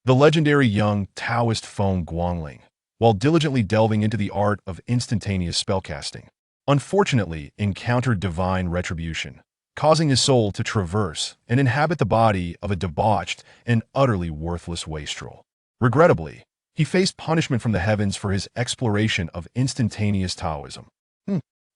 the legendary young Taoist Feng Guangling, while diligently delving into the art of instantaneous spellcasting, unfortunately encountered divine retribution, causing his soul to traverse and inhabit the body of a debauched and utterly worthless wastrel. Regrettably, he faced punishment from the heavens for his exploration of instantaneous Taoism,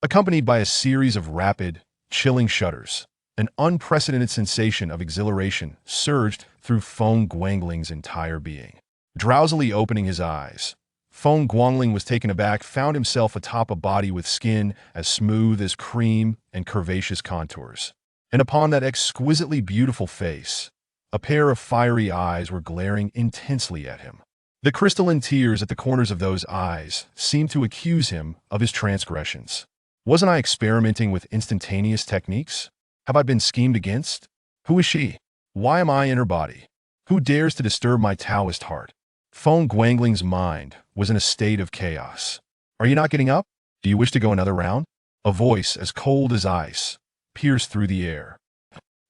accompanied by a series of rapid, chilling shudders. An unprecedented sensation of exhilaration surged through Feng Guangling's entire being. Drowsily opening his eyes, Feng Guangling was taken aback, found himself atop a body with skin as smooth as cream and curvaceous contours. And upon that exquisitely beautiful face, a pair of fiery eyes were glaring intensely at him. The crystalline tears at the corners of those eyes seemed to accuse him of his transgressions. Wasn't I experimenting with instantaneous techniques? Have I been schemed against? Who is she? Why am I in her body? Who dares to disturb my Taoist heart? Feng Guangling's mind was in a state of chaos. Are you not getting up? Do you wish to go another round? A voice as cold as ice pierced through the air.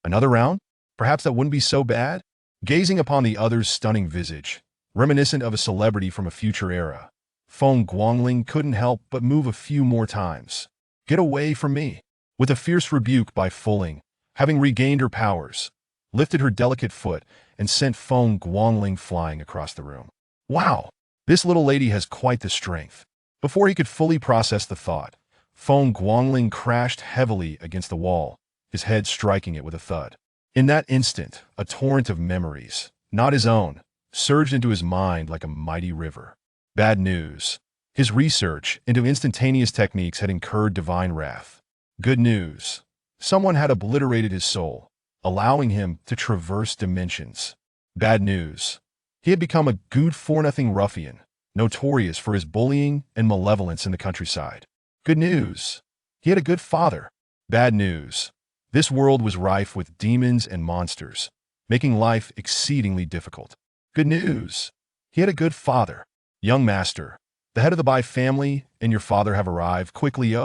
Another round? Perhaps that wouldn't be so bad? Gazing upon the other's stunning visage, reminiscent of a celebrity from a future era, Feng Guangling couldn't help but move a few more times. Get away from me! With a fierce rebuke by Fuling, having regained her powers, lifted her delicate foot and sent Feng Guangling flying across the room. Wow! This little lady has quite the strength. Before he could fully process the thought, Feng Guangling crashed heavily against the wall, his head striking it with a thud. In that instant, a torrent of memories, not his own, surged into his mind like a mighty river. Bad news. His research into instantaneous techniques had incurred divine wrath. Good news. Someone had obliterated his soul, allowing him to traverse dimensions. Bad news. He had become a good-for-nothing ruffian, notorious for his bullying and malevolence in the countryside. Good news. He had a good father. Bad news. This world was rife with demons and monsters, making life exceedingly difficult. Good news. He had a good father. Young master, the head of the Bai family and your father have arrived quickly.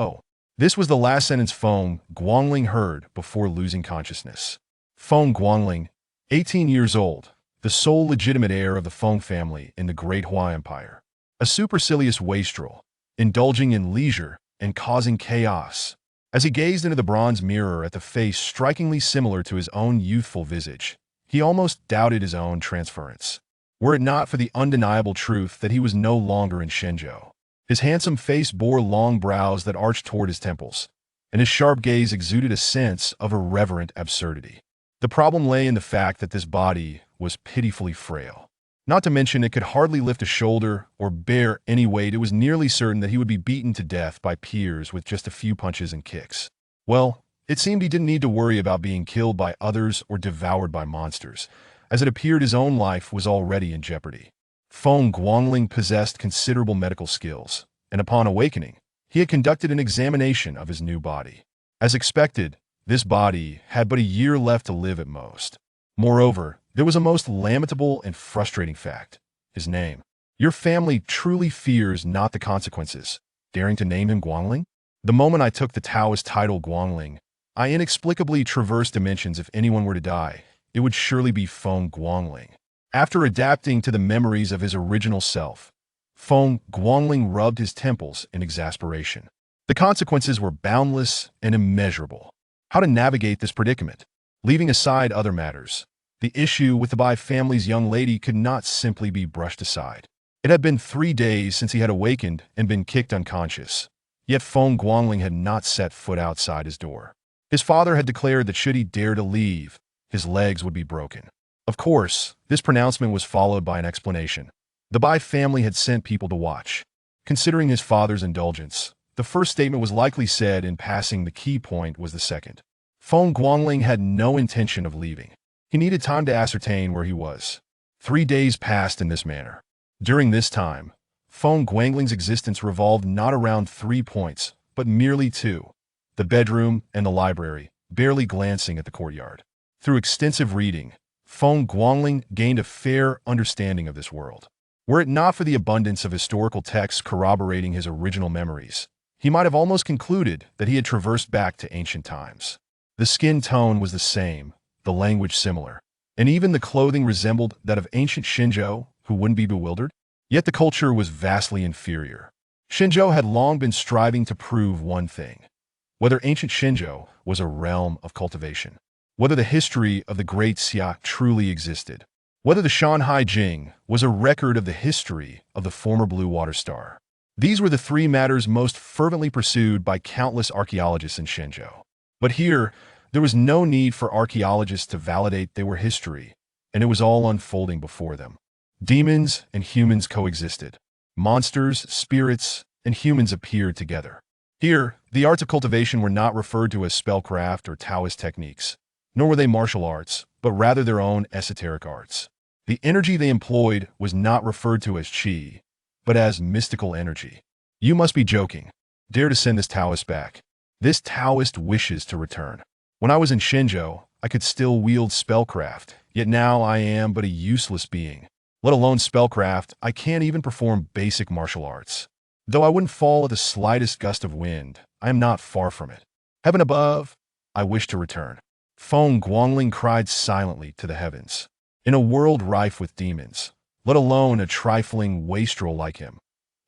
This was the last sentence Feng Guangling heard before losing consciousness. Feng Guangling, 18 years old, the sole legitimate heir of the Feng family in the Great Hua Empire. A supercilious wastrel, indulging in leisure and causing chaos. As he gazed into the bronze mirror at the face strikingly similar to his own youthful visage, he almost doubted his own transference. Were it not for the undeniable truth that he was no longer in Shenzhou. His handsome face bore long brows that arched toward his temples, and his sharp gaze exuded a sense of irreverent absurdity. The problem lay in the fact that this body was pitifully frail. Not to mention it could hardly lift a shoulder or bear any weight. It was nearly certain that he would be beaten to death by peers with just a few punches and kicks. Well, it seemed he didn't need to worry about being killed by others or devoured by monsters, as it appeared his own life was already in jeopardy. Feng Guangling possessed considerable medical skills, and upon awakening, he had conducted an examination of his new body. As expected, this body had but a year left to live at most. Moreover, there was a most lamentable and frustrating fact. His name. Your family truly fears not the consequences, daring to name him Guangling? The moment I took the Taoist title Guangling, I inexplicably traversed dimensions. If anyone were to die, it would surely be Feng Guangling. After adapting to the memories of his original self, Feng Guangling rubbed his temples in exasperation. The consequences were boundless and immeasurable. How to navigate this predicament? Leaving aside other matters, the issue with the Bai family's young lady could not simply be brushed aside. It had been 3 days since he had awakened and been kicked unconscious, yet Feng Guangling had not set foot outside his door. His father had declared that should he dare to leave, his legs would be broken. Of course, this pronouncement was followed by an explanation. The Bai family had sent people to watch. Considering his father's indulgence, the first statement was likely said in passing. The key point was the second. Feng Guangling had no intention of leaving. He needed time to ascertain where he was. 3 days passed in this manner. During this time, Feng Guangling's existence revolved not around 3 points, but merely 2. The bedroom and the library, barely glancing at the courtyard. Through extensive reading, Feng Guangling gained a fair understanding of this world. Were it not for the abundance of historical texts corroborating his original memories, he might have almost concluded that he had traversed back to ancient times. The skin tone was the same, the language similar, and even the clothing resembled that of ancient Shinjo, who wouldn't be bewildered. Yet the culture was vastly inferior. Shinjo had long been striving to prove one thing: whether ancient Shinjo was a realm of cultivation, whether the history of the Great Xia truly existed, whether the Shanhai Jing was a record of the history of the former Blue Water Star. These were the three matters most fervently pursued by countless archaeologists in Shinjo. But here, there was no need for archaeologists to validate they were history, and it was all unfolding before them. Demons and humans coexisted. Monsters, spirits, and humans appeared together. Here, the arts of cultivation were not referred to as spellcraft or Taoist techniques, nor were they martial arts, but rather their own esoteric arts. The energy they employed was not referred to as qi, but as mystical energy. You must be joking. Dare to send this Taoist back. This Taoist wishes to return. When I was in Shinjo, I could still wield spellcraft, yet now I am but a useless being. Let alone spellcraft, I can't even perform basic martial arts. Though I wouldn't fall at the slightest gust of wind, I am not far from it. Heaven above, I wish to return. Feng Guangling cried silently to the heavens. In a world rife with demons, let alone a trifling wastrel like him,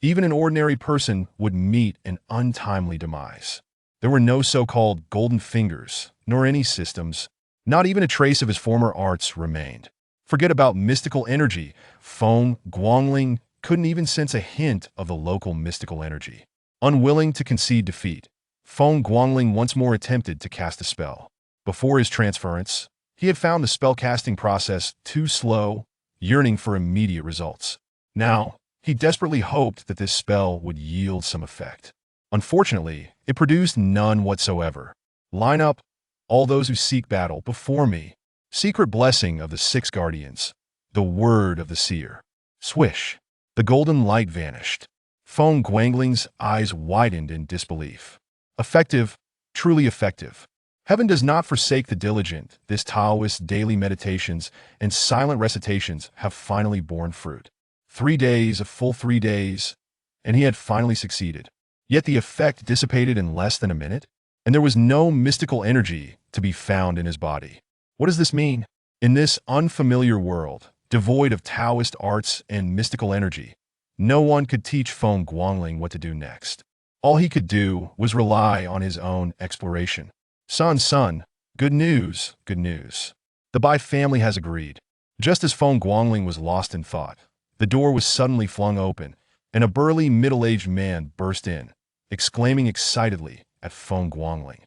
even an ordinary person would meet an untimely demise. There were no so-called golden fingers, nor any systems. Not even a trace of his former arts remained. Forget about mystical energy. Feng Guangling couldn't even sense a hint of the local mystical energy. Unwilling to concede defeat, Feng Guangling once more attempted to cast a spell. Before his transference, he had found the spellcasting process too slow, yearning for immediate results. Now, he desperately hoped that this spell would yield some effect. Unfortunately, it produced none whatsoever. Line up, all those who seek battle, before me. Secret blessing of the Six Guardians. The word of the seer. Swish. The golden light vanished. Feng Guangling's eyes widened in disbelief. Effective, truly effective. Heaven does not forsake the diligent. This Taoist's daily meditations and silent recitations have finally borne fruit. 3 days, a full 3 days, and he had finally succeeded. Yet the effect dissipated in less than a minute, and there was no mystical energy to be found in his body. What does this mean? In this unfamiliar world, devoid of Taoist arts and mystical energy, no one could teach Feng Guangling what to do next. All he could do was rely on his own exploration. Son, good news, good news. The Bai family has agreed. Just as Feng Guangling was lost in thought, the door was suddenly flung open, and a burly middle-aged man burst in, exclaiming excitedly at Feng Guangling.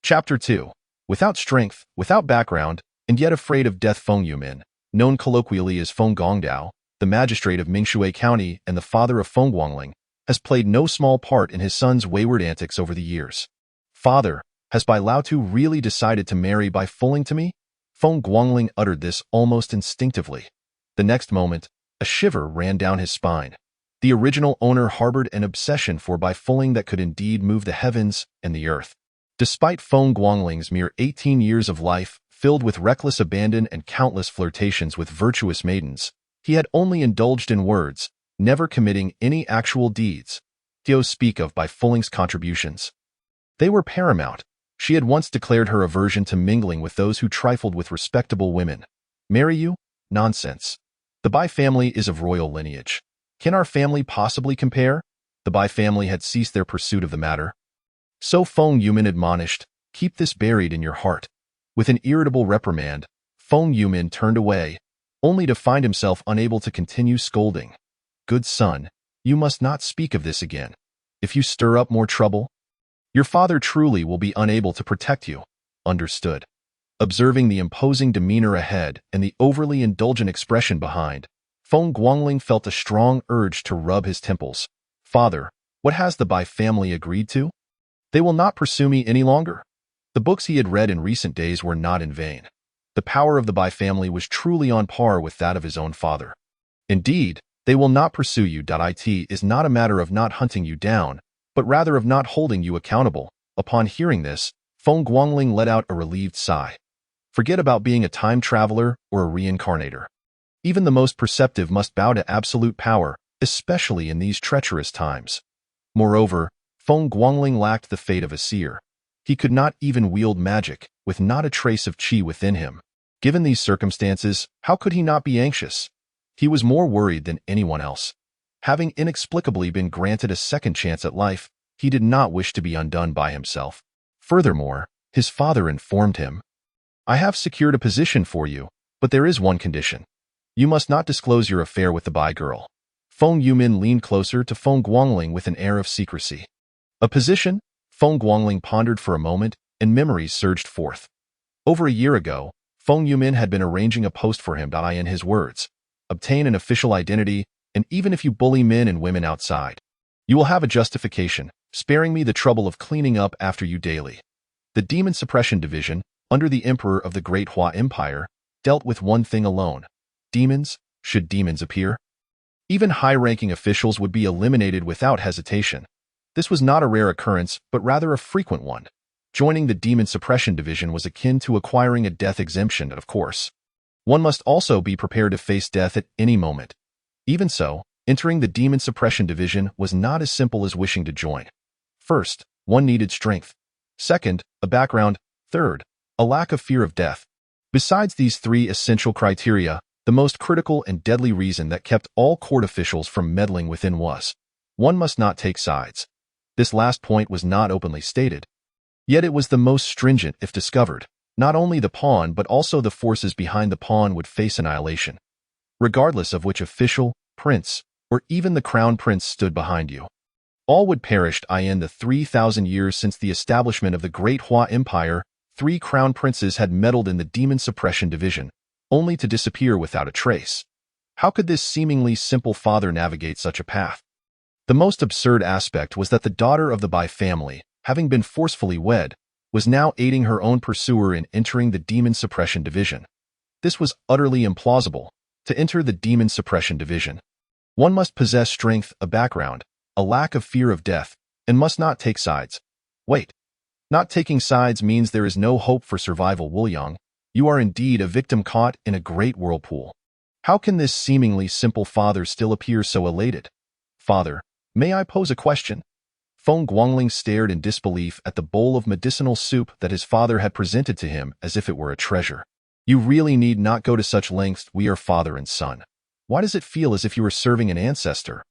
Chapter 2. Without strength, without background, and yet afraid of death, Feng Yumin, known colloquially as Feng Gongdao, the magistrate of Mingshui County and the father of Feng Guangling, has played no small part in his son's wayward antics over the years. Father, has Bai Laotu really decided to marry Bai Fuling to me? Feng Guangling uttered this almost instinctively. The next moment, a shiver ran down his spine. The original owner harbored an obsession for Bai Fuling that could indeed move the heavens and the earth. Despite Feng Guangling's mere 18 years of life, filled with reckless abandon and countless flirtations with virtuous maidens, he had only indulged in words, never committing any actual deeds. To speak of Bai Fuling's contributions. They were paramount. She had once declared her aversion to mingling with those who trifled with respectable women. Marry you? Nonsense. The Bai family is of royal lineage. Can our family possibly compare? The Bai family had ceased their pursuit of the matter. So Feng Yumin admonished, keep this buried in your heart. With an irritable reprimand, Feng Yumin turned away, only to find himself unable to continue scolding. Good son, you must not speak of this again. If you stir up more trouble, your father truly will be unable to protect you. Understood. Observing the imposing demeanor ahead and the overly indulgent expression behind, Feng Guangling felt a strong urge to rub his temples. Father, what has the Bai family agreed to? They will not pursue me any longer. The books he had read in recent days were not in vain. The power of the Bai family was truly on par with that of his own father. Indeed, they will not pursue you. It is not a matter of not hunting you down, but rather of not holding you accountable. Upon hearing this, Feng Guangling let out a relieved sigh. Forget about being a time traveler or a reincarnator. Even the most perceptive must bow to absolute power, especially in these treacherous times. Moreover, Feng Guangling lacked the fate of a seer. He could not even wield magic, with not a trace of qi within him. Given these circumstances, how could he not be anxious? He was more worried than anyone else. Having inexplicably been granted a second chance at life, he did not wish to be undone by himself. Furthermore, his father informed him, "I have secured a position for you, but there is one condition. You must not disclose your affair with the Bai girl." Feng Yumin leaned closer to Feng Guangling with an air of secrecy. A position? Feng Guangling pondered for a moment, and memories surged forth. Over a year ago, Feng Yumin had been arranging a post for him. In his words, "Obtain an official identity, and even if you bully men and women outside, you will have a justification, sparing me the trouble of cleaning up after you daily." The Demon Suppression Division, under the Emperor of the Great Hua Empire, dealt with one thing alone: demons. Should demons appear, even high-ranking officials would be eliminated without hesitation. This was not a rare occurrence, but rather a frequent one. Joining the Demon Suppression Division was akin to acquiring a death exemption, of course. One must also be prepared to face death at any moment. Even so, entering the Demon Suppression Division was not as simple as wishing to join. First, one needed strength. Second, a background. Third, a lack of fear of death. Besides these three essential criteria, the most critical and deadly reason that kept all court officials from meddling within was, one must not take sides. This last point was not openly stated. Yet it was the most stringent if discovered. Not only the pawn but also the forces behind the pawn would face annihilation, regardless of which official, prince, or even the crown prince stood behind you. All would perish. In the 3,000 years since the establishment of the Great Hua Empire, 3 crown princes had meddled in the Demon Suppression Division, only to disappear without a trace. How could this seemingly simple father navigate such a path? The most absurd aspect was that the daughter of the Bai family, having been forcefully wed, was now aiding her own pursuer in entering the Demon Suppression Division. This was utterly implausible. To enter the Demon Suppression Division, one must possess strength, a background, a lack of fear of death, and must not take sides. Wait. Not taking sides means there is no hope for survival, Wuliang. You are indeed a victim caught in a great whirlpool. How can this seemingly simple father still appear so elated? Father, may I pose a question? Feng Guangling stared in disbelief at the bowl of medicinal soup that his father had presented to him as if it were a treasure. You really need not go to such lengths. We are father and son. Why does it feel as if you were serving an ancestor?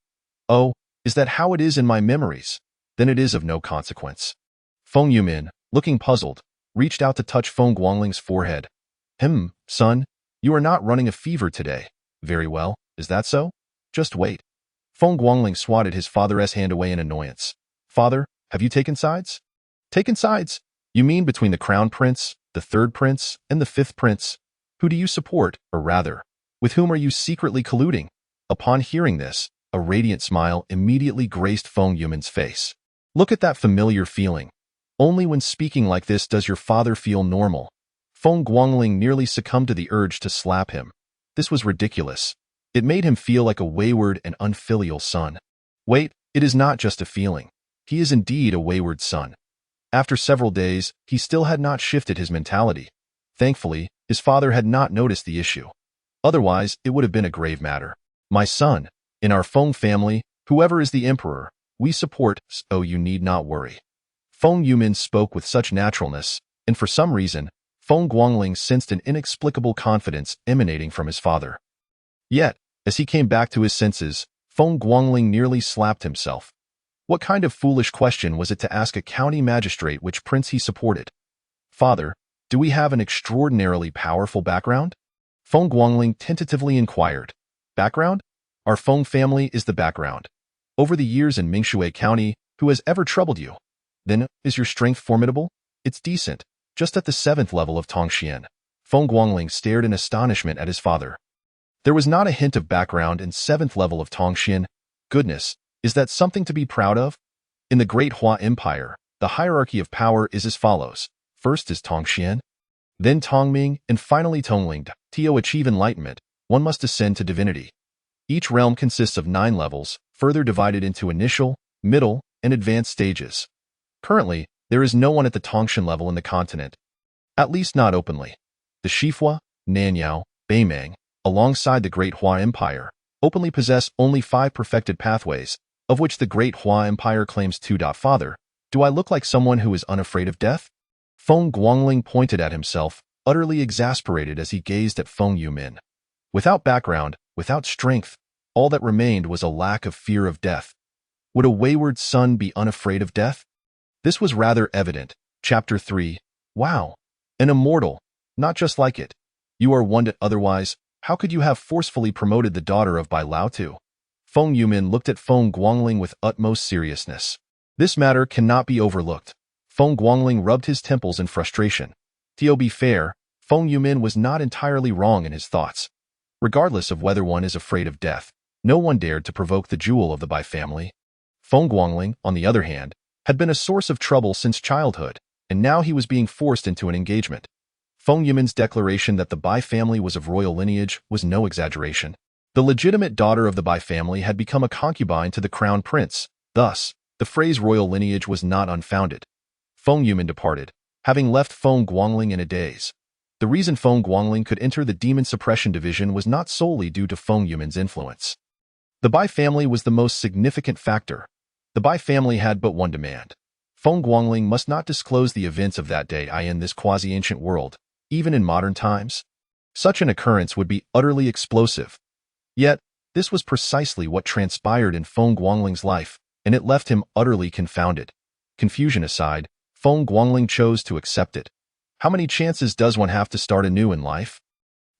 Oh, is that how it is in my memories? Then it is of no consequence. Feng Yumin, looking puzzled, reached out to touch Feng Guangling's forehead. Son, you are not running a fever today. Very well, is that so? Just wait. Feng Guangling swatted his father's hand away in annoyance. Father, have you taken sides? Taken sides? You mean between the crown prince, the third prince, and the fifth prince? Who do you support, or rather, with whom are you secretly colluding? Upon hearing this, a radiant smile immediately graced Feng Yumin's face. Look at that familiar feeling. Only when speaking like this does your father feel normal. Feng Guangling nearly succumbed to the urge to slap him. This was ridiculous. It made him feel like a wayward and unfilial son. Wait, it is not just a feeling. He is indeed a wayward son. After several days, he still had not shifted his mentality. Thankfully, his father had not noticed the issue. Otherwise, it would have been a grave matter. My son, in our Feng family, whoever is the emperor, we support, so you need not worry. Feng Yumin spoke with such naturalness, and for some reason, Feng Guangling sensed an inexplicable confidence emanating from his father. Yet, as he came back to his senses, Feng Guangling nearly slapped himself. What kind of foolish question was it to ask a county magistrate which prince he supported? Father, do we have an extraordinarily powerful background? Feng Guangling tentatively inquired. Background? Our Feng family is the background. Over the years in Mingshui County, who has ever troubled you? Then, is your strength formidable? It's decent, just at the 7th level of Tongxian. Feng Guangling stared in astonishment at his father. There was not a hint of background in 7th level of Tongxian. Goodness, is that something to be proud of? In the Great Hua Empire, the hierarchy of power is as follows. First is Tongxian, then Tongming, and finally Tongling. To achieve enlightenment, one must ascend to divinity. Each realm consists of 9 levels, further divided into initial, middle, and advanced stages. Currently, there is no one at the Tongxian level in the continent. At least not openly. The Shifua, Nanyao, Beimang, alongside the Great Hua Empire, openly possess only 5 perfected pathways, of which the Great Hua Empire claims 2. Father, do I look like someone who is unafraid of death? Feng Guangling pointed at himself, utterly exasperated as he gazed at Feng Yumin. Without background, without strength, all that remained was a lack of fear of death. Would a wayward son be unafraid of death? This was rather evident. Chapter 3. Wow. An immortal. Not just like it. You are one to otherwise. How could you have forcefully promoted the daughter of Bai Lao Tu? Feng Yumin looked at Feng Guangling with utmost seriousness. This matter cannot be overlooked. Feng Guangling rubbed his temples in frustration. To be fair, Feng Yumin was not entirely wrong in his thoughts. Regardless of whether one is afraid of death, no one dared to provoke the jewel of the Bai family. Feng Guangling, on the other hand, had been a source of trouble since childhood, and now he was being forced into an engagement. Feng Yumin's declaration that the Bai family was of royal lineage was no exaggeration. The legitimate daughter of the Bai family had become a concubine to the crown prince. Thus, the phrase royal lineage was not unfounded. Feng Yumin departed, having left Feng Guangling in a daze. The reason Feng Guangling could enter the Demon Suppression Division was not solely due to Feng Yumin's influence. The Bai family was the most significant factor. The Bai family had but one demand. Feng Guangling must not disclose the events of that day in this quasi-ancient world, even in modern times. Such an occurrence would be utterly explosive. Yet, this was precisely what transpired in Feng Guangling's life, and it left him utterly confounded. Confusion aside, Feng Guangling chose to accept it. How many chances does one have to start anew in life?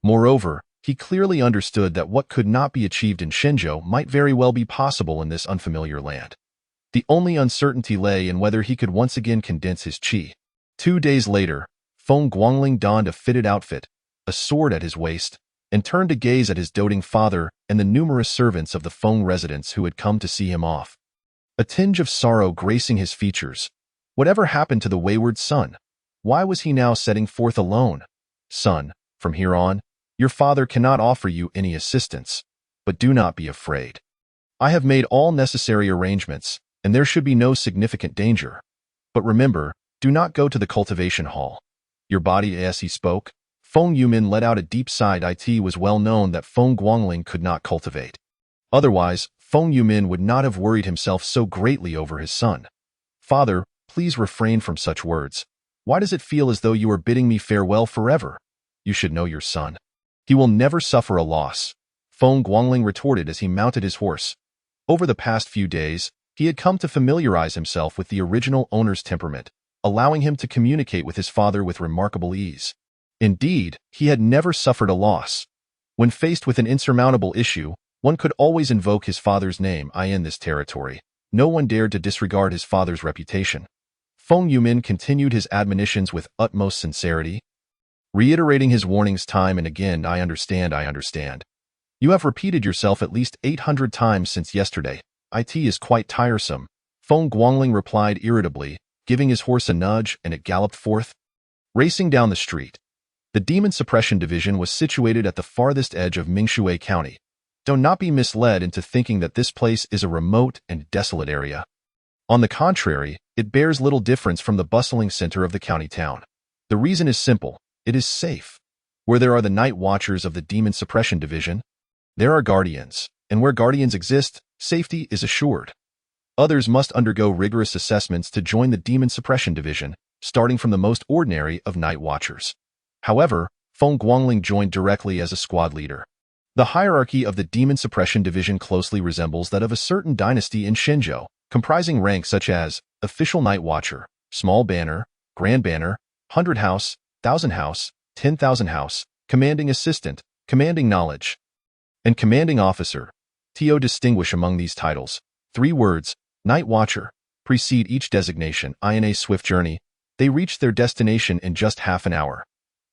Moreover, he clearly understood that what could not be achieved in Shenzhou might very well be possible in this unfamiliar land. The only uncertainty lay in whether he could once again condense his qi. 2 days later, Feng Guangling donned a fitted outfit, a sword at his waist, and turned to gaze at his doting father and the numerous servants of the Feng residence who had come to see him off. A tinge of sorrow gracing his features. Whatever happened to the wayward son? Why was he now setting forth alone? Son, from here on, your father cannot offer you any assistance, but do not be afraid. I have made all necessary arrangements, and there should be no significant danger. But remember, do not go to the cultivation hall. Your body. As he spoke, Feng Yumin let out a deep sigh. It was well known that Feng Guangling could not cultivate. Otherwise, Feng Yumin would not have worried himself so greatly over his son. Father, please refrain from such words. Why does it feel as though you are bidding me farewell forever? You should know your son. He will never suffer a loss, Feng Guangling retorted as he mounted his horse. Over the past few days, he had come to familiarize himself with the original owner's temperament, allowing him to communicate with his father with remarkable ease. Indeed, he had never suffered a loss. When faced with an insurmountable issue, one could always invoke his father's name. In this territory, no one dared to disregard his father's reputation. Feng Yumin continued his admonitions with utmost sincerity, reiterating his warnings time and again. I understand. You have repeated yourself at least 800 times since yesterday. It is quite tiresome, Feng Guangling replied irritably, giving his horse a nudge, and it galloped forth. Racing down the street. The Demon Suppression Division was situated at the farthest edge of Mingshui County. Do not be misled into thinking that this place is a remote and desolate area. On the contrary, it bears little difference from the bustling center of the county town. The reason is simple. It is safe. Where there are the night watchers of the Demon Suppression Division, there are guardians, and where guardians exist, safety is assured. Others must undergo rigorous assessments to join the Demon Suppression Division, starting from the most ordinary of night watchers. However, Feng Guangling joined directly as a squad leader. The hierarchy of the Demon Suppression Division closely resembles that of a certain dynasty in Shenzhou, comprising ranks such as Official Night Watcher, Small Banner, Grand Banner, 100 House, 1000 House, 10,000 House, Commanding Assistant, Commanding Knowledge, and Commanding Officer. To distinguish among these titles, 3 words, Night Watcher, precede each designation. In a swift journey, they reached their destination in just half an hour.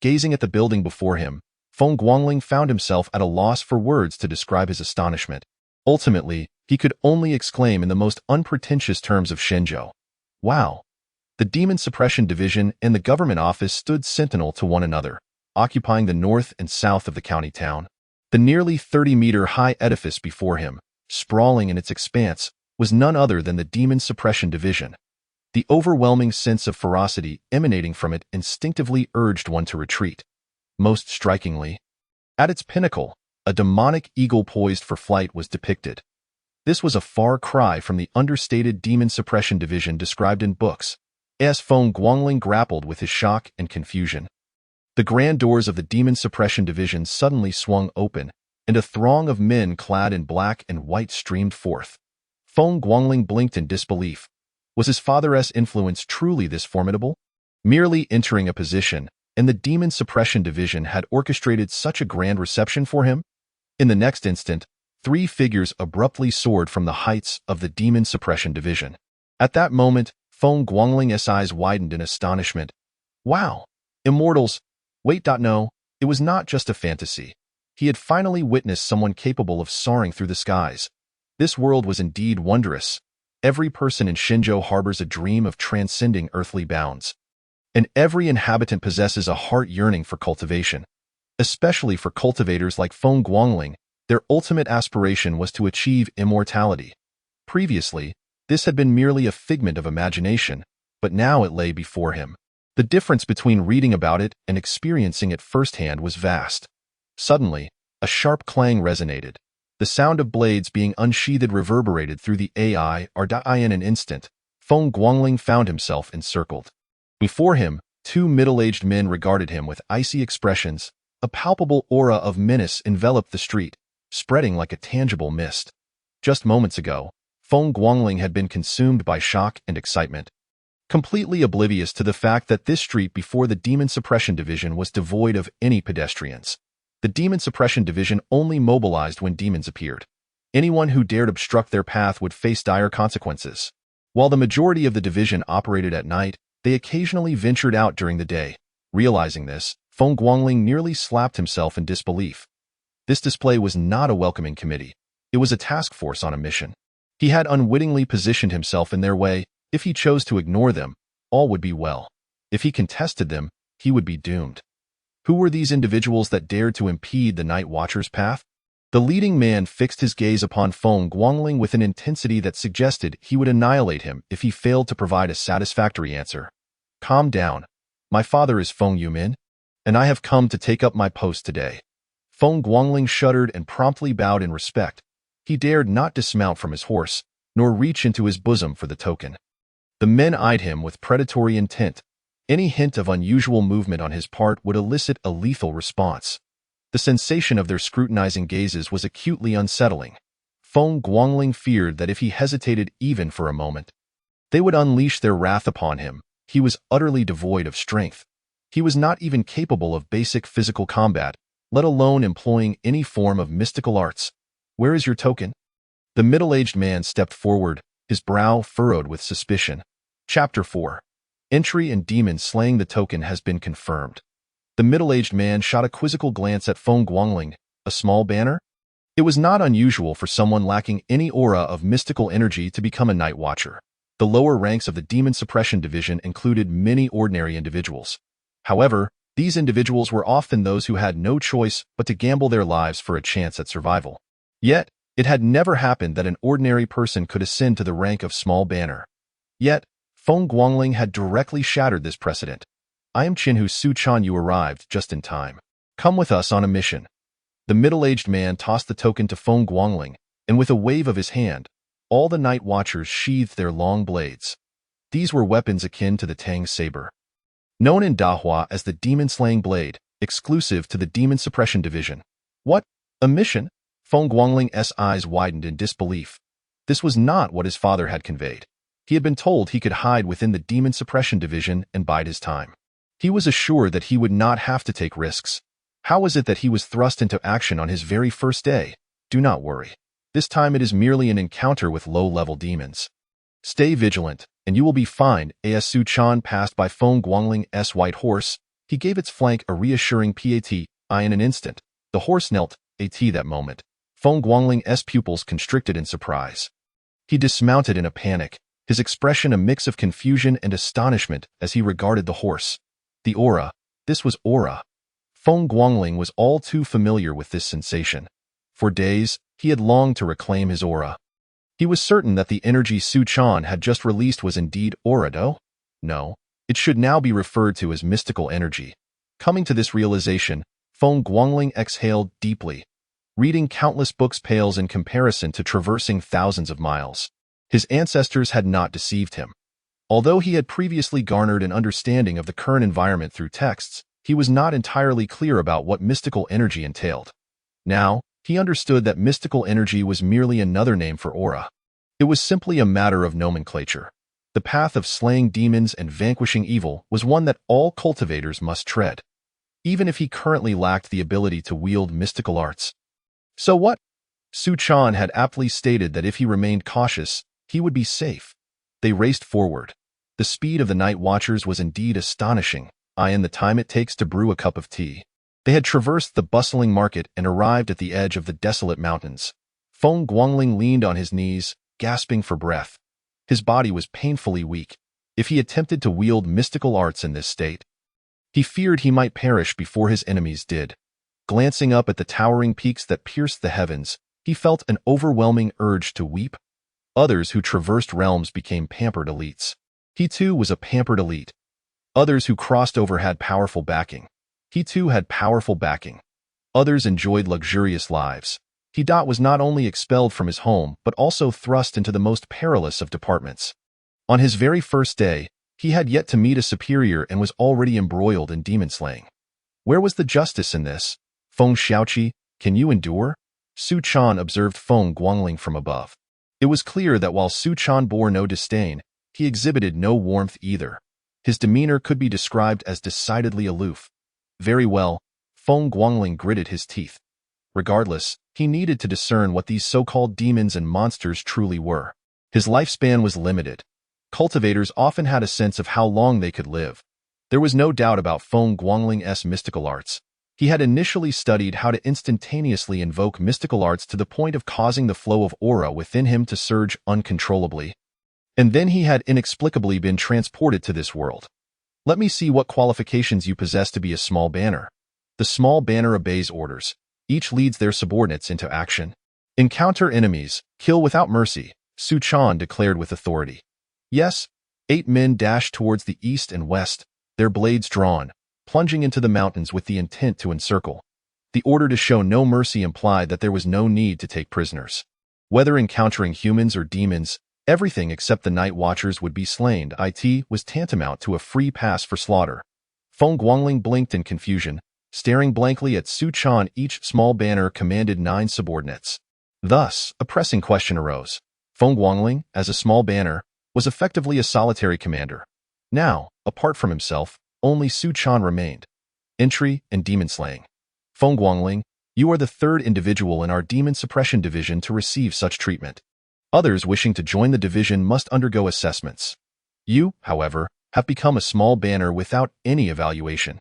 Gazing at the building before him, Feng Guangling found himself at a loss for words to describe his astonishment. Ultimately, he could only exclaim in the most unpretentious terms of Shenzhou. Wow! The Demon Suppression Division and the government office stood sentinel to one another, occupying the north and south of the county town. The nearly 30-meter-high edifice before him, sprawling in its expanse, was none other than the Demon Suppression Division. The overwhelming sense of ferocity emanating from it instinctively urged one to retreat. Most strikingly, at its pinnacle, a demonic eagle poised for flight was depicted. This was a far cry from the understated Demon Suppression Division described in books. Feng Guangling grappled with his shock and confusion. The grand doors of the Demon Suppression Division suddenly swung open, and a throng of men clad in black and white streamed forth. Feng Guangling blinked in disbelief. Was his father's influence truly this formidable? Merely entering a position, and the Demon Suppression Division had orchestrated such a grand reception for him? In the next instant, 3 figures abruptly soared from the heights of the Demon Suppression Division. At that moment, Feng Guangling's eyes widened in astonishment. Wow! Immortals! Wait, no, it was not just a fantasy. He had finally witnessed someone capable of soaring through the skies. This world was indeed wondrous. Every person in Xinzhou harbors a dream of transcending earthly bounds. And every inhabitant possesses a heart yearning for cultivation. Especially for cultivators like Feng Guangling, their ultimate aspiration was to achieve immortality. Previously, this had been merely a figment of imagination, but now it lay before him. The difference between reading about it and experiencing it firsthand was vast. Suddenly, a sharp clang resonated. The sound of blades being unsheathed reverberated through the AI in an instant. Feng Guangling found himself encircled. Before him, 2 middle-aged men regarded him with icy expressions. A palpable aura of menace enveloped the street, spreading like a tangible mist. Just moments ago, Feng Guangling had been consumed by shock and excitement, completely oblivious to the fact that this street before the Demon Suppression Division was devoid of any pedestrians. The Demon Suppression Division only mobilized when demons appeared. Anyone who dared obstruct their path would face dire consequences. While the majority of the division operated at night, they occasionally ventured out during the day. Realizing this, Feng Guangling nearly slapped himself in disbelief. This display was not a welcoming committee. It was a task force on a mission. He had unwittingly positioned himself in their way. If he chose to ignore them, all would be well. If he contested them, he would be doomed. Who were these individuals that dared to impede the Night Watcher's path? The leading man fixed his gaze upon Feng Guangling with an intensity that suggested he would annihilate him if he failed to provide a satisfactory answer. Calm down. My father is Feng Yumin, and I have come to take up my post today. Feng Guangling shuddered and promptly bowed in respect. He dared not dismount from his horse, nor reach into his bosom for the token. The men eyed him with predatory intent. Any hint of unusual movement on his part would elicit a lethal response. The sensation of their scrutinizing gazes was acutely unsettling. Feng Guangling feared that if he hesitated even for a moment, they would unleash their wrath upon him. He was utterly devoid of strength. He was not even capable of basic physical combat, let alone employing any form of mystical arts. Where is your token? The middle-aged man stepped forward, his brow furrowed with suspicion. Chapter 4. Entry and demon slaying. The token has been confirmed. The middle-aged man shot a quizzical glance at Feng Guangling. A small banner? It was not unusual for someone lacking any aura of mystical energy to become a Night Watcher. The lower ranks of the Demon Suppression Division included many ordinary individuals. However, these individuals were often those who had no choice but to gamble their lives for a chance at survival. Yet, it had never happened that an ordinary person could ascend to the rank of small banner. Yet, Feng Guangling had directly shattered this precedent. I am Qinhu Suchan. You arrived just in time. Come with us on a mission. The middle-aged man tossed the token to Feng Guangling, and with a wave of his hand, all the Night Watchers sheathed their long blades. These were weapons akin to the Tang saber, known in Dahua as the demon-slaying blade, exclusive to the Demon Suppression Division. What? A mission? Feng Guangling's eyes widened in disbelief. This was not what his father had conveyed. He had been told he could hide within the Demon Suppression Division and bide his time. He was assured that he would not have to take risks. How was it that he was thrust into action on his very first day? Do not worry. This time it is merely an encounter with low-level demons. Stay vigilant, and you will be fine. As Su Chan passed by Feng Guangling's white horse, he gave its flank a reassuring pat. In an instant, the horse knelt. That moment, Feng Guangling's pupils constricted in surprise. He dismounted in a panic, his expression a mix of confusion and astonishment as he regarded the horse. The aura. This was aura. Feng Guangling was all too familiar with this sensation. For days, he had longed to reclaim his aura. He was certain that the energy Su Chan had just released was indeed aura, though? No, it should now be referred to as mystical energy. Coming to this realization, Feng Guangling exhaled deeply. Reading countless books pales in comparison to traversing thousands of miles. His ancestors had not deceived him. Although he had previously garnered an understanding of the current environment through texts, he was not entirely clear about what mystical energy entailed. Now, he understood that mystical energy was merely another name for aura. It was simply a matter of nomenclature. The path of slaying demons and vanquishing evil was one that all cultivators must tread, even if he currently lacked the ability to wield mystical arts. So what? Su Chan had aptly stated that if he remained cautious, he would be safe. They raced forward. The speed of the night watchers was indeed astonishing, in the time it takes to brew a cup of tea. They had traversed the bustling market and arrived at the edge of the desolate mountains. Feng Guangling leaned on his knees, gasping for breath. His body was painfully weak. If he attempted to wield mystical arts in this state, he feared he might perish before his enemies did. Glancing up at the towering peaks that pierced the heavens, he felt an overwhelming urge to weep. Others who traversed realms became pampered elites. He too was a pampered elite. Others who crossed over had powerful backing. He too had powerful backing. Others enjoyed luxurious lives. He was not only expelled from his home, but also thrust into the most perilous of departments. On his very first day, he had yet to meet a superior and was already embroiled in demon slaying. Where was the justice in this? Feng Xiaoqi, can you endure? Su Chan observed Feng Guangling from above. It was clear that while Su Chan bore no disdain, he exhibited no warmth either. His demeanor could be described as decidedly aloof. Very well, Feng Guangling gritted his teeth. Regardless, he needed to discern what these so-called demons and monsters truly were. His lifespan was limited. Cultivators often had a sense of how long they could live. There was no doubt about Feng Guangling's mystical arts. He had initially studied how to instantaneously invoke mystical arts to the point of causing the flow of aura within him to surge uncontrollably. And then he had inexplicably been transported to this world. Let me see what qualifications you possess to be a small banner. The small banner obeys orders. Each leads their subordinates into action. Encounter enemies, kill without mercy, Su Chan declared with authority. Yes, 8 men dashed towards the east and west, their blades drawn, plunging into the mountains with the intent to encircle. The order to show no mercy implied that there was no need to take prisoners. Whether encountering humans or demons, everything except the night watchers would be slain. It was tantamount to a free pass for slaughter. Feng Guangling blinked in confusion, staring blankly at Su Chan. Each small banner commanded 9 subordinates. Thus, a pressing question arose. Feng Guangling, as a small banner, was effectively a solitary commander. Now, apart from himself, only Su Chan remained. Entry and demon slaying. Feng Guangling, you are the 3rd individual in our demon suppression division to receive such treatment. Others wishing to join the division must undergo assessments. You, however, have become a small banner without any evaluation.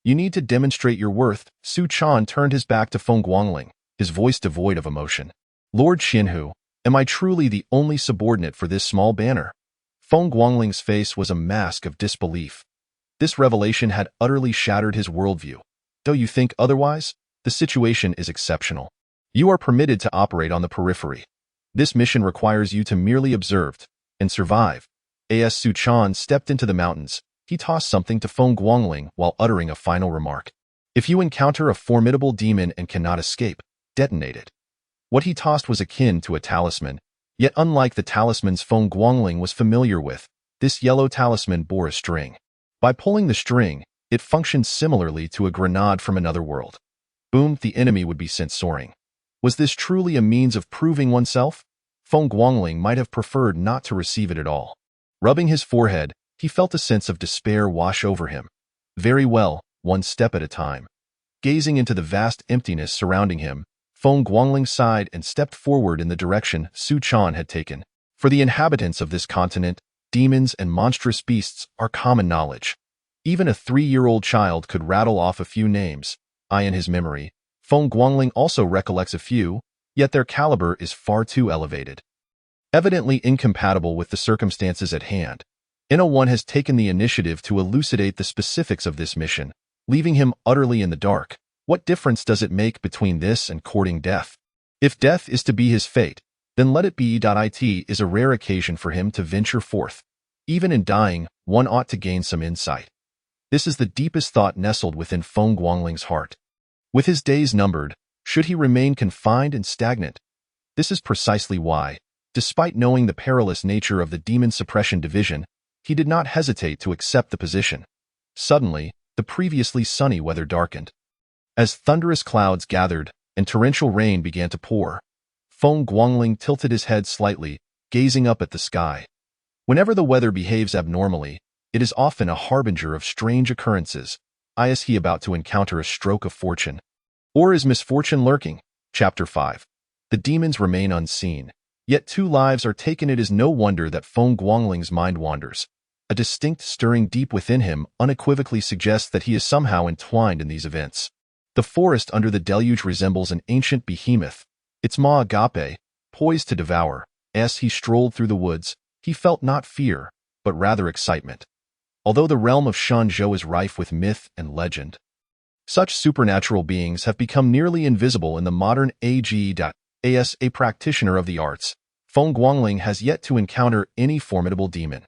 You need to demonstrate your worth. Su Chan turned his back to Feng Guangling, his voice devoid of emotion. Lord Xinhu, am I truly the only subordinate for this small banner? Feng Guangling's face was a mask of disbelief. This revelation had utterly shattered his worldview. Though you think otherwise, the situation is exceptional. You are permitted to operate on the periphery. This mission requires you to merely observe and survive. As Su Chan stepped into the mountains, he tossed something to Feng Guangling while uttering a final remark. If you encounter a formidable demon and cannot escape, detonate it. What he tossed was akin to a talisman, yet unlike the talismans Feng Guangling was familiar with, this yellow talisman bore a string. By pulling the string, it functioned similarly to a grenade from another world. Boom, the enemy would be sent soaring. Was this truly a means of proving oneself? Feng Guangling might have preferred not to receive it at all. Rubbing his forehead, he felt a sense of despair wash over him. Very well, one step at a time. Gazing into the vast emptiness surrounding him, Feng Guangling sighed and stepped forward in the direction Su Chan had taken. For the inhabitants of this continent, demons and monstrous beasts are common knowledge. Even a 3-year-old child could rattle off a few names. In his memory, Feng Guangling also recollects a few, yet their caliber is far too elevated. Evidently incompatible with the circumstances at hand, One has taken the initiative to elucidate the specifics of this mission, leaving him utterly in the dark. What difference does it make between this and courting death? If death is to be his fate, then let it be. It is a rare occasion for him to venture forth. Even in dying, one ought to gain some insight. This is the deepest thought nestled within Feng Guangling's heart. With his days numbered, should he remain confined and stagnant? This is precisely why, despite knowing the perilous nature of the Demon Suppression Division, he did not hesitate to accept the position. Suddenly, the the previously sunny weather darkened. As thunderous clouds gathered and torrential rain began to pour, Feng Guangling tilted his head slightly, gazing up at the sky. Whenever the weather behaves abnormally, it is often a harbinger of strange occurrences. Is he about to encounter a stroke of fortune? Or is misfortune lurking? Chapter 5. The demons remain unseen, yet 2 lives are taken. It is no wonder that Feng Guangling's mind wanders. A distinct stirring deep within him unequivocally suggests that he is somehow entwined in these events. The forest under the deluge resembles an ancient behemoth, its maw agape, poised to devour. As he strolled through the woods, he felt not fear, but rather excitement. Although the realm of Shanzhou is rife with myth and legend, such supernatural beings have become nearly invisible in the modern age. As a practitioner of the arts, Feng Guangling has yet to encounter any formidable demon.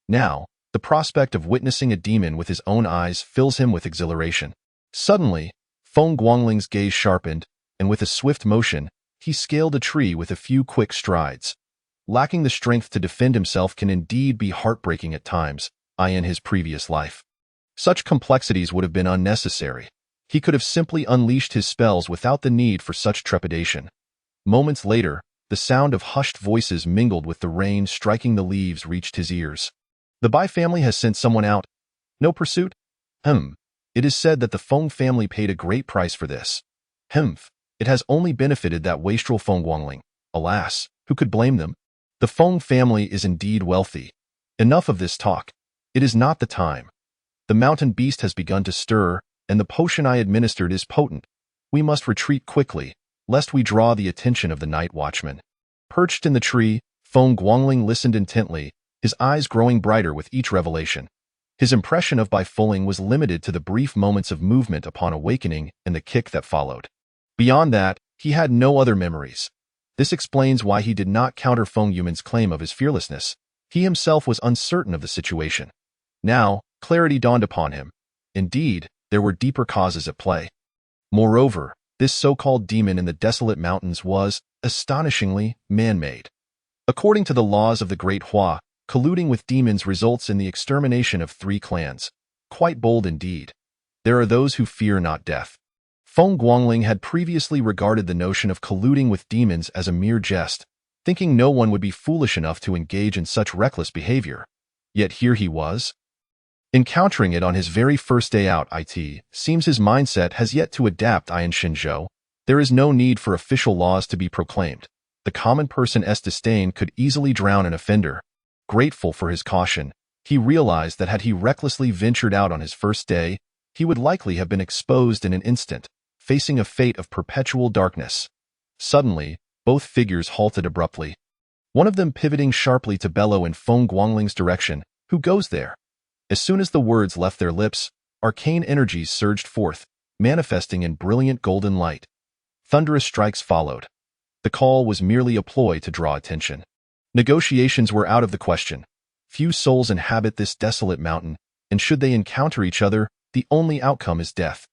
Now, the prospect of witnessing a demon with his own eyes fills him with exhilaration. Suddenly, Feng Guangling's gaze sharpened, and with a swift motion, he scaled a tree with a few quick strides. Lacking the strength to defend himself can indeed be heartbreaking at times, in his previous life. Such complexities would have been unnecessary. He could have simply unleashed his spells without the need for such trepidation. Moments later, the sound of hushed voices mingled with the rain striking the leaves reached his ears. The Bai family has sent someone out. No pursuit? It is said that the Feng family paid a great price for this. It has only benefited that wastrel Feng Guangling. Alas, who could blame them? The Feng family is indeed wealthy. Enough of this talk. It is not the time. The mountain beast has begun to stir, and the potion I administered is potent. We must retreat quickly, lest we draw the attention of the night watchman. Perched in the tree, Feng Guangling listened intently, his eyes growing brighter with each revelation. His impression of Bai Fuling was limited to the brief moments of movement upon awakening and the kick that followed. Beyond that, he had no other memories. This explains why he did not counter Feng Yuman's claim of his fearlessness. He himself was uncertain of the situation. Now, clarity dawned upon him. Indeed, there were deeper causes at play. Moreover, this so-called demon in the desolate mountains was, astonishingly, man-made. According to the laws of the Great Hua, colluding with demons results in the extermination of 3 clans. Quite bold indeed. There are those who fear not death. Feng Guangling had previously regarded the notion of colluding with demons as a mere jest, thinking no one would be foolish enough to engage in such reckless behavior. Yet here he was, encountering it on his very first day out. It seems his mindset has yet to adapt. In Shanzhou, there is no need for official laws to be proclaimed. The common person's disdain could easily drown an offender. Grateful for his caution, he realized that had he recklessly ventured out on his first day, he would likely have been exposed in an instant, facing a fate of perpetual darkness. Suddenly, both figures halted abruptly, one of them pivoting sharply to bellow in Feng Guangling's direction. Who goes there? As soon as the words left their lips, arcane energies surged forth, manifesting in brilliant golden light. Thunderous strikes followed. The call was merely a ploy to draw attention. Negotiations were out of the question. Few souls inhabit this desolate mountain, and should they encounter each other, the only outcome is death.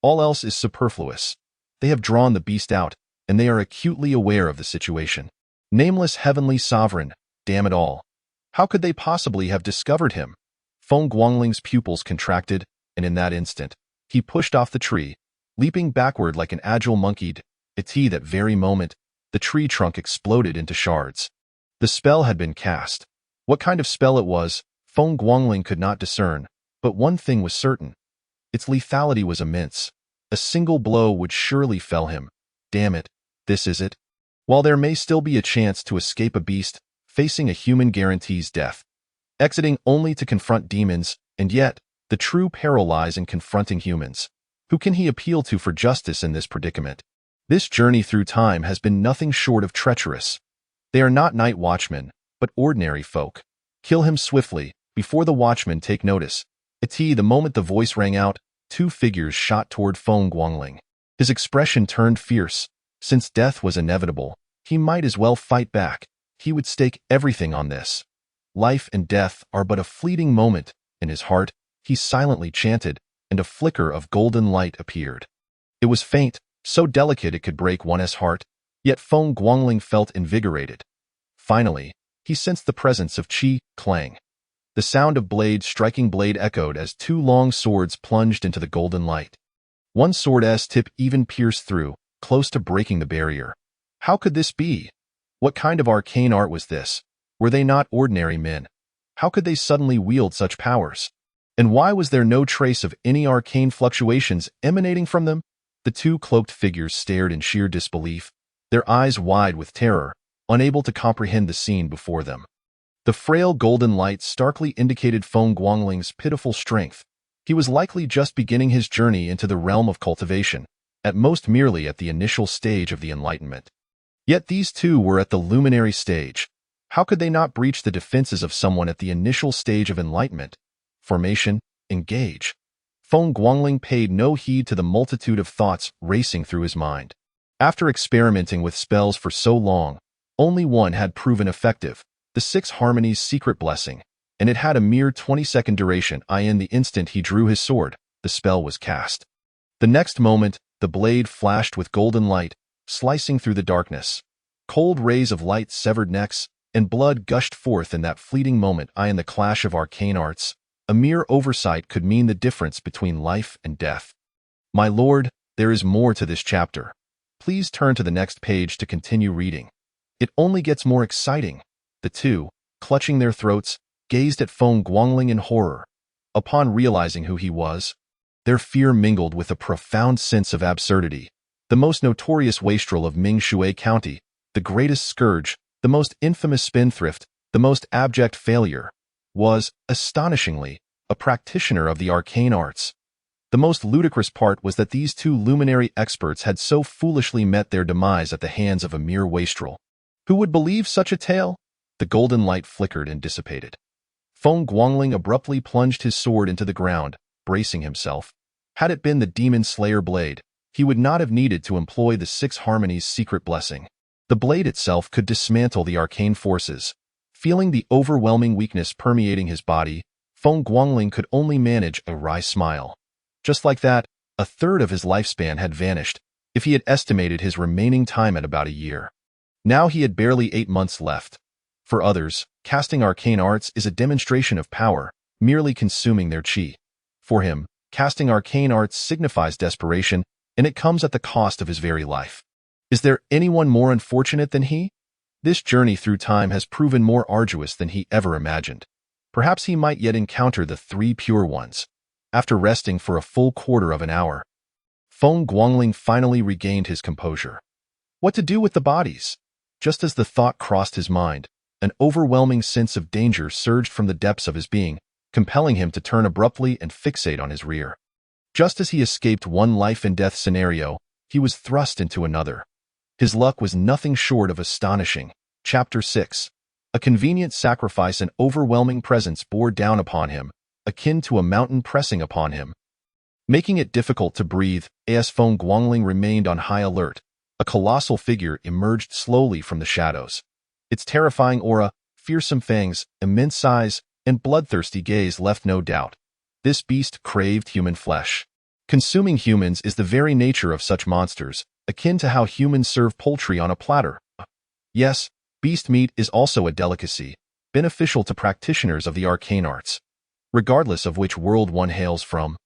All else is superfluous. They have drawn the beast out, and they are acutely aware of the situation. Nameless heavenly sovereign, damn it all. How could they possibly have discovered him? Feng Guangling's pupils contracted, and in that instant, he pushed off the tree, leaping backward like an agile monkey. At that very moment, the tree trunk exploded into shards. The spell had been cast. What kind of spell it was, Feng Guangling could not discern, but one thing was certain. Its lethality was immense. A single blow would surely fell him. Damn it, this is it. While there may still be a chance to escape a beast, facing a human guarantees death. Exiting only to confront demons, and yet, the true peril lies in confronting humans. Who can he appeal to for justice in this predicament? This journey through time has been nothing short of treacherous. They are not night watchmen, but ordinary folk. Kill him swiftly, before the watchmen take notice. The moment the voice rang out, 2 figures shot toward Feng Guangling. His expression turned fierce. Since death was inevitable, he might as well fight back. He would stake everything on this. Life and death are but a fleeting moment. In his heart, he silently chanted, and a flicker of golden light appeared. It was faint, so delicate it could break one's heart, yet Feng Guangling felt invigorated. Finally, he sensed the presence of Qi Clang. The sound of blade striking blade echoed as two long swords plunged into the golden light. One sword's tip even pierced through, close to breaking the barrier. How could this be? What kind of arcane art was this? Were they not ordinary men? How could they suddenly wield such powers? And why was there no trace of any arcane fluctuations emanating from them? The two cloaked figures stared in sheer disbelief, their eyes wide with terror, unable to comprehend the scene before them. The frail golden light starkly indicated Feng Guangling's pitiful strength. He was likely just beginning his journey into the realm of cultivation, at most merely at the initial stage of the Enlightenment. Yet these two were at the luminary stage. How could they not breach the defenses of someone at the initial stage of enlightenment? Formation, engage. Feng Guangling paid no heed to the multitude of thoughts racing through his mind. After experimenting with spells for so long, only one had proven effective, the Six Harmonies' secret blessing, and it had a mere 20-second duration. In the instant he drew his sword, the spell was cast. The next moment, the blade flashed with golden light, slicing through the darkness. Cold rays of light severed necks, and blood gushed forth in that fleeting moment. In the clash of arcane arts, a mere oversight could mean the difference between life and death. My lord, there is more to this chapter. Please turn to the next page to continue reading. It only gets more exciting. The two, clutching their throats, gazed at Feng Guangling in horror. Upon realizing who he was, their fear mingled with a profound sense of absurdity. The most notorious wastrel of Ming Shui County, the greatest scourge, the most infamous spendthrift, the most abject failure, was, astonishingly, a practitioner of the arcane arts. The most ludicrous part was that these two luminary experts had so foolishly met their demise at the hands of a mere wastrel. Who would believe such a tale? The golden light flickered and dissipated. Feng Guangling abruptly plunged his sword into the ground, bracing himself. Had it been the demon slayer blade, he would not have needed to employ the Six Harmonies' secret blessing. The blade itself could dismantle the arcane forces. Feeling the overwhelming weakness permeating his body, Feng Guangling could only manage a wry smile. Just like that, a third of his lifespan had vanished, if he had estimated his remaining time at about a year. Now he had barely 8 months left. For others, casting arcane arts is a demonstration of power, merely consuming their qi. For him, casting arcane arts signifies desperation, and it comes at the cost of his very life. Is there anyone more unfortunate than he? This journey through time has proven more arduous than he ever imagined. Perhaps he might yet encounter the three pure ones. After resting for a full quarter of an hour, Feng Guangling finally regained his composure. What to do with the bodies? Just as the thought crossed his mind, an overwhelming sense of danger surged from the depths of his being, compelling him to turn abruptly and fixate on his rear. Just as he escaped one life-and-death scenario, he was thrust into another. His luck was nothing short of astonishing. Chapter 6. A convenient sacrifice and overwhelming presence bore down upon him, akin to a mountain pressing upon him. Making it difficult to breathe, as Feng Guangling remained on high alert, a colossal figure emerged slowly from the shadows. Its terrifying aura, fearsome fangs, immense size, and bloodthirsty gaze left no doubt. This beast craved human flesh. Consuming humans is the very nature of such monsters, akin to how humans serve poultry on a platter. Yes, beast meat is also a delicacy, beneficial to practitioners of the arcane arts. Regardless of which world one hails from,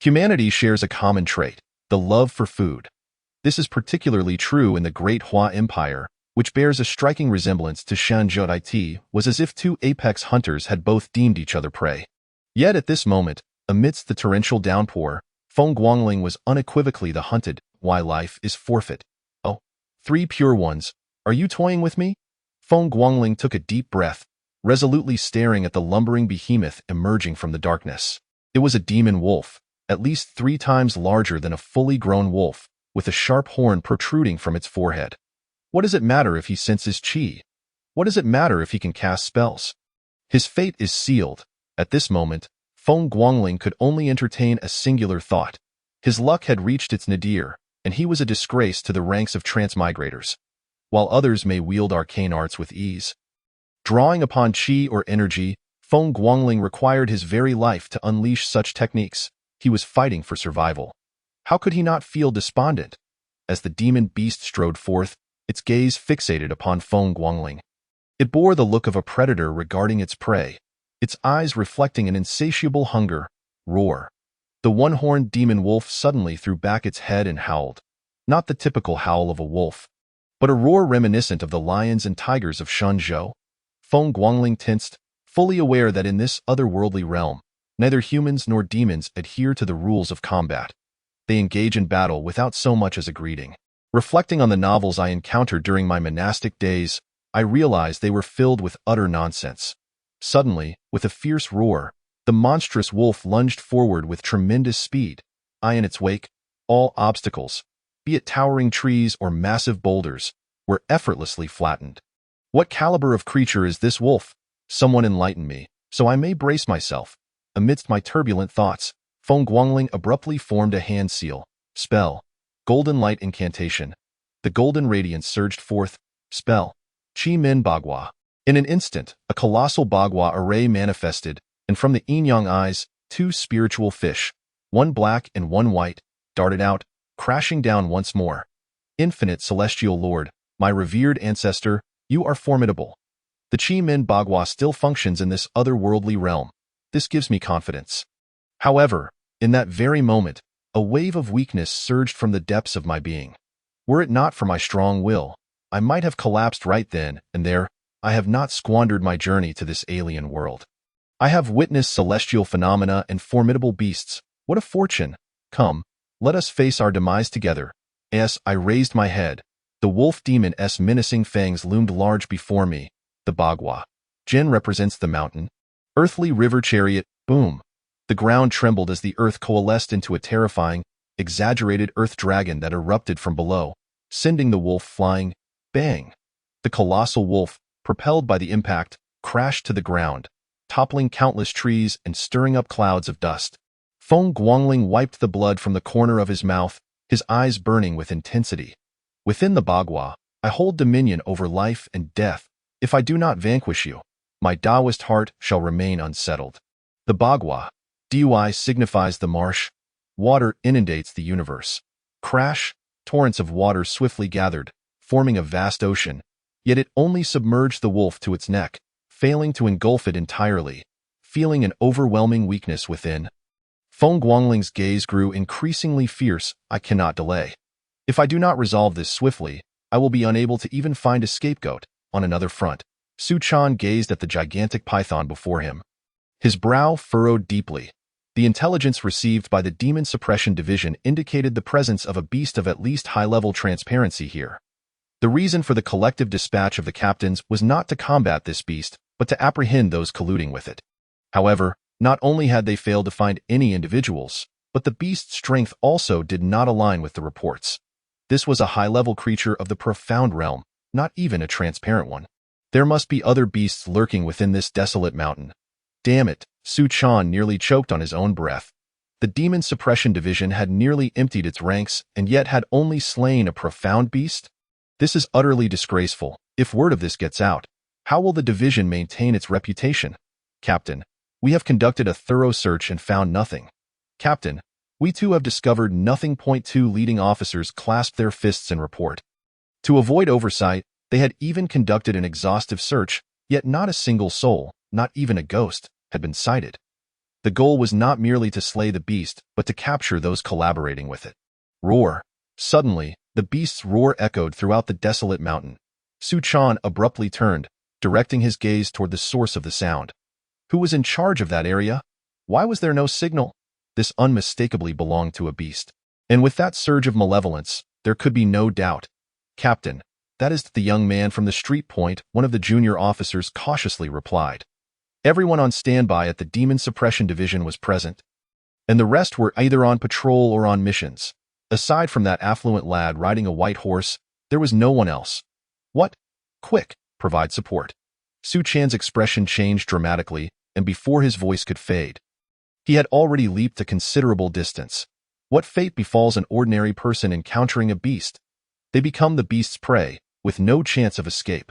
humanity shares a common trait, the love for food. This is particularly true in the Great Hua Empire, which bears a striking resemblance to Shanzhou. Was as if two apex hunters had both deemed each other prey. Yet at this moment, amidst the torrential downpour, Feng Guangling was unequivocally the hunted. Why life is forfeit. Oh, three pure ones, are you toying with me? Feng Guangling took a deep breath, resolutely staring at the lumbering behemoth emerging from the darkness. It was a demon wolf, at least 3 times larger than a fully grown wolf, with a sharp horn protruding from its forehead. What does it matter if he senses qi? What does it matter if he can cast spells? His fate is sealed. At this moment, Feng Guangling could only entertain a singular thought. His luck had reached its nadir, and he was a disgrace to the ranks of transmigrators. While others may wield arcane arts with ease, drawing upon qi or energy, Feng Guangling required his very life to unleash such techniques. He was fighting for survival. How could he not feel despondent? As the demon beast strode forth, its gaze fixated upon Feng Guangling. It bore the look of a predator regarding its prey. its eyes reflecting an insatiable hunger. Roar. The one-horned demon wolf suddenly threw back its head and howled. Not the typical howl of a wolf, but a roar reminiscent of the lions and tigers of Shenzhou. Feng Guangling tensed, fully aware that in this otherworldly realm, neither humans nor demons adhere to the rules of combat. They engage in battle without so much as a greeting. Reflecting on the novels I encountered during my monastic days, I realized they were filled with utter nonsense. Suddenly, with a fierce roar, the monstrous wolf lunged forward with tremendous speed. I in its wake, all obstacles, be it towering trees or massive boulders, were effortlessly flattened. What caliber of creature is this wolf? Someone enlighten me, so I may brace myself. Amidst my turbulent thoughts, Feng Guangling abruptly formed a hand seal. Spell. Golden light incantation. The golden radiance surged forth. Spell. Qi Min Bagua. In an instant, a colossal Bagua array manifested, and from the yin-yang eyes, two spiritual fish, one black and one white, darted out, crashing down once more. Infinite Celestial Lord, my revered ancestor, you are formidable. The Qi Min Bagua still functions in this otherworldly realm. This gives me confidence. However, in that very moment, a wave of weakness surged from the depths of my being. Were it not for my strong will, I might have collapsed right then and there. I have not squandered my journey to this alien world. I have witnessed celestial phenomena and formidable beasts. What a fortune! Come, let us face our demise together. As I raised my head, the wolf demon's menacing fangs loomed large before me. The Bagua. Jin represents the mountain. Earthly river chariot, boom. The ground trembled as the earth coalesced into a terrifying, exaggerated earth dragon that erupted from below, sending the wolf flying. Bang! The colossal wolf, propelled by the impact, crashed to the ground, toppling countless trees and stirring up clouds of dust. Feng Guangling wiped the blood from the corner of his mouth, his eyes burning with intensity. Within the Bagua, I hold dominion over life and death. If I do not vanquish you, my Taoist heart shall remain unsettled. The Bagua, Dui signifies the marsh. Water inundates the universe. Crash, torrents of water swiftly gathered, forming a vast ocean, yet it only submerged the wolf to its neck, failing to engulf it entirely, feeling an overwhelming weakness within. Feng Guangling's gaze grew increasingly fierce. I cannot delay. If I do not resolve this swiftly, I will be unable to even find a scapegoat. On another front, Su Chan gazed at the gigantic python before him. His brow furrowed deeply. The intelligence received by the Demon Suppression Division indicated the presence of a beast of at least high-level transparency here. The reason for the collective dispatch of the captains was not to combat this beast, but to apprehend those colluding with it. However, not only had they failed to find any individuals, but the beast's strength also did not align with the reports. This was a high-level creature of the profound realm, not even a transparent one. There must be other beasts lurking within this desolate mountain. Damn it, Su Chan nearly choked on his own breath. The Demon Suppression Division had nearly emptied its ranks and yet had only slain a profound beast? This is utterly disgraceful. If word of this gets out, how will the division maintain its reputation? Captain, we have conducted a thorough search and found nothing. Captain, we too have discovered nothing. Two leading officers clasped their fists in report. To avoid oversight, they had even conducted an exhaustive search, yet not a single soul, not even a ghost, had been sighted. The goal was not merely to slay the beast, but to capture those collaborating with it. Roar. Suddenly, the beast's roar echoed throughout the desolate mountain. Su Chan abruptly turned, directing his gaze toward the source of the sound. Who was in charge of that area? Why was there no signal? This unmistakably belonged to a beast. And with that surge of malevolence, there could be no doubt. Captain, that is the young man from the street point, one of the junior officers cautiously replied. Everyone on standby at the Demon Suppression Division was present, and the rest were either on patrol or on missions. Aside from that affluent lad riding a white horse, there was no one else. What? Quick, provide support. Su Chan's expression changed dramatically, and before his voice could fade, he had already leaped a considerable distance. What fate befalls an ordinary person encountering a beast? They become the beast's prey, with no chance of escape.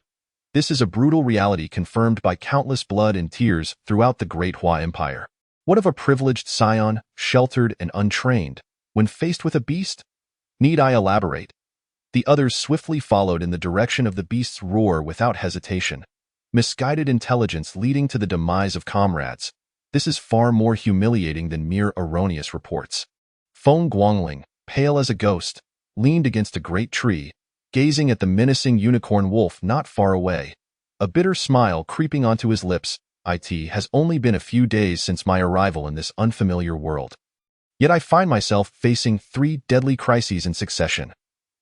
This is a brutal reality confirmed by countless blood and tears throughout the Great Hua Empire. What of a privileged scion, sheltered and untrained, when faced with a beast? Need I elaborate? The others swiftly followed in the direction of the beast's roar without hesitation. Misguided intelligence leading to the demise of comrades. This is far more humiliating than mere erroneous reports. Feng Guangling, pale as a ghost, leaned against a great tree, gazing at the menacing unicorn wolf not far away. A bitter smile creeping onto his lips. It has only been a few days since my arrival in this unfamiliar world. Yet I find myself facing 3 deadly crises in succession.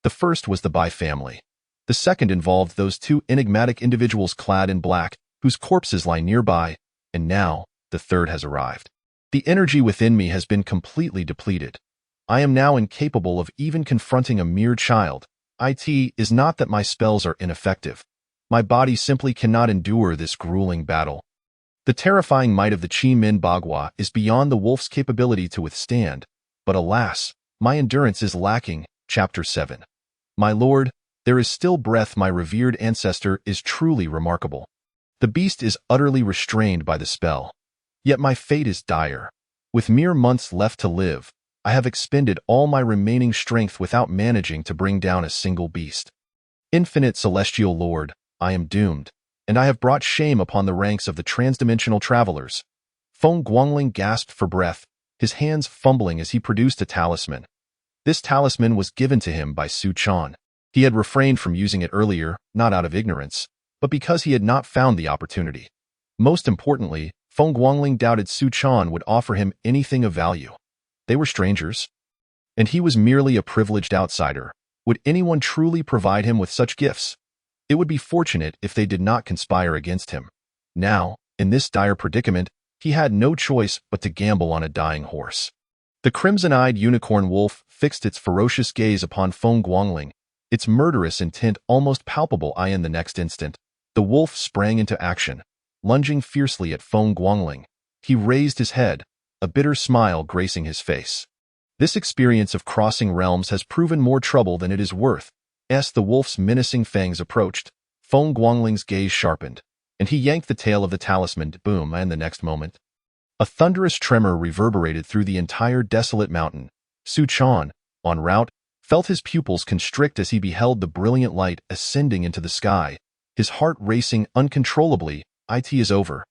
The first was the Bai family. The second involved those 2 enigmatic individuals clad in black, whose corpses lie nearby, and now, the third has arrived. The energy within me has been completely depleted. I am now incapable of even confronting a mere child. It is not that my spells are ineffective. My body simply cannot endure this grueling battle. The terrifying might of the Qi Min Bagua is beyond the wolf's capability to withstand, but alas, my endurance is lacking. Chapter 7. My lord, there is still breath. My revered ancestor is truly remarkable. The beast is utterly restrained by the spell. Yet my fate is dire. With mere months left to live, I have expended all my remaining strength without managing to bring down a single beast. Infinite celestial lord, I am doomed, and I have brought shame upon the ranks of the transdimensional travelers. Feng Guangling gasped for breath, his hands fumbling as he produced a talisman. This talisman was given to him by Su Chan. He had refrained from using it earlier, not out of ignorance, but because he had not found the opportunity. Most importantly, Feng Guangling doubted Su Chan would offer him anything of value. They were strangers, and he was merely a privileged outsider. Would anyone truly provide him with such gifts? It would be fortunate if they did not conspire against him. Now, in this dire predicament, he had no choice but to gamble on a dying horse. The crimson-eyed unicorn wolf fixed its ferocious gaze upon Feng Guangling, its murderous intent almost palpable. In the next instant, the wolf sprang into action, lunging fiercely at Feng Guangling. He raised his head, a bitter smile gracing his face. This experience of crossing realms has proven more trouble than it is worth. As the wolf's menacing fangs approached, Feng Guangling's gaze sharpened, and he yanked the tail of the talisman. Boom! And the next moment, a thunderous tremor reverberated through the entire desolate mountain. Su Chan, en route, felt his pupils constrict as he beheld the brilliant light ascending into the sky, his heart racing uncontrollably. It is over.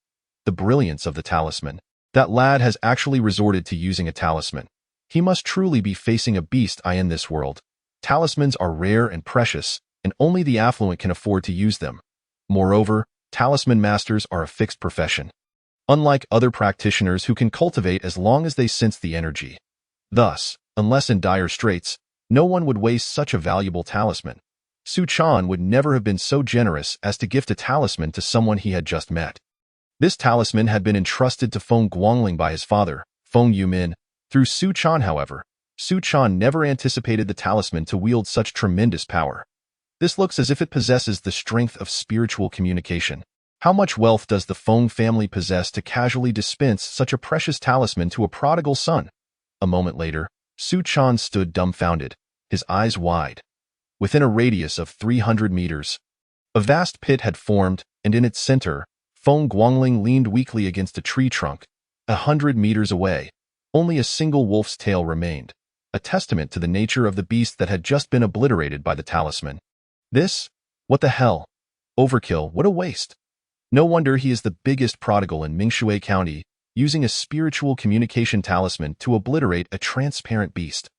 The brilliance of the talisman. That lad has actually resorted to using a talisman. He must truly be facing a beast in this world. Talismans are rare and precious, and only the affluent can afford to use them. Moreover, talisman masters are a fixed profession, unlike other practitioners who can cultivate as long as they sense the energy. Thus, unless in dire straits, no one would waste such a valuable talisman. Su Chan would never have been so generous as to gift a talisman to someone he had just met. This talisman had been entrusted to Feng Guangling by his father, Feng Yumin. Through Su Chan, however, Su Chan never anticipated the talisman to wield such tremendous power. This looks as if it possesses the strength of spiritual communication. How much wealth does the Feng family possess to casually dispense such a precious talisman to a prodigal son? A moment later, Su Chan stood dumbfounded, his eyes wide. Within a radius of 300 meters, a vast pit had formed, and in its center, Feng Guangling leaned weakly against a tree trunk. 100 meters away, only a single wolf's tail remained, a testament to the nature of the beast that had just been obliterated by the talisman. This? What the hell? Overkill, what a waste. No wonder he is the biggest prodigal in Mingshui County, using a spiritual communication talisman to obliterate a transparent beast.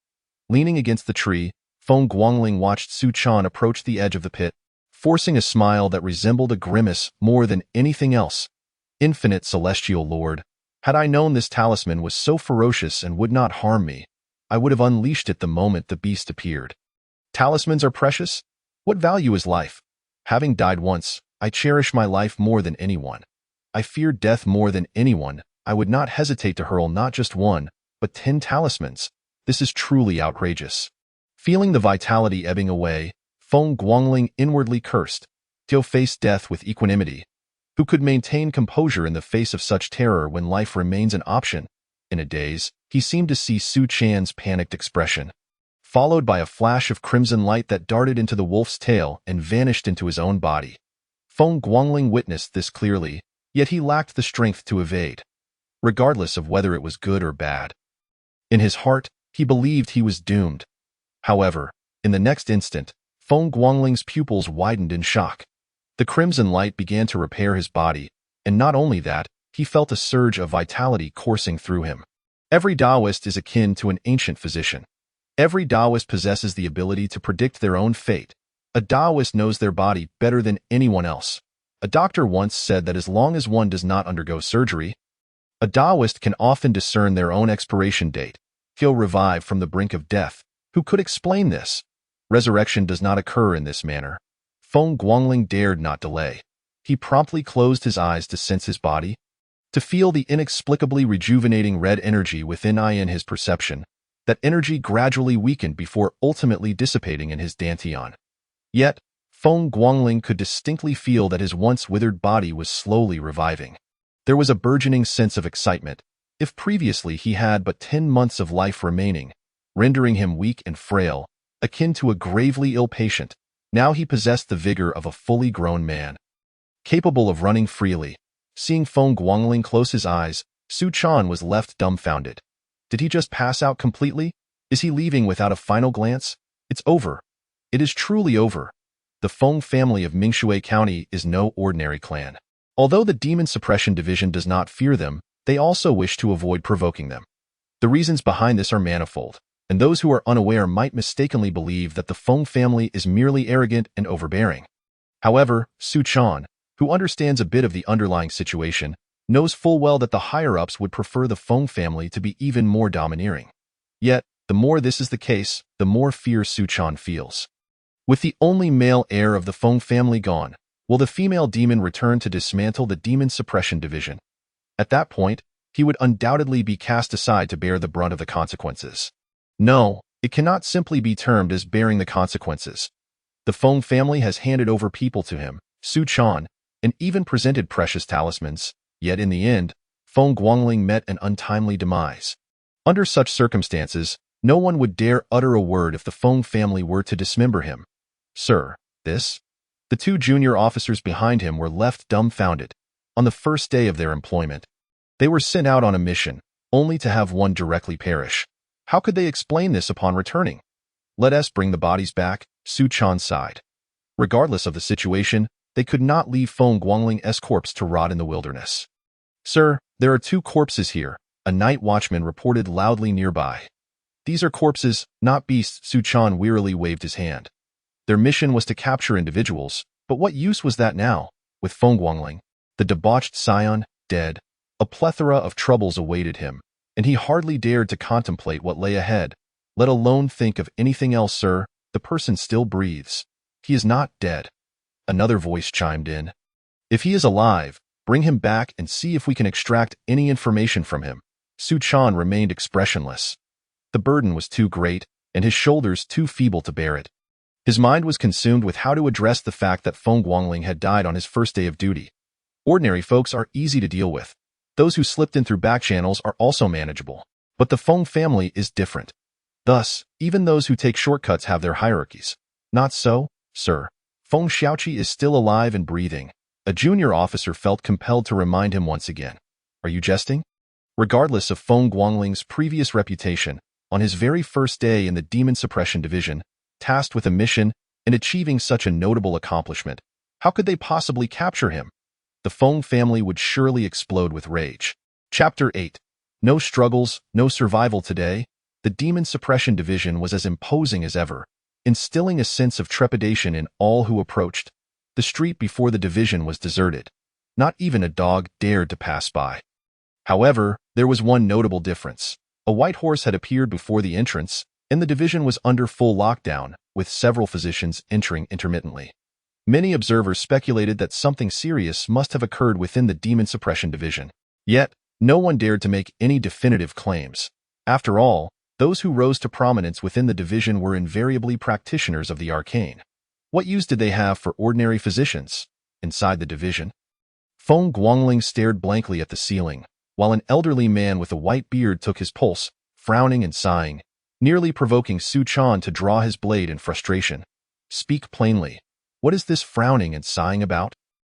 Leaning against the tree, Feng Guangling watched Su Chan approach the edge of the pit, forcing a smile that resembled a grimace more than anything else. Infinite celestial lord, had I known this talisman was so ferocious and would not harm me, I would have unleashed it the moment the beast appeared. Talismans are precious? What value is life? Having died once, I cherish my life more than anyone. I fear death more than anyone. I would not hesitate to hurl not just 1, but 10 talismans. This is truly outrageous. Feeling the vitality ebbing away, Feng Guangling inwardly cursed. To face death with equanimity. Who could maintain composure in the face of such terror when life remains an option? In a daze, he seemed to see Su Chan's panicked expression, followed by a flash of crimson light that darted into the wolf's tail and vanished into his own body. Feng Guangling witnessed this clearly, yet he lacked the strength to evade, regardless of whether it was good or bad. In his heart, he believed he was doomed. However, in the next instant, Feng Guangling's pupils widened in shock. The crimson light began to repair his body, and not only that, he felt a surge of vitality coursing through him. Every Taoist is akin to an ancient physician. Every Taoist possesses the ability to predict their own fate. A Taoist knows their body better than anyone else. A doctor once said that as long as one does not undergo surgery, a Taoist can often discern their own expiration date. He'll revive from the brink of death. Who could explain this? Resurrection does not occur in this manner. Feng Guangling dared not delay. He promptly closed his eyes to sense his body, to feel the inexplicably rejuvenating red energy within his perception. That energy gradually weakened before ultimately dissipating in his dantian. Yet, Feng Guangling could distinctly feel that his once withered body was slowly reviving. There was a burgeoning sense of excitement. If previously he had but 10 months of life remaining, rendering him weak and frail, akin to a gravely ill patient, now he possessed the vigor of a fully grown man, capable of running freely. Seeing Feng Guangling close his eyes, Su Chan was left dumbfounded. Did he just pass out completely? Is he leaving without a final glance? It's over. It is truly over. The Feng family of Mingshui County is no ordinary clan. Although the Demon Suppression Division does not fear them, they also wish to avoid provoking them. The reasons behind this are manifold, and those who are unaware might mistakenly believe that the Feng family is merely arrogant and overbearing. However, Su Chan, who understands a bit of the underlying situation, knows full well that the higher-ups would prefer the Feng family to be even more domineering. Yet, the more this is the case, the more fear Su Chan feels. With the only male heir of the Feng family gone, will the female demon return to dismantle the Demon Suppression Division? At that point, he would undoubtedly be cast aside to bear the brunt of the consequences. No, it cannot simply be termed as bearing the consequences. The Feng family has handed over people to him, Su Chan, and even presented precious talismans, yet in the end, Feng Guangling met an untimely demise. Under such circumstances, no one would dare utter a word if the Feng family were to dismember him. Sir, this? The two junior officers behind him were left dumbfounded. On the first day of their employment, they were sent out on a mission, only to have one directly perish. How could they explain this upon returning? Let us bring the bodies back, Su Chan sighed. Regardless of the situation, they could not leave Feng Guangling's corpse to rot in the wilderness. Sir, there are 2 corpses here, a night watchman reported loudly nearby. These are corpses, not beasts. Su Chan wearily waved his hand. Their mission was to capture individuals, but what use was that now? With Feng Guangling, the debauched scion, dead, a plethora of troubles awaited him, and he hardly dared to contemplate what lay ahead, let alone think of anything else. Sir, the person still breathes. He is not dead. Another voice chimed in. If he is alive, bring him back and see if we can extract any information from him. Su Chan remained expressionless. The burden was too great, and his shoulders too feeble to bear it. His mind was consumed with how to address the fact that Feng Guangling had died on his first day of duty. Ordinary folks are easy to deal with. Those who slipped in through back channels are also manageable. But the Feng family is different. Thus, even those who take shortcuts have their hierarchies. Not so, sir. Feng Xiaoqi is still alive and breathing. A junior officer felt compelled to remind him once again. Are you jesting? Regardless of Feng Guangling's previous reputation, on his very first day in the Demon Suppression Division, tasked with a mission and achieving such a notable accomplishment, how could they possibly capture him? The Feng family would surely explode with rage. Chapter 8. No struggles, no survival today. The Demon Suppression Division was as imposing as ever, instilling a sense of trepidation in all who approached. The street before the division was deserted. Not even a dog dared to pass by. However, there was one notable difference. A white horse had appeared before the entrance, and the division was under full lockdown, with several physicians entering intermittently. Many observers speculated that something serious must have occurred within the Demon Suppression Division. Yet, no one dared to make any definitive claims. After all, those who rose to prominence within the division were invariably practitioners of the arcane. What use did they have for ordinary physicians? Inside the division, Feng Guangling stared blankly at the ceiling, while an elderly man with a white beard took his pulse, frowning and sighing, nearly provoking Su Chan to draw his blade in frustration. Speak plainly. What is this frowning and sighing about?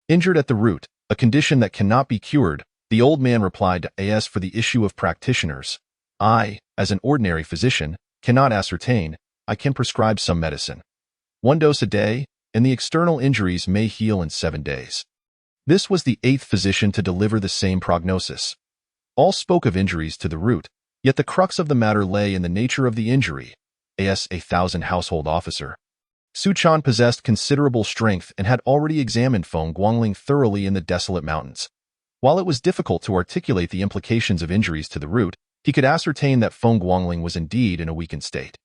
Injured at the root, a condition that cannot be cured, the old man replied to as for the issue of practitioners. I, as an ordinary physician, cannot ascertain. I can prescribe some medicine. 1 dose a day, and the external injuries may heal in 7 days. This was the 8th physician to deliver the same prognosis. All spoke of injuries to the root, yet the crux of the matter lay in the nature of the injury. As a 1,000 household officer, Su Chan possessed considerable strength and had already examined Feng Guangling thoroughly in the desolate mountains. While it was difficult to articulate the implications of injuries to the root, he could ascertain that Feng Guangling was indeed in a weakened state.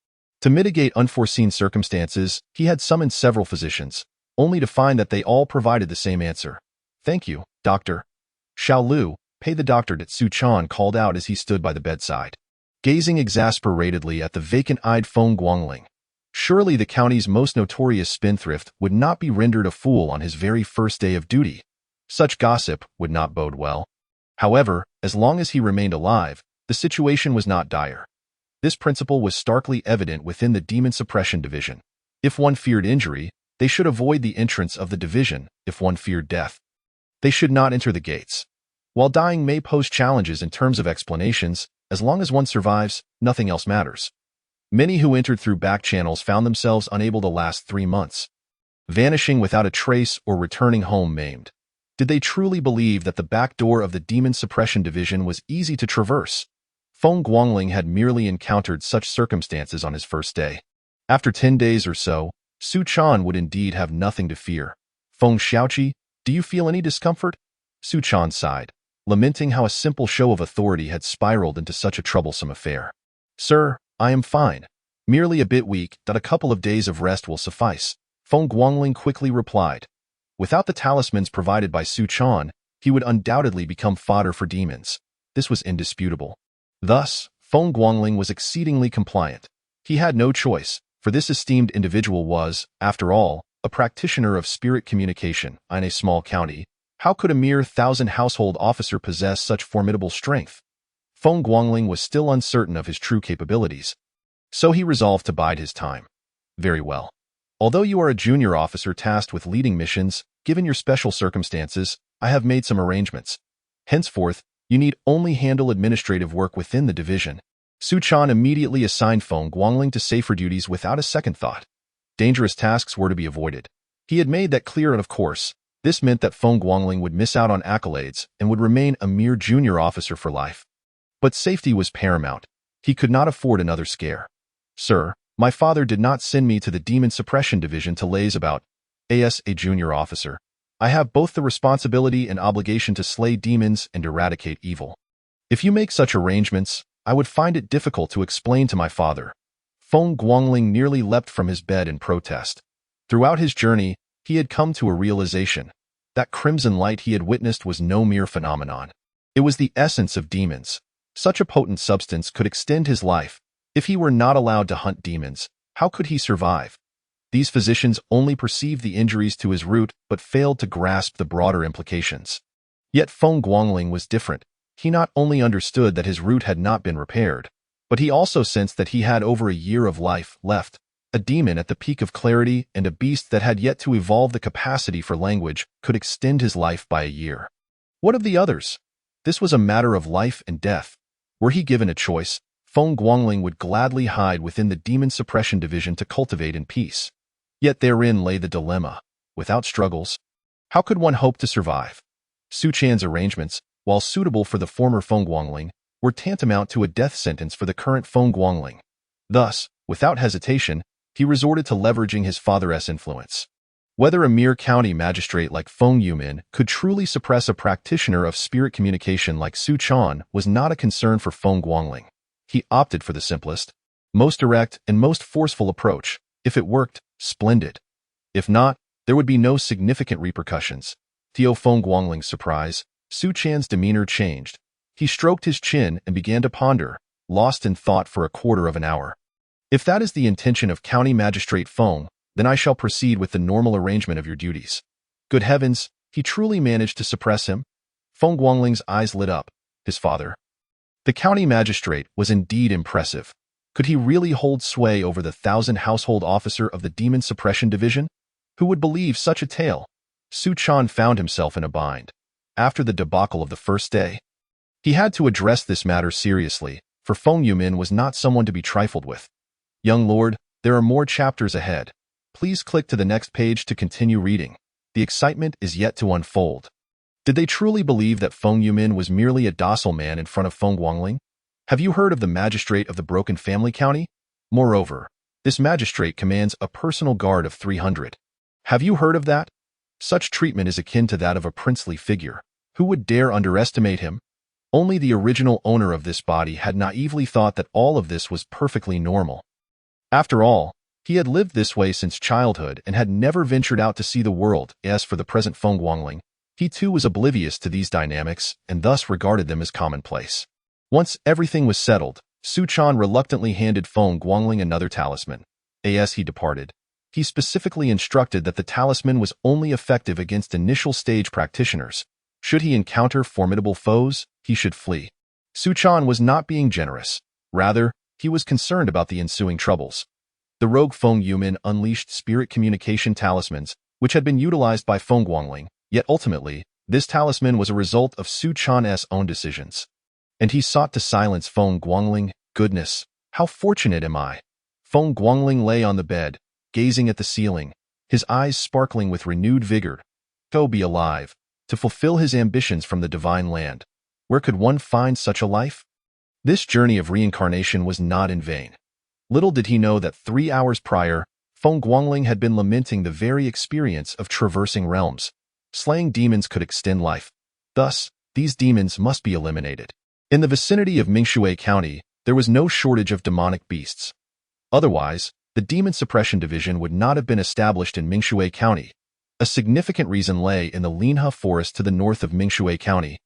To mitigate unforeseen circumstances, he had summoned several physicians, only to find that they all provided the same answer. "Thank you, doctor." "Xiao Lu, pay the doctor," that Su Chan called out as he stood by the bedside, gazing exasperately at the vacant-eyed Feng Guangling. Surely the county's most notorious spendthrift would not be rendered a fool on his very first day of duty. Such gossip would not bode well. However, as long as he remained alive, the situation was not dire. This principle was starkly evident within the Demon Suppression Division. If one feared injury, they should avoid the entrance of the division. If one feared death, they should not enter the gates. While dying may pose challenges in terms of explanations, as long as one survives, nothing else matters. Many who entered through back channels found themselves unable to last 3 months, vanishing without a trace or returning home maimed. Did they truly believe that the back door of the Demon Suppression Division was easy to traverse? Feng Guangling had merely encountered such circumstances on his first day. After 10 days or so, Su Chan would indeed have nothing to fear. "Feng Xiaoqi, do you feel any discomfort?" Su Chan sighed, lamenting how a simple show of authority had spiraled into such a troublesome affair. "Sir, I am fine. Merely a bit weak, that a couple of days of rest will suffice," Feng Guangling quickly replied. Without the talismans provided by Su Chan, he would undoubtedly become fodder for demons. This was indisputable. Thus, Feng Guangling was exceedingly compliant. He had no choice, for this esteemed individual was, after all, a practitioner of spirit communication. In a small county, how could a mere 1,000 household officer possess such formidable strength? Feng Guangling was still uncertain of his true capabilities, so he resolved to bide his time. "Very well. Although you are a junior officer tasked with leading missions, given your special circumstances, I have made some arrangements. Henceforth, you need only handle administrative work within the division." Su Chan immediately assigned Feng Guangling to safer duties without a second thought. Dangerous tasks were to be avoided. He had made that clear, and of course, this meant that Feng Guangling would miss out on accolades and would remain a mere junior officer for life. But safety was paramount. He could not afford another scare. "Sir, my father did not send me to the Demon Suppression Division to laze about. As a junior officer, I have both the responsibility and obligation to slay demons and eradicate evil. If you make such arrangements, I would find it difficult to explain to my father." Feng Guangling nearly leapt from his bed in protest. Throughout his journey, he had come to a realization. That crimson light he had witnessed was no mere phenomenon. It was the essence of demons. Such a potent substance could extend his life. If he were not allowed to hunt demons, how could he survive? These physicians only perceived the injuries to his root but failed to grasp the broader implications. Yet Feng Guangling was different. He not only understood that his root had not been repaired, but he also sensed that he had over a year of life left, a demon at the peak of clarity and a beast that had yet to evolve the capacity for language could extend his life by a year. What of the others? This was a matter of life and death. Were he given a choice, Feng Guangling would gladly hide within the Demon Suppression Division to cultivate in peace. Yet therein lay the dilemma. Without struggles, how could one hope to survive? Su Chan's arrangements, while suitable for the former Feng Guangling, were tantamount to a death sentence for the current Feng Guangling. Thus, without hesitation, he resorted to leveraging his father's influence. Whether a mere county magistrate like Feng Yumin could truly suppress a practitioner of spirit communication like Su Chan was not a concern for Feng Guangling. He opted for the simplest, most direct, and most forceful approach. If it worked, splendid. If not, there would be no significant repercussions. To Feng Guangling's surprise, Su Chan's demeanor changed. He stroked his chin and began to ponder, lost in thought for a quarter of an hour. "If that is the intention of County Magistrate Feng, then I shall proceed with the normal arrangement of your duties." Good heavens, he truly managed to suppress him? Feng Guangling's eyes lit up. His father. The county magistrate was indeed impressive. Could he really hold sway over the 1,000 household officer of the Demon Suppression Division? Who would believe such a tale? Su Chan found himself in a bind. After the debacle of the first day, he had to address this matter seriously, for Feng Yumin was not someone to be trifled with. "Young lord, there are more chapters ahead. Please click to the next page to continue reading. The excitement is yet to unfold. Did they truly believe that Feng Yumin was merely a docile man in front of Feng Guangling? Have you heard of the magistrate of the Broken Family County? Moreover, this magistrate commands a personal guard of 300. Have you heard of that? Such treatment is akin to that of a princely figure. Who would dare underestimate him? Only the original owner of this body had naively thought that all of this was perfectly normal. After all, he had lived this way since childhood and had never ventured out to see the world. As for the present Feng Guangling, he too was oblivious to these dynamics and thus regarded them as commonplace. Once everything was settled, Su Chan reluctantly handed Feng Guangling another talisman. As he departed, he specifically instructed that the talisman was only effective against initial stage practitioners. Should he encounter formidable foes, he should flee. Su Chan was not being generous. Rather, he was concerned about the ensuing troubles. The rogue Feng Yumin unleashed spirit communication talismans, which had been utilized by Feng Guangling, yet ultimately, this talisman was a result of Su Chan's own decisions. And he sought to silence Feng Guangling. Goodness, how fortunate am I! Feng Guangling lay on the bed, gazing at the ceiling, his eyes sparkling with renewed vigor. To be alive, to fulfill his ambitions from the divine land. Where could one find such a life? This journey of reincarnation was not in vain. Little did he know that 3 hours prior, Feng Guangling had been lamenting the very experience of traversing realms. Slaying demons could extend life. Thus, these demons must be eliminated. In the vicinity of Mingshui County, there was no shortage of demonic beasts. Otherwise, the Demon Suppression Division would not have been established in Mingshui County. A significant reason lay in the Linha Forest to the north of Mingshui County,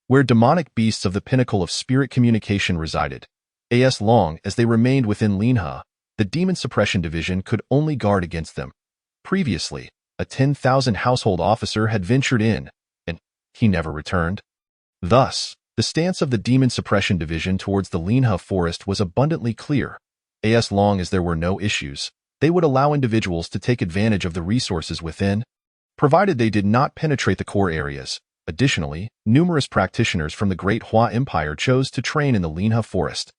where demonic beasts of the pinnacle of spirit communication resided. As long as they remained within Linha, the Demon Suppression Division could only guard against them. Previously, a 10,000 household officer had ventured in, and he never returned. Thus, the stance of the Demon Suppression Division towards the Linha Forest was abundantly clear. As long as there were no issues, they would allow individuals to take advantage of the resources within, provided they did not penetrate the core areas. Additionally, numerous practitioners from the Great Hua Empire chose to train in the Linha Forest.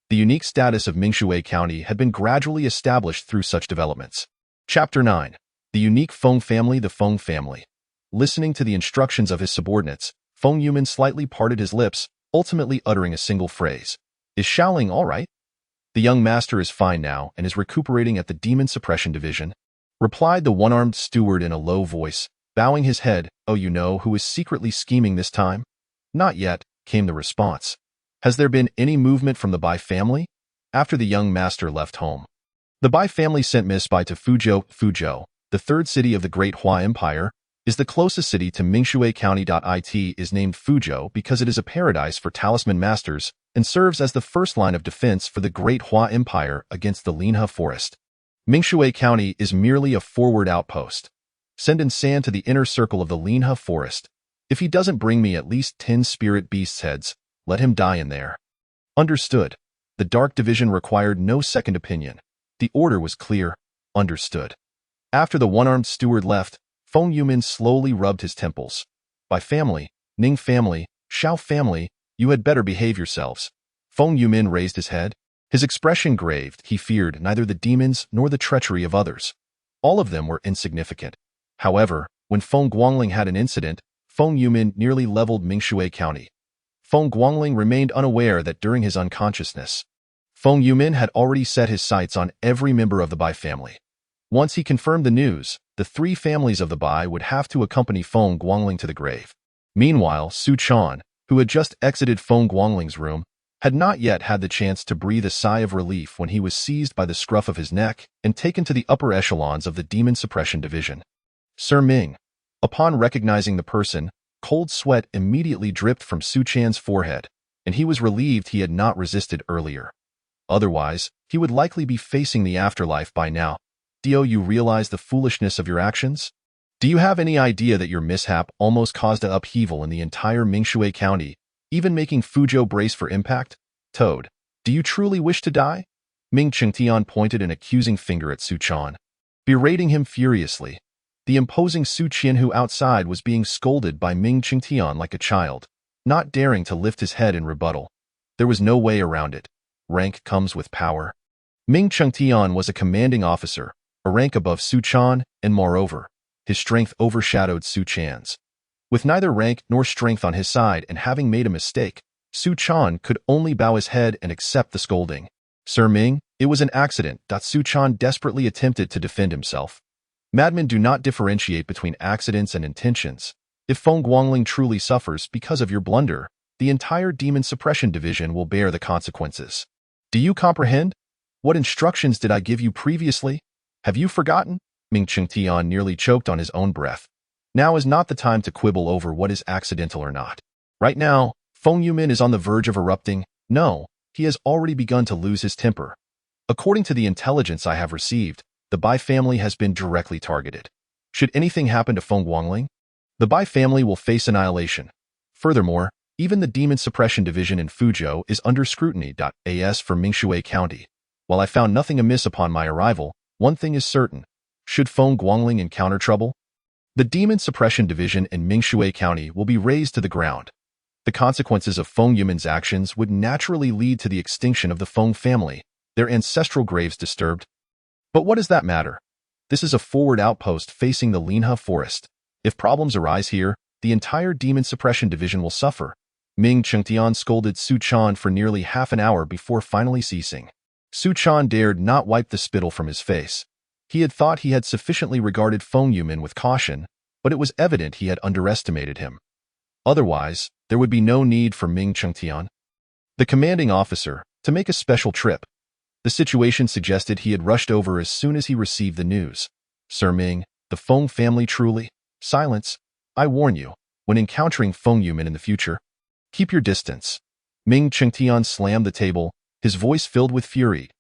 The unique status of Mingshui County had been gradually established through such developments. Chapter 9. The Unique Feng Family. The Feng family. Listening to the instructions of his subordinates, Feng Yumin slightly parted his lips, ultimately uttering a single phrase. Is Shaoling all right? The young master is fine now and is recuperating at the Demon Suppression Division, replied the one-armed steward in a low voice, bowing his head. Oh, you know who is secretly scheming this time? Not yet, came the response. Has there been any movement from the Bai family? After the young master left home, the Bai family sent Miss Bai to Fuzhou. Fuzhou, the third city of the Great Hua Empire, is the closest city to Mingshui County. It is named Fuzhou because it is a paradise for talisman masters and serves as the first line of defense for the Great Hua Empire against the Linha Forest. Mingshui County is merely a forward outpost. Send in San to the inner circle of the Linha Forest. If he doesn't bring me at least 10 spirit beasts' heads, let him die in there. Understood. The Dark Division required no second opinion. The order was clear. Understood. After the one-armed steward left, Feng Yumin slowly rubbed his temples. By family, Ning family, Xiao family, you had better behave yourselves. Feng Yumin raised his head. His expression grave. He feared neither the demons nor the treachery of others. All of them were insignificant. However, when Feng Guangling had an incident, Feng Yumin nearly leveled Mingshui County. Feng Guangling remained unaware that during his unconsciousness, Feng Yumin had already set his sights on every member of the Bai family. Once he confirmed the news, the 3 families of the Bai would have to accompany Feng Guangling to the grave. Meanwhile, Su Chan, who had just exited Feng Guangling's room, had not yet had the chance to breathe a sigh of relief when he was seized by the scruff of his neck and taken to the upper echelons of the Demon Suppression Division. Sir Ming. Upon recognizing the person, cold sweat immediately dripped from Su Chan's forehead, and he was relieved he had not resisted earlier. Otherwise, he would likely be facing the afterlife by now. Do you realize the foolishness of your actions? Do you have any idea that your mishap almost caused an upheaval in the entire Mingshui County, even making Fuzhou brace for impact? Toad, do you truly wish to die? Ming Chengtian pointed an accusing finger at Su Chan, berating him furiously. The imposing Su Qianhu outside was being scolded by Ming Chengtian like a child, not daring to lift his head in rebuttal. There was no way around it. Rank comes with power. Ming Chengtian was a commanding officer, a rank above Su Chan, and moreover, his strength overshadowed Su Chan's. With neither rank nor strength on his side and having made a mistake, Su Chan could only bow his head and accept the scolding. Sir Ming, it was an accident. Su Chan desperately attempted to defend himself. Madmen do not differentiate between accidents and intentions. If Feng Guangling truly suffers because of your blunder, the entire demon suppression division will bear the consequences. Do you comprehend? What instructions did I give you previously? Have you forgotten? Ming Chengtian nearly choked on his own breath. Now is not the time to quibble over what is accidental or not. Right now, Feng Yumin is on the verge of erupting. No, he has already begun to lose his temper. According to the intelligence I have received, the Bai family has been directly targeted. Should anything happen to Feng Guangling, the Bai family will face annihilation. Furthermore, even the Demon Suppression Division in Fuzhou is under scrutiny. As for Mingshui County, while I found nothing amiss upon my arrival, one thing is certain. Should Feng Guangling encounter trouble, the Demon Suppression Division in Mingshui County will be razed to the ground. The consequences of Feng Yumin's actions would naturally lead to the extinction of the Feng family, their ancestral graves disturbed. But what does that matter? This is a forward outpost facing the Linhe Forest. If problems arise here, the entire Demon Suppression Division will suffer. Ming Chengtian scolded Su Chan for nearly half an hour before finally ceasing. Su Chan dared not wipe the spittle from his face. He had thought he had sufficiently regarded Feng Yumin with caution, but it was evident he had underestimated him. Otherwise, there would be no need for Ming Chengtian, the commanding officer, to make a special trip. The situation suggested he had rushed over as soon as he received the news. Sir Ming, the Feng family truly? Silence. I warn you, when encountering Feng Yumin in the future, keep your distance. Ming Chengtian slammed the table, his voice filled with fury.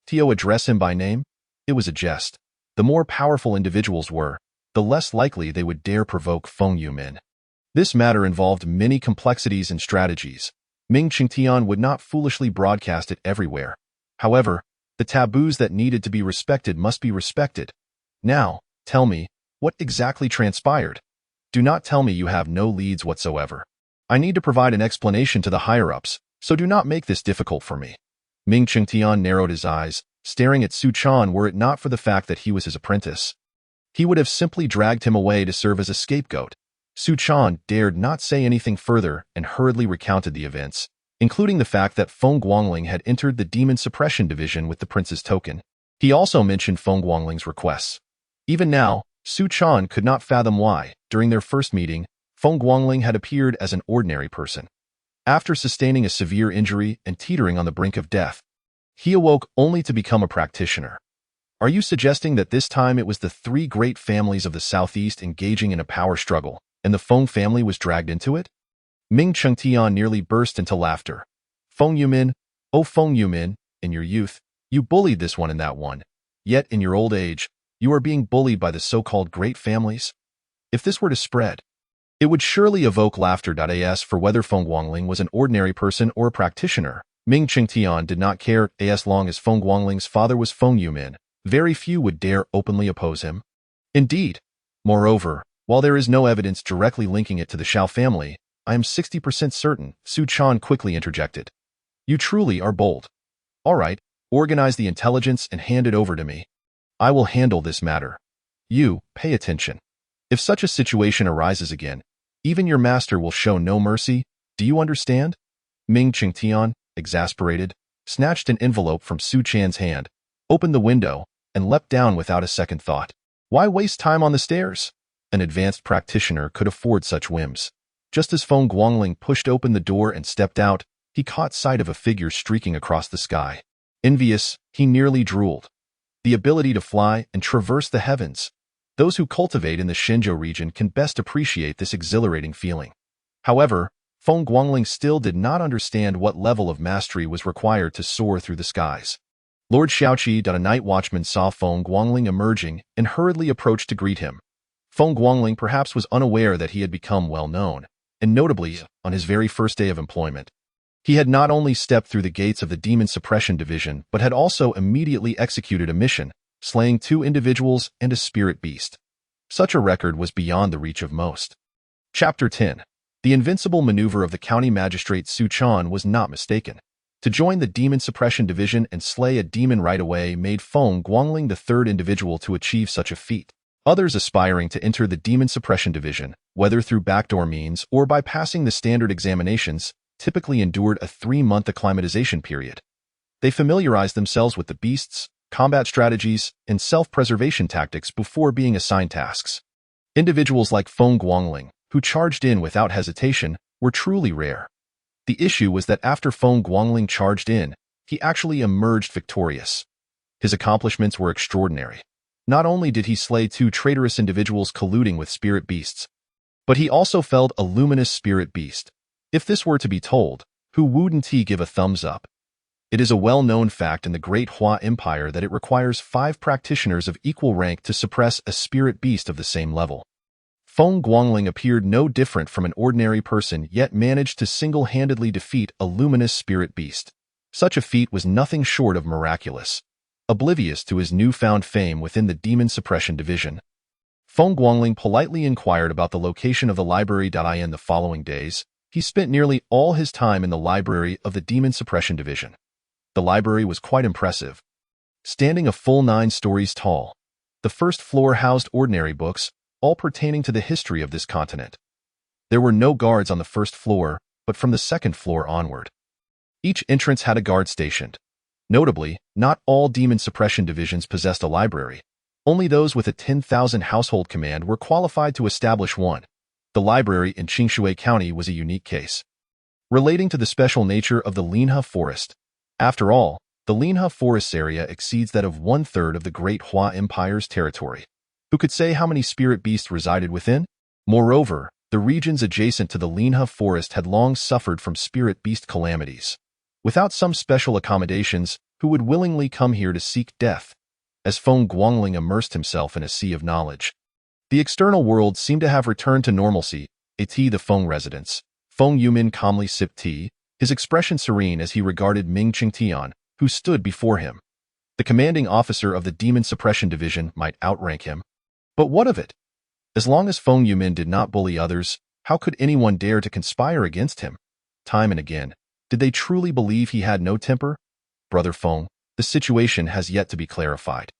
Tio address him by name? It was a jest. The more powerful individuals were, the less likely they would dare provoke Feng Yumin. This matter involved many complexities and strategies. Ming Chengtian would not foolishly broadcast it everywhere. However, the taboos that needed to be respected must be respected. Now, tell me, what exactly transpired? Do not tell me you have no leads whatsoever. I need to provide an explanation to the higher-ups, so do not make this difficult for me. Ming Chengtian narrowed his eyes, staring at Su Chan were it not for the fact that he was his apprentice. He would have simply dragged him away to serve as a scapegoat. Su Chan dared not say anything further and hurriedly recounted the events, including the fact that Feng Guangling had entered the Demon Suppression Division with the prince's token. He also mentioned Feng Guangling's requests. Even now, Su Chan could not fathom why, during their first meeting, Feng Guangling had appeared as an ordinary person. After sustaining a severe injury and teetering on the brink of death, he awoke only to become a practitioner. Are you suggesting that this time it was the three great families of the southeast engaging in a power struggle, and the Feng family was dragged into it? Ming Chengtian nearly burst into laughter. Feng Yumin, oh Feng Yumin, in your youth, you bullied this one and that one. Yet in your old age, you are being bullied by the so-called great families? If this were to spread, it would surely evoke laughter. As for whether Feng Guangling was an ordinary person or a practitioner, Ming Chengtian did not care. As long as Feng Guangling's father was Feng Yumin, very few would dare openly oppose him. Indeed. Moreover, while there is no evidence directly linking it to the Xiao family, I am 60% certain, Su Chan quickly interjected. You truly are bold. All right, organize the intelligence and hand it over to me. I will handle this matter. You, pay attention. If such a situation arises again, even your master will show no mercy. Do you understand? Ming Chengtian, exasperated, snatched an envelope from Su Chan's hand, opened the window, and leapt down without a second thought. Why waste time on the stairs? An advanced practitioner could afford such whims. Just as Feng Guangling pushed open the door and stepped out, he caught sight of a figure streaking across the sky. Envious, he nearly drooled. The ability to fly and traverse the heavens. Those who cultivate in the Shenzhou region can best appreciate this exhilarating feeling. However, Feng Guangling still did not understand what level of mastery was required to soar through the skies. Lord Xiaoqi, a night watchman, saw Feng Guangling emerging and hurriedly approached to greet him. Feng Guangling perhaps was unaware that he had become well known, and notably, on his very first day of employment. He had not only stepped through the gates of the Demon Suppression Division, but had also immediately executed a mission, slaying 2 individuals and a spirit beast. Such a record was beyond the reach of most. Chapter 10. The invincible maneuver of the county magistrate Su Chan was not mistaken. To join the Demon Suppression Division and slay a demon right away made Feng Guangling the third individual to achieve such a feat. Others aspiring to enter the Demon Suppression Division, whether through backdoor means or by passing the standard examinations, typically endured a 3-month acclimatization period. They familiarized themselves with the beasts, combat strategies, and self-preservation tactics before being assigned tasks. Individuals like Feng Guangling, who charged in without hesitation, were truly rare. The issue was that after Feng Guangling charged in, he actually emerged victorious. His accomplishments were extraordinary. Not only did he slay 2 traitorous individuals colluding with spirit beasts, but he also felled a luminous spirit beast. If this were to be told, who wouldn't he give a thumbs up? It is a well-known fact in the Great Hua Empire that it requires 5 practitioners of equal rank to suppress a spirit beast of the same level. Feng Guangling appeared no different from an ordinary person, yet managed to single-handedly defeat a luminous spirit beast. Such a feat was nothing short of miraculous. Oblivious to his newfound fame within the Demon Suppression Division, Feng Guangling politely inquired about the location of the library. In the following days, he spent nearly all his time in the library of the Demon Suppression Division. The library was quite impressive. Standing a full 9 stories tall, the first floor housed ordinary books, all pertaining to the history of this continent. There were no guards on the first floor, but from the second floor onward. Each entrance had a guard stationed. Notably, not all Demon Suppression Divisions possessed a library. Only those with a 10,000 household command were qualified to establish one. The library in Qingshui County was a unique case, relating to the special nature of the Linhe Forest. After all, the Linhe Forest area exceeds that of 1/3 of the Great Hua Empire's territory. Who could say how many spirit beasts resided within? Moreover, the regions adjacent to the Linhe Forest had long suffered from spirit beast calamities. Without some special accommodations, who would willingly come here to seek death? As Feng Guangling immersed himself in a sea of knowledge, the external world seemed to have returned to normalcy. The Feng residence. Feng Yumin calmly sipped tea, his expression serene as he regarded Ming Qingtian, who stood before him. The commanding officer of the Demon Suppression Division might outrank him. But what of it? As long as Feng Yumin did not bully others, how could anyone dare to conspire against him? Time and again, did they truly believe he had no temper? Brother Feng, the situation has yet to be clarified.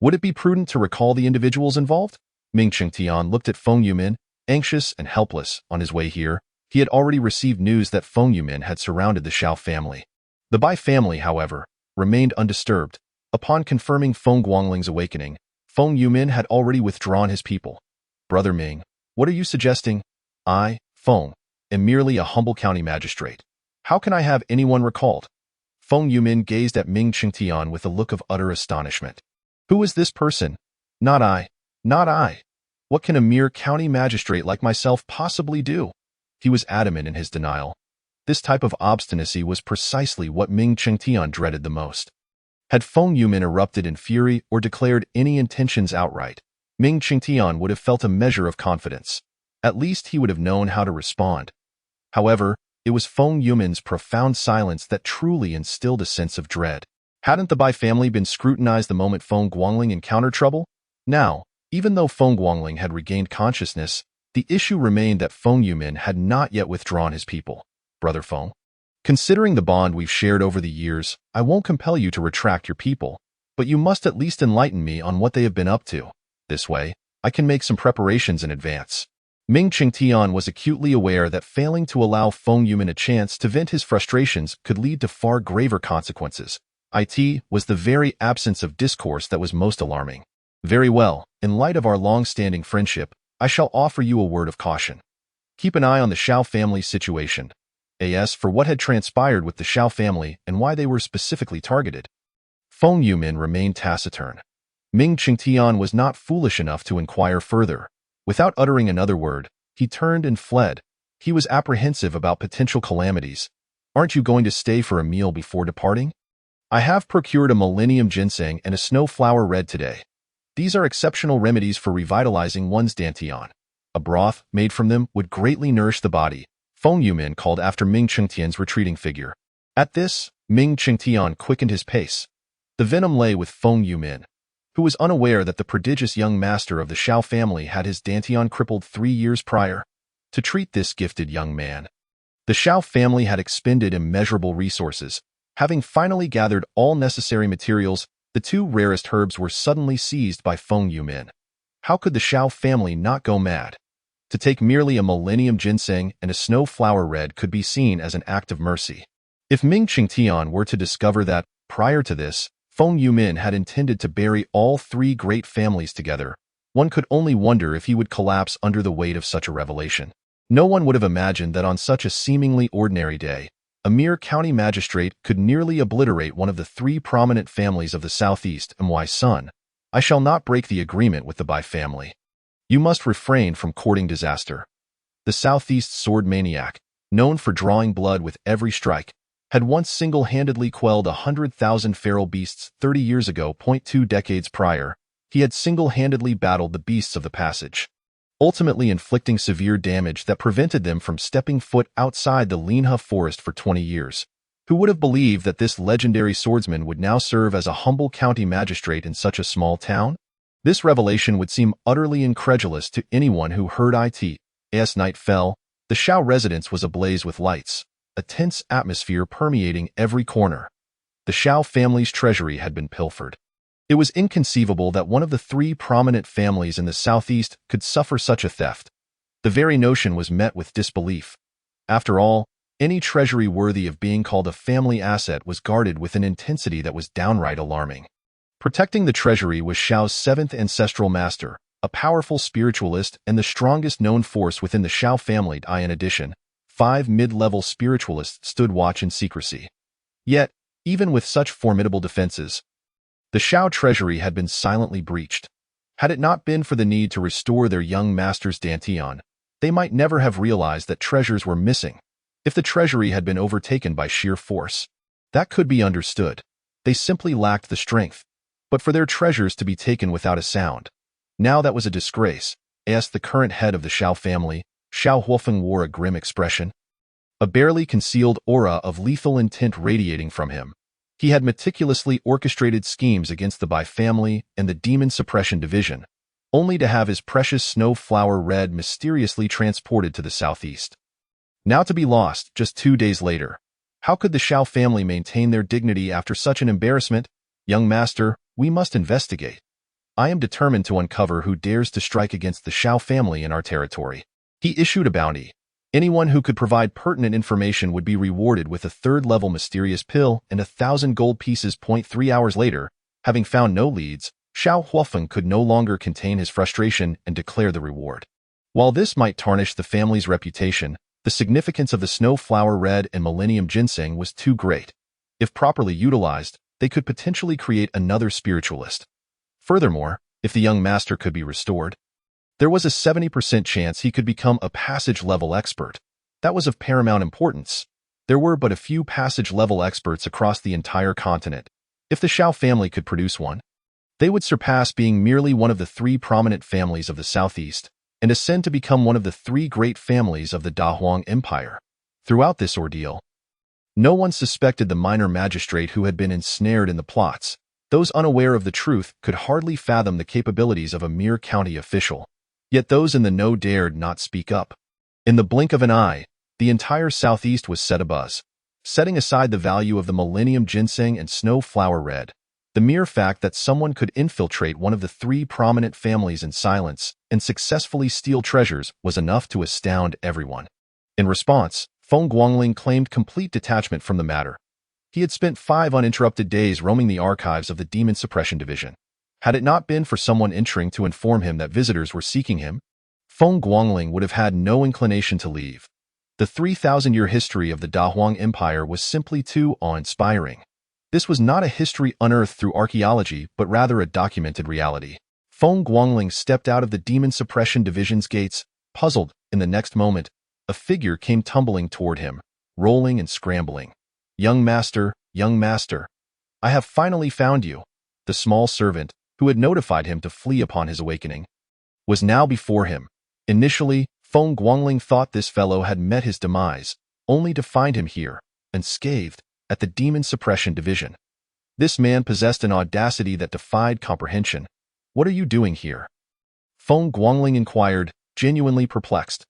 Would it be prudent to recall the individuals involved? Ming Qingtian looked at Feng Yumin, anxious and helpless. On his way here, he had already received news that Feng Yumin had surrounded the Xiao family. The Bai family, however, remained undisturbed. Upon confirming Feng Guangling's awakening, Feng Yumin had already withdrawn his people. Brother Ming, what are you suggesting? I, Feng, am merely a humble county magistrate. How can I have anyone recalled? Feng Yumin gazed at Ming Qingtian with a look of utter astonishment. Who is this person? Not I. Not I. What can a mere county magistrate like myself possibly do? He was adamant in his denial. This type of obstinacy was precisely what Ming Qingtian dreaded the most. Had Feng Yumin erupted in fury or declared any intentions outright, Ming Qingtian would have felt a measure of confidence. At least he would have known how to respond. However, it was Feng Yumin's profound silence that truly instilled a sense of dread. Hadn't the Bai family been scrutinized the moment Feng Guangling encountered trouble? Now, even though Feng Guangling had regained consciousness, the issue remained that Feng Yumin had not yet withdrawn his people. Brother Feng, considering the bond we've shared over the years, I won't compel you to retract your people, but you must at least enlighten me on what they have been up to. This way, I can make some preparations in advance. Ming Qingtian was acutely aware that failing to allow Feng Yumin a chance to vent his frustrations could lead to far graver consequences. It was the very absence of discourse that was most alarming. Very well, in light of our long-standing friendship, I shall offer you a word of caution. Keep an eye on the Xiao family's situation. As for what had transpired with the Xiao family and why they were specifically targeted, Feng Yumin remained taciturn. Ming Qingtian was not foolish enough to inquire further. Without uttering another word, he turned and fled. He was apprehensive about potential calamities. Aren't you going to stay for a meal before departing? I have procured a millennium ginseng and a snowflower red today. These are exceptional remedies for revitalizing one's dantian. A broth made from them would greatly nourish the body. Feng Yumin called after Ming Qingtian's retreating figure. At this, Ming Qingtian quickened his pace. The venom lay with Feng Yumin, who was unaware that the prodigious young master of the Xiao family had his dantian crippled 3 years prior. To treat this gifted young man, the Xiao family had expended immeasurable resources. Having finally gathered all necessary materials, the two rarest herbs were suddenly seized by Feng Yumin. How could the Xiao family not go mad? To take merely a millennium ginseng and a snow flower red could be seen as an act of mercy. If Ming Qingtian were to discover that, prior to this, Feng Yumin had intended to bury all three great families together, one could only wonder if he would collapse under the weight of such a revelation. No one would have imagined that on such a seemingly ordinary day, a mere county magistrate could nearly obliterate one of the three prominent families of the Southeast. My son, I shall not break the agreement with the Bai family. You must refrain from courting disaster. The Southeast sword maniac, known for drawing blood with every strike, had once single-handedly quelled 100,000 feral beasts 30 years ago. 2 decades prior, he had single-handedly battled the beasts of the passage, ultimately inflicting severe damage that prevented them from stepping foot outside the Linhe forest for 20 years. Who would have believed that this legendary swordsman would now serve as a humble county magistrate in such a small town? This revelation would seem utterly incredulous to anyone who heard it. As night fell, the Xiao residence was ablaze with lights, a tense atmosphere permeating every corner. The Xiao family's treasury had been pilfered. It was inconceivable that one of the three prominent families in the Southeast could suffer such a theft. The very notion was met with disbelief. After all, any treasury worthy of being called a family asset was guarded with an intensity that was downright alarming. Protecting the treasury was Xiao's seventh ancestral master, a powerful spiritualist and the strongest known force within the Xiao family. In addition, 5 mid-level spiritualists stood watch in secrecy. Yet, even with such formidable defenses, the Xiao treasury had been silently breached. Had it not been for the need to restore their young master's dantian, they might never have realized that treasures were missing. If the treasury had been overtaken by sheer force, that could be understood. They simply lacked the strength. But for their treasures to be taken without a sound, now that was a disgrace. Asked the current head of the Xiao family, Xiao Huofeng wore a grim expression, a barely concealed aura of lethal intent radiating from him. He had meticulously orchestrated schemes against the Bai family and the Demon Suppression Division, only to have his precious snow flower red mysteriously transported to the Southeast. Now to be lost just 2 days later. How could the Xiao family maintain their dignity after such an embarrassment? Young master, we must investigate. I am determined to uncover who dares to strike against the Xiao family in our territory. He issued a bounty. Anyone who could provide pertinent information would be rewarded with a 3rd-level mysterious pill and 1,000 gold pieces. 3 hours later, having found no leads, Xiao Huofeng could no longer contain his frustration and declare the reward. While this might tarnish the family's reputation, the significance of the snow flower red and millennium ginseng was too great. If properly utilized, they could potentially create another spiritualist. Furthermore, if the young master could be restored, there was a 70% chance he could become a passage-level expert. That was of paramount importance. There were but a few passage-level experts across the entire continent. If the Xiao family could produce one, they would surpass being merely one of the 3 prominent families of the Southeast and ascend to become one of the 3 great families of the Dahuang Empire. Throughout this ordeal, no one suspected the minor magistrate who had been ensnared in the plots. Those unaware of the truth could hardly fathom the capabilities of a mere county official. Yet those in the know dared not speak up. In the blink of an eye, the entire Southeast was set abuzz. Setting aside the value of the millennium ginseng and snow flower red, the mere fact that someone could infiltrate one of the 3 prominent families in silence and successfully steal treasures was enough to astound everyone. In response, Feng Guangling claimed complete detachment from the matter. He had spent 5 uninterrupted days roaming the archives of the Demon Suppression Division. Had it not been for someone entering to inform him that visitors were seeking him, Feng Guangling would have had no inclination to leave. The 3,000-year history of the Dahuang Empire was simply too awe-inspiring. This was not a history unearthed through archaeology, but rather a documented reality. Feng Guangling stepped out of the Demon Suppression Division's gates, puzzled. In the next moment, a figure came tumbling toward him, rolling and scrambling. Young master, I have finally found you." The small servant, who had notified him to flee upon his awakening, was now before him. Initially, Feng Guangling thought this fellow had met his demise, only to find him here, unscathed, at the Demon Suppression Division. This man possessed an audacity that defied comprehension. "What are you doing here?" Feng Guangling inquired, genuinely perplexed.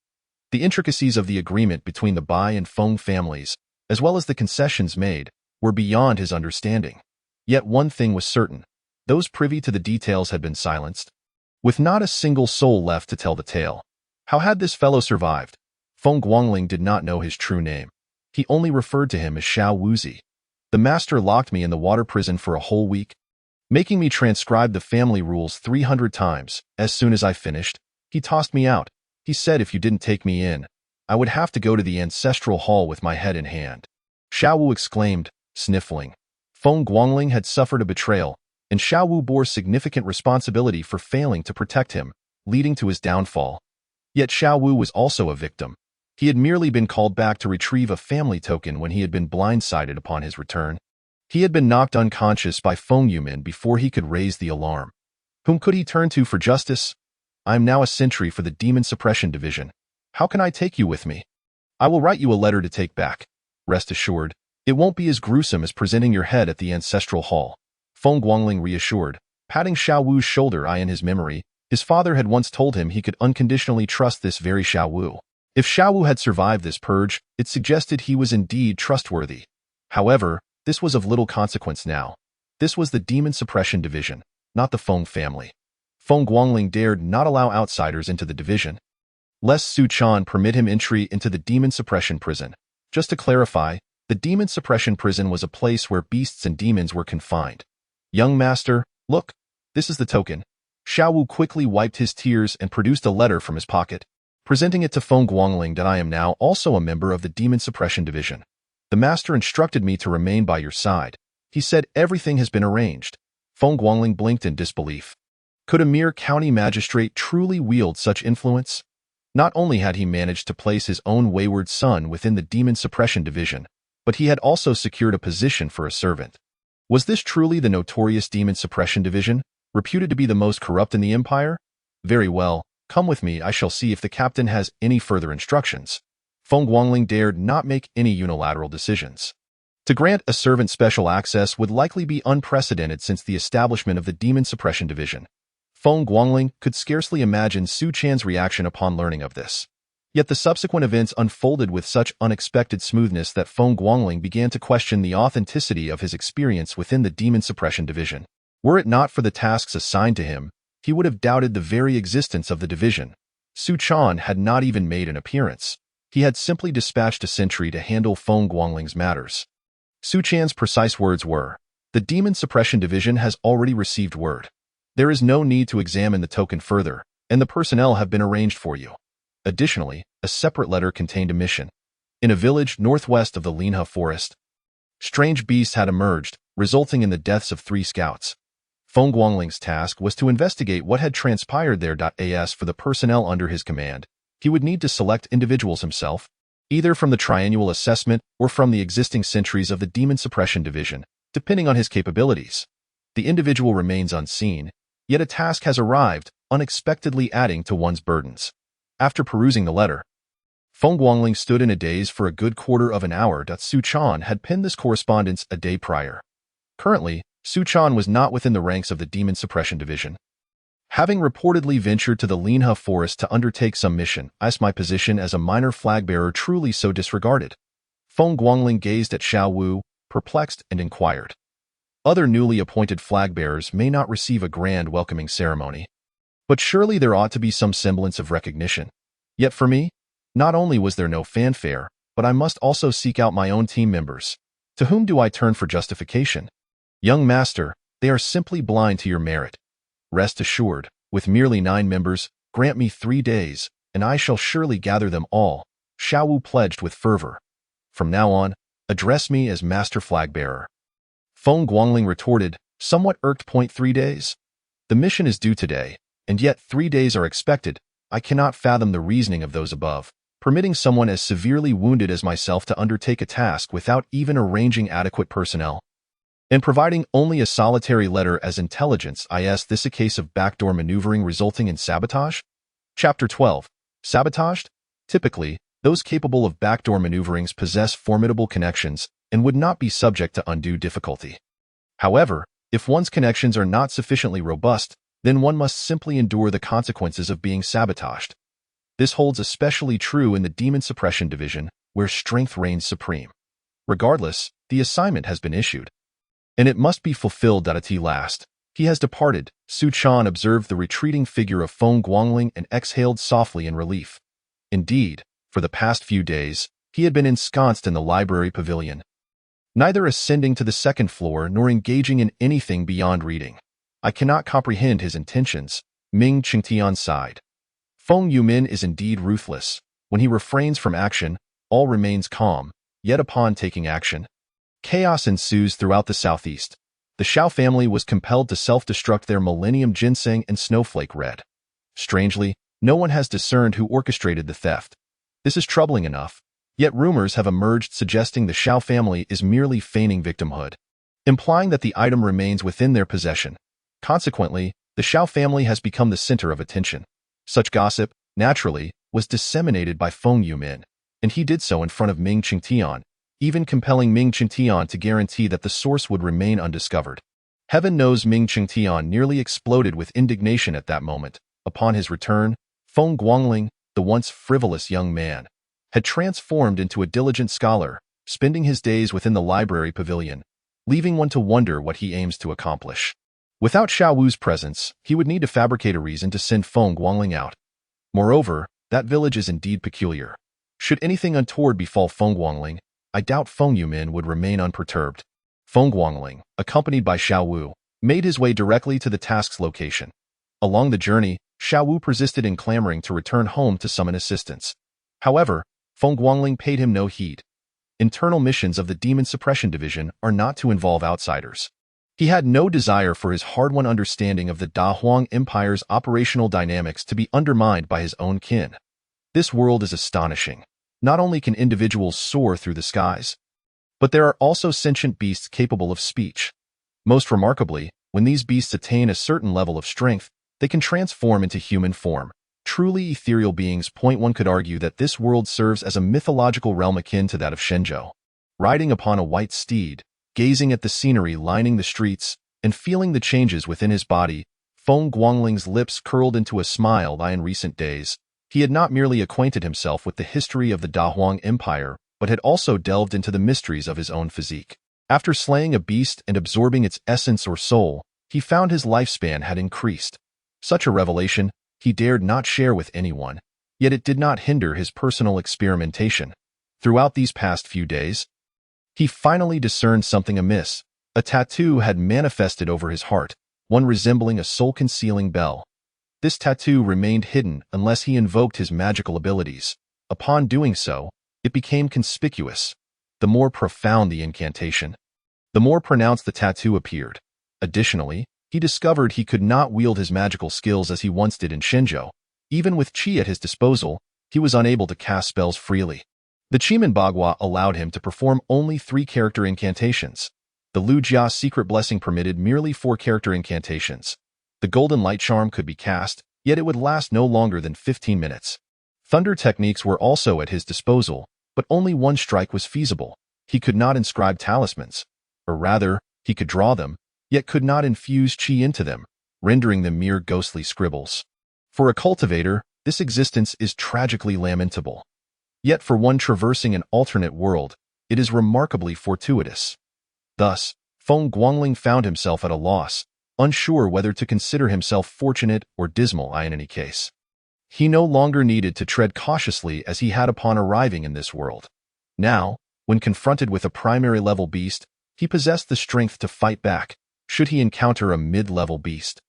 The intricacies of the agreement between the Bai and Feng families, as well as the concessions made, were beyond his understanding. Yet one thing was certain. Those privy to the details had been silenced, with not a single soul left to tell the tale. How had this fellow survived? Feng Guangling did not know his true name. He only referred to him as Xiao Wuzi. The master locked me in the water prison for a whole week, making me transcribe the family rules 300 times. As soon as I finished, he tossed me out. He said if you didn't take me in, I would have to go to the ancestral hall with my head in hand. Xiao Wu exclaimed, sniffling. Feng Guangling had suffered a betrayal, and Xiao Wu bore significant responsibility for failing to protect him, leading to his downfall. Yet Xiao Wu was also a victim. He had merely been called back to retrieve a family token when he had been blindsided upon his return. He had been knocked unconscious by Feng Yumin before he could raise the alarm. Whom could he turn to for justice? I am now a sentry for the Demon Suppression Division. How can I take you with me? I will write you a letter to take back. Rest assured, it won't be as gruesome as presenting your head at the ancestral hall. Feng Guangling reassured, patting Xiao Wu's shoulder. In his memory, his father had once told him he could unconditionally trust this very Xiao Wu. If Xiao Wu had survived this purge, it suggested he was indeed trustworthy. However, this was of little consequence now. This was the Demon Suppression Division, not the Feng family. Feng Guangling dared not allow outsiders into the division, lest Su Chan permit him entry into the Demon Suppression Prison. Just to clarify, the Demon Suppression Prison was a place where beasts and demons were confined. Young master, look, this is the token. Xiao Wu quickly wiped his tears and produced a letter from his pocket, presenting it to Feng Guangling. That I am now also a member of the Demon Suppression Division. The master instructed me to remain by your side. He said everything has been arranged. Feng Guangling blinked in disbelief. Could a mere county magistrate truly wield such influence? Not only had he managed to place his own wayward son within the Demon Suppression Division, but he had also secured a position for a servant. Was this truly the notorious Demon Suppression Division, reputed to be the most corrupt in the empire? Very well, come with me. I shall see if the captain has any further instructions. Feng Guangling dared not make any unilateral decisions. To grant a servant special access would likely be unprecedented since the establishment of the Demon Suppression Division. Feng Guangling could scarcely imagine Su Chan's reaction upon learning of this. Yet the subsequent events unfolded with such unexpected smoothness that Feng Guangling began to question the authenticity of his experience within the Demon Suppression Division. Were it not for the tasks assigned to him, he would have doubted the very existence of the division. Su Chan had not even made an appearance. He had simply dispatched a sentry to handle Feng Guangling's matters. Su Chan's precise words were, "The Demon Suppression Division has already received word. There is no need to examine the token further, and the personnel have been arranged for you." Additionally, a separate letter contained a mission. In a village northwest of the Linha forest, strange beasts had emerged, resulting in the deaths of 3 scouts. Feng Guangling's task was to investigate what had transpired there. As for the personnel under his command, he would need to select individuals himself, either from the triannual assessment or from the existing sentries of the Demon Suppression Division, depending on his capabilities. The individual remains unseen, yet a task has arrived, unexpectedly adding to one's burdens. After perusing the letter, Feng Guangling stood in a daze for a good quarter of an hour. Su Chan had penned this correspondence a day prior. Currently, Su Chan was not within the ranks of the Demon Suppression Division. Having reportedly ventured to the Linha forest to undertake some mission, is my position as a minor flag-bearer truly so disregarded? Feng Guangling gazed at Xiao Wu, perplexed, and inquired. Other newly appointed flag-bearers may not receive a grand welcoming ceremony, but surely there ought to be some semblance of recognition. Yet for me, not only was there no fanfare, but I must also seek out my own team members. To whom do I turn for justification? Young master, they are simply blind to your merit. Rest assured, with merely 9 members, grant me 3 days, and I shall surely gather them all, Xiao Wu pledged with fervor. From now on, address me as Master Flag-bearer. Feng Guangling retorted, somewhat irked. 3 days? The mission is due today, and yet 3 days are expected. I cannot fathom the reasoning of those above, permitting someone as severely wounded as myself to undertake a task without even arranging adequate personnel, and providing only a solitary letter as intelligence. Is this a case of backdoor maneuvering resulting in sabotage? Chapter 12. Sabotaged? Typically, those capable of backdoor maneuverings possess formidable connections and would not be subject to undue difficulty. However, if one's connections are not sufficiently robust, then one must simply endure the consequences of being sabotaged. This holds especially true in the Demon Suppression Division, where strength reigns supreme. Regardless, the assignment has been issued, and it must be fulfilled at last. He has departed. Su Chan observed the retreating figure of Feng Guangling and exhaled softly in relief. Indeed, for the past few days, he had been ensconced in the library pavilion, neither ascending to the second floor nor engaging in anything beyond reading. I cannot comprehend his intentions, Ming Qingtian sighed. Feng Yumin is indeed ruthless. When he refrains from action, all remains calm, yet upon taking action, chaos ensues throughout the southeast. The Xiao family was compelled to self-destruct their Millennium Ginseng and Snowflake Red. Strangely, no one has discerned who orchestrated the theft. This is troubling enough, yet rumors have emerged suggesting the Xiao family is merely feigning victimhood, implying that the item remains within their possession. Consequently, the Xiao family has become the center of attention. Such gossip, naturally, was disseminated by Feng Yumin, and he did so in front of Ming Qingtian, even compelling Ming Qingtian to guarantee that the source would remain undiscovered. Heaven knows Ming Qingtian nearly exploded with indignation at that moment. Upon his return, Feng Guangling, the once frivolous young man, had transformed into a diligent scholar, spending his days within the library pavilion, leaving one to wonder what he aims to accomplish. Without Xiao Wu's presence, he would need to fabricate a reason to send Feng Guangling out. Moreover, that village is indeed peculiar. Should anything untoward befall Feng Guangling, I doubt Feng Yumin would remain unperturbed. Feng Guangling, accompanied by Xiao Wu, made his way directly to the task's location. Along the journey, Xiao Wu persisted in clamoring to return home to summon assistance. However, Feng Guangling paid him no heed. Internal missions of the Demon Suppression Division are not to involve outsiders. He had no desire for his hard-won understanding of the Da Huang Empire's operational dynamics to be undermined by his own kin. This world is astonishing. Not only can individuals soar through the skies, but there are also sentient beasts capable of speech. Most remarkably, when these beasts attain a certain level of strength, they can transform into human form. Truly ethereal beings. One could argue that this world serves as a mythological realm akin to that of Shenzhou. Riding upon a white steed, gazing at the scenery lining the streets, and feeling the changes within his body, Feng Guangling's lips curled into a smile. In recent days, he had not merely acquainted himself with the history of the Da Huang Empire, but had also delved into the mysteries of his own physique. After slaying a beast and absorbing its essence or soul, he found his lifespan had increased. Such a revelation he dared not share with anyone, yet it did not hinder his personal experimentation. Throughout these past few days, he finally discerned something amiss. A tattoo had manifested over his heart, one resembling a soul-concealing bell. This tattoo remained hidden unless he invoked his magical abilities. Upon doing so, it became conspicuous. The more profound the incantation, the more pronounced the tattoo appeared. Additionally, he discovered he could not wield his magical skills as he once did in Shenzhou. Even with qi at his disposal, he was unable to cast spells freely. The Chiman Bagua allowed him to perform only 3-character incantations. The Lu Jia secret blessing permitted merely 4-character incantations. The golden light charm could be cast, yet it would last no longer than 15 minutes. Thunder techniques were also at his disposal, but only one strike was feasible. He could not inscribe talismans, or rather, he could draw them, yet could not infuse qi into them, rendering them mere ghostly scribbles. For a cultivator, this existence is tragically lamentable. Yet for one traversing an alternate world, it is remarkably fortuitous. Thus, Feng Guangling found himself at a loss, unsure whether to consider himself fortunate or dismal. In any case, he no longer needed to tread cautiously as he had upon arriving in this world. Now, when confronted with a primary-level beast, he possessed the strength to fight back. Should he encounter a mid-level beast,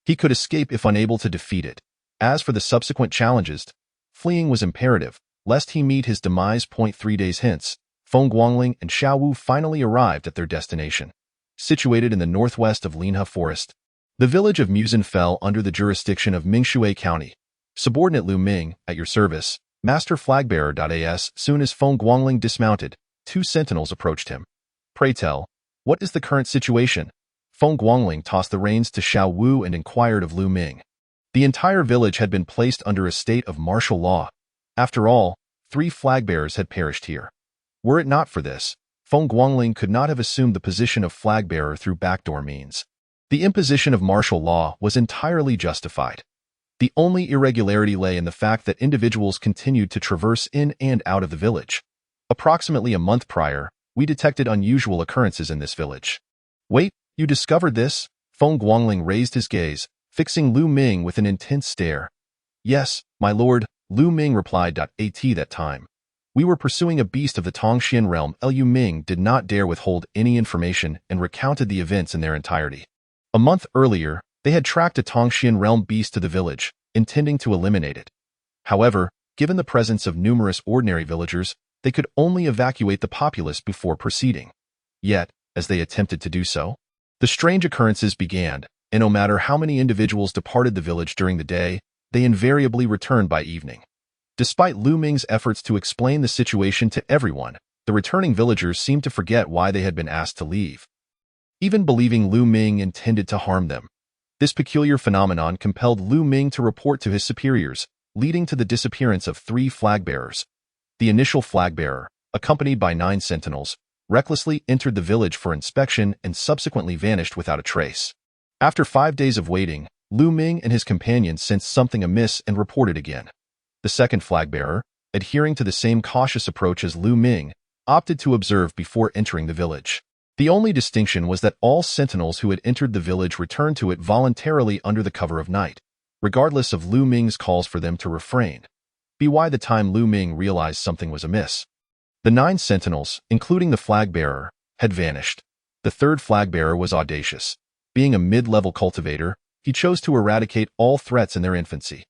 he could escape if unable to defeat it. As for the subsequent challenges, fleeing was imperative, lest he meet his demise. 3 days hence, Feng Guangling and Xiao Wu finally arrived at their destination. Situated in the northwest of Linhe Forest, the village of Musen fell under the jurisdiction of Mingshui County. Subordinate Lu Ming, at your service, Master Flagbearer. As soon as Feng Guangling dismounted, 2 sentinels approached him. Pray tell, what is the current situation? Feng Guangling tossed the reins to Xiao Wu and inquired of Lu Ming. The entire village had been placed under a state of martial law. After all, 3 flagbearers had perished here. Were it not for this, Feng Guangling could not have assumed the position of flagbearer through backdoor means. The imposition of martial law was entirely justified. The only irregularity lay in the fact that individuals continued to traverse in and out of the village. Approximately a month prior, we detected unusual occurrences in this village. Wait, you discovered this? Feng Guangling raised his gaze, fixing Lu Ming with an intense stare. Yes, my lord, Lu Ming replied. At that time, we were pursuing a beast of the Tongxian realm. Lu Ming did not dare withhold any information and recounted the events in their entirety. A month earlier, they had tracked a Tongxian realm beast to the village, intending to eliminate it. However, given the presence of numerous ordinary villagers, they could only evacuate the populace before proceeding. Yet, as they attempted to do so, the strange occurrences began, and no matter how many individuals departed the village during the day, they invariably returned by evening. Despite Lu Ming's efforts to explain the situation to everyone, the returning villagers seemed to forget why they had been asked to leave, even believing Lu Ming intended to harm them. This peculiar phenomenon compelled Lu Ming to report to his superiors, leading to the disappearance of 3 flag-bearers. The initial flag-bearer, accompanied by 9 sentinels, recklessly entered the village for inspection and subsequently vanished without a trace. After 5 days of waiting, Lu Ming and his companions sensed something amiss and reported again. The second flag-bearer, adhering to the same cautious approach as Lu Ming, opted to observe before entering the village. The only distinction was that all sentinels who had entered the village returned to it voluntarily under the cover of night, regardless of Lu Ming's calls for them to refrain. By the time Lu Ming realized something was amiss, the 9 sentinels, including the flag-bearer, had vanished. The third flag-bearer was audacious. Being a mid-level cultivator, he chose to eradicate all threats in their infancy.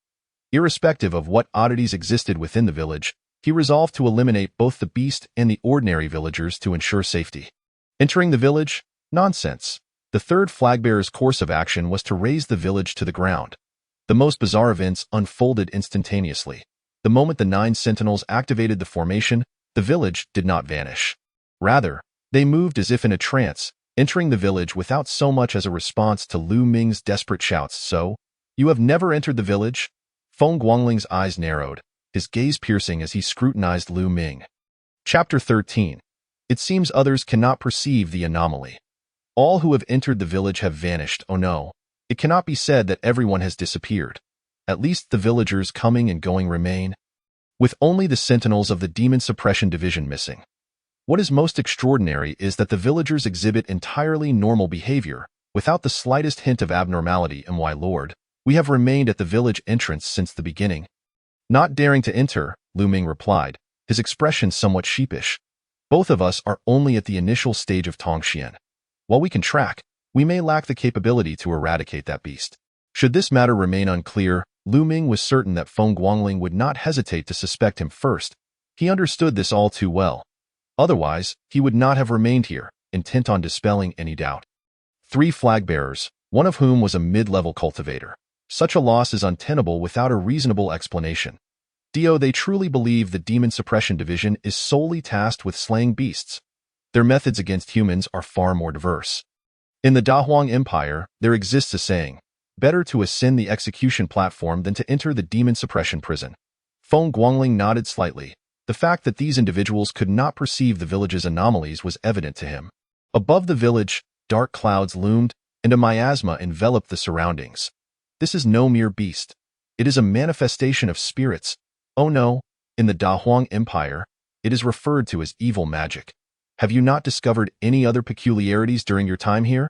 Irrespective of what oddities existed within the village, he resolved to eliminate both the beast and the ordinary villagers to ensure safety. Entering the village? Nonsense. The third flag-bearer's course of action was to raze the village to the ground. The most bizarre events unfolded instantaneously. The moment the 9 sentinels activated the formation, the village did not vanish. Rather, they moved as if in a trance, entering the village without so much as a response to Lu Ming's desperate shouts. So, you have never entered the village? Feng Guangling's eyes narrowed, his gaze piercing as he scrutinized Lu Ming. Chapter 13. It seems others cannot perceive the anomaly. All who have entered the village have vanished. Oh no, it cannot be said that everyone has disappeared. At least the villagers coming and going remain, with only the sentinels of the Demon Suppression Division missing. What is most extraordinary is that the villagers exhibit entirely normal behavior, without the slightest hint of abnormality. And why, Lord, we have remained at the village entrance since the beginning. Not daring to enter, Lu Ming replied, his expression somewhat sheepish. Both of us are only at the initial stage of Tongxian. While we can track, we may lack the capability to eradicate that beast. Should this matter remain unclear, Lu Ming was certain that Feng Guangling would not hesitate to suspect him first. He understood this all too well. Otherwise, he would not have remained here, intent on dispelling any doubt. 3 flag-bearers, one of whom was a mid-level cultivator. Such a loss is untenable without a reasonable explanation. They truly believe the Demon Suppression Division is solely tasked with slaying beasts. Their methods against humans are far more diverse. In the Dahuang Empire, there exists a saying, better to ascend the execution platform than to enter the Demon Suppression Prison. Feng Guangling nodded slightly. The fact that these individuals could not perceive the village's anomalies was evident to him. Above the village, dark clouds loomed, and a miasma enveloped the surroundings. This is no mere beast. It is a manifestation of spirits. Oh no, in the Dahuang Empire, it is referred to as evil magic. Have you not discovered any other peculiarities during your time here?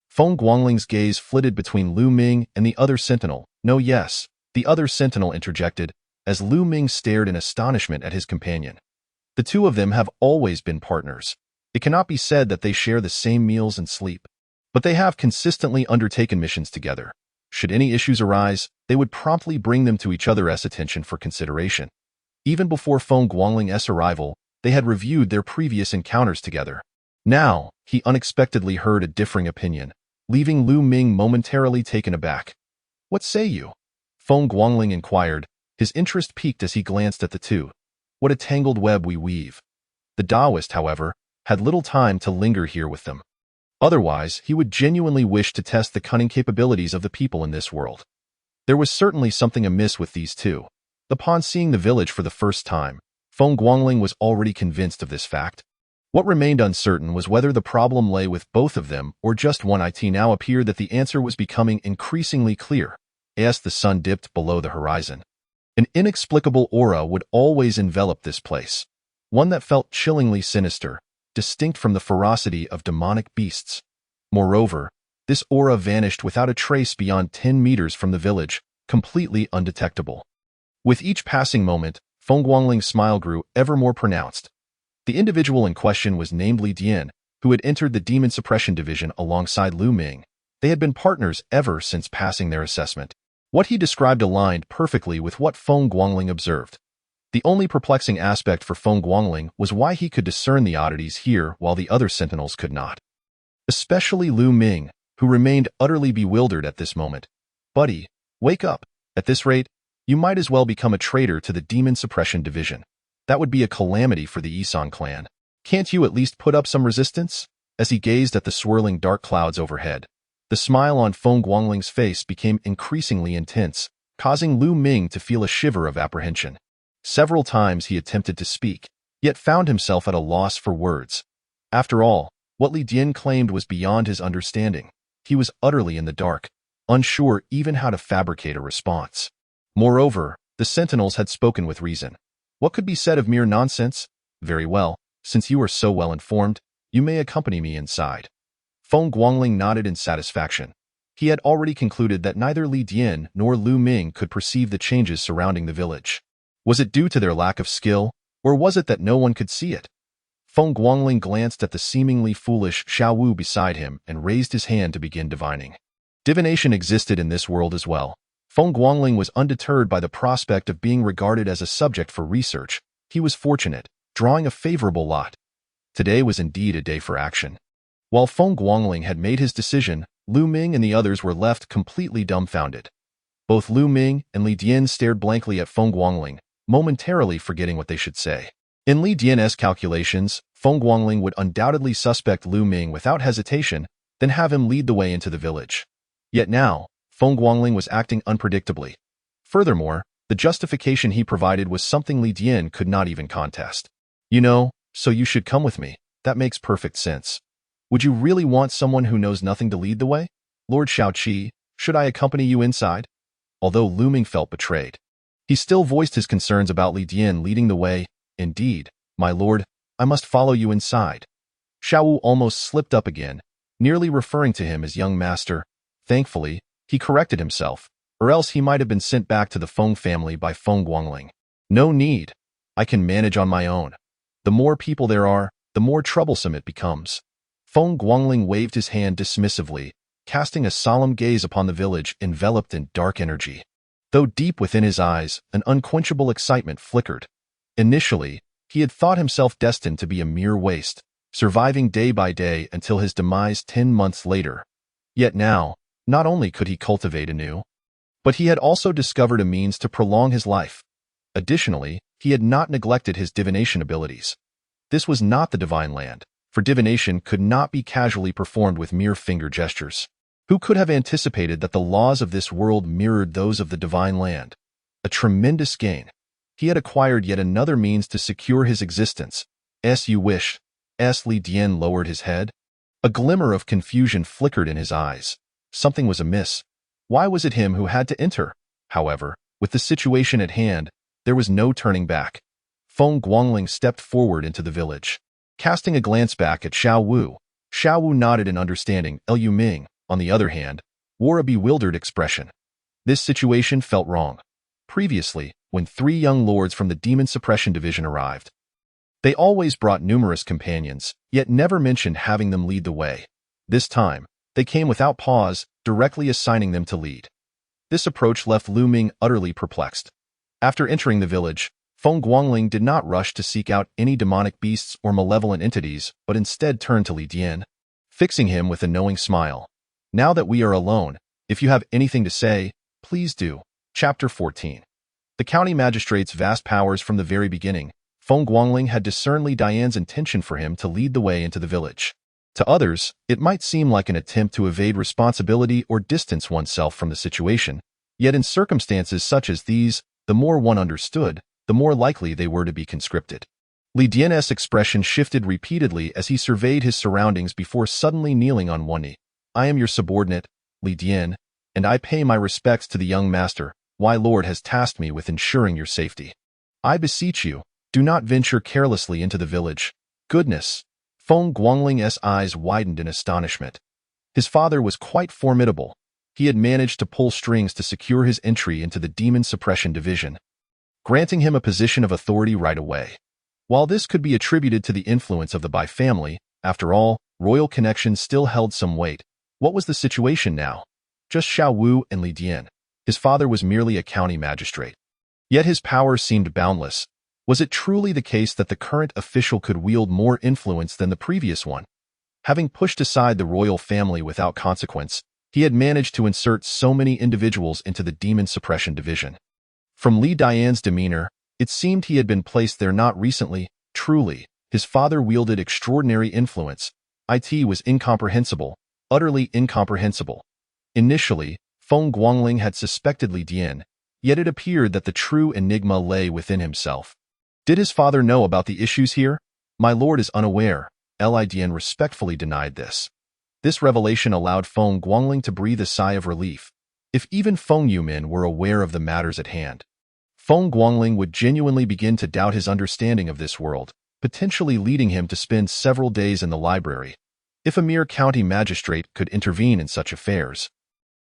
Feng Guangling's gaze flitted between Lu Ming and the other sentinel. No, yes, the other sentinel interjected, as Lu Ming stared in astonishment at his companion. The two of them have always been partners. It cannot be said that they share the same meals and sleep, but they have consistently undertaken missions together. Should any issues arise, they would promptly bring them to each other's attention for consideration. Even before Feng Guangling's arrival, they had reviewed their previous encounters together. Now, he unexpectedly heard a differing opinion, leaving Lu Ming momentarily taken aback. What say you? Feng Guangling inquired, his interest piqued as he glanced at the two. What a tangled web we weave. The Taoist, however, had little time to linger here with them. Otherwise, he would genuinely wish to test the cunning capabilities of the people in this world. There was certainly something amiss with these two. Upon seeing the village for the first time, Feng Guangling was already convinced of this fact. What remained uncertain was whether the problem lay with both of them or just one. It now appeared that the answer was becoming increasingly clear, as the sun dipped below the horizon. An inexplicable aura would always envelop this place, one that felt chillingly sinister. distinct from the ferocity of demonic beasts. Moreover, this aura vanished without a trace beyond 10 meters from the village, completely undetectable. With each passing moment, Feng Guangling's smile grew ever more pronounced. The individual in question was named Li Dian, who had entered the Demon Suppression Division alongside Lu Ming. They had been partners ever since passing their assessment. What he described aligned perfectly with what Feng Guangling observed. The only perplexing aspect for Feng Guangling was why he could discern the oddities here while the other sentinels could not. Especially Lu Ming, who remained utterly bewildered at this moment. "Buddy, wake up. At this rate, you might as well become a traitor to the Demon Suppression Division. That would be a calamity for the Isan clan. Can't you at least put up some resistance?" As he gazed at the swirling dark clouds overhead, the smile on Feng Guangling's face became increasingly intense, causing Lu Ming to feel a shiver of apprehension. Several times he attempted to speak, yet found himself at a loss for words. After all, what Li Dian claimed was beyond his understanding. He was utterly in the dark, unsure even how to fabricate a response. Moreover, the sentinels had spoken with reason. What could be said of mere nonsense? "Very well, since you are so well informed, you may accompany me inside." Feng Guangling nodded in satisfaction. He had already concluded that neither Li Dian nor Lu Ming could perceive the changes surrounding the village. Was it due to their lack of skill, or was it that no one could see it? Feng Guangling glanced at the seemingly foolish Xiao Wu beside him and raised his hand to begin divining. Divination existed in this world as well. Feng Guangling was undeterred by the prospect of being regarded as a subject for research. He was fortunate, drawing a favorable lot. Today was indeed a day for action. While Feng Guangling had made his decision, Lu Ming and the others were left completely dumbfounded. Both Lu Ming and Li Dian stared blankly at Feng Guangling, momentarily forgetting what they should say. In Li Dian's calculations, Feng Guangling would undoubtedly suspect Lu Ming without hesitation, then have him lead the way into the village. Yet now, Feng Guangling was acting unpredictably. Furthermore, the justification he provided was something Li Dian could not even contest. "You know, so you should come with me. That makes perfect sense. Would you really want someone who knows nothing to lead the way? Lord Shaoqi, should I accompany you inside?" Although Lu Ming felt betrayed, he still voiced his concerns about Li Dian leading the way. "Indeed, my lord, I must follow you inside." Xiao Wu almost slipped up again, nearly referring to him as young master. Thankfully, he corrected himself, or else he might have been sent back to the Feng family by Feng Guangling. "No need. I can manage on my own. The more people there are, the more troublesome it becomes." Feng Guangling waved his hand dismissively, casting a solemn gaze upon the village enveloped in dark energy. Though deep within his eyes, an unquenchable excitement flickered. Initially, he had thought himself destined to be a mere waste, surviving day by day until his demise 10 months later. Yet now, not only could he cultivate anew, but he had also discovered a means to prolong his life. Additionally, he had not neglected his divination abilities. This was not the divine land, for divination could not be casually performed with mere finger gestures. Who could have anticipated that the laws of this world mirrored those of the divine land? A tremendous gain. He had acquired yet another means to secure his existence. "You wish?" Li Dian lowered his head. A glimmer of confusion flickered in his eyes. Something was amiss. Why was it him who had to enter? However, with the situation at hand, there was no turning back. Feng Guangling stepped forward into the village. Casting a glance back at Xiao Wu nodded in understanding. Lu Ming, on the other hand, wore a bewildered expression. This situation felt wrong. Previously, when 3 young lords from the Demon Suppression Division arrived, they always brought numerous companions, yet never mentioned having them lead the way. This time, they came without pause, directly assigning them to lead. This approach left Lu Ming utterly perplexed. After entering the village, Feng Guangling did not rush to seek out any demonic beasts or malevolent entities, but instead turned to Li Dian, fixing him with a knowing smile. "Now that we are alone, if you have anything to say, please do." Chapter 14. The county magistrate's vast powers from the very beginning, Feng Guangling had discerned Li Dian's intention for him to lead the way into the village. To others, it might seem like an attempt to evade responsibility or distance oneself from the situation, yet in circumstances such as these, the more one understood, the more likely they were to be conscripted. Li Dian's expression shifted repeatedly as he surveyed his surroundings before suddenly kneeling on one knee. "I am your subordinate, Li Dian, and I pay my respects to the young master. My lord has tasked me with ensuring your safety. I beseech you, do not venture carelessly into the village." "Goodness!" Feng Guangling's eyes widened in astonishment. His father was quite formidable. He had managed to pull strings to secure his entry into the Demon Suppression Division, granting him a position of authority right away. While this could be attributed to the influence of the Bai family, after all, royal connections still held some weight. What was the situation now? Just Xiao Wu and Li Dian. His father was merely a county magistrate. Yet his power seemed boundless. Was it truly the case that the current official could wield more influence than the previous one? Having pushed aside the royal family without consequence, he had managed to insert so many individuals into the Demon Suppression Division. From Li Dian's demeanor, it seemed he had been placed there not recently. Truly, his father wielded extraordinary influence. It was incomprehensible, utterly incomprehensible. Initially, Feng Guangling had suspected Li Dian, yet it appeared that the true enigma lay within himself. Did his father know about the issues here? My lord is unaware. Li Dian respectfully denied this. This revelation allowed Feng Guangling to breathe a sigh of relief. If even Feng Yumin were aware of the matters at hand, Feng Guangling would genuinely begin to doubt his understanding of this world, potentially leading him to spend several days in the library. If a mere county magistrate could intervene in such affairs,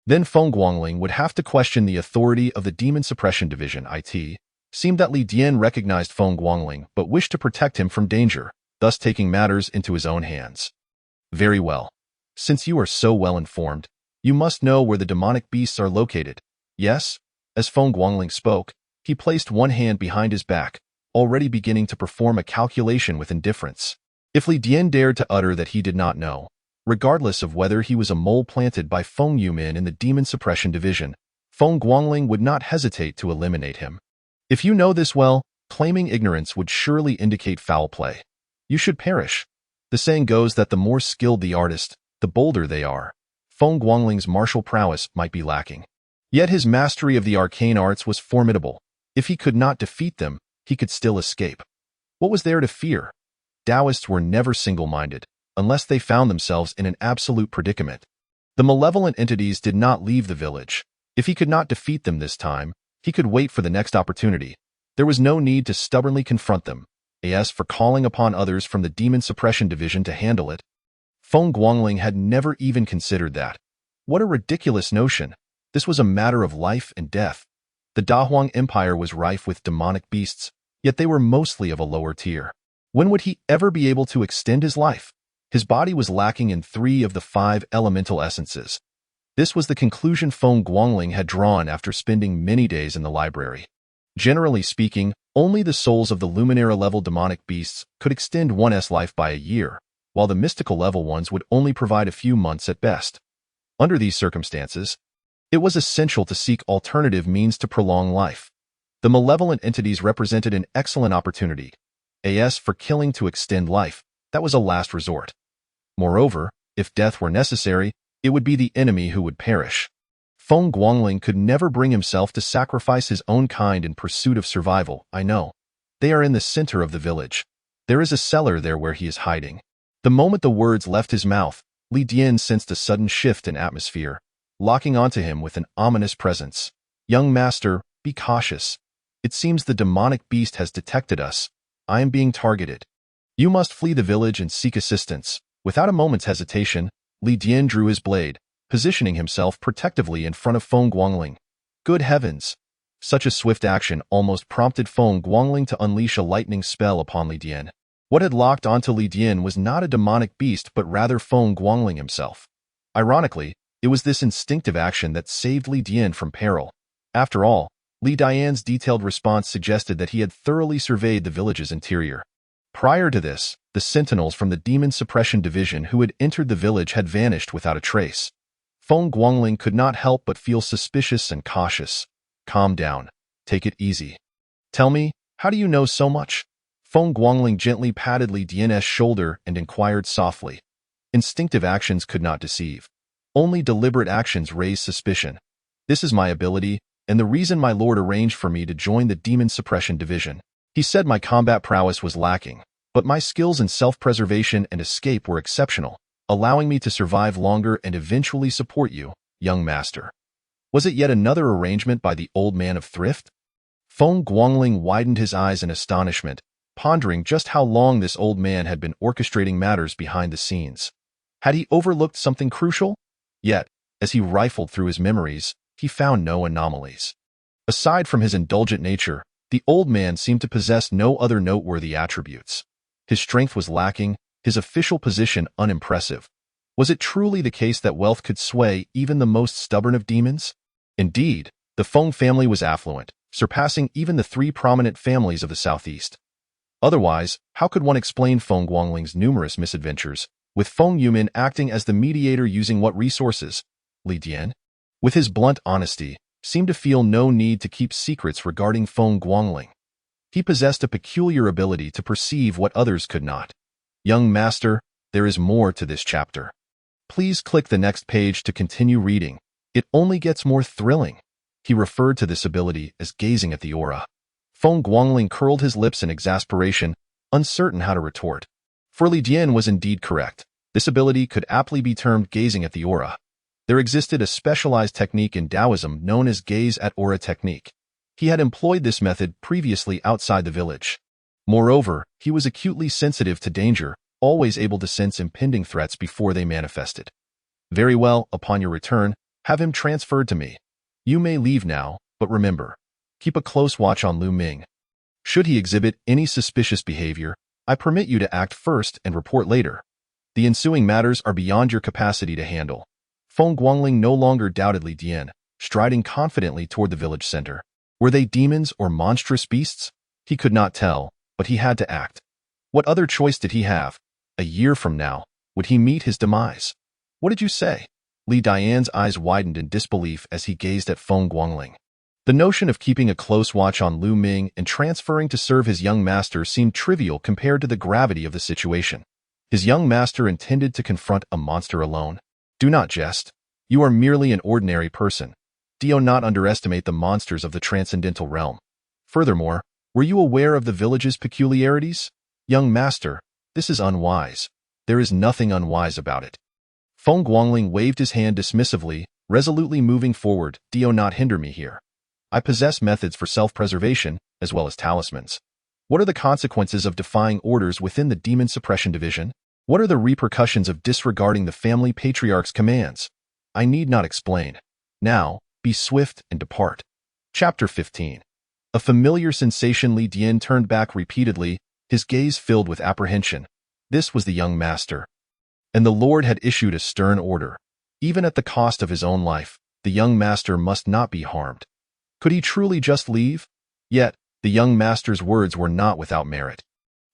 then Feng Guangling would have to question the authority of the Demon Suppression Division. It seemed that Li Dian recognized Feng Guangling but wished to protect him from danger, thus taking matters into his own hands. Very well. Since you are so well informed, you must know where the demonic beasts are located. Yes? As Feng Guangling spoke, he placed one hand behind his back, already beginning to perform a calculation with indifference. If Li Dian dared to utter that he did not know, regardless of whether he was a mole planted by Feng Yumin in the Demon Suppression Division, Feng Guangling would not hesitate to eliminate him. If you know this well, claiming ignorance would surely indicate foul play. You should perish. The saying goes that the more skilled the artist, the bolder they are. Feng Guangling's martial prowess might be lacking. Yet his mastery of the arcane arts was formidable. If he could not defeat them, he could still escape. What was there to fear? Taoists were never single-minded, unless they found themselves in an absolute predicament. The malevolent entities did not leave the village. If he could not defeat them this time, he could wait for the next opportunity. There was no need to stubbornly confront them. As for calling upon others from the Demon Suppression Division to handle it, Feng Guangling had never even considered that. What a ridiculous notion. This was a matter of life and death. The Dahuang Empire was rife with demonic beasts, yet they were mostly of a lower tier. When would he ever be able to extend his life? His body was lacking in 3 of the 5 elemental essences. This was the conclusion Feng Guangling had drawn after spending many days in the library. Generally speaking, only the souls of the Luminara-level demonic beasts could extend one's life by a year, while the mystical-level ones would only provide a few months at best. Under these circumstances, it was essential to seek alternative means to prolong life. The malevolent entities represented an excellent opportunity. As for killing to extend life, that was a last resort. Moreover, if death were necessary, it would be the enemy who would perish. Feng Guangling could never bring himself to sacrifice his own kind in pursuit of survival. I know. They are in the center of the village. There is a cellar there where he is hiding. The moment the words left his mouth, Li Dian sensed a sudden shift in atmosphere, locking onto him with an ominous presence. Young master, be cautious. It seems the demonic beast has detected us. I am being targeted. You must flee the village and seek assistance. Without a moment's hesitation, Li Dian drew his blade, positioning himself protectively in front of Feng Guangling. Good heavens! Such a swift action almost prompted Feng Guangling to unleash a lightning spell upon Li Dian. What had locked onto Li Dian was not a demonic beast but rather Feng Guangling himself. Ironically, it was this instinctive action that saved Li Dian from peril. After all, Li Dian's detailed response suggested that he had thoroughly surveyed the village's interior. Prior to this, the sentinels from the Demon Suppression Division who had entered the village had vanished without a trace. Feng Guangling could not help but feel suspicious and cautious. Calm down. Take it easy. Tell me, how do you know so much? Feng Guangling gently patted Li Dian's shoulder and inquired softly. Instinctive actions could not deceive. Only deliberate actions raised suspicion. This is my ability, and the reason my lord arranged for me to join the Demon Suppression Division. He said my combat prowess was lacking, but my skills in self-preservation and escape were exceptional, allowing me to survive longer and eventually support you, young master. Was it yet another arrangement by the old man of thrift? Feng Guangling widened his eyes in astonishment. pondering just how long this old man had been orchestrating matters behind the scenes. Had he overlooked something crucial? Yet, as he rifled through his memories, he found no anomalies. Aside from his indulgent nature, the old man seemed to possess no other noteworthy attributes. His strength was lacking, his official position unimpressive. Was it truly the case that wealth could sway even the most stubborn of demons? Indeed, the Feng family was affluent, surpassing even the three prominent families of the southeast. Otherwise, how could one explain Feng Guangling's numerous misadventures, with Feng Yumin acting as the mediator using what resources? Li Dian, with his blunt honesty, seemed to feel no need to keep secrets regarding Feng Guangling. He possessed a peculiar ability to perceive what others could not. Young master, there is more to this chapter. Please click the next page to continue reading. It only gets more thrilling. He referred to this ability as gazing at the aura. Feng Guangling curled his lips in exasperation, uncertain how to retort. For Li Dian was indeed correct. This ability could aptly be termed gazing at the aura. There existed a specialized technique in Taoism known as gaze at aura technique. He had employed this method previously outside the village. Moreover, he was acutely sensitive to danger, always able to sense impending threats before they manifested. Very well, upon your return, have him transferred to me. You may leave now, but remember, keep a close watch on Lu Ming. Should he exhibit any suspicious behavior, I permit you to act first and report later. The ensuing matters are beyond your capacity to handle. Feng Guangling no longer doubted Li Dian, striding confidently toward the village center. Were they demons or monstrous beasts? He could not tell, but he had to act. What other choice did he have? A year from now, would he meet his demise? What did you say? Li Dian's eyes widened in disbelief as he gazed at Feng Guangling. The notion of keeping a close watch on Lu Ming and transferring to serve his young master seemed trivial compared to the gravity of the situation. His young master intended to confront a monster alone. Do not jest. You are merely an ordinary person. Do not underestimate the monsters of the transcendental realm. Furthermore, were you aware of the village's peculiarities? Young master, this is unwise. There is nothing unwise about it. Feng Guangling waved his hand dismissively, resolutely moving forward. Do not hinder me here. I possess methods for self-preservation, as well as talismans. What are the consequences of defying orders within the Demon Suppression Division? What are the repercussions of disregarding the family patriarch's commands? I need not explain. Now, be swift and depart. Chapter 15. A familiar sensation. Li Dian turned back repeatedly, his gaze filled with apprehension. This was the young master. And the Lord had issued a stern order. Even at the cost of his own life, the young master must not be harmed. Could he truly just leave? Yet, the young master's words were not without merit.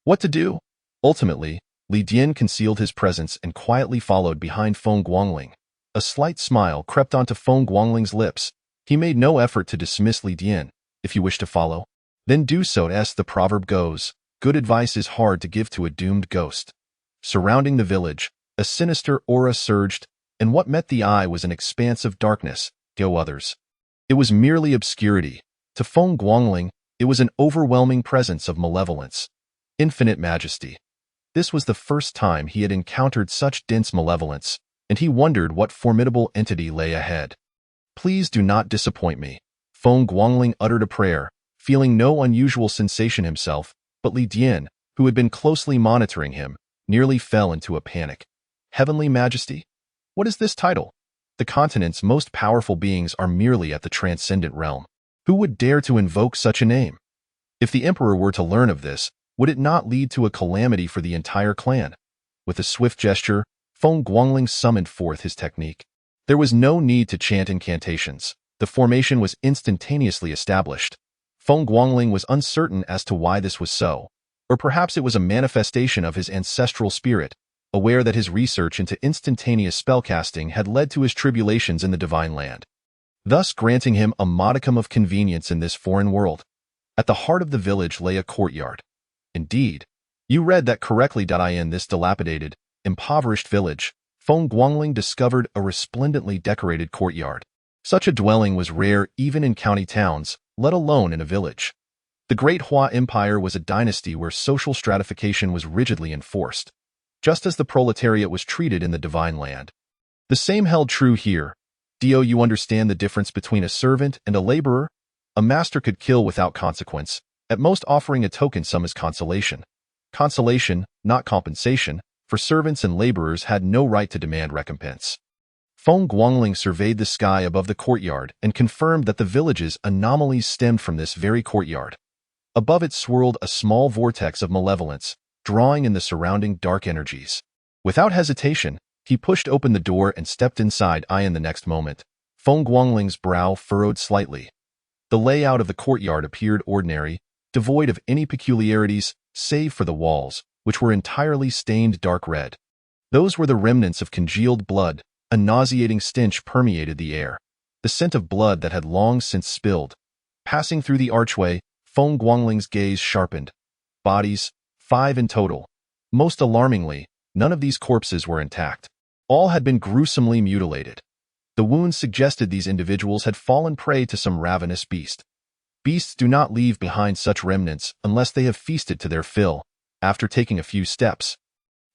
What to do? Ultimately, Li Dian concealed his presence and quietly followed behind Feng Guangling. A slight smile crept onto Feng Guangling's lips. He made no effort to dismiss Li Dian. If you wish to follow, then do so. As the proverb goes, good advice is hard to give to a doomed ghost. Surrounding the village, a sinister aura surged, and what met the eye was an expanse of darkness. To others, it was merely obscurity. To Feng Guangling, it was an overwhelming presence of malevolence. Infinite majesty. This was the first time he had encountered such dense malevolence, and he wondered what formidable entity lay ahead. Please do not disappoint me. Feng Guangling uttered a prayer, feeling no unusual sensation himself, but Li Dian, who had been closely monitoring him, nearly fell into a panic. Heavenly Majesty? What is this title? The continent's most powerful beings are merely at the transcendent realm. Who would dare to invoke such a name? If the emperor were to learn of this, would it not lead to a calamity for the entire clan? With a swift gesture, Feng Guangling summoned forth his technique. There was no need to chant incantations. The formation was instantaneously established. Feng Guangling was uncertain as to why this was so, or perhaps it was a manifestation of his ancestral spirit, aware that his research into instantaneous spellcasting had led to his tribulations in the divine land, thus granting him a modicum of convenience in this foreign world. At the heart of the village lay a courtyard. Indeed, you read that correctly. In this dilapidated, impoverished village, Feng Guangling discovered a resplendently decorated courtyard. Such a dwelling was rare even in county towns, let alone in a village. The Great Hua Empire was a dynasty where social stratification was rigidly enforced, just as the proletariat was treated in the divine land. The same held true here. Do you understand the difference between a servant and a laborer? A master could kill without consequence, at most offering a token sum as consolation. Consolation, not compensation, for servants and laborers had no right to demand recompense. Feng Guangling surveyed the sky above the courtyard and confirmed that the village's anomalies stemmed from this very courtyard. Above it swirled a small vortex of malevolence, drawing in the surrounding dark energies. Without hesitation, he pushed open the door and stepped inside. In the next moment, Feng Guangling's brow furrowed slightly. The layout of the courtyard appeared ordinary, devoid of any peculiarities, save for the walls, which were entirely stained dark red. Those were the remnants of congealed blood. A nauseating stench permeated the air, the scent of blood that had long since spilled. Passing through the archway, Feng Guangling's gaze sharpened. Bodies, 5 in total. Most alarmingly, none of these corpses were intact. All had been gruesomely mutilated. The wounds suggested these individuals had fallen prey to some ravenous beast. Beasts do not leave behind such remnants unless they have feasted to their fill. After taking a few steps,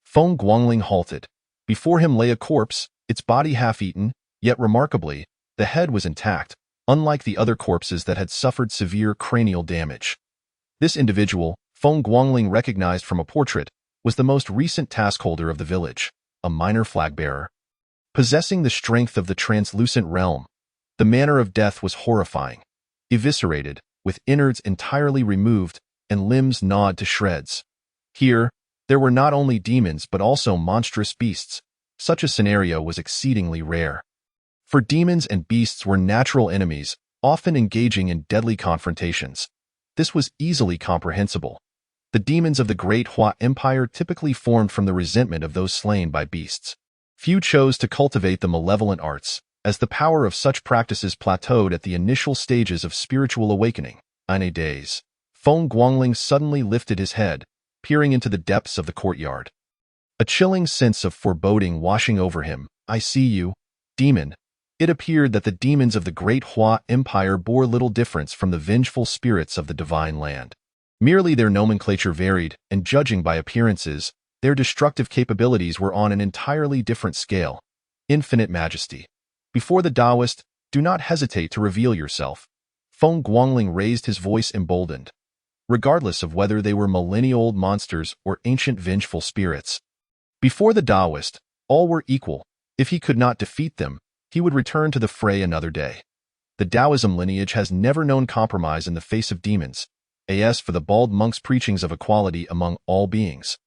Feng Guangling halted. Before him lay a corpse, its body half-eaten, yet remarkably, the head was intact, unlike the other corpses that had suffered severe cranial damage. This individual, Feng Guangling recognized from a portrait, was the most recent taskholder of the village, a minor flag-bearer. Possessing the strength of the translucent realm, the manner of death was horrifying. Eviscerated, with innards entirely removed and limbs gnawed to shreds. Here, there were not only demons but also monstrous beasts. Such a scenario was exceedingly rare. For demons and beasts were natural enemies, often engaging in deadly confrontations. This was easily comprehensible. The demons of the Great Hua Empire typically formed from the resentment of those slain by beasts. Few chose to cultivate the malevolent arts, as the power of such practices plateaued at the initial stages of spiritual awakening. In days, Feng Guangling suddenly lifted his head, peering into the depths of the courtyard. A chilling sense of foreboding washing over him. I see you, demon. It appeared that the demons of the Great Hua Empire bore little difference from the vengeful spirits of the divine land. Merely their nomenclature varied, and judging by appearances, their destructive capabilities were on an entirely different scale. Infinite majesty. Before the Taoist, do not hesitate to reveal yourself. Feng Guangling raised his voice emboldened. Regardless of whether they were millennia-old monsters or ancient vengeful spirits. Before the Taoist, all were equal. If he could not defeat them, he would return to the fray another day. The Taoism lineage has never known compromise in the face of demons. As for the bald monk's preachings of equality among all beings,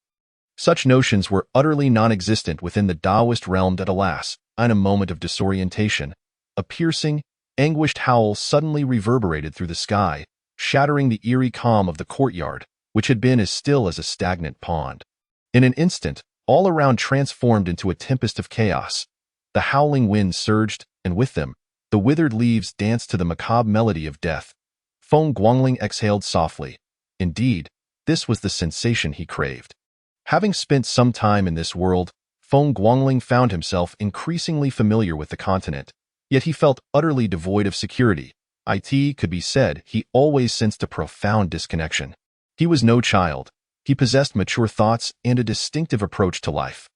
such notions were utterly non-existent within the Taoist realm. That alas, in a moment of disorientation, a piercing, anguished howl suddenly reverberated through the sky, shattering the eerie calm of the courtyard, which had been as still as a stagnant pond. In an instant, all around transformed into a tempest of chaos. The howling winds surged, and with them, the withered leaves danced to the macabre melody of death. Feng Guangling exhaled softly. Indeed, this was the sensation he craved. Having spent some time in this world, Feng Guangling found himself increasingly familiar with the continent, yet he felt utterly devoid of security. It could be said he always sensed a profound disconnection. He was no child. He possessed mature thoughts and a distinctive approach to life.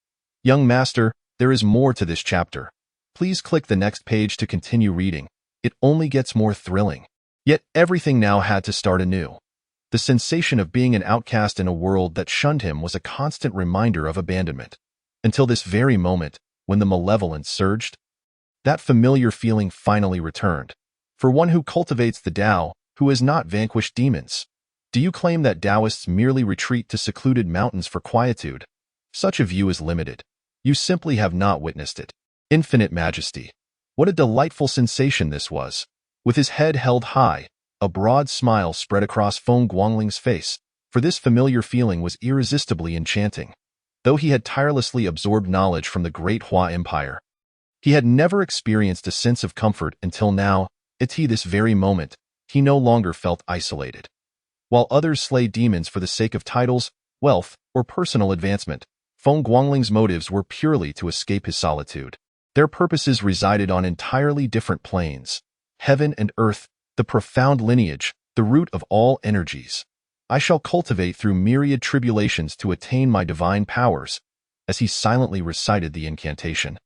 Young master, there is more to this chapter. Please click the next page to continue reading. It only gets more thrilling. Yet everything now had to start anew. The sensation of being an outcast in a world that shunned him was a constant reminder of abandonment. Until this very moment, when the malevolence surged, that familiar feeling finally returned. For one who cultivates the Tao, who has not vanquished demons. Do you claim that Taoists merely retreat to secluded mountains for quietude? Such a view is limited. You simply have not witnessed it. Infinite majesty. What a delightful sensation this was. With his head held high, a broad smile spread across Feng Guangling's face, for this familiar feeling was irresistibly enchanting. Though he had tirelessly absorbed knowledge from the Great Hua Empire, he had never experienced a sense of comfort until now. At this very moment, he no longer felt isolated. While others slay demons for the sake of titles, wealth, or personal advancement, Feng Guangling's motives were purely to escape his solitude. Their purposes resided on entirely different planes. Heaven and earth, the profound lineage, the root of all energies. I shall cultivate through myriad tribulations to attain my divine powers, as he silently recited the incantation.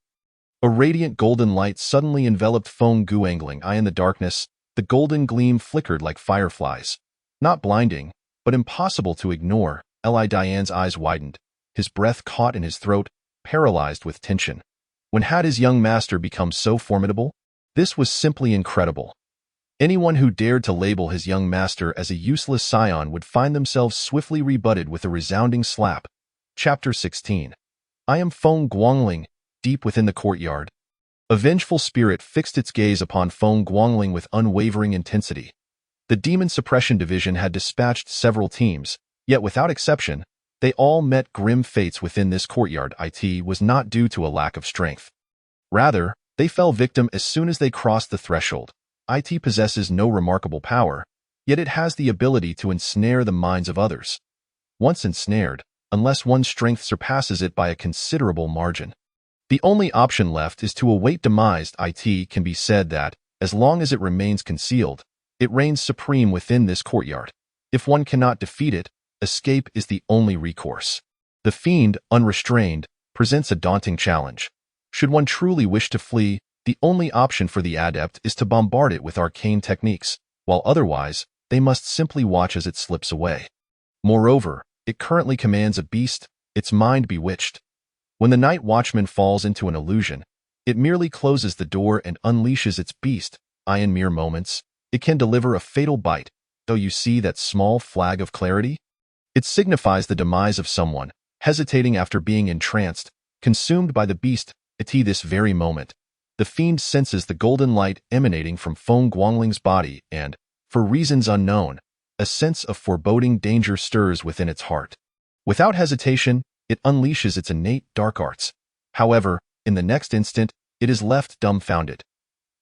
A radiant golden light suddenly enveloped Feng Guangling. In the darkness, the golden gleam flickered like fireflies. Not blinding, but impossible to ignore. Li Diane's eyes widened, his breath caught in his throat, paralyzed with tension. When had his young master become so formidable? This was simply incredible. Anyone who dared to label his young master as a useless scion would find themselves swiftly rebutted with a resounding slap. Chapter 16. I am Feng Guangling, deep within the courtyard. A vengeful spirit fixed its gaze upon Feng Guangling with unwavering intensity. The Demon Suppression Division had dispatched several teams, yet without exception, they all met grim fates within this courtyard. It was not due to a lack of strength. Rather, they fell victim as soon as they crossed the threshold. It possesses no remarkable power, yet it has the ability to ensnare the minds of others. Once ensnared, unless one's strength surpasses it by a considerable margin, the only option left is to await demise. It can be said that, as long as it remains concealed, it reigns supreme within this courtyard. If one cannot defeat it, escape is the only recourse. The fiend, unrestrained, presents a daunting challenge. Should one truly wish to flee, the only option for the adept is to bombard it with arcane techniques, while otherwise, they must simply watch as it slips away. Moreover, it currently commands a beast, its mind bewitched. When the night watchman falls into an illusion, it merely closes the door and unleashes its beast. In mere moments, it can deliver a fatal bite. Though you see that small flag of clarity? It signifies the demise of someone, hesitating after being entranced, consumed by the beast. At this very moment, the fiend senses the golden light emanating from Feng Guangling's body and, for reasons unknown, a sense of foreboding danger stirs within its heart. Without hesitation, it unleashes its innate dark arts. However, in the next instant, it is left dumbfounded.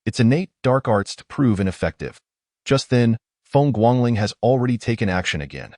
Its innate dark arts prove ineffective. Just then, Feng Guangling has already taken action again.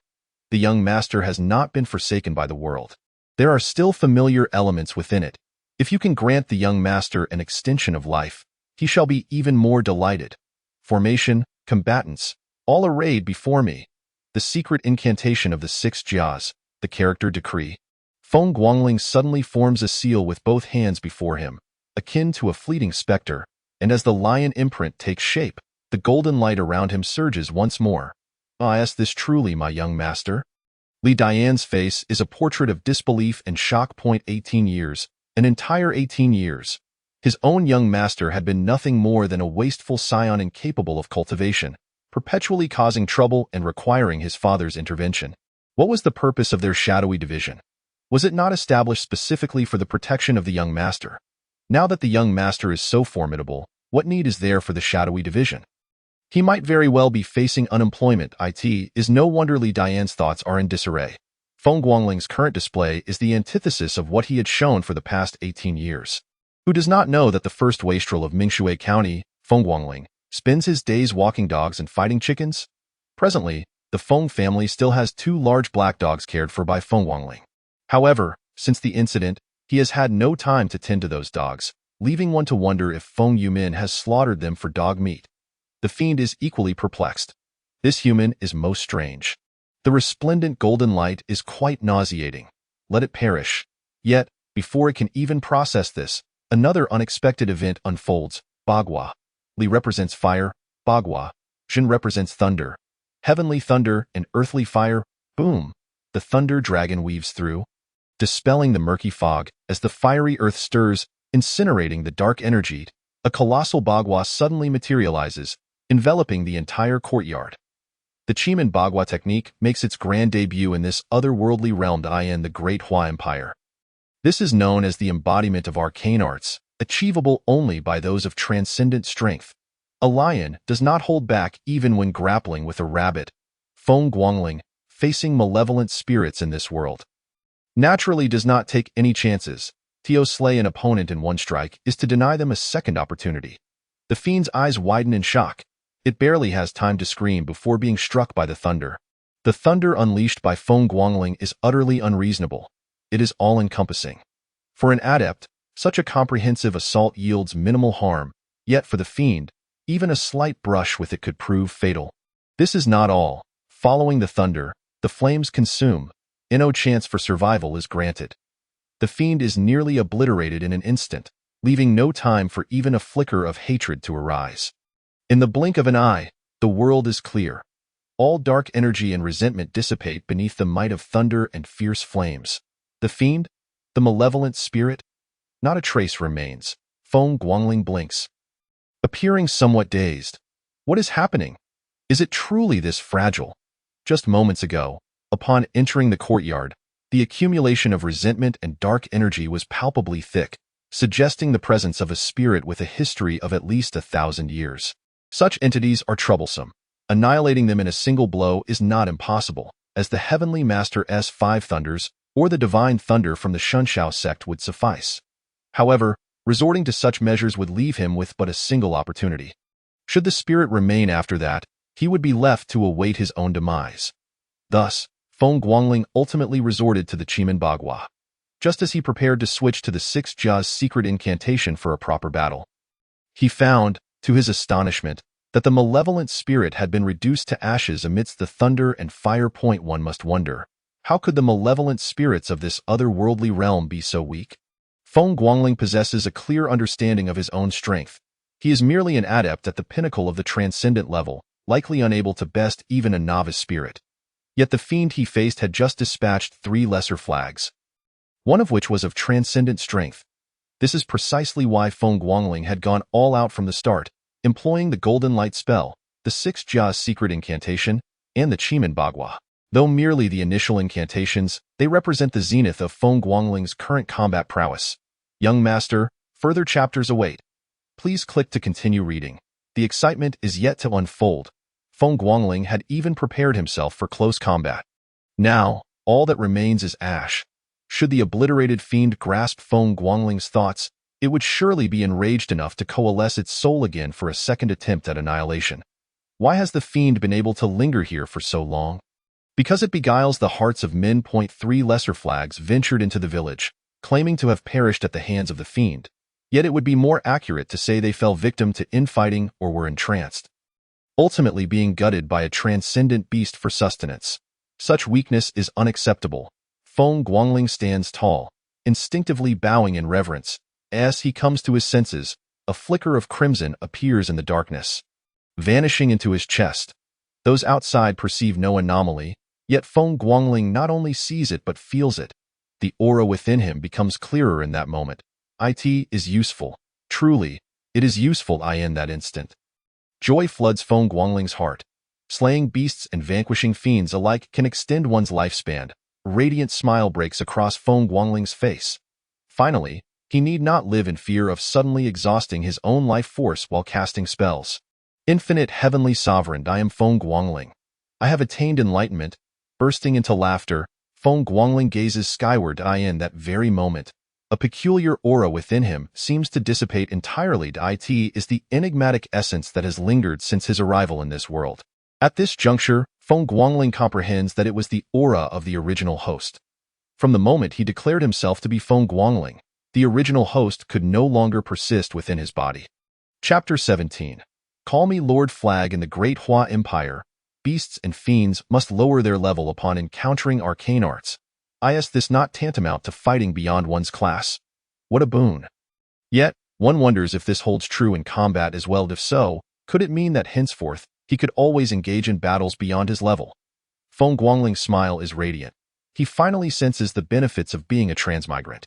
The young master has not been forsaken by the world. There are still familiar elements within it. If you can grant the young master an extension of life, he shall be even more delighted. Formation, combatants, all arrayed before me. The secret incantation of the 6 jias, the character decree. Feng Guangling suddenly forms a seal with both hands before him, akin to a fleeting specter, and as the lion imprint takes shape, the golden light around him surges once more. Is this truly my young master? Li Diane's face is a portrait of disbelief and shock. 18 years. An entire 18 years. His own young master had been nothing more than a wasteful scion incapable of cultivation, perpetually causing trouble and requiring his father's intervention. What was the purpose of their shadowy division? Was it not established specifically for the protection of the young master? Now that the young master is so formidable, what need is there for the shadowy division? He might very well be facing unemployment. It is no wonder Li Diane's thoughts are in disarray. Feng Guangling's current display is the antithesis of what he had shown for the past 18 years. Who does not know that the first wastrel of Mingshui County, Feng Guangling, spends his days walking dogs and fighting chickens? Presently, the Feng family still has 2 large black dogs cared for by Feng Guangling. However, since the incident, he has had no time to tend to those dogs, leaving one to wonder if Feng Yumin has slaughtered them for dog meat. The fiend is equally perplexed. This human is most strange. The resplendent golden light is quite nauseating. Let it perish. Yet, before it can even process this, another unexpected event unfolds. Bagua. Li represents fire, Bagua. Jin represents thunder. Heavenly thunder and earthly fire. Boom! The thunder dragon weaves through, dispelling the murky fog as the fiery earth stirs, incinerating the dark energy. A colossal Bagua suddenly materializes, enveloping the entire courtyard. The Chiman Bagua technique makes its grand debut in this otherworldly realm in the Great Hua Empire. This is known as the embodiment of arcane arts, achievable only by those of transcendent strength. A lion does not hold back even when grappling with a rabbit. Feng Guangling, facing malevolent spirits in this world, naturally does not take any chances. To slay an opponent in one strike is to deny them a second opportunity. The fiend's eyes widen in shock. It barely has time to scream before being struck by the thunder. The thunder unleashed by Feng Guangling is utterly unreasonable. It is all-encompassing. For an adept, such a comprehensive assault yields minimal harm, yet for the fiend, even a slight brush with it could prove fatal. This is not all. Following the thunder, the flames consume. No chance for survival is granted. The fiend is nearly obliterated in an instant, leaving no time for even a flicker of hatred to arise. In the blink of an eye, the world is clear. All dark energy and resentment dissipate beneath the might of thunder and fierce flames. The fiend, the malevolent spirit, not a trace remains. Feng Guangling blinks, appearing somewhat dazed. What is happening? Is it truly this fragile? Just moments ago, upon entering the courtyard, the accumulation of resentment and dark energy was palpably thick, suggesting the presence of a spirit with a history of at least 1,000 years. Such entities are troublesome. Annihilating them in a single blow is not impossible, as the Heavenly Master S5 thunders or the Divine Thunder from the Shunshao sect would suffice. However, resorting to such measures would leave him with but a single opportunity. Should the spirit remain after that, he would be left to await his own demise. Thus, Feng Guangling ultimately resorted to the Chimen Bagua, just as he prepared to switch to the Six Jia's secret incantation for a proper battle. He found, to his astonishment, that the malevolent spirit had been reduced to ashes amidst the thunder and fire. One must wonder, how could the malevolent spirits of this otherworldly realm be so weak? Feng Guangling possesses a clear understanding of his own strength. He is merely an adept at the pinnacle of the transcendent level, likely unable to best even a novice spirit. Yet the fiend he faced had just dispatched 3 lesser flags, one of which was of transcendent strength. This is precisely why Feng Guangling had gone all out from the start, employing the Golden Light spell, the Six Jia's secret incantation, and the Chimen Bagua. Though merely the initial incantations, they represent the zenith of Feng Guangling's current combat prowess. Young master, further chapters await. Please click to continue reading. The excitement is yet to unfold. Feng Guangling had even prepared himself for close combat. Now, all that remains is ash. Should the obliterated fiend grasp Feng Guangling's thoughts, it would surely be enraged enough to coalesce its soul again for a second attempt at annihilation. Why has the fiend been able to linger here for so long? Because it beguiles the hearts of men. 3 lesser flags ventured into the village, claiming to have perished at the hands of the fiend. Yet it would be more accurate to say they fell victim to infighting or were entranced, ultimately being gutted by a transcendent beast for sustenance. Such weakness is unacceptable. Feng Guangling stands tall, instinctively bowing in reverence. As he comes to his senses, a flicker of crimson appears in the darkness, vanishing into his chest. Those outside perceive no anomaly, yet Feng Guangling not only sees it but feels it. The aura within him becomes clearer in that moment. It is useful. Truly, it is useful in that instant. Joy floods Feng Guangling's heart. Slaying beasts and vanquishing fiends alike can extend one's lifespan. A radiant smile breaks across Feng Guangling's face. Finally, he need not live in fear of suddenly exhausting his own life force while casting spells. Infinite Heavenly Sovereign, I am Feng Guangling. I have attained enlightenment. Bursting into laughter, Feng Guangling gazes skyward. In that very moment, a peculiar aura within him seems to dissipate entirely. It is the enigmatic essence that has lingered since his arrival in this world. At this juncture, Feng Guangling comprehends that it was the aura of the original host. From the moment he declared himself to be Feng Guangling, the original host could no longer persist within his body. Chapter 17. Call me Lord Flag. In the Great Hua Empire, beasts and fiends must lower their level upon encountering arcane arts. Is this not tantamount to fighting beyond one's class? What a boon! Yet, one wonders if this holds true in combat as well. If so, could it mean that henceforth, he could always engage in battles beyond his level? Feng Guangling's smile is radiant. He finally senses the benefits of being a transmigrant.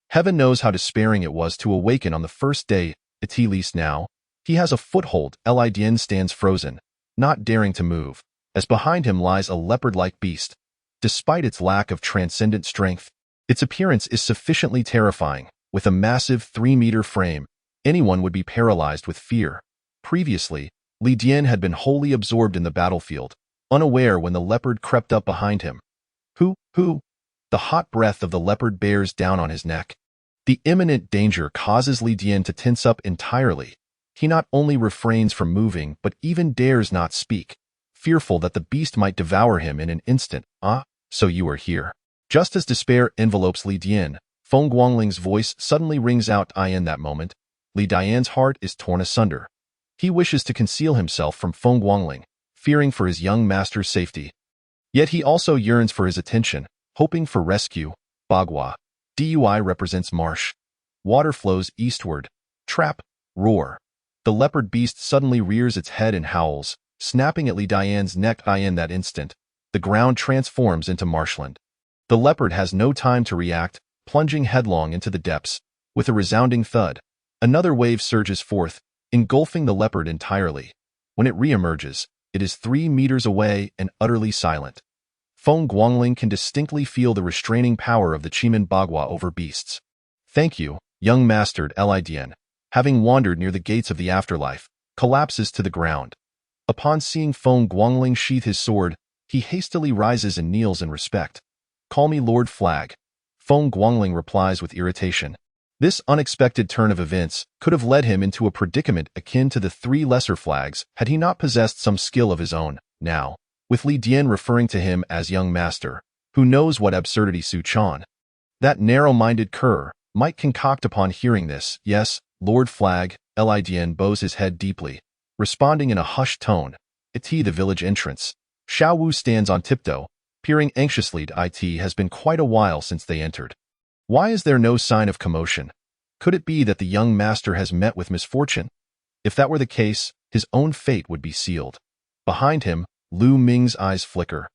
Heaven knows how despairing it was to awaken on the first day. At least now, he has a foothold. Lidien stands frozen, not daring to move, as behind him lies a leopard-like beast. Despite its lack of transcendent strength, its appearance is sufficiently terrifying. With a massive 3-meter frame, anyone would be paralyzed with fear. Previously, Li Dian had been wholly absorbed in the battlefield, unaware when the leopard crept up behind him. Who? The hot breath of the leopard bears down on his neck. The imminent danger causes Li Dian to tense up entirely. He not only refrains from moving, but even dares not speak, fearful that the beast might devour him in an instant. So you are here. Just as despair envelopes Li Dian, Feng Guangling's voice suddenly rings out. In that moment, Li Dian's heart is torn asunder. He wishes to conceal himself from Feng Guangling, fearing for his young master's safety. Yet he also yearns for his attention, hoping for rescue. Bagua. Dui represents marsh. Water flows eastward. Trap. Roar. The leopard beast suddenly rears its head and howls, snapping at Li Dian's neck. In that instant, the ground transforms into marshland. The leopard has no time to react, plunging headlong into the depths. With a resounding thud, another wave surges forth, engulfing the leopard entirely. When it re-emerges, it is 3 meters away and utterly silent. Feng Guangling can distinctly feel the restraining power of the Chiman Bagua over beasts. Thank you, young master. Li Dian, having wandered near the gates of the afterlife, collapses to the ground. Upon seeing Feng Guangling sheath his sword, he hastily rises and kneels in respect. Call me Lord Flag. Feng Guangling replies with irritation. This unexpected turn of events could have led him into a predicament akin to the 3 lesser flags had he not possessed some skill of his own. Now, with Li Dian referring to him as young master, who knows what absurdity Su Chan, that narrow-minded cur, might concoct upon hearing this. Yes, Lord Flag. Li Dian bows his head deeply, responding in a hushed tone. At the village entrance, Xiao Wu stands on tiptoe, peering anxiously. It has been quite a while since they entered. Why is there no sign of commotion? Could it be that the young master has met with misfortune? If that were the case, his own fate would be sealed. Behind him, Lu Ming's eyes flicker.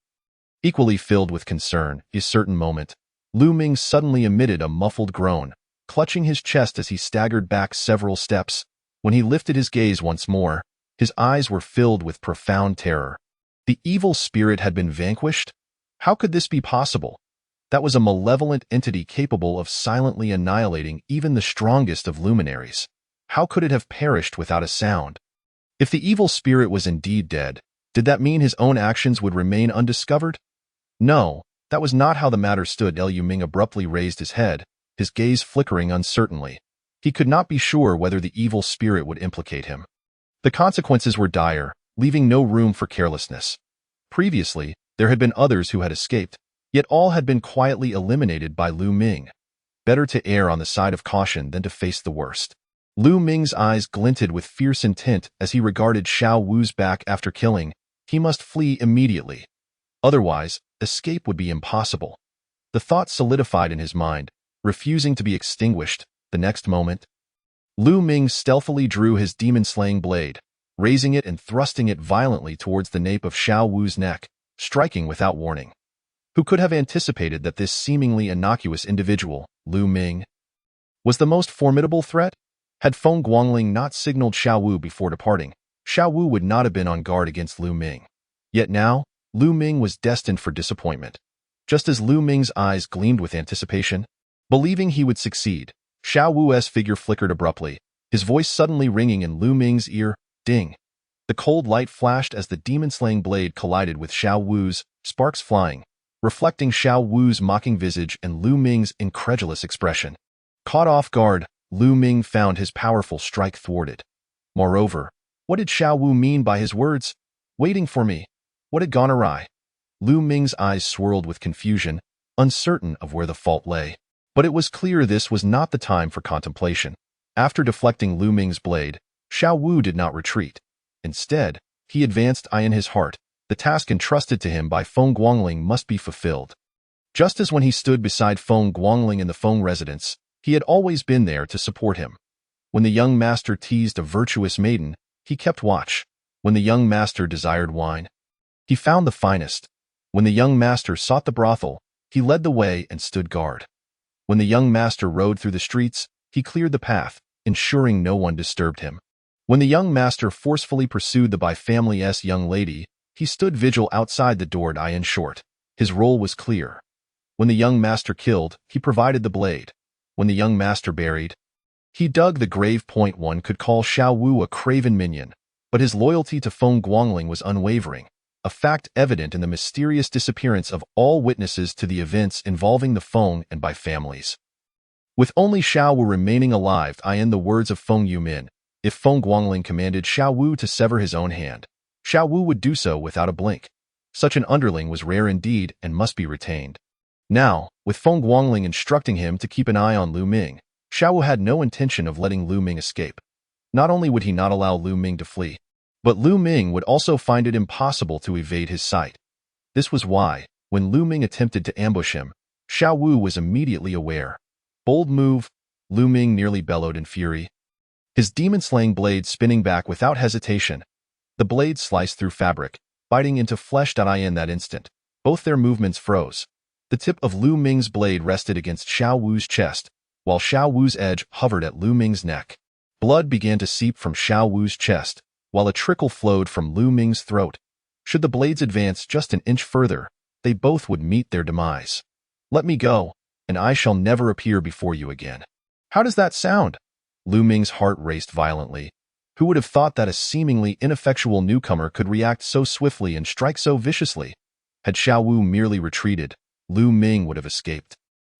Equally filled with concern, a certain moment, Lu Ming suddenly emitted a muffled groan, clutching his chest as he staggered back several steps. When he lifted his gaze once more, his eyes were filled with profound terror. The evil spirit had been vanquished? How could this be possible? That was a malevolent entity capable of silently annihilating even the strongest of luminaries. How could it have perished without a sound? If the evil spirit was indeed dead, did that mean his own actions would remain undiscovered? No, that was not how the matter stood. Lu Ming abruptly raised his head, his gaze flickering uncertainly. He could not be sure whether the evil spirit would implicate him. The consequences were dire, leaving no room for carelessness. Previously, there had been others who had escaped, yet all had been quietly eliminated by Lu Ming. Better to err on the side of caution than to face the worst. Lu Ming's eyes glinted with fierce intent as he regarded Xiao Wu's back. After killing, he must flee immediately. Otherwise, escape would be impossible. The thought solidified in his mind, refusing to be extinguished. The next moment, Lu Ming stealthily drew his demon-slaying blade, raising it and thrusting it violently towards the nape of Xiao Wu's neck, striking without warning. Who could have anticipated that this seemingly innocuous individual, Lu Ming, was the most formidable threat? Had Feng Guangling not signaled Xiao Wu before departing, Xiao Wu would not have been on guard against Lu Ming. Yet now, Lu Ming was destined for disappointment. Just as Lu Ming's eyes gleamed with anticipation, believing he would succeed, Xiao Wu's figure flickered abruptly, his voice suddenly ringing in Lu Ming's ear. Ding! The cold light flashed as the demon-slaying blade collided with Xiao Wu's, sparks flying, reflecting Xiao Wu's mocking visage and Lu Ming's incredulous expression. Caught off guard, Lu Ming found his powerful strike thwarted. Moreover, what did Xiao Wu mean by his words? Waiting for me. What had gone awry? Lu Ming's eyes swirled with confusion, uncertain of where the fault lay. But it was clear this was not the time for contemplation. After deflecting Lu Ming's blade, Xiao Wu did not retreat. Instead, he advanced. In his heart, the task entrusted to him by Feng Guangling must be fulfilled. Just as when he stood beside Feng Guangling in the Feng residence, he had always been there to support him. When the young master teased a virtuous maiden, he kept watch. When the young master desired wine, he found the finest. When the young master sought the brothel, he led the way and stood guard. When the young master rode through the streets, he cleared the path, ensuring no one disturbed him. When the young master forcefully pursued the Bai family's young lady, he stood vigil outside the door. In short, his role was clear. When the young master killed, he provided the blade. When the young master buried, he dug the grave. One could call Xiao Wu a craven minion, but his loyalty to Feng Guangling was unwavering, a fact evident in the mysterious disappearance of all witnesses to the events involving the Feng and Bai families. With only Xiao Wu remaining alive, in the words of Feng Yumin, if Feng Guangling commanded Xiao Wu to sever his own hand, Xiao Wu would do so without a blink. Such an underling was rare indeed and must be retained. Now, with Feng Guangling instructing him to keep an eye on Lu Ming, Xiao Wu had no intention of letting Lu Ming escape. Not only would he not allow Lu Ming to flee, but Lu Ming would also find it impossible to evade his sight. This was why, when Lu Ming attempted to ambush him, Xiao Wu was immediately aware. Bold move, Lu Ming nearly bellowed in fury, his demon-slaying blade spinning back without hesitation. The blade sliced through fabric, biting into flesh. In that instant, both their movements froze. The tip of Lu Ming's blade rested against Xiao Wu's chest, while Xiao Wu's edge hovered at Lu Ming's neck. Blood began to seep from Xiao Wu's chest, while a trickle flowed from Lu Ming's throat. Should the blades advance just an inch further, they both would meet their demise. Let me go, and I shall never appear before you again. How does that sound? Lu Ming's heart raced violently. Who would have thought that a seemingly ineffectual newcomer could react so swiftly and strike so viciously? Had Xiao Wu merely retreated, Lu Ming would have escaped.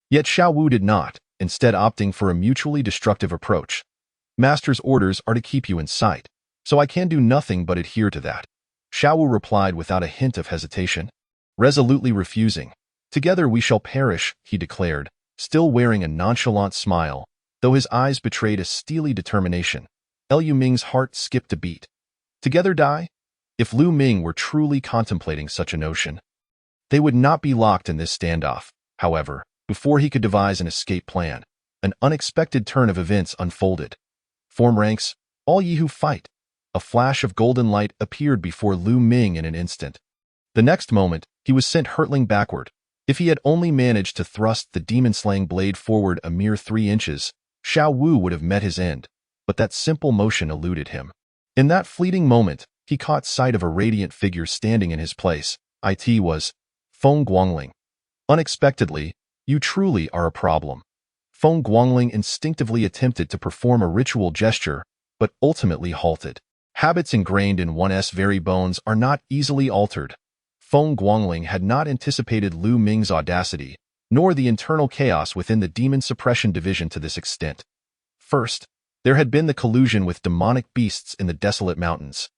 Yet Xiao Wu did not, instead opting for a mutually destructive approach. Master's orders are to keep you in sight, so I can do nothing but adhere to that. Xiao Wu replied without a hint of hesitation, resolutely refusing. Together we shall perish, he declared, still wearing a nonchalant smile, though his eyes betrayed a steely determination. Lu Ming's heart skipped a beat. Together die? If Lu Ming were truly contemplating such a notion, they would not be locked in this standoff. However, before he could devise an escape plan, an unexpected turn of events unfolded. Form ranks, all ye who fight. A flash of golden light appeared before Lu Ming in an instant. The next moment, he was sent hurtling backward. If he had only managed to thrust the demon-slaying blade forward a mere 3 inches, Xiao Wu would have met his end, but that simple motion eluded him. In that fleeting moment, he caught sight of a radiant figure standing in his place. It was Feng Guangling. Unexpectedly, you truly are a problem. Feng Guangling instinctively attempted to perform a ritual gesture, but ultimately halted. Habits ingrained in one's very bones are not easily altered. Feng Guangling had not anticipated Lu Ming's audacity, nor the internal chaos within the Demon Suppression Division to this extent. First, there had been the collusion with demonic beasts in the desolate mountains,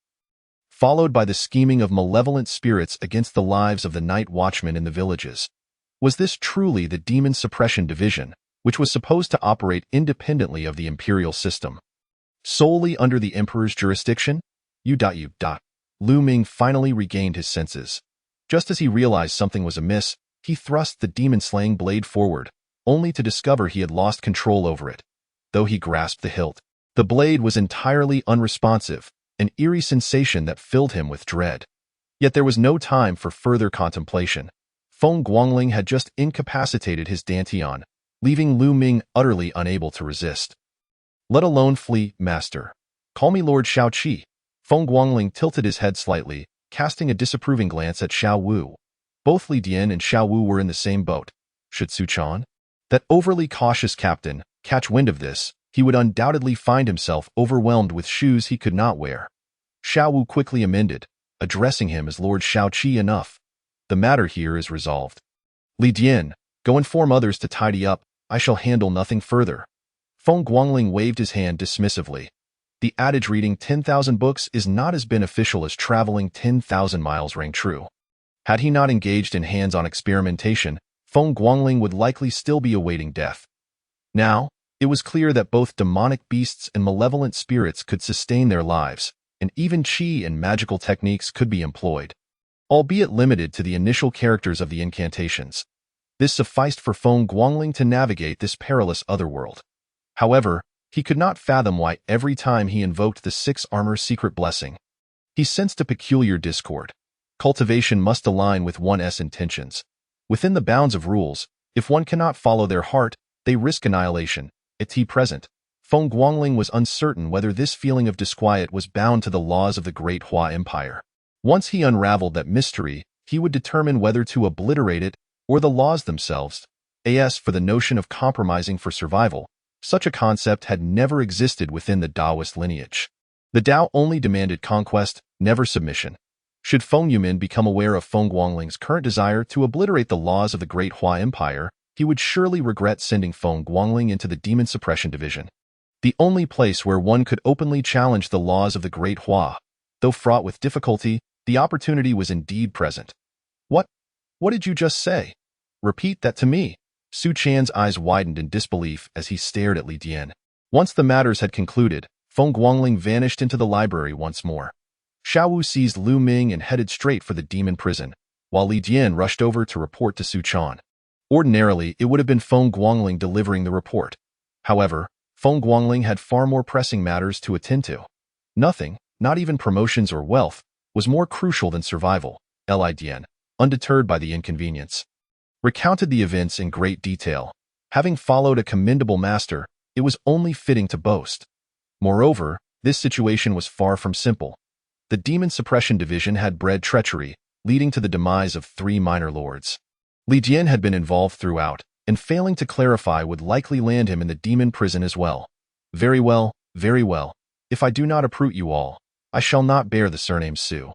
followed by the scheming of malevolent spirits against the lives of the night watchmen in the villages. Was this truly the Demon Suppression Division, which was supposed to operate independently of the imperial system, solely under the emperor's jurisdiction? Lu Ming finally regained his senses. Just as he realized something was amiss, he thrust the demon-slaying blade forward, only to discover he had lost control over it. Though he grasped the hilt, the blade was entirely unresponsive, an eerie sensation that filled him with dread. Yet there was no time for further contemplation. Feng Guangling had just incapacitated his Dantian, leaving Lu Ming utterly unable to resist. Let alone flee, master. Call me Lord Shaoqi. Feng Guangling tilted his head slightly, casting a disapproving glance at Xiao Wu. Both Li Dian and Xiao Wu were in the same boat. Should Su Chan, that overly cautious captain, catch wind of this, he would undoubtedly find himself overwhelmed with shoes he could not wear. Xiao Wu quickly amended, addressing him as Lord Shaoqi. Enough. The matter here is resolved. Li Dian, go inform others to tidy up. I shall handle nothing further. Feng Guangling waved his hand dismissively. The adage reading 10,000 books is not as beneficial as traveling 10,000 miles rang true. Had he not engaged in hands-on experimentation, Feng Guangling would likely still be awaiting death. Now, it was clear that both demonic beasts and malevolent spirits could sustain their lives, and even qi and magical techniques could be employed, albeit limited to the initial characters of the incantations. This sufficed for Feng Guangling to navigate this perilous otherworld. However, he could not fathom why every time he invoked the 6-armor secret blessing, he sensed a peculiar discord. Cultivation must align with one's intentions. Within the bounds of rules, if one cannot follow their heart, they risk annihilation. At present, Feng Guangling was uncertain whether this feeling of disquiet was bound to the laws of the Great Hua Empire. Once he unraveled that mystery, he would determine whether to obliterate it or the laws themselves. As for the notion of compromising for survival, such a concept had never existed within the Taoist lineage. The Tao only demanded conquest, never submission. Should Feng Yumin become aware of Feng Guangling's current desire to obliterate the laws of the Great Hua Empire, he would surely regret sending Feng Guangling into the Demon Suppression Division, the only place where one could openly challenge the laws of the Great Hua. Though fraught with difficulty, the opportunity was indeed present. What did you just say? Repeat that to me. Su Chan's eyes widened in disbelief as he stared at Li Dian. Once the matters had concluded, Feng Guangling vanished into the library once more. Xiao Wu seized Lu Ming and headed straight for the demon prison, while Li Dian rushed over to report to Su Chan. Ordinarily, it would have been Feng Guangling delivering the report. However, Feng Guangling had far more pressing matters to attend to. Nothing, not even promotions or wealth, was more crucial than survival. Li Dian, undeterred by the inconvenience, recounted the events in great detail. Having followed a commendable master, it was only fitting to boast. Moreover, this situation was far from simple. The Demon Suppression Division had bred treachery, leading to the demise of 3 minor lords. Li Dian had been involved throughout, and failing to clarify would likely land him in the demon prison as well. Very well, very well. If I do not uproot you all, I shall not bear the surname Su.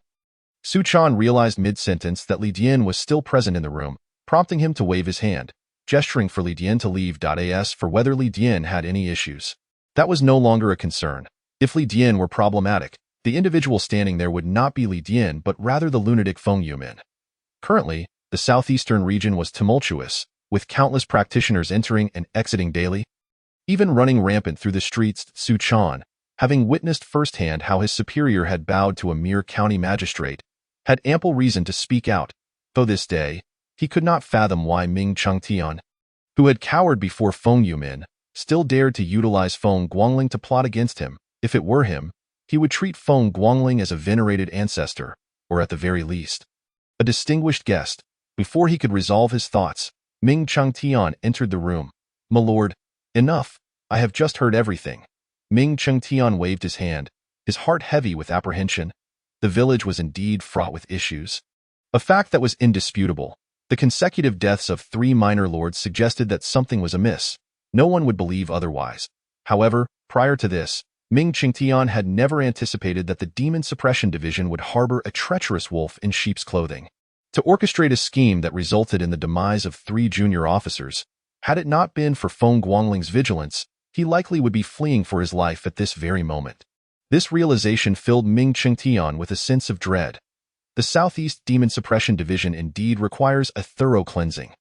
Su Chan realized mid-sentence that Li Dian was still present in the room, prompting him to wave his hand, gesturing for Li Dian to leave. As for whether Li Dian had any issues, that was no longer a concern. If Li Dian were problematic, the individual standing there would not be Li Dian but rather the lunatic Feng Yumin. Currently, the southeastern region was tumultuous, with countless practitioners entering and exiting daily, even running rampant through the streets. Su Chan, having witnessed firsthand how his superior had bowed to a mere county magistrate, had ample reason to speak out, though this day, he could not fathom why Ming Chengtian, who had cowered before Feng Yumin, still dared to utilize Feng Guangling to plot against him. If it were him, he would treat Feng Guangling as a venerated ancestor, or at the very least, a distinguished guest. Before he could resolve his thoughts, Ming Chengtian entered the room. "My lord, enough. I have just heard everything." Ming Chengtian waved his hand, his heart heavy with apprehension. The village was indeed fraught with issues. A fact that was indisputable. The consecutive deaths of 3 minor lords suggested that something was amiss. No one would believe otherwise. However, prior to this, Ming Chengtian had never anticipated that the Demon Suppression Division would harbor a treacherous wolf in sheep's clothing. To orchestrate a scheme that resulted in the demise of 3 junior officers, had it not been for Feng Guangling's vigilance, he likely would be fleeing for his life at this very moment. This realization filled Ming Chengtian with a sense of dread. The Southeast Demon Suppression Division indeed requires a thorough cleansing.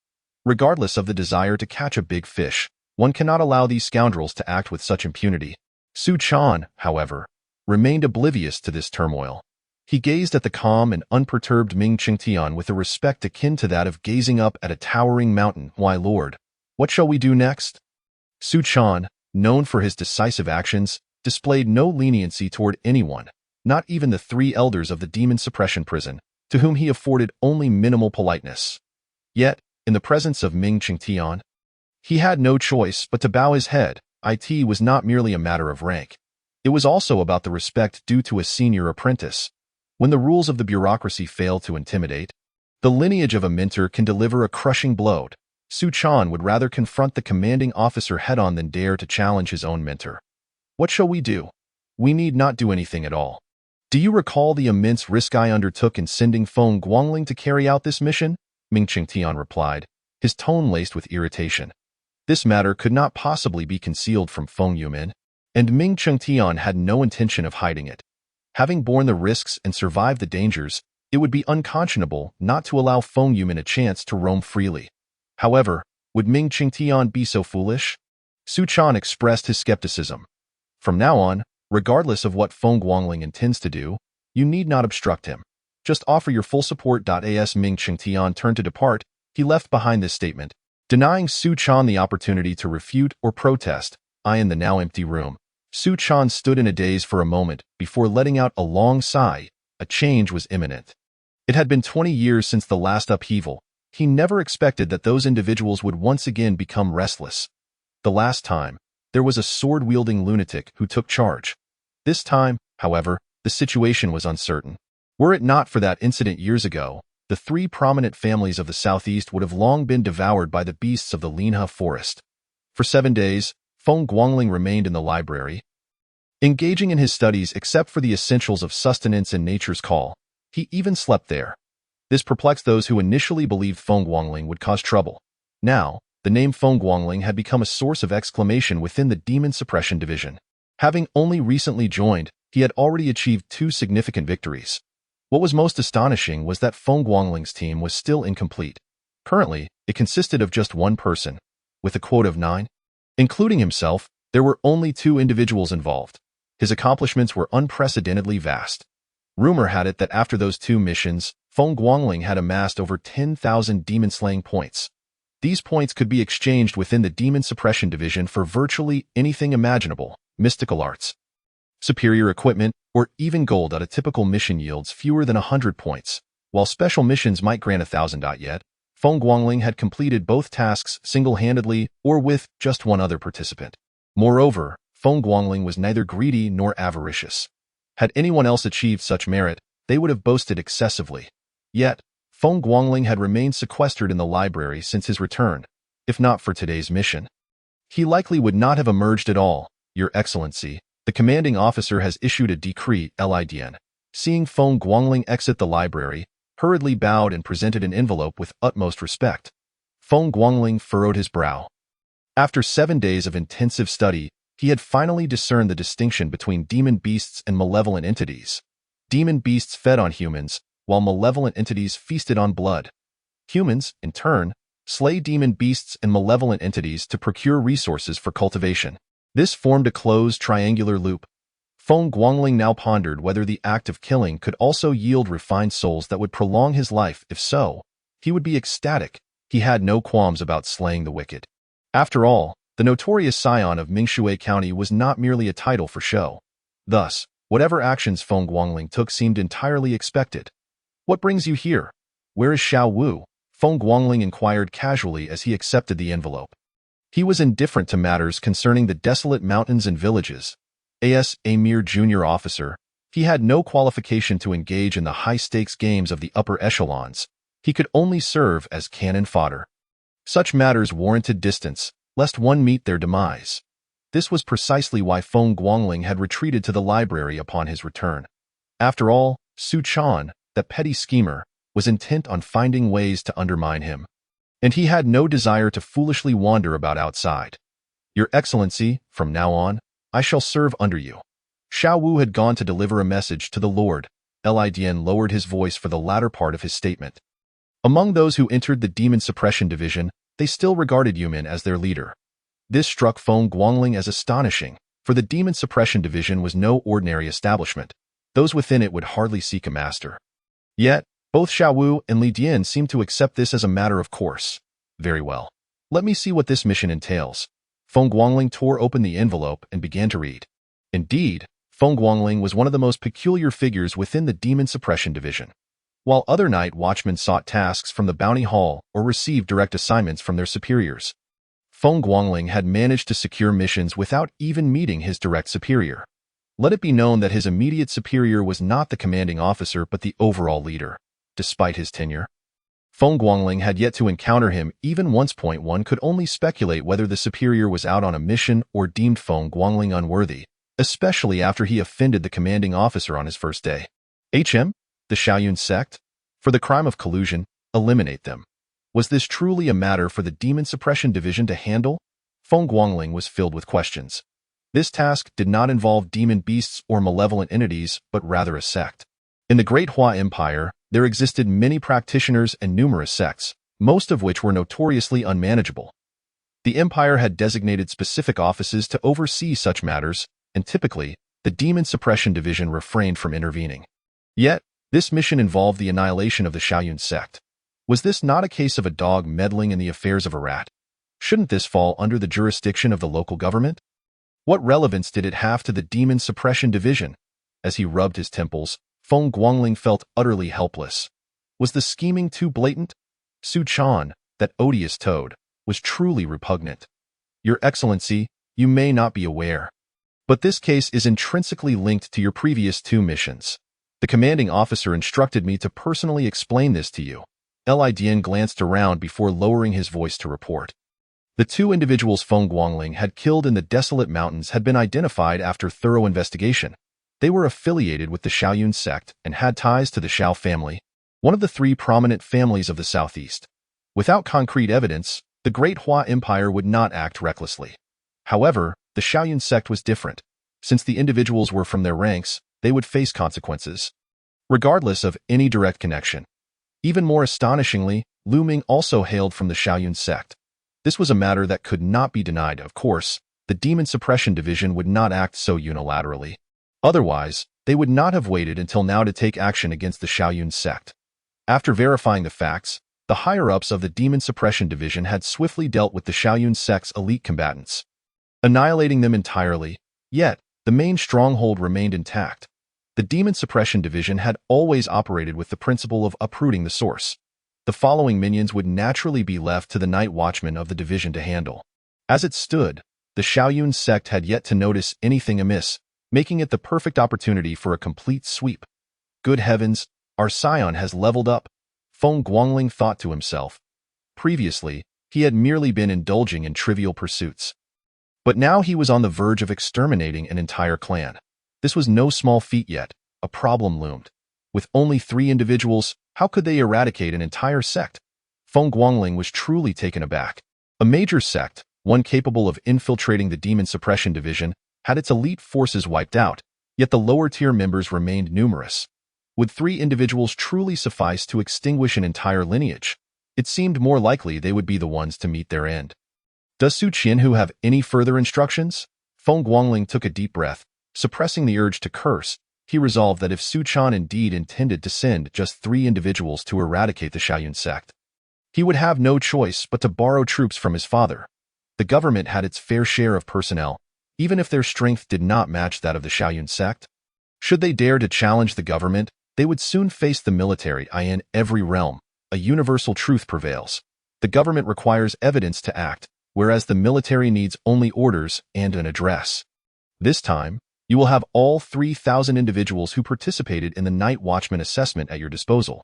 Regardless of the desire to catch a big fish, one cannot allow these scoundrels to act with such impunity. Su Chan, however, remained oblivious to this turmoil. He gazed at the calm and unperturbed Ming Chengtian with a respect akin to that of gazing up at a towering mountain. "Why, lord, what shall we do next?" Su Chan, known for his decisive actions, displayed no leniency toward anyone, not even the 3 elders of the Demon Suppression Prison, to whom he afforded only minimal politeness. Yet, in the presence of Ming Chengtian, he had no choice but to bow his head. It was not merely a matter of rank. It was also about the respect due to a senior apprentice. When the rules of the bureaucracy fail to intimidate, the lineage of a mentor can deliver a crushing blow. Su Chan would rather confront the commanding officer head-on than dare to challenge his own mentor. "What shall we do? We need not do anything at all. Do you recall the immense risk I undertook in sending Feng Guangling to carry out this mission?" Ming Chengtian replied, his tone laced with irritation. This matter could not possibly be concealed from Feng Yumin, and Ming Chengtian had no intention of hiding it. Having borne the risks and survived the dangers, it would be unconscionable not to allow Feng Yumin a chance to roam freely. However, would Ming Chengtian be so foolish? Su Chan expressed his skepticism. "From now on, regardless of what Feng Guangling intends to do, you need not obstruct him. Just offer your full support." As Ming Chengtian turned to depart, he left behind this statement, denying Su Chan the opportunity to refute or protest. In the now empty room, Su Chan stood in a daze for a moment before letting out a long sigh. A change was imminent. It had been 20 years since the last upheaval. He never expected that those individuals would once again become restless. The last time, there was a sword-wielding lunatic who took charge. This time, however, the situation was uncertain. Were it not for that incident years ago, the 3 prominent families of the southeast would have long been devoured by the beasts of the Linha forest. For 7 days, Feng Guangling remained in the library, engaging in his studies except for the essentials of sustenance and nature's call. He even slept there. This perplexed those who initially believed Feng Guangling would cause trouble. Now, the name Feng Guangling had become a source of exclamation within the Demon Suppression Division. Having only recently joined, he had already achieved 2 significant victories. What was most astonishing was that Feng Guangling's team was still incomplete. Currently, it consisted of just 1 person, with a quota of 9. Including himself, there were only 2 individuals involved. His accomplishments were unprecedentedly vast. Rumor had it that after those 2 missions, Feng Guangling had amassed over 10,000 demon-slaying points. These points could be exchanged within the Demon Suppression Division for virtually anything imaginable, mystical arts, superior equipment, or even gold at a typical mission yields fewer than 100 points. While special missions might grant 1,000. Yet, Feng Guangling had completed both tasks single-handedly or with just one other participant. Moreover, Feng Guangling was neither greedy nor avaricious. Had anyone else achieved such merit, they would have boasted excessively. Yet, Feng Guangling had remained sequestered in the library since his return. If not for today's mission, he likely would not have emerged at all. Your Excellency, the commanding officer has issued a decree. Lidn, seeing Feng Guangling exit the library, hurriedly bowed and presented an envelope with utmost respect. Feng Guangling furrowed his brow. After 7 days of intensive study, he had finally discerned the distinction between demon beasts and malevolent entities. Demon beasts fed on humans, while malevolent entities feasted on blood. Humans, in turn, slay demon beasts and malevolent entities to procure resources for cultivation. This formed a closed triangular loop. Feng Guangling now pondered whether the act of killing could also yield refined souls that would prolong his life. If so, he would be ecstatic. He had no qualms about slaying the wicked. After all, the notorious scion of Mingshui County was not merely a title for show. Thus, whatever actions Feng Guangling took seemed entirely expected. What brings you here? Where is Xiao Wu? Feng Guangling inquired casually as he accepted the envelope. He was indifferent to matters concerning the desolate mountains and villages. As a mere junior officer, he had no qualification to engage in the high-stakes games of the upper echelons. He could only serve as cannon fodder. Such matters warranted distance, lest one meet their demise. This was precisely why Feng Guangling had retreated to the library upon his return. After all, Su Chan, that petty schemer, was intent on finding ways to undermine him. And he had no desire to foolishly wander about outside. Your Excellency, from now on, I shall serve under you. Xiao Wu had gone to deliver a message to the Lord. Lidn lowered his voice for the latter part of his statement. Among those who entered the Demon Suppression Division, they still regarded Yumin as their leader. This struck Feng Guangling as astonishing, for the Demon Suppression Division was no ordinary establishment. Those within it would hardly seek a master. Yet, both Xiao Wu and Li Dian seemed to accept this as a matter of course. Very well. Let me see what this mission entails. Feng Guangling tore open the envelope and began to read. Indeed, Feng Guangling was one of the most peculiar figures within the Demon Suppression Division. While other night watchmen sought tasks from the bounty hall or received direct assignments from their superiors, Feng Guangling had managed to secure missions without even meeting his direct superior. Let it be known that his immediate superior was not the commanding officer but the overall leader. Despite his tenure, Feng Guangling had yet to encounter him even once. One could only speculate whether the superior was out on a mission or deemed Feng Guangling unworthy, especially after he offended the commanding officer on his first day. The Xiaoyun sect? For the crime of collusion, eliminate them. Was this truly a matter for the Demon Suppression Division to handle? Feng Guangling was filled with questions. This task did not involve demon beasts or malevolent entities, but rather a sect. In the Great Hua Empire, there existed many practitioners and numerous sects, most of which were notoriously unmanageable. The empire had designated specific offices to oversee such matters, and typically, the Demon Suppression Division refrained from intervening. Yet, this mission involved the annihilation of the Xiaoyun sect. Was this not a case of a dog meddling in the affairs of a rat? Shouldn't this fall under the jurisdiction of the local government? What relevance did it have to the Demon Suppression Division? As he rubbed his temples, Feng Guangling felt utterly helpless. Was the scheming too blatant? Su Chan, that odious toad, was truly repugnant. Your Excellency, you may not be aware, but this case is intrinsically linked to your previous 2 missions. The commanding officer instructed me to personally explain this to you. Lidn glanced around before lowering his voice to report. The 2 individuals Feng Guangling had killed in the desolate mountains had been identified after thorough investigation. They were affiliated with the Xiaoyun sect and had ties to the Xiao family, one of the 3 prominent families of the southeast. Without concrete evidence, the Great Hua Empire would not act recklessly. However, the Xiaoyun sect was different. Since the individuals were from their ranks, they would face consequences, regardless of any direct connection. Even more astonishingly, Lu Ming also hailed from the Xiaoyun sect. This was a matter that could not be denied. Of course, the Demon Suppression Division would not act so unilaterally. Otherwise, they would not have waited until now to take action against the Xiaoyun sect. After verifying the facts, the higher-ups of the Demon Suppression Division had swiftly dealt with the Xiaoyun sect's elite combatants, annihilating them entirely. Yet, the main stronghold remained intact. The Demon Suppression Division had always operated with the principle of uprooting the source. The following minions would naturally be left to the Night Watchmen of the division to handle. As it stood, the Xiaoyun sect had yet to notice anything amiss, making it the perfect opportunity for a complete sweep. Good heavens, our scion has leveled up, Feng Guangling thought to himself. Previously, he had merely been indulging in trivial pursuits. But now he was on the verge of exterminating an entire clan. This was no small feat yet. A problem loomed. With only 3 individuals, how could they eradicate an entire sect? Feng Guangling was truly taken aback. A major sect, one capable of infiltrating the Demon Suppression Division, had its elite forces wiped out, yet the lower-tier members remained numerous. Would 3 individuals truly suffice to extinguish an entire lineage? It seemed more likely they would be the ones to meet their end. Does Su Qianhu have any further instructions? Feng Guangling took a deep breath. Suppressing the urge to curse, he resolved that if Su Chan indeed intended to send just 3 individuals to eradicate the Xiaoyun sect, he would have no choice but to borrow troops from his father. The government had its fair share of personnel, even if their strength did not match that of the Xiaoyun sect. Should they dare to challenge the government, they would soon face the military in every realm. A universal truth prevails. The government requires evidence to act, whereas the military needs only orders and an address. This time, you will have all 3,000 individuals who participated in the Night Watchman assessment at your disposal.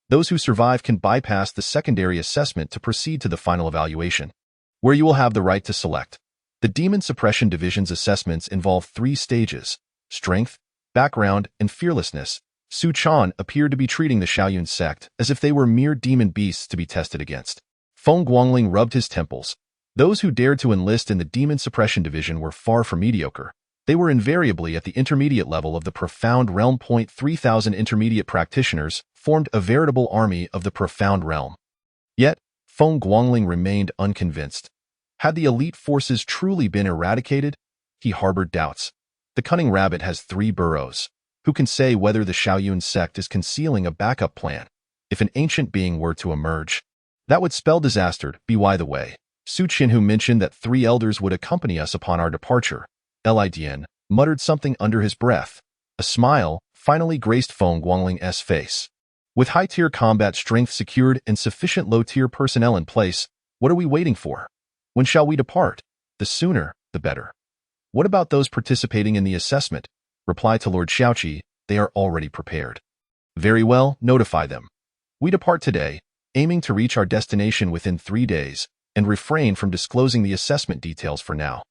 Those who survive can bypass the secondary assessment to proceed to the final evaluation, where you will have the right to select. The Demon Suppression Division's assessments involve 3 stages: strength, background, and fearlessness. Su Chan appeared to be treating the Xiaoyun sect as if they were mere demon beasts to be tested against. Feng Guangling rubbed his temples. Those who dared to enlist in the Demon Suppression Division were far from mediocre. They were invariably at the intermediate level of the Profound Realm. 3,000 intermediate practitioners formed a veritable army of the Profound Realm. Yet, Feng Guangling remained unconvinced. Had the elite forces truly been eradicated? He harbored doubts. The cunning rabbit has 3 burrows. Who can say whether the Xiaoyun sect is concealing a backup plan? If an ancient being were to emerge, that would spell disaster. By the way, Su Qianhu mentioned that 3 elders would accompany us upon our departure. Lidian muttered something under his breath. A smile finally graced Feng Guangling's face. With high-tier combat strength secured and sufficient low-tier personnel in place, what are we waiting for? When shall we depart? The sooner, the better. What about those participating in the assessment? Reply to Lord Xiaoqi, they are already prepared. Very well, notify them. We depart today, aiming to reach our destination within 3 days, and refrain from disclosing the assessment details for now.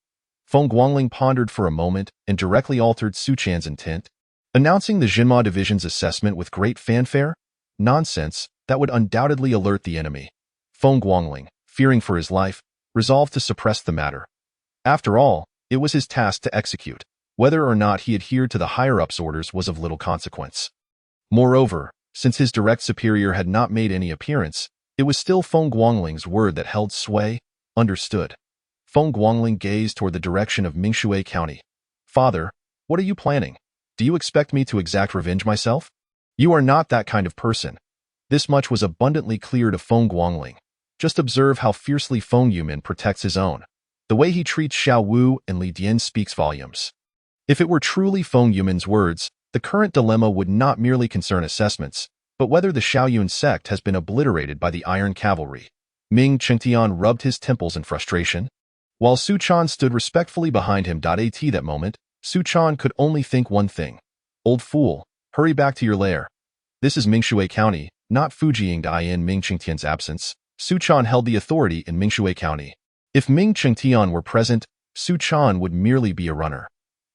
Feng Guangling pondered for a moment and directly altered Su Chan's intent. Announcing the Jinma Division's assessment with great fanfare? Nonsense, that would undoubtedly alert the enemy. Feng Guangling, fearing for his life, resolved to suppress the matter. After all, it was his task to execute. Whether or not he adhered to the higher-ups' orders was of little consequence. Moreover, since his direct superior had not made any appearance, it was still Feng Guangling's word that held sway. Understood. Feng Guangling gazed toward the direction of Mingshui County. Father, what are you planning? Do you expect me to exact revenge myself? You are not that kind of person. This much was abundantly clear to Feng Guangling. Just observe how fiercely Feng Yumin protects his own. The way he treats Xiao Wu and Li Dian speaks volumes. If it were truly Feng Yumin's words, the current dilemma would not merely concern assessments, but whether the Xiaoyun sect has been obliterated by the Iron Cavalry. Ming Chengtian rubbed his temples in frustration. While Su Chan stood respectfully behind him. At that moment, Su Chan could only think one thing. Old fool, hurry back to your lair. This is Mingshui County, not Fujiang. In Ming Chengtian's absence, Su Chan held the authority in Mingshui County. If Ming Chengtian were present, Su Chan would merely be a runner.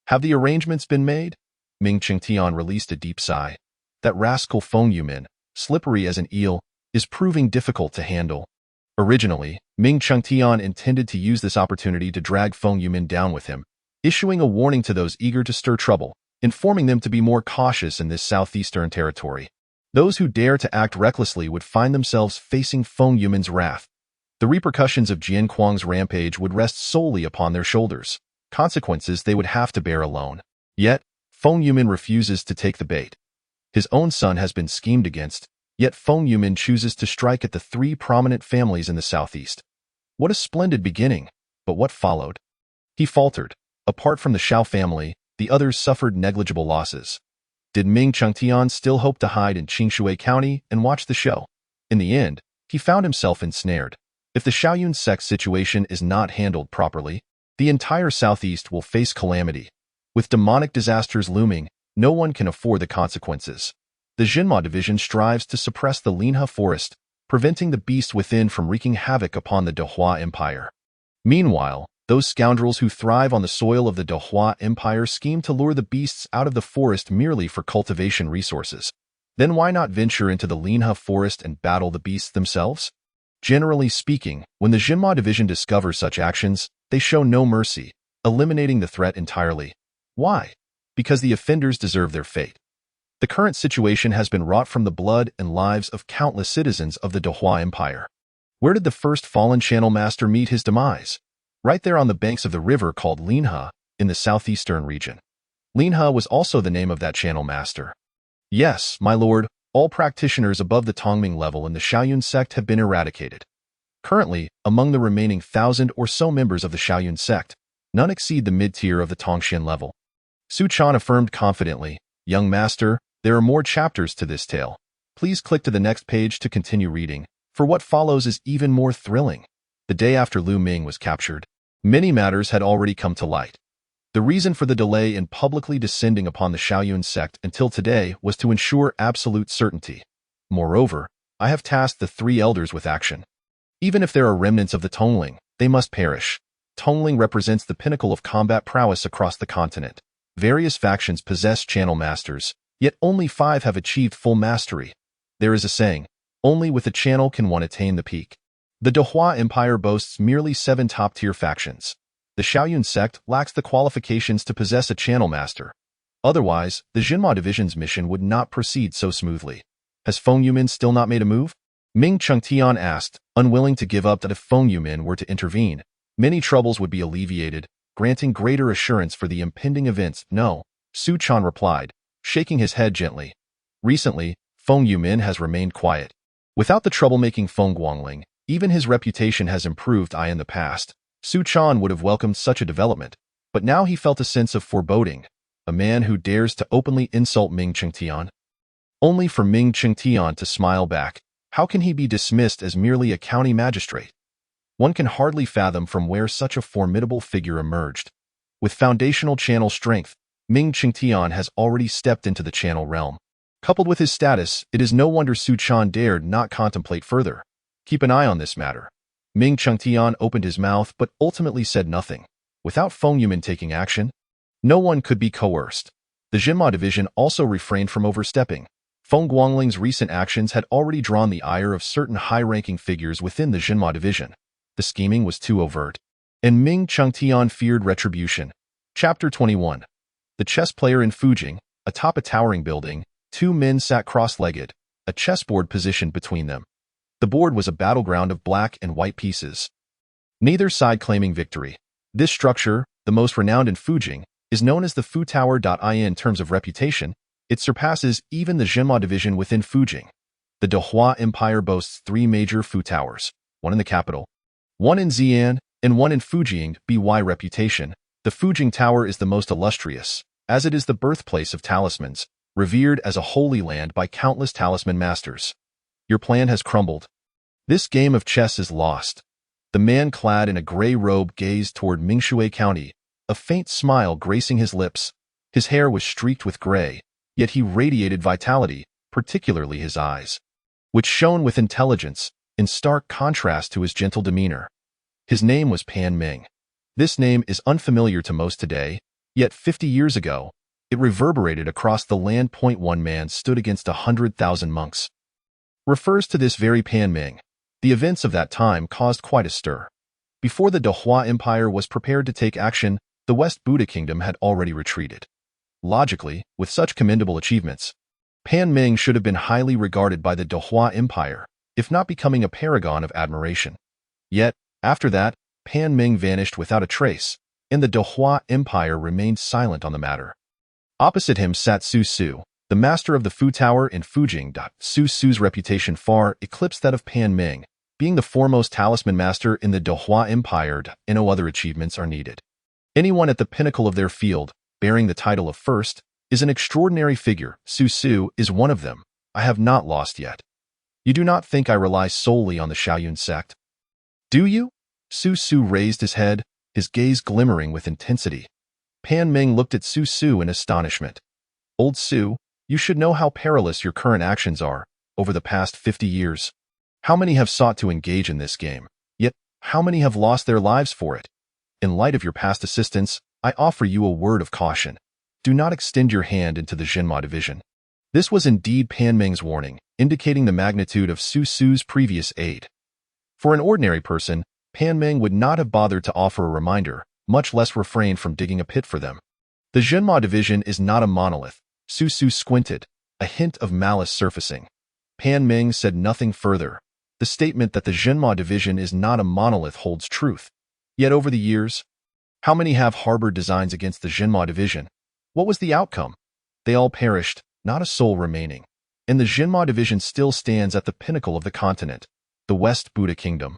Have the arrangements been made? Ming Chengtian released a deep sigh. That rascal Feng Yumin, slippery as an eel, is proving difficult to handle. Originally, Ming Chengtian intended to use this opportunity to drag Feng Yumin down with him, issuing a warning to those eager to stir trouble, informing them to be more cautious in this southeastern territory. Those who dare to act recklessly would find themselves facing Feng Yumin's wrath. The repercussions of Jian Kuang's rampage would rest solely upon their shoulders, consequences they would have to bear alone. Yet, Feng Yumin refuses to take the bait. His own son has been schemed against, yet Feng Yumin chooses to strike at the 3 prominent families in the southeast. What a splendid beginning, but what followed? He faltered. Apart from the Xiao family, the others suffered negligible losses. Did Ming Chengtian still hope to hide in Qingshui County and watch the show? In the end, he found himself ensnared. If the Shaoyun sect situation is not handled properly, the entire southeast will face calamity. With demonic disasters looming, no one can afford the consequences. The Jinma division strives to suppress the Linhe forest, preventing the beast within from wreaking havoc upon the Dehua Empire. Meanwhile, those scoundrels who thrive on the soil of the Dehua Empire scheme to lure the beasts out of the forest merely for cultivation resources. Then why not venture into the Linhe forest and battle the beasts themselves? Generally speaking, when the Jinma division discovers such actions, they show no mercy, eliminating the threat entirely. Why? Because the offenders deserve their fate. The current situation has been wrought from the blood and lives of countless citizens of the Dehua Empire. Where did the first fallen channel master meet his demise? Right there on the banks of the river called Linhe, in the southeastern region. Linhe was also the name of that channel master. Yes, my lord, all practitioners above the Tongming level in the Shaoyun sect have been eradicated. Currently, among the remaining 1,000 or so members of the Shaoyun sect, none exceed the mid-tier of the Tongxian level. Su Chan affirmed confidently, "Young master, there are more chapters to this tale. Please click to the next page to continue reading, for what follows is even more thrilling." The day after Lu Ming was captured, many matters had already come to light. The reason for the delay in publicly descending upon the Shaoyun sect until today was to ensure absolute certainty. Moreover, I have tasked the three elders with action. Even if there are remnants of the Tongling, they must perish. Tongling represents the pinnacle of combat prowess across the continent. Various factions possess channel masters, yet only 5 have achieved full mastery. There is a saying, only with a channel can one attain the peak. The Dehua Empire boasts merely 7 top-tier factions. The Shaoyun sect lacks the qualifications to possess a channel master. Otherwise, the Jinma division's mission would not proceed so smoothly. Has Feng Yumin still not made a move? Ming Chengtian asked, unwilling to give up that if Feng Yumin were to intervene, many troubles would be alleviated, granting greater assurance for the impending events. No, Su Chan replied, shaking his head gently. Recently, Feng Yumin has remained quiet. Without the troublemaking Feng Guangling, even his reputation has improved. In the past, Su Chan would have welcomed such a development, but now he felt a sense of foreboding. A man who dares to openly insult Ming Chengtian? Only for Ming Chengtian to smile back. How can he be dismissed as merely a county magistrate? One can hardly fathom from where such a formidable figure emerged. With foundational channel strength, Ming Chengtian has already stepped into the channel realm. Coupled with his status, it is no wonder Su Chan dared not contemplate further. Keep an eye on this matter. Ming Chengtian opened his mouth but ultimately said nothing. Without Feng Yumin taking action, no one could be coerced. The Jinma division also refrained from overstepping. Feng Guangling's recent actions had already drawn the ire of certain high-ranking figures within the Jinma division. The scheming was too overt, and Ming Chengtian feared retribution. Chapter 21. The chess player in Fujing, atop a towering building, 2 men sat cross-legged, a chessboard positioned between them. The board was a battleground of black and white pieces, neither side claiming victory. This structure, the most renowned in Fujing, is known as the Fu Tower. In terms of reputation, it surpasses even the Jinma division within Fujing. The Dehua Empire boasts 3 major Fu Towers, one in the capital, one in Xi'an, and one in Fujing. By reputation, the Fujing Tower is the most illustrious, as it is the birthplace of talismans, revered as a holy land by countless talisman masters. Your plan has crumbled. This game of chess is lost. The man clad in a gray robe gazed toward Mingshui County, a faint smile gracing his lips. His hair was streaked with gray, yet he radiated vitality, particularly his eyes, which shone with intelligence, in stark contrast to his gentle demeanor. His name was Pan Ming. This name is unfamiliar to most today, yet 50 years ago, it reverberated across the land. One man stood against 100,000 monks. Refers to this very Pan Ming. The events of that time caused quite a stir. Before the Dehua Empire was prepared to take action, the West Buddha Kingdom had already retreated. Logically, with such commendable achievements, Pan Ming should have been highly regarded by the Dehua Empire, if not becoming a paragon of admiration. Yet, after that, Pan Ming vanished without a trace, and the Dehua Empire remained silent on the matter. Opposite him sat Su Su, the master of the Fu Tower in Fujing. Su Su's reputation far eclipsed that of Pan Ming, being the foremost talisman master in the Dehua Empire, and no other achievements are needed. Anyone at the pinnacle of their field, bearing the title of first, is an extraordinary figure. Su is one of them. I have not lost yet. You do not think I rely solely on the Xiaoyun sect? Do you? Su raised his head, his gaze glimmering with intensity. Pan Ming looked at Su in astonishment. Old Su, you should know how perilous your current actions are. Over the past 50 years, how many have sought to engage in this game? Yet, how many have lost their lives for it? In light of your past assistance, I offer you a word of caution. Do not extend your hand into the Jinma division. This was indeed Pan Ming's warning, indicating the magnitude of Su's previous aid. For an ordinary person, Pan Ming would not have bothered to offer a reminder, much less refrain from digging a pit for them. The Jinma division is not a monolith. Su squinted, a hint of malice surfacing. Pan Ming said nothing further. The statement that the Jinma division is not a monolith holds truth. Yet over the years, how many have harbored designs against the Jinma division? What was the outcome? They all perished, not a soul remaining. And the Jinma division still stands at the pinnacle of the continent, the West Buddha Kingdom.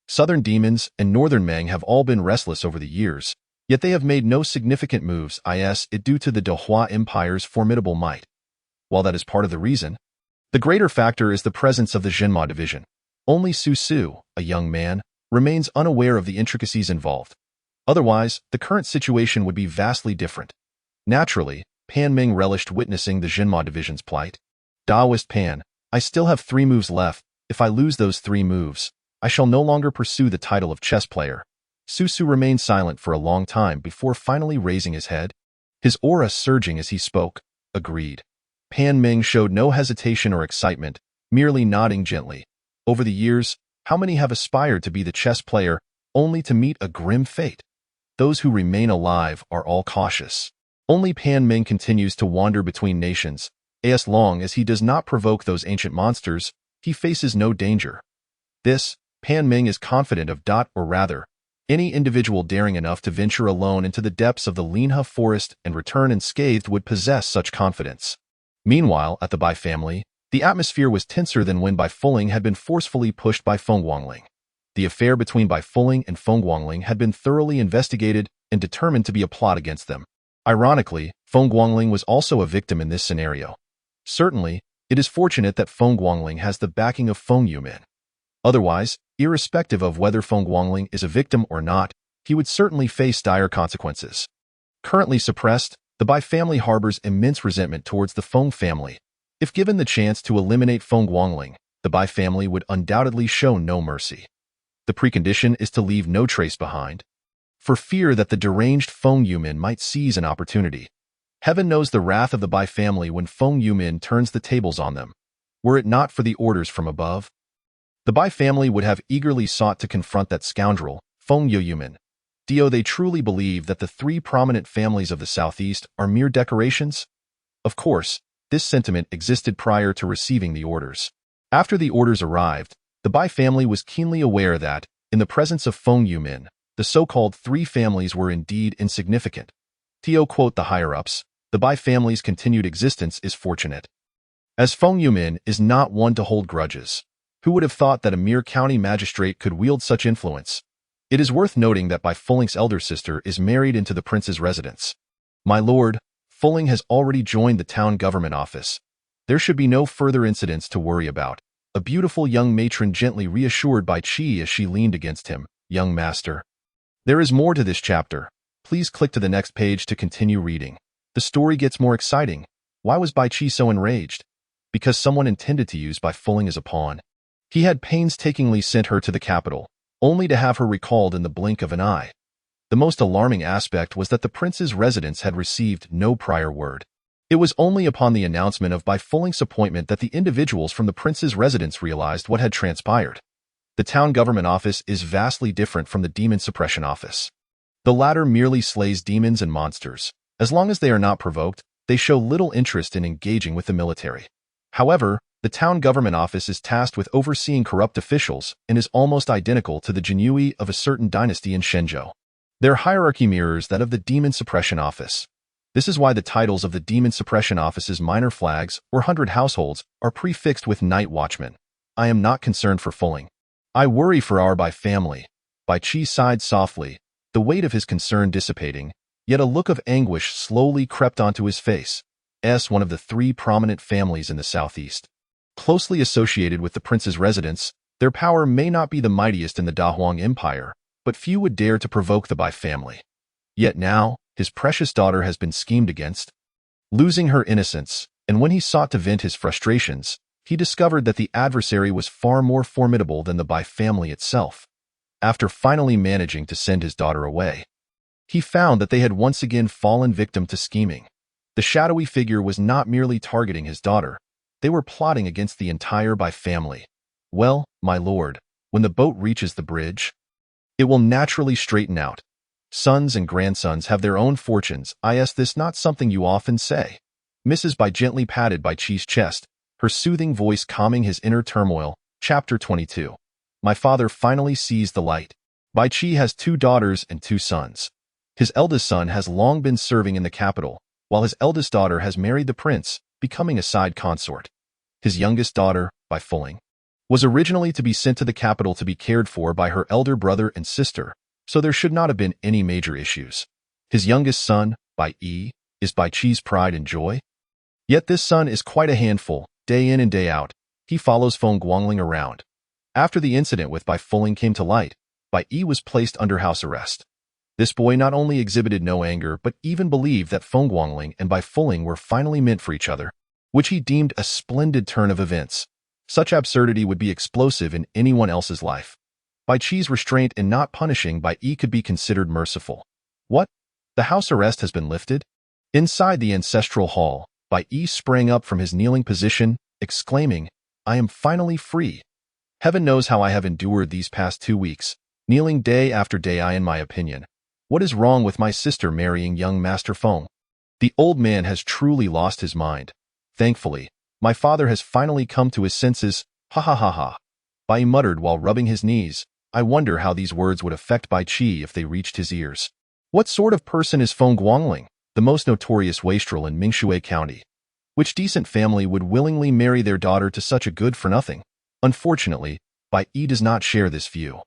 Southern demons and Northern Meng have all been restless over the years, yet they have made no significant moves, it due to the Dehua Empire's formidable might. While that is part of the reason, the greater factor is the presence of the Jinma division. Only Su, a young man, remains unaware of the intricacies involved. Otherwise, the current situation would be vastly different. Naturally, Pan Ming relished witnessing the Jinma division's plight. Daoist Pan, I still have 3 moves left. If I lose those 3 moves, I shall no longer pursue the title of chess player. Su remained silent for a long time before finally raising his head, his aura surging as he spoke. Agreed. Pan Ming showed no hesitation or excitement, merely nodding gently. Over the years, how many have aspired to be the chess player only to meet a grim fate? Those who remain alive are all cautious. Only Pan Ming continues to wander between nations. As long as he does not provoke those ancient monsters, he faces no danger. This, Pan Ming is confident of. Or rather, any individual daring enough to venture alone into the depths of the Linhe forest and return unscathed would possess such confidence. Meanwhile, at the Bai family, the atmosphere was tenser than when Bai Fuling had been forcefully pushed by Feng Guangling. The affair between Bai Fuling and Feng Guangling had been thoroughly investigated and determined to be a plot against them. Ironically, Feng Guangling was also a victim in this scenario. Certainly, it is fortunate that Feng Guangling has the backing of Feng Yumin. Otherwise, irrespective of whether Feng Guangling is a victim or not, he would certainly face dire consequences. Currently suppressed, the Bai family harbors immense resentment towards the Feng family. If given the chance to eliminate Feng Guangling, the Bai family would undoubtedly show no mercy. The precondition is to leave no trace behind, for fear that the deranged Feng Yumin might seize an opportunity. Heaven knows the wrath of the Bai family when Feng Yumin turns the tables on them. Were it not for the orders from above, the Bai family would have eagerly sought to confront that scoundrel, Feng Yumin. They truly believe that the 3 prominent families of the southeast are mere decorations? Of course, this sentiment existed prior to receiving the orders. After the orders arrived, the Bai family was keenly aware that, in the presence of Feng Yumin, the so-called 3 families were indeed insignificant. Quote the higher-ups, the Bai family's continued existence is fortunate, as Feng Yumin is not one to hold grudges. Who would have thought that a mere county magistrate could wield such influence? It is worth noting that Bai Fuling's elder sister is married into the prince's residence. My lord, Fuling has already joined the town government office. There should be no further incidents to worry about. A beautiful young matron gently reassured Bai Qi as she leaned against him. Young master. There is more to this chapter. Please click to the next page to continue reading. The story gets more exciting. Why was Bai Qi so enraged? Because someone intended to use Bai Fuling as a pawn. He had painstakingly sent her to the capital, only to have her recalled in the blink of an eye. The most alarming aspect was that the prince's residence had received no prior word. It was only upon the announcement of Bai Fuling's appointment that the individuals from the prince's residence realized what had transpired. The town government office is vastly different from the demon suppression office. The latter merely slays demons and monsters. As long as they are not provoked, they show little interest in engaging with the military. However, the town government office is tasked with overseeing corrupt officials and is almost identical to the Jinyui of a certain dynasty in Shenzhou. Their hierarchy mirrors that of the Demon Suppression Office. This is why the titles of the Demon Suppression Office's minor flags or 100 households are prefixed with Night Watchman. I am not concerned for Fuling. I worry for our Bai family. Bai Qi sighed softly, the weight of his concern dissipating, Yet a look of anguish slowly crept onto his face. One of the three prominent families in the southeast. Closely associated with the prince's residence, their power may not be the mightiest in the Dahuang Empire, but few would dare to provoke the Bai family. Yet now, his precious daughter has been schemed against, losing her innocence, and when he sought to vent his frustrations, he discovered that the adversary was far more formidable than the Bai family itself. After finally managing to send his daughter away, he found that they had once again fallen victim to scheming. The shadowy figure was not merely targeting his daughter, they were plotting against the entire Bai family. Well, my lord, when the boat reaches the bridge, it will naturally straighten out. Sons and grandsons have their own fortunes. Is this not something you often say? Mrs. Bai gently patted Bai Chi's chest, her soothing voice calming his inner turmoil. Chapter 22. My father finally sees the light. Bai Chi has 2 daughters and 2 sons. His eldest son has long been serving in the capital, while his eldest daughter has married the prince, becoming a side consort. His youngest daughter, Bai Fuling, was originally to be sent to the capital to be cared for by her elder brother and sister, so there should not have been any major issues. His youngest son, Bai Yi, is Bai Chi's pride and joy. Yet this son is quite a handful, day in and day out. He follows Feng Guangling around. After the incident with Bai Fuling came to light, Bai Yi was placed under house arrest. This boy not only exhibited no anger but even believed that Feng Guangling and Bai Fuling were finally meant for each other, which he deemed a splendid turn of events. Such absurdity would be explosive in anyone else's life. Bai Chi's restraint in not punishing Bai Yi could be considered merciful. What? The house arrest has been lifted? Inside the ancestral hall, Bai Yi sprang up from his kneeling position, exclaiming, I am finally free. Heaven knows how I have endured these past 2 weeks, kneeling day after day. In my opinion, what is wrong with my sister marrying young Master Feng? The old man has truly lost his mind. Thankfully, my father has finally come to his senses. Ha ha ha ha. Bai muttered while rubbing his knees. I wonder how these words would affect Bai Chi if they reached his ears. What sort of person is Feng Guangling, the most notorious wastrel in Mingshui County? Which decent family would willingly marry their daughter to such a good-for-nothing? Unfortunately, Bai Yi does not share this view.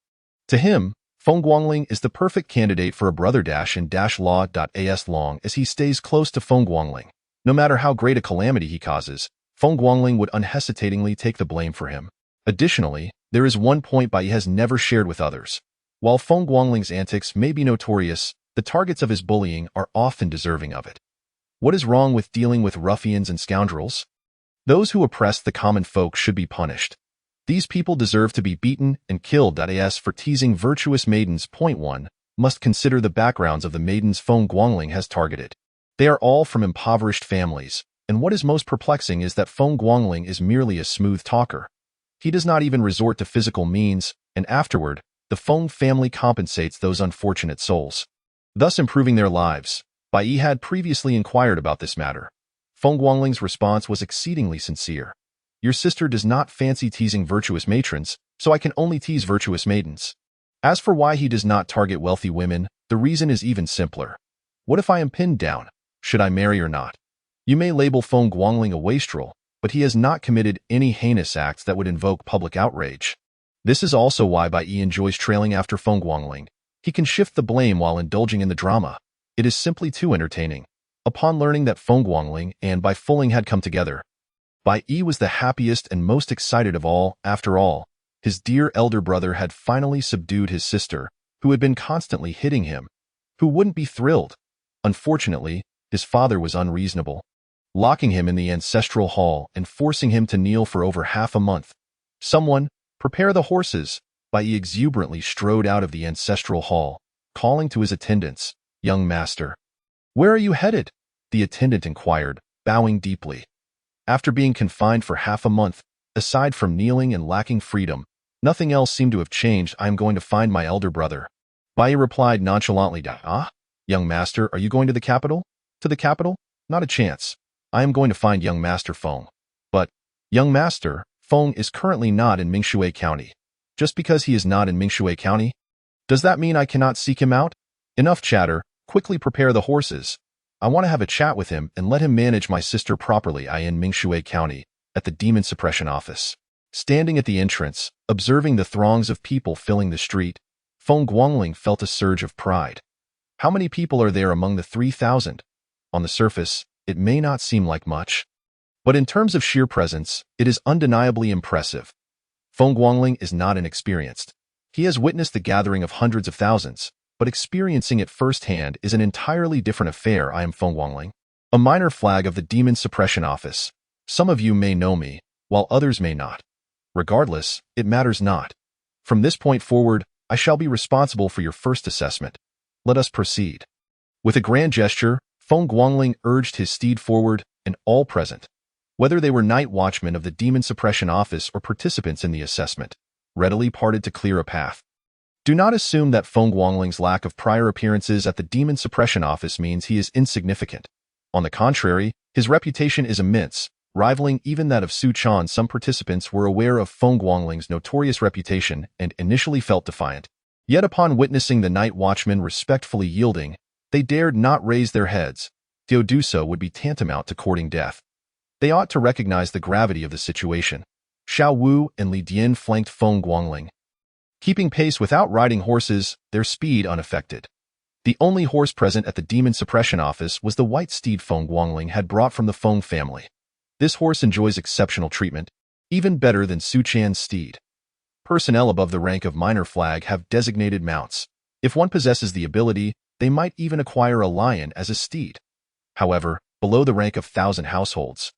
To him, Feng Guangling is the perfect candidate for a brother-in-law. As long as he stays close to Feng Guangling, no matter how great a calamity he causes, Feng Guangling would unhesitatingly take the blame for him. Additionally, there is one point Bai Yi has never shared with others. While Feng Guangling's antics may be notorious, the targets of his bullying are often deserving of it. What is wrong with dealing with ruffians and scoundrels? Those who oppress the common folk should be punished. These people deserve to be beaten and killed. As for teasing virtuous maidens. Point 1. Must consider the backgrounds of the maidens Feng Guangling has targeted. They are all from impoverished families, and what is most perplexing is that Feng Guangling is merely a smooth talker. He does not even resort to physical means, and afterward, the Feng family compensates those unfortunate souls, thus improving their lives. Bai Yi had previously inquired about this matter. Feng Guangling's response was exceedingly sincere. Your sister does not fancy teasing virtuous matrons, so I can only tease virtuous maidens. As for why he does not target wealthy women, the reason is even simpler. What if I am pinned down? Should I marry or not? You may label Feng Guangling a wastrel, but he has not committed any heinous acts that would invoke public outrage. This is also why Bai Yi enjoys trailing after Feng Guangling. He can shift the blame while indulging in the drama. It is simply too entertaining. Upon learning that Feng Guangling and Bai Fuling had come together, Bai Yi was the happiest and most excited of all. After all, his dear elder brother had finally subdued his sister, who had been constantly hitting him. Who wouldn't be thrilled? Unfortunately, his father was unreasonable, locking him in the ancestral hall and forcing him to kneel for over half a month. Someone, prepare the horses. Bai Yi exuberantly strode out of the ancestral hall, calling to his attendants, Young master. Where are you headed? The attendant inquired, bowing deeply. After being confined for half a month, aside from kneeling and lacking freedom, nothing else seemed to have changed. I am going to find my elder brother. Bai Yi replied nonchalantly. Young master, are you going to the capital? To the capital? Not a chance. I am going to find young master Feng. But, young master, Feng is currently not in Mingshui County. Just because he is not in Mingshui County? Does that mean I cannot seek him out? Enough chatter, quickly prepare the horses. I want to have a chat with him and let him manage my sister properly. In Mingshui County, at the demon suppression office. Standing at the entrance, observing the throngs of people filling the street, Feng Guangling felt a surge of pride. How many people are there among the 3,000? On the surface, it may not seem like much, but in terms of sheer presence, it is undeniably impressive. Feng Guangling is not inexperienced. He has witnessed the gathering of hundreds of thousands, but experiencing it firsthand is an entirely different affair. I am Feng Guangling, a minor flag of the Demon Suppression Office. Some of you may know me, while others may not. Regardless, it matters not. From this point forward, I shall be responsible for your first assessment. Let us proceed. With a grand gesture, Feng Guangling urged his steed forward, and all present, whether they were night watchmen of the Demon Suppression Office or participants in the assessment, readily parted to clear a path. Do not assume that Feng Guangling's lack of prior appearances at the Demon Suppression Office means he is insignificant. On the contrary, his reputation is immense, rivaling even that of Su Chan. Some participants were aware of Feng Guangling's notorious reputation and initially felt defiant. Yet upon witnessing the night watchman respectfully yielding, they dared not raise their heads. To do so would be tantamount to courting death. They ought to recognize the gravity of the situation. Xiao Wu and Li Dian flanked Feng Guangling, keeping pace without riding horses, their speed unaffected. The only horse present at the Demon Suppression Office was the white steed Feng Guangling had brought from the Feng family. This horse enjoys exceptional treatment, even better than Su Chan's steed. Personnel above the rank of minor flag have designated mounts. If one possesses the ability, they might even acquire a lion as a steed. However, below the rank of 1,000 households,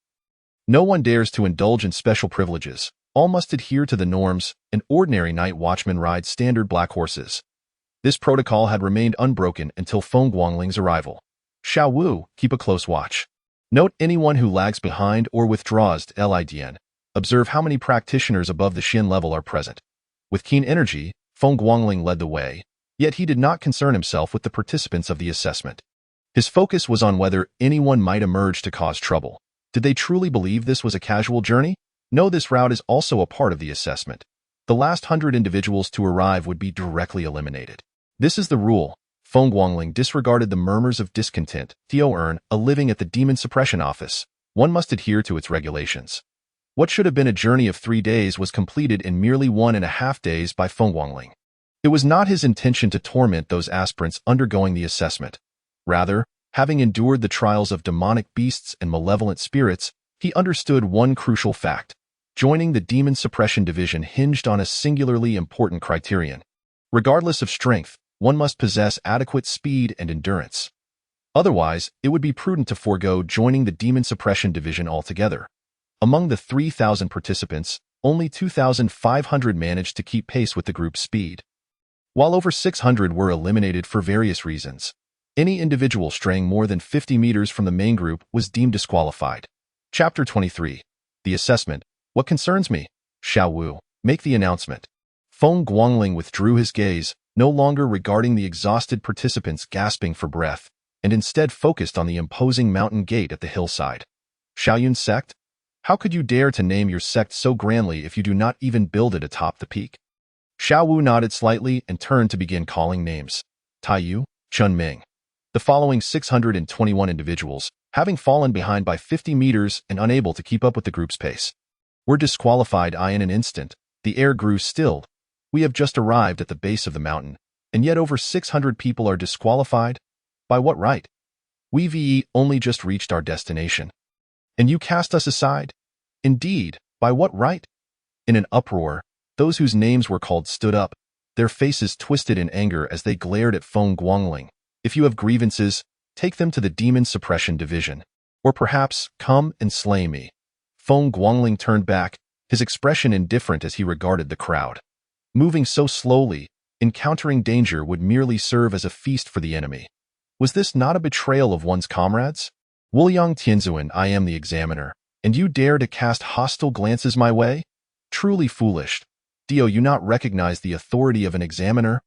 no one dares to indulge in special privileges. All must adhere to the norms, and ordinary night watchmen ride standard black horses. This protocol had remained unbroken until Feng Guangling's arrival. Xiao Wu, keep a close watch. Note anyone who lags behind or withdraws to Lidian. Observe how many practitioners above the Xin level are present. With keen energy, Feng Guangling led the way, yet he did not concern himself with the participants of the assessment. His focus was on whether anyone might emerge to cause trouble. Did they truly believe this was a casual journey? No, this route is also a part of the assessment. The last 100 individuals to arrive would be directly eliminated. This is the rule. Feng Guangling disregarded the murmurs of discontent. To earn a living at the Demon Suppression Office, one must adhere to its regulations. What should have been a journey of 3 days was completed in merely 1.5 days by Feng Guangling. It was not his intention to torment those aspirants undergoing the assessment. Rather, having endured the trials of demonic beasts and malevolent spirits, he understood one crucial fact. Joining the Demon Suppression Division hinged on a singularly important criterion. Regardless of strength, one must possess adequate speed and endurance. Otherwise, it would be prudent to forego joining the Demon Suppression Division altogether. Among the 3,000 participants, only 2,500 managed to keep pace with the group's speed, while over 600 were eliminated for various reasons. Any individual straying more than 50 meters from the main group was deemed disqualified. Chapter 23. The Assessment. What concerns me? Xiao Wu, make the announcement. Feng Guangling withdrew his gaze, no longer regarding the exhausted participants gasping for breath, and instead focused on the imposing mountain gate at the hillside. Xiaoyun sect? How could you dare to name your sect so grandly if you do not even build it atop the peak? Xiao Wu nodded slightly and turned to begin calling names. Tai Yu, Chun Ming. The following 621 individuals, having fallen behind by 50 meters and unable to keep up with the group's pace, were disqualified. In an instant, the air grew stilled. We have just arrived at the base of the mountain, and yet over 600 people are disqualified? By what right? We've only just reached our destination. And you cast us aside? Indeed, by what right? In an uproar, those whose names were called stood up, their faces twisted in anger as they glared at Feng Guangling. If you have grievances, take them to the Demon Suppression Division. Or perhaps, come and slay me. Feng Guangling turned back, his expression indifferent as he regarded the crowd. Moving so slowly, encountering danger would merely serve as a feast for the enemy. Was this not a betrayal of one's comrades? Wuliang Tianzuan, I am the examiner, and you dare to cast hostile glances my way? Truly foolish. Do you not recognize the authority of an examiner?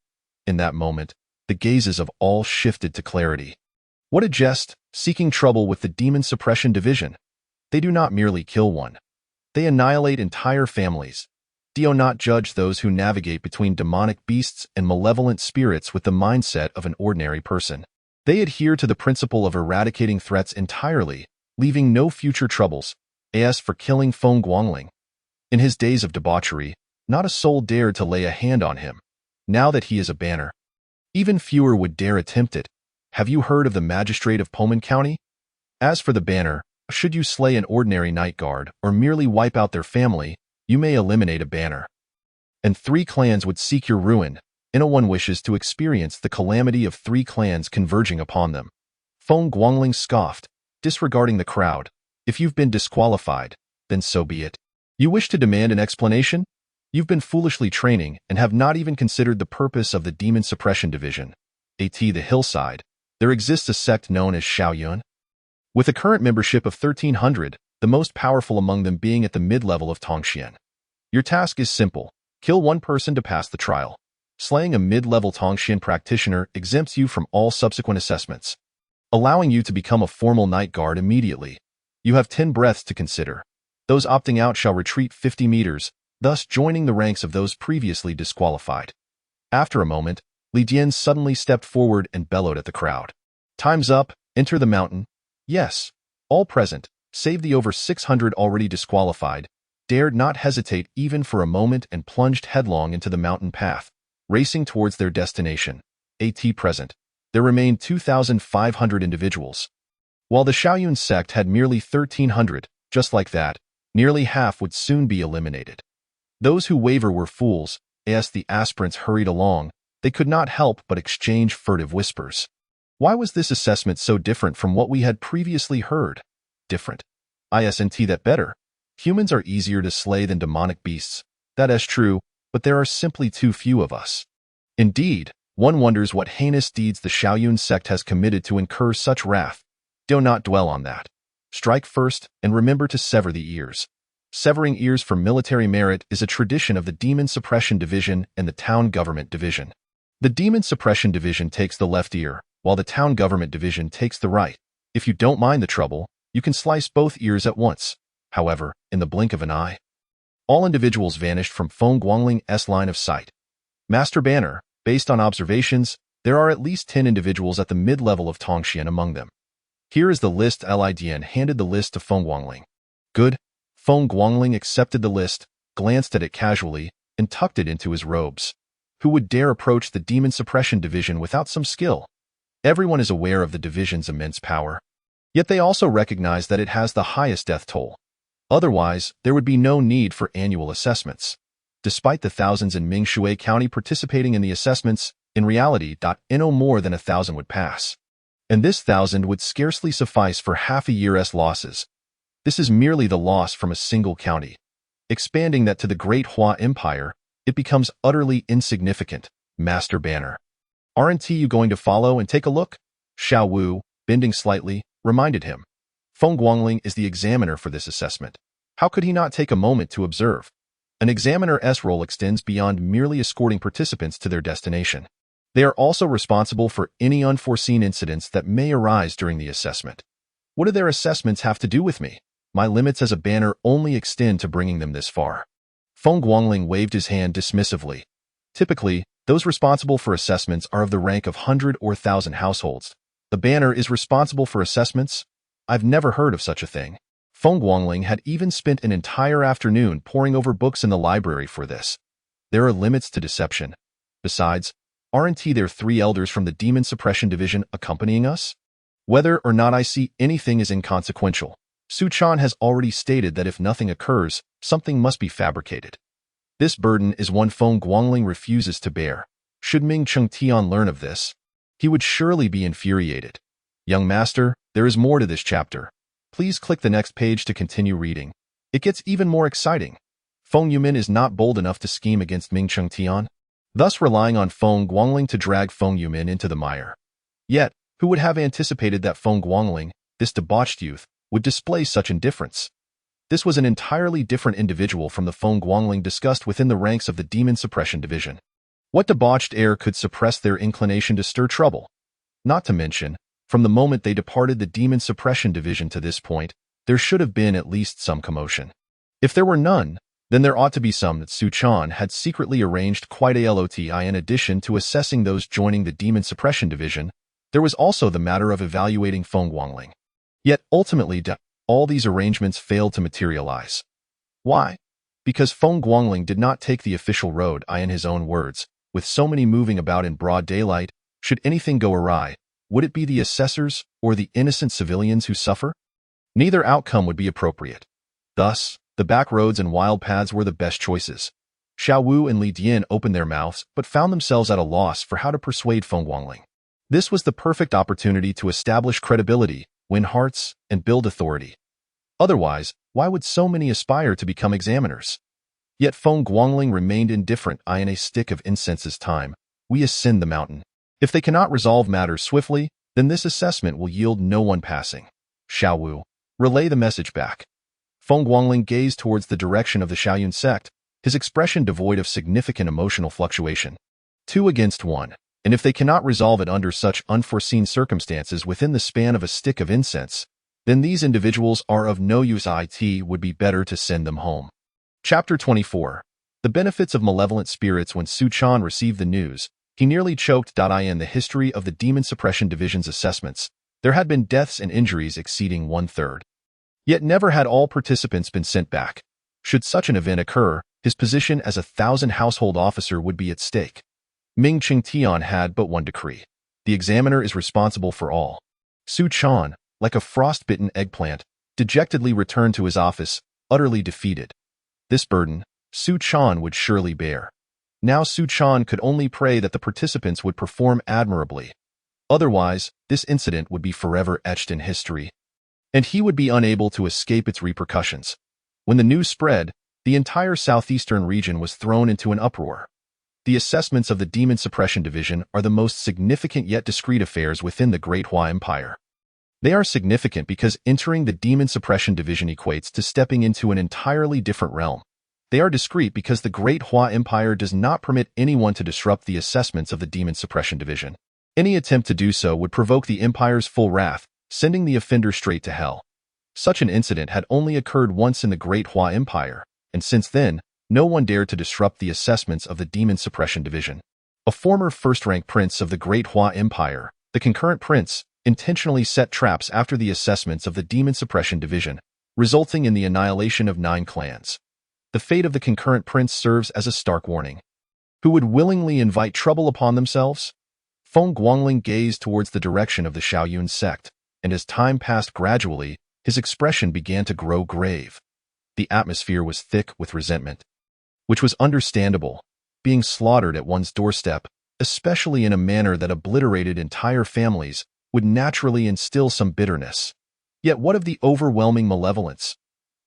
In that moment, the gazes of all shifted to clarity. What a jest, seeking trouble with the Demon Suppression Division. They do not merely kill one. They annihilate entire families. Do you not judge those who navigate between demonic beasts and malevolent spirits with the mindset of an ordinary person? They adhere to the principle of eradicating threats entirely, leaving no future troubles. As for killing Feng Guangling, in his days of debauchery, not a soul dared to lay a hand on him. Now that he is a banner, even fewer would dare attempt it. Have you heard of the magistrate of Pullman County? As for the banner, should you slay an ordinary night guard or merely wipe out their family, you may eliminate a banner. And 3 clans would seek your ruin. No one wishes to experience the calamity of 3 clans converging upon them. Feng Guangling scoffed, disregarding the crowd. If you've been disqualified, then so be it. You wish to demand an explanation? You've been foolishly training and have not even considered the purpose of the Demon Suppression Division. The Hillside, there exists a sect known as Shaoyun. With a current membership of 1,300, the most powerful among them being at the mid-level of Tongxian. Your task is simple. Kill 1 person to pass the trial. Slaying a mid-level Tongxian practitioner exempts you from all subsequent assessments, allowing you to become a formal night guard immediately. You have 10 breaths to consider. Those opting out shall retreat 50 meters, thus joining the ranks of those previously disqualified. After a moment, Li Dian suddenly stepped forward and bellowed at the crowd. Time's up, enter the mountain. Yes, all present, save the over 600 already disqualified, dared not hesitate even for a moment and plunged headlong into the mountain path, racing towards their destination. Present, there remained 2,500 individuals. While the Shaoyun sect had merely 1,300, just like that, nearly half would soon be eliminated. Those who waver were fools. As the aspirants hurried along, they could not help but exchange furtive whispers. Why was this assessment so different from what we had previously heard? Different. Isn't that better? Humans are easier to slay than demonic beasts. That is true, but there are simply too few of us. Indeed, one wonders what heinous deeds the Shaoyun sect has committed to incur such wrath. Do not dwell on that. Strike first, and remember to sever the ears. Severing ears for military merit is a tradition of the Demon Suppression Division and the Town Government Division. The Demon Suppression Division takes the left ear, while the Town Government Division takes the right. If you don't mind the trouble, you can slice both ears at once. However, in the blink of an eye, all individuals vanished from Feng Guangling's line of sight. Master Banner, based on observations, there are at least 10 individuals at the mid-level of Tongxian among them. Here is the list. Li Dian handed the list to Feng Guangling. Good. Feng Guangling accepted the list, glanced at it casually, and tucked it into his robes. Who would dare approach the Demon Suppression Division without some skill? Everyone is aware of the division's immense power. Yet they also recognize that it has the highest death toll. Otherwise, there would be no need for annual assessments. Despite the thousands in Mingshui County participating in the assessments, in reality, no more than 1,000 would pass. And this 1,000 would scarcely suffice for half a year's losses. This is merely the loss from a single county. Expanding that to the Great Hua Empire, it becomes utterly insignificant. Master Banner, aren't you going to follow and take a look? Xiao Wu, bending slightly, reminded him. Feng Guangling is the examiner for this assessment. How could he not take a moment to observe? An examiner's role extends beyond merely escorting participants to their destination. They are also responsible for any unforeseen incidents that may arise during the assessment. What do their assessments have to do with me? My limits as a banner only extend to bringing them this far. Feng Guangling waved his hand dismissively. Typically, those responsible for assessments are of the rank of 100 or 1,000 households. The banner is responsible for assessments? I've never heard of such a thing. Feng Guangling had even spent an entire afternoon poring over books in the library for this. There are limits to deception. Besides, aren't there 3 elders from the Demon Suppression Division accompanying us? Whether or not I see anything is inconsequential. Su Chan has already stated that if nothing occurs, something must be fabricated. This burden is one Feng Guangling refuses to bear. Should Ming Chengtian learn of this, he would surely be infuriated. Young master, there is more to this chapter. Please click the next page to continue reading. It gets even more exciting. Feng Yumin is not bold enough to scheme against Ming Chengtian, thus relying on Feng Guangling to drag Feng Yumin into the mire. Yet, who would have anticipated that Feng Guangling, this debauched youth, would display such indifference? This was an entirely different individual from the Feng Guangling discussed within the ranks of the Demon Suppression Division. What debauched air could suppress their inclination to stir trouble? Not to mention, from the moment they departed the Demon Suppression Division to this point, there should have been at least some commotion. If there were none, then there ought to be some that Su Chan had secretly arranged quite a lot. In addition to assessing those joining the Demon Suppression Division, there was also the matter of evaluating Feng Guangling. Yet ultimately, all these arrangements failed to materialize. Why? Because Feng Guangling did not take the official road. In his own words, with so many moving about in broad daylight, should anything go awry, would it be the assessors or the innocent civilians who suffer? Neither outcome would be appropriate. Thus, the back roads and wild paths were the best choices. Xiao Wu and Li Dian opened their mouths but found themselves at a loss for how to persuade Feng Guangling. This was the perfect opportunity to establish credibility, win hearts, and build authority. Otherwise, why would so many aspire to become examiners? Yet Feng Guangling remained indifferent. "I in a stick of incense's time, we ascend the mountain. If they cannot resolve matters swiftly, then this assessment will yield no one passing. Xiao Wu, relay the message back." Feng Guangling gazed towards the direction of the Xiaoyun sect, his expression devoid of significant emotional fluctuation. 2 against 1, and if they cannot resolve it under such unforeseen circumstances within the span of a stick of incense, then these individuals are of no use. It would be better to send them home. Chapter 24. The benefits of malevolent spirits. When Su Chan received the news, he nearly choked. In the history of the Demon Suppression Division's assessments, there had been deaths and injuries exceeding 1/3. Yet never had all participants been sent back. Should such an event occur, his position as a 1,000 household officer would be at stake. Ming Qingtian had but one decree: the examiner is responsible for all. Su Chan, like a frostbitten eggplant, dejectedly returned to his office, utterly defeated. This burden, Su Chan would surely bear. Now Su Chan could only pray that the participants would perform admirably. Otherwise, this incident would be forever etched in history, and he would be unable to escape its repercussions. When the news spread, the entire southeastern region was thrown into an uproar. The assessments of the Demon Suppression Division are the most significant yet discreet affairs within the Great Hua Empire. They are significant because entering the Demon Suppression Division equates to stepping into an entirely different realm. They are discreet because the Great Hua Empire does not permit anyone to disrupt the assessments of the Demon Suppression Division. Any attempt to do so would provoke the Empire's full wrath, sending the offender straight to hell. Such an incident had only occurred once in the Great Hua Empire, and since then, no one dared to disrupt the assessments of the Demon Suppression Division. A former first-rank prince of the Great Hua Empire, the concurrent prince, intentionally set traps after the assessments of the Demon Suppression Division, resulting in the annihilation of 9 clans. The fate of the concurrent prince serves as a stark warning. Who would willingly invite trouble upon themselves? Feng Guangling gazed towards the direction of the Xiaoyun sect, and as time passed gradually, his expression began to grow grave. The atmosphere was thick with resentment, which was understandable. Being slaughtered at one's doorstep, especially in a manner that obliterated entire families, would naturally instill some bitterness. Yet what of the overwhelming malevolence?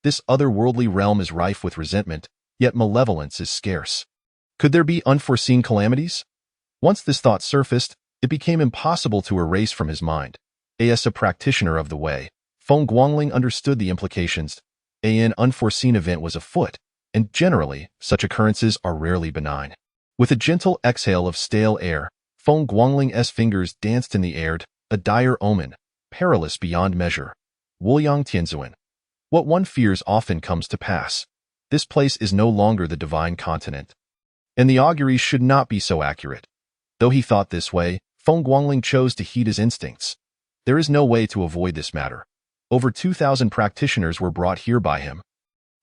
This otherworldly realm is rife with resentment, yet malevolence is scarce. Could there be unforeseen calamities? Once this thought surfaced, it became impossible to erase from his mind. As a practitioner of the way, Feng Guangling understood the implications. An unforeseen event was afoot, and generally, such occurrences are rarely benign. With a gentle exhale of stale air, Feng Guangling's fingers danced in the air, a dire omen, perilous beyond measure. Wuliang Tianzuan. What one fears often comes to pass. This place is no longer the divine continent, and the auguries should not be so accurate. Though he thought this way, Feng Guangling chose to heed his instincts. There is no way to avoid this matter. Over 2,000 practitioners were brought here by him,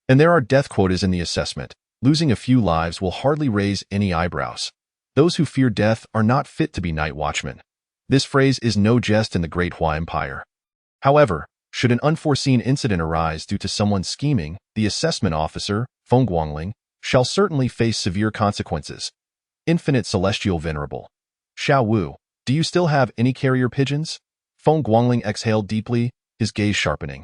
and there are death quotas in the assessment. Losing a few lives will hardly raise any eyebrows. Those who fear death are not fit to be night watchmen. This phrase is no jest in the Great Hua Empire. However, should an unforeseen incident arise due to someone scheming, the assessment officer, Feng Guangling, shall certainly face severe consequences. Infinite Celestial Venerable. Xiao Wu, do you still have any carrier pigeons? Feng Guangling exhaled deeply, his gaze sharpening.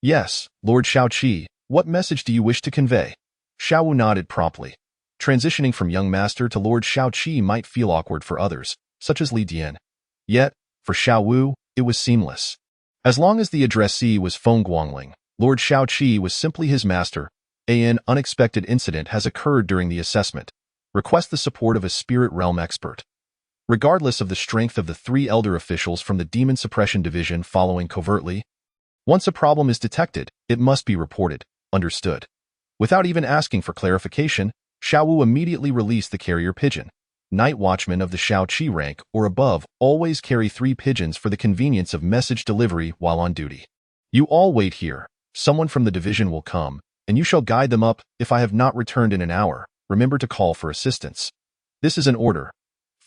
Yes, Lord Xiaoqi, what message do you wish to convey? Xiao Wu nodded promptly. Transitioning from young master to Lord Xiaoqi might feel awkward for others, such as Li Dian. Yet, for Xiao Wu, it was seamless. As long as the addressee was Feng Guangling, Lord Xiaoqi was simply his master. An unexpected incident has occurred during the assessment. Request the support of a spirit realm expert. Regardless of the strength of the 3 elder officials from the Demon Suppression Division following covertly, once a problem is detected, it must be reported. Understood. Without even asking for clarification, Xiao Wu immediately released the carrier pigeon. Night watchmen of the Xiaoqi rank or above always carry 3 pigeons for the convenience of message delivery while on duty. You all wait here. Someone from the division will come, and you shall guide them up. If I have not returned in an hour, remember to call for assistance. This is an order.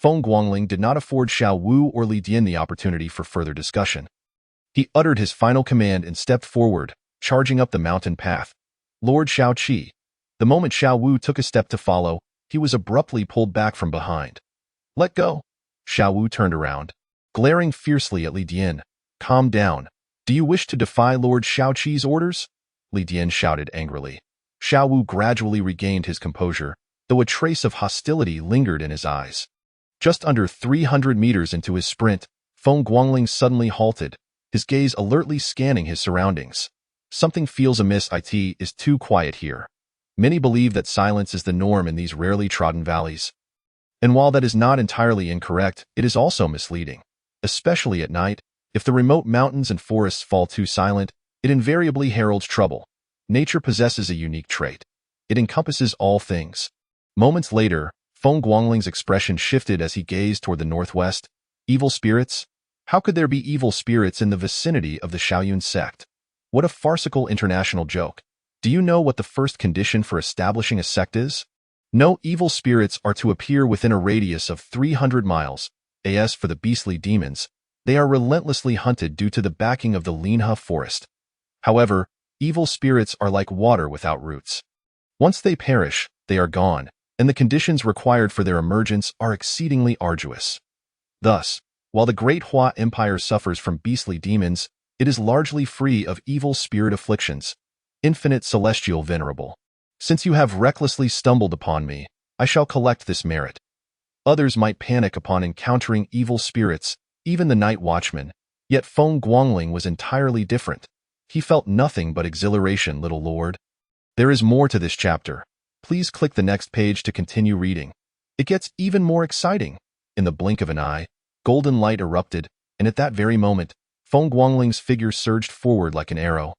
Feng Guangling did not afford Xiao Wu or Li Dian the opportunity for further discussion. He uttered his final command and stepped forward, charging up the mountain path. Lord Xiao Qi. The moment Xiao Wu took a step to follow, he was abruptly pulled back from behind. Let go. Xiao Wu turned around, glaring fiercely at Li Dian. Calm down. Do you wish to defy Lord Xiao Qi's orders? Li Dian shouted angrily. Xiao Wu gradually regained his composure, though a trace of hostility lingered in his eyes. Just under 300 meters into his sprint, Feng Guangling suddenly halted, his gaze alertly scanning his surroundings. Something feels amiss. It is too quiet here. Many believe that silence is the norm in these rarely trodden valleys. And while that is not entirely incorrect, it is also misleading. Especially at night, if the remote mountains and forests fall too silent, it invariably heralds trouble. Nature possesses a unique trait. It encompasses all things. Moments later, Feng Guangling's expression shifted as he gazed toward the northwest. Evil spirits? How could there be evil spirits in the vicinity of the Shaoyun sect? What a farcical international joke. Do you know what the first condition for establishing a sect is? No evil spirits are to appear within a radius of 300 miles. As for the beastly demons, they are relentlessly hunted due to the backing of the Linhe forest. However, evil spirits are like water without roots. Once they perish, they are gone, and the conditions required for their emergence are exceedingly arduous. Thus, while the Great Hua Empire suffers from beastly demons, it is largely free of evil spirit afflictions. Infinite Celestial Venerable. Since you have recklessly stumbled upon me, I shall collect this merit. Others might panic upon encountering evil spirits, even the night watchman, yet Feng Guangling was entirely different. He felt nothing but exhilaration, little lord. There is more to this chapter. Please click the next page to continue reading. It gets even more exciting. In the blink of an eye, golden light erupted, and at that very moment, Feng Guangling's figure surged forward like an arrow.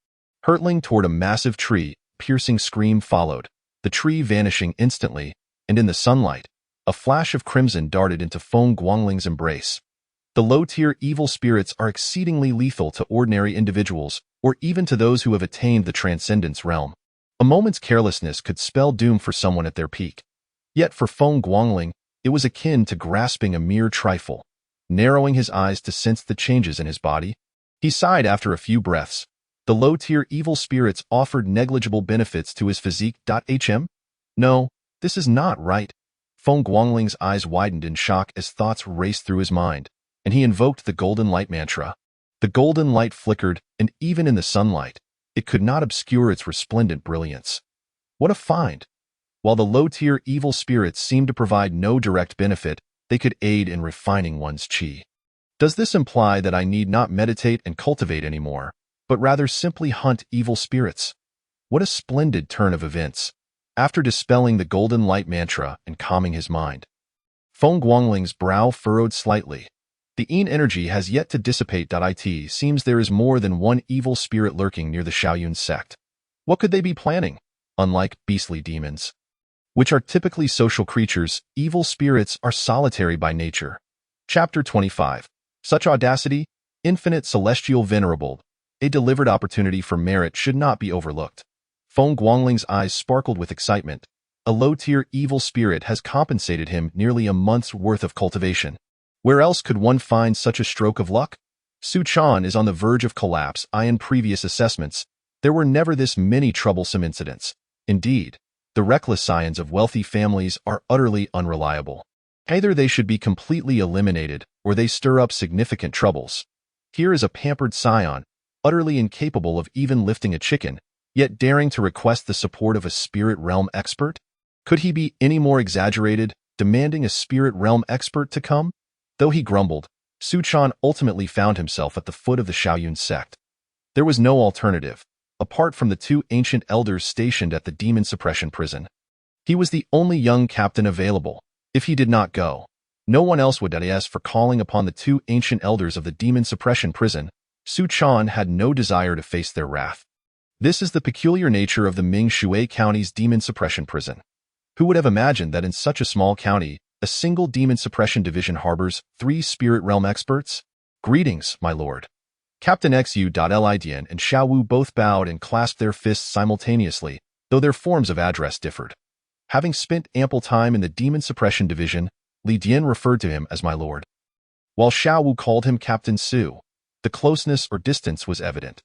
Hurtling toward a massive tree, piercing scream followed, the tree vanishing instantly, and in the sunlight, a flash of crimson darted into Feng Guangling's embrace. The low-tier evil spirits are exceedingly lethal to ordinary individuals, or even to those who have attained the transcendence realm. A moment's carelessness could spell doom for someone at their peak. Yet for Feng Guangling, it was akin to grasping a mere trifle. Narrowing his eyes to sense the changes in his body, he sighed after a few breaths. The low-tier evil spirits offered negligible benefits to his physique. No, this is not right. Feng Guangling's eyes widened in shock as thoughts raced through his mind, and he invoked the golden light mantra. The golden light flickered, and even in the sunlight, it could not obscure its resplendent brilliance. What a find! While the low-tier evil spirits seemed to provide no direct benefit, they could aid in refining one's qi. Does this imply that I need not meditate and cultivate anymore, but rather simply hunt evil spirits? What a splendid turn of events! After dispelling the golden light mantra and calming his mind, Feng Guangling's brow furrowed slightly. The Yin energy has yet to dissipate. It seems there is more than one evil spirit lurking near the Shaoyun sect. What could they be planning? Unlike beastly demons, which are typically social creatures, evil spirits are solitary by nature. Chapter 25. Such audacity, infinite celestial venerable, a delivered opportunity for merit should not be overlooked. Feng Guangling's eyes sparkled with excitement. A low-tier evil spirit has compensated him nearly a month's worth of cultivation. Where else could one find such a stroke of luck? Su Chan is on the verge of collapse. In previous assessments, there were never this many troublesome incidents. Indeed, the reckless scions of wealthy families are utterly unreliable. Either they should be completely eliminated, or they stir up significant troubles. Here is a pampered scion, utterly incapable of even lifting a chicken, yet daring to request the support of a spirit realm expert? Could he be any more exaggerated, demanding a spirit realm expert to come? Though he grumbled, Su Chan ultimately found himself at the foot of the Shaoyun sect. There was no alternative, apart from the two ancient elders stationed at the demon suppression prison. He was the only young captain available. If he did not go, no one else would. As for calling upon the two ancient elders of the demon suppression prison, Su Chan had no desire to face their wrath. This is the peculiar nature of the Ming Shui County's demon suppression prison. Who would have imagined that in such a small county, a single demon suppression division harbors 3 spirit realm experts? Greetings, my lord. Captain Xu.Lidian and Xiao Wu both bowed and clasped their fists simultaneously, though their forms of address differed. Having spent ample time in the demon suppression division, Li Dian referred to him as my lord, while Xiao Wu called him Captain Su. The closeness or distance was evident.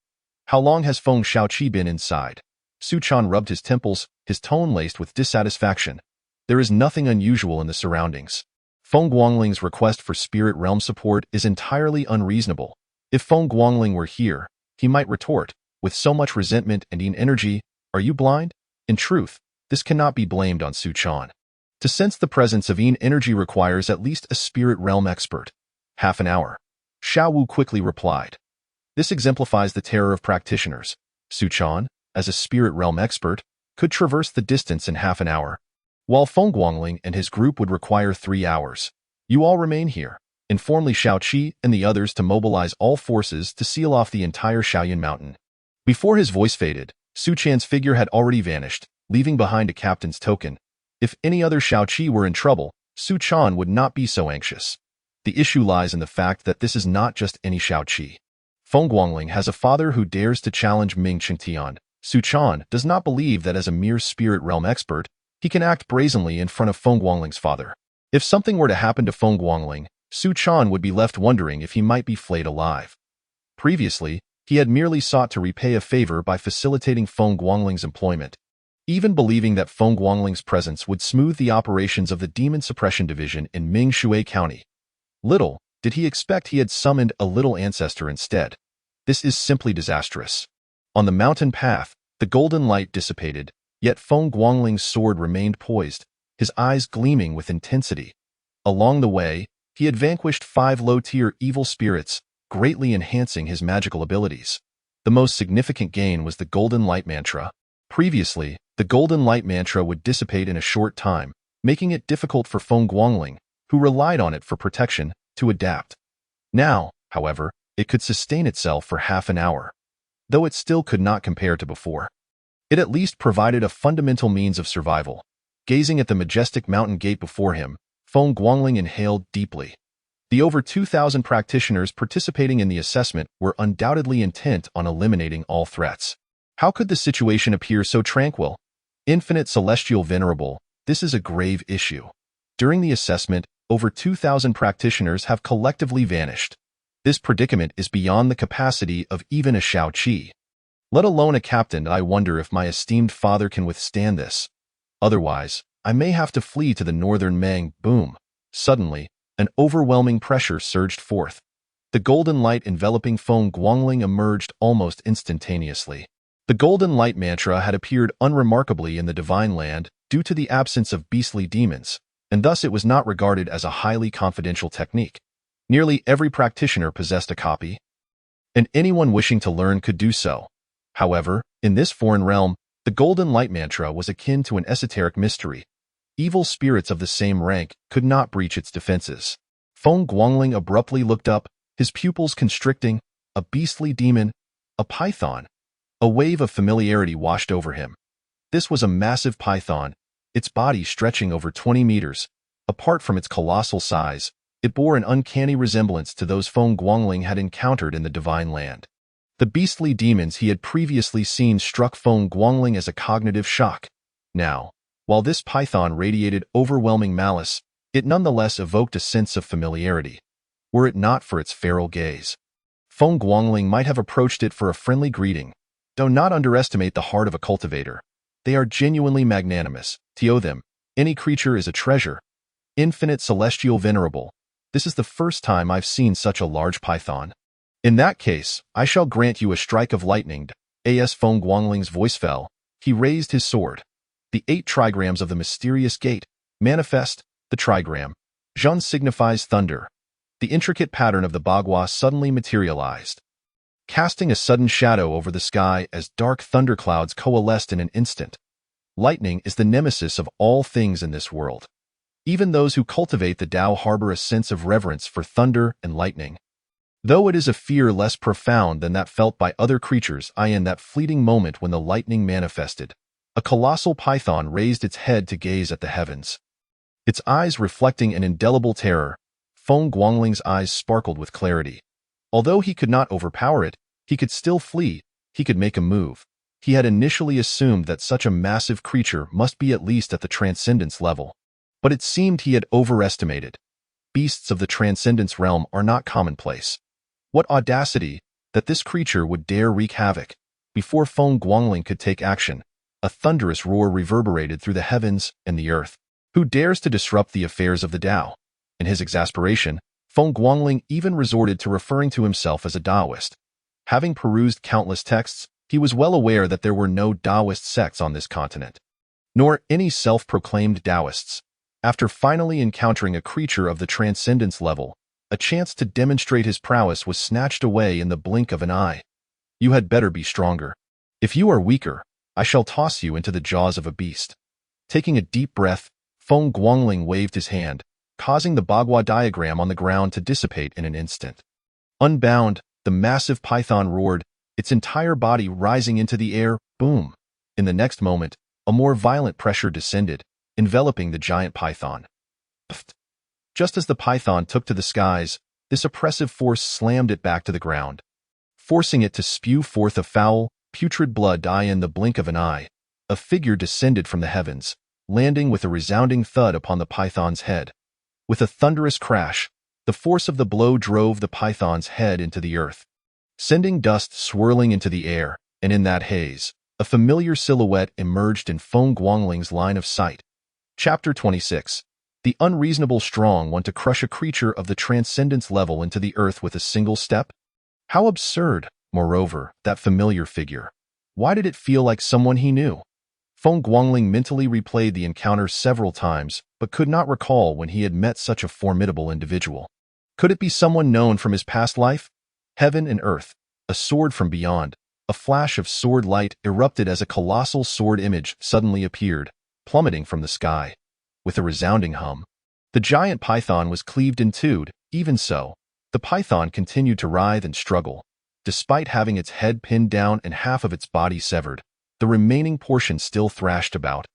How long has Feng Xiaoqi been inside? Su Chan rubbed his temples, his tone laced with dissatisfaction. There is nothing unusual in the surroundings. Feng Guangling's request for spirit realm support is entirely unreasonable. If Feng Guangling were here, he might retort, with so much resentment and energy, "Are you blind?" In truth, this cannot be blamed on Su Chan. To sense the presence of energy requires at least a spirit realm expert. Half an hour. Xiao Wu quickly replied. This exemplifies the terror of practitioners. Su Chan, as a spirit realm expert, could traverse the distance in half an hour, while Feng Guangling and his group would require 3 hours. You all remain here. Inform Li Xiaoqi and the others to mobilize all forces to seal off the entire Shaoyan Mountain. Before his voice faded, Su Chan's figure had already vanished, leaving behind a captain's token. If any other Xiaoqi were in trouble, Su Chan would not be so anxious. The issue lies in the fact that this is not just any Xiaoqi. Feng Guangling has a father who dares to challenge Ming Qingtian. Su Chan does not believe that as a mere spirit realm expert, he can act brazenly in front of Feng Guangling's father. If something were to happen to Feng Guangling, Su Chan would be left wondering if he might be flayed alive. Previously, he had merely sought to repay a favor by facilitating Feng Guangling's employment, even believing that Feng Guangling's presence would smooth the operations of the Demon Suppression Division in Ming Shui County. Little did he expect he had summoned a little ancestor instead. This is simply disastrous. On the mountain path, the golden light dissipated, yet Feng Guangling's sword remained poised, his eyes gleaming with intensity. Along the way, he had vanquished 5 low-tier evil spirits, greatly enhancing his magical abilities. The most significant gain was the Golden Light Mantra. Previously, the Golden Light Mantra would dissipate in a short time, making it difficult for Feng Guangling, who relied on it for protection, to adapt. Now, however, it could sustain itself for half an hour. Though it still could not compare to before. It at least provided a fundamental means of survival. Gazing at the majestic mountain gate before him, Feng Guangling inhaled deeply. The over 2,000 practitioners participating in the assessment were undoubtedly intent on eliminating all threats. How could the situation appear so tranquil? Infinite Celestial Venerable, this is a grave issue. During the assessment, over 2,000 practitioners have collectively vanished. This predicament is beyond the capacity of even a Xiaoqi. Let alone a captain. I wonder if my esteemed father can withstand this. Otherwise, I may have to flee to the northern Meng. Boom. Suddenly, an overwhelming pressure surged forth. The golden light enveloping Feng Guangling emerged almost instantaneously. The golden light mantra had appeared unremarkably in the divine land due to the absence of beastly demons, and thus it was not regarded as a highly confidential technique. Nearly every practitioner possessed a copy, and anyone wishing to learn could do so. However, in this foreign realm, the golden light mantra was akin to an esoteric mystery. Evil spirits of the same rank could not breach its defenses. Feng Guangling abruptly looked up, his pupils constricting. A beastly demon, a python. A wave of familiarity washed over him. This was a massive python, its body stretching over 20 meters. Apart from its colossal size, it bore an uncanny resemblance to those Feng Guangling had encountered in the divine land. The beastly demons he had previously seen struck Feng Guangling as a cognitive shock. Now, while this python radiated overwhelming malice, it nonetheless evoked a sense of familiarity. Were it not for its feral gaze, Feng Guangling might have approached it for a friendly greeting. Do not underestimate the heart of a cultivator. They are genuinely magnanimous. To them, any creature is a treasure. Infinite Celestial Venerable. This is the first time I've seen such a large python. In that case, I shall grant you a strike of lightning. As Feng Guangling's voice fell, he raised his sword. The 8 trigrams of the mysterious gate manifest. The trigram Zhun signifies thunder. The intricate pattern of the bagua suddenly materialized, casting a sudden shadow over the sky as dark thunderclouds coalesced in an instant. Lightning is the nemesis of all things in this world. Even those who cultivate the Tao harbor a sense of reverence for thunder and lightning. Though it is a fear less profound than that felt by other creatures, in that fleeting moment when the lightning manifested, a colossal python raised its head to gaze at the heavens. Its eyes reflecting an indelible terror, Feng Guangling's eyes sparkled with clarity. Although he could not overpower it, he could still flee, he could make a move. He had initially assumed that such a massive creature must be at least at the transcendence level. But it seemed he had overestimated. Beasts of the Transcendence realm are not commonplace. What audacity that this creature would dare wreak havoc. Before Feng Guangling could take action, a thunderous roar reverberated through the heavens and the earth. Who dares to disrupt the affairs of the Tao? In his exasperation, Feng Guangling even resorted to referring to himself as a Taoist. Having perused countless texts, he was well aware that there were no Taoist sects on this continent, nor any self-proclaimed Taoists. After finally encountering a creature of the Transcendence level, a chance to demonstrate his prowess was snatched away in the blink of an eye. You had better be stronger. If you are weaker, I shall toss you into the jaws of a beast. Taking a deep breath, Feng Guangling waved his hand, causing the Bagua diagram on the ground to dissipate in an instant. Unbound, the massive python roared, its entire body rising into the air. Boom! In the next moment, a more violent pressure descended, enveloping the giant python. Pfft. Just as the python took to the skies, this oppressive force slammed it back to the ground, forcing it to spew forth a foul, putrid blood dye in the blink of an eye. A figure descended from the heavens, landing with a resounding thud upon the python's head. With a thunderous crash, the force of the blow drove the python's head into the earth, sending dust swirling into the air, and in that haze, a familiar silhouette emerged in Feng Guangling's line of sight. Chapter 26. The unreasonable strong want to crush a creature of the Transcendence level into the earth with a single step? How absurd, moreover, that familiar figure. Why did it feel like someone he knew? Feng Guangling mentally replayed the encounter several times, but could not recall when he had met such a formidable individual. Could it be someone known from his past life? Heaven and earth, a sword from beyond. A flash of sword light erupted as a colossal sword image suddenly appeared, plummeting from the sky. With a resounding hum, the giant python was cleaved in two. Even so, the python continued to writhe and struggle. Despite having its head pinned down and half of its body severed, the remaining portion still thrashed about,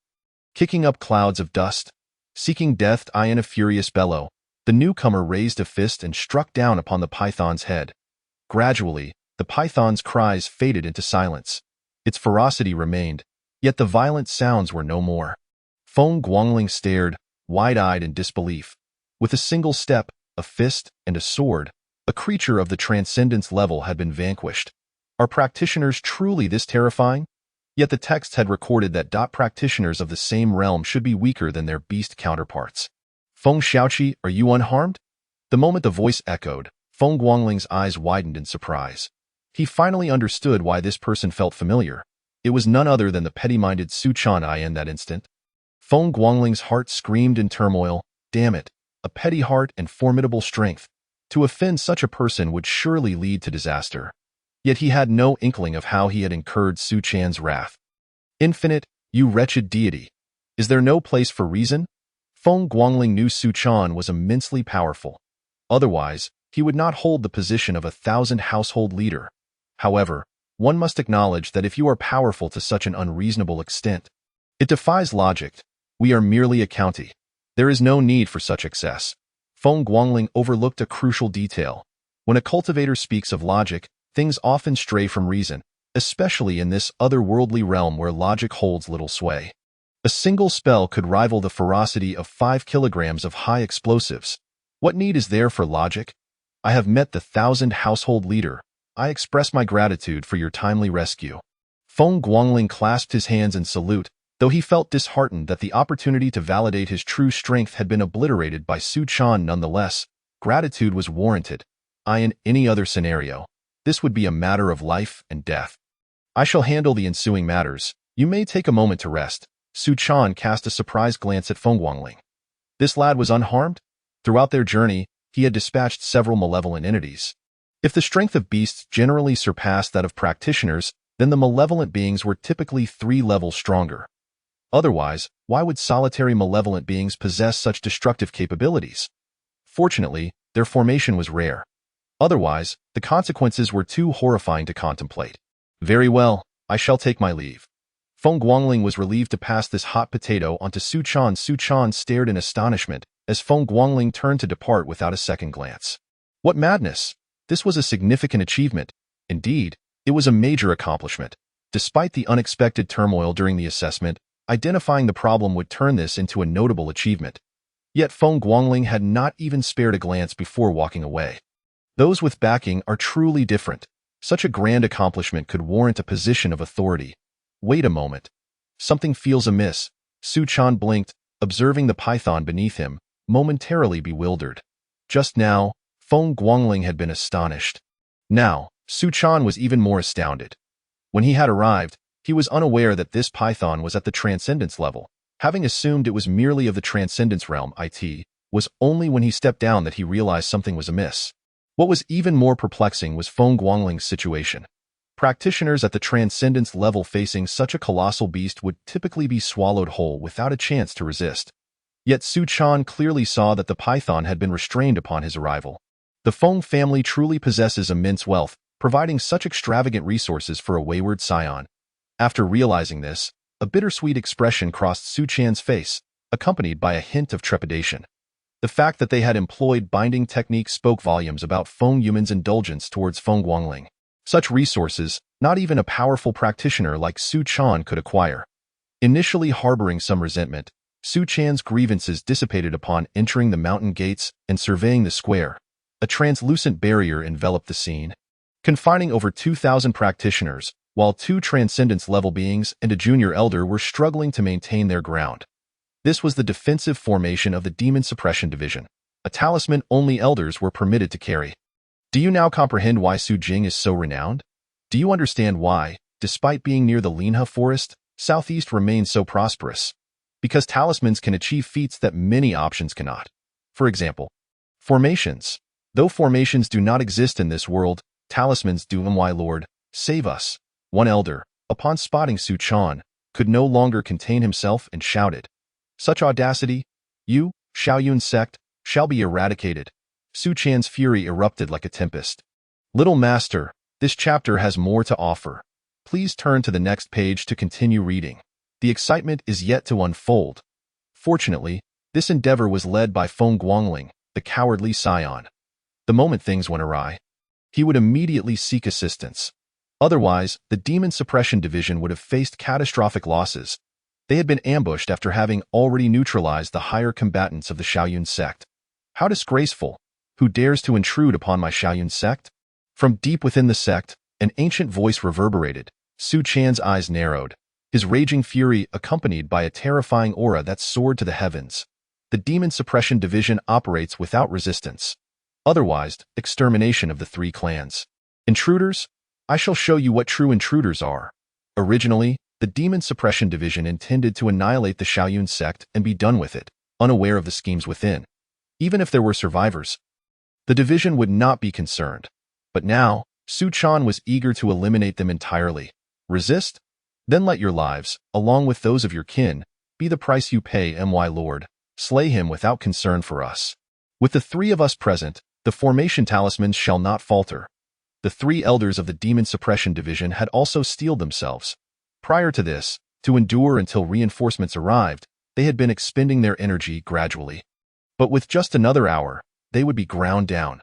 kicking up clouds of dust. Seeking death in a furious bellow, the newcomer raised a fist and struck down upon the python's head. Gradually, the python's cries faded into silence. Its ferocity remained, yet the violent sounds were no more. Feng Guangling stared, wide-eyed in disbelief. With a single step, a fist, and a sword, a creature of the Transcendence level had been vanquished. Are practitioners truly this terrifying? Yet the text had recorded that practitioners of the same realm should be weaker than their beast counterparts. Feng Xiaoqi, are you unharmed? The moment the voice echoed, Feng Guangling's eyes widened in surprise. He finally understood why this person felt familiar. It was none other than the petty-minded Su Chanai in that instant. Feng Guangling's heart screamed in turmoil. Damn it, a petty heart and formidable strength. To offend such a person would surely lead to disaster. Yet he had no inkling of how he had incurred Su Chan's wrath. Infinite, you wretched deity. Is there no place for reason? Feng Guangling knew Su Chan was immensely powerful. Otherwise, he would not hold the position of 1,000 household leader. However, one must acknowledge that if you are powerful to such an unreasonable extent, it defies logic. We are merely a county. There is no need for such excess. Feng Guangling overlooked a crucial detail. When a cultivator speaks of logic, things often stray from reason, especially in this otherworldly realm where logic holds little sway. A single spell could rival the ferocity of 5 kilograms of high explosives. What need is there for logic? I have met the 1,000 household leader. I express my gratitude for your timely rescue. Feng Guangling clasped his hands in salute, though he felt disheartened that the opportunity to validate his true strength had been obliterated by Su Chan. Nonetheless, gratitude was warranted. In any other scenario, this would be a matter of life and death. I shall handle the ensuing matters. You may take a moment to rest. Su Chan cast a surprised glance at Feng Guangling. This lad was unharmed? Throughout their journey, he had dispatched several malevolent entities. If the strength of beasts generally surpassed that of practitioners, then the malevolent beings were typically 3 levels stronger. Otherwise, why would solitary malevolent beings possess such destructive capabilities? Fortunately, their formation was rare. Otherwise, the consequences were too horrifying to contemplate. Very well, I shall take my leave. Feng Guangling was relieved to pass this hot potato onto Su Chan. Su Chan stared in astonishment as Feng Guangling turned to depart without a second glance. What madness! This was a significant achievement. Indeed, it was a major accomplishment. Despite the unexpected turmoil during the assessment, identifying the problem would turn this into a notable achievement. Yet Feng Guangling had not even spared a glance before walking away. Those with backing are truly different. Such a grand accomplishment could warrant a position of authority. Wait a moment. Something feels amiss. Su Chan blinked, observing the python beneath him, momentarily bewildered. Just now, Feng Guangling had been astonished. Now, Su Chan was even more astounded. When he had arrived, he was unaware that this python was at the transcendence level. Having assumed it was merely of the transcendence realm, it was only when he stepped down that he realized something was amiss. What was even more perplexing was Feng Guangling's situation. Practitioners at the transcendence level facing such a colossal beast would typically be swallowed whole without a chance to resist. Yet Su Chan clearly saw that the python had been restrained upon his arrival. The Feng family truly possesses immense wealth, providing such extravagant resources for a wayward scion. After realizing this, a bittersweet expression crossed Su Chan's face, accompanied by a hint of trepidation. The fact that they had employed binding techniques spoke volumes about Feng Yuman's indulgence towards Feng Guangling. Such resources, not even a powerful practitioner like Su Chan could acquire. Initially harboring some resentment, Su Chan's grievances dissipated upon entering the mountain gates and surveying the square. A translucent barrier enveloped the scene, confining over 2,000 practitioners, while 2 transcendence-level beings and a junior elder were struggling to maintain their ground. This was the defensive formation of the Demon Suppression Division, a talisman only elders were permitted to carry. Do you now comprehend why Su Jing is so renowned? Do you understand why, despite being near the Linha forest, Southeast remains so prosperous? Because talismans can achieve feats that many options cannot. For example, formations. Though formations do not exist in this world, talismans do. My lord, save us. One elder, upon spotting Su Chan, could no longer contain himself and shouted. Such audacity! You, Xiaoyun sect, shall be eradicated. Su Chan's fury erupted like a tempest. Little master, this chapter has more to offer. Please turn to the next page to continue reading. The excitement is yet to unfold. Fortunately, this endeavor was led by Feng Guangling, the cowardly scion. The moment things went awry, he would immediately seek assistance. Otherwise, the Demon Suppression Division would have faced catastrophic losses. They had been ambushed after having already neutralized the higher combatants of the Xiaoyun sect. How disgraceful! Who dares to intrude upon my Xiaoyun sect? From deep within the sect, an ancient voice reverberated. Su Chan's eyes narrowed, his raging fury accompanied by a terrifying aura that soared to the heavens. The Demon Suppression Division operates without resistance. Otherwise, extermination of the 3 clans. Intruders? I shall show you what true intruders are. Originally, the Demon Suppression Division intended to annihilate the Xiaoyun sect and be done with it, unaware of the schemes within. Even if there were survivors, the division would not be concerned. But now, Su Chan was eager to eliminate them entirely. Resist? Then let your lives, along with those of your kin, be the price you pay, my lord. Slay him without concern for us. With the 3 of us present, the formation talismans shall not falter. The 3 elders of the Demon Suppression Division had also steeled themselves. Prior to this, to endure until reinforcements arrived, they had been expending their energy gradually. But with just another hour, they would be ground down.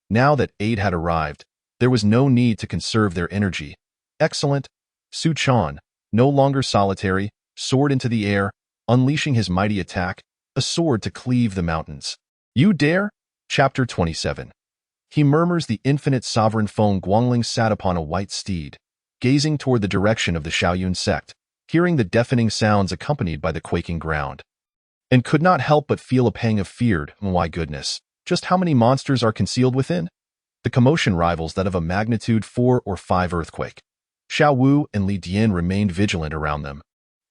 Now that aid had arrived, there was no need to conserve their energy. Excellent! Su Chan, no longer solitary, soared into the air, unleashing his mighty attack, a sword to cleave the mountains. You dare? Chapter 27. He murmurs. The infinite sovereign Feng Guangling sat upon a white steed, gazing toward the direction of the Xiaoyun sect, hearing the deafening sounds accompanied by the quaking ground, and could not help but feel a pang of fear. My goodness, just how many monsters are concealed within? The commotion rivals that of a magnitude 4 or 5 earthquake. Xiao Wu and Li Dian remained vigilant around them.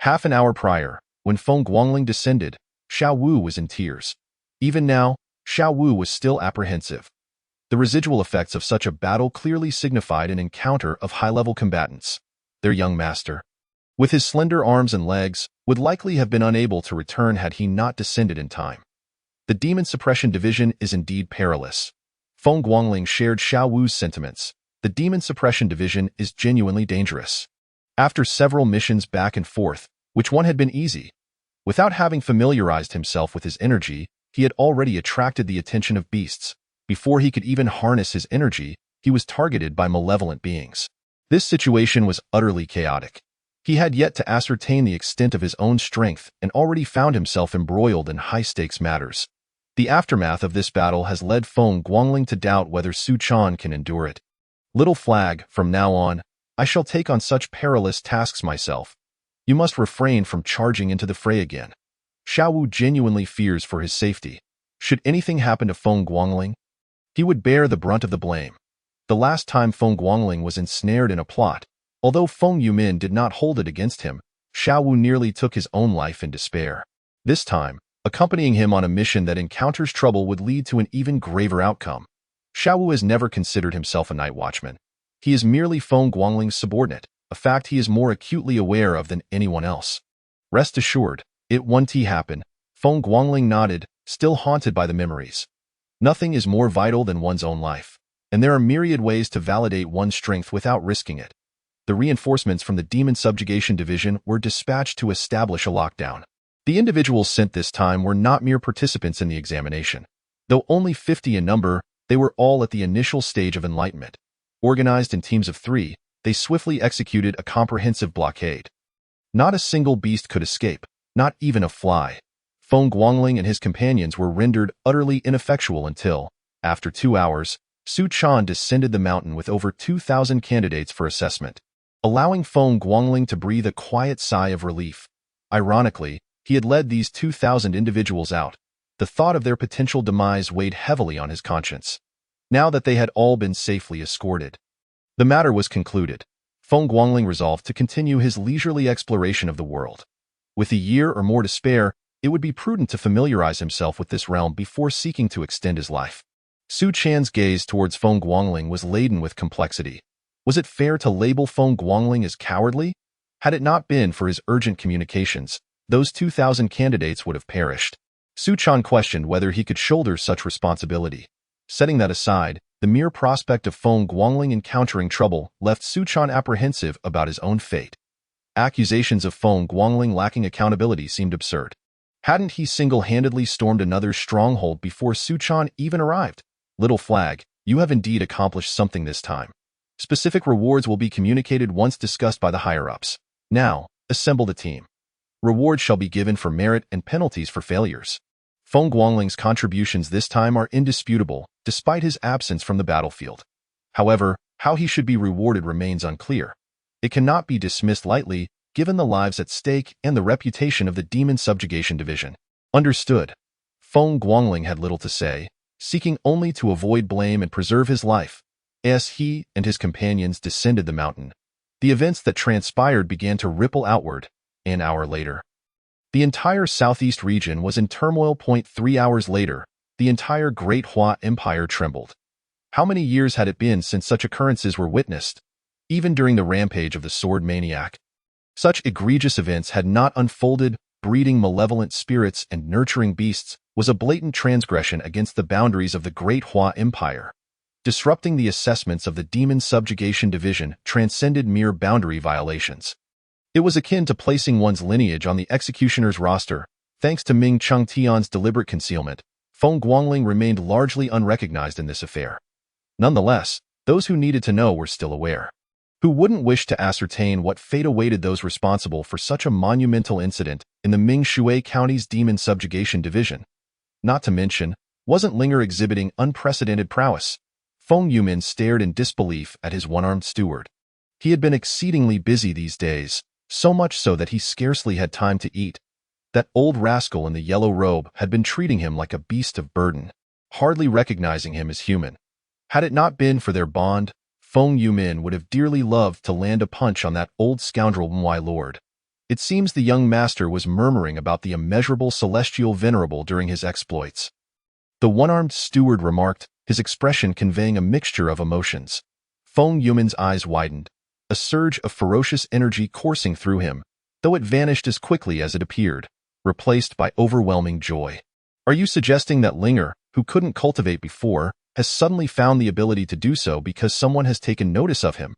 Half an hour prior, when Feng Guangling descended, Xiao Wu was in tears. Even now, Xiao Wu was still apprehensive. The residual effects of such a battle clearly signified an encounter of high-level combatants. Their young master, with his slender arms and legs, would likely have been unable to return had he not descended in time. The Demon Suppression Division is indeed perilous. Feng Guangling shared Xiao Wu's sentiments. The Demon Suppression Division is genuinely dangerous. After several missions back and forth, which one had been easy? Without having familiarized himself with his energy, he had already attracted the attention of beasts. Before he could even harness his energy, he was targeted by malevolent beings. This situation was utterly chaotic. He had yet to ascertain the extent of his own strength and already found himself embroiled in high-stakes matters. The aftermath of this battle has led Feng Guangling to doubt whether Su Chan can endure it. Little flag, from now on, I shall take on such perilous tasks myself. You must refrain from charging into the fray again. Xiao Wu genuinely fears for his safety. Should anything happen to Feng Guangling, he would bear the brunt of the blame. The last time Feng Guangling was ensnared in a plot, although Feng Yumin did not hold it against him, Xiao Wu nearly took his own life in despair. This time, accompanying him on a mission that encounters trouble would lead to an even graver outcome. Xiao Wu has never considered himself a night watchman. He is merely Feng Guangling's subordinate, a fact he is more acutely aware of than anyone else. Rest assured, it won't happen. Feng Guangling nodded, still haunted by the memories. Nothing is more vital than one's own life, and there are myriad ways to validate one's strength without risking it. The reinforcements from the Demon Subjugation Division were dispatched to establish a lockdown. The individuals sent this time were not mere participants in the examination. Though only 50 in number, they were all at the initial stage of enlightenment. Organized in teams of 3, they swiftly executed a comprehensive blockade. Not a single beast could escape, not even a fly. Feng Guangling and his companions were rendered utterly ineffectual until, after 2 hours, Su Chan descended the mountain with over 2,000 candidates for assessment, allowing Feng Guangling to breathe a quiet sigh of relief. Ironically, he had led these 2,000 individuals out. The thought of their potential demise weighed heavily on his conscience. Now that they had all been safely escorted, the matter was concluded. Feng Guangling resolved to continue his leisurely exploration of the world. With a year or more to spare, it would be prudent to familiarize himself with this realm before seeking to extend his life. Su Chan's gaze towards Feng Guangling was laden with complexity. Was it fair to label Feng Guangling as cowardly? Had it not been for his urgent communications, those 2,000 candidates would have perished. Su Chan questioned whether he could shoulder such responsibility. Setting that aside, the mere prospect of Feng Guangling encountering trouble left Su Chan apprehensive about his own fate. Accusations of Feng Guangling lacking accountability seemed absurd. Hadn't he single-handedly stormed another stronghold before Su Chan even arrived? Little flag, you have indeed accomplished something this time. Specific rewards will be communicated once discussed by the higher-ups. Now, assemble the team. Rewards shall be given for merit and penalties for failures. Feng Guangling's contributions this time are indisputable, despite his absence from the battlefield. However, how he should be rewarded remains unclear. It cannot be dismissed lightly, given the lives at stake and the reputation of the Demon Subjugation Division. Understood. Feng Guangling had little to say, seeking only to avoid blame and preserve his life. As he and his companions descended the mountain, the events that transpired began to ripple outward. An hour later, the entire southeast region was in turmoil. 3 hours later, the entire Great Hua Empire trembled. How many years had it been since such occurrences were witnessed? Even during the rampage of the Sword Maniac, such egregious events had not unfolded. Breeding malevolent spirits and nurturing beasts was a blatant transgression against the boundaries of the Great Hua Empire. Disrupting the assessments of the Demon Subjugation Division transcended mere boundary violations. It was akin to placing one's lineage on the executioner's roster. Thanks to Ming Chengtian's deliberate concealment, Feng Guangling remained largely unrecognized in this affair. Nonetheless, those who needed to know were still aware. Who wouldn't wish to ascertain what fate awaited those responsible for such a monumental incident in the Ming Shui County's Demon Subjugation Division? Not to mention, wasn't Linger exhibiting unprecedented prowess? Feng Yumin stared in disbelief at his one-armed steward. He had been exceedingly busy these days, so much so that he scarcely had time to eat. That old rascal in the yellow robe had been treating him like a beast of burden, hardly recognizing him as human. Had it not been for their bond, Feng Yumin would have dearly loved to land a punch on that old scoundrel my lord. It seems the young master was murmuring about the immeasurable celestial venerable during his exploits. The one-armed steward remarked, his expression conveying a mixture of emotions. Feng Yumin's eyes widened, a surge of ferocious energy coursing through him, though it vanished as quickly as it appeared, replaced by overwhelming joy. Are you suggesting that Linger, who couldn't cultivate before, has suddenly found the ability to do so because someone has taken notice of him?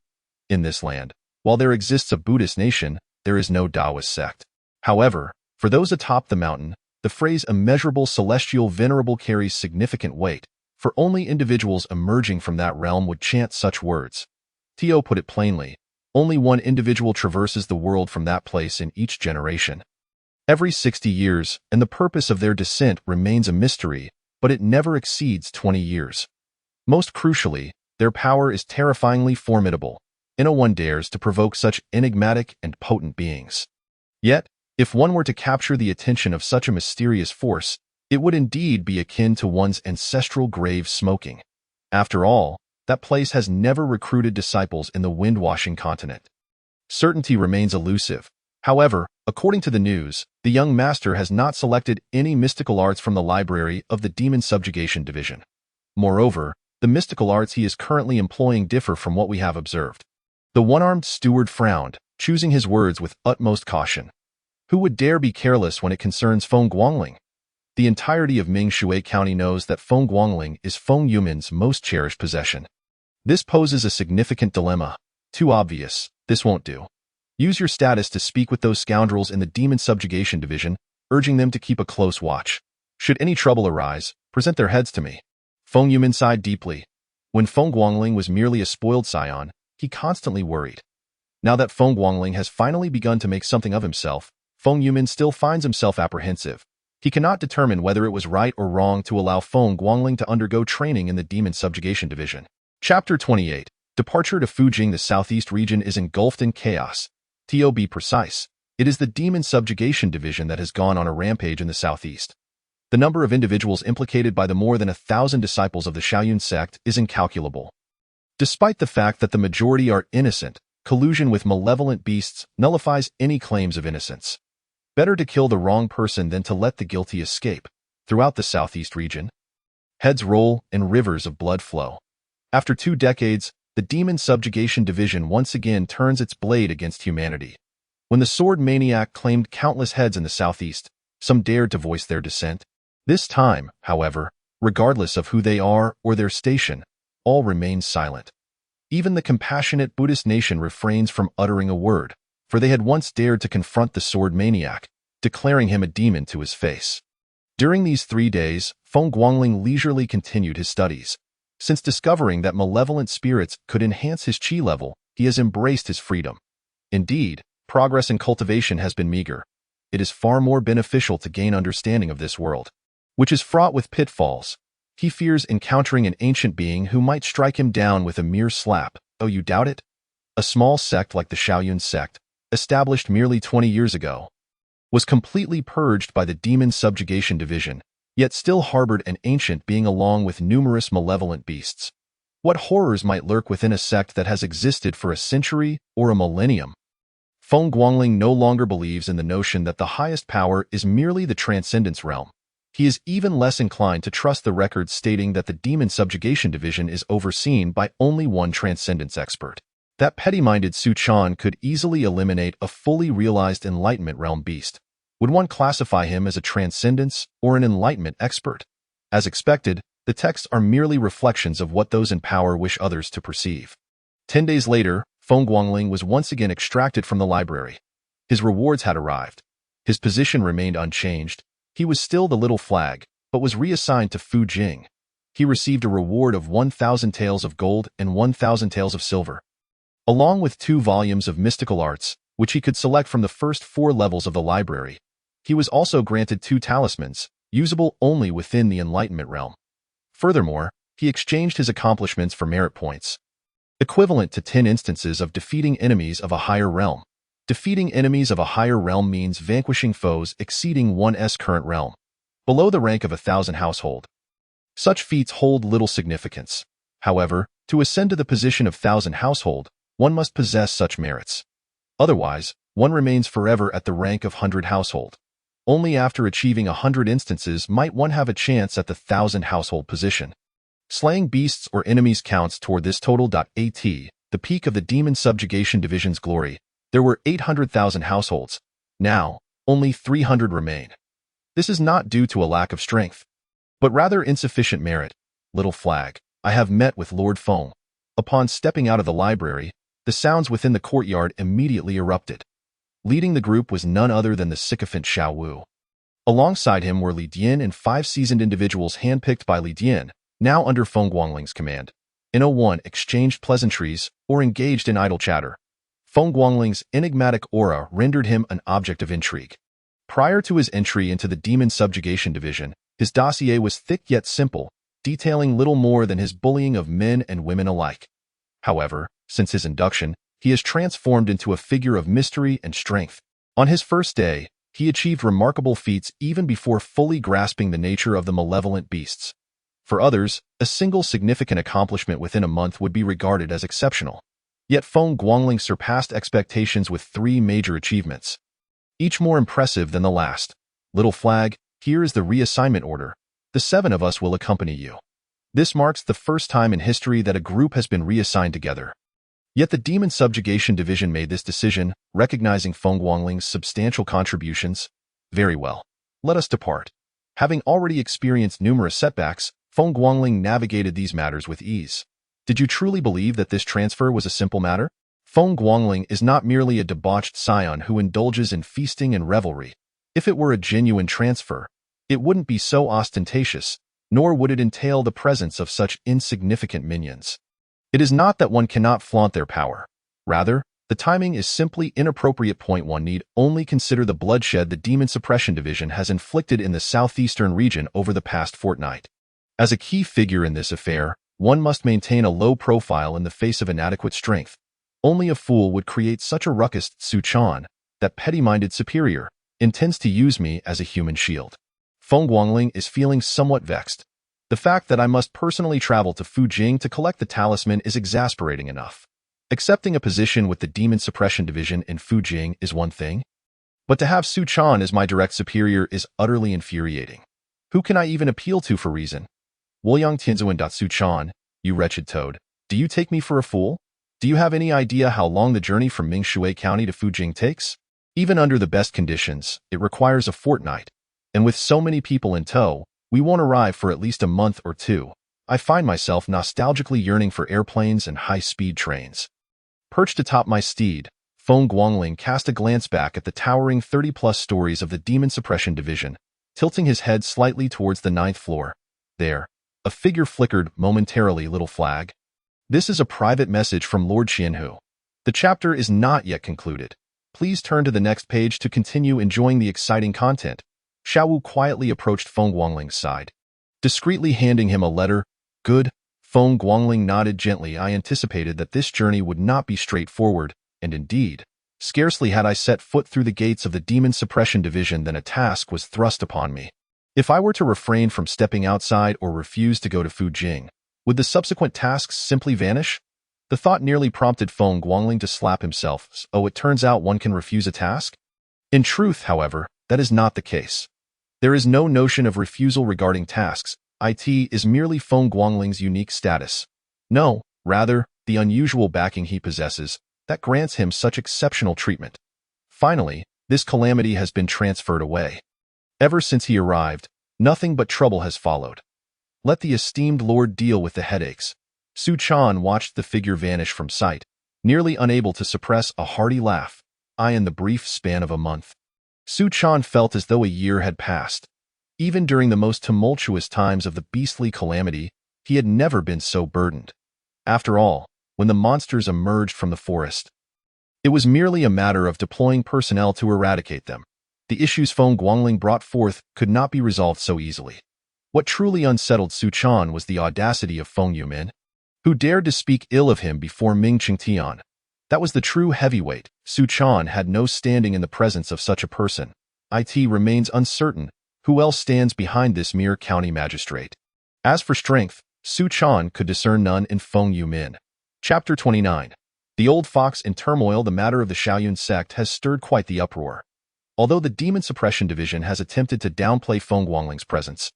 In this land, while there exists a Buddhist nation, there is no Taoist sect. However, for those atop the mountain, the phrase immeasurable celestial venerable carries significant weight, for only individuals emerging from that realm would chant such words. Tio put it plainly, only one individual traverses the world from that place in each generation. Every 60 years, and the purpose of their descent remains a mystery, but it never exceeds 20 years. Most crucially, their power is terrifyingly formidable, and no one dares to provoke such enigmatic and potent beings. Yet, if one were to capture the attention of such a mysterious force, it would indeed be akin to one's ancestral grave smoking. After all, that place has never recruited disciples in the wind-washing continent. Certainty remains elusive. However, according to the news, the young master has not selected any mystical arts from the library of the Demon Subjugation Division. Moreover, the mystical arts he is currently employing differ from what we have observed. The one-armed steward frowned, choosing his words with utmost caution. Who would dare be careless when it concerns Feng Guangling? The entirety of Ming Shui County knows that Feng Guangling is Feng Yumin's most cherished possession. This poses a significant dilemma. Too obvious, this won't do. Use your status to speak with those scoundrels in the Demon Subjugation Division, urging them to keep a close watch. Should any trouble arise, present their heads to me. Feng Yumin sighed deeply. When Feng Guangling was merely a spoiled scion, he constantly worried. Now that Feng Guangling has finally begun to make something of himself, Feng Yumin still finds himself apprehensive. He cannot determine whether it was right or wrong to allow Feng Guangling to undergo training in the Demon Subjugation Division. Chapter 28. Departure to Fujing. The southeast region is engulfed in chaos. To be precise, it is the Demon Subjugation Division that has gone on a rampage in the southeast. The number of individuals implicated by the more than 1,000 disciples of the Shaoyun sect is incalculable. Despite the fact that the majority are innocent, collusion with malevolent beasts nullifies any claims of innocence. Better to kill the wrong person than to let the guilty escape. Throughout the southeast region, heads roll and rivers of blood flow. After 2 decades, the Demon Subjugation Division once again turns its blade against humanity. When the sword maniac claimed countless heads in the southeast, some dared to voice their dissent. This time, however, regardless of who they are or their station, all remain silent. Even the compassionate Buddhist nation refrains from uttering a word, for they had once dared to confront the sword maniac, declaring him a demon to his face. During these 3 days, Feng Guangling leisurely continued his studies. Since discovering that malevolent spirits could enhance his qi level, he has embraced his freedom. Indeed, progress in cultivation has been meager. It is far more beneficial to gain understanding of this world, which is fraught with pitfalls. He fears encountering an ancient being who might strike him down with a mere slap. Oh, you doubt it? A small sect like the Shaoyun sect, established merely 20 years ago, was completely purged by the Demon Subjugation Division, yet still harbored an ancient being along with numerous malevolent beasts. What horrors might lurk within a sect that has existed for a century or a millennium? Feng Guangling no longer believes in the notion that the highest power is merely the transcendence realm. He is even less inclined to trust the records stating that the Demon Subjugation Division is overseen by only one transcendence expert. That petty-minded Su Chan could easily eliminate a fully realized Enlightenment realm beast. Would one classify him as a transcendence or an Enlightenment expert? As expected, the texts are merely reflections of what those in power wish others to perceive. 10 days later, Feng Guangling was once again extracted from the library. His rewards had arrived. His position remained unchanged. He was still the little flag, but was reassigned to Fujing. He received a reward of 1,000 taels of gold and 1,000 taels of silver, along with 2 volumes of mystical arts, which he could select from the first 4 levels of the library. He was also granted 2 talismans, usable only within the Enlightenment realm. Furthermore, he exchanged his accomplishments for merit points, equivalent to 10 instances of defeating enemies of a higher realm. Defeating enemies of a higher realm means vanquishing foes exceeding 1's current realm, below the rank of 1,000 household. Such feats hold little significance. However, to ascend to the position of 1,000 household, one must possess such merits. Otherwise, one remains forever at the rank of 100 household. Only after achieving 100 instances might one have a chance at the 1,000 household position. Slaying beasts or enemies counts toward this total. At the peak of the Demon Subjugation Division's glory, there were 800,000 households. Now, only 300 remain. This is not due to a lack of strength, but rather insufficient merit. Little flag, I have met with Lord Feng. Upon stepping out of the library, the sounds within the courtyard immediately erupted. Leading the group was none other than the sycophant Xiao Wu. Alongside him were Li Dian and 5 seasoned individuals handpicked by Li Dian, now under Feng Guangling's command. In 01 exchanged pleasantries or engaged in idle chatter. Feng Guangling's enigmatic aura rendered him an object of intrigue. Prior to his entry into the Demon Subjugation Division, his dossier was thick yet simple, detailing little more than his bullying of men and women alike. However, since his induction, he has transformed into a figure of mystery and strength. On his first day, he achieved remarkable feats even before fully grasping the nature of the malevolent beasts. For others, a single significant accomplishment within a month would be regarded as exceptional. Yet Feng Guangling surpassed expectations with 3 major achievements, each more impressive than the last. Little flag, here is the reassignment order. The 7 of us will accompany you. This marks the first time in history that a group has been reassigned together. Yet the Demon Subjugation Division made this decision, recognizing Feng Guangling's substantial contributions. Very well. Let us depart. Having already experienced numerous setbacks, Feng Guangling navigated these matters with ease. Did you truly believe that this transfer was a simple matter? Feng Guangling is not merely a debauched scion who indulges in feasting and revelry. If it were a genuine transfer, it wouldn't be so ostentatious, nor would it entail the presence of such insignificant minions. It is not that one cannot flaunt their power. Rather, the timing is simply inappropriate. One need only consider the bloodshed the Demon Suppression Division has inflicted in the southeastern region over the past fortnight. As a key figure in this affair, one must maintain a low profile in the face of inadequate strength. Only a fool would create such a ruckus. Su Chan, that petty-minded superior, intends to use me as a human shield. Feng Guangling is feeling somewhat vexed. The fact that I must personally travel to Fujing to collect the talisman is exasperating enough. Accepting a position with the Demon Suppression Division in Fujing is one thing, but to have Su Chan as my direct superior is utterly infuriating. Who can I even appeal to for reason? Woyang Tianzuan. Su Chan, you wretched toad, do you take me for a fool? Do you have any idea how long the journey from Mingshui County to Fujing takes? Even under the best conditions, it requires a fortnight. And with so many people in tow, we won't arrive for at least a month or 2. I find myself nostalgically yearning for airplanes and high-speed trains. Perched atop my steed, Feng Guangling cast a glance back at the towering 30-plus stories of the Demon Suppression Division, tilting his head slightly towards the 9th floor. There, a figure flickered momentarily. Little flag. This is a private message from Lord Qianhu. The chapter is not yet concluded. Please turn to the next page to continue enjoying the exciting content. Xiaowu quietly approached Feng Guangling's side, discreetly handing him a letter. Good. Feng Guangling nodded gently. I anticipated that this journey would not be straightforward, and indeed, scarcely had I set foot through the gates of the Demon Suppression Division than a task was thrust upon me. If I were to refrain from stepping outside or refuse to go to Fujing, would the subsequent tasks simply vanish? The thought nearly prompted Feng Guangling to slap himself. Oh, it turns out one can refuse a task? In truth, however, that is not the case. There is no notion of refusal regarding tasks. It is merely Feng Guangling's unique status. No, rather, the unusual backing he possesses, that grants him such exceptional treatment. Finally, this calamity has been transferred away. Ever since he arrived, nothing but trouble has followed. Let the esteemed lord deal with the headaches. Su Chan watched the figure vanish from sight, nearly unable to suppress a hearty laugh. In the brief span of a month, Su Chan felt as though a year had passed. Even during the most tumultuous times of the beastly calamity, he had never been so burdened. After all, when the monsters emerged from the forest, it was merely a matter of deploying personnel to eradicate them. The issues Feng Guangling brought forth could not be resolved so easily. What truly unsettled Su Chan was the audacity of Feng Yumin, who dared to speak ill of him before Ming Qingtian. That was the true heavyweight. Su Chan had no standing in the presence of such a person. It remains uncertain who else stands behind this mere county magistrate. As for strength, Su Chan could discern none in Feng Yumin. Chapter 29. The old fox in turmoil. The matter of the Shaoyun sect has stirred quite the uproar. Although the Demon Suppression Division has attempted to downplay Feng Guangling's presence,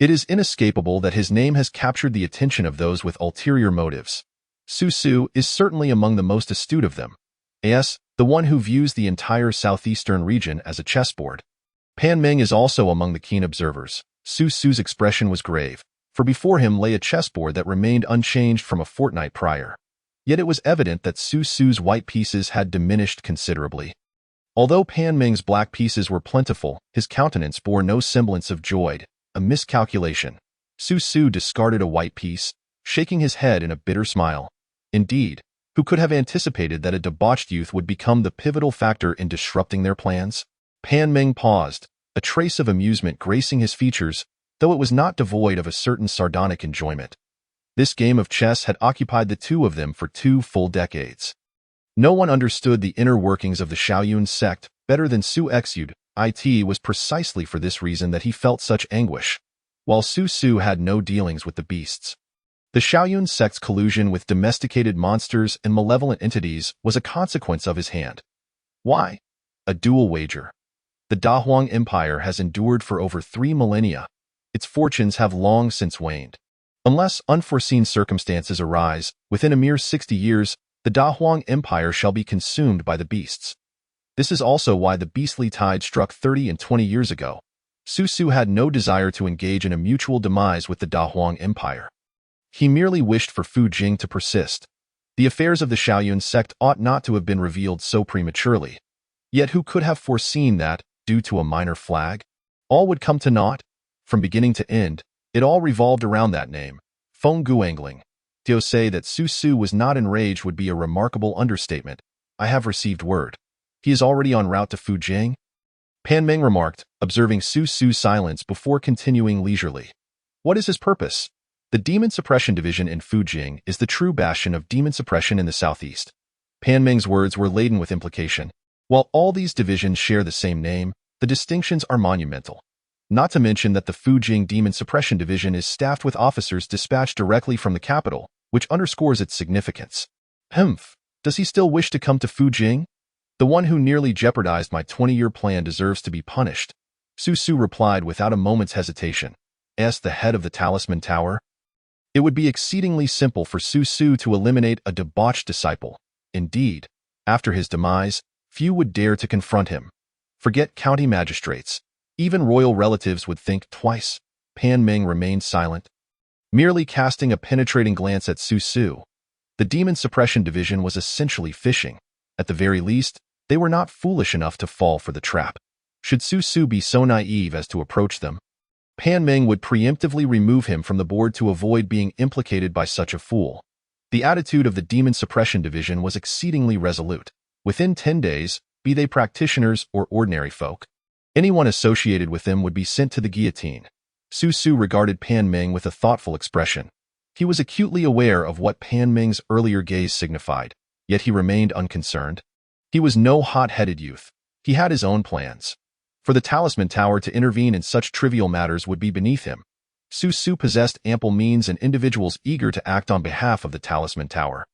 it is inescapable that his name has captured the attention of those with ulterior motives. Su Su is certainly among the most astute of them. Yes, the one who views the entire southeastern region as a chessboard. Pan Meng is also among the keen observers. Su Su's expression was grave, for before him lay a chessboard that remained unchanged from a fortnight prior. Yet it was evident that Su Su's white pieces had diminished considerably. Although Pan Meng's black pieces were plentiful, his countenance bore no semblance of joy. A miscalculation. Su Su discarded a white piece, shaking his head in a bitter smile. Indeed, Who could have anticipated that a debauched youth would become the pivotal factor in disrupting their plans? Pan Ming paused, a trace of amusement gracing his features, though it was not devoid of a certain sardonic enjoyment. This game of chess had occupied the two of them for 2 full decades. No one understood the inner workings of the Shaoyun sect better than Su Exud. It was precisely for this reason that he felt such anguish, while Su Su had no dealings with the beasts. The Shaoyun sect's collusion with domesticated monsters and malevolent entities was a consequence of his hand. Why? A dual wager. The Dahuang Empire has endured for over 3 millennia. Its fortunes have long since waned. Unless unforeseen circumstances arise, within a mere 60 years, the Dahuang Empire shall be consumed by the beasts. This is also why the beastly tide struck 30 and 20 years ago. Su Su had no desire to engage in a mutual demise with the Dahuang Empire. He merely wished for Fu Jing to persist. The affairs of the Shaoyun sect ought not to have been revealed so prematurely. Yet who could have foreseen that, due to a minor flag, all would come to naught? From beginning to end, it all revolved around that name, Feng Guangling. To say that Su Su was not enraged would be a remarkable understatement. I have received word. He is already en route to Fu Jing? Pan Ming remarked, observing Su Su's silence before continuing leisurely. What is his purpose? The Demon Suppression Division in Fu Jing is the true bastion of demon suppression in the southeast. Pan Ming's words were laden with implication. While all these divisions share the same name, the distinctions are monumental. Not to mention that the Fu Jing Demon Suppression Division is staffed with officers dispatched directly from the capital, which underscores its significance. Humph, does he still wish to come to Fu Jing? The one who nearly jeopardized my 20-year plan deserves to be punished. Su Su replied without a moment's hesitation. Asked the head of the Talisman Tower. It would be exceedingly simple for Su Su to eliminate a debauched disciple. Indeed, after his demise, few would dare to confront him. Forget county magistrates. Even royal relatives would think twice. Pan Ming remained silent, merely casting a penetrating glance at Su Su. The Demon Suppression Division was essentially fishing. At the very least, they were not foolish enough to fall for the trap. Should Su Su be so naive as to approach them, Pan Ming would preemptively remove him from the board to avoid being implicated by such a fool. The attitude of the Demon Suppression Division was exceedingly resolute. Within 10 days, be they practitioners or ordinary folk, anyone associated with them would be sent to the guillotine. Su Su regarded Pan Ming with a thoughtful expression. He was acutely aware of what Pan Ming's earlier gaze signified, yet he remained unconcerned. He was no hot-headed youth. He had his own plans. For the Talisman Tower to intervene in such trivial matters would be beneath him. Su Su possessed ample means and individuals eager to act on behalf of the Talisman Tower.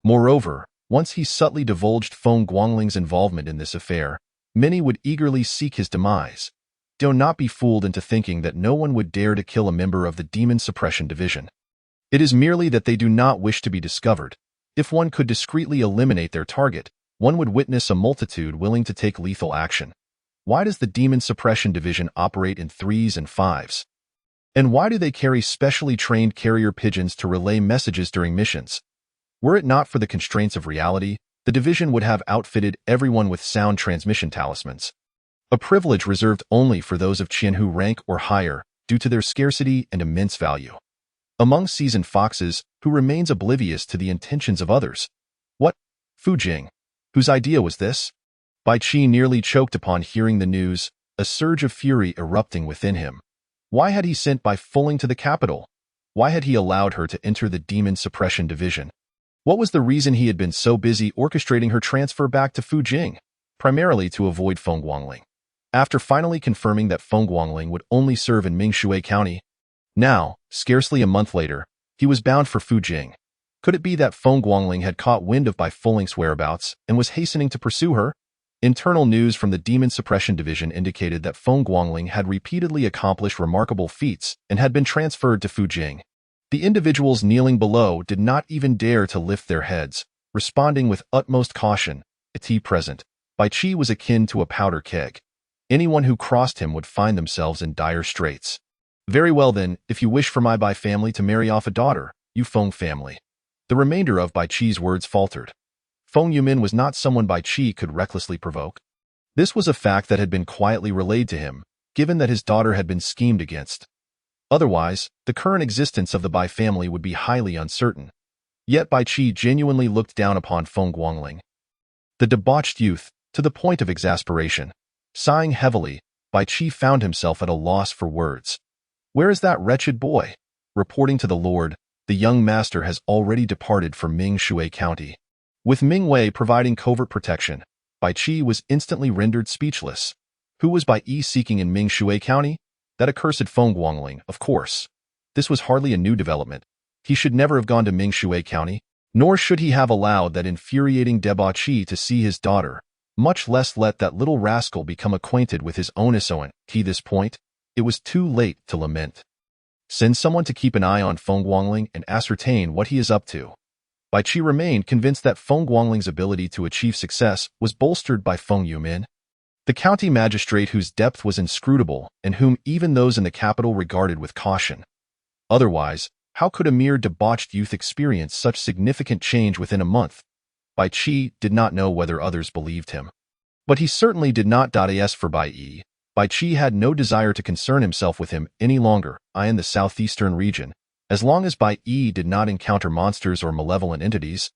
Moreover, once he subtly divulged Feng Guangling's involvement in this affair, many would eagerly seek his demise. Do not be fooled into thinking that no one would dare to kill a member of the Demon Suppression Division. It is merely that they do not wish to be discovered. If one could discreetly eliminate their target, one would witness a multitude willing to take lethal action. Why does the Demon Suppression Division operate in 3s and 5s? And why do they carry specially trained carrier pigeons to relay messages during missions? Were it not for the constraints of reality, the division would have outfitted everyone with sound transmission talismans. A privilege reserved only for those of Qianhu rank or higher, due to their scarcity and immense value. Among seasoned foxes, who remains oblivious to the intentions of others? What? Fu Jing. Whose idea was this? Bai Qi nearly choked upon hearing the news, a surge of fury erupting within him. Why had he sent Bai Fuling to the capital? Why had he allowed her to enter the Demon Suppression Division? What was the reason he had been so busy orchestrating her transfer back to Fu Jing? Primarily to avoid Feng Guangling. After finally confirming that Feng Guangling would only serve in Mingshui County, now, scarcely a month later, he was bound for Fu Jing. Could it be that Feng Guangling had caught wind of Bai Fuling's whereabouts and was hastening to pursue her? Internal news from the Demon Suppression Division indicated that Feng Guangling had repeatedly accomplished remarkable feats and had been transferred to Fu Jing. The individuals kneeling below did not even dare to lift their heads, responding with utmost caution. At present, Bai Qi was akin to a powder keg. Anyone who crossed him would find themselves in dire straits. Very well then, if you wish for my Bai family to marry off a daughter, you Feng family. The remainder of Bai Qi's words faltered. Feng Yumin was not someone Bai Qi could recklessly provoke. This was a fact that had been quietly relayed to him, given that his daughter had been schemed against. Otherwise, the current existence of the Bai family would be highly uncertain. Yet Bai Qi genuinely looked down upon Feng Guangling, the debauched youth, to the point of exasperation. Sighing heavily, Bai Qi found himself at a loss for words. "Where is that wretched boy?" Reporting to the Lord, the young master has already departed for Ming Shui County. With Ming Wei providing covert protection, Bai Qi was instantly rendered speechless. Who was Bai Yi seeking in Ming Shui County? That accursed Feng Guangling, of course. This was hardly a new development. He should never have gone to Ming Shui County, nor should he have allowed that infuriating debauchee to see his daughter, much less let that little rascal become acquainted with his own Isoan. To this point, it was too late to lament. Send someone to keep an eye on Feng Guangling and ascertain what he is up to. Bai Qi remained convinced that Feng Guangling's ability to achieve success was bolstered by Feng Yumin, the county magistrate whose depth was inscrutable and whom even those in the capital regarded with caution. Otherwise, how could a mere debauched youth experience such significant change within a month? Bai Qi did not know whether others believed him. But he certainly did not. As for Bai Yi, Bai Qi had no desire to concern himself with him any longer. In the southeastern region, as long as Bai Yi did not encounter monsters or malevolent entities,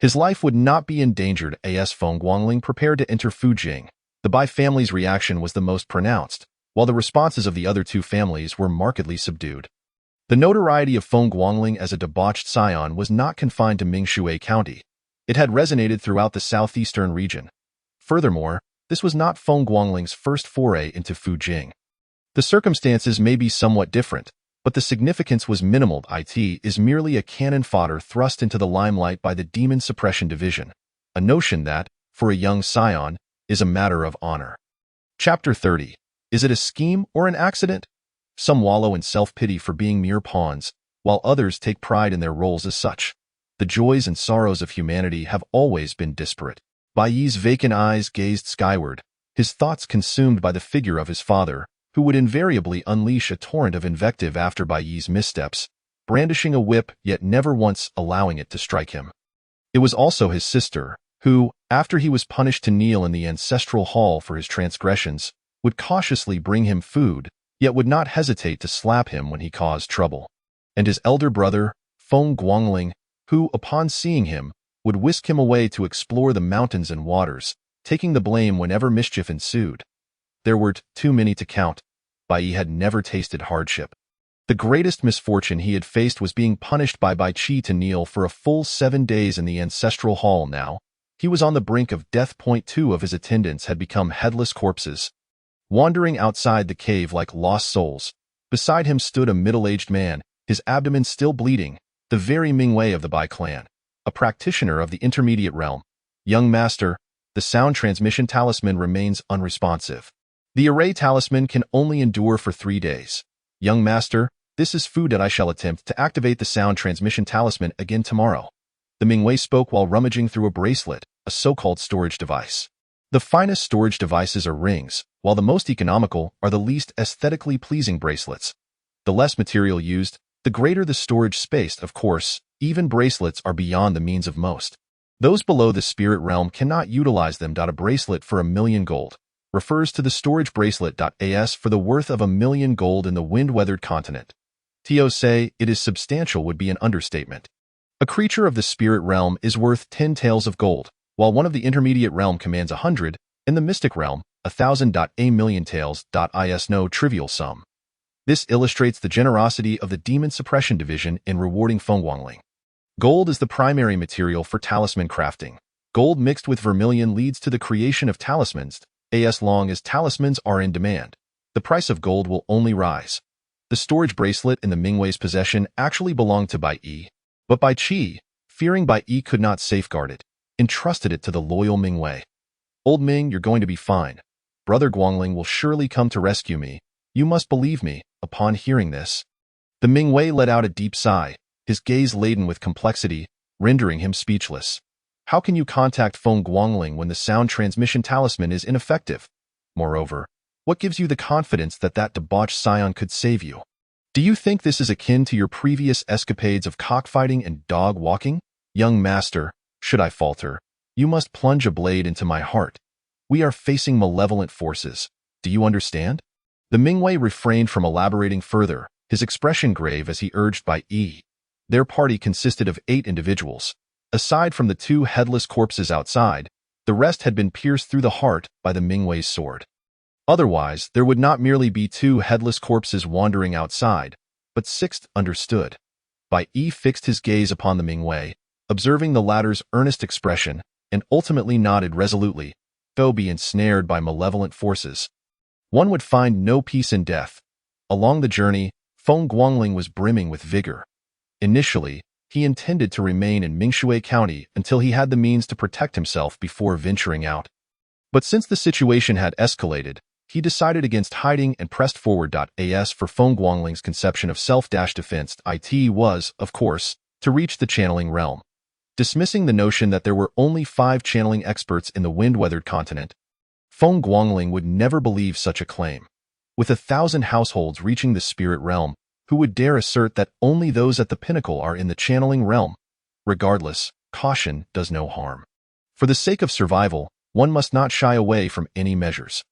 his life would not be endangered. As Feng Guangling prepared to enter Fujing, the Bai family's reaction was the most pronounced, while the responses of the other two families were markedly subdued. The notoriety of Feng Guangling as a debauched scion was not confined to Ming Shui County. It had resonated throughout the southeastern region. Furthermore, this was not Feng Guangling's first foray into Fujing. The circumstances may be somewhat different, but the significance was minimal. It is merely a cannon fodder thrust into the limelight by the Demon Suppression Division, a notion that, for a young scion, is a matter of honor. Chapter 30. Is it a scheme or an accident? Some wallow in self-pity for being mere pawns, while others take pride in their roles as such. The joys and sorrows of humanity have always been disparate. Bai Yi's vacant eyes gazed skyward, his thoughts consumed by the figure of his father, who would invariably unleash a torrent of invective after Bai Yi's missteps, brandishing a whip yet never once allowing it to strike him. It was also his sister, who, after he was punished to kneel in the ancestral hall for his transgressions, would cautiously bring him food, yet would not hesitate to slap him when he caused trouble. And his elder brother, Feng Guangling, who, upon seeing him, would whisk him away to explore the mountains and waters, taking the blame whenever mischief ensued. There were too many to count. Bai Yi had never tasted hardship. The greatest misfortune he had faced was being punished by Bai Qi to kneel for a full 7 days in the ancestral hall. Now, he was on the brink of death. 2 of his attendants had become headless corpses, wandering outside the cave like lost souls. Beside him stood a middle-aged man, his abdomen still bleeding, the very Ming Wei of the Bai clan, a practitioner of the intermediate realm. Young master, the sound transmission talisman remains unresponsive. The array talisman can only endure for 3 days. Young master, this is food that I shall attempt to activate the sound transmission talisman again tomorrow. The Ming Wei spoke while rummaging through a bracelet, a so-called storage device. The finest storage devices are rings, while the most economical are the least aesthetically pleasing bracelets. The less material used, the greater the storage space. Of course, even bracelets are beyond the means of most. Those below the spirit realm cannot utilize them. A bracelet for 1,000,000 gold refers to the storage bracelet. As for the worth of 1,000,000 gold in the wind-weathered continent, to say it is substantial would be an understatement. A creature of the spirit realm is worth 10 taels of gold, while one of the intermediate realm commands 100, in the mystic realm, 1,000. A million taels. Is no trivial sum. This illustrates the generosity of the Demon Suppression Division in rewarding Feng Guangling. Gold is the primary material for talisman crafting. Gold mixed with vermilion leads to the creation of talismans. As long as talismans are in demand, the price of gold will only rise. The storage bracelet in the Ming Wei's possession actually belonged to Bai Yi, but Bai Qi, fearing Bai Yi could not safeguard it, entrusted it to the loyal Ming Wei. "Old Ming, you're going to be fine. Brother Guangling will surely come to rescue me. You must believe me." Upon hearing this, the Ming Wei let out a deep sigh, his gaze laden with complexity, rendering him speechless. How can you contact Feng Guangling when the sound transmission talisman is ineffective? Moreover, what gives you the confidence that that debauched scion could save you? Do you think this is akin to your previous escapades of cockfighting and dog-walking? Young master, should I falter, you must plunge a blade into my heart. We are facing malevolent forces. Do you understand? The Ming Wei refrained from elaborating further, his expression grave as he urged Bai Yi. Their party consisted of 8 individuals. Aside from the 2 headless corpses outside, the rest had been pierced through the heart by the Mingwei's sword. Otherwise, there would not merely be 2 headless corpses wandering outside, but 6 understood. Bai Yi fixed his gaze upon the Mingwei, observing the latter's earnest expression, and ultimately nodded resolutely, though be ensnared by malevolent forces. One would find no peace in death. Along the journey, Feng Guangling was brimming with vigor. Initially, he intended to remain in Mingshui County until he had the means to protect himself before venturing out. But since the situation had escalated, he decided against hiding and pressed forward. As for Feng Guangling's conception of self-defense, it was, of course, to reach the channeling realm. Dismissing the notion that there were only 5 channeling experts in the wind-weathered continent, Feng Guangling would never believe such a claim. With 1,000 households reaching the spirit realm, who would dare assert that only those at the pinnacle are in the channeling realm? Regardless, caution does no harm. For the sake of survival, one must not shy away from any measures.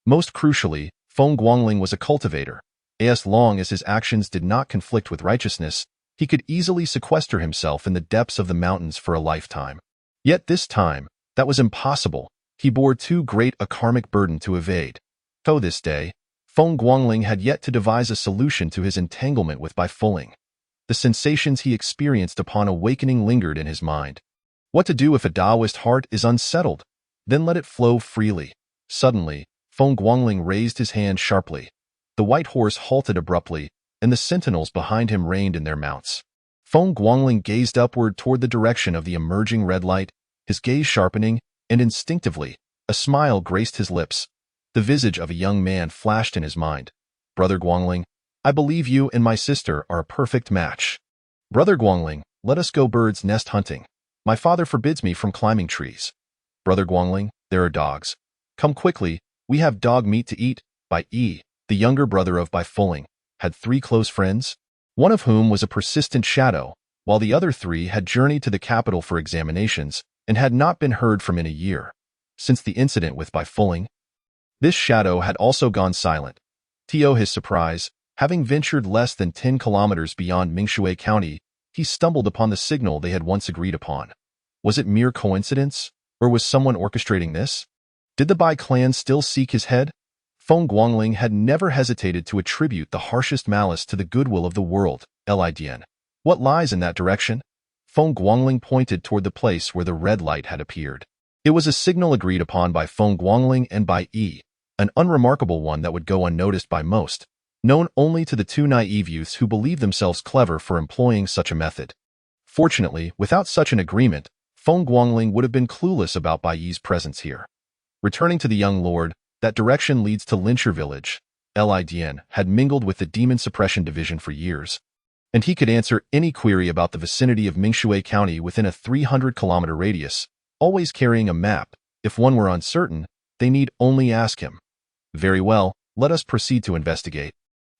Most crucially, Feng Guangling was a cultivator. As long as his actions did not conflict with righteousness, he could easily sequester himself in the depths of the mountains for a lifetime. Yet this time, that was impossible. He bore too great a karmic burden to evade. To this day, Feng Guangling had yet to devise a solution to his entanglement with Bai Fuling. The sensations he experienced upon awakening lingered in his mind. What to do if a Taoist heart is unsettled? Then let it flow freely. Suddenly, Feng Guangling raised his hand sharply. The white horse halted abruptly, and the sentinels behind him reined in their mounts. Feng Guangling gazed upward toward the direction of the emerging red light, his gaze sharpening, and instinctively, a smile graced his lips. The visage of a young man flashed in his mind. Brother Guangling, I believe you and my sister are a perfect match. Brother Guangling, let us go bird's nest hunting. My father forbids me from climbing trees. Brother Guangling, there are dogs. Come quickly, we have dog meat to eat. Bai Yi, the younger brother of Bai Fuling, had 3 close friends, one of whom was a persistent shadow, while the other 3 had journeyed to the capital for examinations and had not been heard from in a year. Since the incident with Bai Fuling, this shadow had also gone silent. To his surprise, having ventured less than 10 kilometers beyond Mingshui County, he stumbled upon the signal they had once agreed upon. Was it mere coincidence, or was someone orchestrating this? Did the Bai clan still seek his head? Feng Guangling had never hesitated to attribute the harshest malice to the goodwill of the world, Lidn. What lies in that direction? Feng Guangling pointed toward the place where the red light had appeared. It was a signal agreed upon by Feng Guangling and Bai Yi, an unremarkable one that would go unnoticed by most, known only to the 2 naive youths who believed themselves clever for employing such a method. Fortunately, without such an agreement, Feng Guangling would have been clueless about Bai Yi's presence here. Returning to the young lord, that direction leads to Lyncher village. Lidn had mingled with the Demon Suppression Division for years, and he could answer any query about the vicinity of Mingshui County within a 300-kilometer radius, always carrying a map. If one were uncertain, they need only ask him. Very well, let us proceed to investigate.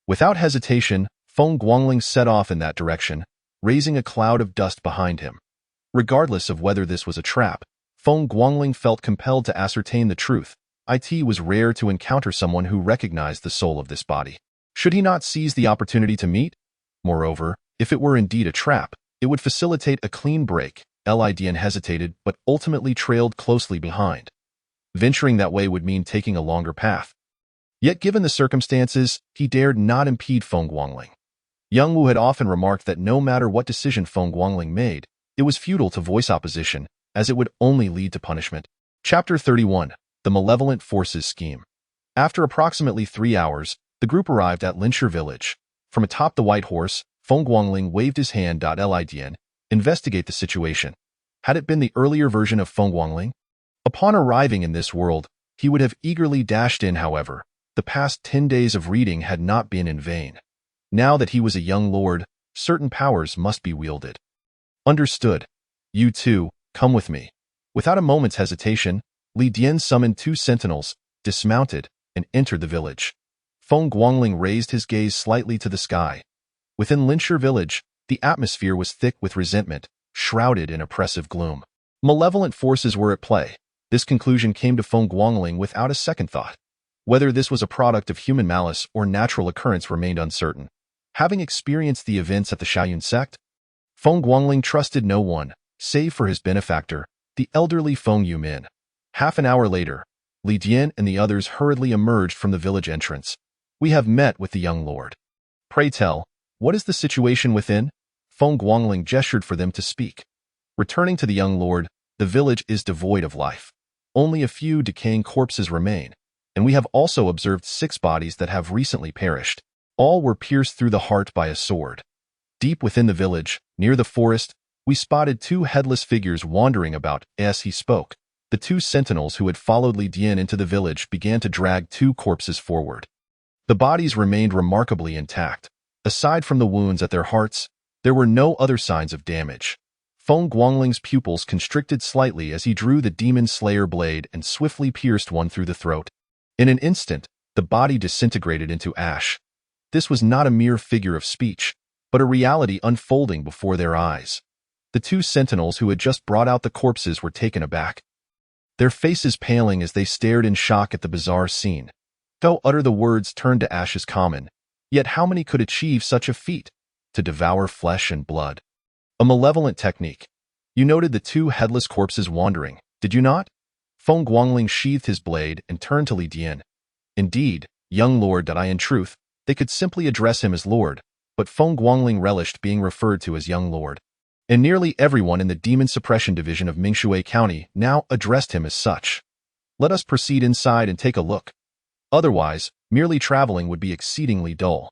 Without hesitation, Feng Guangling set off in that direction, raising a cloud of dust behind him. Regardless of whether this was a trap, Feng Guangling felt compelled to ascertain the truth. It was rare to encounter someone who recognized the soul of this body. Should he not seize the opportunity to meet? Moreover, if it were indeed a trap, it would facilitate a clean break. Lidn hesitated but ultimately trailed closely behind. Venturing that way would mean taking a longer path. Yet given the circumstances, he dared not impede Feng Guangling. Young Wu had often remarked that no matter what decision Feng Guangling made, it was futile to voice opposition, as it would only lead to punishment. Chapter 31. The Malevolent Forces Scheme. After approximately 3 hours, the group arrived at Lyncher village. From atop the white horse, Feng Guangling waved his hand. Lidn, investigate the situation. Had it been the earlier version of Feng Guangling? Upon arriving in this world, he would have eagerly dashed in. However, the past 10 days of reading had not been in vain. Now that he was a young lord, certain powers must be wielded. Understood. You too, come with me. Without a moment's hesitation, Li Dian summoned 2 sentinels, dismounted, and entered the village. Feng Guangling raised his gaze slightly to the sky. Within Lyncher village, the atmosphere was thick with resentment, shrouded in oppressive gloom. Malevolent forces were at play. This conclusion came to Feng Guangling without a second thought. Whether this was a product of human malice or natural occurrence remained uncertain. Having experienced the events at the Shaoyun sect, Feng Guangling trusted no one, save for his benefactor, the elderly Feng Yumin. Half an hour later, Li Dian and the others hurriedly emerged from the village entrance. "We have met with the young lord. Pray tell, what is the situation within?" Feng Guangling gestured for them to speak. Returning to the young lord, the village is devoid of life. Only a few decaying corpses remain, and we have also observed 6 bodies that have recently perished. All were pierced through the heart by a sword. Deep within the village, near the forest, we spotted 2 headless figures wandering about. As he spoke, the 2 sentinels who had followed Li Dian into the village began to drag 2 corpses forward. The bodies remained remarkably intact. Aside from the wounds at their hearts, there were no other signs of damage. Feng Guangling's pupils constricted slightly as he drew the demon slayer blade and swiftly pierced one through the throat. In an instant, the body disintegrated into ash. This was not a mere figure of speech, but a reality unfolding before their eyes. The 2 sentinels who had just brought out the corpses were taken aback, their faces paling as they stared in shock at the bizarre scene. Though utter the words turned to ash is common, yet how many could achieve such a feat? To devour flesh and blood. A malevolent technique. You noted the 2 headless corpses wandering, did you not? Feng Guangling sheathed his blade and turned to Li Dian. Indeed, young lord, that in truth, they could simply address him as lord, but Feng Guangling relished being referred to as young lord. And nearly everyone in the Demon Suppression Division of Mingshui County now addressed him as such. Let us proceed inside and take a look. Otherwise, merely traveling would be exceedingly dull.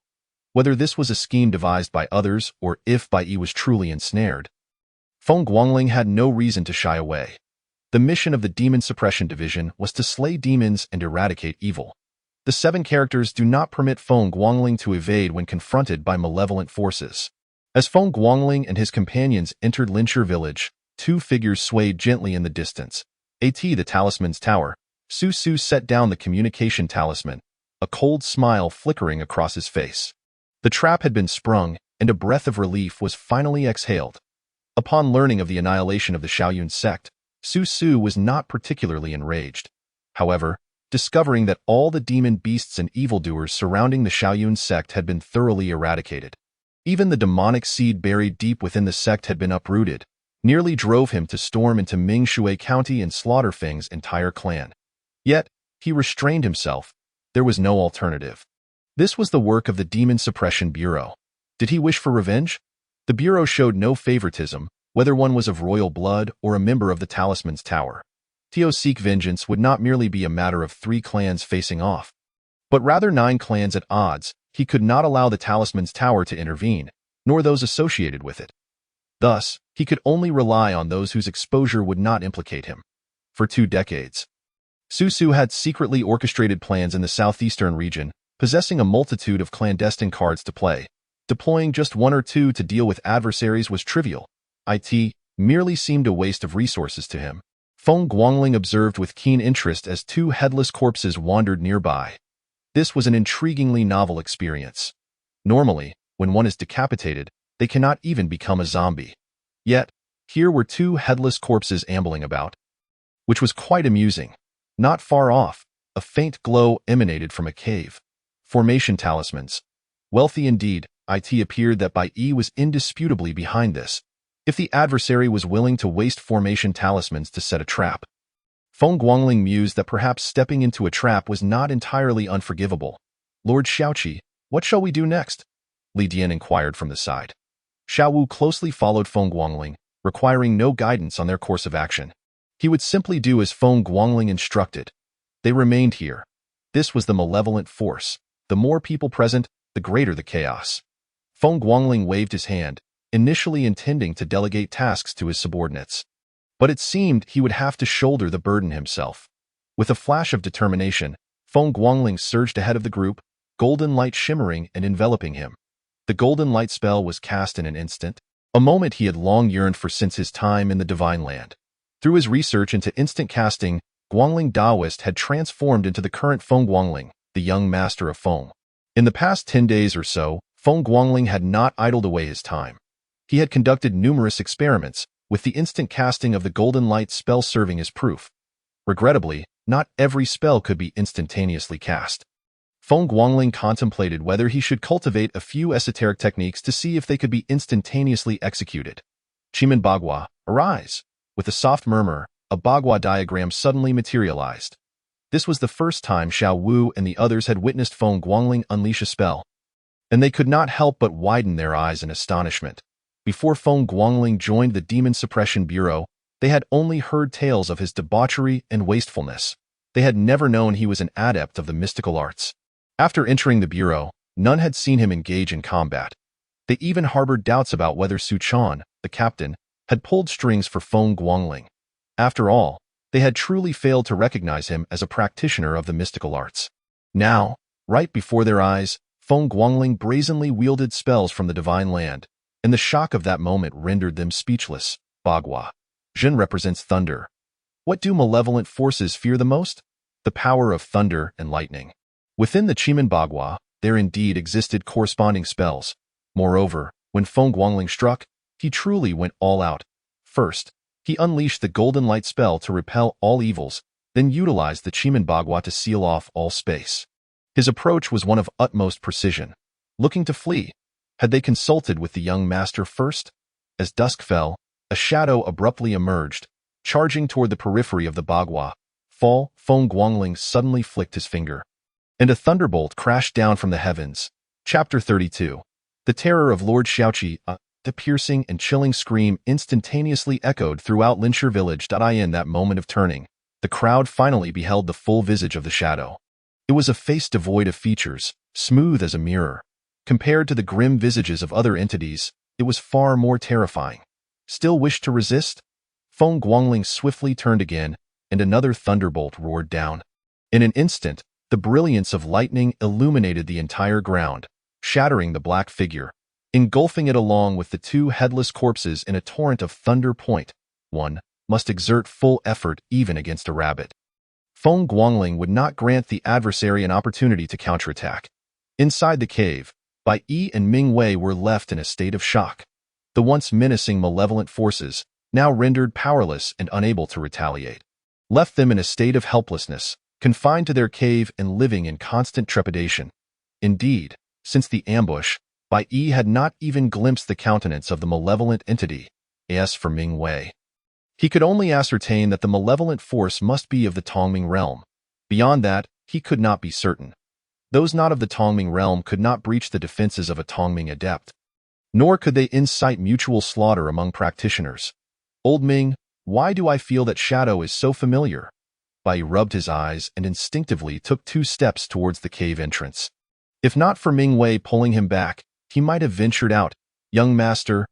Whether this was a scheme devised by others or if Bai Yi was truly ensnared, Feng Guangling had no reason to shy away. The mission of the Demon Suppression Division was to slay demons and eradicate evil. The 7 characters do not permit Feng Guangling to evade when confronted by malevolent forces. As Feng Guangling and his companions entered Linshur village, 2 figures swayed gently in the distance. The talisman's tower. Su Su set down the communication talisman, a cold smile flickering across his face. The trap had been sprung, and a breath of relief was finally exhaled. Upon learning of the annihilation of the Shaoyun sect, Su Su was not particularly enraged. However, discovering that all the demon beasts and evildoers surrounding the Shaoyun sect had been thoroughly eradicated, even the demonic seed buried deep within the sect had been uprooted, nearly drove him to storm into Mingshui County and slaughter Feng's entire clan. Yet, he restrained himself. There was no alternative. This was the work of the Demon Suppression Bureau. Did he wish for revenge? The Bureau showed no favoritism, whether one was of royal blood or a member of the Talisman's Tower. To seek vengeance would not merely be a matter of 3 clans facing off, but rather 9 clans at odds. He could not allow the Talisman's Tower to intervene, nor those associated with it. Thus, he could only rely on those whose exposure would not implicate him. For 2 decades, Su Su had secretly orchestrated plans in the southeastern region, possessing a multitude of clandestine cards to play. Deploying just 1 or 2 to deal with adversaries was trivial. It merely seemed a waste of resources to him. Feng Guangling observed with keen interest as 2 headless corpses wandered nearby. This was an intriguingly novel experience. Normally, when one is decapitated, they cannot even become a zombie. Yet, here were 2 headless corpses ambling about, which was quite amusing. Not far off, a faint glow emanated from a cave. Formation talismans. Wealthy indeed, it appeared that Bai Yi was indisputably behind this, if the adversary was willing to waste formation talismans to set a trap. Feng Guangling mused that perhaps stepping into a trap was not entirely unforgivable. Lord Xiaoqi, what shall we do next? Li Dian inquired from the side. Xiao Wu closely followed Feng Guangling, requiring no guidance on their course of action. He would simply do as Feng Guangling instructed. They remained here. This was the malevolent force. The more people present, the greater the chaos. Feng Guangling waved his hand, initially intending to delegate tasks to his subordinates. But it seemed he would have to shoulder the burden himself. With a flash of determination, Feng Guangling surged ahead of the group, golden light shimmering and enveloping him. The golden light spell was cast in an instant, a moment he had long yearned for since his time in the Divine Land. Through his research into instant casting, Guangling Daoist had transformed into the current Feng Guangling, the young master of Feng. In the past 10 days or so, Feng Guangling had not idled away his time. He had conducted numerous experiments, with the instant casting of the golden light spell serving as proof. Regrettably, not every spell could be instantaneously cast. Feng Guangling contemplated whether he should cultivate a few esoteric techniques to see if they could be instantaneously executed. Chimin Bagua, arise! With a soft murmur, a Bagua diagram suddenly materialized. This was the first time Xiao Wu and the others had witnessed Feng Guangling unleash a spell, and they could not help but widen their eyes in astonishment. Before Feng Guangling joined the Demon Suppression Bureau, they had only heard tales of his debauchery and wastefulness. They had never known he was an adept of the mystical arts. After entering the Bureau, none had seen him engage in combat. They even harbored doubts about whether Su Chan, the captain, had pulled strings for Feng Guangling. After all, they had truly failed to recognize him as a practitioner of the mystical arts. Now, right before their eyes, Feng Guangling brazenly wielded spells from the divine land, and the shock of that moment rendered them speechless. Bagua. Jin represents thunder. What do malevolent forces fear the most? The power of thunder and lightning. Within the Chimin Bagua, there indeed existed corresponding spells. Moreover, when Feng Guangling struck, he truly went all out. First, he unleashed the Golden Light spell to repel all evils, then utilized the Chimin Bagua to seal off all space. His approach was one of utmost precision. Looking to flee, had they consulted with the young master first? As dusk fell, a shadow abruptly emerged, charging toward the periphery of the Bagua. Feng Guangling suddenly flicked his finger, and a thunderbolt crashed down from the heavens. Chapter 32. The terror of Lord Xiaoqi. The piercing and chilling scream instantaneously echoed throughout Linshur village. In that moment of turning, the crowd finally beheld the full visage of the shadow. It was a face devoid of features, smooth as a mirror. Compared to the grim visages of other entities, it was far more terrifying. Still wished to resist? Feng Guangling swiftly turned again, and another thunderbolt roared down. In an instant, the brilliance of lightning illuminated the entire ground, shattering the black figure, engulfing it along with the two headless corpses in a torrent of thunder. One must exert full effort even against a rabbit. Feng Guangling would not grant the adversary an opportunity to counterattack. Inside the cave, Bai Yi and Ming Wei were left in a state of shock. The once menacing malevolent forces, now rendered powerless and unable to retaliate, left them in a state of helplessness, confined to their cave and living in constant trepidation. Indeed, since the ambush, Bai Yi had not even glimpsed the countenance of the malevolent entity. As for Ming Wei, he could only ascertain that the malevolent force must be of the Tongming realm. Beyond that, he could not be certain. Those not of the Tongming realm could not breach the defenses of a Tongming adept, nor could they incite mutual slaughter among practitioners. Old Ming, why do I feel that shadow is so familiar? Bai Yi rubbed his eyes and instinctively took 2 steps towards the cave entrance. If not for Ming Wei pulling him back, he might have ventured out. Young master,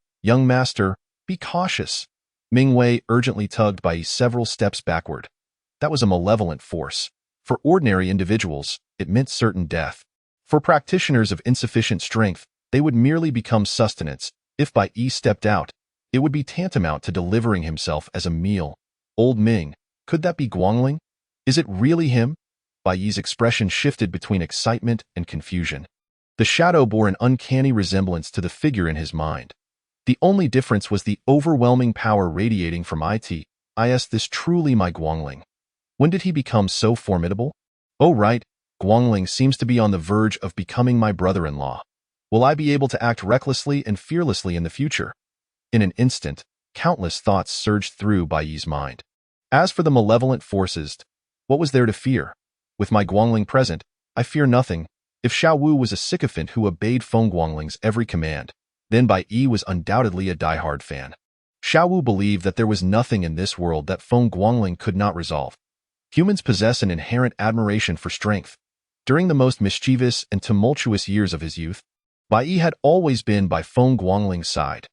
be cautious. Ming Wei urgently tugged Bai Yi several steps backward. That was a malevolent force. For ordinary individuals, it meant certain death. For practitioners of insufficient strength, they would merely become sustenance. If Bai Yi stepped out, it would be tantamount to delivering himself as a meal. Old Ming, could that be Guangling? Is it really him? Bai Yi's expression shifted between excitement and confusion. The shadow bore an uncanny resemblance to the figure in his mind. The only difference was the overwhelming power radiating from it. Is this truly my Guangling? When did he become so formidable? Oh right, Guangling seems to be on the verge of becoming my brother-in-law. Will I be able to act recklessly and fearlessly in the future? In an instant, countless thoughts surged through Bai Yi's mind. As for the malevolent forces, what was there to fear? With my Guangling present, I fear nothing. If Xiao Wu was a sycophant who obeyed Feng Guangling's every command, then Bai Yi was undoubtedly a die-hard fan. Xiao Wu believed that there was nothing in this world that Feng Guangling could not resolve. Humans possess an inherent admiration for strength. During the most mischievous and tumultuous years of his youth, Bai Yi had always been by Feng Guangling's side.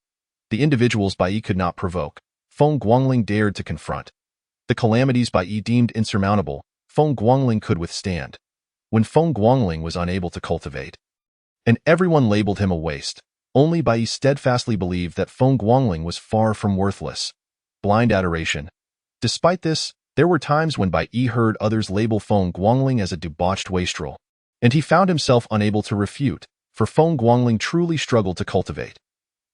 The individuals Bai Yi could not provoke, Feng Guangling dared to confront. The calamities Bai Yi deemed insurmountable, Feng Guangling could withstand. When Feng Guangling was unable to cultivate, and everyone labeled him a waste, only Bai Yi steadfastly believed that Feng Guangling was far from worthless. Blind adoration. Despite this, there were times when Bai Yi heard others label Feng Guangling as a debauched wastrel, and he found himself unable to refute, for Feng Guangling truly struggled to cultivate.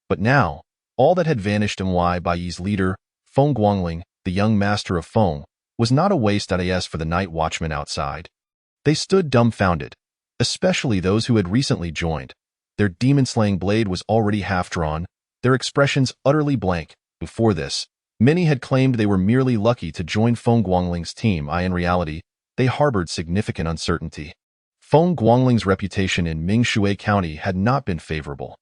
But now, all that had vanished, and why Bai Yi's leader, Feng Guangling, the young master of Feng, was not a waste as for the night watchmen outside. They stood dumbfounded. especially those who had recently joined. Their demon-slaying blade was already half-drawn, their expressions utterly blank. Before this, many had claimed they were merely lucky to join Feng Guangling's team. In reality, they harbored significant uncertainty. Feng Guangling's reputation in Mingshui County had not been favorable.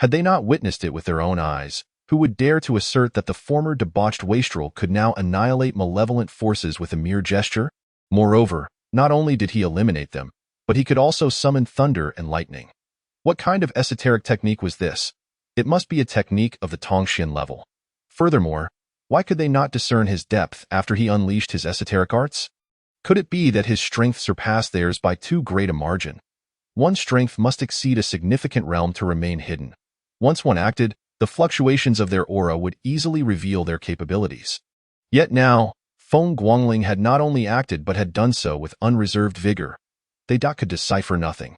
Had they not witnessed it with their own eyes, who would dare to assert that the former debauched wastrel could now annihilate malevolent forces with a mere gesture? Moreover, not only did he eliminate them, but he could also summon thunder and lightning. What kind of esoteric technique was this? It must be a technique of the Tongxin level. Furthermore, why could they not discern his depth after he unleashed his esoteric arts? Could it be that his strength surpassed theirs by too great a margin? One's strength must exceed a significant realm to remain hidden. Once one acted, the fluctuations of their aura would easily reveal their capabilities. Yet now, Feng Guangling had not only acted but had done so with unreserved vigor. They could decipher nothing.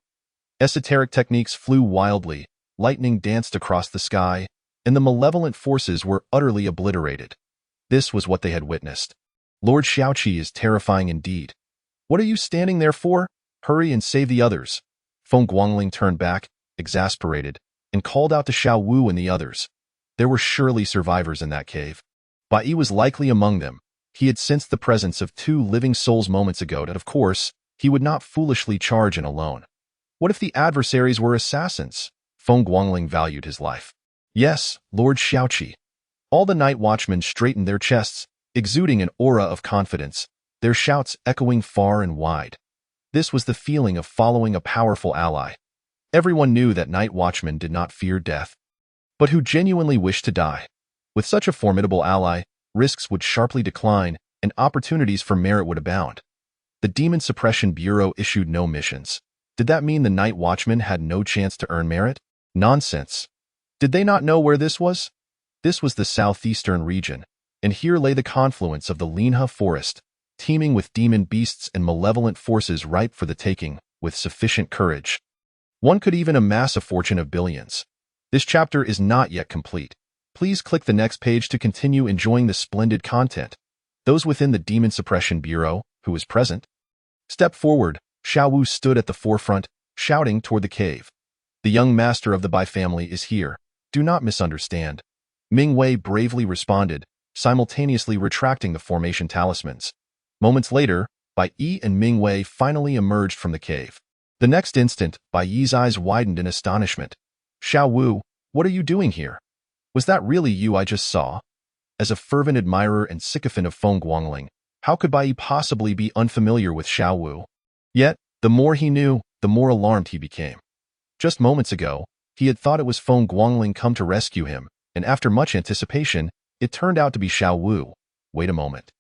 Esoteric techniques flew wildly, lightning danced across the sky, and the malevolent forces were utterly obliterated. This was what they had witnessed. Lord Xiaoqi is terrifying indeed. What are you standing there for? Hurry and save the others. Feng Guangling turned back, exasperated, and called out to Xiao Wu and the others. There were surely survivors in that cave. Bai Yi was likely among them. He had sensed the presence of 2 living souls moments ago, and of course, he would not foolishly charge in alone. What if the adversaries were assassins? Feng Guangling valued his life. Yes, Lord Xiaoqi. All the night watchmen straightened their chests, exuding an aura of confidence, their shouts echoing far and wide. This was the feeling of following a powerful ally. Everyone knew that night watchmen did not fear death, but who genuinely wished to die. With such a formidable ally, risks would sharply decline and opportunities for merit would abound. The Demon Suppression Bureau issued no missions. Did that mean the night watchmen had no chance to earn merit? Nonsense. Did they not know where this was? This was the southeastern region, and here lay the confluence of the Linhe forest, teeming with demon beasts and malevolent forces ripe for the taking, with sufficient courage. One could even amass a fortune of billions. This chapter is not yet complete. Please click the next page to continue enjoying the splendid content. Those within the Demon Suppression Bureau, who was present? Step forward. Xiao Wu stood at the forefront, shouting toward the cave. The young master of the Bai family is here. Do not misunderstand. Ming Wei bravely responded, simultaneously retracting the formation talismans. Moments later, Bai Yi and Ming Wei finally emerged from the cave. The next instant, Bai Yi's eyes widened in astonishment. Xiao Wu, what are you doing here? Was that really you I just saw? As a fervent admirer and sycophant of Feng Guangling, how could Bai Yi possibly be unfamiliar with Xiao Wu? Yet, the more he knew, the more alarmed he became. Just moments ago, he had thought it was Feng Guangling come to rescue him, and after much anticipation, it turned out to be Xiao Wu. Wait a moment.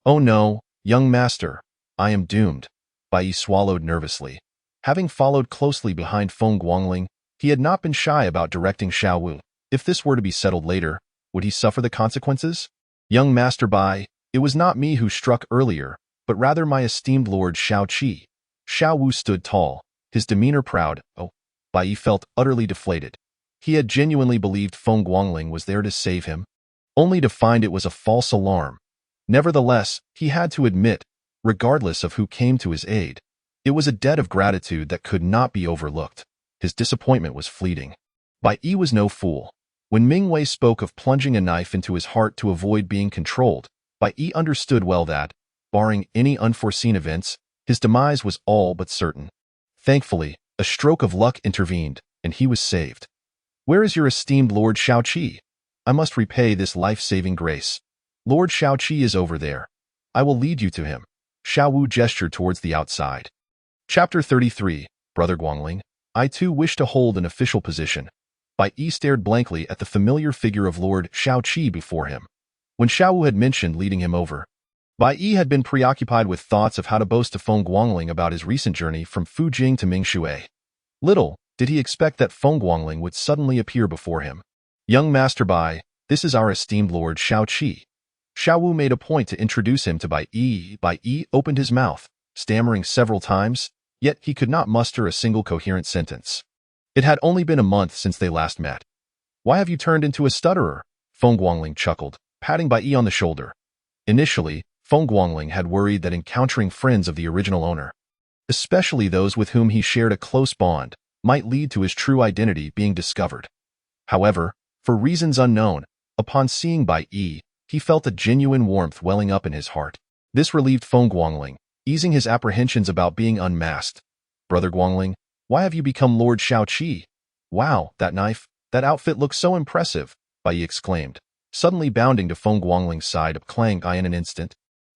Oh no, young master, I am doomed. Bai Yi swallowed nervously. Having followed closely behind Feng Guangling, he had not been shy about directing Xiao Wu. If this were to be settled later, would he suffer the consequences? Young Master Bai, it was not me who struck earlier, but rather my esteemed Lord Xiaoqi. Xiao Wu stood tall, his demeanor proud. Oh, Bai Yi felt utterly deflated. He had genuinely believed Feng Guangling was there to save him, only to find it was a false alarm. Nevertheless, he had to admit, regardless of who came to his aid, it was a debt of gratitude that could not be overlooked. His disappointment was fleeting. Bai Yi was no fool. When Ming Wei spoke of plunging a knife into his heart to avoid being controlled, Bai Yi understood well that, barring any unforeseen events, his demise was all but certain. Thankfully, a stroke of luck intervened, and he was saved. Where is your esteemed Lord Xiaoqi? I must repay this life-saving grace. Lord Xiaoqi is over there. I will lead you to him. Xiao Wu gestured towards the outside. Chapter 33, Brother Guangling. I too wish to hold an official position. Bai Yi stared blankly at the familiar figure of Lord Xiaoqi before him. When Xiao Wu had mentioned leading him over, Bai Yi had been preoccupied with thoughts of how to boast to Feng Guangling about his recent journey from Fujing to Mingshui. Little did he expect that Feng Guangling would suddenly appear before him. Young Master Bai, this is our esteemed Lord Xiaoqi. Xiao Wu made a point to introduce him to Bai Yi. Bai Yi opened his mouth, stammering several times, yet he could not muster a single coherent sentence. It had only been a month since they last met. Why have you turned into a stutterer? Feng Guangling chuckled, patting Bai Yi on the shoulder. Initially, Feng Guangling had worried that encountering friends of the original owner, especially those with whom he shared a close bond, might lead to his true identity being discovered. However, for reasons unknown, upon seeing Bai Yi, he felt a genuine warmth welling up in his heart. This relieved Feng Guangling, easing his apprehensions about being unmasked. "Brother Guangling, why have you become Lord Shaoqi? Wow, that knife, that outfit looks so impressive," Bai Yi exclaimed, suddenly bounding to Feng Guangling's side of Clang Ai in an instant.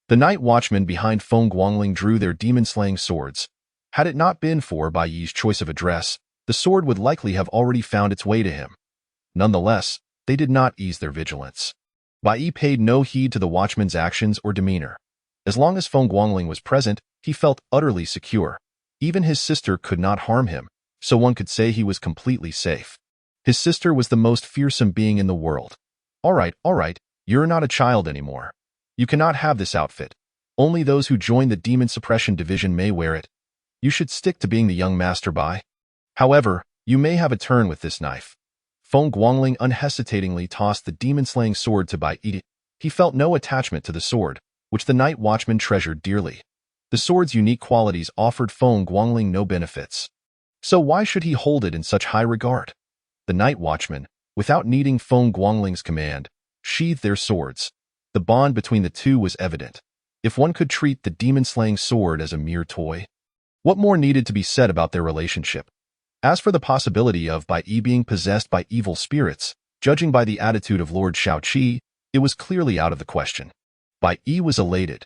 The night watchmen behind Feng Guangling drew their demon-slaying swords. Had it not been for Bai Yi's choice of address, the sword would likely have already found its way to him. Nonetheless, they did not ease their vigilance. Bai Yi paid no heed to the watchman's actions or demeanor. As long as Feng Guangling was present, he felt utterly secure. Even his sister could not harm him, so one could say he was completely safe. His sister was the most fearsome being in the world. All right, you're not a child anymore. You cannot have this outfit. Only those who join the Demon Suppression Division may wear it. You should stick to being the young master Bai. However, you may have a turn with this knife." Feng Guangling unhesitatingly tossed the demon-slaying sword to Bai Yi. He felt no attachment to the sword, which the night watchman treasured dearly. The sword's unique qualities offered Feng Guangling no benefits. So why should he hold it in such high regard? The night watchmen, without needing Feng Guangling's command, sheathed their swords. The bond between the two was evident. If one could treat the demon-slaying sword as a mere toy, what more needed to be said about their relationship? As for the possibility of Bai Yi being possessed by evil spirits, judging by the attitude of Lord Shaoqi, it was clearly out of the question. Bai Yi was elated.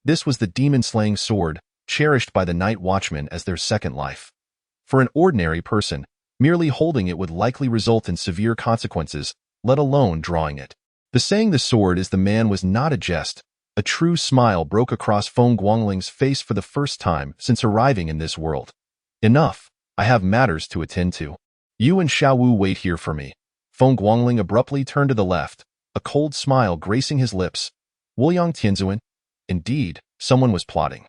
This was the demon-slaying sword, cherished by the night watchmen as their second life. For an ordinary person, merely holding it would likely result in severe consequences, let alone drawing it. The saying "the sword is the man" was not a jest. A true smile broke across Feng Guangling's face for the first time since arriving in this world. "Enough. I have matters to attend to. You and Xiao Wu wait here for me." Feng Guangling abruptly turned to the left, a cold smile gracing his lips. Wuliang Tianzuan? Indeed, someone was plotting.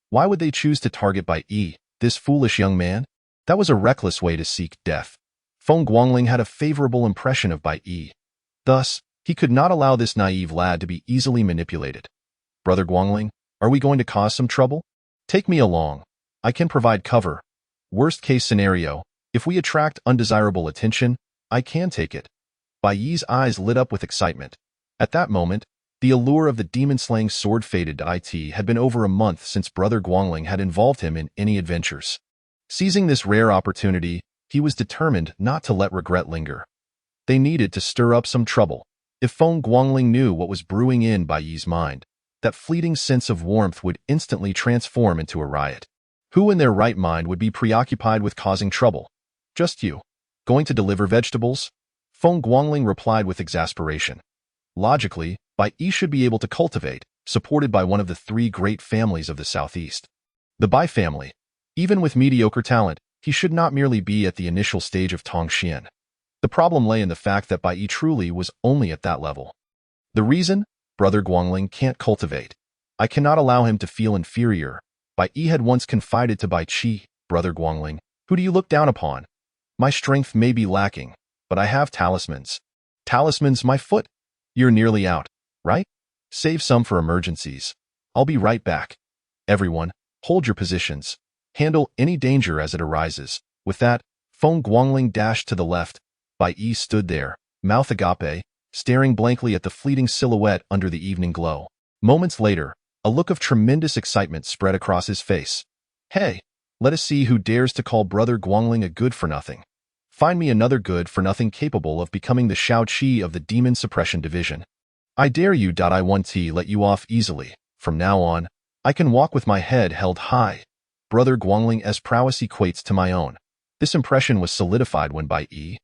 Why would they choose to target Bai Yi, this foolish young man? That was a reckless way to seek death. Feng Guangling had a favorable impression of Bai Yi. Thus, he could not allow this naive lad to be easily manipulated. "Brother Guangling, are we going to cause some trouble? Take me along. I can provide cover. Worst case scenario, if we attract undesirable attention, I can take it." Bai Yi's eyes lit up with excitement. At that moment, the allure of the demon-slaying sword faded. It had been over a month since Brother Guangling had involved him in any adventures. Seizing this rare opportunity, he was determined not to let regret linger. They needed to stir up some trouble. If Feng Guangling knew what was brewing in Bai Yi's mind, that fleeting sense of warmth would instantly transform into a riot. Who in their right mind would be preoccupied with causing trouble? "Just you. Going to deliver vegetables?" Feng Guangling replied with exasperation. Logically, Bai Yi should be able to cultivate, supported by one of the three great families of the southeast. The Bai family. Even with mediocre talent, he should not merely be at the initial stage of Tongxian. The problem lay in the fact that Bai Yi truly was only at that level. The reason? Brother Guangling can't cultivate. I cannot allow him to feel inferior. Bai Yi had once confided to Bai Qi, "Brother Guangling, who do you look down upon? My strength may be lacking, but I have talismans." "Talismans, my foot? You're nearly out, right? Save some for emergencies. I'll be right back. Everyone, hold your positions. Handle any danger as it arises." With that, Feng Guangling dashed to the left. Bai Yi stood there, mouth agape, staring blankly at the fleeting silhouette under the evening glow. Moments later, a look of tremendous excitement spread across his face. "Hey, let us see who dares to call Brother Guangling a good-for-nothing. Find me another good-for-nothing capable of becoming the Shaoqi of the Demon Suppression Division. I dare you. I won't let you off easily. From now on, I can walk with my head held high. Brother Guangling's prowess equates to my own." This impression was solidified when Bai Yi,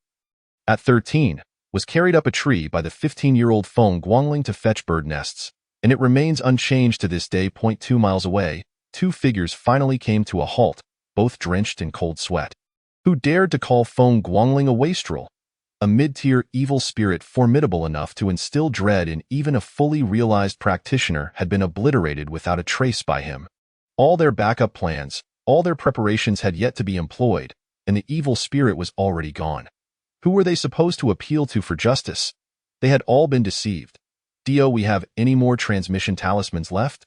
at 13, was carried up a tree by the 15-year-old Feng Guangling to fetch bird nests, and it remains unchanged to this day. 2 miles away, two figures finally came to a halt, both drenched in cold sweat. Who dared to call Feng Guangling a wastrel? A mid-tier evil spirit formidable enough to instill dread in even a fully realized practitioner had been obliterated without a trace by him. All their backup plans, all their preparations had yet to be employed, and the evil spirit was already gone. Who were they supposed to appeal to for justice? They had all been deceived. "Do we have any more transmission talismans left?"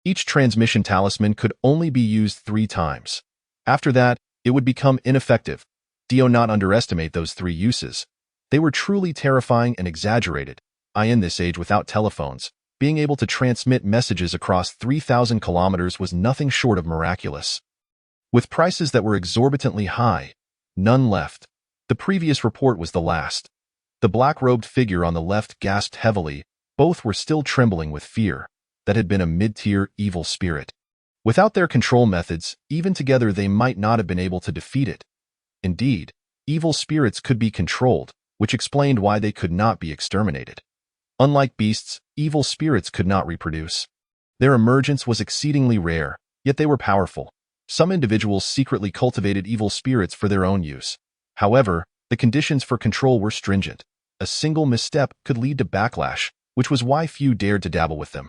Each transmission talisman could only be used 3 times. After that, it would become ineffective. Do not underestimate those 3 uses. They were truly terrifying and exaggerated. In this age without telephones, being able to transmit messages across 3,000 kilometers was nothing short of miraculous. With prices that were exorbitantly high, none left. The previous report was the last. The black-robed figure on the left gasped heavily. Both were still trembling with fear. That had been a mid-tier evil spirit. Without their control methods, even together they might not have been able to defeat it. Indeed, evil spirits could be controlled, which explained why they could not be exterminated. Unlike beasts, evil spirits could not reproduce. Their emergence was exceedingly rare, yet they were powerful. Some individuals secretly cultivated evil spirits for their own use. However, the conditions for control were stringent. A single misstep could lead to backlash, which was why few dared to dabble with them.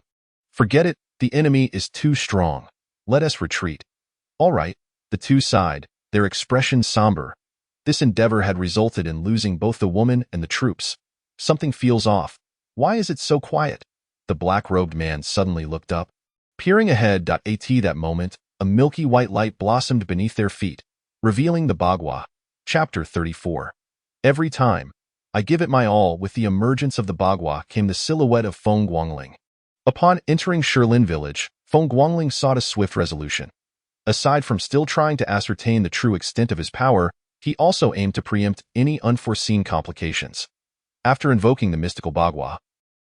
Forget it, the enemy is too strong. Let us retreat. All right, the two sighed, their expressions somber. This endeavor had resulted in losing both the woman and the troops. Something feels off. Why is it so quiet? The black-robed man suddenly looked up. Peering ahead, at that moment, a milky white light blossomed beneath their feet, revealing the Bagua. Chapter 34. Every time I give it my all, with the emergence of the Bagua came the silhouette of Feng Guangling. Upon entering Shilin village, Feng Guangling sought a swift resolution. Aside from still trying to ascertain the true extent of his power, he also aimed to preempt any unforeseen complications. After invoking the mystical Bagua,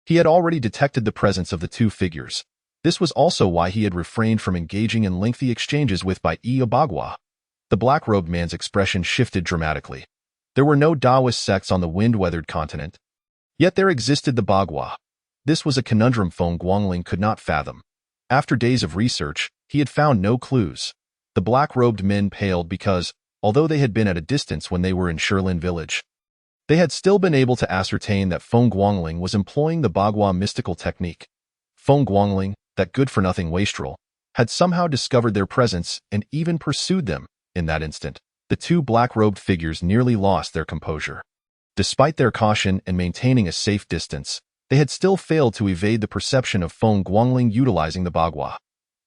he had already detected the presence of the 2 figures. This was also why he had refrained from engaging in lengthy exchanges with Bagua. The black-robed man's expression shifted dramatically. There were no Taoist sects on the wind-weathered continent. Yet there existed the Bagua. This was a conundrum Feng Guangling could not fathom. After days of research, he had found no clues. The black-robed men paled because, although they had been at a distance when they were in Shilin village, they had still been able to ascertain that Feng Guangling was employing the Bagua mystical technique. Feng Guangling, that good-for-nothing wastrel, had somehow discovered their presence and even pursued them. In that instant, the 2 black-robed figures nearly lost their composure. Despite their caution and maintaining a safe distance, they had still failed to evade the perception of Feng Guangling utilizing the Bagua.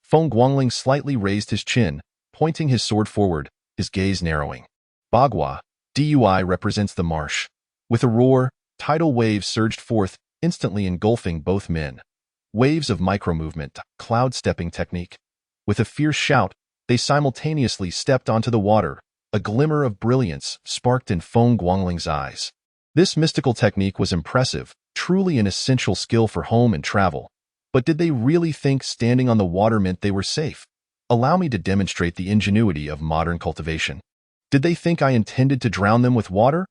Feng Guangling slightly raised his chin, pointing his sword forward, his gaze narrowing. Bagua, DUI represents the marsh. With a roar, tidal waves surged forth, instantly engulfing both men. Waves of micro-movement, cloud-stepping technique. With a fierce shout, they simultaneously stepped onto the water. A glimmer of brilliance sparked in Feng Guangling's eyes. This mystical technique was impressive, truly an essential skill for home and travel. But did they really think standing on the water meant they were safe? Allow me to demonstrate the ingenuity of modern cultivation. Did they think I intended to drown them with water?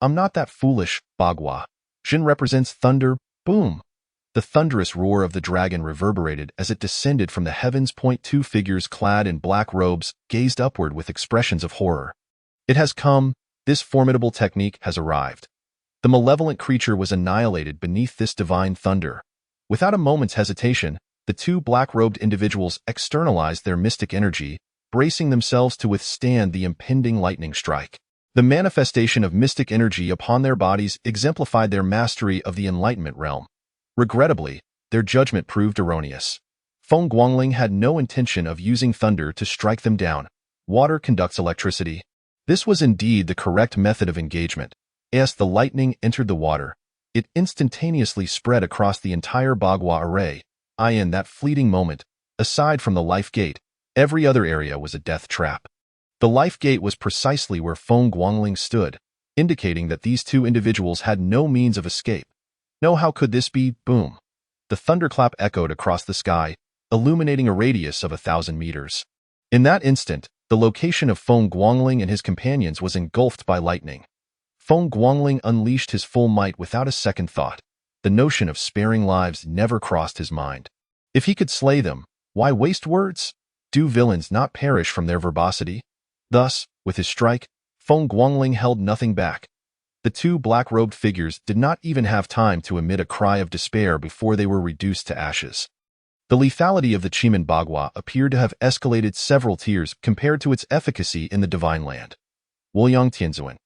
I'm not that foolish, Bagua. Jin represents thunder, boom. The thunderous roar of the dragon reverberated as it descended from the heavens. 2 figures clad in black robes gazed upward with expressions of horror. It has come, this formidable technique has arrived. The malevolent creature was annihilated beneath this divine thunder. Without a moment's hesitation, the 2 black-robed individuals externalized their mystic energy, bracing themselves to withstand the impending lightning strike. The manifestation of mystic energy upon their bodies exemplified their mastery of the Enlightenment realm. Regrettably, their judgment proved erroneous. Feng Guangling had no intention of using thunder to strike them down. Water conducts electricity. This was indeed the correct method of engagement. As the lightning entered the water, it instantaneously spread across the entire Bagua array. In that fleeting moment, aside from the life gate, every other area was a death trap. The life gate was precisely where Feng Guangling stood, indicating that these 2 individuals had no means of escape. No, how could this be? Boom. The thunderclap echoed across the sky, illuminating a radius of 1,000 meters. In that instant, the location of Feng Guangling and his companions was engulfed by lightning. Feng Guangling unleashed his full might without a second thought. The notion of sparing lives never crossed his mind. If he could slay them, why waste words? Do villains not perish from their verbosity? Thus, with his strike, Feng Guangling held nothing back. The 2 black-robed figures did not even have time to emit a cry of despair before they were reduced to ashes. The lethality of the Chiman Bagua appeared to have escalated several tiers compared to its efficacy in the Divine Land. Wolyang Tianzuan.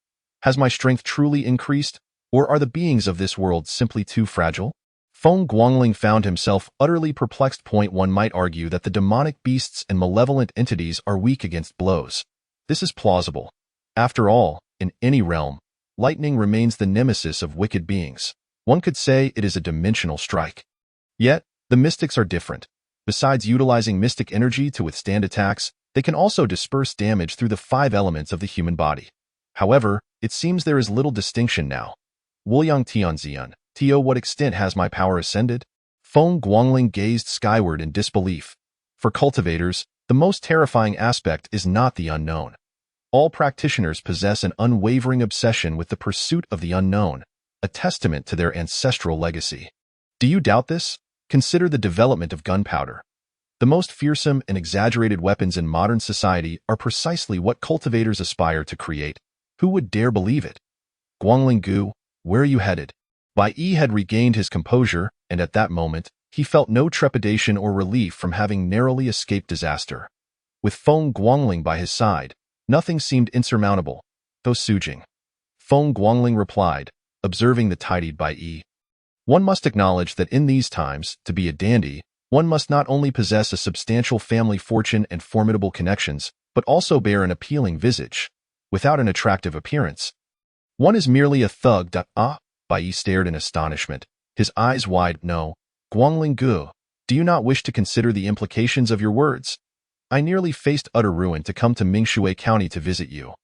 Has my strength truly increased, or are the beings of this world simply too fragile? Feng Guangling found himself utterly perplexed. One might argue that the demonic beasts and malevolent entities are weak against blows. This is plausible. After all, in any realm, lightning remains the nemesis of wicked beings. One could say it is a dimensional strike. Yet, the mystics are different. Besides utilizing mystic energy to withstand attacks, they can also disperse damage through the 5 elements of the human body. However, it seems there is little distinction now. Wuliang Tianzian, to what extent has my power ascended? Feng Guangling gazed skyward in disbelief. For cultivators, the most terrifying aspect is not the unknown. All practitioners possess an unwavering obsession with the pursuit of the unknown, a testament to their ancestral legacy. Do you doubt this? Consider the development of gunpowder. The most fearsome and exaggerated weapons in modern society are precisely what cultivators aspire to create. Who would dare believe it? Guangling Gu, where are you headed? Bai Yi had regained his composure, and at that moment, he felt no trepidation or relief from having narrowly escaped disaster. With Feng Guangling by his side, nothing seemed insurmountable. Though Sujing. Feng Guangling replied, observing the tidied Bai Yi. One must acknowledge that in these times, to be a dandy, one must not only possess a substantial family fortune and formidable connections, but also bear an appealing visage. Without an attractive appearance, one is merely a thug. Bai Yi stared in astonishment, his eyes wide. No, Guangling Gu, do you not wish to consider the implications of your words? I nearly faced utter ruin to come to Mingshui County to visit you.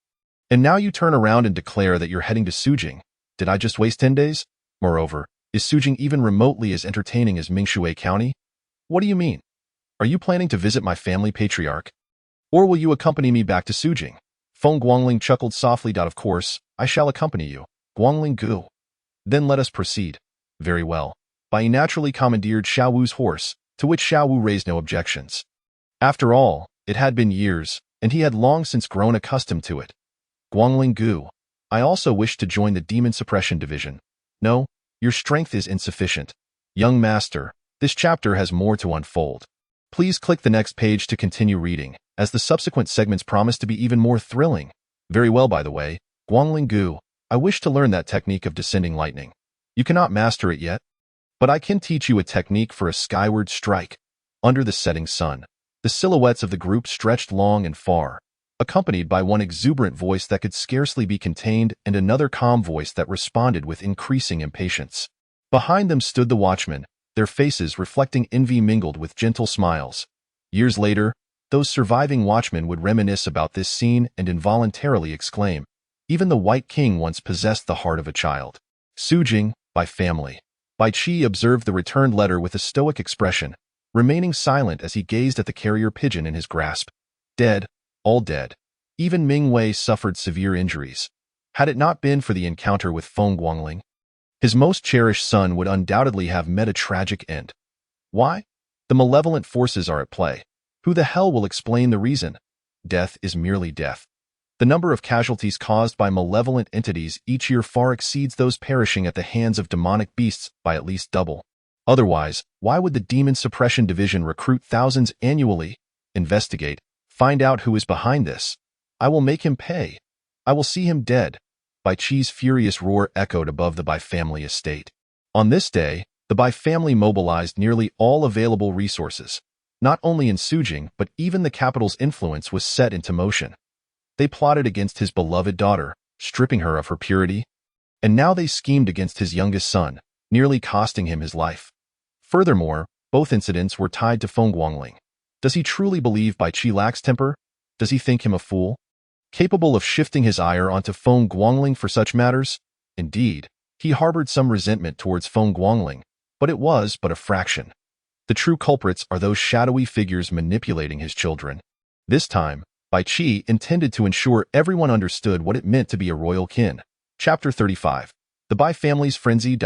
And now you turn around and declare that you're heading to Sujing. Did I just waste 10 days? Moreover, is Sujing even remotely as entertaining as Mingshui County? What do you mean? Are you planning to visit my family patriarch? Or will you accompany me back to Sujing? Feng Guangling chuckled softly. Of course, I shall accompany you, Guangling Gu. Then let us proceed. Very well. Bai Yi naturally commandeered Xiao Wu's horse, to which Xiao Wu raised no objections. After all, it had been years, and he had long since grown accustomed to it. Guangling Gu, I also wish to join the Demon Suppression Division. No, your strength is insufficient. Young master, this chapter has more to unfold. Please click the next page to continue reading, as the subsequent segments promise to be even more thrilling. Very well, by the way, Guangling Gu, I wish to learn that technique of descending lightning. You cannot master it yet, but I can teach you a technique for a skyward strike. Under the setting sun, the silhouettes of the group stretched long and far, accompanied by one exuberant voice that could scarcely be contained and another calm voice that responded with increasing impatience. Behind them stood the watchmen, their faces reflecting envy mingled with gentle smiles. Years later, those surviving watchmen would reminisce about this scene and involuntarily exclaim, even the White King once possessed the heart of a child. Sujing, by family. Bai Qi observed the returned letter with a stoic expression, remaining silent as he gazed at the carrier pigeon in his grasp. Dead, all dead. Even Ming Wei suffered severe injuries. Had it not been for the encounter with Feng Guangling, his most cherished son would undoubtedly have met a tragic end. Why? The malevolent forces are at play. Who the hell will explain the reason? Death is merely death. The number of casualties caused by malevolent entities each year far exceeds those perishing at the hands of demonic beasts by at least double. Otherwise, why would the Demon Suppression Division recruit thousands annually? Investigate. Find out who is behind this. I will make him pay. I will see him dead. Bai Qi's furious roar echoed above the Bai family estate. On this day, the Bai family mobilized nearly all available resources. Not only in Sujing, but even the capital's influence was set into motion. They plotted against his beloved daughter, stripping her of her purity. And now they schemed against his youngest son, nearly costing him his life. Furthermore, both incidents were tied to Feng Guangling. Does he truly believe Bai Qi lacks temper? Does he think him a fool, capable of shifting his ire onto Feng Guangling for such matters? Indeed, he harbored some resentment towards Feng Guangling, but it was but a fraction. The true culprits are those shadowy figures manipulating his children. This time, Bai Qi intended to ensure everyone understood what it meant to be a royal kin. Chapter 35. The Bai family's frenzy.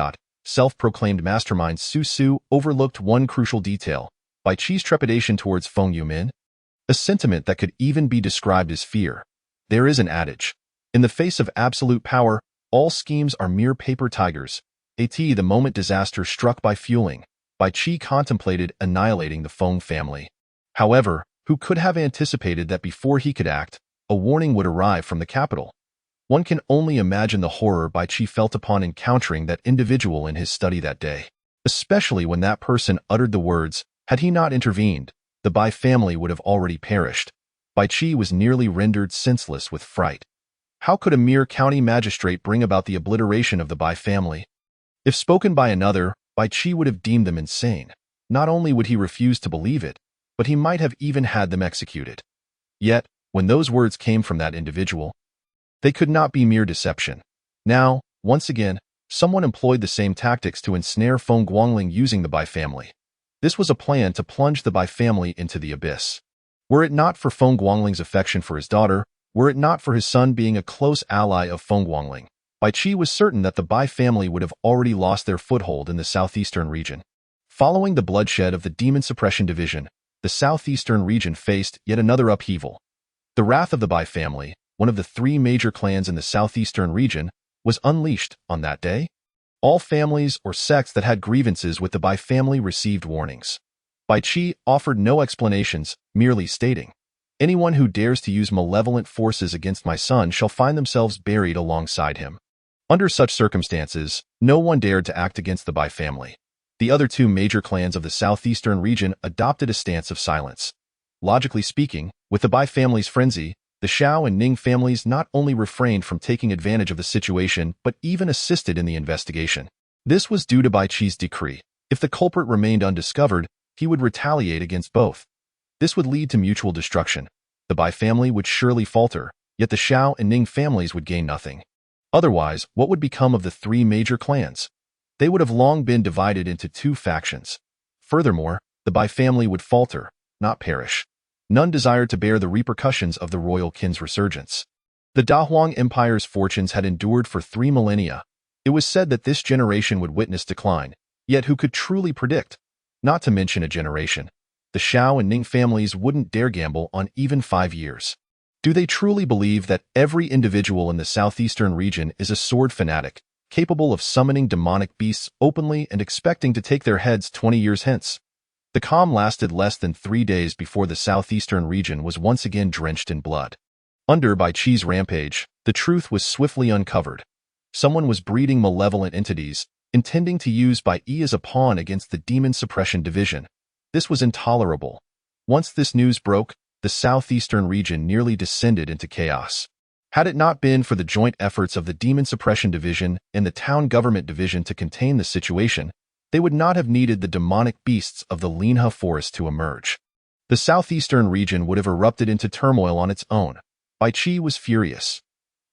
Self-proclaimed mastermind Su Su overlooked one crucial detail: Bai Qi's trepidation towards Feng Yumin. A sentiment that could even be described as fear. There is an adage. In the face of absolute power, all schemes are mere paper tigers. The moment disaster struck by fueling, Bai Qi contemplated annihilating the Feng family. However, who could have anticipated that before he could act, a warning would arrive from the capital? One can only imagine the horror Bai Qi felt upon encountering that individual in his study that day. especially when that person uttered the words, "Had he not intervened, the Bai family would have already perished." Bai Qi was nearly rendered senseless with fright. How could a mere county magistrate bring about the obliteration of the Bai family? If spoken by another, Bai Qi would have deemed them insane. Not only would he refuse to believe it, but he might have even had them executed. Yet, when those words came from that individual, they could not be mere deception. Now, once again, someone employed the same tactics to ensnare Feng Guangling using the Bai family. This was a plan to plunge the Bai family into the abyss. Were it not for Feng Guangling's affection for his daughter, were it not for his son being a close ally of Feng Guangling, Bai Qi was certain that the Bai family would have already lost their foothold in the southeastern region. Following the bloodshed of the Demon Suppression Division, the southeastern region faced yet another upheaval. The wrath of the Bai family, one of the three major clans in the southeastern region, was unleashed on that day. All families or sects that had grievances with the Bai family received warnings. Bai Qi offered no explanations, merely stating, "Anyone who dares to use malevolent forces against my son shall find themselves buried alongside him." Under such circumstances, no one dared to act against the Bai family. The other two major clans of the southeastern region adopted a stance of silence. Logically speaking, with the Bai family's frenzy, the Xiao and Ning families not only refrained from taking advantage of the situation but even assisted in the investigation. This was due to Bai Qi's decree. If the culprit remained undiscovered, he would retaliate against both. This would lead to mutual destruction. The Bai family would surely falter, yet the Xiao and Ning families would gain nothing. Otherwise, what would become of the three major clans? They would have long been divided into two factions. Furthermore, the Bai family would falter, not perish. None desired to bear the repercussions of the royal kin's resurgence. The Dahuang Empire's fortunes had endured for 3 millennia. It was said that this generation would witness decline, yet who could truly predict? Not to mention a generation. The Xiao and Ning families wouldn't dare gamble on even 5 years. Do they truly believe that every individual in the southeastern region is a sword fanatic, capable of summoning demonic beasts openly and expecting to take their heads 20 years hence? The calm lasted less than 3 days before the southeastern region was once again drenched in blood. Under Bai Qi's rampage, the truth was swiftly uncovered. Someone was breeding malevolent entities, intending to use Bai Yi as a pawn against the Demon Suppression Division. This was intolerable. Once this news broke, the southeastern region nearly descended into chaos. Had it not been for the joint efforts of the Demon Suppression Division and the Town Government Division to contain the situation, they would not have needed the demonic beasts of the Linhe Forest to emerge. The southeastern region would have erupted into turmoil on its own. Bai Qi was furious.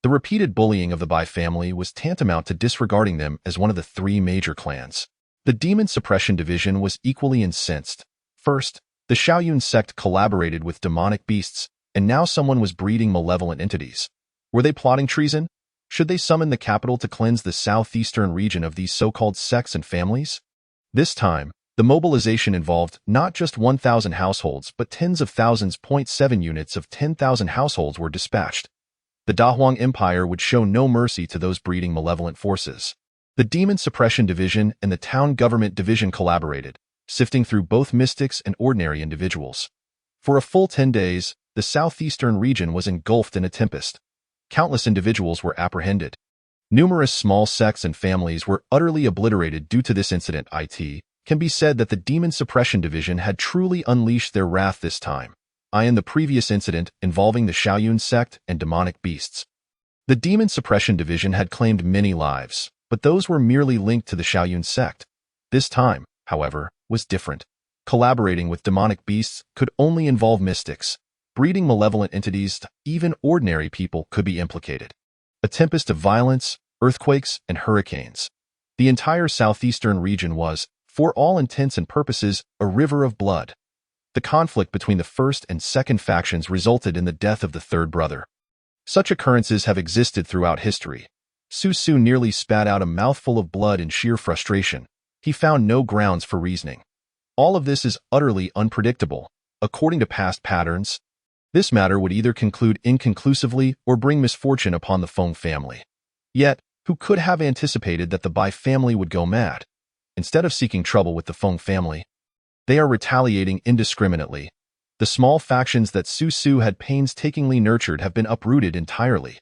The repeated bullying of the Bai family was tantamount to disregarding them as one of the three major clans. The Demon Suppression Division was equally incensed. First, the Xiaoyun sect collaborated with demonic beasts, and now someone was breeding malevolent entities. Were they plotting treason? Should they summon the capital to cleanse the southeastern region of these so-called sects and families? This time, the mobilization involved not just 1,000 households but tens of thousands. 7 units of 10,000 households were dispatched. The Dahuang Empire would show no mercy to those breeding malevolent forces. The Demon Suppression Division and the Town Government Division collaborated, sifting through both mystics and ordinary individuals. For a full 10 days, the southeastern region was engulfed in a tempest. Countless individuals were apprehended. Numerous small sects and families were utterly obliterated due to this incident. It can be said that the Demon Suppression Division had truly unleashed their wrath this time. In the previous incident involving the Xiaoyun sect and demonic beasts. The Demon Suppression Division had claimed many lives, but those were merely linked to the Xiaoyun sect. This time, however, was different. Collaborating with demonic beasts could only involve mystics. Breeding malevolent entities, even ordinary people could be implicated. A tempest of violence, earthquakes, and hurricanes. The entire southeastern region was, for all intents and purposes, a river of blood. The conflict between the first and second factions resulted in the death of the third brother. Such occurrences have existed throughout history. Su Su nearly spat out a mouthful of blood in sheer frustration. He found no grounds for reasoning. All of this is utterly unpredictable. According to past patterns, this matter would either conclude inconclusively or bring misfortune upon the Feng family. Yet, who could have anticipated that the Bai family would go mad? Instead of seeking trouble with the Feng family, they are retaliating indiscriminately. The small factions that Su Su had painstakingly nurtured have been uprooted entirely.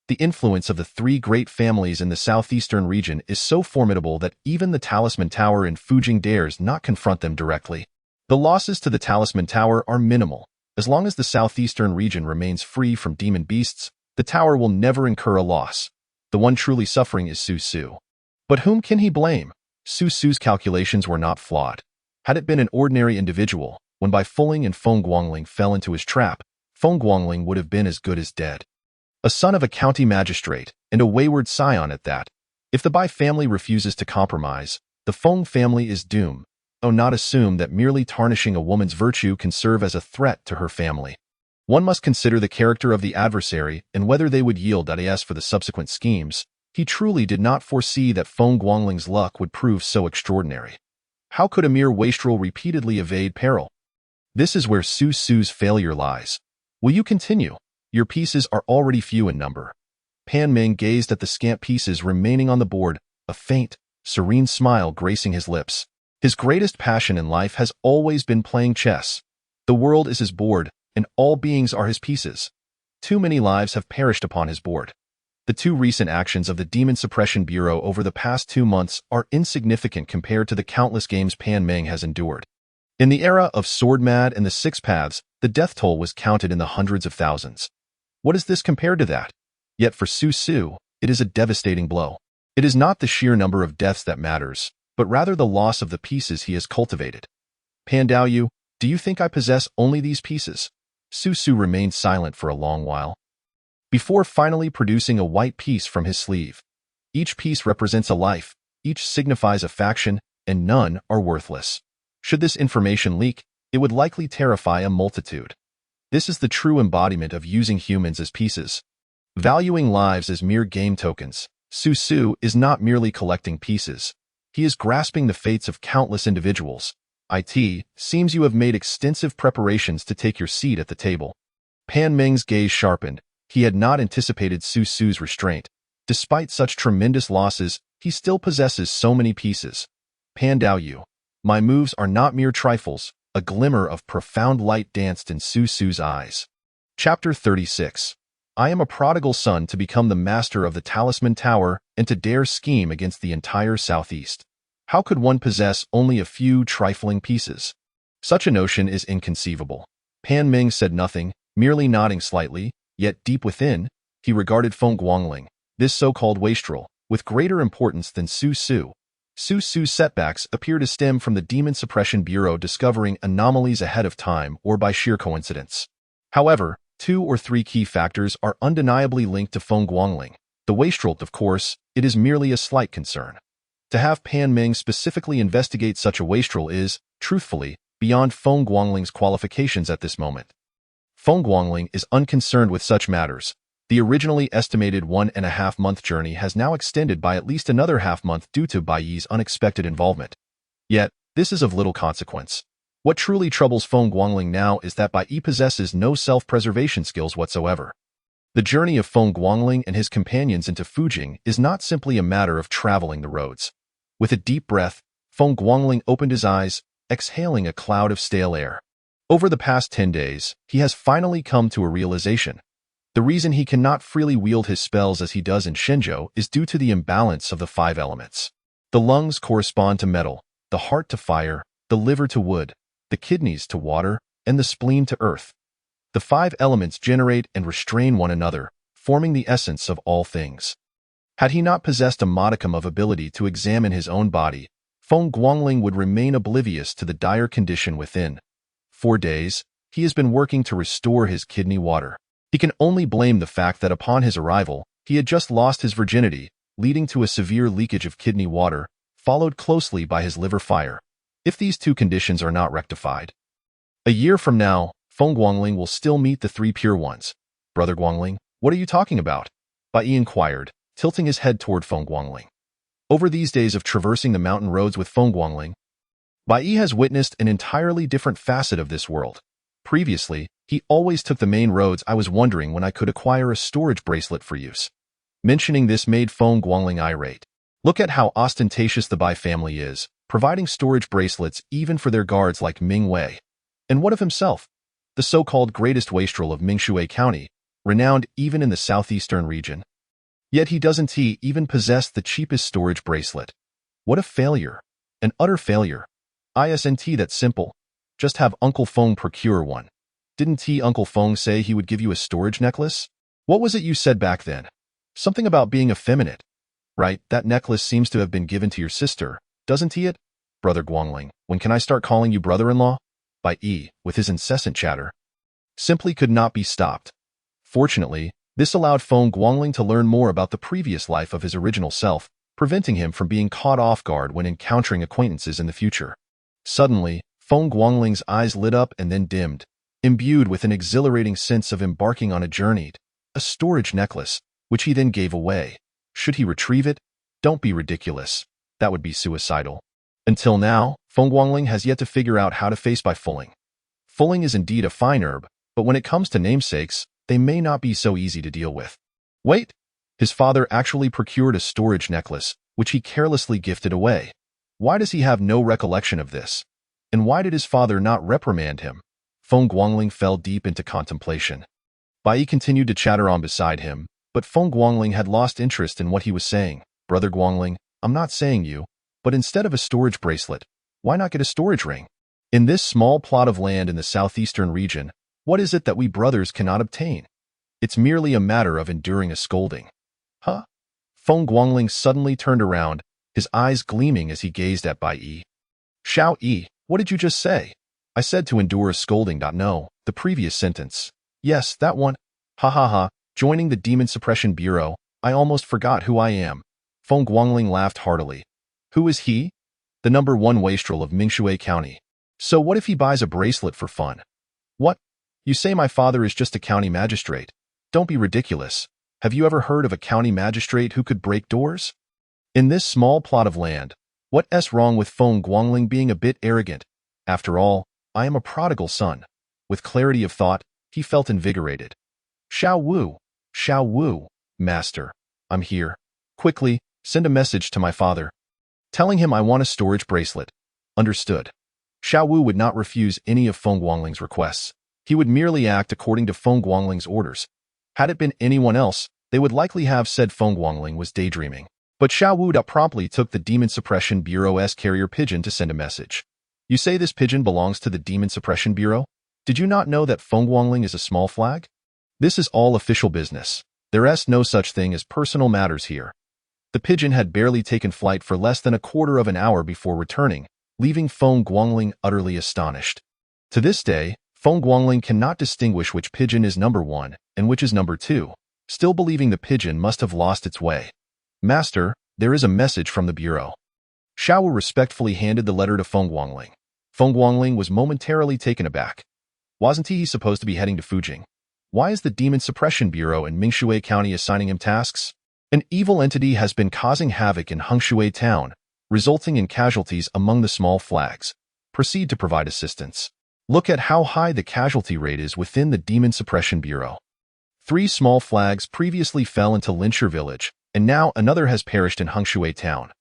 The influence of the three great families in the southeastern region is so formidable that even the Talisman Tower in Fujing dares not confront them directly. The losses to the Talisman Tower are minimal. As long as the southeastern region remains free from demon beasts, the tower will never incur a loss. The one truly suffering is Su Su. But whom can he blame? Su Su's calculations were not flawed. Had it been an ordinary individual, when Bai Fuling and Feng Guangling fell into his trap, Feng Guangling would have been as good as dead. A son of a county magistrate, and a wayward scion at that. If the Bai family refuses to compromise, the Feng family is doomed. Oh, not assume that merely tarnishing a woman's virtue can serve as a threat to her family. One must consider the character of the adversary and whether they would yield as for the subsequent schemes. He truly did not foresee that Feng Guangling's luck would prove so extraordinary. How could a mere wastrel repeatedly evade peril? This is where Su Su's failure lies. Will you continue? Your pieces are already few in number. Pan Ming gazed at the scant pieces remaining on the board, a faint, serene smile gracing his lips. His greatest passion in life has always been playing chess. The world is his board, and all beings are his pieces. Too many lives have perished upon his board. The two recent actions of the Demon Suppression Bureau over the past 2 months are insignificant compared to the countless games Pan Ming has endured. In the era of Sword Mad and the Six Paths, the death toll was counted in the hundreds of thousands. What is this compared to that? Yet for Su Su, it is a devastating blow. It is not the sheer number of deaths that matters, but rather the loss of the pieces he has cultivated. Pan Daoyu, do you think I possess only these pieces? Su Su remained silent for a long while, before finally producing a white piece from his sleeve. Each piece represents a life, each signifies a faction, and none are worthless. Should this information leak, it would likely terrify a multitude. This is the true embodiment of using humans as pieces. Valuing lives as mere game tokens, Su Su is not merely collecting pieces. He is grasping the fates of countless individuals. It seems you have made extensive preparations to take your seat at the table. Pan Ming's gaze sharpened. He had not anticipated Su Su's restraint. Despite such tremendous losses, he still possesses so many pieces. Pan Daoyu, my moves are not mere trifles. A glimmer of profound light danced in Su Su's eyes. Chapter 36. I am a prodigal son to become the master of the Talisman Tower and to dare scheme against the entire Southeast. How could one possess only a few trifling pieces? Such a notion is inconceivable. Pan Ming said nothing, merely nodding slightly, yet deep within, he regarded Feng Guangling, this so-called wastrel, with greater importance than Su Su. Su Su's setbacks appear to stem from the Demon Suppression Bureau discovering anomalies ahead of time or by sheer coincidence. However, 2 or 3 key factors are undeniably linked to Feng Guangling. The wastrel, of course, it is merely a slight concern. To have Pan Ming specifically investigate such a wastrel is, truthfully, beyond Feng Guangling's qualifications at this moment. Feng Guangling is unconcerned with such matters. The originally estimated 1.5-month journey has now extended by at least another half-month due to Bai Yi's unexpected involvement. Yet, this is of little consequence. What truly troubles Feng Guangling now is that Bai Yi possesses no self-preservation skills whatsoever. The journey of Feng Guangling and his companions into Fujing is not simply a matter of traveling the roads. With a deep breath, Feng Guangling opened his eyes, exhaling a cloud of stale air. Over the past 10 days, he has finally come to a realization. The reason he cannot freely wield his spells as he does in Shenzhou is due to the imbalance of the 5 elements. The lungs correspond to metal, the heart to fire, the liver to wood, the kidneys to water, and the spleen to earth. The 5 elements generate and restrain one another, forming the essence of all things. Had he not possessed a modicum of ability to examine his own body, Feng Guangling would remain oblivious to the dire condition within. For days, he has been working to restore his kidney water. He can only blame the fact that upon his arrival, he had just lost his virginity, leading to a severe leakage of kidney water, followed closely by his liver fire. If these 2 conditions are not rectified, a year from now, Feng Guangling will still meet the 3 pure ones. Brother Guangling, what are you talking about? Bai Yi inquired, tilting his head toward Feng Guangling. Over these days of traversing the mountain roads with Feng Guangling, Bai Yi has witnessed an entirely different facet of this world. Previously, he always took the main roads. I was wondering when I could acquire a storage bracelet for use. Mentioning this made Feng Guangling irate. Look at how ostentatious the Bai family is, providing storage bracelets even for their guards like Ming Wei. And what of himself? The so-called greatest wastrel of Mingshui County, renowned even in the southeastern region. Yet he doesn't he even possess the cheapest storage bracelet. What a failure. An utter failure. Isn't that simple? Just have Uncle Feng procure one. Didn't Uncle Feng say he would give you a storage necklace? What was it you said back then? Something about being effeminate. Right, that necklace seems to have been given to your sister, doesn't it? Brother Guangling, when can I start calling you brother-in-law? With his incessant chatter, simply could not be stopped. Fortunately, this allowed Feng Guangling to learn more about the previous life of his original self, preventing him from being caught off guard when encountering acquaintances in the future. Suddenly, Feng Guangling's eyes lit up and then dimmed, imbued with an exhilarating sense of embarking on a journey. A storage necklace, which he then gave away. Should he retrieve it? Don't be ridiculous. That would be suicidal. Until now, Feng Guangling has yet to figure out how to face by fulling. Fulling is indeed a fine herb, but when it comes to namesakes, they may not be so easy to deal with. Wait! His father actually procured a storage necklace, which he carelessly gifted away. Why does he have no recollection of this? And why did his father not reprimand him? Feng Guangling fell deep into contemplation. Bai continued to chatter on beside him, but Feng Guangling had lost interest in what he was saying. Brother Guangling, I'm not saying you, but instead of a storage bracelet, why not get a storage ring? In this small plot of land in the southeastern region, what is it that we brothers cannot obtain? It's merely a matter of enduring a scolding. Huh? Feng Guangling suddenly turned around, his eyes gleaming as he gazed at Bai Yi. Xiao Yi, what did you just say? I said to endure a scolding. No, the previous sentence. Yes, that one. Ha ha ha, joining the Demon Suppression Bureau, I almost forgot who I am. Feng Guangling laughed heartily. Who is he? The #1 wastrel of Mingshui County. So what if he buys a bracelet for fun? What? You say my father is just a county magistrate. Don't be ridiculous. Have you ever heard of a county magistrate who could break doors? In this small plot of land, what's wrong with Feng Guangling being a bit arrogant? After all, I am a prodigal son. With clarity of thought, he felt invigorated. Xiao Wu, master, I'm here. Quickly, send a message to my father, telling him I want a storage bracelet. Understood. Xiao Wu would not refuse any of Feng Guangling's requests. He would merely act according to Feng Guangling's orders. Had it been anyone else, they would likely have said Feng Guangling was daydreaming. But Xiao Wu promptly took the Demon Suppression Bureau's carrier pigeon to send a message. You say this pigeon belongs to the Demon Suppression Bureau? Did you not know that Feng Guangling is a small flag? This is all official business. There's no such thing as personal matters here. The pigeon had barely taken flight for less than a quarter of an hour before returning, leaving Feng Guangling utterly astonished. To this day, Feng Guangling cannot distinguish which pigeon is #1 and which is #2, still believing the pigeon must have lost its way. Master, there is a message from the Bureau. Xiao Wu respectfully handed the letter to Feng Guangling. Feng Guangling was momentarily taken aback. Wasn't he supposed to be heading to Fujing? Why is the Demon Suppression Bureau in Mingshui County assigning him tasks? An evil entity has been causing havoc in Hengshui Town, resulting in casualties among the small flags. Proceed to provide assistance. Look at how high the casualty rate is within the Demon Suppression Bureau. 3 small flags previously fell into Linshur Village, and now another has perished in Hengshui Town.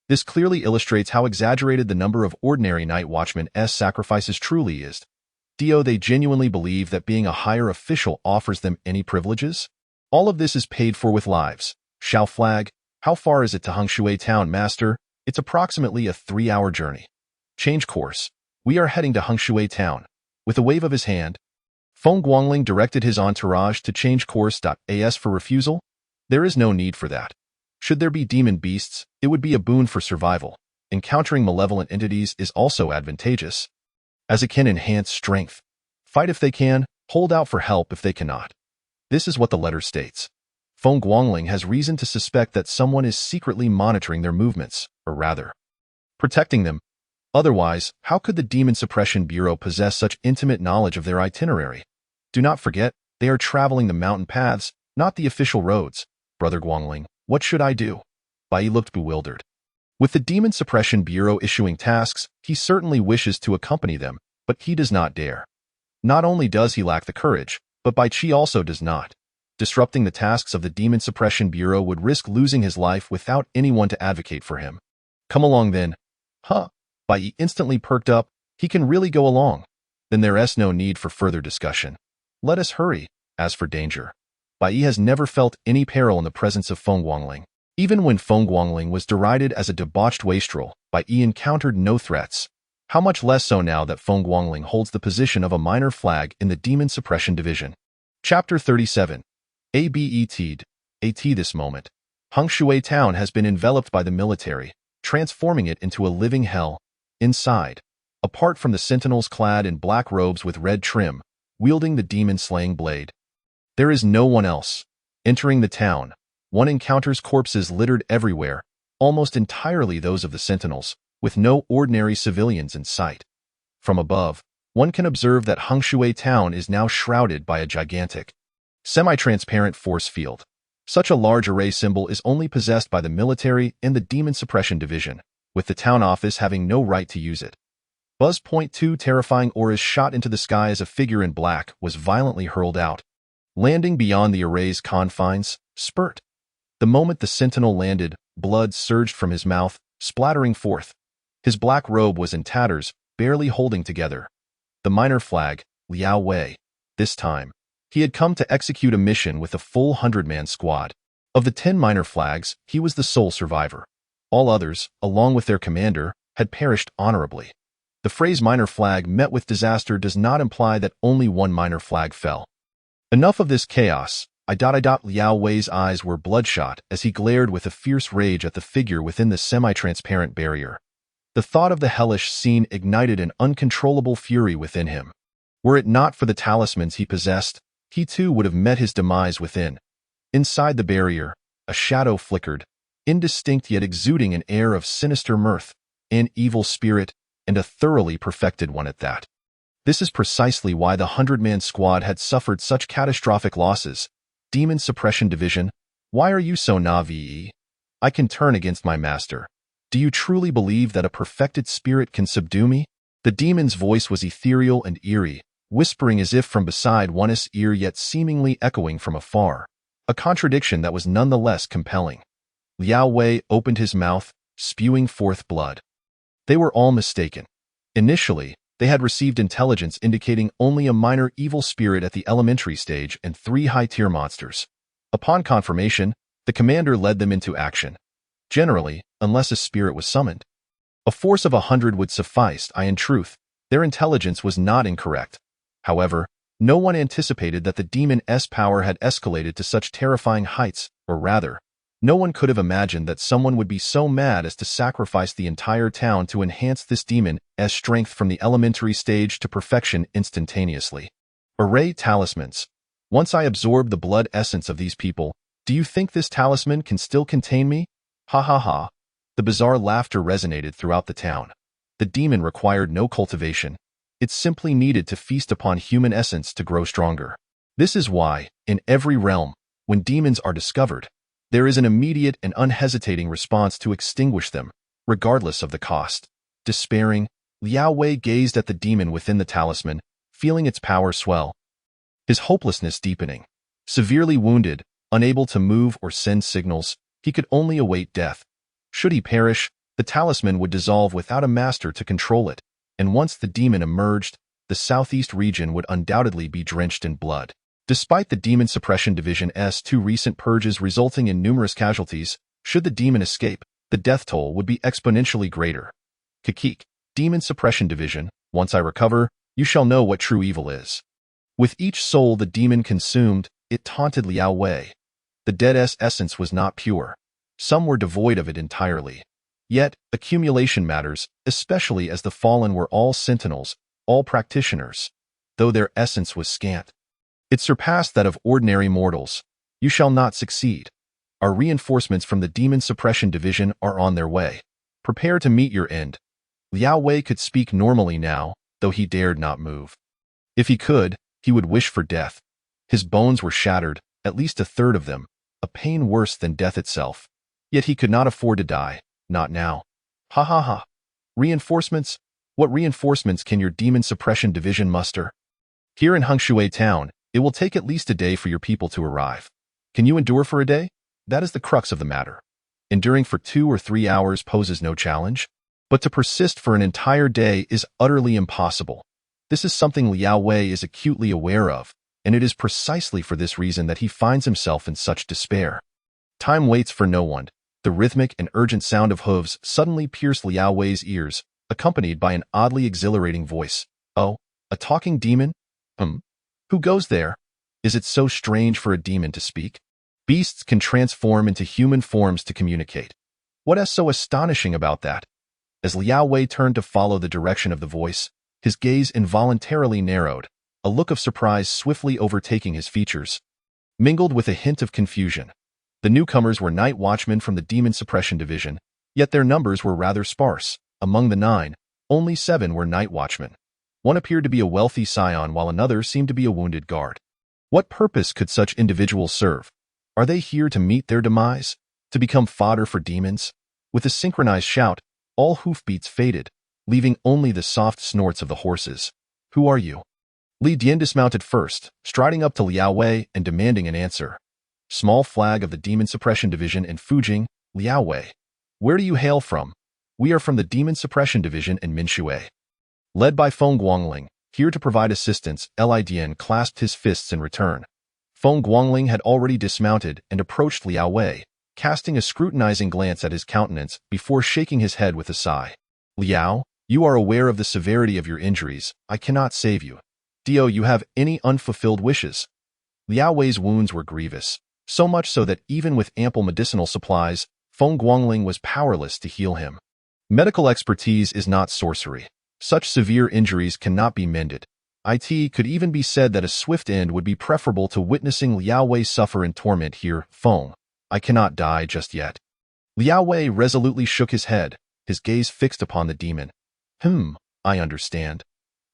This clearly illustrates how exaggerated the number of ordinary night watchmen's sacrifices truly is. They genuinely believe that being a higher official offers them any privileges? All of this is paid for with lives. Xiao Flag, how far is it to Hengshui Town, Master? It's approximately a 3-hour journey. Change course. We are heading to Hengshui Town. With a wave of his hand, Feng Guangling directed his entourage to change course. As for refusal, there is no need for that. Should there be demon beasts, it would be a boon for survival. Encountering malevolent entities is also advantageous, as it can enhance strength. Fight if they can, hold out for help if they cannot. This is what the letter states. Feng Guangling has reason to suspect that someone is secretly monitoring their movements, or rather, protecting them. Otherwise, how could the Demon Suppression Bureau possess such intimate knowledge of their itinerary? Do not forget, they are traveling the mountain paths, not the official roads. Brother Guangling, what should I do? Bai looked bewildered. With the Demon Suppression Bureau issuing tasks, he certainly wishes to accompany them, but he does not dare. Not only does he lack the courage, but Bai Qi also does not. Disrupting the tasks of the Demon Suppression Bureau would risk losing his life without anyone to advocate for him. Come along then. Huh? Bai instantly perked up. He can really go along. Then there's no need for further discussion. Let us hurry. As for danger, Bai Yi has never felt any peril in the presence of Feng Guangling. Even when Feng Guangling was derided as a debauched wastrel, Bai Yi encountered no threats. How much less so now that Feng Guangling holds the position of a minor flag in the Demon Suppression Division. Chapter 37. ABET. This moment. Hengshui Town has been enveloped by the military, transforming it into a living hell. Inside, apart from the sentinels clad in black robes with red trim, wielding the demon-slaying blade, there is no one else. Entering the town, one encounters corpses littered everywhere, almost entirely those of the sentinels, with no ordinary civilians in sight. From above, one can observe that Hengshui Town is now shrouded by a gigantic, semi-transparent force field. Such a large array symbol is only possessed by the military and the Demon Suppression Division, with the town office having no right to use it. Buzz.2 terrifying auras shot into the sky as a figure in black was violently hurled out, landing beyond the array's confines. Spurt. The moment the sentinel landed, blood surged from his mouth, splattering forth. His black robe was in tatters, barely holding together. The minor flag, Liao Wei. This time, he had come to execute a mission with a full 100-man squad. Of the 10 minor flags, he was the sole survivor. All others, along with their commander, had perished honorably. The phrase minor flag met with disaster does not imply that only one minor flag fell. Enough of this chaos. Liao Wei's eyes were bloodshot as he glared with a fierce rage at the figure within the semi-transparent barrier. The thought of the hellish scene ignited an uncontrollable fury within him. Were it not for the talismans he possessed, he too would have met his demise within. Inside the barrier, a shadow flickered, indistinct yet exuding an air of sinister mirth, an evil spirit, and a thoroughly perfected one at that. This is precisely why the 100-man squad had suffered such catastrophic losses. Demon Suppression Division, why are you so naive? I can turn against my master. Do you truly believe that a perfected spirit can subdue me? The demon's voice was ethereal and eerie, whispering as if from beside one's ear yet seemingly echoing from afar. A contradiction that was nonetheless compelling. Liao Wei opened his mouth, spewing forth blood. They were all mistaken. Initially, they had received intelligence indicating only a minor evil spirit at the elementary stage and 3 high-tier monsters. Upon confirmation, the commander led them into action. Generally, unless a spirit was summoned, a force of 100 would suffice. In truth, their intelligence was not incorrect. However, no one anticipated that the demon's power had escalated to such terrifying heights, or rather, no one could have imagined that someone would be so mad as to sacrifice the entire town to enhance this demon's strength from the elementary stage to perfection instantaneously. Array talismans. Once I absorb the blood essence of these people, do you think this talisman can still contain me? Ha ha ha. The bizarre laughter resonated throughout the town. The demon required no cultivation. It simply needed to feast upon human essence to grow stronger. This is why, in every realm, when demons are discovered, there is an immediate and unhesitating response to extinguish them, regardless of the cost. Despairing, Liao Wei gazed at the demon within the talisman, feeling its power swell, his hopelessness deepening. Severely wounded, unable to move or send signals, he could only await death. Should he perish, the talisman would dissolve without a master to control it, and once the demon emerged, the southeast region would undoubtedly be drenched in blood. Despite the Demon Suppression Division's 2 recent purges resulting in numerous casualties, should the demon escape, the death toll would be exponentially greater. Kikik, Demon Suppression Division, once I recover, you shall know what true evil is. With each soul the demon consumed, it taunted Liao Wei. The dead's essence was not pure. Some were devoid of it entirely. Yet, accumulation matters, especially as the fallen were all sentinels, all practitioners, though their essence was scant. It surpassed that of ordinary mortals. You shall not succeed. Our reinforcements from the Demon Suppression Division are on their way. Prepare to meet your end. Liao Wei could speak normally now, though he dared not move. If he could, he would wish for death. His bones were shattered, at least a third of them, a pain worse than death itself. Yet he could not afford to die, not now. Ha ha ha. Reinforcements? What reinforcements can your Demon Suppression Division muster? Here in Hengshui Town, it will take at least a day for your people to arrive. Can you endure for a day? That is the crux of the matter. Enduring for 2 or 3 hours poses no challenge, but to persist for an entire day is utterly impossible. This is something Liao Wei is acutely aware of, and it is precisely for this reason that he finds himself in such despair. Time waits for no one. The rhythmic and urgent sound of hooves suddenly pierced Liao Wei's ears, accompanied by an oddly exhilarating voice. Oh, a talking demon? Who goes there? Is it so strange for a demon to speak? Beasts can transform into human forms to communicate. What is so astonishing about that? As Liao Wei turned to follow the direction of the voice, his gaze involuntarily narrowed, a look of surprise swiftly overtaking his features, mingled with a hint of confusion. The newcomers were night watchmen from the Demon Suppression Division, yet their numbers were rather sparse. Among the 9, only 7 were night watchmen. One appeared to be a wealthy scion while another seemed to be a wounded guard. What purpose could such individuals serve? Are they here to meet their demise? To become fodder for demons? With a synchronized shout, all hoofbeats faded, leaving only the soft snorts of the horses. Who are you? Li Dian dismounted first, striding up to Liao Wei and demanding an answer. Small flag of the Demon Suppression Division in Fujing, Liao Wei. Where do you hail from? We are from the Demon Suppression Division in Minshui. Led by Feng Guangling, here to provide assistance, Li Dian clasped his fists in return. Feng Guangling had already dismounted and approached Liao Wei, casting a scrutinizing glance at his countenance before shaking his head with a sigh. Liao, you are aware of the severity of your injuries. I cannot save you. Do you have any unfulfilled wishes? Liao Wei's wounds were grievous, so much so that even with ample medicinal supplies, Feng Guangling was powerless to heal him. Medical expertise is not sorcery. Such severe injuries cannot be mended. It could even be said that a swift end would be preferable to witnessing Liao Wei suffer in torment here. Feng, I cannot die just yet. Liao Wei resolutely shook his head, his gaze fixed upon the demon. I understand.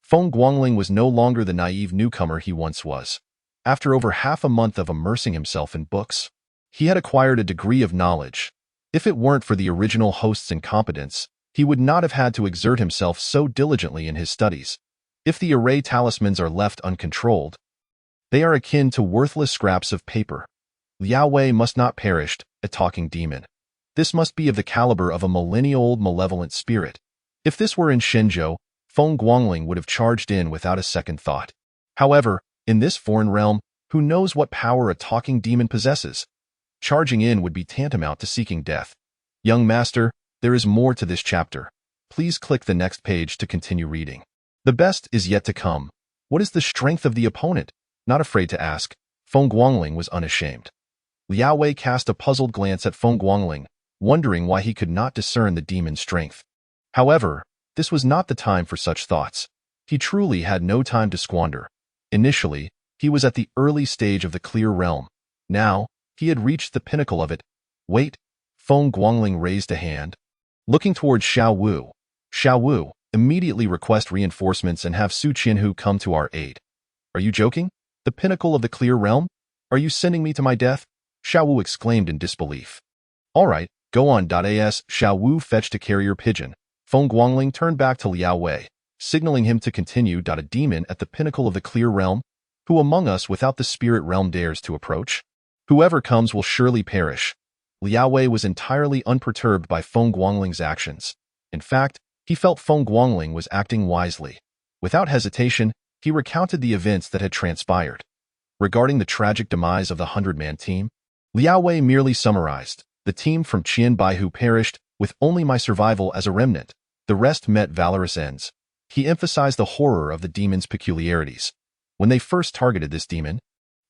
Feng Guangling was no longer the naive newcomer he once was. After over half a month of immersing himself in books, he had acquired a degree of knowledge. If it weren't for the original host's incompetence, he would not have had to exert himself so diligently in his studies. If the array talismans are left uncontrolled, they are akin to worthless scraps of paper. Liao Wei must not perish, a talking demon. This must be of the caliber of a millennia-old malevolent spirit. If this were in Shenzhou, Feng Guangling would have charged in without a second thought. However, in this foreign realm, who knows what power a talking demon possesses? Charging in would be tantamount to seeking death. Young master, there is more to this chapter. Please click the next page to continue reading. The best is yet to come. What is the strength of the opponent? Not afraid to ask, Feng Guangling was unashamed. Liao Wei cast a puzzled glance at Feng Guangling, wondering why he could not discern the demon's strength. However, this was not the time for such thoughts. He truly had no time to squander. Initially, he was at the early stage of the clear realm. Now, he had reached the pinnacle of it. Wait, Feng Guangling raised a hand. Looking towards Xiao Wu. Xiao Wu, immediately request reinforcements and have Su Qianhu come to our aid. Are you joking? The pinnacle of the clear realm? Are you sending me to my death? Xiao Wu exclaimed in disbelief. All right, go on. As Xiao Wu fetched a carrier pigeon, Feng Guangling turned back to Liao Wei, signaling him to continue. A demon at the pinnacle of the clear realm? Who among us without the spirit realm dares to approach? Whoever comes will surely perish. Liao Wei was entirely unperturbed by Feng Guangling's actions. In fact, he felt Feng Guangling was acting wisely. Without hesitation, he recounted the events that had transpired. Regarding the tragic demise of the 100-man team, Liao Wei merely summarized, the team from Qian Baihu perished, with only my survival as a remnant. The rest met valorous ends. He emphasized the horror of the demon's peculiarities. When they first targeted this demon,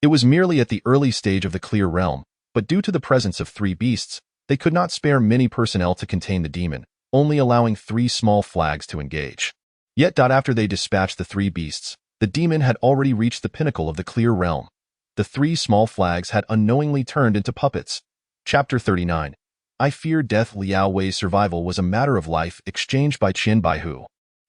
it was merely at the early stage of the clear realm, but due to the presence of 3 beasts, they could not spare many personnel to contain the demon, only allowing 3 small flags to engage. Yet after they dispatched the 3 beasts, the demon had already reached the pinnacle of the clear realm. The 3 small flags had unknowingly turned into puppets. Chapter 39. I fear death. Liao Wei's survival was a matter of life exchanged by Qian Baihu.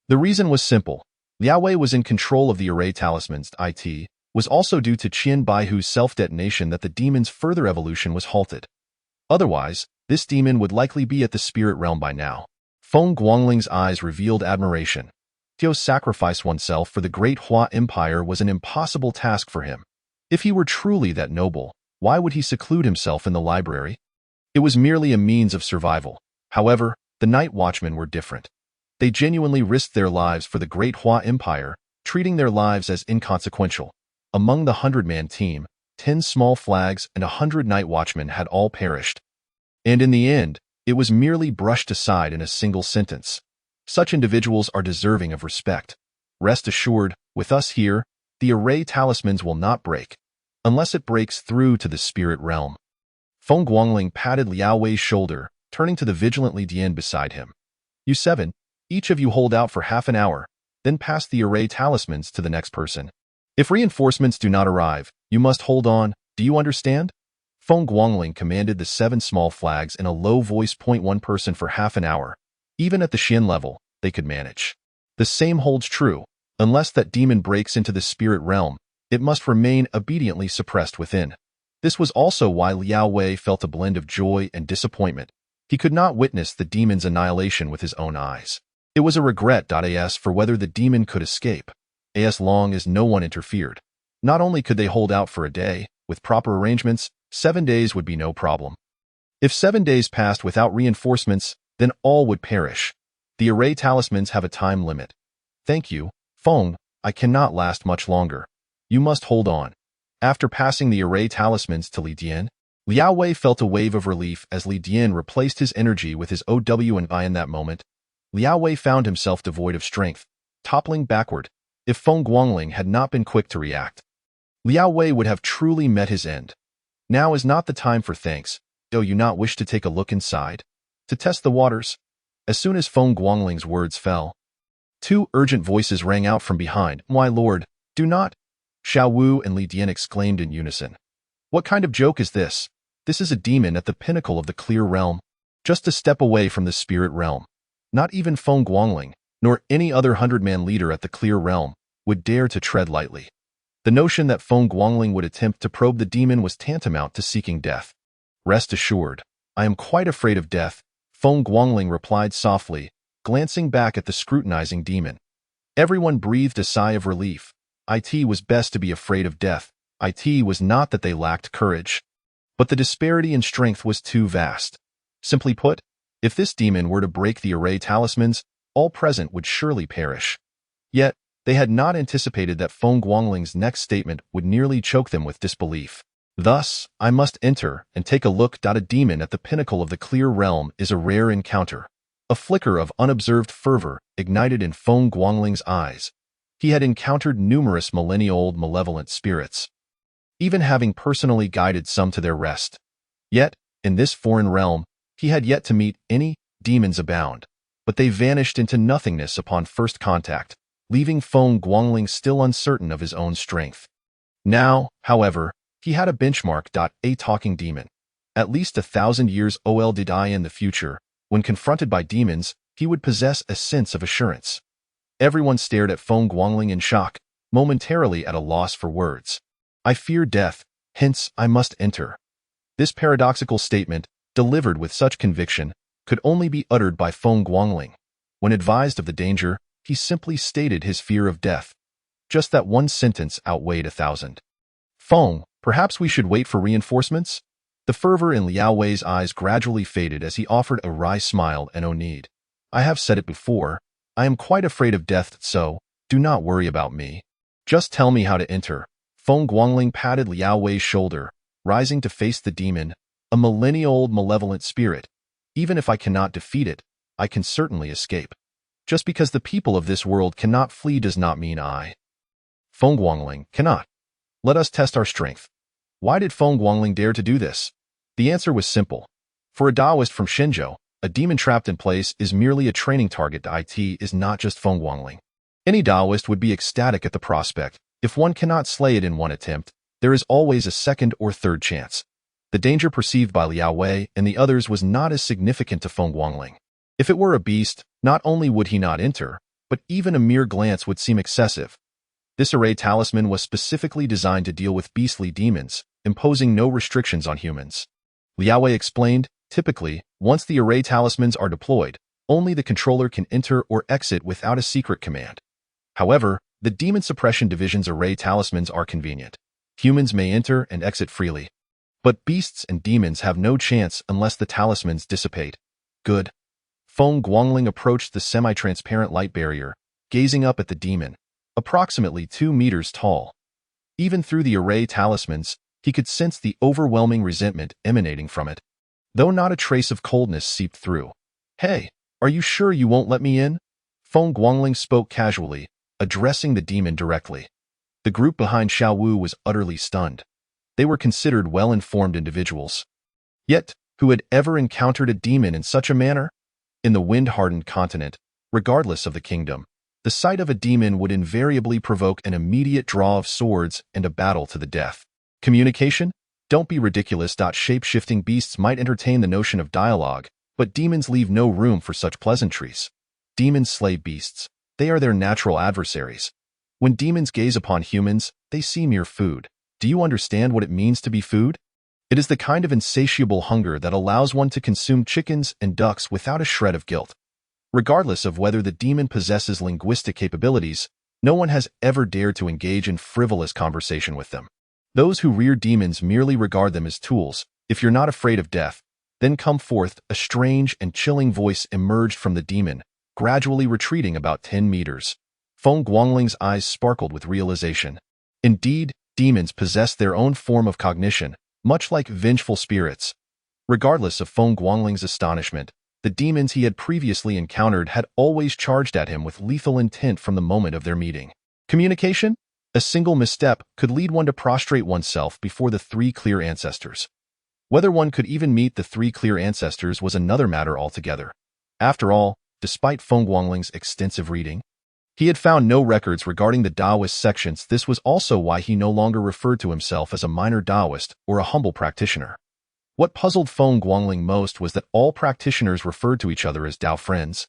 The reason was simple. Liao Wei was in control of the array talismans. It was also due to Qian Baihu's self-detonation that the demon's further evolution was halted. Otherwise, this demon would likely be at the spirit realm by now. Feng Guangling's eyes revealed admiration. To sacrifice oneself for the great Hua Empire was an impossible task for him. If he were truly that noble, why would he seclude himself in the library? It was merely a means of survival. However, the night watchmen were different. They genuinely risked their lives for the great Hua Empire, treating their lives as inconsequential. Among the 100-man team, 10 small flags and 100 night watchmen had all perished. And in the end, it was merely brushed aside in a single sentence. Such individuals are deserving of respect. Rest assured, with us here, the array talismans will not break, unless it breaks through to the spirit realm. Feng Guangling patted Liao Wei's shoulder, turning to the vigilant Li Dian beside him. You 7, each of you hold out for half an hour, then pass the array talismans to the next person. If reinforcements do not arrive, you must hold on, do you understand? Feng Guangling commanded the 7 small flags in a low voice. One person for half an hour. Even at the Xian level, they could manage. The same holds true. Unless that demon breaks into the spirit realm, it must remain obediently suppressed within. This was also why Liao Wei felt a blend of joy and disappointment. He could not witness the demon's annihilation with his own eyes. It was a regret. As for whether the demon could escape, as long as no one interfered. Not only could they hold out for a day, with proper arrangements, 7 days would be no problem. If 7 days passed without reinforcements, then all would perish. The array talismans have a time limit. Thank you, Feng, I cannot last much longer. You must hold on. After passing the array talismans to Li Dian, Liao Wei felt a wave of relief as Li Dian replaced his energy with his OW and I. In that moment, Liao Wei found himself devoid of strength, toppling backward. If Feng Guangling had not been quick to react, Liao Wei would have truly met his end. Now is not the time for thanks. Do you not wish to take a look inside? To test the waters? As soon as Feng Guangling's words fell, 2 urgent voices rang out from behind. My lord, do not! Xiao Wu and Li Dian exclaimed in unison. What kind of joke is this? This is a demon at the pinnacle of the clear realm, just a step away from the spirit realm. Not even Feng Guangling, nor any other 100-man leader at the clear realm, would dare to tread lightly. The notion that Feng Guangling would attempt to probe the demon was tantamount to seeking death. Rest assured, I am quite afraid of death, Feng Guangling replied softly, glancing back at the scrutinizing demon. Everyone breathed a sigh of relief. It was best to be afraid of death. It was not that they lacked courage, but the disparity in strength was too vast. Simply put, if this demon were to break the array talismans, all present would surely perish. Yet, they had not anticipated that Feng Guangling's next statement would nearly choke them with disbelief. Thus, I must enter and take a look. A demon at the pinnacle of the clear realm is a rare encounter. A flicker of unobserved fervor ignited in Feng Guangling's eyes. He had encountered numerous millennia-old malevolent spirits, even having personally guided some to their rest. Yet, in this foreign realm, he had yet to meet any. Demons abound, but they vanished into nothingness upon first contact, leaving Feng Guangling still uncertain of his own strength. Now, however, he had a benchmark. A talking demon. At least 1,000 years old in the future, when confronted by demons, he would possess a sense of assurance. Everyone stared at Feng Guangling in shock, momentarily at a loss for words. I fear death, hence I must enter. This paradoxical statement, delivered with such conviction, could only be uttered by Feng Guangling. When advised of the danger, he simply stated his fear of death. Just that one sentence outweighed 1,000. Feng, perhaps we should wait for reinforcements? The fervor in Liao Wei's eyes gradually faded as he offered a wry smile and no need. I have said it before, I am quite afraid of death, so do not worry about me. Just tell me how to enter. Feng Guangling patted Liao Wei's shoulder, rising to face the demon, a millennia-old malevolent spirit. Even if I cannot defeat it, I can certainly escape. Just because the people of this world cannot flee does not mean I, Feng Guangling, cannot. Let us test our strength. Why did Feng Guangling dare to do this? The answer was simple. For a Taoist from Shenzhou, a demon trapped in place is merely a training target. It is not just Feng Guangling. Any Taoist would be ecstatic at the prospect. If one cannot slay it in one attempt, there is always a second or third chance. The danger perceived by Liao Wei and the others was not as significant to Feng Guangling. If it were a beast, not only would he not enter, but even a mere glance would seem excessive. This array talisman was specifically designed to deal with beastly demons, imposing no restrictions on humans. Liao Wei explained, typically, once the array talismans are deployed, only the controller can enter or exit without a secret command. However, the Demon Suppression Division's array talismans are convenient. Humans may enter and exit freely. But beasts and demons have no chance unless the talismans dissipate. Good. Feng Guangling approached the semi-transparent light barrier, gazing up at the demon, approximately 2 meters tall. Even through the array talismans, he could sense the overwhelming resentment emanating from it, though not a trace of coldness seeped through. "Hey, are you sure you won't let me in?" Feng Guangling spoke casually, addressing the demon directly. The group behind Xiao Wu was utterly stunned. They were considered well-informed individuals. Yet, who had ever encountered a demon in such a manner? In the wind-hardened continent, regardless of the kingdom, the sight of a demon would invariably provoke an immediate draw of swords and a battle to the death. Communication? Don't be ridiculous. Shape-shifting beasts might entertain the notion of dialogue, but demons leave no room for such pleasantries. Demons slay beasts. They are their natural adversaries. When demons gaze upon humans, they see mere food. Do you understand what it means to be food? It is the kind of insatiable hunger that allows one to consume chickens and ducks without a shred of guilt. Regardless of whether the demon possesses linguistic capabilities, no one has ever dared to engage in frivolous conversation with them. Those who rear demons merely regard them as tools. If you're not afraid of death, then come forth. A strange and chilling voice emerged from the demon, gradually retreating about 10 meters. Feng Guangling's eyes sparkled with realization. Indeed, demons possess their own form of cognition, much like vengeful spirits. Regardless of Feng Guangling's astonishment, the demons he had previously encountered had always charged at him with lethal intent from the moment of their meeting. Communication? A single misstep could lead one to prostrate oneself before the three clear ancestors. Whether one could even meet the three clear ancestors was another matter altogether. After all, despite Feng Guangling's extensive reading, he had found no records regarding the Taoist sections. This was also why he no longer referred to himself as a minor Taoist or a humble practitioner. What puzzled Feng Guangling most was that all practitioners referred to each other as Tao friends,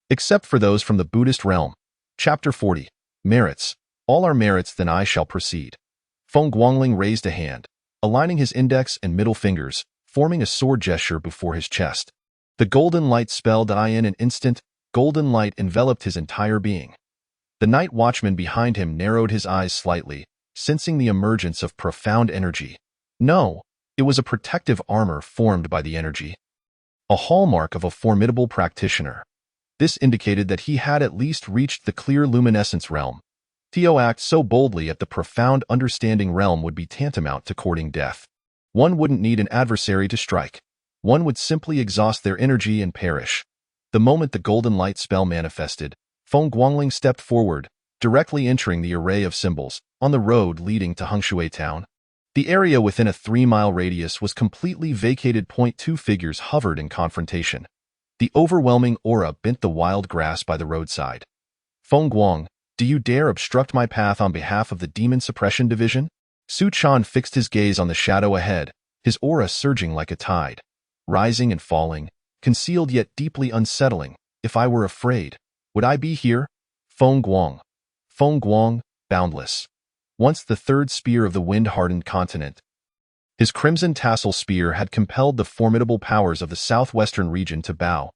except for those from the Buddhist realm. Chapter 40. Merits. All are merits, then I shall proceed. Feng Guangling raised a hand, aligning his index and middle fingers, forming a sword gesture before his chest. The golden light spelled in an instant. Golden light enveloped his entire being. The night watchman behind him narrowed his eyes slightly, sensing the emergence of profound energy. No, it was a protective armor formed by the energy, a hallmark of a formidable practitioner. This indicated that he had at least reached the clear luminescence realm. To act so boldly at the profound understanding realm would be tantamount to courting death. One wouldn't need an adversary to strike. One would simply exhaust their energy and perish. The moment the golden light spell manifested, Feng Guangling stepped forward, directly entering the array of symbols on the road leading to Hengshui town. The area within a 3-mile radius was completely vacated. Two figures hovered in confrontation. The overwhelming aura bent the wild grass by the roadside. Feng Guang, do you dare obstruct my path on behalf of the Demon Suppression Division? Su Chan fixed his gaze on the shadow ahead, his aura surging like a tide, rising and falling, concealed yet deeply unsettling. If I were afraid, would I be here? Feng Guang, boundless. Once the third spear of the wind-hardened continent. His crimson tassel spear had compelled the formidable powers of the southwestern region to bow.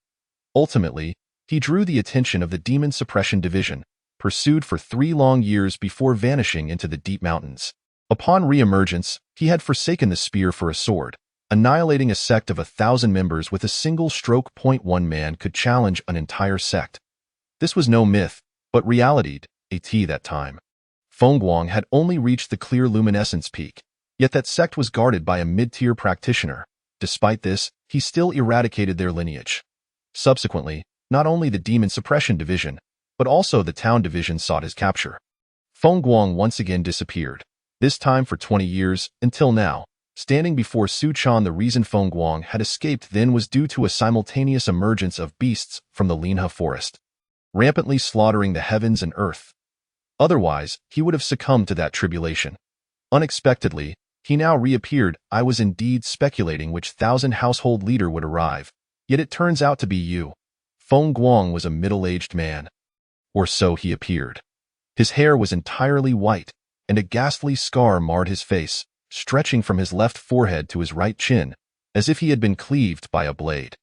Ultimately, he drew the attention of the Demon Suppression Division, pursued for 3 long years before vanishing into the deep mountains. Upon re-emergence, he had forsaken the spear for a sword, annihilating a sect of 1,000 members with a single stroke. One man could challenge an entire sect. This was no myth, but reality. That time, Feng Guang had only reached the clear luminescence peak, yet that sect was guarded by a mid-tier practitioner. Despite this, he still eradicated their lineage. Subsequently, not only the Demon Suppression Division, but also the Town Division sought his capture. Feng Guang once again disappeared, this time for 20 years, until now. Standing before Su Chan, the reason Feng Guang had escaped then was due to a simultaneous emergence of beasts from the Linhe forest, rampantly slaughtering the heavens and earth. Otherwise, he would have succumbed to that tribulation. Unexpectedly, he now reappeared. I was indeed speculating which 1,000 household leader would arrive, yet it turns out to be you. Feng Guang was a middle-aged man. Or so he appeared. His hair was entirely white, and a ghastly scar marred his face, stretching from his left forehead to his right chin, as if he had been cleaved by a blade.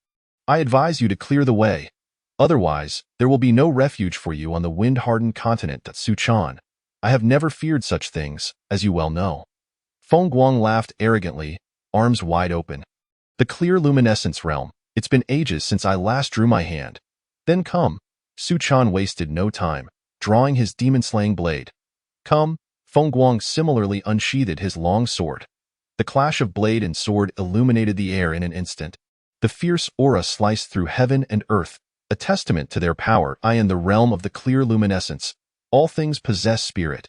I advise you to clear the way. Otherwise, there will be no refuge for you on the wind-hardened continent. Su Chan, I have never feared such things, as you well know. Feng Guang laughed arrogantly, arms wide open. The clear luminescence realm. It's been ages since I last drew my hand. Then come. Su Chan wasted no time, drawing his demon-slaying blade. Come. Feng Guang similarly unsheathed his long sword. The clash of blade and sword illuminated the air in an instant. The fierce aura sliced through heaven and earth, a testament to their power. In the realm of the clear luminescence, all things possess spirit.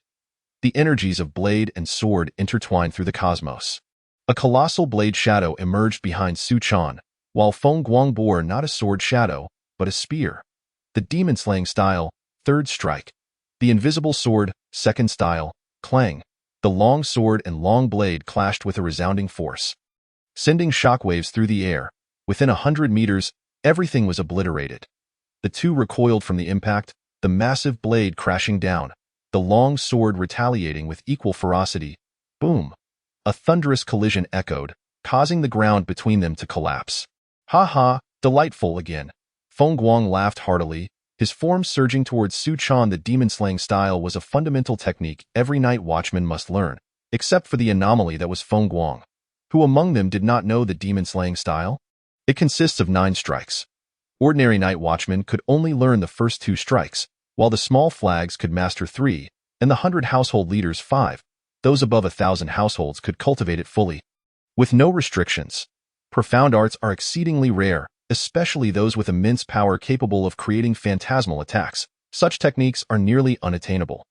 The energies of blade and sword intertwined through the cosmos. A colossal blade shadow emerged behind Su Chan, while Feng Guang bore not a sword shadow, but a spear. The demon-slaying style, third strike. The invisible sword, second style, clang. The long sword and long blade clashed with a resounding force, sending shockwaves through the air. Within 100 meters, everything was obliterated. The two recoiled from the impact, the massive blade crashing down, the long sword retaliating with equal ferocity. Boom! A thunderous collision echoed, causing the ground between them to collapse. Ha ha, delightful again. Feng Guang laughed heartily, his form surging towards Su Chan. The demon-slaying style was a fundamental technique every night watchman must learn, except for the anomaly that was Feng Guang. Who among them did not know the demon-slaying style? It consists of 9 strikes. Ordinary night watchmen could only learn the first 2 strikes, while the small flags could master 3, and the 100 household leaders 5. Those above 1,000 households could cultivate it fully, with no restrictions. Profound arts are exceedingly rare, especially those with immense power capable of creating phantasmal attacks. Such techniques are nearly unattainable.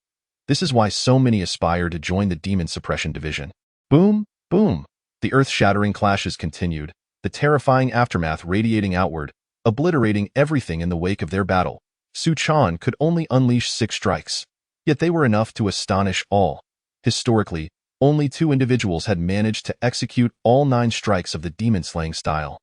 This is why so many aspire to join the Demon Suppression Division. Boom, boom. The earth-shattering clashes continued, the terrifying aftermath radiating outward, obliterating everything in the wake of their battle. Su Chan could only unleash 6 strikes, yet they were enough to astonish all. Historically, only 2 individuals had managed to execute all 9 strikes of the demon-slaying style.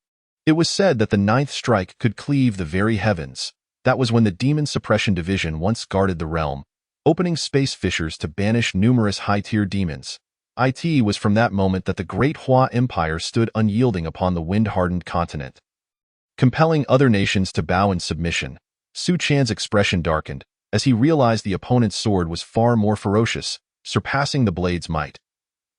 It was said that the 9th strike could cleave the very heavens. That was when the Demon Suppression Division once guarded the realm, opening space fissures to banish numerous high-tier demons. It was from that moment that the Great Hua Empire stood unyielding upon the wind-hardened continent, compelling other nations to bow in submission. Su Chan's expression darkened, as he realized the opponent's sword was far more ferocious, surpassing the blade's might.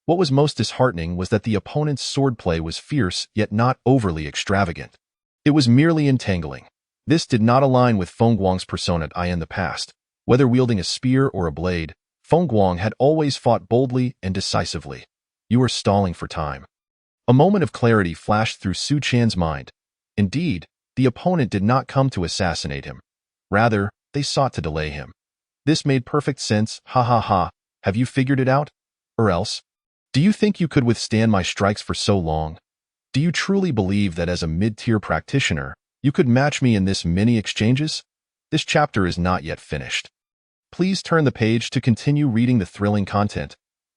What was most disheartening was that the opponent's swordplay was fierce yet not overly extravagant. It was merely entangling. This did not align with Feng Guang's persona in the past. Whether wielding a spear or a blade, Feng Guang had always fought boldly and decisively. You are stalling for time. A moment of clarity flashed through Su Chan's mind. Indeed, the opponent did not come to assassinate him. Rather, they sought to delay him. This made perfect sense. Ha ha ha. Have you figured it out? Or else? Do you think you could withstand my strikes for so long? Do you truly believe that as a mid-tier practitioner, you could match me in this many exchanges? This chapter is not yet finished. Please turn the page to continue reading the thrilling content.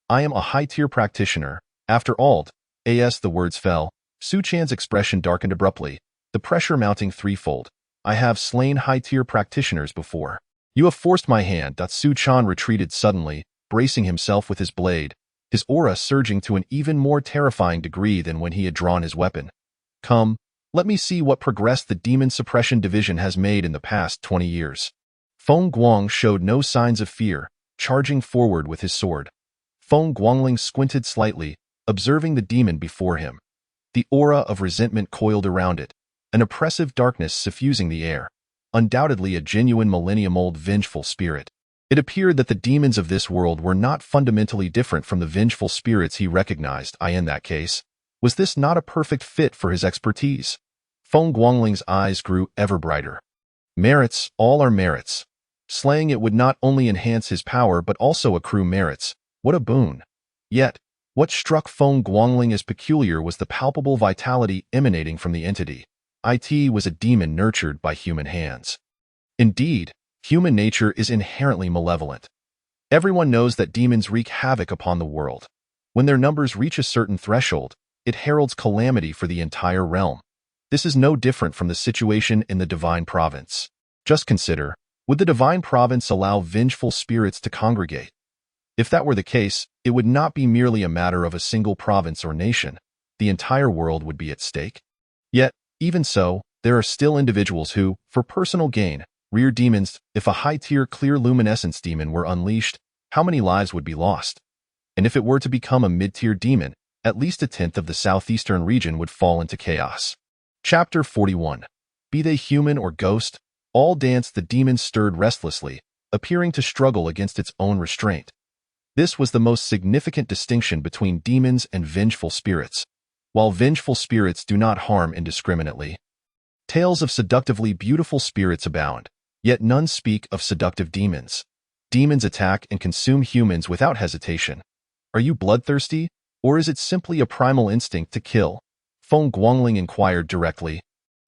I am a high-tier practitioner. After all, as the words fell, Su Chan's expression darkened abruptly, the pressure mounting threefold. I have slain high-tier practitioners before. You have forced my hand. Su Chan retreated suddenly, bracing himself with his blade, his aura surging to an even more terrifying degree than when he had drawn his weapon. Come, let me see what progress the Demon Suppression Division has made in the past 20 years. Feng Guang showed no signs of fear, charging forward with his sword. Feng Guangling squinted slightly, observing the demon before him. The aura of resentment coiled around it, an oppressive darkness suffusing the air. Undoubtedly a genuine millennium-old vengeful spirit. It appeared that the demons of this world were not fundamentally different from the vengeful spirits he recognized. In that case, was this not a perfect fit for his expertise? Feng Guangling's eyes grew ever brighter. Merits, all are merits. Slaying it would not only enhance his power but also accrue merits. What a boon. Yet, what struck Feng Guangling as peculiar was the palpable vitality emanating from the entity. It was a demon nurtured by human hands. Indeed, human nature is inherently malevolent. Everyone knows that demons wreak havoc upon the world. When their numbers reach a certain threshold, it heralds calamity for the entire realm. This is no different from the situation in the Divine Province. Just consider, would the Divine Province allow vengeful spirits to congregate? If that were the case, it would not be merely a matter of a single province or nation. The entire world would be at stake. Yet, even so, there are still individuals who, for personal gain, rear demons. If a high-tier clear luminescence demon were unleashed, how many lives would be lost? And if it were to become a mid-tier demon, at least a tenth of the southeastern region would fall into chaos. Chapter 41. Be they human or ghost, all danced. The demon stirred restlessly, appearing to struggle against its own restraint. This was the most significant distinction between demons and vengeful spirits. While vengeful spirits do not harm indiscriminately, tales of seductively beautiful spirits abound, yet none speak of seductive demons. Demons attack and consume humans without hesitation. Are you bloodthirsty, or is it simply a primal instinct to kill? Feng Guangling inquired directly.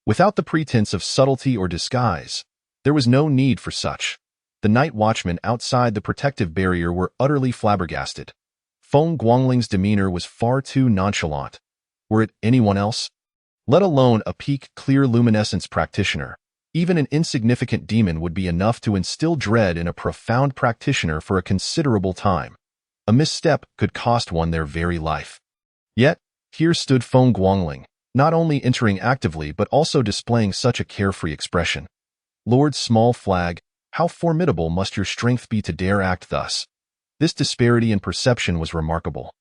Without the pretense of subtlety or disguise, there was no need for such. The night watchmen outside the protective barrier were utterly flabbergasted. Feng Guangling's demeanor was far too nonchalant. Were it anyone else? Let alone a peak clear luminescence practitioner, even an insignificant demon would be enough to instill dread in a profound practitioner for a considerable time. A misstep could cost one their very life. Yet, here stood Feng Guangling, not only entering actively but also displaying such a carefree expression. Lord Small Flag, how formidable must your strength be to dare act thus? This disparity in perception was remarkable.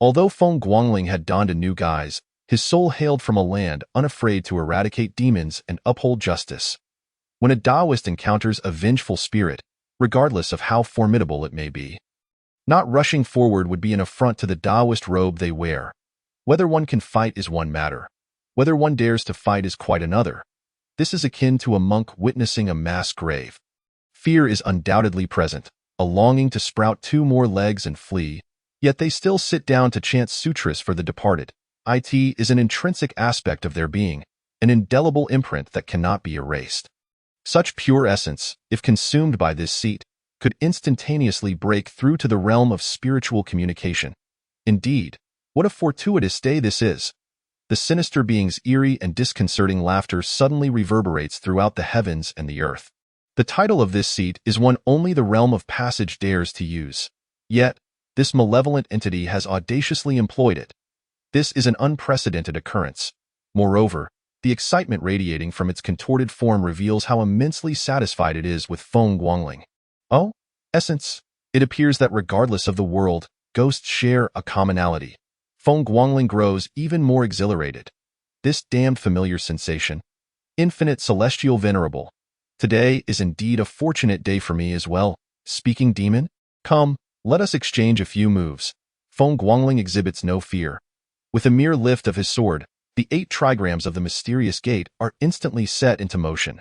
Although Feng Guangling had donned a new guise, his soul hailed from a land unafraid to eradicate demons and uphold justice. When a Taoist encounters a vengeful spirit, regardless of how formidable it may be, not rushing forward would be an affront to the Taoist robe they wear. Whether one can fight is one matter. Whether one dares to fight is quite another. This is akin to a monk witnessing a mass grave. Fear is undoubtedly present, a longing to sprout two more legs and flee, yet they still sit down to chant sutras for the departed. It is an intrinsic aspect of their being, an indelible imprint that cannot be erased. Such pure essence, if consumed by this seat, could instantaneously break through to the realm of spiritual communication. Indeed, what a fortuitous day this is! The sinister being's eerie and disconcerting laughter suddenly reverberates throughout the heavens and the earth. The title of this seat is one only the realm of passage dares to use. Yet, this malevolent entity has audaciously employed it. This is an unprecedented occurrence. Moreover, the excitement radiating from its contorted form reveals how immensely satisfied it is with Feng Guangling. Oh, essence, it appears that regardless of the world, ghosts share a commonality. Feng Guangling grows even more exhilarated. This damned familiar sensation, infinite celestial venerable. Today is indeed a fortunate day for me as well. Speaking demon, come, let us exchange a few moves. Feng Guangling exhibits no fear. With a mere lift of his sword, the 8 trigrams of the mysterious gate are instantly set into motion.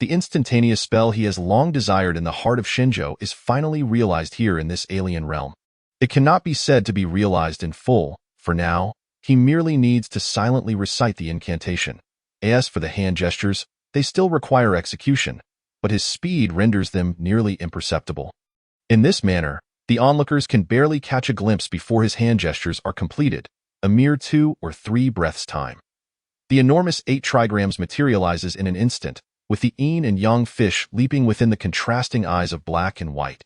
The instantaneous spell he has long desired in the heart of Shenzhou is finally realized here in this alien realm. It cannot be said to be realized in full. For now, he merely needs to silently recite the incantation. As for the hand gestures, they still require execution, but his speed renders them nearly imperceptible. In this manner, the onlookers can barely catch a glimpse before his hand gestures are completed, a mere 2 or 3 breaths' time. The enormous 8 trigrams materializes in an instant, with the yin and yang fish leaping within the contrasting eyes of black and white.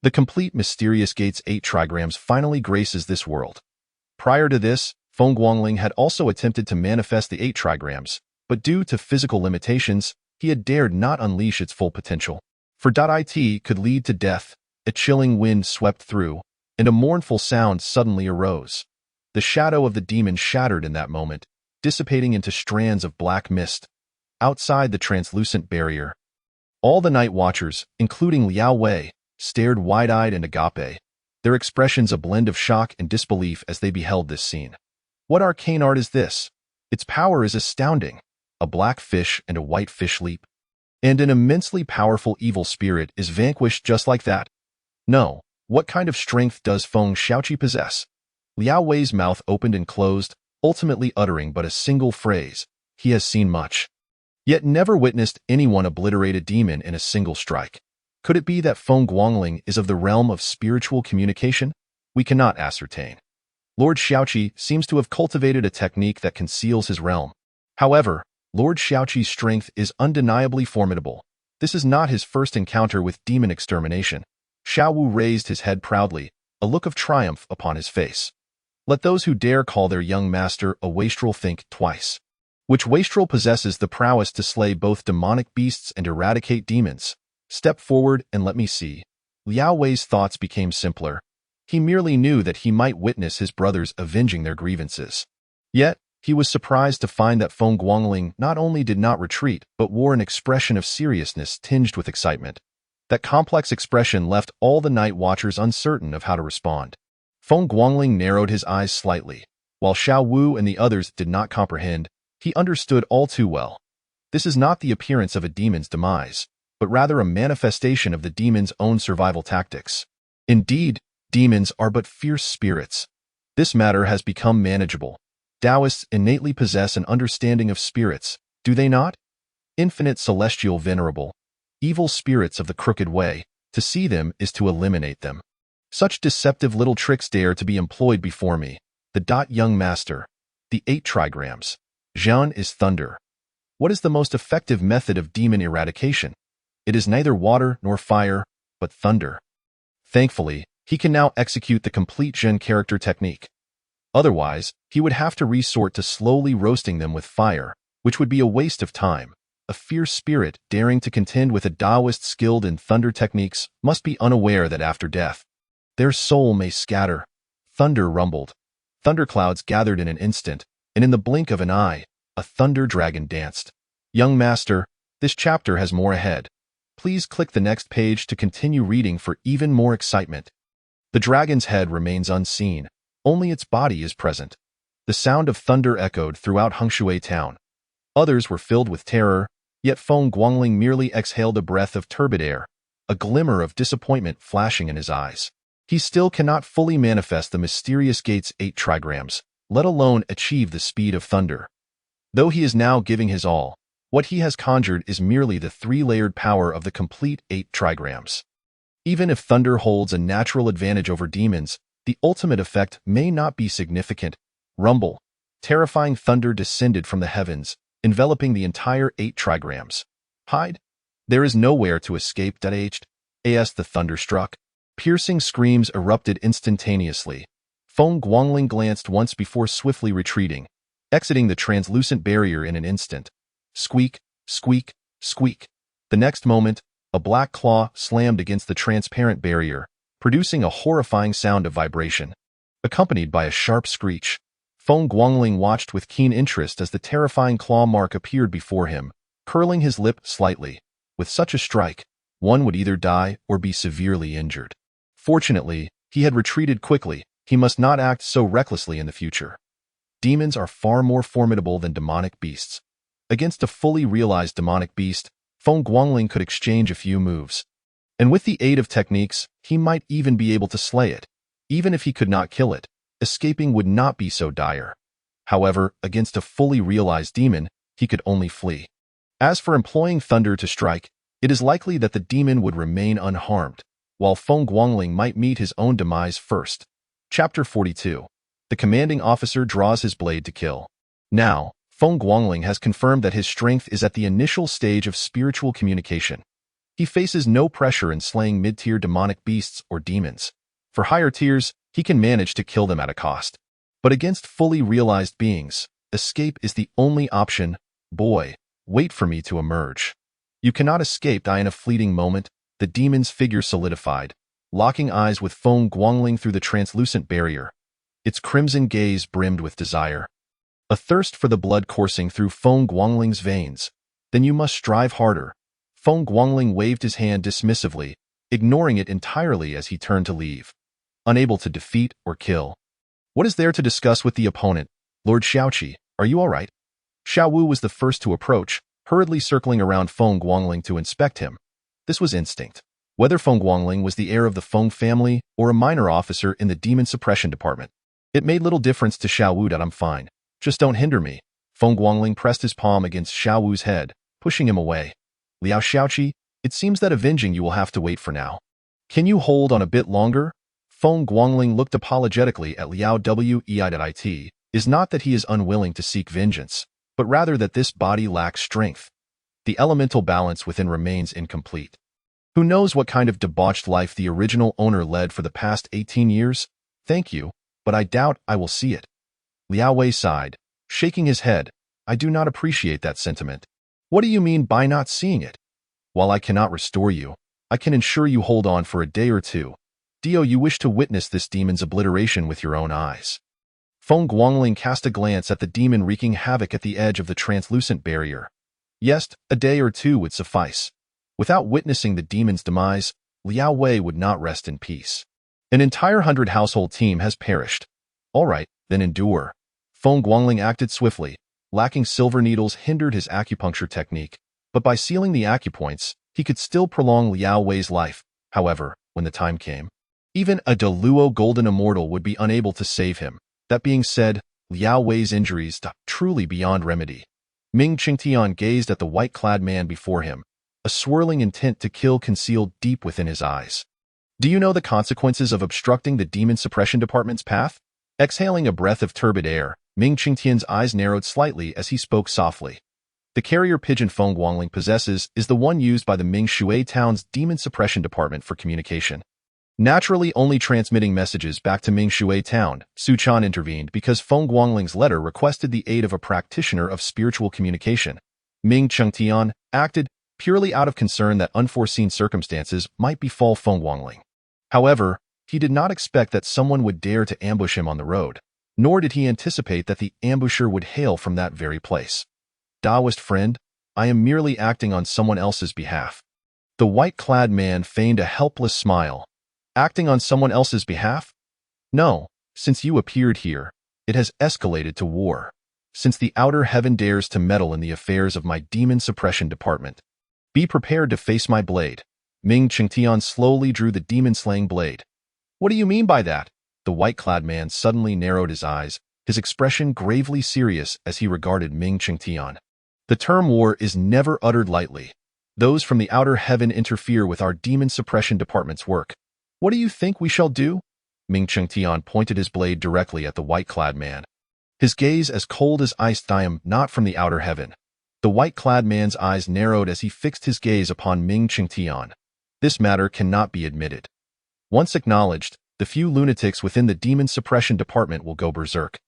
The complete mysterious gate's 8 trigrams finally graces this world. Prior to this, Feng Guangling had also attempted to manifest the 8 trigrams, but due to physical limitations, he had dared not unleash its full potential. For it could lead to death, a chilling wind swept through, and a mournful sound suddenly arose. The shadow of the demon shattered in that moment, dissipating into strands of black mist. Outside the translucent barrier, all the night watchers, including Liao Wei, stared wide-eyed and agape, their expressions a blend of shock and disbelief as they beheld this scene. What arcane art is this? Its power is astounding. A black fish and a white fish leap. And an immensely powerful evil spirit is vanquished just like that. No, what kind of strength does Feng Xiaoqi possess? Liao Wei's mouth opened and closed, ultimately uttering but a single phrase. He has seen much, yet never witnessed anyone obliterate a demon in a single strike. Could it be that Feng Guangling is of the realm of spiritual communication? We cannot ascertain. Lord Xiaoqi seems to have cultivated a technique that conceals his realm. However, Lord Xiaoqi's strength is undeniably formidable. This is not his first encounter with demon extermination. Xiao Wu raised his head proudly, a look of triumph upon his face. Let those who dare call their young master a wastrel think twice. Which wastrel possesses the prowess to slay both demonic beasts and eradicate demons? Step forward and let me see. Liao Wei's thoughts became simpler. He merely knew that he might witness his brothers avenging their grievances. Yet, he was surprised to find that Feng Guangling not only did not retreat, but wore an expression of seriousness tinged with excitement. That complex expression left all the night watchers uncertain of how to respond. Feng Guangling narrowed his eyes slightly. While Xiao Wu and the others did not comprehend, he understood all too well. This is not the appearance of a demon's demise, but rather a manifestation of the demon's own survival tactics. Indeed, demons are but fierce spirits. This matter has become manageable. Taoists innately possess an understanding of spirits, do they not? Infinite celestial venerable, evil spirits of the crooked way. To see them is to eliminate them. Such deceptive little tricks dare to be employed before me. Young master. The 8 trigrams. Zhan is thunder. What is the most effective method of demon eradication? It is neither water nor fire, but thunder. Thankfully, he can now execute the complete Zhen character technique. Otherwise, he would have to resort to slowly roasting them with fire, which would be a waste of time. A fierce spirit daring to contend with a Taoist skilled in thunder techniques must be unaware that after death, their soul may scatter. Thunder rumbled. Thunderclouds gathered in an instant, and in the blink of an eye, a thunder dragon danced. Young master, this chapter has more ahead. Please click the next page to continue reading for even more excitement. The dragon's head remains unseen. Only its body is present. The sound of thunder echoed throughout Hengshui town. Others were filled with terror, yet Feng Guangling merely exhaled a breath of turbid air, a glimmer of disappointment flashing in his eyes. He still cannot fully manifest the mysterious gate's 8 trigrams, let alone achieve the speed of thunder. Though he is now giving his all, what he has conjured is merely the 3-layered power of the complete 8 trigrams. Even if thunder holds a natural advantage over demons, the ultimate effect may not be significant. Rumble. Terrifying thunder descended from the heavens, enveloping the entire 8 trigrams. Hide. There is nowhere to escape. As the thunder struck, piercing screams erupted instantaneously. Feng Guangling glanced once before swiftly retreating, exiting the translucent barrier in an instant. Squeak, squeak, squeak. The next moment, a black claw slammed against the transparent barrier, producing a horrifying sound of vibration. Accompanied by a sharp screech, Feng Guangling watched with keen interest as the terrifying claw mark appeared before him, curling his lip slightly. With such a strike, one would either die or be severely injured. Fortunately, he had retreated quickly. He must not act so recklessly in the future. Demons are far more formidable than demonic beasts. Against a fully realized demonic beast, Feng Guangling could exchange a few moves. And with the aid of techniques, he might even be able to slay it. Even if he could not kill it, escaping would not be so dire. However, against a fully realized demon, he could only flee. As for employing thunder to strike, it is likely that the demon would remain unharmed, while Feng Guangling might meet his own demise first. Chapter 42. The commanding officer draws his blade to kill. Now, Feng Guangling has confirmed that his strength is at the initial stage of spiritual communication. He faces no pressure in slaying mid-tier demonic beasts or demons. For higher tiers, he can manage to kill them at a cost. But against fully realized beings, escape is the only option. Boy, wait for me to emerge. You cannot escape. In a fleeting moment, the demon's figure solidified, locking eyes with Feng Guangling through the translucent barrier. Its crimson gaze brimmed with desire. A thirst for the blood coursing through Feng Guangling's veins. Then you must strive harder. Feng Guangling waved his hand dismissively, ignoring it entirely as he turned to leave. Unable to defeat or kill. What is there to discuss with the opponent? Lord Xiaoqi, are you all right? Xiao Wu was the first to approach, hurriedly circling around Feng Guangling to inspect him. This was instinct. Whether Feng Guangling was the heir of the Feng family or a minor officer in the demon suppression department, it made little difference to Xiao Wu. I'm fine. Just don't hinder me. Feng Guangling pressed his palm against Xiao Wu's head, pushing him away. Liao Xiaoqi, it seems that avenging you will have to wait for now. Can you hold on a bit longer? Feng Guangling looked apologetically at Liao Wei. Is not that he is unwilling to seek vengeance, but rather that this body lacks strength. The elemental balance within remains incomplete. Who knows what kind of debauched life the original owner led for the past 18 years? Thank you, but I doubt I will see it. Liao Wei sighed, shaking his head. I do not appreciate that sentiment. What do you mean by not seeing it? While I cannot restore you, I can ensure you hold on for a day or two. You wish to witness this demon's obliteration with your own eyes. Feng Guangling cast a glance at the demon wreaking havoc at the edge of the translucent barrier. Yes, a day or two would suffice. Without witnessing the demon's demise, Liao Wei would not rest in peace. An entire 100-household team has perished. All right, then endure. Feng Guangling acted swiftly. Lacking silver needles hindered his acupuncture technique, but by sealing the acupoints, he could still prolong Liao Wei's life. However, when the time came, even a Deluo Golden Immortal would be unable to save him. That being said, Liao Wei's injuries are truly beyond remedy. Ming Qingtian gazed at the white-clad man before him, a swirling intent to kill concealed deep within his eyes. Do you know the consequences of obstructing the demon suppression department's path? Exhaling a breath of turbid air, Ming Qingtian's eyes narrowed slightly as he spoke softly. The carrier pigeon Feng Guangling possesses is the one used by the Ming Shui town's demon suppression department for communication. Naturally only transmitting messages back to Ming Shui town, Su Chan intervened because Feng Guangling's letter requested the aid of a practitioner of spiritual communication. Ming Qingtian acted purely out of concern that unforeseen circumstances might befall Feng Guangling. However, he did not expect that someone would dare to ambush him on the road, nor did he anticipate that the ambusher would hail from that very place. Taoist friend, I am merely acting on someone else's behalf. The white-clad man feigned a helpless smile. Acting on someone else's behalf? No, since you appeared here, it has escalated to war. Since the outer heaven dares to meddle in the affairs of my demon suppression department, be prepared to face my blade. Ming Qingtian slowly drew the demon-slaying blade. What do you mean by that? The white-clad man suddenly narrowed his eyes, his expression gravely serious as he regarded Ming Qingtian. The term war is never uttered lightly. Those from the outer heaven interfere with our demon suppression department's work. What do you think we shall do? Ming Qingtian pointed his blade directly at the white-clad man. His gaze as cold as ice. I am not from the outer heaven. The white-clad man's eyes narrowed as he fixed his gaze upon Ming Qingtian. This matter cannot be admitted. Once acknowledged, the few lunatics within the demon suppression department will go berserk.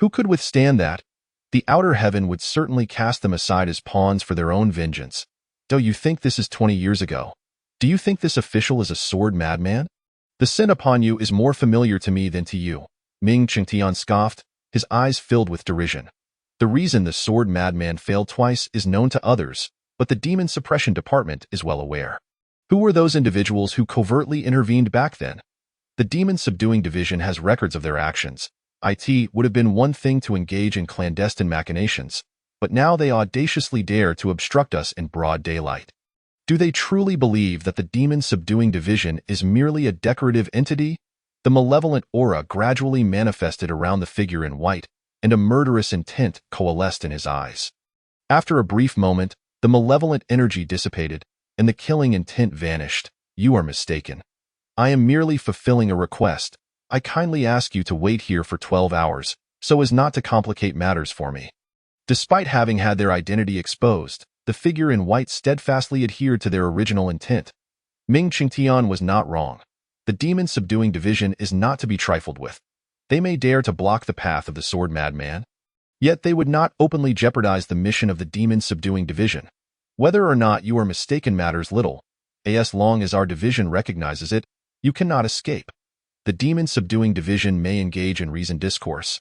Who could withstand that? The outer heaven would certainly cast them aside as pawns for their own vengeance. Do you think this is 20 years ago? Do you think this official is a sword madman? The sin upon you is more familiar to me than to you. Ming Qingtian scoffed, his eyes filled with derision. The reason the sword madman failed twice is known to others, but the demon suppression department is well aware. Who were those individuals who covertly intervened back then? The demon subduing division has records of their actions. It would have been one thing to engage in clandestine machinations, but now they audaciously dare to obstruct us in broad daylight. Do they truly believe that the demon subduing division is merely a decorative entity? The malevolent aura gradually manifested around the figure in white, and a murderous intent coalesced in his eyes. After a brief moment, the malevolent energy dissipated, and the killing intent vanished. You are mistaken. I am merely fulfilling a request. I kindly ask you to wait here for 12 hours, so as not to complicate matters for me. Despite having had their identity exposed, the figure in white steadfastly adhered to their original intent. Ming Qingtian was not wrong. The demon subduing division is not to be trifled with. They may dare to block the path of the sword madman, yet they would not openly jeopardize the mission of the demon subduing division. Whether or not you are mistaken matters little. As long as our division recognizes it, you cannot escape. The demon subduing division may engage in reasoned discourse,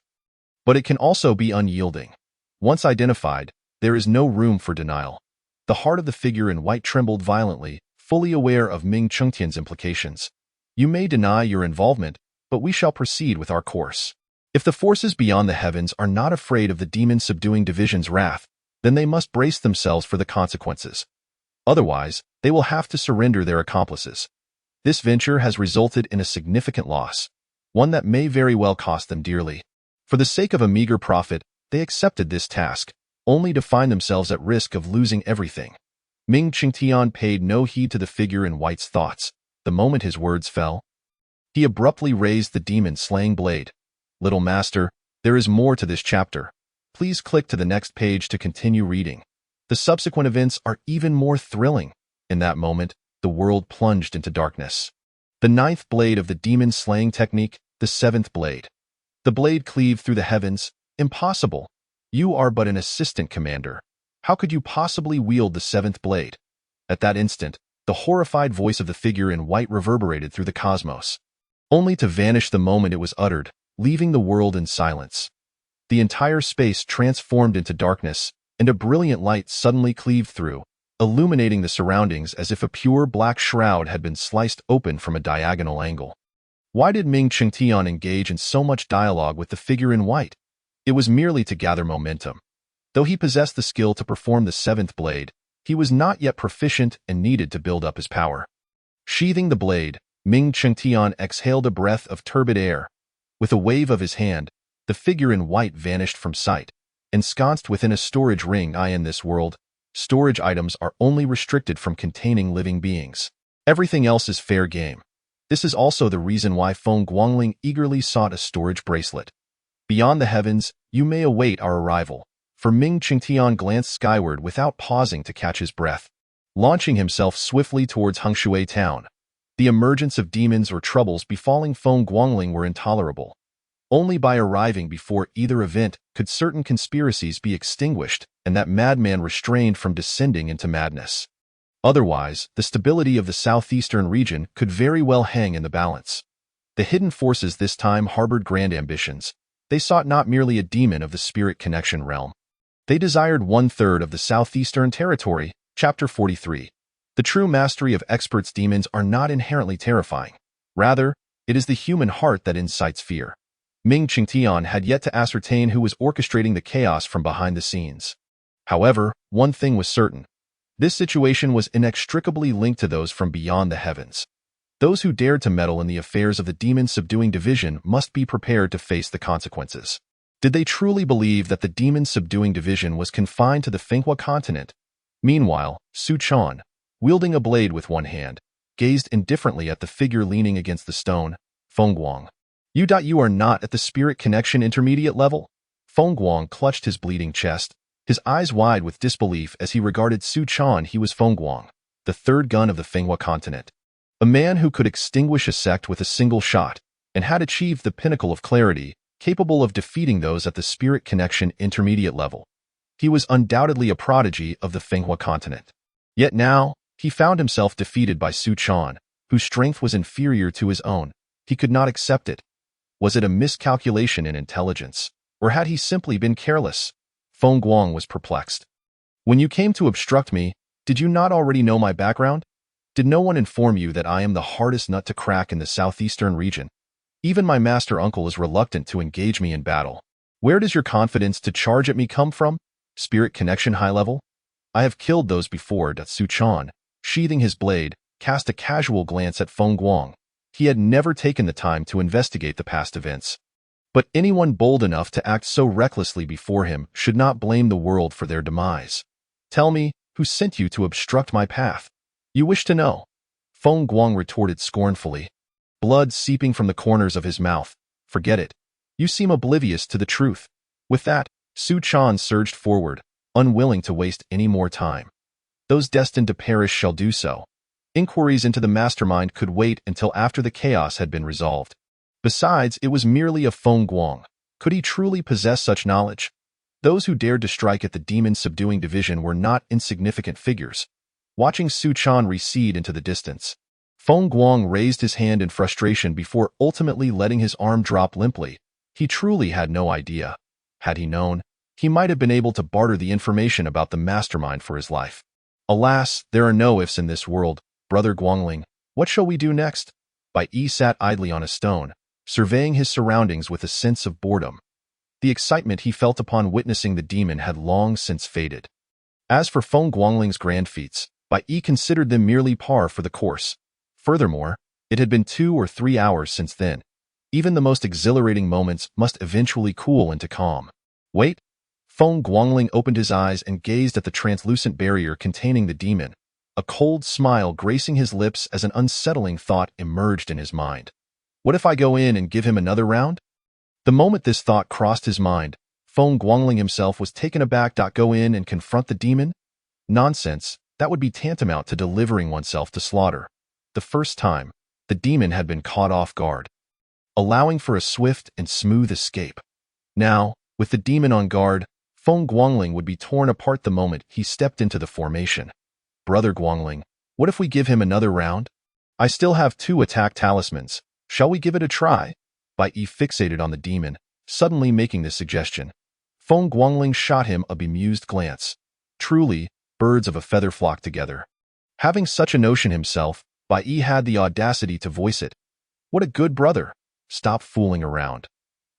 but it can also be unyielding. Once identified, there is no room for denial. The heart of the figure in white trembled violently, fully aware of Ming Qingtian's implications. You may deny your involvement, but we shall proceed with our course. If the forces beyond the heavens are not afraid of the demon subduing division's wrath, then they must brace themselves for the consequences. Otherwise, they will have to surrender their accomplices. This venture has resulted in a significant loss, one that may very well cost them dearly. For the sake of a meager profit, they accepted this task, only to find themselves at risk of losing everything. Ming Qingtian paid no heed to the figure in white's thoughts. The moment his words fell, he abruptly raised the demon-slaying blade. Little master, there is more to this chapter. Please click to the next page to continue reading. The subsequent events are even more thrilling. In that moment, the world plunged into darkness. The 9th blade of the demon-slaying technique, the 7th blade. The blade cleaved through the heavens. Impossible. You are but an assistant commander. How could you possibly wield the 7th blade? At that instant, the horrified voice of the figure in white reverberated through the cosmos, only to vanish the moment it was uttered, leaving the world in silence. The entire space transformed into darkness, and a brilliant light suddenly cleaved through, illuminating the surroundings as if a pure black shroud had been sliced open from a diagonal angle. Why did Ming Qingtian engage in so much dialogue with the figure in white? It was merely to gather momentum. Though he possessed the skill to perform the seventh blade, he was not yet proficient and needed to build up his power. Sheathing the blade, Ming Qingtian exhaled a breath of turbid air. With a wave of his hand, the figure in white vanished from sight, ensconced within a storage ring. In this world, storage items are only restricted from containing living beings. Everything else is fair game. This is also the reason why Feng Guangling eagerly sought a storage bracelet. Beyond the heavens, you may await our arrival. For Ming Qingtian glanced skyward without pausing to catch his breath, launching himself swiftly towards Hengshui town. The emergence of demons or troubles befalling Feng Guangling were intolerable. Only by arriving before either event could certain conspiracies be extinguished and that madman restrained from descending into madness. Otherwise, the stability of the southeastern region could very well hang in the balance. The hidden forces this time harbored grand ambitions. They sought not merely a demon of the spirit connection realm. They desired 1/3 of the southeastern territory. Chapter 43. The true mastery of experts' demons are not inherently terrifying. Rather, it is the human heart that incites fear. Ming Qingtian had yet to ascertain who was orchestrating the chaos from behind the scenes. However, one thing was certain. This situation was inextricably linked to those from beyond the heavens. Those who dared to meddle in the affairs of the demon-subduing division must be prepared to face the consequences. Did they truly believe that the demon-subduing division was confined to the Fenghua continent? Meanwhile, Su Chan, wielding a blade with one hand, gazed indifferently at the figure leaning against the stone. Feng Guang. You are not at the spirit connection intermediate level? Feng Guang clutched his bleeding chest, his eyes wide with disbelief as he regarded Su Chan. He was Feng Guang, the third gun of the Fenghua continent. A man who could extinguish a sect with a single shot, and had achieved the pinnacle of clarity, capable of defeating those at the spirit connection intermediate level. He was undoubtedly a prodigy of the Fenghua continent. Yet now, he found himself defeated by Su Chan, whose strength was inferior to his own. He could not accept it. Was it a miscalculation in intelligence, or had he simply been careless? Feng Guang was perplexed. When you came to obstruct me, did you not already know my background? Did no one inform you that I am the hardest nut to crack in the southeastern region? Even my master uncle is reluctant to engage me in battle. Where does your confidence to charge at me come from? Spirit connection high level? I have killed those before. Su Chan, sheathing his blade, cast a casual glance at Feng Guang. He had never taken the time to investigate the past events. But anyone bold enough to act so recklessly before him should not blame the world for their demise. Tell me, who sent you to obstruct my path? You wish to know? Feng Guang retorted scornfully, blood seeping from the corners of his mouth. Forget it. You seem oblivious to the truth. With that, Su Chan surged forward, unwilling to waste any more time. Those destined to perish shall do so. Inquiries into the mastermind could wait until after the chaos had been resolved. Besides, it was merely a Feng Guang. Could he truly possess such knowledge? Those who dared to strike at the demon-subduing division were not insignificant figures. Watching Su Chan recede into the distance, Feng Guang raised his hand in frustration before ultimately letting his arm drop limply. He truly had no idea. Had he known, he might have been able to barter the information about the mastermind for his life. Alas, there are no ifs in this world, brother Guangling. What shall we do next? Bai Yi sat idly on a stone, surveying his surroundings with a sense of boredom. The excitement he felt upon witnessing the demon had long since faded. As for Feng Guangling's grand feats, Bai Yi considered them merely par for the course. Furthermore, it had been 2 or 3 hours since then. Even the most exhilarating moments must eventually cool into calm. Wait. Feng Guangling opened his eyes and gazed at the translucent barrier containing the demon. A cold smile gracing his lips as an unsettling thought emerged in his mind. What if I go in and give him another round? The moment this thought crossed his mind, Feng Guangling himself was taken aback. Go in and confront the demon? Nonsense. That would be tantamount to delivering oneself to slaughter. The first time, the demon had been caught off guard, allowing for a swift and smooth escape. Now, with the demon on guard, Feng Guangling would be torn apart the moment he stepped into the formation. Brother Guangling, what if we give him another round? I still have 2 attack talismans. Shall we give it a try? Bai Yi fixated on the demon, suddenly making this suggestion. Feng Guangling shot him a bemused glance. Truly, birds of a feather flock together. Having such a notion himself, Bai Yi had the audacity to voice it. What a good brother! Stop fooling around.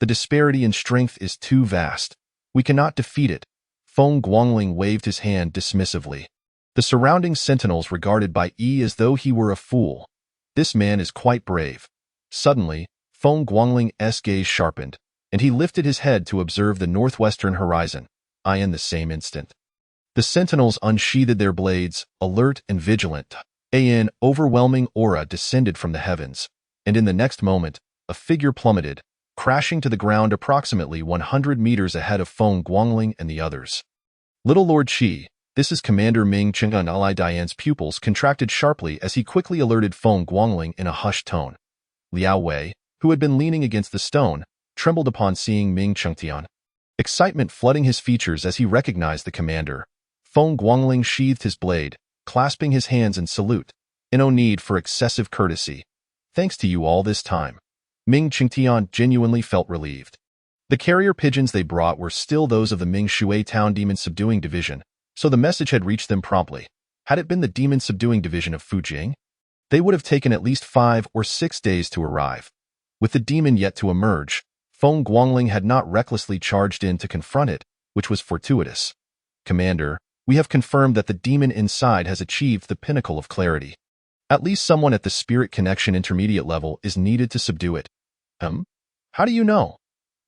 The disparity in strength is too vast. We cannot defeat it. Feng Guangling waved his hand dismissively. The surrounding sentinels regarded Bai Yi as though he were a fool. This man is quite brave. Suddenly, Feng Guangling's gaze sharpened, and he lifted his head to observe the northwestern horizon. In the same instant, the sentinels unsheathed their blades, alert and vigilant. An overwhelming aura descended from the heavens, and in the next moment, a figure plummeted, crashing to the ground approximately 100 meters ahead of Feng Guangling and the others. Little Lord Qi, this is Commander Ming Cheng'an. Ali Dian's pupils contracted sharply as he quickly alerted Feng Guangling in a hushed tone. Liao Wei, who had been leaning against the stone, trembled upon seeing Ming Chengtian. Excitement flooding his features as he recognized the commander. Feng Guangling sheathed his blade, clasping his hands in salute. No need for excessive courtesy. Thanks to you all this time. Ming Chengtian genuinely felt relieved. The carrier pigeons they brought were still those of the Ming Shui Town Demon Subduing Division, so the message had reached them promptly. Had it been the Demon Subduing Division of Fujing, they would have taken at least 5 or 6 days to arrive. With the demon yet to emerge, Feng Guangling had not recklessly charged in to confront it, which was fortuitous. Commander, we have confirmed that the demon inside has achieved the pinnacle of clarity. At least someone at the spirit connection intermediate level is needed to subdue it. How do you know?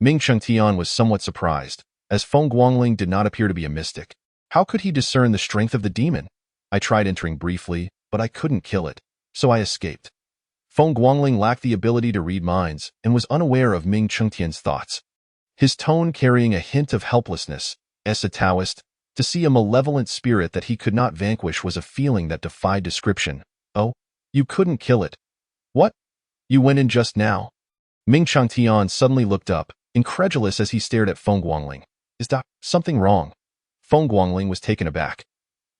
Ming Chengtian was somewhat surprised, as Feng Guangling did not appear to be a mystic. How could he discern the strength of the demon? I tried entering briefly, but I couldn't kill it, so I escaped. Feng Guangling lacked the ability to read minds and was unaware of Ming Chengtian's thoughts. His tone carrying a hint of helplessness. As a Taoist, to see a malevolent spirit that he could not vanquish was a feeling that defied description. Oh, you couldn't kill it. What? You went in just now? Ming Chengtian suddenly looked up, incredulous as he stared at Feng Guangling. Is that something wrong? Feng Guangling was taken aback.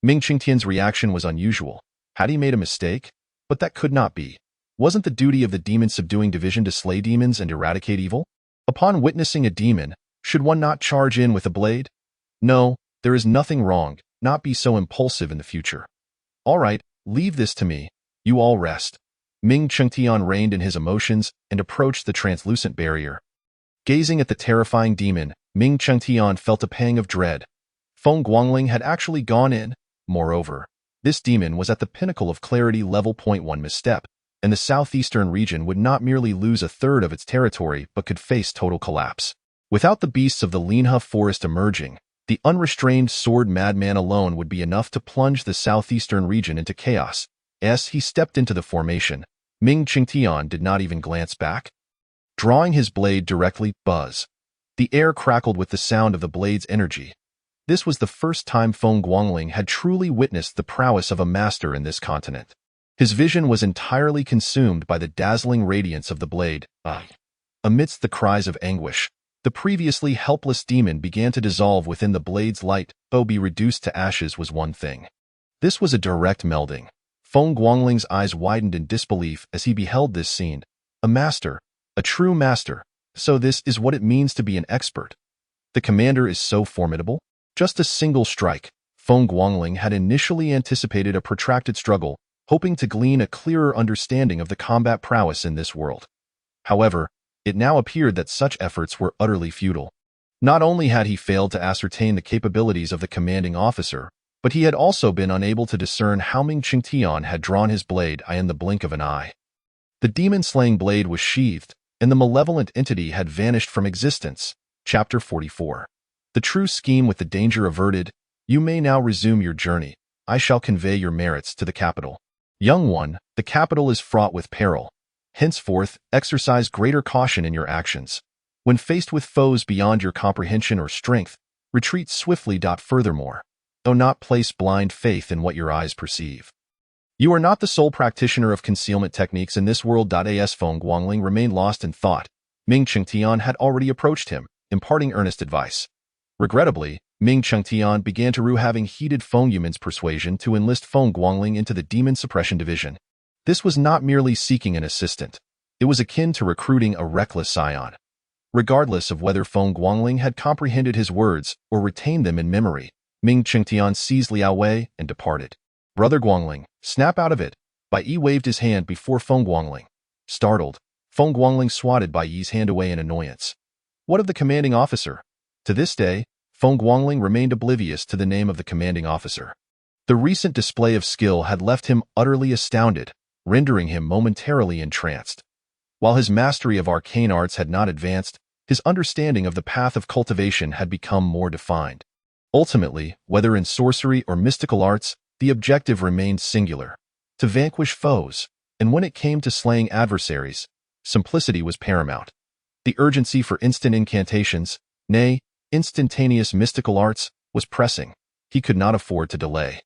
Ming Chengtian's reaction was unusual. Had he made a mistake? But that could not be. Wasn't the duty of the Demon Subduing Division to slay demons and eradicate evil? Upon witnessing a demon, should one not charge in with a blade? No, there is nothing wrong. Not be so impulsive in the future. All right, leave this to me. You all rest. Ming Chengtian reined in his emotions and approached the translucent barrier. Gazing at the terrifying demon, Ming Chengtian felt a pang of dread. Feng Guangling had actually gone in. Moreover, this demon was at the pinnacle of clarity level 0.1 misstep, and the southeastern region would not merely lose a third of its territory but could face total collapse. Without the beasts of the Linhe forest emerging, the unrestrained sword madman alone would be enough to plunge the southeastern region into chaos. As he stepped into the formation, Ming Chengtian did not even glance back. Drawing his blade directly, buzz. The air crackled with the sound of the blade's energy. This was the first time Feng Guangling had truly witnessed the prowess of a master in this continent. His vision was entirely consumed by the dazzling radiance of the blade. Amidst the cries of anguish, the previously helpless demon began to dissolve within the blade's light, though be reduced to ashes was one thing. This was a direct melding. Feng Guangling's eyes widened in disbelief as he beheld this scene. A master, a true master. So this is what it means to be an expert. The commander is so formidable? Just a single strike. Feng Guangling had initially anticipated a protracted struggle, hoping to glean a clearer understanding of the combat prowess in this world. However, it now appeared that such efforts were utterly futile. Not only had he failed to ascertain the capabilities of the commanding officer, but he had also been unable to discern how Ming Chengtian had drawn his blade in the blink of an eye. The demon-slaying blade was sheathed, and the malevolent entity had vanished from existence. Chapter 44. The true scheme with the danger averted. You may now resume your journey. I shall convey your merits to the capital. Young one, the capital is fraught with peril. Henceforth, exercise greater caution in your actions. When faced with foes beyond your comprehension or strength, retreat swiftly. Furthermore, do not place blind faith in what your eyes perceive. You are not the sole practitioner of concealment techniques in this world. As Feng Guangling remained lost in thought, Ming Chengtian had already approached him, imparting earnest advice. Regrettably, Ming Chengtian began to rue having heeded Feng Yuman's persuasion to enlist Feng Guangling into the Demon Suppression Division. This was not merely seeking an assistant. It was akin to recruiting a reckless scion. Regardless of whether Feng Guangling had comprehended his words or retained them in memory, Ming Qingtian seized Liao Wei and departed. Brother Guangling, snap out of it. Bai Yi waved his hand before Feng Guangling. Startled, Feng Guangling swatted Bai Yi's hand away in annoyance. What of the commanding officer? To this day, Feng Guangling remained oblivious to the name of the commanding officer. The recent display of skill had left him utterly astounded, rendering him momentarily entranced. While his mastery of arcane arts had not advanced, his understanding of the path of cultivation had become more defined. Ultimately, whether in sorcery or mystical arts, the objective remained singular: to vanquish foes, and when it came to slaying adversaries, simplicity was paramount. The urgency for instant incantations, nay, instantaneous mystical arts, was pressing. He could not afford to delay.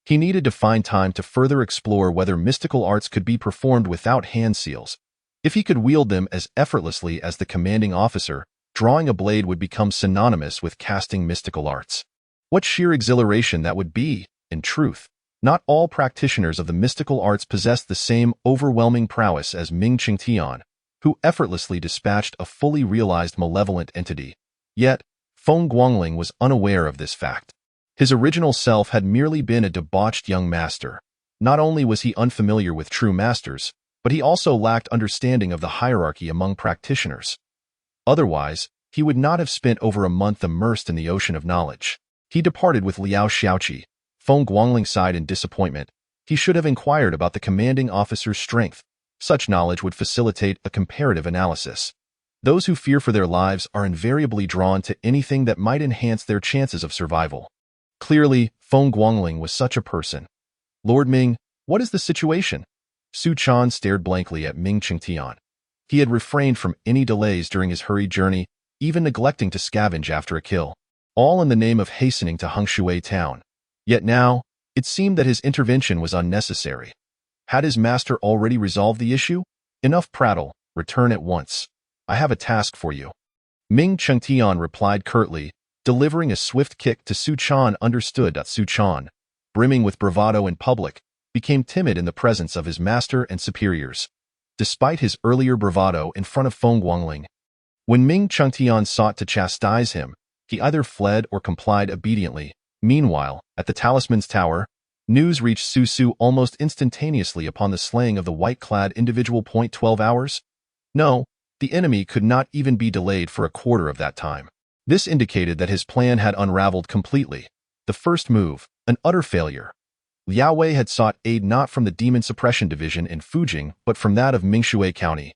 He needed to find time to further explore whether mystical arts could be performed without hand seals. If he could wield them as effortlessly as the commanding officer, drawing a blade would become synonymous with casting mystical arts. What sheer exhilaration that would be, in truth. Not all practitioners of the mystical arts possessed the same overwhelming prowess as Ming Qingtian, who effortlessly dispatched a fully realized malevolent entity. Yet, Feng Guangling was unaware of this fact. His original self had merely been a debauched young master. Not only was he unfamiliar with true masters, but he also lacked understanding of the hierarchy among practitioners. Otherwise, he would not have spent over a month immersed in the ocean of knowledge. He departed with Liao Xiaoqi. Feng Guangling sighed in disappointment. He should have inquired about the commanding officer's strength. Such knowledge would facilitate a comparative analysis. Those who fear for their lives are invariably drawn to anything that might enhance their chances of survival. Clearly, Feng Guangling was such a person. Lord Ming, what is the situation? Su Chan stared blankly at Ming Qingtian. He had refrained from any delays during his hurried journey, even neglecting to scavenge after a kill, all in the name of hastening to Hengshui town. Yet now, it seemed that his intervention was unnecessary. Had his master already resolved the issue? Enough prattle, return at once. I have a task for you. Ming Qingtian replied curtly, delivering a swift kick to Su Chan. Understood. Su Chan, brimming with bravado in public, became timid in the presence of his master and superiors. Despite his earlier bravado in front of Feng Guangling, when Ming Qingtian sought to chastise him, he either fled or complied obediently. Meanwhile, at the Talisman's Tower, news reached Su Su almost instantaneously upon the slaying of the white-clad individual. 12 hours? No, the enemy could not even be delayed for a quarter of that time. This indicated that his plan had unraveled completely. The first move, an utter failure. Liao Wei had sought aid not from the Demon Suppression Division in Fujing, but from that of Mingshui County.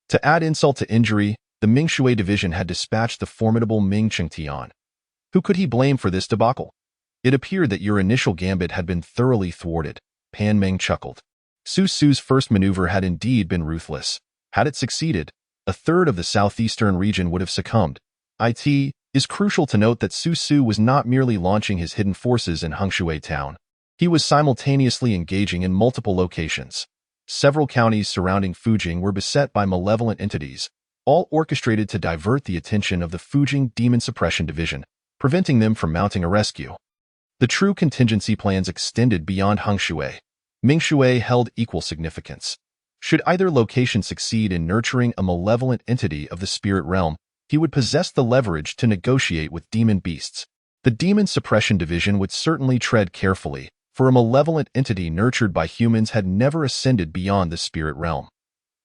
To add insult to injury, the Mingshui Division had dispatched the formidable Ming Qingtian. Who could he blame for this debacle? It appeared that your initial gambit had been thoroughly thwarted. Pan Meng chuckled. Su Su's first maneuver had indeed been ruthless. Had it succeeded, a third of the southeastern region would have succumbed. It is crucial to note that Su Su was not merely launching his hidden forces in Hengshui town. He was simultaneously engaging in multiple locations. Several counties surrounding Fujing were beset by malevolent entities, all orchestrated to divert the attention of the Fujing Demon Suppression Division, preventing them from mounting a rescue. The true contingency plans extended beyond Hengshui. Mingshui held equal significance. Should either location succeed in nurturing a malevolent entity of the spirit realm, he would possess the leverage to negotiate with demon beasts. The Demon Suppression Division would certainly tread carefully, for a malevolent entity nurtured by humans had never ascended beyond the spirit realm.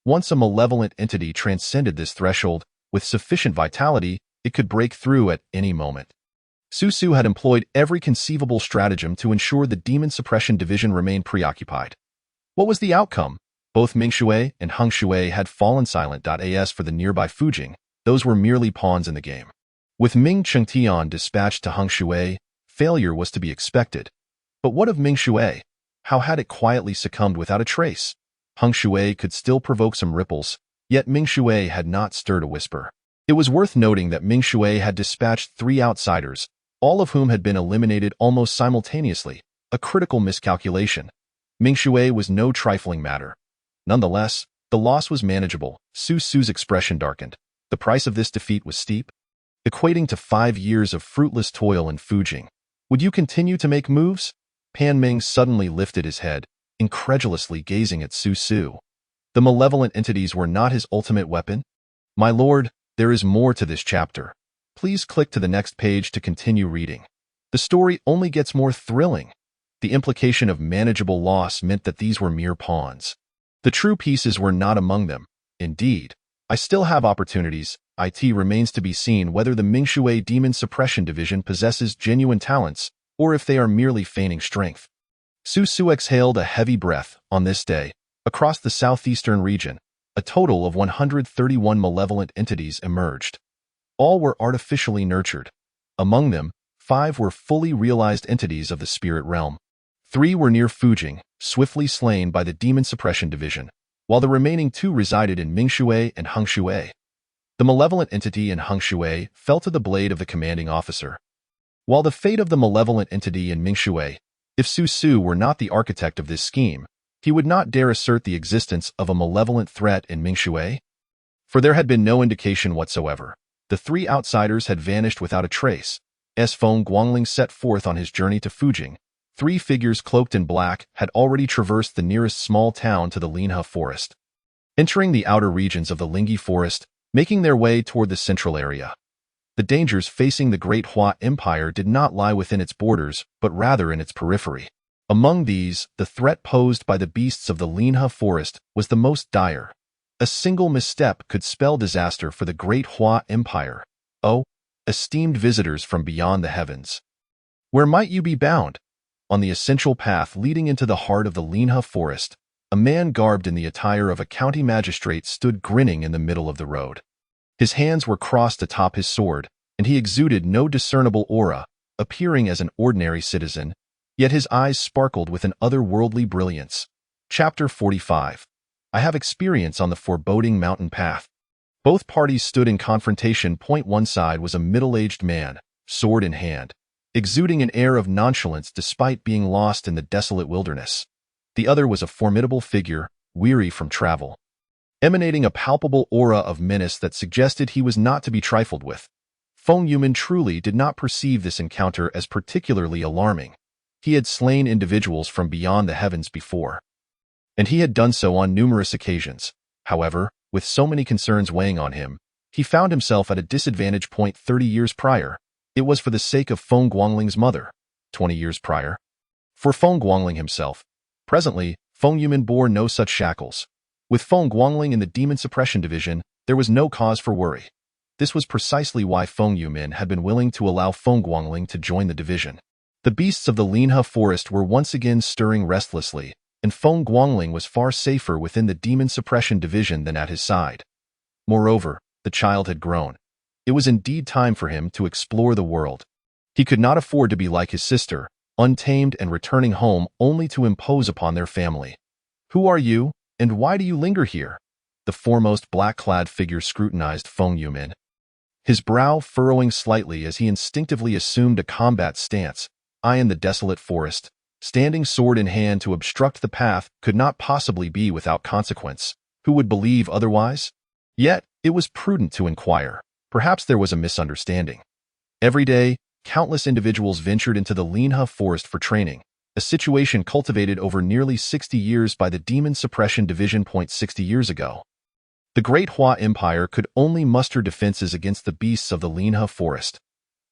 Once a malevolent entity transcended this threshold, with sufficient vitality, it could break through at any moment. Su Su had employed every conceivable stratagem to ensure the Demon Suppression Division remained preoccupied. What was the outcome? Both Mingshui and Hengshui had fallen silent. As for the nearby Fujing, those were merely pawns in the game. With Ming Qingtian dispatched to Hengshui, failure was to be expected. But what of Mingshui? How had it quietly succumbed without a trace? Hengshui could still provoke some ripples, yet Mingshui had not stirred a whisper. It was worth noting that Mingshui had dispatched 3 outsiders, all of whom had been eliminated almost simultaneously, a critical miscalculation. Mingshui was no trifling matter. Nonetheless, the loss was manageable. Su Su's expression darkened. The price of this defeat was steep, equating to 5 years of fruitless toil in Fujing. Would you continue to make moves? Pan Ming suddenly lifted his head, incredulously gazing at Su Su. The malevolent entities were not his ultimate weapon? My lord, there is more to this chapter. Please click to the next page to continue reading. The story only gets more thrilling. The implication of manageable loss meant that these were mere pawns. The true pieces were not among them. Indeed, I still have opportunities. It remains to be seen whether the Mingshui Demon Suppression Division possesses genuine talents, or if they are merely feigning strength. Su Su exhaled a heavy breath. On this day, across the southeastern region, a total of 131 malevolent entities emerged. All were artificially nurtured. Among them, 5 were fully realized entities of the spirit realm. 3 were near Fujing, swiftly slain by the Demon Suppression Division, while the remaining 2 resided in Mingshui and Hengshui. The malevolent entity in Hengshui fell to the blade of the commanding officer. While the fate of the malevolent entity in Mingshui, if Su Su were not the architect of this scheme, he would not dare assert the existence of a malevolent threat in Mingshui, for there had been no indication whatsoever. The 3 outsiders had vanished without a trace. As Feng Guangling set forth on his journey to Fujing, 3 figures cloaked in black had already traversed the nearest small town to the Linhe forest, entering the outer regions of the Lingyi forest, making their way toward the central area. The dangers facing the Great Hua Empire did not lie within its borders, but rather in its periphery. Among these, the threat posed by the beasts of the Linhe forest was the most dire. A single misstep could spell disaster for the Great Hua Empire. Oh, esteemed visitors from beyond the heavens, where might you be bound? On the essential path leading into the heart of the Linhe forest, a man garbed in the attire of a county magistrate stood grinning in the middle of the road. His hands were crossed atop his sword, and he exuded no discernible aura, appearing as an ordinary citizen, yet his eyes sparkled with an otherworldly brilliance. Chapter 45. I have experience on the foreboding mountain path. Both parties stood in confrontation. One side was a middle-aged man, sword in hand, exuding an air of nonchalance despite being lost in the desolate wilderness. The other was a formidable figure, weary from travel, emanating a palpable aura of menace that suggested he was not to be trifled with. Feng Yumin truly did not perceive this encounter as particularly alarming. He had slain individuals from beyond the heavens before, and he had done so on numerous occasions. However, with so many concerns weighing on him, he found himself at a disadvantage. 30 years prior, it was for the sake of Feng Guangling's mother. 20 years prior, for Feng Guangling himself. Presently, Feng Yumin bore no such shackles. With Feng Guangling in the Demon Suppression Division, there was no cause for worry. This was precisely why Feng Yumin had been willing to allow Feng Guangling to join the division. The beasts of the Linhe forest were once again stirring restlessly, and Feng Guangling was far safer within the Demon Suppression Division than at his side. Moreover, the child had grown. It was indeed time for him to explore the world. He could not afford to be like his sister, untamed and returning home only to impose upon their family. Who are you, and why do you linger here? The foremost black-clad figure scrutinized Feng Yumin, his brow furrowing slightly as he instinctively assumed a combat stance. I in the desolate forest, standing sword in hand to obstruct the path, could not possibly be without consequence. Who would believe otherwise? Yet, it was prudent to inquire. Perhaps there was a misunderstanding. Every day, countless individuals ventured into the Linhe forest for training, a situation cultivated over nearly 60 years by the Demon Suppression Division. 60 years ago, the Great Hua Empire could only muster defenses against the beasts of the Linhe forest.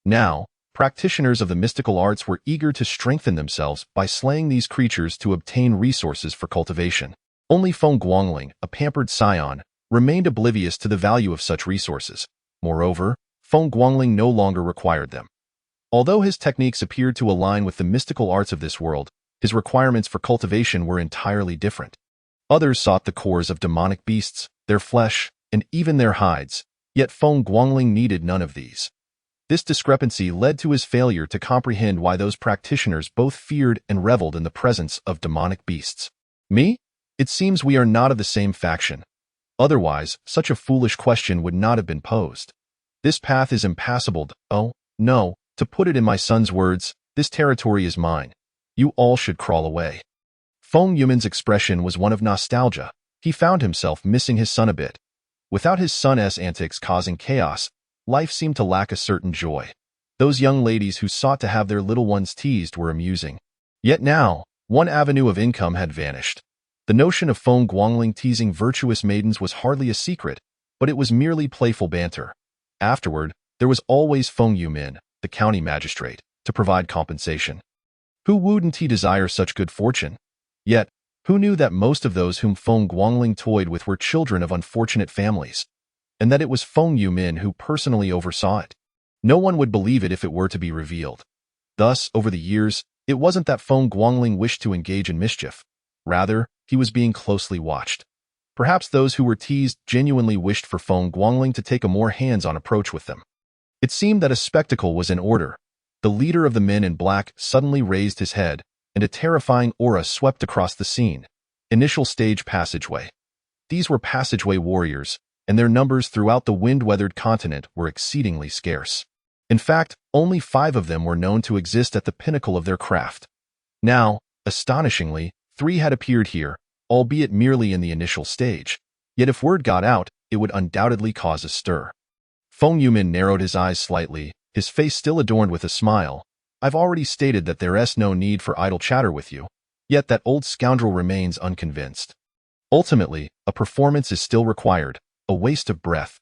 Now, practitioners of the mystical arts were eager to strengthen themselves by slaying these creatures to obtain resources for cultivation. Only Feng Guangling, a pampered scion, remained oblivious to the value of such resources. Moreover, Feng Guangling no longer required them. Although his techniques appeared to align with the mystical arts of this world, his requirements for cultivation were entirely different. Others sought the cores of demonic beasts, their flesh, and even their hides, yet Feng Guangling needed none of these. This discrepancy led to his failure to comprehend why those practitioners both feared and reveled in the presence of demonic beasts. Me? It seems we are not of the same faction. Otherwise, such a foolish question would not have been posed. This path is impassable. Oh, no, to put it in my son's words, this territory is mine. You all should crawl away. Feng Yumin's expression was one of nostalgia. He found himself missing his son a bit. Without his son's antics causing chaos, life seemed to lack a certain joy. Those young ladies who sought to have their little ones teased were amusing. Yet now, one avenue of income had vanished. The notion of Feng Guangling teasing virtuous maidens was hardly a secret, but it was merely playful banter. Afterward, there was always Feng Yumin, the county magistrate, to provide compensation. Who wouldn't he desire such good fortune? Yet, who knew that most of those whom Feng Guangling toyed with were children of unfortunate families, and that it was Feng Yumin who personally oversaw it? No one would believe it if it were to be revealed. Thus, over the years, it wasn't that Feng Guangling wished to engage in mischief. Rather, he was being closely watched. Perhaps those who were teased genuinely wished for Feng Guangling to take a more hands-on approach with them. It seemed that a spectacle was in order. The leader of the men in black suddenly raised his head, and a terrifying aura swept across the scene. Initial stage passageway. These were passageway warriors, and their numbers throughout the wind-weathered continent were exceedingly scarce. In fact, only 5 of them were known to exist at the pinnacle of their craft. Now, astonishingly, 3 had appeared here, albeit merely in the initial stage. Yet if word got out, it would undoubtedly cause a stir. Feng Yumin narrowed his eyes slightly, his face still adorned with a smile. I've already stated that there's no need for idle chatter with you, yet that old scoundrel remains unconvinced. Ultimately, a performance is still required, a waste of breath.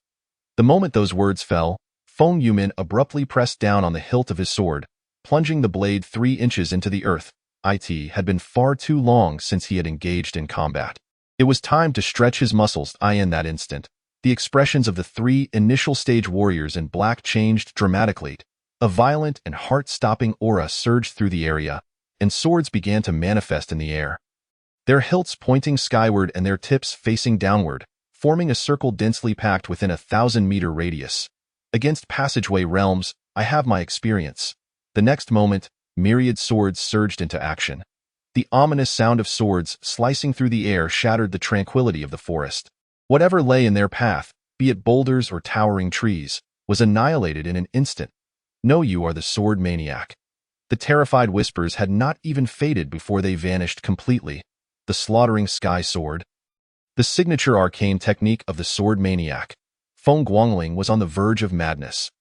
The moment those words fell, Feng Yumin abruptly pressed down on the hilt of his sword, plunging the blade 3 inches into the earth. It had been far too long since he had engaged in combat. It was time to stretch his muscles. In that instant, the expressions of the 3 initial stage warriors in black changed dramatically. A violent and heart-stopping aura surged through the area, and swords began to manifest in the air. Their hilts pointing skyward and their tips facing downward, forming a circle densely packed within a 1,000-meter radius. Against passageway realms, I have my experience. The next moment, myriad swords surged into action. The ominous sound of swords slicing through the air shattered the tranquility of the forest. Whatever lay in their path, be it boulders or towering trees, was annihilated in an instant. No, you are the sword maniac. The terrified whispers had not even faded before they vanished completely. The slaughtering sky sword. The signature arcane technique of the sword maniac. Feng Guangling was on the verge of madness.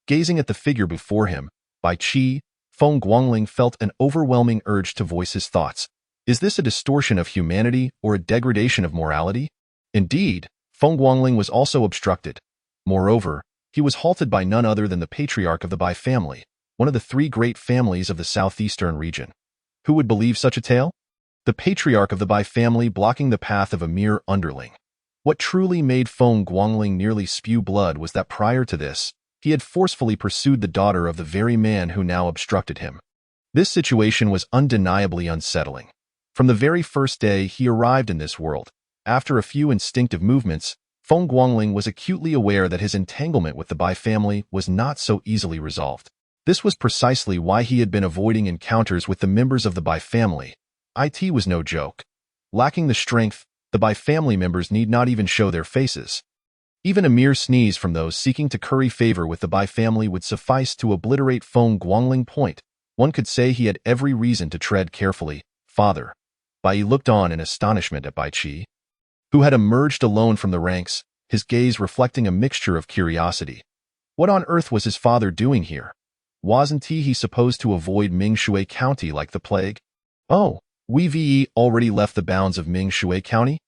Gazing at the figure before him, Bai Qi, Feng Guangling felt an overwhelming urge to voice his thoughts. Is this a distortion of humanity or a degradation of morality? Indeed, Feng Guangling was also obstructed. Moreover, he was halted by none other than the patriarch of the Bai family, one of the 3 great families of the southeastern region. Who would believe such a tale? The patriarch of the Bai family blocking the path of a mere underling. What truly made Feng Guangling nearly spew blood was that prior to this, he had forcefully pursued the daughter of the very man who now obstructed him. This situation was undeniably unsettling. From the very first day he arrived in this world, after a few instinctive movements, Feng Guangling was acutely aware that his entanglement with the Bai family was not so easily resolved. This was precisely why he had been avoiding encounters with the members of the Bai family. It was no joke. Lacking the strength, the Bai family members need not even show their faces. Even a mere sneeze from those seeking to curry favor with the Bai family would suffice to obliterate Feng Guangling. One could say he had every reason to tread carefully. Father. Bai looked on in astonishment at Bai Qi, who had emerged alone from the ranks, his gaze reflecting a mixture of curiosity. What on earth was his father doing here? Wasn't he supposed to avoid Mingshui County like the plague? Oh, we've already left the bounds of Mingshui County?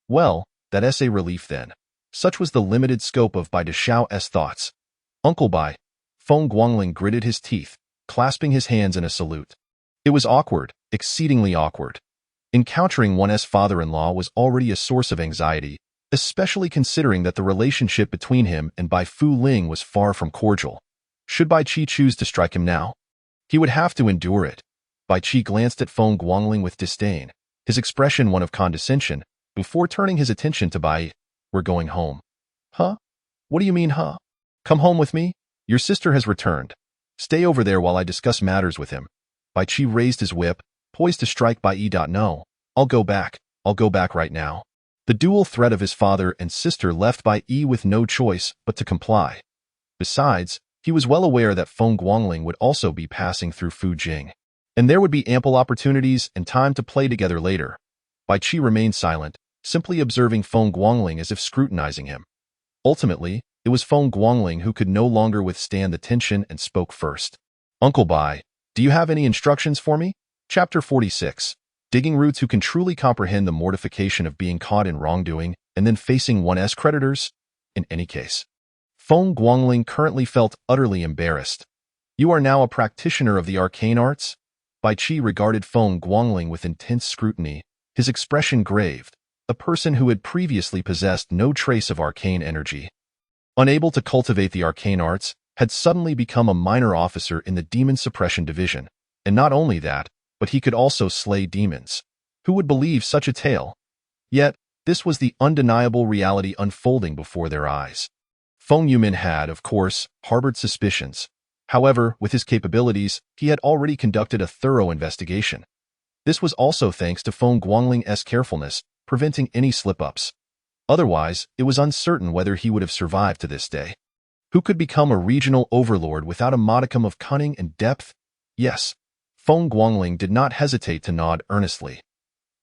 Well, that's a relief then. Such was the limited scope of Bai Deshao's thoughts. Uncle Bai. Feng Guangling gritted his teeth, clasping his hands in a salute. It was awkward, exceedingly awkward. Encountering one's father-in-law was already a source of anxiety, especially considering that the relationship between him and Bai Fu Ling was far from cordial. Should Bai Qi choose to strike him now? He would have to endure it. Bai Qi glanced at Feng Guangling with disdain, his expression one of condescension, before turning his attention to Bai. We're going home. Huh? What do you mean, huh? Come home with me? Your sister has returned. Stay over there while I discuss matters with him. Bai Qi raised his whip, poised to strike Bai. No, I'll go back right now. The dual threat of his father and sister left Bai with no choice but to comply. Besides, he was well aware that Feng Guangling would also be passing through Fujing, and there would be ample opportunities and time to play together later. Bai Qi remained silent, simply observing Feng Guangling as if scrutinizing him. Ultimately, it was Feng Guangling who could no longer withstand the tension and spoke first. Uncle Bai, do you have any instructions for me? Chapter 46. Digging roots. Who can truly comprehend the mortification of being caught in wrongdoing and then facing one's creditors? In any case, Feng Guangling currently felt utterly embarrassed. You are now a practitioner of the arcane arts? Bai Qi regarded Feng Guangling with intense scrutiny, his expression grave, a person who had previously possessed no trace of arcane energy. Unable to cultivate the arcane arts, had suddenly become a minor officer in the Demon Suppression Division, and not only that, but he could also slay demons. Who would believe such a tale? Yet, this was the undeniable reality unfolding before their eyes. Feng Yumin had, of course, harbored suspicions. However, with his capabilities, he had already conducted a thorough investigation. This was also thanks to Feng Guangling's carefulness, preventing any slip-ups. Otherwise, it was uncertain whether he would have survived to this day. Who could become a regional overlord without a modicum of cunning and depth? Yes, Feng Guangling did not hesitate to nod earnestly.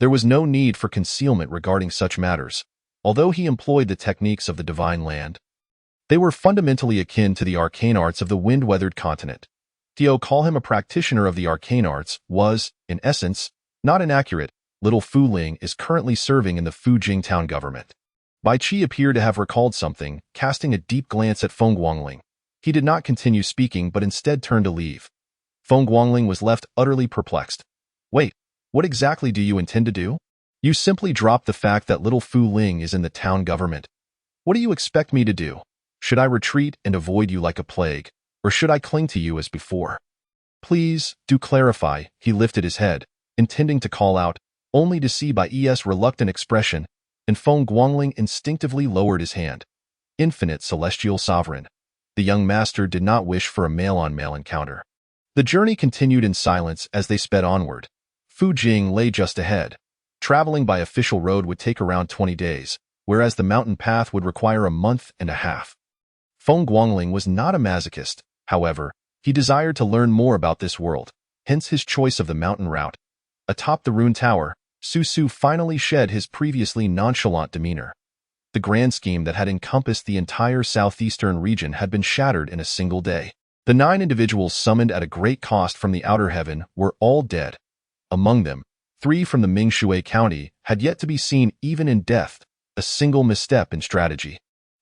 There was no need for concealment regarding such matters, although he employed the techniques of the Divine Land. They were fundamentally akin to the arcane arts of the wind-weathered continent. To call him a practitioner of the arcane arts was, in essence, not inaccurate. Little Fu Ling is currently serving in the Fujing town government. Bai Qi appeared to have recalled something, casting a deep glance at Feng Guangling. He did not continue speaking but instead turned to leave. Feng Guangling was left utterly perplexed. Wait, what exactly do you intend to do? You simply dropped the fact that Little Fu Ling is in the town government. What do you expect me to do? Should I retreat and avoid you like a plague, or should I cling to you as before? Please, do clarify. He lifted his head, intending to call out, only to see Bai's reluctant expression, and Feng Guangling instinctively lowered his hand. Infinite Celestial Sovereign. The young master did not wish for a male-on-male encounter. The journey continued in silence as they sped onward. Fujing lay just ahead. Traveling by official road would take around 20 days, whereas the mountain path would require a month and a half. Feng Guangling was not a masochist, however. He desired to learn more about this world, hence his choice of the mountain route. Atop the rune tower, Su Su finally shed his previously nonchalant demeanor. The grand scheme that had encompassed the entire southeastern region had been shattered in a single day. The 9 individuals summoned at a great cost from the outer heaven were all dead. Among them, 3 from the Mingshui County had yet to be seen even in death, a single misstep in strategy.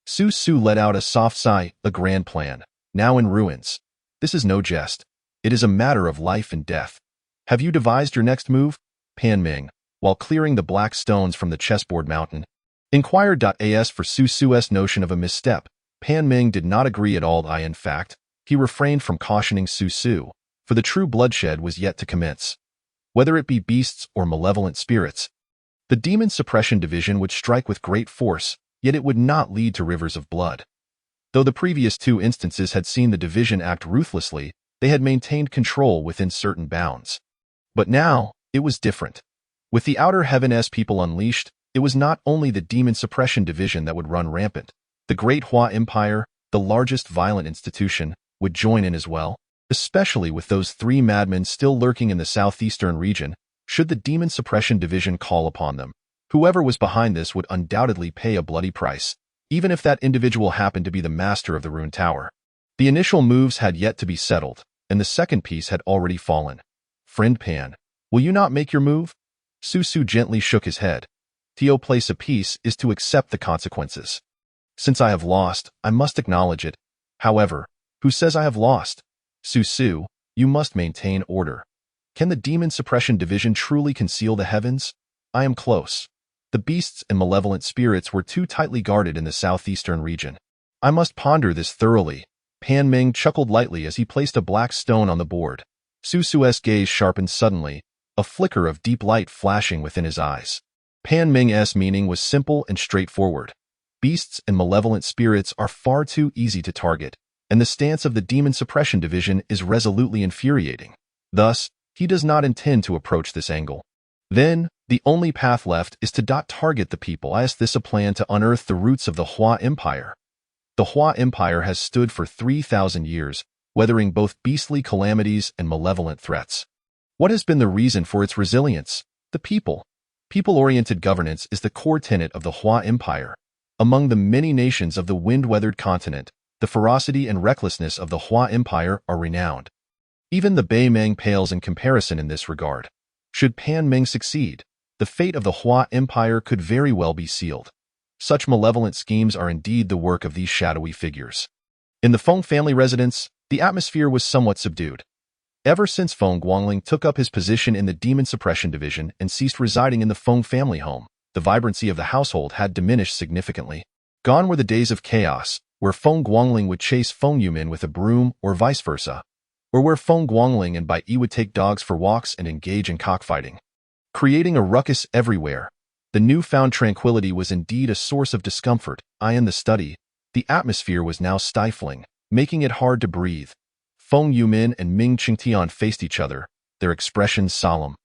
Su Su let out a soft sigh, a grand plan, now in ruins. This is no jest. It is a matter of life and death. Have you devised your next move? Pan Ming, while clearing the black stones from the chessboard mountain, inquired. As for Su Su's notion of a misstep, Pan Ming did not agree at all. In fact, he refrained from cautioning Su Su, for the true bloodshed was yet to commence. Whether it be beasts or malevolent spirits, the Demon Suppression Division would strike with great force, yet it would not lead to rivers of blood. Though the previous 2 instances had seen the division act ruthlessly, they had maintained control within certain bounds. But now, it was different. With the outer heaven's people unleashed, it was not only the Demon Suppression Division that would run rampant. The Great Hua Empire, the largest violent institution, would join in as well, especially with those 3 madmen still lurking in the southeastern region, should the Demon Suppression Division call upon them. Whoever was behind this would undoubtedly pay a bloody price, even if that individual happened to be the master of the Rune Tower. The initial moves had yet to be settled, and the second piece had already fallen. Friend Pan, will you not make your move? Su Su gently shook his head. To place a piece is to accept the consequences. Since I have lost, I must acknowledge it. However, who says I have lost? Su Su, you must maintain order. Can the Demon Suppression Division truly conceal the heavens? I am close. The beasts and malevolent spirits were too tightly guarded in the southeastern region. I must ponder this thoroughly. Pan Ming chuckled lightly as he placed a black stone on the board. Su Su's gaze sharpened suddenly, a flicker of deep light flashing within his eyes. Pan Ming's meaning was simple and straightforward. Beasts and malevolent spirits are far too easy to target, and the stance of the Demon Suppression Division is resolutely infuriating. Thus, he does not intend to approach this angle. Then, the only path left is to target the people. Is this a plan to unearth the roots of the Hua Empire? The Hua Empire has stood for 3,000 years, weathering both beastly calamities and malevolent threats. What has been the reason for its resilience? The people. People-oriented governance is the core tenet of the Hua Empire. Among the many nations of the wind-weathered continent, the ferocity and recklessness of the Hua Empire are renowned. Even the Bei Meng pales in comparison in this regard. Should Pan Ming succeed, the fate of the Hua Empire could very well be sealed. Such malevolent schemes are indeed the work of these shadowy figures. In the Feng family residence, The atmosphere was somewhat subdued. Ever since Feng Guangling took up his position in the Demon Suppression Division and ceased residing in the Feng family home, the vibrancy of the household had diminished significantly. Gone were the days of chaos, where Feng Guangling would chase Feng Yumin with a broom or vice versa, or where Feng Guangling and Bai Yi would take dogs for walks and engage in cockfighting, creating a ruckus everywhere. The newfound tranquility was indeed a source of discomfort. In the study, the atmosphere was now stifling, making it hard to breathe. Feng Yumin and Ming Qingtian faced each other, their expressions solemn.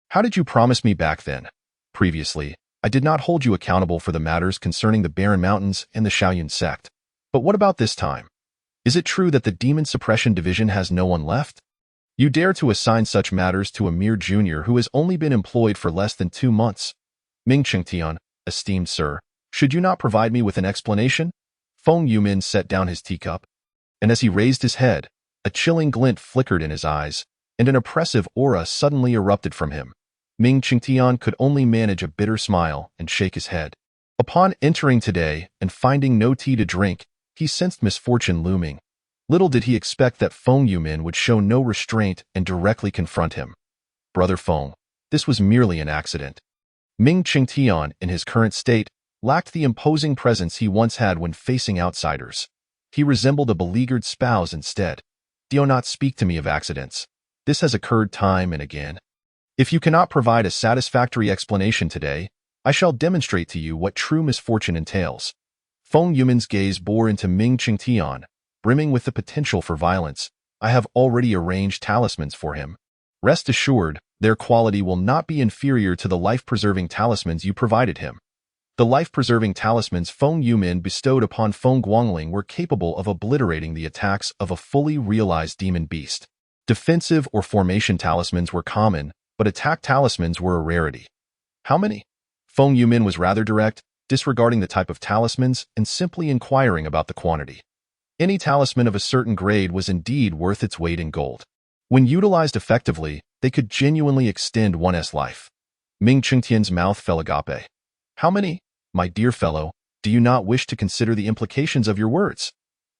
How did you promise me back then? Previously, I did not hold you accountable for the matters concerning the Barren Mountains and the Shaoyun sect. But what about this time? Is it true that the Demon Suppression Division has no one left? You dare to assign such matters to a mere junior who has only been employed for less than 2 months? Ming Qingtian, esteemed sir, should you not provide me with an explanation? Feng Yumin set down his teacup, and as he raised his head, a chilling glint flickered in his eyes, and an oppressive aura suddenly erupted from him. Ming Qingtian could only manage a bitter smile and shake his head. Upon entering today and finding no tea to drink, he sensed misfortune looming. Little did he expect that Feng Yumin would show no restraint and directly confront him. Brother Feng, this was merely an accident. Ming Qingtian, in his current state, lacked the imposing presence he once had when facing outsiders. He resembled a beleaguered spouse instead. Do not speak to me of accidents. This has occurred time and again. If you cannot provide a satisfactory explanation today, I shall demonstrate to you what true misfortune entails. Feng Yumin's gaze bore into Ming Qingtian, brimming with the potential for violence. I have already arranged talismans for him. Rest assured, their quality will not be inferior to the life-preserving talismans you provided him. The life-preserving talismans Feng Yumin bestowed upon Feng Guangling were capable of obliterating the attacks of a fully realized demon beast. Defensive or formation talismans were common, but attack talismans were a rarity. How many? Feng Yumin was rather direct, disregarding the type of talismans and simply inquiring about the quantity. Any talisman of a certain grade was indeed worth its weight in gold. When utilized effectively, they could genuinely extend one's life. Ming Qingtian's mouth fell agape. How many? My dear fellow, do you not wish to consider the implications of your words?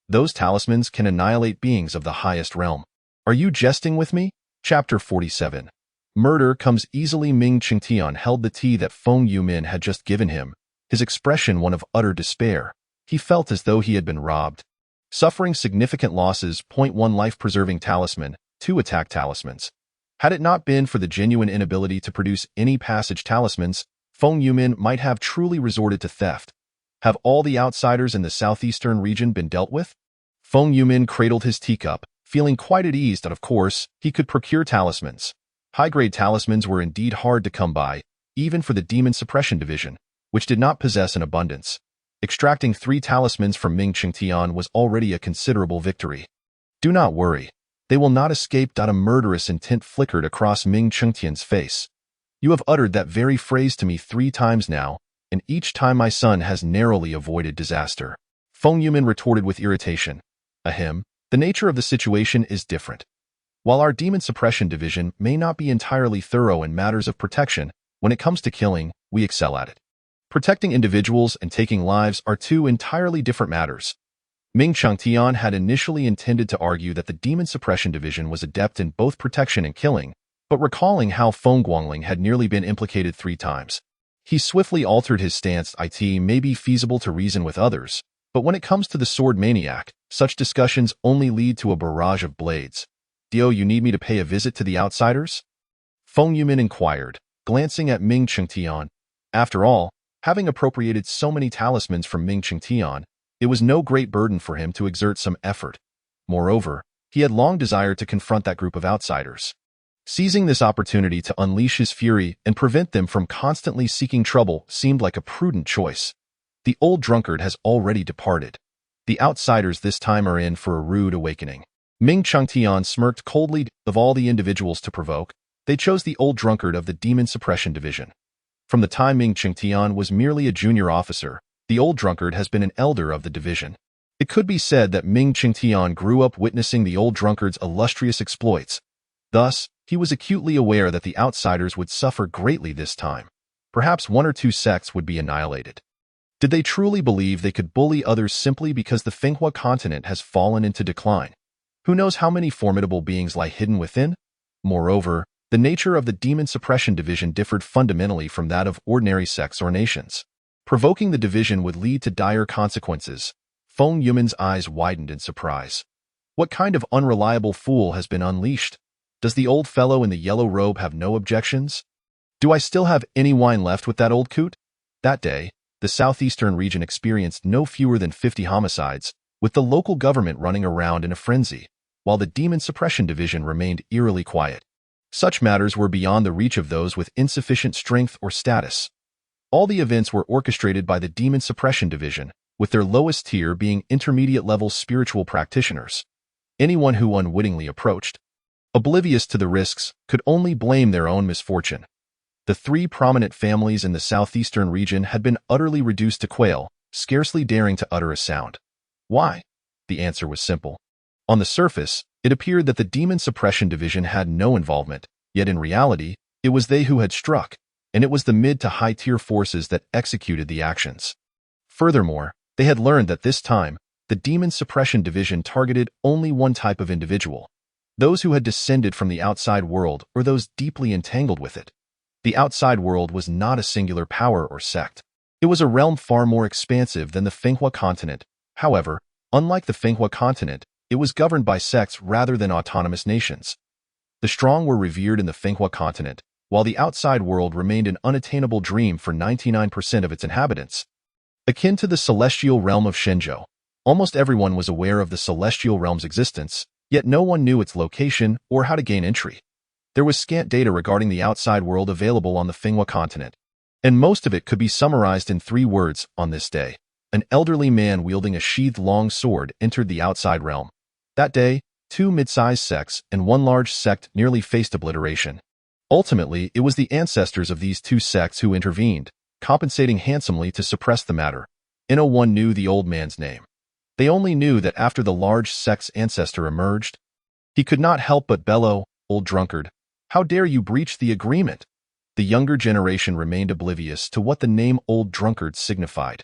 Those talismans can annihilate beings of the highest realm. Are you jesting with me? Chapter 47. Murder comes easily. Ming Qingtian held the tea that Feng Yumin had just given him, his expression one of utter despair. He felt as though he had been robbed. Suffering significant losses. 1 life-preserving talisman, 2 attack talismans. Had it not been for the genuine inability to produce any passage talismans, Feng Yumin might have truly resorted to theft. Have all the outsiders in the southeastern region been dealt with? Feng Yumin cradled his teacup, feeling quite at ease that, of course, he could procure talismans. High-grade talismans were indeed hard to come by, even for the Demon Suppression Division, which did not possess an abundance. Extracting 3 talismans from Ming Qingtian was already a considerable victory. Do not worry. They will not escape. A murderous intent flickered across Ming Qingtian's face. You have uttered that very phrase to me 3 times now, and each time my son has narrowly avoided disaster. Feng Yumin retorted with irritation. Ahem, the nature of the situation is different. While our Demon Suppression Division may not be entirely thorough in matters of protection, when it comes to killing, we excel at it. Protecting individuals and taking lives are 2 entirely different matters. Ming Qingtian had initially intended to argue that the Demon Suppression Division was adept in both protection and killing, but recalling how Feng Guangling had nearly been implicated 3 times, he swiftly altered his stance. It may be feasible to reason with others, but when it comes to the sword maniac, such discussions only lead to a barrage of blades. Do you need me to pay a visit to the outsiders? Feng Yumin inquired, glancing at Ming Qingtian. After all, having appropriated so many talismans from Ming Qingtian, it was no great burden for him to exert some effort. Moreover, he had long desired to confront that group of outsiders. Seizing this opportunity to unleash his fury and prevent them from constantly seeking trouble seemed like a prudent choice. The old drunkard has already departed. The outsiders this time are in for a rude awakening. Ming Qingtian smirked coldly. Of all the individuals to provoke, they chose the old drunkard of the Demon Suppression Division. From the time Ming Qingtian was merely a junior officer, the old drunkard has been an elder of the division. It could be said that Ming Qingtian grew up witnessing the old drunkard's illustrious exploits. Thus, he was acutely aware that the outsiders would suffer greatly this time. Perhaps 1 or 2 sects would be annihilated. Did they truly believe they could bully others simply because the Fenghua continent has fallen into decline? Who knows how many formidable beings lie hidden within? Moreover, the nature of the Demon Suppression Division differed fundamentally from that of ordinary sects or nations. Provoking the division would lead to dire consequences. Feng Yuman's eyes widened in surprise. What kind of unreliable fool has been unleashed? Does the old fellow in the yellow robe have no objections? Do I still have any wine left with that old coot? That day, the southeastern region experienced no fewer than 50 homicides, with the local government running around in a frenzy, while the Demon Suppression Division remained eerily quiet. Such matters were beyond the reach of those with insufficient strength or status. All the events were orchestrated by the Demon Suppression Division, with their lowest tier being intermediate-level spiritual practitioners. Anyone who unwittingly approached, oblivious to the risks, could only blame their own misfortune. The three prominent families in the southeastern region had been utterly reduced to quail, scarcely daring to utter a sound. Why? The answer was simple. On the surface, it appeared that the Demon Suppression Division had no involvement, yet in reality, it was they who had struck, and it was the mid to high-tier forces that executed the actions. Furthermore, they had learned that this time, the Demon Suppression Division targeted only one type of individual, those who had descended from the outside world or those deeply entangled with it. The outside world was not a singular power or sect. It was a realm far more expansive than the Fenghua continent. However, unlike the Fenghua continent, it was governed by sects rather than autonomous nations. The strong were revered in the Fenghua continent, while the outside world remained an unattainable dream for 99% of its inhabitants. Akin to the celestial realm of Shenzhou, almost everyone was aware of the celestial realm's existence, yet no one knew its location or how to gain entry. There was scant data regarding the outside world available on the Fenghua continent, and most of it could be summarized in 3 words: on this day. An elderly man wielding a sheathed long sword entered the outside realm. That day, 2 mid-sized sects and 1 large sect nearly faced obliteration. Ultimately, it was the ancestors of these 2 sects who intervened, compensating handsomely to suppress the matter. No one knew the old man's name. They only knew that after the large sect's ancestor emerged, he could not help but bellow, "Old drunkard, how dare you breach the agreement?" The younger generation remained oblivious to what the name Old Drunkard signified.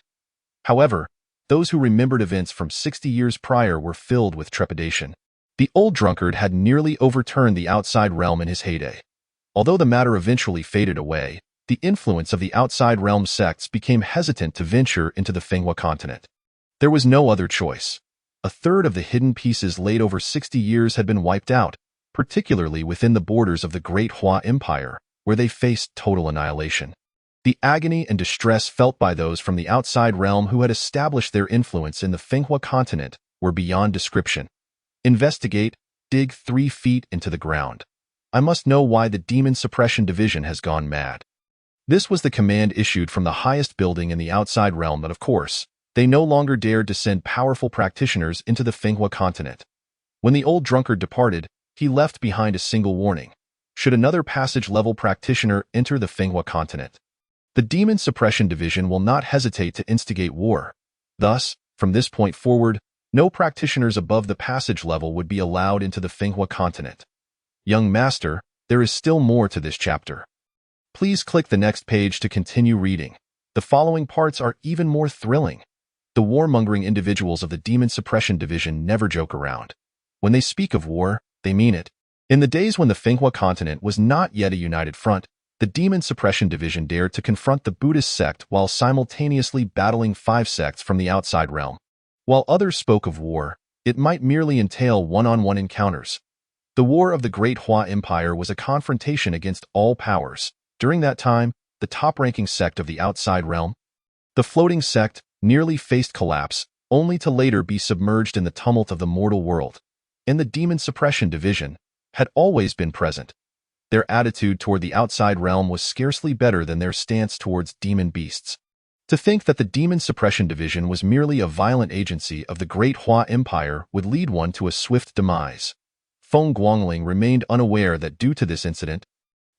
However, those who remembered events from 60 years prior were filled with trepidation. The Old Drunkard had nearly overturned the outside realm in his heyday. Although the matter eventually faded away, the influence of the outside realm sects became hesitant to venture into the Fenghua continent. There was no other choice. A third of the hidden pieces laid over 60 years had been wiped out, particularly within the borders of the Great Hua Empire, where they faced total annihilation. The agony and distress felt by those from the outside realm who had established their influence in the Fenghua continent were beyond description. Investigate, dig 3 feet into the ground. I must know why the Demon Suppression Division has gone mad. This was the command issued from the highest building in the outside realm, but of course, they no longer dared to send powerful practitioners into the Fenghua continent. When the Old Drunkard departed, he left behind a single warning. Should another passage-level practitioner enter the Fenghua continent, the Demon Suppression Division will not hesitate to instigate war. Thus, from this point forward, no practitioners above the passage level would be allowed into the Fenghua continent. Young master, there is still more to this chapter. Please click the next page to continue reading. The following parts are even more thrilling. The warmongering individuals of the Demon Suppression Division never joke around. When they speak of war, they mean it. In the days when the Fenghua continent was not yet a united front, the Demon Suppression Division dared to confront the Buddhist sect while simultaneously battling 5 sects from the outside realm. While others spoke of war, it might merely entail one-on-one encounters. The War of the Great Hua Empire was a confrontation against all powers. During that time, the top-ranking sect of the outside realm, the floating sect, nearly faced collapse, only to later be submerged in the tumult of the mortal world. And the Demon Suppression Division had always been present. Their attitude toward the outside realm was scarcely better than their stance towards demon beasts. To think that the Demon Suppression Division was merely a violent agency of the Great Hua Empire would lead one to a swift demise. Feng Guangling remained unaware that due to this incident,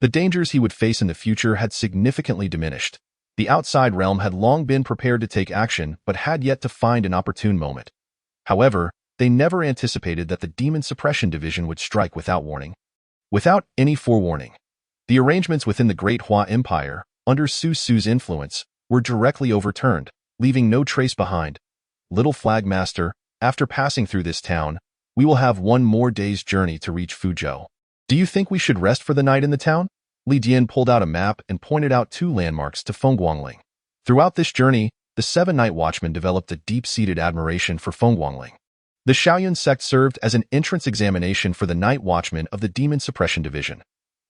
the dangers he would face in the future had significantly diminished. The outside realm had long been prepared to take action but had yet to find an opportune moment. However, they never anticipated that the Demon Suppression Division would strike without warning. Without any forewarning, the arrangements within the Great Hua Empire, under Su Su's influence, were directly overturned, leaving no trace behind. Little Flag Master, after passing through this town, We will have one more day's journey to reach Fuzhou. Do you think we should rest for the night in the town? Li Dian pulled out a map and pointed out 2 landmarks to Feng Guangling. Throughout this journey, the 7 Night Watchmen developed a deep-seated admiration for Feng Guangling. The Shaoyun sect served as an entrance examination for the Night Watchmen of the Demon Suppression Division.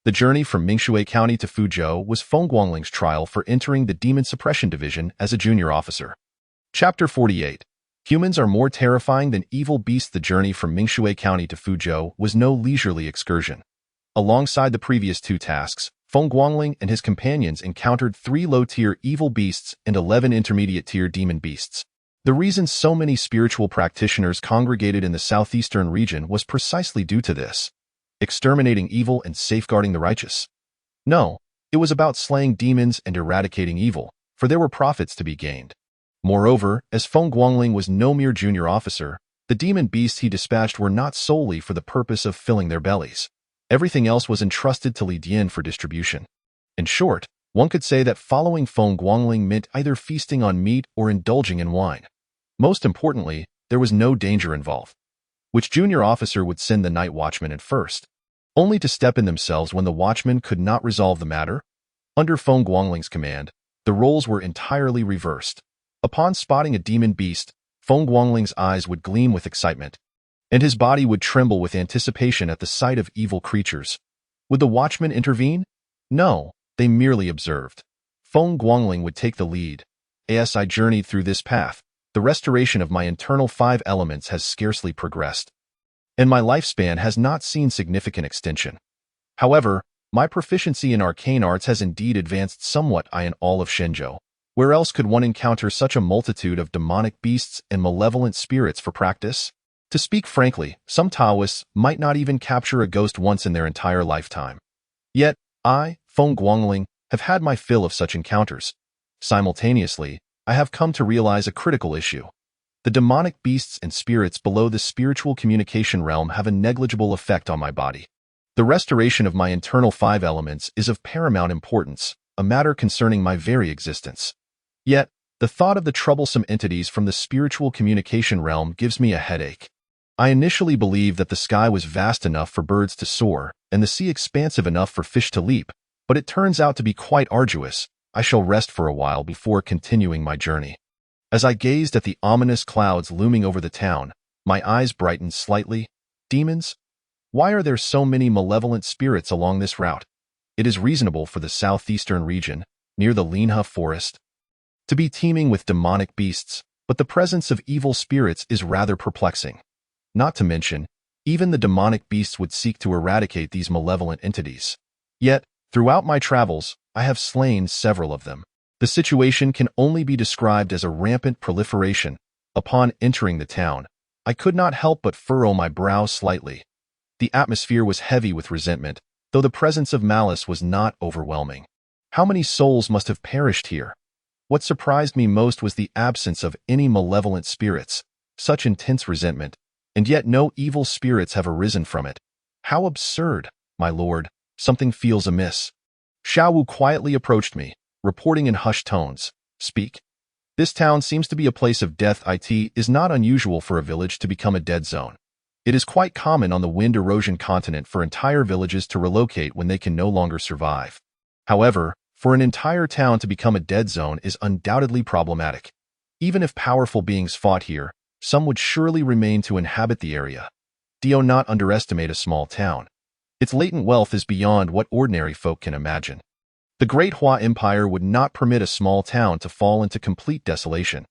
The journey from Mingshui County to Fuzhou was Feng Guangling's trial for entering the Demon Suppression Division as a junior officer. Chapter 48. Humans are more terrifying than evil beasts. The journey from Mingshui County to Fuzhou was no leisurely excursion. Alongside the previous 2 tasks, Feng Guangling and his companions encountered 3 low-tier evil beasts and 11 intermediate-tier demon beasts. The reason so many spiritual practitioners congregated in the southeastern region was precisely due to this: exterminating evil and safeguarding the righteous. No, it was about slaying demons and eradicating evil, for there were profits to be gained. Moreover, as Feng Guangling was no mere junior officer, the demon beasts he dispatched were not solely for the purpose of filling their bellies. Everything else was entrusted to Li Dian for distribution. In short, one could say that following Feng Guangling meant either feasting on meat or indulging in wine. Most importantly, there was no danger involved. Which junior officer would send the night watchman at first, only to step in themselves when the watchman could not resolve the matter? Under Feng Guangling's command, the roles were entirely reversed. Upon spotting a demon beast, Feng Guangling's eyes would gleam with excitement, and his body would tremble with anticipation at the sight of evil creatures. Would the watchmen intervene? No, they merely observed. Feng Guangling would take the lead. As I journeyed through this path, the restoration of my internal 5 elements has scarcely progressed, and my lifespan has not seen significant extension. However, my proficiency in arcane arts has indeed advanced somewhat in all of Shenzhou. Where else could one encounter such a multitude of demonic beasts and malevolent spirits for practice? To speak frankly, some Taoists might not even capture a ghost once in their entire lifetime. Yet, I, Feng Guangling, have had my fill of such encounters. Simultaneously, I have come to realize a critical issue. The demonic beasts and spirits below the spiritual communication realm have a negligible effect on my body. The restoration of my internal 5 elements is of paramount importance, a matter concerning my very existence. Yet, the thought of the troublesome entities from the spiritual communication realm gives me a headache. I initially believed that the sky was vast enough for birds to soar, and the sea expansive enough for fish to leap, but it turns out to be quite arduous. I shall rest for a while before continuing my journey. As I gazed at the ominous clouds looming over the town, my eyes brightened slightly. Demons? Why are there so many malevolent spirits along this route? It is reasonable for the southeastern region, near the Linhe forest, to be teeming with demonic beasts, but the presence of evil spirits is rather perplexing. Not to mention, even the demonic beasts would seek to eradicate these malevolent entities. Yet, throughout my travels, I have slain several of them. The situation can only be described as a rampant proliferation. Upon entering the town, I could not help but furrow my brow slightly. The atmosphere was heavy with resentment, though the presence of malice was not overwhelming. How many souls must have perished here? What surprised me most was the absence of any malevolent spirits. Such intense resentment, and yet no evil spirits have arisen from it. How absurd, my lord. Something feels amiss. Xiao Wu quietly approached me, reporting in hushed tones. Speak. This town seems to be a place of death. It is not unusual for a village to become a dead zone. It is quite common on the wind erosion continent for entire villages to relocate when they can no longer survive. However, for an entire town to become a dead zone is undoubtedly problematic. Even if powerful beings fought here, some would surely remain to inhabit the area. Do not underestimate a small town. Its latent wealth is beyond what ordinary folk can imagine. The Great Hua Empire would not permit a small town to fall into complete desolation.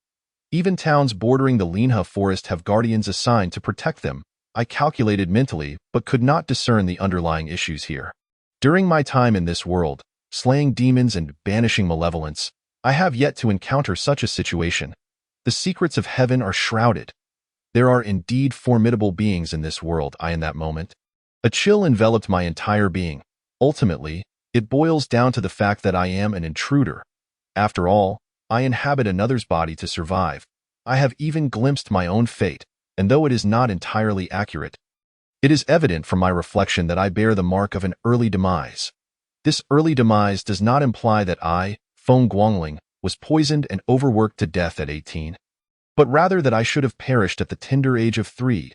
Even towns bordering the Linhe forest have guardians assigned to protect them. I calculated mentally, but could not discern the underlying issues here. During my time in this world, slaying demons and banishing malevolence, I have yet to encounter such a situation. The secrets of heaven are shrouded. There are indeed formidable beings in this world. In that moment, a chill enveloped my entire being. Ultimately, it boils down to the fact that I am an intruder. After all, I inhabit another's body to survive. I have even glimpsed my own fate, and though it is not entirely accurate, it is evident from my reflection that I bear the mark of an early demise. This early demise does not imply that I, Feng Guangling, was poisoned and overworked to death at 18, but rather that I should have perished at the tender age of 3.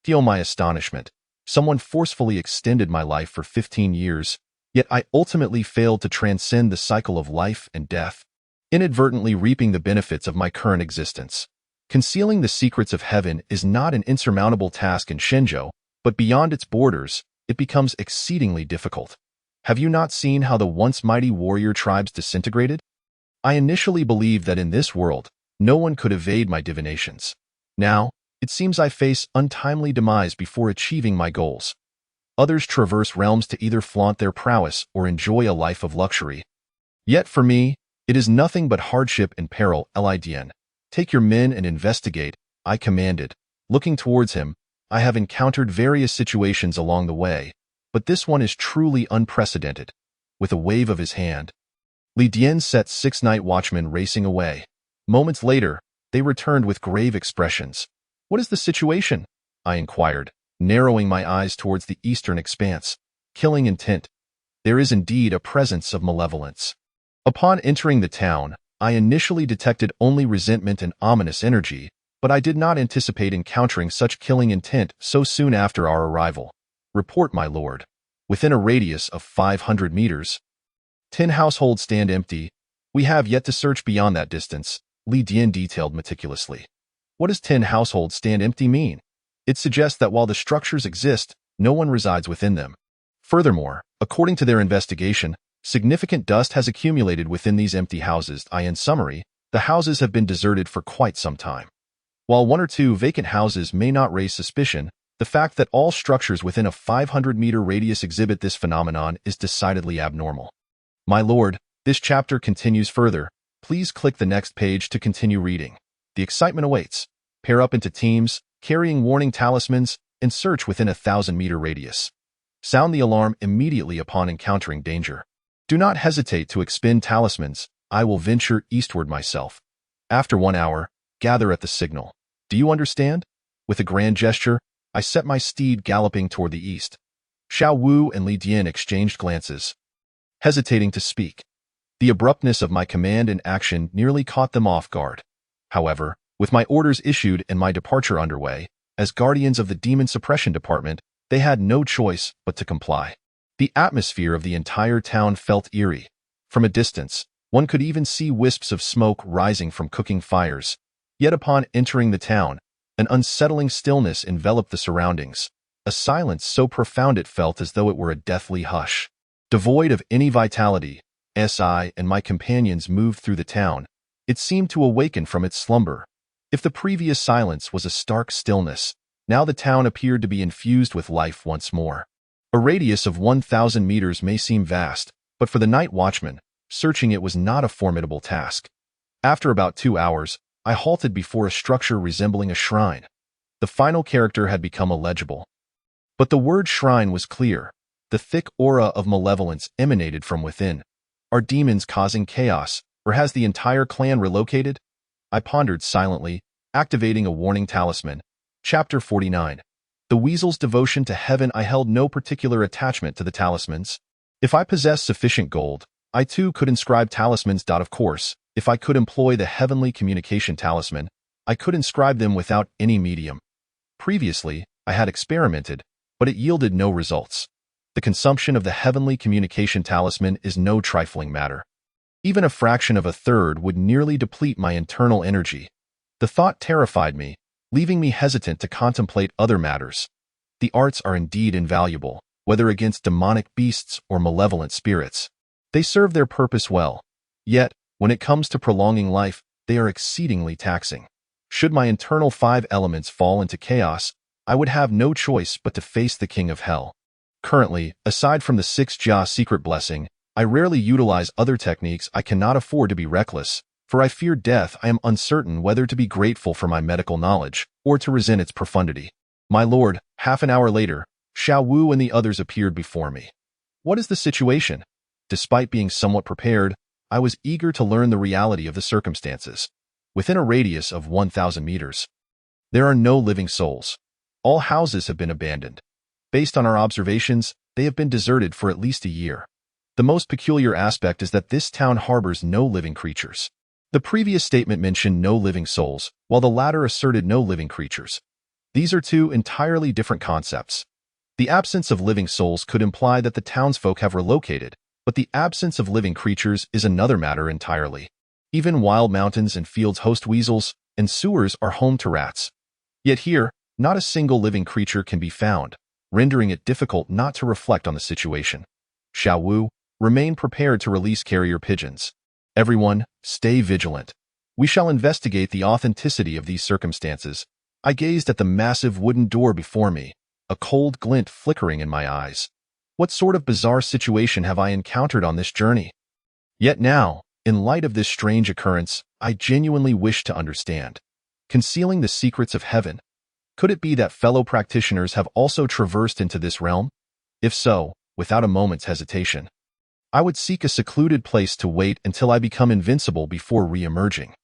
Feel my astonishment. Someone forcefully extended my life for 15 years, yet I ultimately failed to transcend the cycle of life and death, inadvertently reaping the benefits of my current existence. Concealing the secrets of heaven is not an insurmountable task in Shenzhou, but beyond its borders, it becomes exceedingly difficult. Have you not seen how the once mighty warrior tribes disintegrated? I initially believed that in this world, no one could evade my divinations. Now, it seems I face untimely demise before achieving my goals. Others traverse realms to either flaunt their prowess or enjoy a life of luxury. Yet for me, it is nothing but hardship and peril. Lidien. Take your men and investigate, I commanded. Looking towards him, I have encountered various situations along the way, but this one is truly unprecedented. With a wave of his hand, Li Dian set 6 night watchmen racing away. Moments later, they returned with grave expressions. What is the situation? I inquired, narrowing my eyes towards the eastern expanse. Killing intent. There is indeed a presence of malevolence. Upon entering the town, I initially detected only resentment and ominous energy, but I did not anticipate encountering such killing intent so soon after our arrival. Report, my lord. Within a radius of 500 meters, 10 households stand empty. We have yet to search beyond that distance, Li Dian detailed meticulously. What does 10 households stand empty mean? It suggests that while the structures exist, no one resides within them. Furthermore, according to their investigation, significant dust has accumulated within these empty houses. In summary, the houses have been deserted for quite some time. While 1 or 2 vacant houses may not raise suspicion, the fact that all structures within a 500-meter radius exhibit this phenomenon is decidedly abnormal. My lord, this chapter continues further. Please click the next page to continue reading. The excitement awaits. Pair up into teams, carrying warning talismans, and search within a 1,000-meter radius. Sound the alarm immediately upon encountering danger. Do not hesitate to expend talismans. I will venture eastward myself. After 1 hour, gather at the signal. Do you understand? With a grand gesture, I set my steed galloping toward the east. Xiao Wu and Li Dian exchanged glances, hesitating to speak. The abruptness of my command and action nearly caught them off guard. However, with my orders issued and my departure underway, as guardians of the Demon Suppression Department, they had no choice but to comply. The atmosphere of the entire town felt eerie. From a distance, one could even see wisps of smoke rising from cooking fires. Yet upon entering the town, an unsettling stillness enveloped the surroundings, a silence so profound it felt as though it were a deathly hush. Devoid of any vitality, as I and my companions moved through the town, it seemed to awaken from its slumber. If the previous silence was a stark stillness, now the town appeared to be infused with life once more. A radius of 1,000 meters may seem vast, but for the night watchman, searching it was not a formidable task. After about 2 hours, I halted before a structure resembling a shrine. The final character had become illegible. But the word shrine was clear. The thick aura of malevolence emanated from within. Are demons causing chaos, or has the entire clan relocated? I pondered silently, activating a warning talisman. Chapter 49. The Weasel's Devotion to Heaven. I held no particular attachment to the talismans. If I possessed sufficient gold, I too could inscribe talismans. Of course, if I could employ the Heavenly Communication Talisman, I could inscribe them without any medium. Previously, I had experimented, but it yielded no results. The consumption of the Heavenly Communication Talisman is no trifling matter. Even a fraction of a third would nearly deplete my internal energy. The thought terrified me, leaving me hesitant to contemplate other matters. The arts are indeed invaluable, whether against demonic beasts or malevolent spirits. They serve their purpose well. Yet, when it comes to prolonging life, they are exceedingly taxing. Should my internal 5 elements fall into chaos, I would have no choice but to face the King of Hell. Currently, aside from the 6 Jia secret blessing, I rarely utilize other techniques. I cannot afford to be reckless, for I fear death. I am uncertain whether to be grateful for my medical knowledge or to resent its profundity. My lord, half an hour later, Xiao Wu and the others appeared before me. What is the situation? Despite being somewhat prepared, I was eager to learn the reality of the circumstances. Within a radius of 1,000 meters, there are no living souls. All houses have been abandoned. Based on our observations, they have been deserted for at least a year. The most peculiar aspect is that this town harbors no living creatures. The previous statement mentioned no living souls, while the latter asserted no living creatures. These are two entirely different concepts. The absence of living souls could imply that the townsfolk have relocated, but the absence of living creatures is another matter entirely. Even wild mountains and fields host weasels, and sewers are home to rats. Yet here, not a single living creature can be found, rendering it difficult not to reflect on the situation. Xiao Wu, remain prepared to release carrier pigeons. Everyone, stay vigilant. We shall investigate the authenticity of these circumstances. I gazed at the massive wooden door before me, a cold glint flickering in my eyes. What sort of bizarre situation have I encountered on this journey? Yet now, in light of this strange occurrence, I genuinely wish to understand. Concealing the secrets of heaven. Could it be that fellow practitioners have also traversed into this realm? If so, without a moment's hesitation, I would seek a secluded place to wait until I become invincible before re-emerging.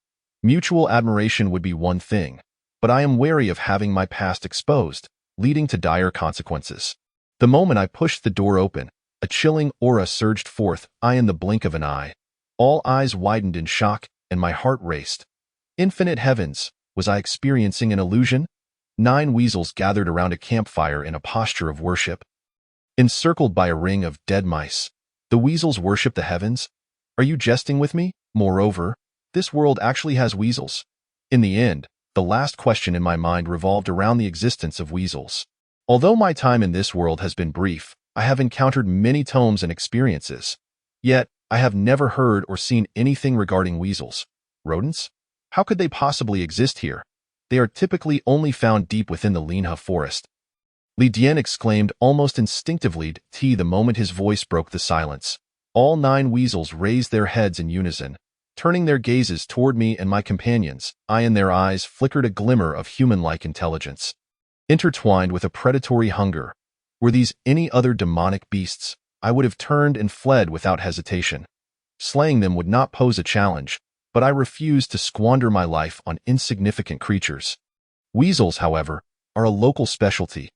Mutual admiration would be one thing, but I am wary of having my past exposed, leading to dire consequences. The moment I pushed the door open, a chilling aura surged forth, in the blink of an eye. All eyes widened in shock, and my heart raced. Infinite heavens, was I experiencing an illusion? 9 weasels gathered around a campfire in a posture of worship. Encircled by a ring of dead mice, the weasels worship the heavens? Are you jesting with me? Moreover, this world actually has weasels. In the end, the last question in my mind revolved around the existence of weasels. Although my time in this world has been brief, I have encountered many tomes and experiences. Yet, I have never heard or seen anything regarding weasels. Rodents? How could they possibly exist here? They are typically only found deep within the Linhe forest. Li Dian exclaimed almost instinctively the moment his voice broke the silence. All 9 weasels raised their heads in unison, turning their gazes toward me and my companions. In their eyes flickered a glimmer of human-like intelligence, intertwined with a predatory hunger. Were these any other demonic beasts, I would have turned and fled without hesitation. Slaying them would not pose a challenge, but I refused to squander my life on insignificant creatures. Weasels, however, are a local specialty.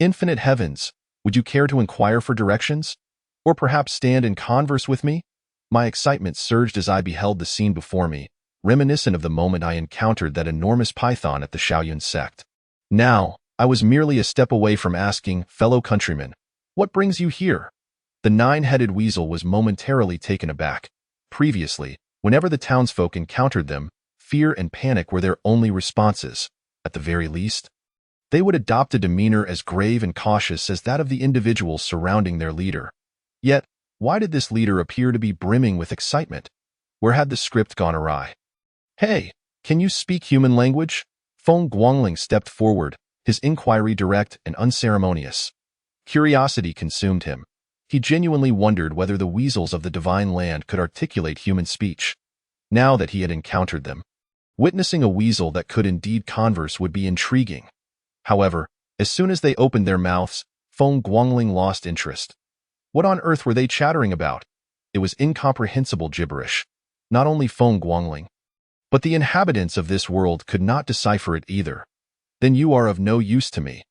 Infinite heavens, would you care to inquire for directions? Or perhaps stand and converse with me? My excitement surged as I beheld the scene before me, reminiscent of the moment I encountered that enormous python at the Shaoyun sect. Now, I was merely a step away from asking, fellow countrymen, what brings you here? The 9-headed weasel was momentarily taken aback. Previously, whenever the townsfolk encountered them, fear and panic were their only responses. At the very least, they would adopt a demeanor as grave and cautious as that of the individuals surrounding their leader. Yet, why did this leader appear to be brimming with excitement? Where had the script gone awry? Hey, can you speak human language? Feng Guangling stepped forward, his inquiry direct and unceremonious. Curiosity consumed him. He genuinely wondered whether the weasels of the divine land could articulate human speech. Now that he had encountered them, witnessing a weasel that could indeed converse would be intriguing. However, as soon as they opened their mouths, Feng Guangling lost interest. What on earth were they chattering about? It was incomprehensible gibberish. Not only Feng Guangling, but the inhabitants of this world could not decipher it either. Then you are of no use to me.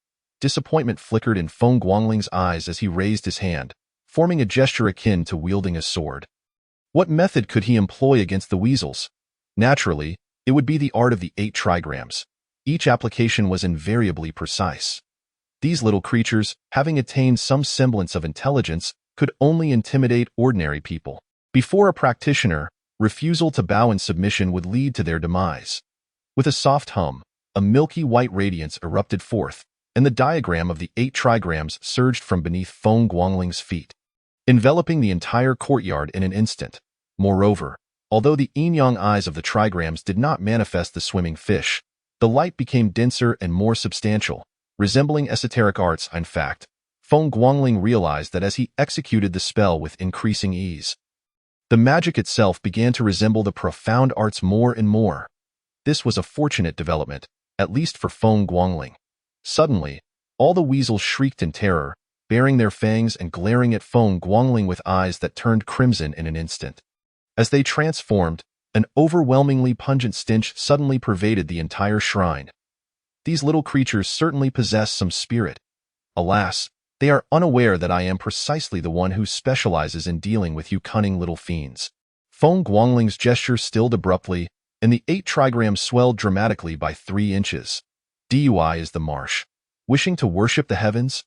Disappointment flickered in Feng Guangling's eyes as he raised his hand, forming a gesture akin to wielding a sword. What method could he employ against the weasels? Naturally, it would be the art of the 8 trigrams. Each application was invariably precise. These little creatures, having attained some semblance of intelligence, could only intimidate ordinary people. Before a practitioner, refusal to bow in submission would lead to their demise. With a soft hum, a milky white radiance erupted forth, and the diagram of the 8 trigrams surged from beneath Feng Guangling's feet, enveloping the entire courtyard in an instant. Moreover, although the yin-yang eyes of the trigrams did not manifest the swimming fish, the light became denser and more substantial, resembling esoteric arts. In fact, Feng Guangling realized that as he executed the spell with increasing ease, the magic itself began to resemble the profound arts more and more. This was a fortunate development, at least for Feng Guangling. Suddenly, all the weasels shrieked in terror, baring their fangs and glaring at Feng Guangling with eyes that turned crimson in an instant. As they transformed, an overwhelmingly pungent stench suddenly pervaded the entire shrine. These little creatures certainly possess some spirit. Alas, they are unaware that I am precisely the one who specializes in dealing with you cunning little fiends. Feng Guangling's gesture stilled abruptly, and the 8 trigrams swelled dramatically by 3 inches. DUI is the marsh. Wishing to worship the heavens?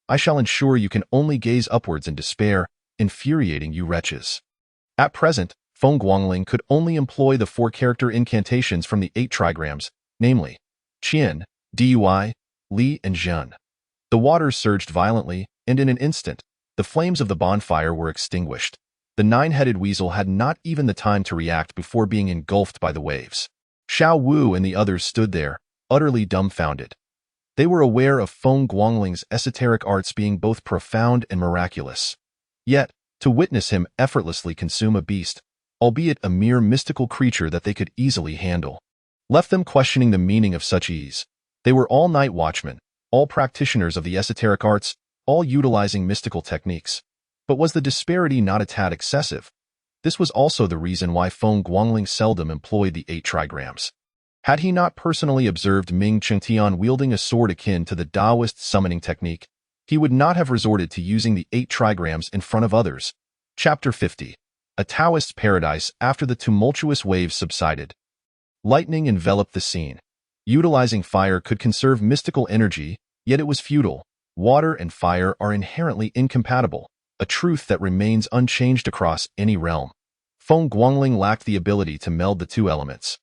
I shall ensure you can only gaze upwards in despair, infuriating you wretches. At present, Feng Guangling could only employ the 4-character incantations from the 8 trigrams, namely, Qian, Dui, Li, and Zhen. The waters surged violently, and in an instant, the flames of the bonfire were extinguished. The 9-headed weasel had not even the time to react before being engulfed by the waves. Xiao Wu and the others stood there, utterly dumbfounded. They were aware of Feng Guangling's esoteric arts being both profound and miraculous. Yet, to witness him effortlessly consume a beast, albeit a mere mystical creature that they could easily handle, left them questioning the meaning of such ease. They were all night watchmen, all practitioners of the esoteric arts, all utilizing mystical techniques. But was the disparity not a tad excessive? This was also the reason why Feng Guangling seldom employed the 8 trigrams. Had he not personally observed Ming Chengtian wielding a sword akin to the Taoist summoning technique, he would not have resorted to using the 8 trigrams in front of others. Chapter 50. A Taoist's Paradise after the tumultuous waves subsided. Lightning enveloped the scene. Utilizing fire could conserve mystical energy, yet it was futile. Water and fire are inherently incompatible, a truth that remains unchanged across any realm. Feng Guangling lacked the ability to meld the 2 elements,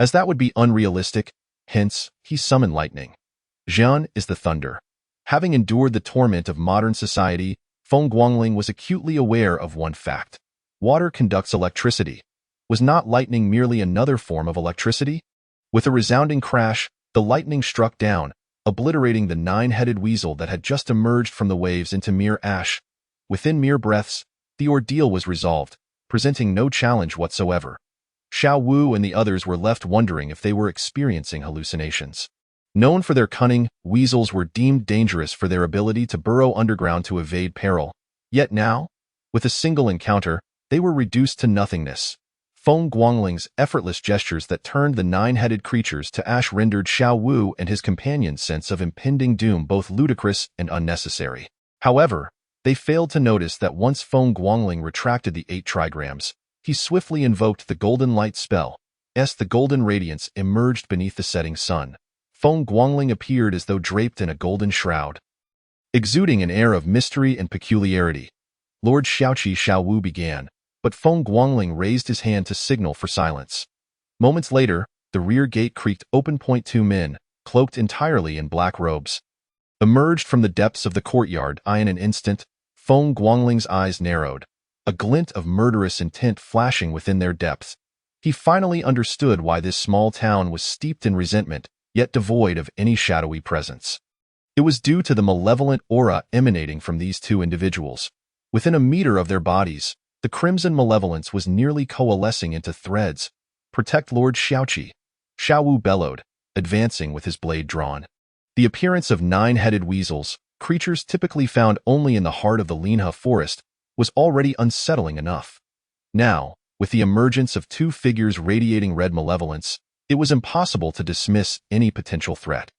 as that would be unrealistic, hence, he summoned lightning. Zhen is the thunder. Having endured the torment of modern society, Feng Guangling was acutely aware of one fact. Water conducts electricity. Was not lightning merely another form of electricity? With a resounding crash, the lightning struck down, obliterating the 9-headed weasel that had just emerged from the waves into mere ash. Within mere breaths, the ordeal was resolved, presenting no challenge whatsoever. Xiao Wu and the others were left wondering if they were experiencing hallucinations. Known for their cunning, weasels were deemed dangerous for their ability to burrow underground to evade peril. Yet now, with a single encounter, they were reduced to nothingness. Feng Guangling's effortless gestures that turned the 9-headed creatures to ash rendered Xiao Wu and his companion's sense of impending doom both ludicrous and unnecessary. However, they failed to notice that once Feng Guangling retracted the 8 trigrams, he swiftly invoked the golden light spell. The golden radiance emerged beneath the setting sun. Feng Guangling appeared as though draped in a golden shroud, exuding an air of mystery and peculiarity. Lord Xiaoqi Xiao Wu began, but Feng Guangling raised his hand to signal for silence. Moments later, the rear gate creaked open. 2 men, cloaked entirely in black robes, emerged from the depths of the courtyard. In an instant, Feng Guangling's eyes narrowed, a glint of murderous intent flashing within their depths. He finally understood why this small town was steeped in resentment, yet devoid of any shadowy presence. It was due to the malevolent aura emanating from these 2 individuals. Within a meter of their bodies, the crimson malevolence was nearly coalescing into threads. Protect Lord Xiaoqi, Xiao Wu bellowed, advancing with his blade drawn. The appearance of 9-headed weasels, creatures typically found only in the heart of the Linhe forest, was already unsettling enough. Now, with the emergence of 2 figures radiating red malevolence, it was impossible to dismiss any potential threat.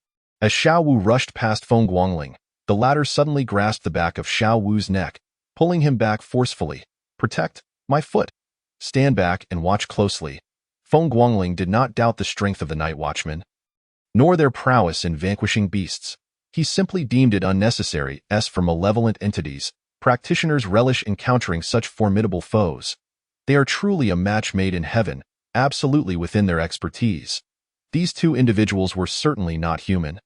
As Xiao Wu rushed past Feng Guangling, the latter suddenly grasped the back of Xiao Wu's neck, pulling him back forcefully. Protect my foot. Stand back and watch closely. Feng Guangling did not doubt the strength of the night watchmen, nor their prowess in vanquishing beasts. He simply deemed it unnecessary. For malevolent entities, practitioners relish encountering such formidable foes. They are truly a match made in heaven, absolutely within their expertise. These 2 individuals were certainly not human.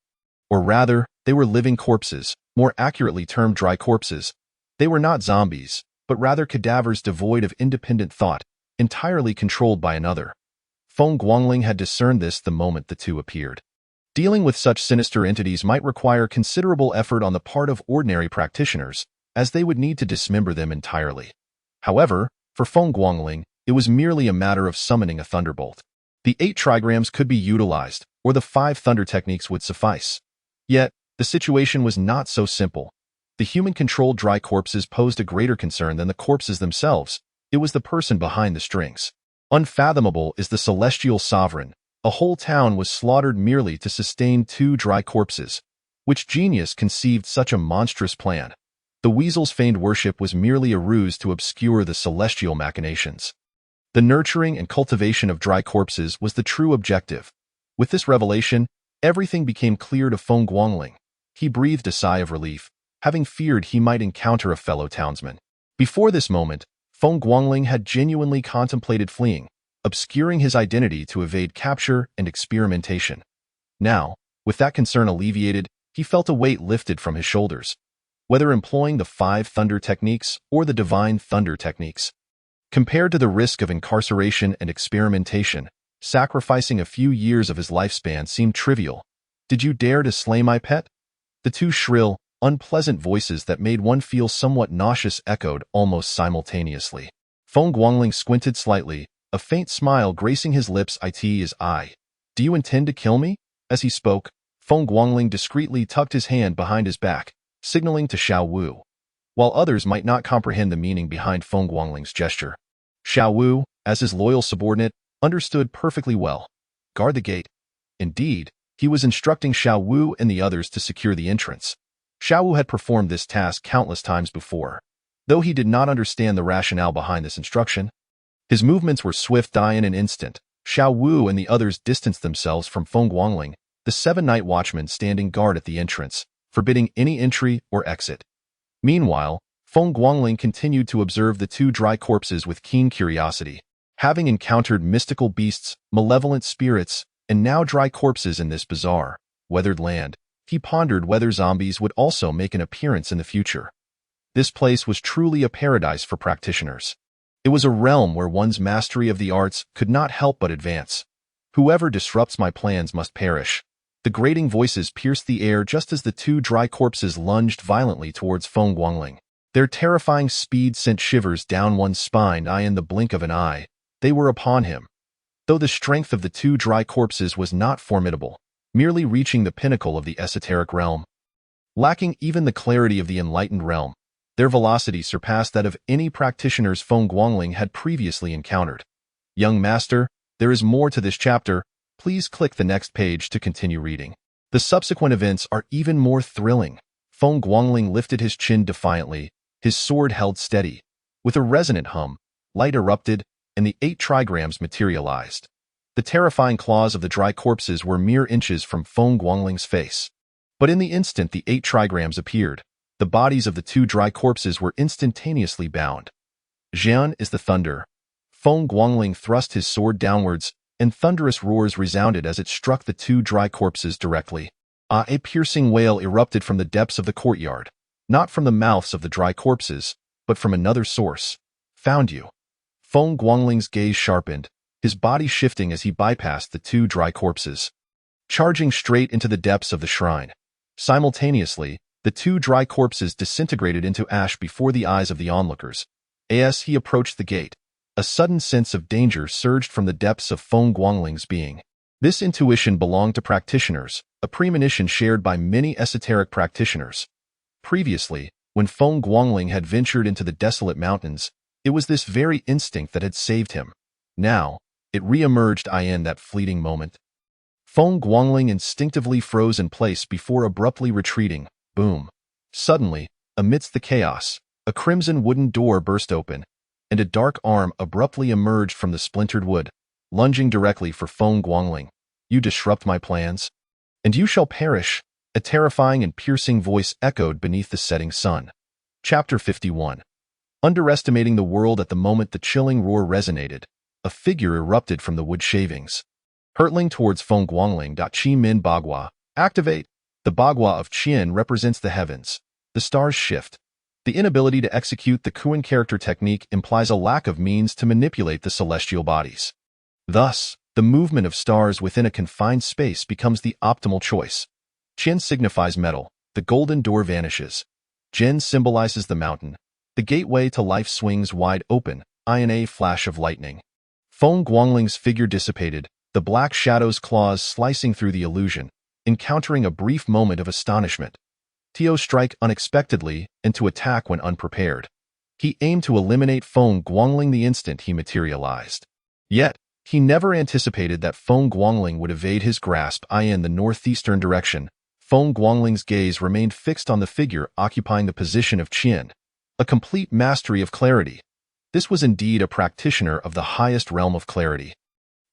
Or rather, they were living corpses, more accurately termed dry corpses. They were not zombies, but rather cadavers devoid of independent thought, entirely controlled by another. Feng Guangling had discerned this the moment the 2 appeared. Dealing with such sinister entities might require considerable effort on the part of ordinary practitioners, as they would need to dismember them entirely. However, for Feng Guangling, it was merely a matter of summoning a thunderbolt. The 8 trigrams could be utilized, or the 5 thunder techniques would suffice. Yet, the situation was not so simple. The human-controlled dry corpses posed a greater concern than the corpses themselves. It was the person behind the strings. Unfathomable is the celestial sovereign. A whole town was slaughtered merely to sustain 2 dry corpses. Which genius conceived such a monstrous plan? The weasel's feigned worship was merely a ruse to obscure the celestial machinations. The nurturing and cultivation of dry corpses was the true objective. With this revelation, Everything became clear to Feng Guangling. He breathed a sigh of relief, having feared he might encounter a fellow townsman. Before this moment, Feng Guangling had genuinely contemplated fleeing, obscuring his identity to evade capture and experimentation. Now, with that concern alleviated, he felt a weight lifted from his shoulders. Whether employing the 5 thunder techniques or the divine thunder techniques, compared to the risk of incarceration and experimentation, sacrificing a few years of his lifespan seemed trivial. "Did you dare to slay my pet?" The two shrill, unpleasant voices that made one feel somewhat nauseous echoed almost simultaneously. Feng Guangling squinted slightly, a faint smile gracing his lips. "It is I. Do you intend to kill me?" As he spoke, Feng Guangling discreetly tucked his hand behind his back, signaling to Xiao Wu. While others might not comprehend the meaning behind Feng Guangling's gesture, Xiao Wu, as his loyal subordinate, understood perfectly well. Guard the gate. Indeed, he was instructing Xiao Wu and the others to secure the entrance. Xiao Wu had performed this task countless times before. Though he did not understand the rationale behind this instruction, his movements were swift. In an instant, Xiao Wu and the others distanced themselves from Feng Guangling, the 7 night watchmen standing guard at the entrance, forbidding any entry or exit. Meanwhile, Feng Guangling continued to observe the 2 dry corpses with keen curiosity. Having encountered mystical beasts, malevolent spirits, and now dry corpses in this bizarre, weathered land, he pondered whether zombies would also make an appearance in the future. This place was truly a paradise for practitioners. It was a realm where one's mastery of the arts could not help but advance. "Whoever disrupts my plans must perish." The grating voices pierced the air just as the 2 dry corpses lunged violently towards Feng Guangling. Their terrifying speed sent shivers down one's spine. In the blink of an eye, they were upon him. Though the strength of the 2 dry corpses was not formidable, merely reaching the pinnacle of the esoteric realm, lacking even the clarity of the enlightened realm, their velocity surpassed that of any practitioners Feng Guangling had previously encountered. "Young master, there is more to this chapter. Please click the next page to continue reading." The subsequent events are even more thrilling. Feng Guangling lifted his chin defiantly, his sword held steady. With a resonant hum, light erupted, and the 8 trigrams materialized. The terrifying claws of the dry corpses were mere inches from Feng Guangling's face. But in the instant the 8 trigrams appeared, the bodies of the 2 dry corpses were instantaneously bound. "Jian is the thunder." Feng Guangling thrust his sword downwards, and thunderous roars resounded as it struck the 2 dry corpses directly. A piercing wail erupted from the depths of the courtyard, not from the mouths of the dry corpses, but from another source. "Found you." Feng Guangling's gaze sharpened, his body shifting as he bypassed the 2 dry corpses, charging straight into the depths of the shrine. Simultaneously, the 2 dry corpses disintegrated into ash before the eyes of the onlookers. As he approached the gate, a sudden sense of danger surged from the depths of Feng Guangling's being. This intuition belonged to practitioners, a premonition shared by many esoteric practitioners. Previously, when Feng Guangling had ventured into the desolate mountains, it was this very instinct that had saved him. Now, it re-emerged in that fleeting moment. Feng Guangling instinctively froze in place before abruptly retreating. Boom. Suddenly, amidst the chaos, a crimson wooden door burst open, and a dark arm abruptly emerged from the splintered wood, lunging directly for Feng Guangling. "You disrupt my plans, and you shall perish," a terrifying and piercing voice echoed beneath the setting sun. Chapter 51. Underestimating the world. At the moment the chilling roar resonated, a figure erupted from the wood shavings, hurtling towards Feng Guangling. Qi Min Bagua. Activate. The Bagua of Qian represents the heavens. The stars shift. The inability to execute the Kuan character technique implies a lack of means to manipulate the celestial bodies. Thus, the movement of stars within a confined space becomes the optimal choice. Qian signifies metal. The golden door vanishes. Jin symbolizes the mountain. The gateway to life swings wide open, in a flash of lightning. Feng Guangling's figure dissipated, the black shadow's claws slicing through the illusion, encountering a brief moment of astonishment. To strike unexpectedly and to attack when unprepared. He aimed to eliminate Feng Guangling the instant he materialized. Yet, he never anticipated that Feng Guangling would evade his grasp. In the northeastern direction, Feng Guangling's gaze remained fixed on the figure occupying the position of Qian. A complete mastery of clarity. This was indeed a practitioner of the highest realm of clarity.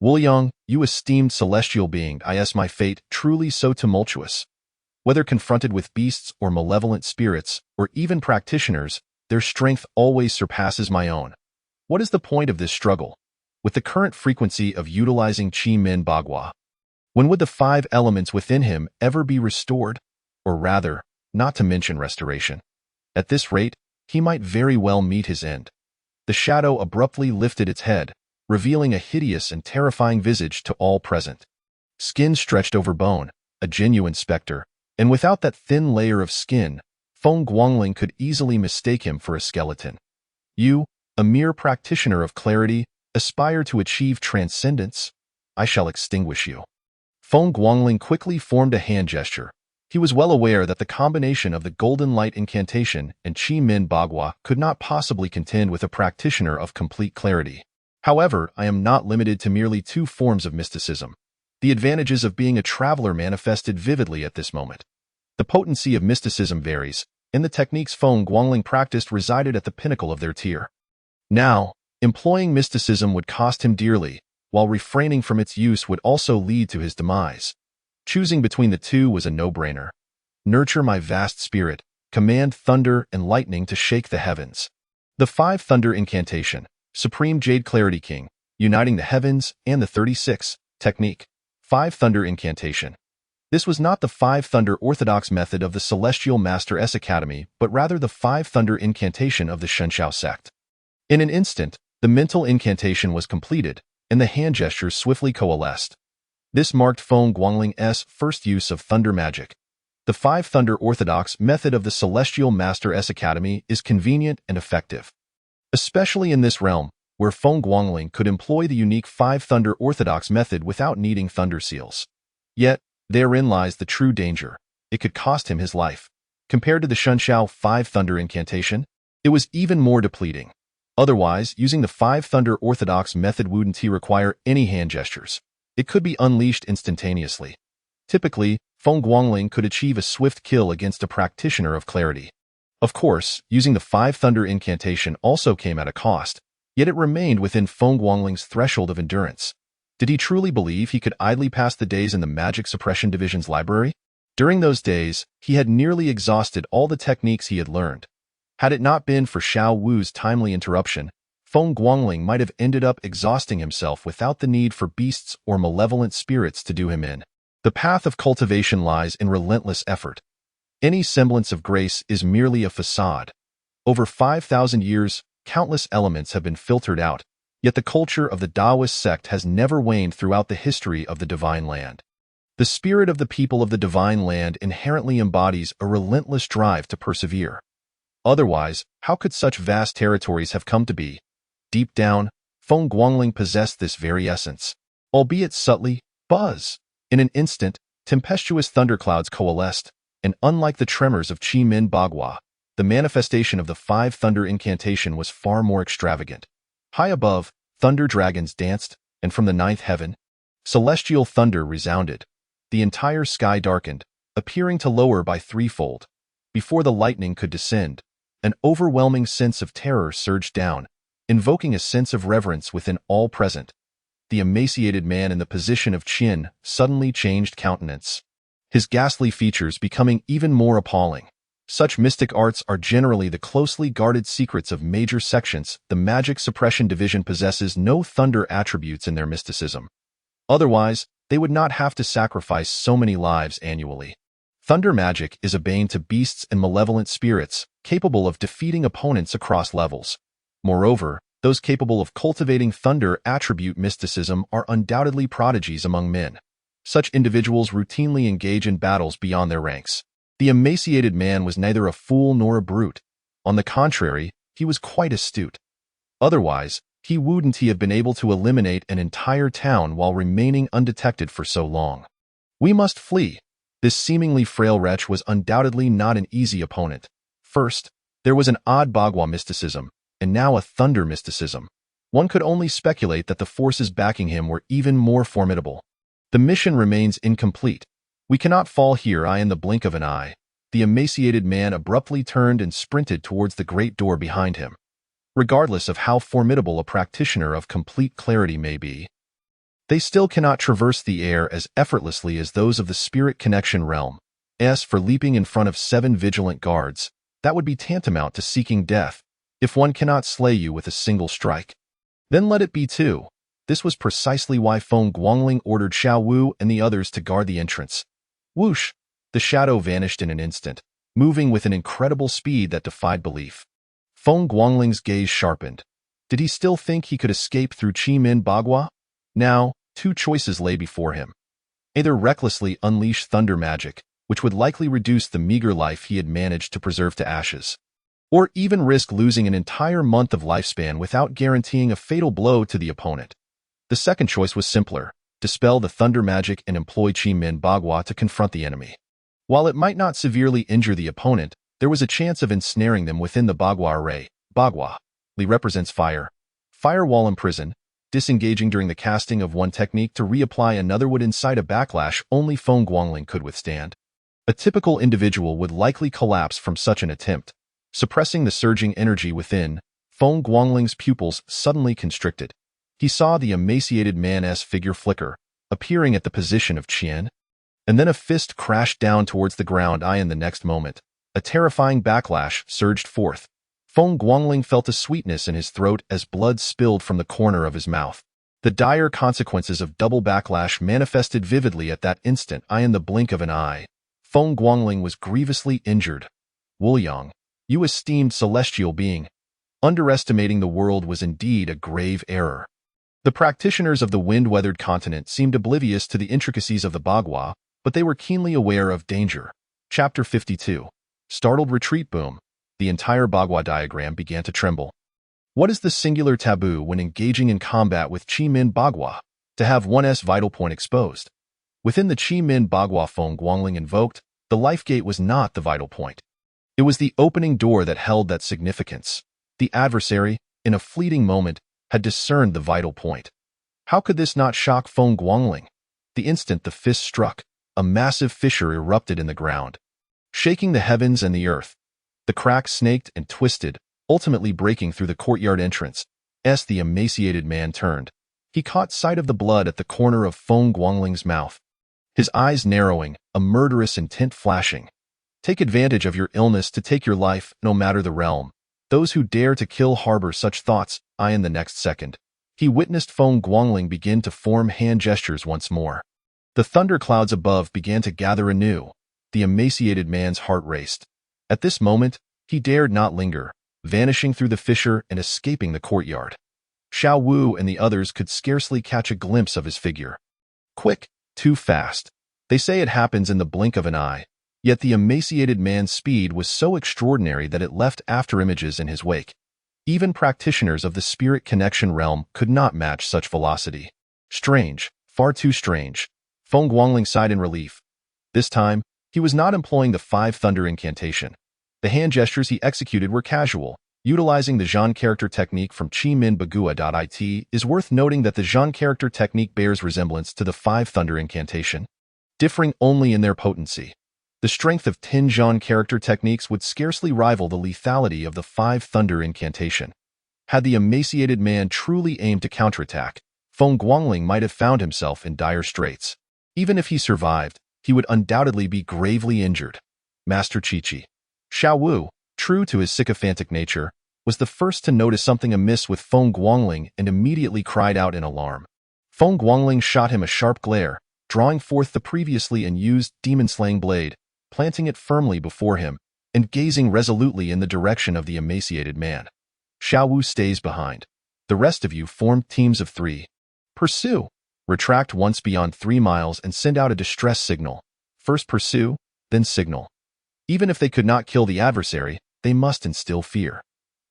Wuliang, you esteemed celestial being, is my fate truly so tumultuous? Whether confronted with beasts or malevolent spirits, or even practitioners, their strength always surpasses my own. What is the point of this struggle? With the current frequency of utilizing Qi Min Bagua, when would the 5 elements within him ever be restored? Or rather, not to mention restoration. At this rate, he might very well meet his end. The shadow abruptly lifted its head, revealing a hideous and terrifying visage to all present. Skin stretched over bone, a genuine specter, and without that thin layer of skin, Feng Guangling could easily mistake him for a skeleton. You, a mere practitioner of clarity, aspire to achieve transcendence? I shall extinguish you. Feng Guangling quickly formed a hand gesture. He was well aware that the combination of the Golden Light Incantation and Qi Min Bagua could not possibly contend with a practitioner of complete clarity. However, I am not limited to merely 2 forms of mysticism. The advantages of being a traveler manifested vividly at this moment. The potency of mysticism varies, and the techniques Feng Guangling practiced resided at the pinnacle of their tier. Now, employing mysticism would cost him dearly, while refraining from its use would also lead to his demise. Choosing between the 2 was a no-brainer. Nurture my vast spirit, command thunder and lightning to shake the heavens. The 5 Thunder Incantation, Supreme Jade Clarity King, uniting the heavens, and the 36 technique, 5 Thunder Incantation. This was not the 5 Thunder orthodox method of the Celestial Master S Academy, but rather the 5 Thunder Incantation of the Shenshao sect. In an instant, the mental incantation was completed, and the hand gestures swiftly coalesced. This marked Feng Guangling's first use of thunder magic. The 5 Thunder orthodox method of the Celestial Master S Academy is convenient and effective, especially in this realm, where Feng Guangling could employ the unique 5 Thunder orthodox method without needing thunder seals. Yet, therein lies the true danger. It could cost him his life. Compared to the Shenshao 5 Thunder Incantation, it was even more depleting. Otherwise, using the 5 Thunder orthodox method wouldn't require any hand gestures. It could be unleashed instantaneously. Typically, Feng Guangling could achieve a swift kill against a practitioner of clarity. Of course, using the 5 Thunder Incantation also came at a cost, yet it remained within Feng Guangling's threshold of endurance. Did he truly believe he could idly pass the days in the Magic Suppression Division's library? During those days, he had nearly exhausted all the techniques he had learned. Had it not been for Xiao Wu's timely interruption, Feng Guangling might have ended up exhausting himself without the need for beasts or malevolent spirits to do him in. The path of cultivation lies in relentless effort. Any semblance of grace is merely a facade. Over 5,000 years, countless elements have been filtered out, yet the culture of the Taoist sect has never waned throughout the history of the Divine Land. The spirit of the people of the Divine Land inherently embodies a relentless drive to persevere. Otherwise, how could such vast territories have come to be? Deep down, Feng Guangling possessed this very essence. Albeit subtly, buzz. In an instant, tempestuous thunderclouds coalesced, and unlike the tremors of Qi Min Bagua, the manifestation of the 5 Thunder Incantation was far more extravagant. High above, thunder dragons danced, and from the 9th heaven, celestial thunder resounded. The entire sky darkened, appearing to lower by threefold. Before the lightning could descend, an overwhelming sense of terror surged down, invoking a sense of reverence within all present. The emaciated man in the position of Qin suddenly changed countenance, his ghastly features becoming even more appalling. Such mystic arts are generally the closely guarded secrets of major sections. The Magic Suppression Division possesses no thunder attributes in their mysticism. Otherwise, they would not have to sacrifice so many lives annually. Thunder magic is a bane to beasts and malevolent spirits, capable of defeating opponents across levels. Moreover, those capable of cultivating thunder attribute mysticism are undoubtedly prodigies among men. Such individuals routinely engage in battles beyond their ranks. The emaciated man was neither a fool nor a brute. On the contrary, he was quite astute. Otherwise, he wouldn't have been able to eliminate an entire town while remaining undetected for so long. We must flee. This seemingly frail wretch was undoubtedly not an easy opponent. First, there was an odd Bagua mysticism, and now a thunder mysticism. One could only speculate that the forces backing him were even more formidable. The mission remains incomplete. We cannot fall here in the blink of an eye. The emaciated man abruptly turned and sprinted towards the great door behind him. Regardless of how formidable a practitioner of complete clarity may be, They still cannot traverse the air as effortlessly as those of the spirit connection realm. As for leaping in front of 7 vigilant guards, that would be tantamount to seeking death, if one cannot slay you with a single strike. Then let it be 2. This was precisely why Feng Guangling ordered Xiao Wu and the others to guard the entrance. Whoosh! The shadow vanished in an instant, moving with an incredible speed that defied belief. Feng Guangling's gaze sharpened. Did he still think he could escape through Qi Min Bagua? Now, 2 choices lay before him. Either recklessly unleash thunder magic, which would likely reduce the meager life he had managed to preserve to ashes, or even risk losing an entire month of lifespan without guaranteeing a fatal blow to the opponent. The second choice was simpler: dispel the thunder magic and employ Qi Min Bagua to confront the enemy. While it might not severely injure the opponent, there was a chance of ensnaring them within the Bagua array. Bagua Li represents fire. Firewall imprison. Disengaging during the casting of one technique to reapply another would incite a backlash only Feng Guangling could withstand. A typical individual would likely collapse from such an attempt. Suppressing the surging energy within, Feng Guangling's pupils suddenly constricted. He saw the emaciated man's figure flicker, appearing at the position of Qian. And then a fist crashed down towards the ground. In the next moment, a terrifying backlash surged forth. Feng Guangling felt a sweetness in his throat as blood spilled from the corner of his mouth. The dire consequences of double backlash manifested vividly at that instant. In the blink of an eye, Feng Guangling was grievously injured. Wuliang, you esteemed celestial being, underestimating the world was indeed a grave error. The practitioners of the wind-weathered continent seemed oblivious to the intricacies of the Bagua, but they were keenly aware of danger. Chapter 52. Startled retreat. Boom. The entire Bagua diagram began to tremble. What is the singular taboo when engaging in combat with Qi Min Bagua? To have one's vital point exposed. Within the Qi Min Bagua Feng Guangling invoked, the life gate was not the vital point. It was the opening door that held that significance. The adversary, in a fleeting moment, had discerned the vital point. How could this not shock Feng Guangling? The instant the fist struck, a massive fissure erupted in the ground, shaking the heavens and the earth. The crack snaked and twisted, ultimately breaking through the courtyard entrance. As the emaciated man turned, he caught sight of the blood at the corner of Feng Guangling's mouth. His eyes narrowing, a murderous intent flashing. Take advantage of your illness to take your life, no matter the realm. Those who dare to kill harbor such thoughts. In the next second, he witnessed Feng Guangling begin to form hand gestures once more. The thunderclouds above began to gather anew. The emaciated man's heart raced. At this moment, he dared not linger, vanishing through the fissure and escaping the courtyard. Xiao Wu and the others could scarcely catch a glimpse of his figure. Quick, too fast. They say it happens in the blink of an eye. Yet the emaciated man's speed was so extraordinary that it left afterimages in his wake. Even practitioners of the spirit connection realm could not match such velocity. Strange, far too strange. Feng Guangling sighed in relief. This time, he was not employing the 5 thunder incantation. The hand gestures he executed were casual. Utilizing the Zhan character technique from Qi Min Bagua.it is worth noting that the Zhan character technique bears resemblance to the 5 thunder incantation, differing only in their potency. The strength of 10 Zhan character techniques would scarcely rival the lethality of the 5 thunder incantation. Had the emaciated man truly aimed to counterattack, Feng Guangling might have found himself in dire straits. Even if he survived, he would undoubtedly be gravely injured. Master Chi-Chi. Xiao Wu, true to his sycophantic nature, was the first to notice something amiss with Feng Guangling and immediately cried out in alarm. Feng Guangling shot him a sharp glare, drawing forth the previously unused demon-slaying blade, planting it firmly before him, and gazing resolutely in the direction of the emaciated man. Xiao Wu stays behind. The rest of you form teams of 3. Pursue. Retract once beyond 3 miles and send out a distress signal. First pursue, then signal. Even if they could not kill the adversary, they must instill fear.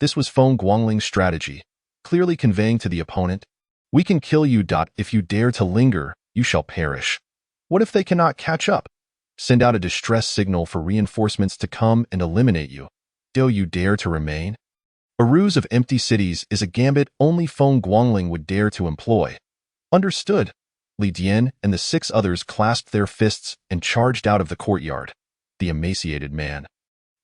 This was Feng Guangling's strategy, clearly conveying to the opponent, "We can kill you. If you dare to linger, you shall perish." What if they cannot catch up? Send out a distress signal for reinforcements to come and eliminate you. Do you dare to remain? A ruse of empty cities is a gambit only Feng Guangling would dare to employ. Understood. Li Dian and the 6 others clasped their fists and charged out of the courtyard. The emaciated man,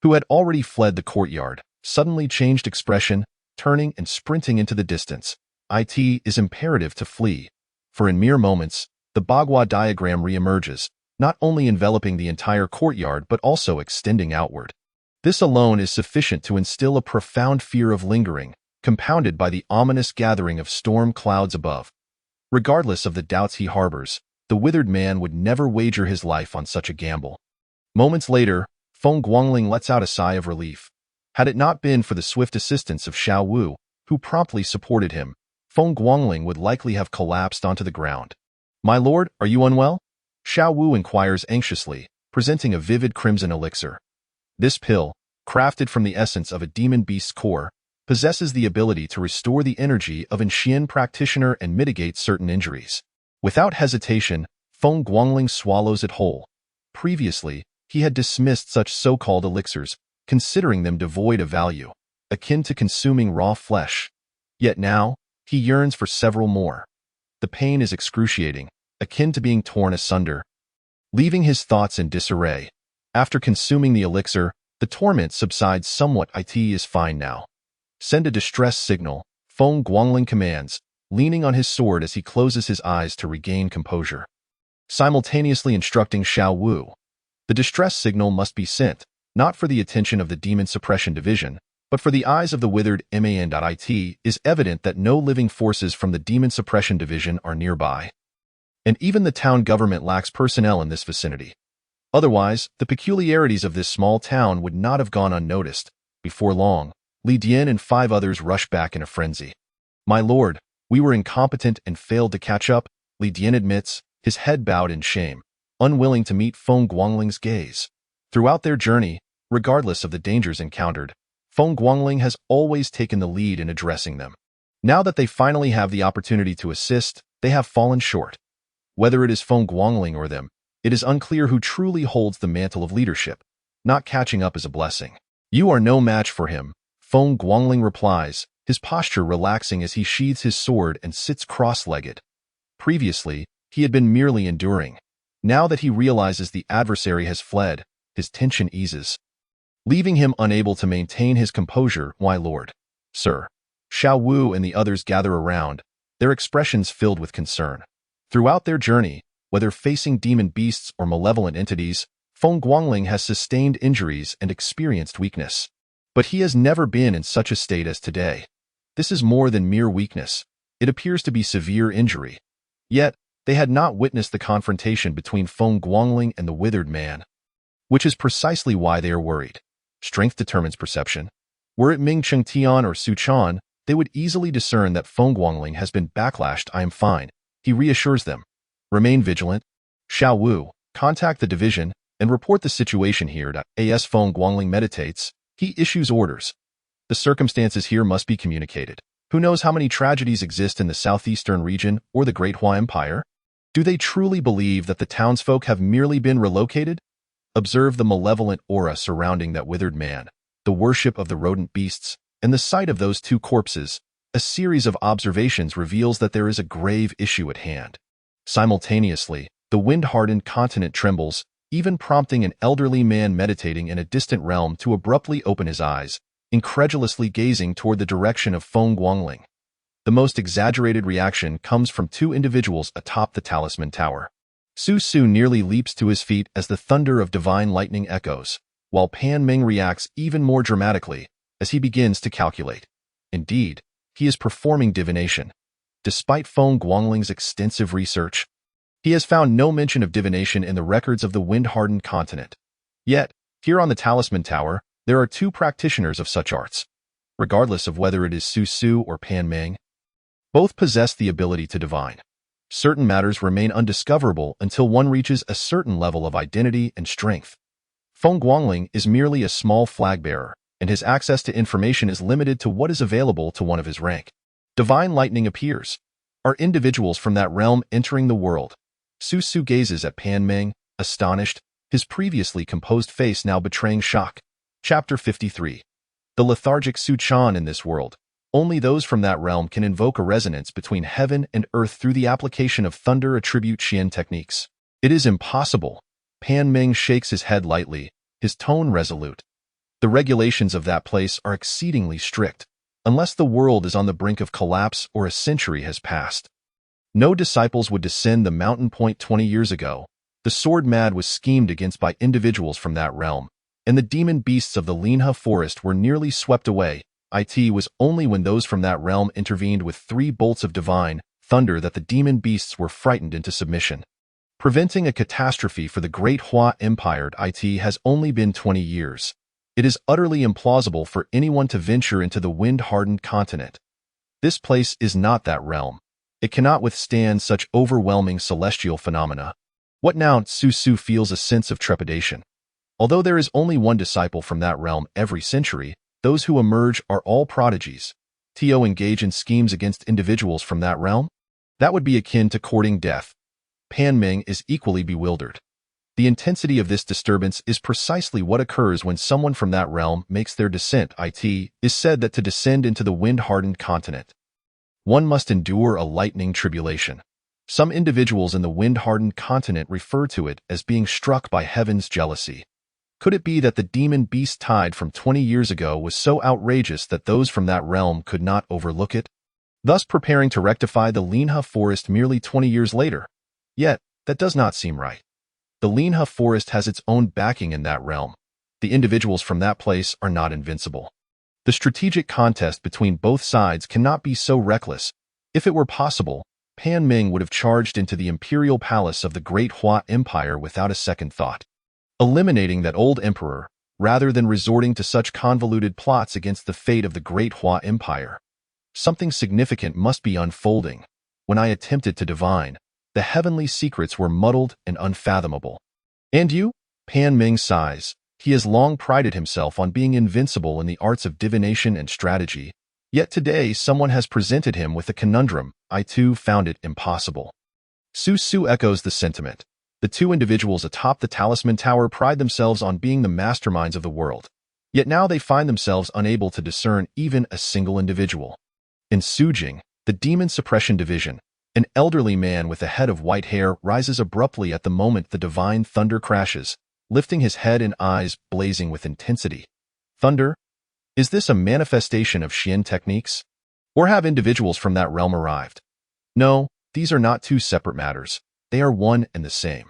who had already fled the courtyard, suddenly changed expression, turning and sprinting into the distance. It is imperative to flee. for in mere moments, the Bagua diagram re-emerges, not only enveloping the entire courtyard but also extending outward. This alone is sufficient to instill a profound fear of lingering, compounded by the ominous gathering of storm clouds above. Regardless of the doubts he harbors, the withered man would never wager his life on such a gamble. Moments later, Feng Guangling lets out a sigh of relief. Had it not been for the swift assistance of Xiao Wu, who promptly supported him, Feng Guangling would likely have collapsed onto the ground. "My lord, are you unwell?" Xiao Wu inquires anxiously, presenting a vivid crimson elixir. This pill, crafted from the essence of a demon beast's core, possesses the ability to restore the energy of an Xian practitioner and mitigate certain injuries. Without hesitation, Feng Guangling swallows it whole. Previously, he had dismissed such so-called elixirs, considering them devoid of value, akin to consuming raw flesh. Yet now, he yearns for several more. The pain is excruciating, akin to being torn asunder. Leaving his thoughts in disarray, after consuming the elixir, the torment subsides somewhat. "It is fine now. Send a distress signal," Feng Guangling commands, leaning on his sword as he closes his eyes to regain composure. Simultaneously instructing Xiao Wu, the distress signal must be sent, not for the attention of the Demon Suppression Division, but for the eyes of the withered man. It is evident that no living forces from the Demon Suppression Division are nearby. And even the town government lacks personnel in this vicinity. Otherwise, the peculiarities of this small town would not have gone unnoticed. Before long, Li Dian and 5 others rushed back in a frenzy. "My lord, we were incompetent and failed to catch up," Li Dian admits, his head bowed in shame, unwilling to meet Feng Guangling's gaze. Throughout their journey, regardless of the dangers encountered, Feng Guangling has always taken the lead in addressing them. Now that they finally have the opportunity to assist, they have fallen short. Whether it is Feng Guangling or them, it is unclear who truly holds the mantle of leadership. Not catching up is a blessing. "You are no match for him," Feng Guangling replies, his posture relaxing as he sheathes his sword and sits cross-legged. Previously, he had been merely enduring. Now that he realizes the adversary has fled, his tension eases, leaving him unable to maintain his composure. "Why, lord, sir?" Xiao Wu and the others gather around, their expressions filled with concern. Throughout their journey, whether facing demon beasts or malevolent entities, Feng Guangling has sustained injuries and experienced weakness. But he has never been in such a state as today. This is more than mere weakness. It appears to be severe injury. Yet, they had not witnessed the confrontation between Feng Guangling and the withered man, which is precisely why they are worried. Strength determines perception. Were it Ming Chengtian or Su Chan, they would easily discern that Feng Guangling has been backlashed. "I am fine," he reassures them. "Remain vigilant. Xiao Wu, contact the division and report the situation here." As Feng Guangling meditates, he issues orders. The circumstances here must be communicated. Who knows how many tragedies exist in the southeastern region or the Great Hua Empire? Do they truly believe that the townsfolk have merely been relocated? Observe the malevolent aura surrounding that withered man, the worship of the rodent beasts, and the sight of those 2 corpses. A series of observations reveals that there is a grave issue at hand. Simultaneously, the wind-hardened continent trembles, even prompting an elderly man meditating in a distant realm to abruptly open his eyes, incredulously gazing toward the direction of Feng Guangling. The most exaggerated reaction comes from 2 individuals atop the Talisman Tower. Su Su nearly leaps to his feet as the thunder of divine lightning echoes, while Pan Ming reacts even more dramatically as he begins to calculate. Indeed, he is performing divination. Despite Feng Guangling's extensive research, he has found no mention of divination in the records of the wind-hardened continent. Yet, here on the Talisman Tower, there are 2 practitioners of such arts. Regardless of whether it is Su Su or Pan Ming, both possess the ability to divine. Certain matters remain undiscoverable until one reaches a certain level of identity and strength. Feng Guangling is merely a small flag-bearer, and his access to information is limited to what is available to one of his rank. Divine lightning appears. Are individuals from that realm entering the world? Su Su gazes at Pan Ming, astonished, his previously composed face now betraying shock. Chapter 53. The lethargic Su Chan in this world. Only those from that realm can invoke a resonance between heaven and earth through the application of thunder attribute Xian techniques. It is impossible. Pan Ming shakes his head lightly, his tone resolute. The regulations of that place are exceedingly strict, unless the world is on the brink of collapse or a century has passed. No disciples would descend the mountain point 20 years ago. The sword mad was schemed against by individuals from that realm, and the demon beasts of the Linha forest were nearly swept away. It was only when those from that realm intervened with 3 bolts of divine thunder that the demon beasts were frightened into submission. Preventing a catastrophe for the Great Hua Empire it has only been 20 years. It is utterly implausible for anyone to venture into the wind-hardened continent. This place is not that realm. It cannot withstand such overwhelming celestial phenomena. What now? Su feels a sense of trepidation. Although there is only one disciple from that realm every century, those who emerge are all prodigies. To engage in schemes against individuals from that realm? That would be akin to courting death. Pan Ming is equally bewildered. The intensity of this disturbance is precisely what occurs when someone from that realm makes their descent. It is said that to descend into the wind-hardened continent, one must endure a lightning tribulation. Some individuals in the wind-hardened continent refer to it as being struck by heaven's jealousy. Could it be that the demon beast tide from 20 years ago was so outrageous that those from that realm could not overlook it, thus preparing to rectify the Linha forest merely 20 years later? Yet, that does not seem right. The Linha forest has its own backing in that realm. The individuals from that place are not invincible. The strategic contest between both sides cannot be so reckless. If it were possible, Pan Ming would have charged into the imperial palace of the Great Hua Empire without a second thought, eliminating that old emperor, rather than resorting to such convoluted plots against the fate of the Great Hua Empire. Something significant must be unfolding. When I attempted to divine, the heavenly secrets were muddled and unfathomable. And you? Pan Ming sighs. He has long prided himself on being invincible in the arts of divination and strategy, yet today someone has presented him with a conundrum. I too found it impossible. Su echoes the sentiment. The 2 individuals atop the Talisman Tower pride themselves on being the masterminds of the world, yet now they find themselves unable to discern even a single individual. In Sujing, the Demon Suppression Division, an elderly man with a head of white hair rises abruptly at the moment the divine thunder crashes, lifting his head and eyes blazing with intensity. Thunder? Is this a manifestation of Xian techniques? Or have individuals from that realm arrived? No, these are not 2 separate matters. They are one and the same.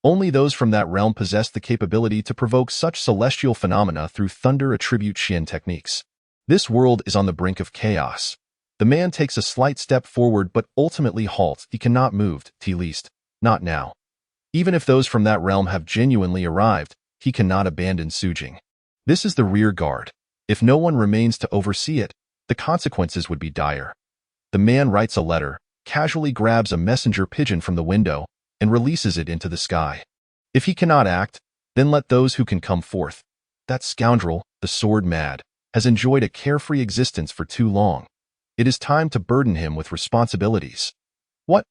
Only those from that realm possess the capability to provoke such celestial phenomena through thunder attribute Xian techniques. This world is on the brink of chaos. The man takes a slight step forward but ultimately halts. He cannot move, at least, not now. Even if those from that realm have genuinely arrived, he cannot abandon Sujing. This is the rear guard. If no one remains to oversee it, the consequences would be dire. The man writes a letter, casually grabs a messenger pigeon from the window, and releases it into the sky. If he cannot act, then let those who can come forth. That scoundrel, the sword mad, has enjoyed a carefree existence for too long. It is time to burden him with responsibilities. What?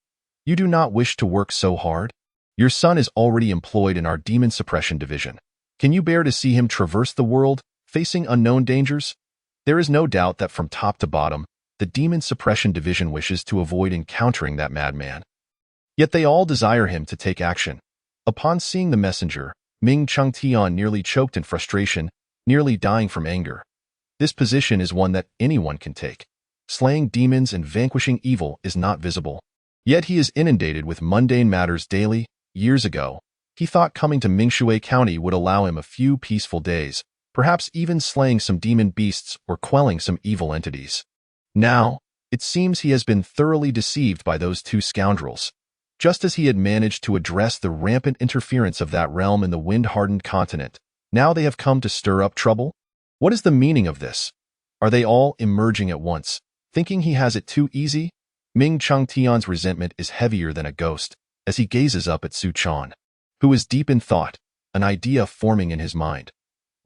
You do not wish to work so hard? Your son is already employed in our Demon Suppression Division. Can you bear to see him traverse the world, facing unknown dangers? There is no doubt that from top to bottom, the Demon Suppression Division wishes to avoid encountering that madman. Yet they all desire him to take action. Upon seeing the messenger, Ming Chengtian nearly choked in frustration, nearly dying from anger. This position is one that anyone can take. Slaying demons and vanquishing evil is not visible. Yet he is inundated with mundane matters daily. Years ago, he thought coming to Mingshui County would allow him a few peaceful days, perhaps even slaying some demon beasts or quelling some evil entities. Now, it seems he has been thoroughly deceived by those 2 scoundrels. Just as he had managed to address the rampant interference of that realm in the wind-hardened continent, now they have come to stir up trouble? What is the meaning of this? Are they all emerging at once, thinking he has it too easy? Ming Chengtian's resentment is heavier than a ghost as he gazes up at Su Chan, who is deep in thought, an idea forming in his mind.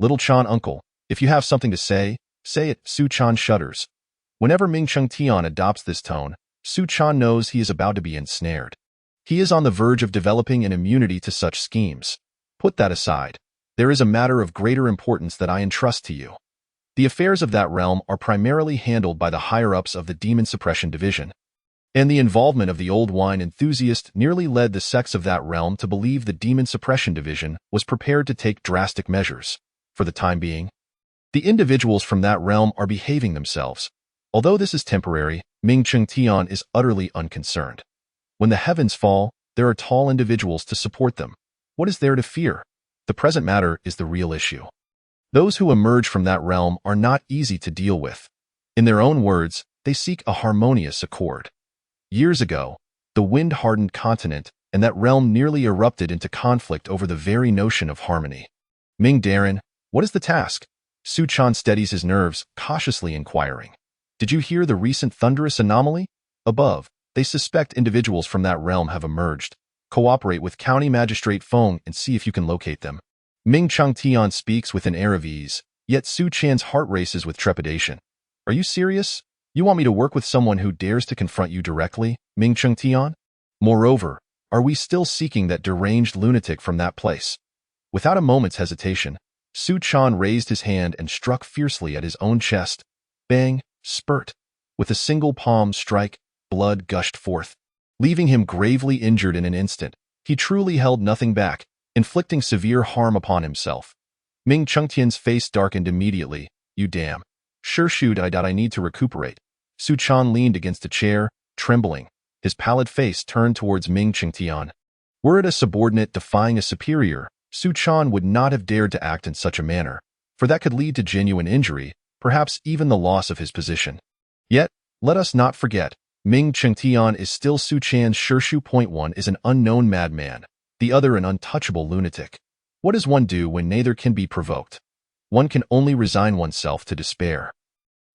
Little Chan uncle, if you have something to say it. Su Chan shudders. Whenever Ming Chengtian adopts this tone, Su Chan knows he is about to be ensnared. He is on the verge of developing an immunity to such schemes. Put that aside. There is a matter of greater importance that I entrust to you. The affairs of that realm are primarily handled by the higher-ups of the Demon Suppression Division, and the involvement of the old wine enthusiast nearly led the sects of that realm to believe the Demon Suppression Division was prepared to take drastic measures. For the time being, the individuals from that realm are behaving themselves. Although this is temporary, Ming Chengtian is utterly unconcerned. When the heavens fall, there are tall individuals to support them. What is there to fear? The present matter is the real issue. Those who emerge from that realm are not easy to deal with. In their own words, they seek a harmonious accord. Years ago, the wind-hardened continent and that realm nearly erupted into conflict over the very notion of harmony. Ming Darren, what is the task? Su Chan steadies his nerves, cautiously inquiring. Did you hear the recent thunderous anomaly? Above, they suspect individuals from that realm have emerged. Cooperate with County Magistrate Feng and see if you can locate them. Ming Changtian speaks with an air of ease, yet Su Chan's heart races with trepidation. Are you serious? You want me to work with someone who dares to confront you directly, Ming Changtian? Moreover, are we still seeking that deranged lunatic from that place? Without a moment's hesitation, Su Chan raised his hand and struck fiercely at his own chest. Bang, spurt. With a single palm strike, blood gushed forth, leaving him gravely injured in an instant. He truly held nothing back, inflicting severe harm upon himself. Ming Chengtian's face darkened immediately. You damn. Sure shoot I need to recuperate. Su Chan leaned against a chair, trembling. His pallid face turned towards Ming Chengtian. Were it a subordinate defying a superior, Su Chan would not have dared to act in such a manner, for that could lead to genuine injury, perhaps even the loss of his position. Yet, let us not forget, Ming Chengtian is still Su Chan's Shirshu. One is an unknown madman, the other an untouchable lunatic. What does one do when neither can be provoked? One can only resign oneself to despair.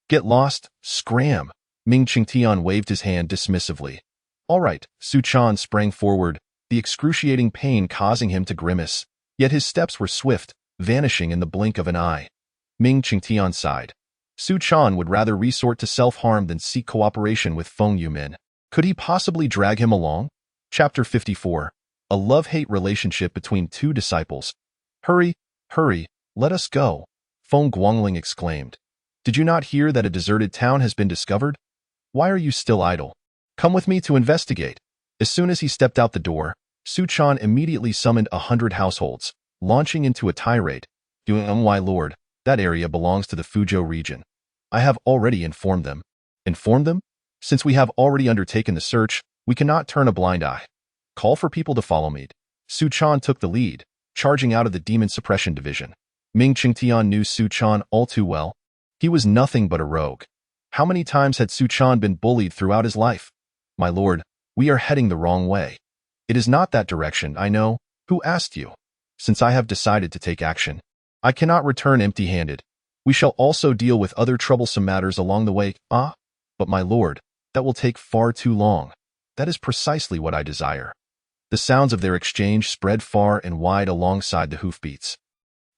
Get lost, scram. Ming Chengtian waved his hand dismissively. All right, Su Chan sprang forward, the excruciating pain causing him to grimace. Yet his steps were swift, vanishing in the blink of an eye. Ming Chengtian sighed. Su Chan would rather resort to self-harm than seek cooperation with Feng Yumin. Could he possibly drag him along? Chapter 54. A love-hate relationship between two disciples. Hurry, hurry, let us go, Feng Guangling exclaimed. Did you not hear that a deserted town has been discovered? Why are you still idle? Come with me to investigate. As soon as he stepped out the door, Su Chan immediately summoned 100 households, launching into a tirade. My lord, that area belongs to the Fuzhou region. I have already informed them. Informed them? Since we have already undertaken the search, we cannot turn a blind eye. Call for people to follow me. Su Chan took the lead, charging out of the Demon Suppression Division. Ming Chengtian knew Su Chan all too well. He was nothing but a rogue. How many times had Su Chan been bullied throughout his life? My lord, we are heading the wrong way. It is not that direction, I know. Who asked you? Since I have decided to take action, I cannot return empty-handed. We shall also deal with other troublesome matters along the way. Ah, but my lord, that will take far too long. That is precisely what I desire. The sounds of their exchange spread far and wide alongside the hoofbeats.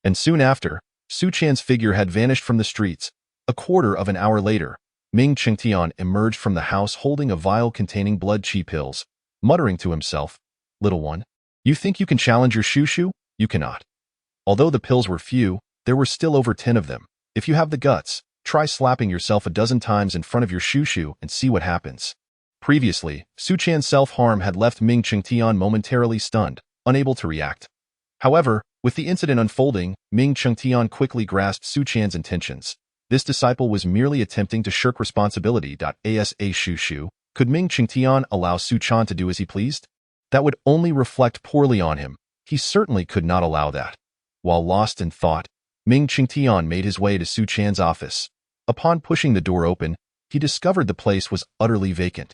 And soon after, Su Chan's figure had vanished from the streets. A quarter of an hour later, Ming Chengtian emerged from the house holding a vial containing blood chi pills, muttering to himself, Little one, you think you can challenge your Shushu? You cannot. Although the pills were few, there were still over 10 of them. If you have the guts, try slapping yourself a dozen times in front of your Shushu and see what happens. Previously, Su Chan's self-harm had left Ming Chengtian momentarily stunned, unable to react. However, with the incident unfolding, Ming Chengtian quickly grasped Su Chan's intentions. This disciple was merely attempting to shirk responsibility. Asa Shushu, could Ming Chengtian allow Su Chan to do as he pleased? That would only reflect poorly on him. He certainly could not allow that. While lost in thought, Ming Chengtian made his way to Su Chan's office. Upon pushing the door open, he discovered the place was utterly vacant.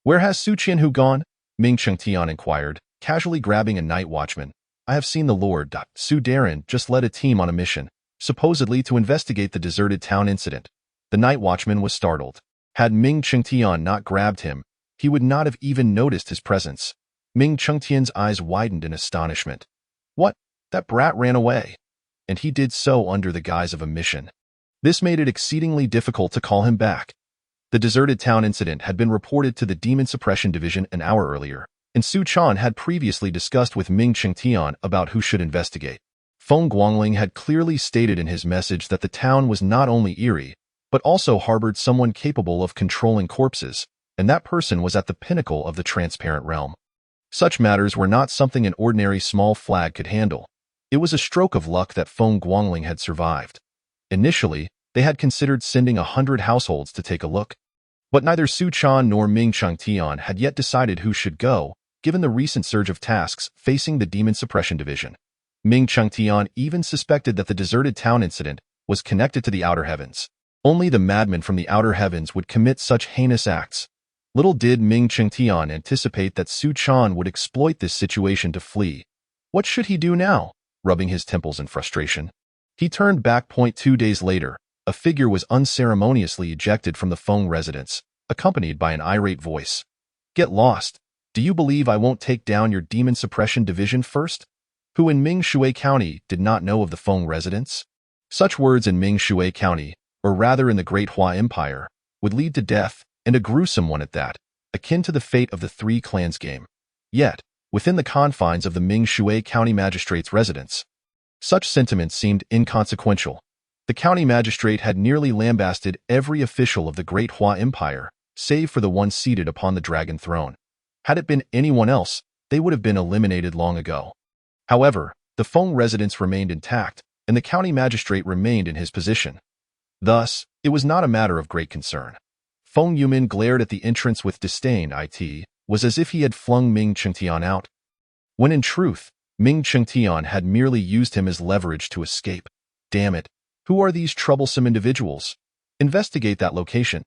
Where has Su Qianhu gone? Ming Chengtian inquired, casually grabbing a night watchman. I have seen the Lord. Su Darren just led a team on a mission, supposedly to investigate the deserted town incident. The night watchman was startled. Had Ming Chengtian not grabbed him, he would not have even noticed his presence. Ming Chengtian's eyes widened in astonishment. What? That brat ran away. And he did so under the guise of a mission. This made it exceedingly difficult to call him back. The deserted town incident had been reported to the Demon Suppression Division an hour earlier, and Su Chan had previously discussed with Ming Chengtian about who should investigate. Feng Guangling had clearly stated in his message that the town was not only eerie, but also harbored someone capable of controlling corpses, and that person was at the pinnacle of the transparent realm. Such matters were not something an ordinary small flag could handle. It was a stroke of luck that Feng Guangling had survived. Initially, they had considered sending 100 households to take a look. But neither Su Chan nor Ming Changtian had yet decided who should go, given the recent surge of tasks facing the Demon Suppression Division. Ming Changtian even suspected that the deserted town incident was connected to the Outer Heavens. Only the madmen from the Outer Heavens would commit such heinous acts. Little did Ming Changtian anticipate that Su Chan would exploit this situation to flee. What should he do now? Rubbing his temples in frustration, he turned back. 2 days later, a figure was unceremoniously ejected from the Feng residence, accompanied by an irate voice. Get lost. Do you believe I won't take down your Demon Suppression Division first? Who in Ming Shui County did not know of the Feng residence? Such words in Ming Shui County, or rather in the Great Hua Empire, would lead to death, and a gruesome one at that, akin to the fate of the Three Clans game. Yet, within the confines of the Ming Shui County Magistrate's residence, such sentiments seemed inconsequential. The county magistrate had nearly lambasted every official of the Great Hua Empire, save for the one seated upon the dragon throne. Had it been anyone else, they would have been eliminated long ago. However, the Feng residence remained intact, and the county magistrate remained in his position. Thus, it was not a matter of great concern. Feng Yumin glared at the entrance with disdain. It was as if he had flung Ming Changtian out, when in truth, Ming Changtian had merely used him as leverage to escape. Damn it, who are these troublesome individuals? Investigate that location.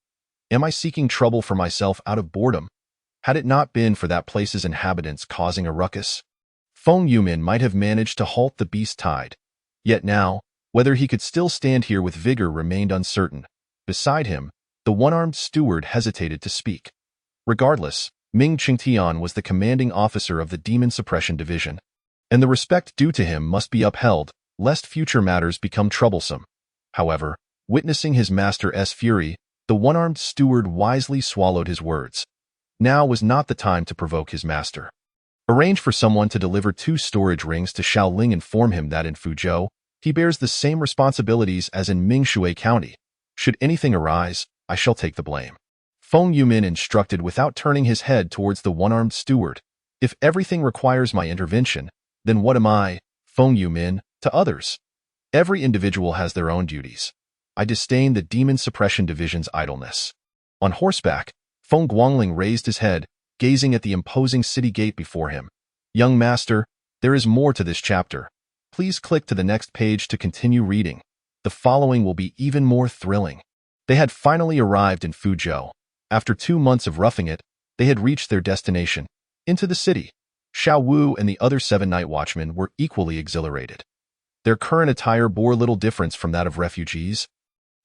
Am I seeking trouble for myself out of boredom? Had it not been for that place's inhabitants causing a ruckus, Feng Yumin might have managed to halt the beast tide. Yet now, whether he could still stand here with vigor remained uncertain. Beside him, the one-armed steward hesitated to speak. Regardless, Ming Changtian was the commanding officer of the Demon Suppression Division, and the respect due to him must be upheld, lest future matters become troublesome. However, witnessing his master's fury, the one-armed steward wisely swallowed his words. Now was not the time to provoke his master. Arrange for someone to deliver 2 storage rings to Shaoling. Inform him that in Fuzhou, he bears the same responsibilities as in Ming Shui County. Should anything arise, I shall take the blame. Feng Yumin instructed without turning his head towards the one-armed steward. If everything requires my intervention, then what am I, Feng Yumin, to others? Every individual has their own duties. I disdain the Demon Suppression Division's idleness. On horseback, Feng Guangling raised his head, gazing at the imposing city gate before him. Young master, there is more to this chapter. Please click to the next page to continue reading. The following will be even more thrilling. They had finally arrived in Fuzhou. After 2 months of roughing it, they had reached their destination, into the city. Xiao Wu and the other 7 night watchmen were equally exhilarated. Their current attire bore little difference from that of refugees,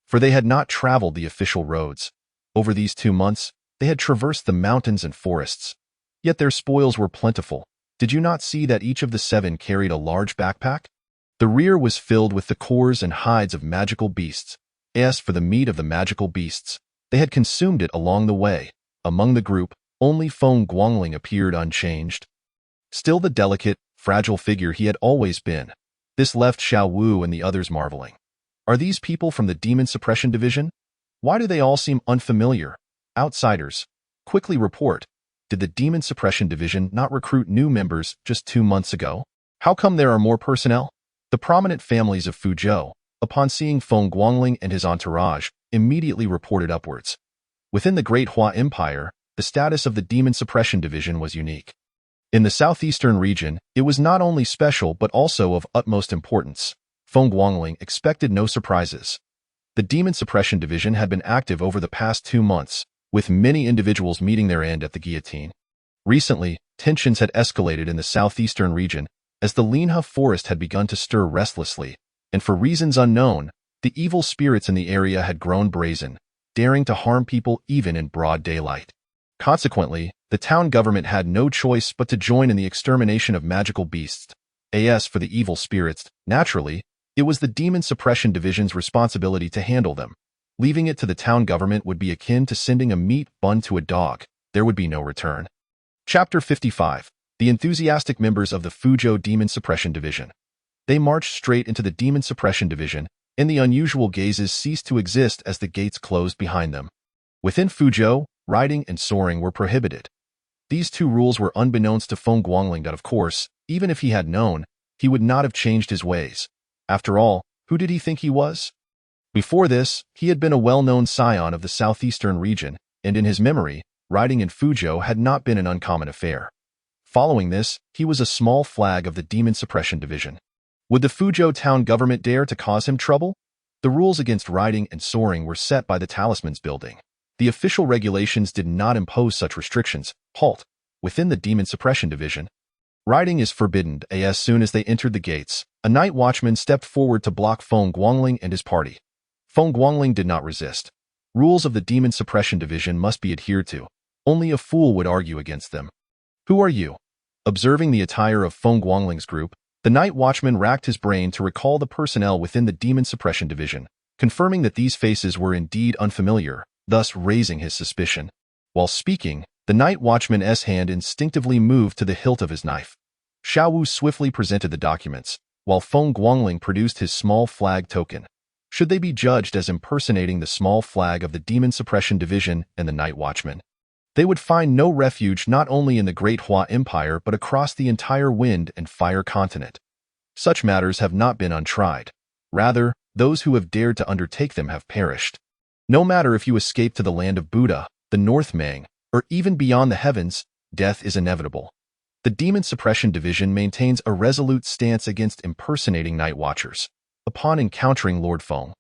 for they had not traveled the official roads. Over these 2 months, they had traversed the mountains and forests. Yet their spoils were plentiful. Did you not see that each of the 7 carried a large backpack? The rear was filled with the cores and hides of magical beasts. As for the meat of the magical beasts, they had consumed it along the way. Among the group, only Feng Guangling appeared unchanged. Still the delicate, fragile figure he had always been. This left Xiao Wu and the others marveling. Are these people from the Demon Suppression Division? Why do they all seem unfamiliar? Outsiders, quickly report. Did the Demon Suppression Division not recruit new members just 2 months ago? How come there are more personnel? The prominent families of Fuzhou, upon seeing Feng Guangling and his entourage, immediately reported upwards. Within the Great Hua Empire, the status of the Demon Suppression Division was unique. In the southeastern region, it was not only special but also of utmost importance. Feng Guangling expected no surprises. The Demon Suppression Division had been active over the past 2 months, with many individuals meeting their end at the guillotine. Recently, tensions had escalated in the southeastern region as the Linhe forest had begun to stir restlessly, and for reasons unknown, the evil spirits in the area had grown brazen, daring to harm people even in broad daylight. Consequently, the town government had no choice but to join in the extermination of magical beasts. As for the evil spirits, naturally, it was the Demon Suppression Division's responsibility to handle them. Leaving it to the town government would be akin to sending a meat bun to a dog. There would be no return. Chapter 55. The enthusiastic members of the Fuzhou Demon Suppression Division. They marched straight into the Demon Suppression Division, and the unusual gazes ceased to exist as the gates closed behind them. Within Fuzhou, riding and soaring were prohibited. These 2 rules were unbeknownst to Feng Guangling that, of course, even if he had known, he would not have changed his ways. After all, who did he think he was? Before this, he had been a well-known scion of the southeastern region, and in his memory, riding in Fuzhou had not been an uncommon affair. Following this, he was a small flag of the Demon Suppression Division. Would the Fuzhou town government dare to cause him trouble? The rules against riding and soaring were set by the Talisman's building. The official regulations did not impose such restrictions. Halt! Within the Demon Suppression Division, riding is forbidden. As soon as they entered the gates, a night watchman stepped forward to block Feng Guangling and his party. Feng Guangling did not resist. Rules of the Demon Suppression Division must be adhered to. Only a fool would argue against them. Who are you? Observing the attire of Feng Guangling's group, the night watchman racked his brain to recall the personnel within the Demon Suppression Division, confirming that these faces were indeed unfamiliar, thus raising his suspicion. While speaking, the night watchman's hand instinctively moved to the hilt of his knife. Xiao Wu swiftly presented the documents, while Feng Guangling produced his small flag token. Should they be judged as impersonating the small flag of the Demon Suppression Division and the Night Watchman, they would find no refuge not only in the Great Hua Empire but across the entire Wind and Fire continent. Such matters have not been untried. Rather, those who have dared to undertake them have perished. No matter if you escape to the land of Buddha, the North Mang, or even beyond the heavens, death is inevitable. The Demon Suppression Division maintains a resolute stance against impersonating Night Watchers. Upon encountering Lord Feng,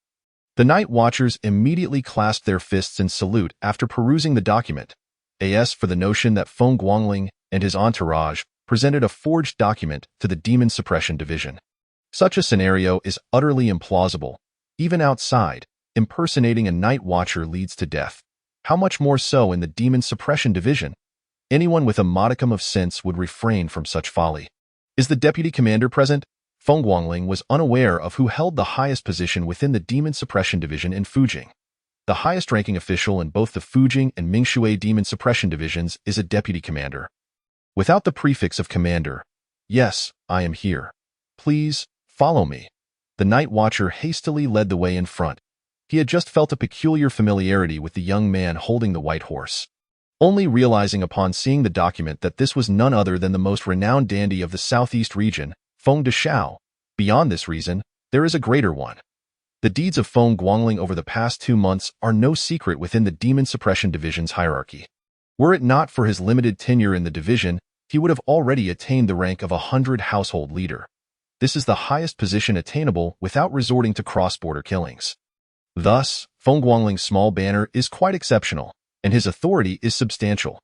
the Night Watchers immediately clasped their fists in salute after perusing the document. As for the notion that Feng Guangling and his entourage presented a forged document to the Demon Suppression Division. Such a scenario is utterly implausible. Even outside, impersonating a Night Watcher leads to death. How much more so in the Demon Suppression Division? Anyone with a modicum of sense would refrain from such folly. Is the deputy commander present? Feng Guangling was unaware of who held the highest position within the Demon Suppression Division in Fujing. The highest-ranking official in both the Fujing and Mingshui Demon Suppression Divisions is a deputy commander. Without the prefix of commander, yes, I am here. Please, follow me. The Night Watcher hastily led the way in front. He had just felt a peculiar familiarity with the young man holding the white horse. Only realizing upon seeing the document that this was none other than the most renowned dandy of the southeast region, Feng Deshao. Beyond this reason, there is a greater one. The deeds of Feng Guangling over the past 2 months are no secret within the Demon Suppression Division's hierarchy. Were it not for his limited tenure in the division, he would have already attained the rank of 100 household leader. This is the highest position attainable without resorting to cross-border killings. Thus, Feng Guangling's small banner is quite exceptional, and his authority is substantial.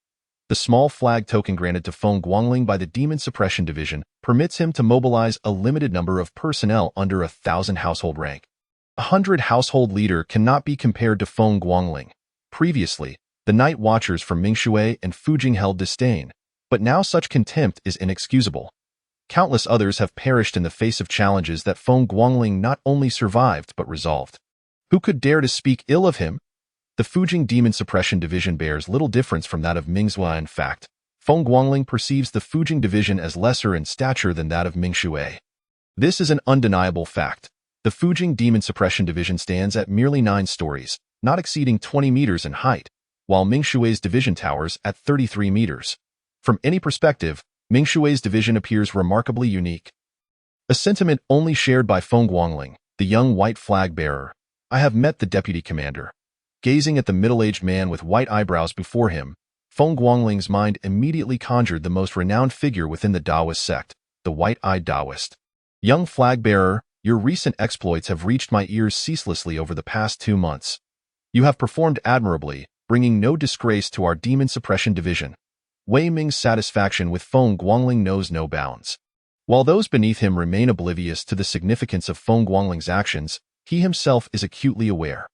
The small flag token granted to Feng Guangling by the Demon Suppression Division permits him to mobilize a limited number of personnel under 1,000 household rank. 100 household leader cannot be compared to Feng Guangling. Previously, the Night Watchers from Mingshui and Fujing held disdain, but now such contempt is inexcusable. Countless others have perished in the face of challenges that Feng Guangling not only survived but resolved. Who could dare to speak ill of him? The Fujing Demon Suppression Division bears little difference from that of Mingshui. In fact, Feng Guangling perceives the Fujing Division as lesser in stature than that of Mingshui. This is an undeniable fact. The Fujing Demon Suppression Division stands at merely 9 stories, not exceeding 20 meters in height, while Mingshui's division towers at 33 meters. From any perspective, Mingshui's division appears remarkably unique. A sentiment only shared by Feng Guangling, the young white flag bearer. I have met the deputy commander. Gazing at the middle-aged man with white eyebrows before him, Feng Guangling's mind immediately conjured the most renowned figure within the Taoist sect, the white-eyed Taoist. Young flag bearer, your recent exploits have reached my ears ceaselessly over the past 2 months. You have performed admirably, bringing no disgrace to our Demon Suppression Division. Wei Ming's satisfaction with Feng Guangling knows no bounds. While those beneath him remain oblivious to the significance of Feng Guangling's actions, he himself is acutely aware.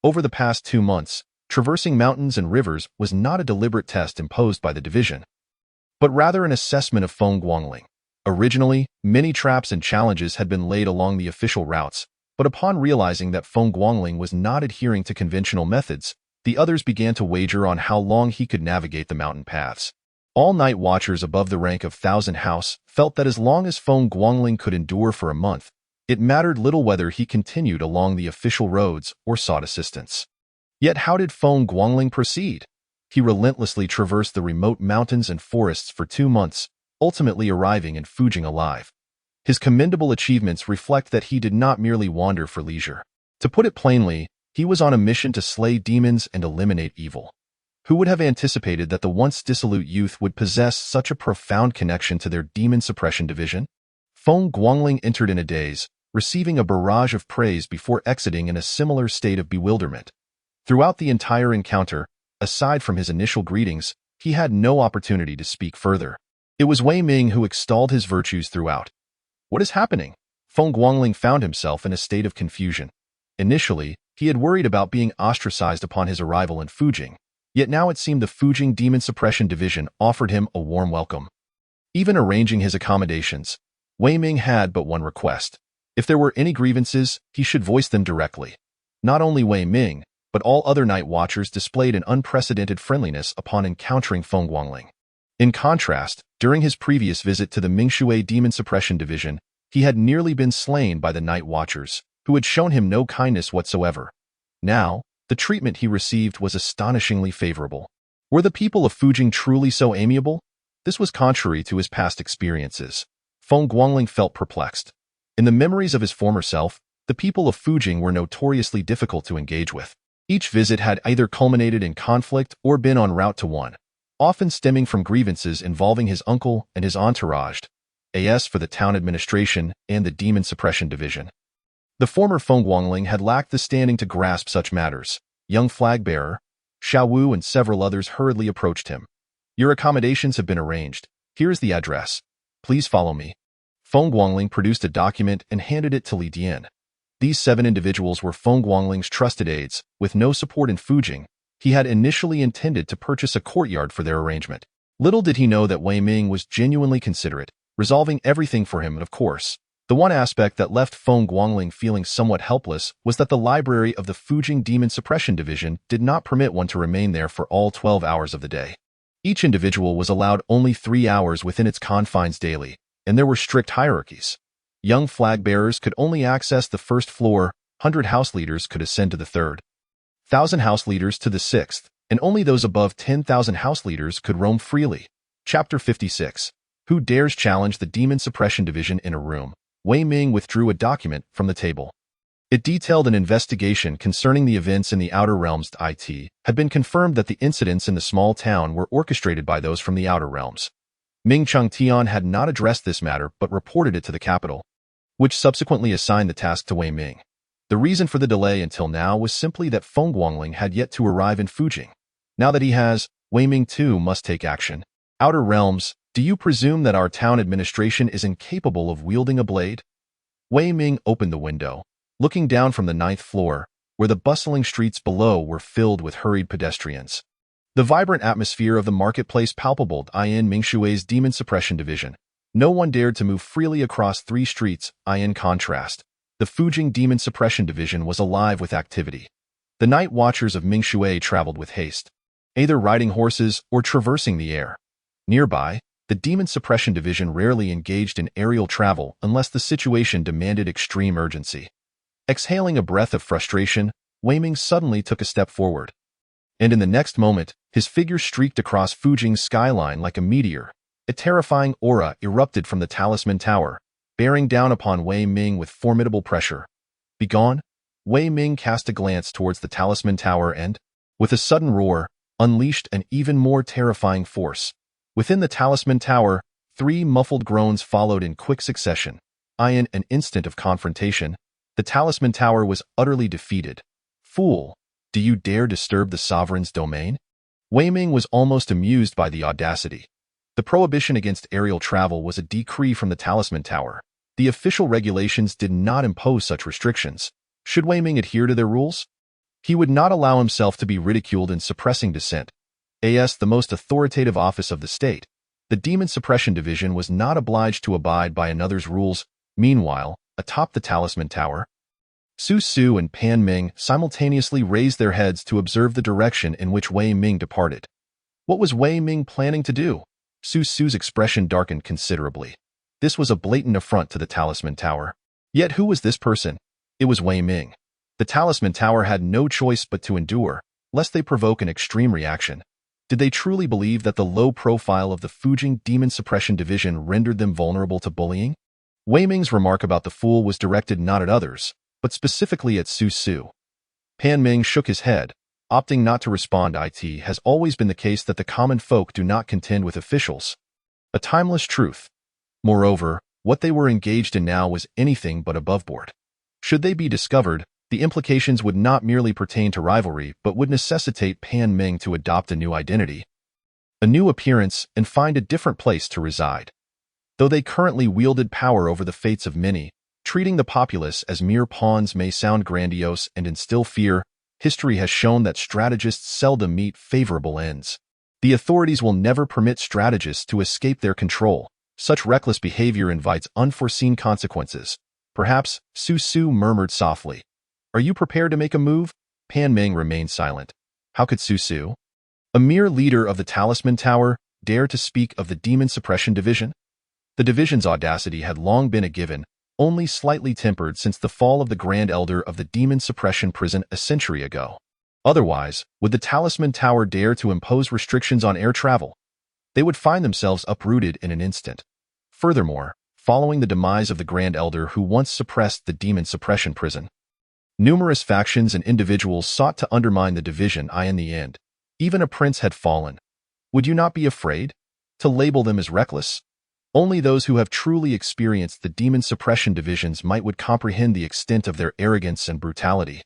Over the past 2 months, traversing mountains and rivers was not a deliberate test imposed by the division, but rather an assessment of Feng Guangling. Originally, many traps and challenges had been laid along the official routes, but upon realizing that Feng Guangling was not adhering to conventional methods, the others began to wager on how long he could navigate the mountain paths. All Night Watchers above the rank of 1,000 house felt that as long as Feng Guangling could endure for a month, it mattered little whether he continued along the official roads or sought assistance. Yet how did Feng Guangling proceed? He relentlessly traversed the remote mountains and forests for 2 months, ultimately arriving in Fujing alive. His commendable achievements reflect that he did not merely wander for leisure. To put it plainly, he was on a mission to slay demons and eliminate evil. Who would have anticipated that the once dissolute youth would possess such a profound connection to their demon suppression division? Feng Guangling entered in a daze, receiving a barrage of praise before exiting in a similar state of bewilderment. Throughout the entire encounter, aside from his initial greetings, he had no opportunity to speak further. It was Wei Ming who extolled his virtues throughout. What is happening? Feng Guangling found himself in a state of confusion. Initially, he had worried about being ostracized upon his arrival in Fujing, yet now it seemed the Fujing Demon Suppression Division offered him a warm welcome. Even arranging his accommodations, Wei Ming had but one request. If there were any grievances, he should voice them directly. Not only Wei Ming, but all other night watchers displayed an unprecedented friendliness upon encountering Feng Guangling. In contrast, during his previous visit to the Mingshui Demon Suppression Division, he had nearly been slain by the night watchers, who had shown him no kindness whatsoever. Now, the treatment he received was astonishingly favorable. Were the people of Fujing truly so amiable? This was contrary to his past experiences. Feng Guangling felt perplexed. In the memories of his former self, the people of Fujing were notoriously difficult to engage with. Each visit had either culminated in conflict or been en route to one, often stemming from grievances involving his uncle and his entourage, as for the town administration and the Demon Suppression Division. The former Feng Guangling had lacked the standing to grasp such matters. Young flag-bearer, Xiao Wu and several others hurriedly approached him. Your accommodations have been arranged. Here is the address. Please follow me. Feng Guangling produced a document and handed it to Li Dian. These 7 individuals were Feng Guangling's trusted aides. With no support in Fujing, he had initially intended to purchase a courtyard for their arrangement. Little did he know that Wei Ming was genuinely considerate, resolving everything for him, and of course, the one aspect that left Feng Guangling feeling somewhat helpless was that the library of the Fujing Demon Suppression Division did not permit one to remain there for all 12 hours of the day. Each individual was allowed only 3 hours within its confines daily, and there were strict hierarchies. Young flag-bearers could only access the first floor, 100 house leaders could ascend to the 3rd, 1,000 house leaders to the 6th, and only those above 10,000 house leaders could roam freely. Chapter 56. Who dares challenge the Demon Suppression Division in a room? Wei Ming withdrew a document from the table. It detailed an investigation concerning the events in the Outer Realms. It had been confirmed that the incidents in the small town were orchestrated by those from the Outer Realms. Ming Chengtian had not addressed this matter but reported it to the capital, which subsequently assigned the task to Wei Ming. The reason for the delay until now was simply that Feng Guangling had yet to arrive in Fujing. Now that he has, Wei Ming too must take action. Outer Realms, do you presume that our town administration is incapable of wielding a blade? Wei Ming opened the window, looking down from the 9th floor, where the bustling streets below were filled with hurried pedestrians. The vibrant atmosphere of the marketplace palpable in Mingshui's Demon Suppression Division. No one dared to move freely across 3 streets. In contrast, the Fujing Demon Suppression Division was alive with activity. The night watchers of Mingshui traveled with haste, either riding horses or traversing the air. Nearby, the Demon Suppression Division rarely engaged in aerial travel unless the situation demanded extreme urgency. Exhaling a breath of frustration, Wei Ming suddenly took a step forward. And in the next moment, his figure streaked across Fujing's skyline like a meteor. A terrifying aura erupted from the Talisman Tower, bearing down upon Wei Ming with formidable pressure. Begone! Wei Ming cast a glance towards the Talisman Tower and, with a sudden roar, unleashed an even more terrifying force. Within the Talisman Tower, 3 muffled groans followed in quick succession. In an instant of confrontation, the Talisman Tower was utterly defeated. Fool! Do you dare disturb the sovereign's domain? Wei Ming was almost amused by the audacity. The prohibition against aerial travel was a decree from the Talisman Tower. The official regulations did not impose such restrictions. Should Wei Ming adhere to their rules? He would not allow himself to be ridiculed in suppressing dissent. As the most authoritative office of the state, the Demon Suppression Division was not obliged to abide by another's rules. Meanwhile, atop the Talisman Tower, Su Su and Pan Ming simultaneously raised their heads to observe the direction in which Wei Ming departed. What was Wei Ming planning to do? Su Su's expression darkened considerably. This was a blatant affront to the Talisman Tower. Yet who was this person? It was Wei Ming. The Talisman Tower had no choice but to endure, lest they provoke an extreme reaction. Did they truly believe that the low profile of the Fujing Demon Suppression Division rendered them vulnerable to bullying? Wei Ming's remark about the fool was directed not at others, but specifically at Su Su. Pan Ming shook his head, opting not to respond. It has always been the case that the common folk do not contend with officials. A timeless truth. Moreover, what they were engaged in now was anything but aboveboard. Should they be discovered, the implications would not merely pertain to rivalry but would necessitate Pan Ming to adopt a new identity, a new appearance, and find a different place to reside. Though they currently wielded power over the fates of many, treating the populace as mere pawns may sound grandiose and instill fear, history has shown that strategists seldom meet favorable ends. The authorities will never permit strategists to escape their control. Such reckless behavior invites unforeseen consequences. Perhaps, Su Su murmured softly. Are you prepared to make a move? Pan Ming remained silent. How could Su Su, a mere leader of the Talisman Tower, dare to speak of the Demon Suppression Division? The division's audacity had long been a given, only slightly tempered since the fall of the Grand Elder of the Demon Suppression Prison a century ago. Otherwise, would the Talisman Tower dare to impose restrictions on air travel? They would find themselves uprooted in an instant. Furthermore, following the demise of the Grand Elder who once suppressed the Demon Suppression Prison, numerous factions and individuals sought to undermine the division. In the end, even a prince had fallen. Would you not be afraid to label them as reckless? Only those who have truly experienced the Demon Suppression Divisions would comprehend the extent of their arrogance and brutality.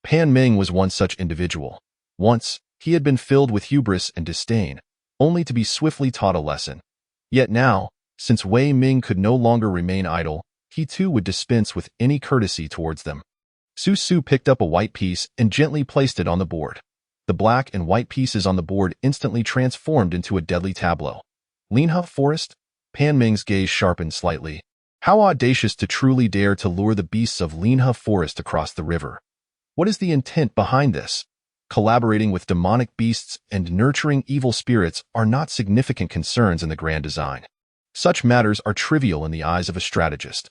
Pan Ming was one such individual. Once, he had been filled with hubris and disdain, only to be swiftly taught a lesson. Yet now, since Wei Ming could no longer remain idle, he too would dispense with any courtesy towards them. Su Su picked up a white piece and gently placed it on the board. The black and white pieces on the board instantly transformed into a deadly tableau. Linha Forest? Pan Ming's gaze sharpened slightly. How audacious to truly dare to lure the beasts of Linha Forest across the river. What is the intent behind this? Collaborating with demonic beasts and nurturing evil spirits are not significant concerns in the grand design. Such matters are trivial in the eyes of a strategist.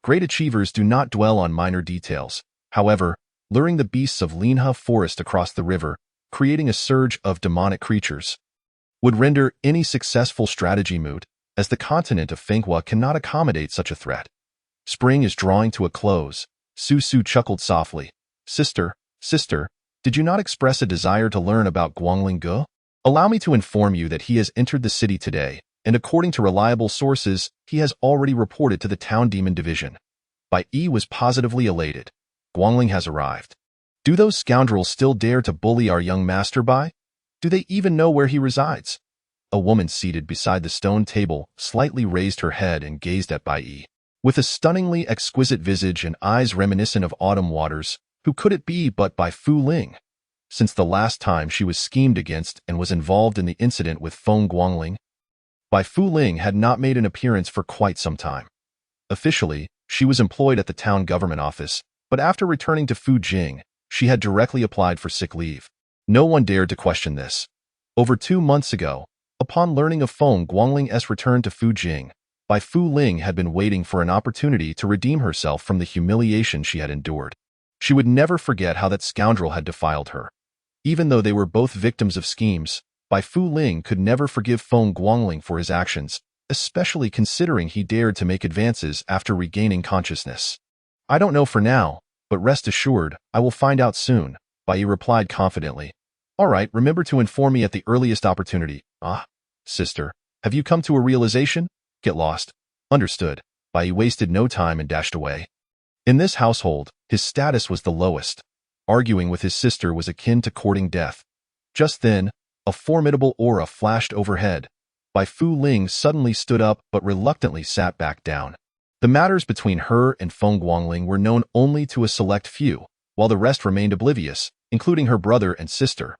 Great achievers do not dwell on minor details. However, luring the beasts of Linha Forest across the river, creating a surge of demonic creatures, would render any successful strategy moot, as the continent of Fenghua cannot accommodate such a threat. Spring is drawing to a close. Su Su chuckled softly. Sister, did you not express a desire to learn about Guangling Ge? Allow me to inform you that he has entered the city today, and according to reliable sources, he has already reported to the Town Demon Division. Bai Yi was positively elated. Guangling has arrived. Do those scoundrels still dare to bully our young master, Bai? Do they even know where he resides? A woman seated beside the stone table slightly raised her head and gazed at Bai Yi. With a stunningly exquisite visage and eyes reminiscent of autumn waters, who could it be but Bai Fu Ling? Since the last time she was schemed against and was involved in the incident with Feng Guangling, Bai Fu Ling had not made an appearance for quite some time. Officially, she was employed at the town government office, but after returning to Fujing, she had directly applied for sick leave. No one dared to question this. Over 2 months ago, upon learning of Feng Guangling's return to Fujing, Bai Fu Ling had been waiting for an opportunity to redeem herself from the humiliation she had endured. She would never forget how that scoundrel had defiled her. Even though they were both victims of schemes, Bai Fu Ling could never forgive Feng Guangling for his actions, especially considering he dared to make advances after regaining consciousness. I don't know for now, but rest assured, I will find out soon, Bai Yi replied confidently. All right, remember to inform me at the earliest opportunity. Ah, sister, have you come to a realization? Get lost. Understood. Bai Yi wasted no time and dashed away. In this household, his status was the lowest. Arguing with his sister was akin to courting death. Just then, a formidable aura flashed overhead. Bai Fu Ling suddenly stood up but reluctantly sat back down. The matters between her and Feng Guangling were known only to a select few, while the rest remained oblivious, including her brother and sister.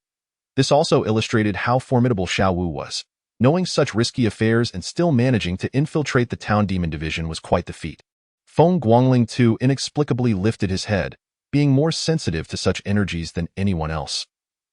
This also illustrated how formidable Xiao Wu was. Knowing such risky affairs and still managing to infiltrate the Town Demon Division was quite the feat. Feng Guangling too inexplicably lifted his head, being more sensitive to such energies than anyone else.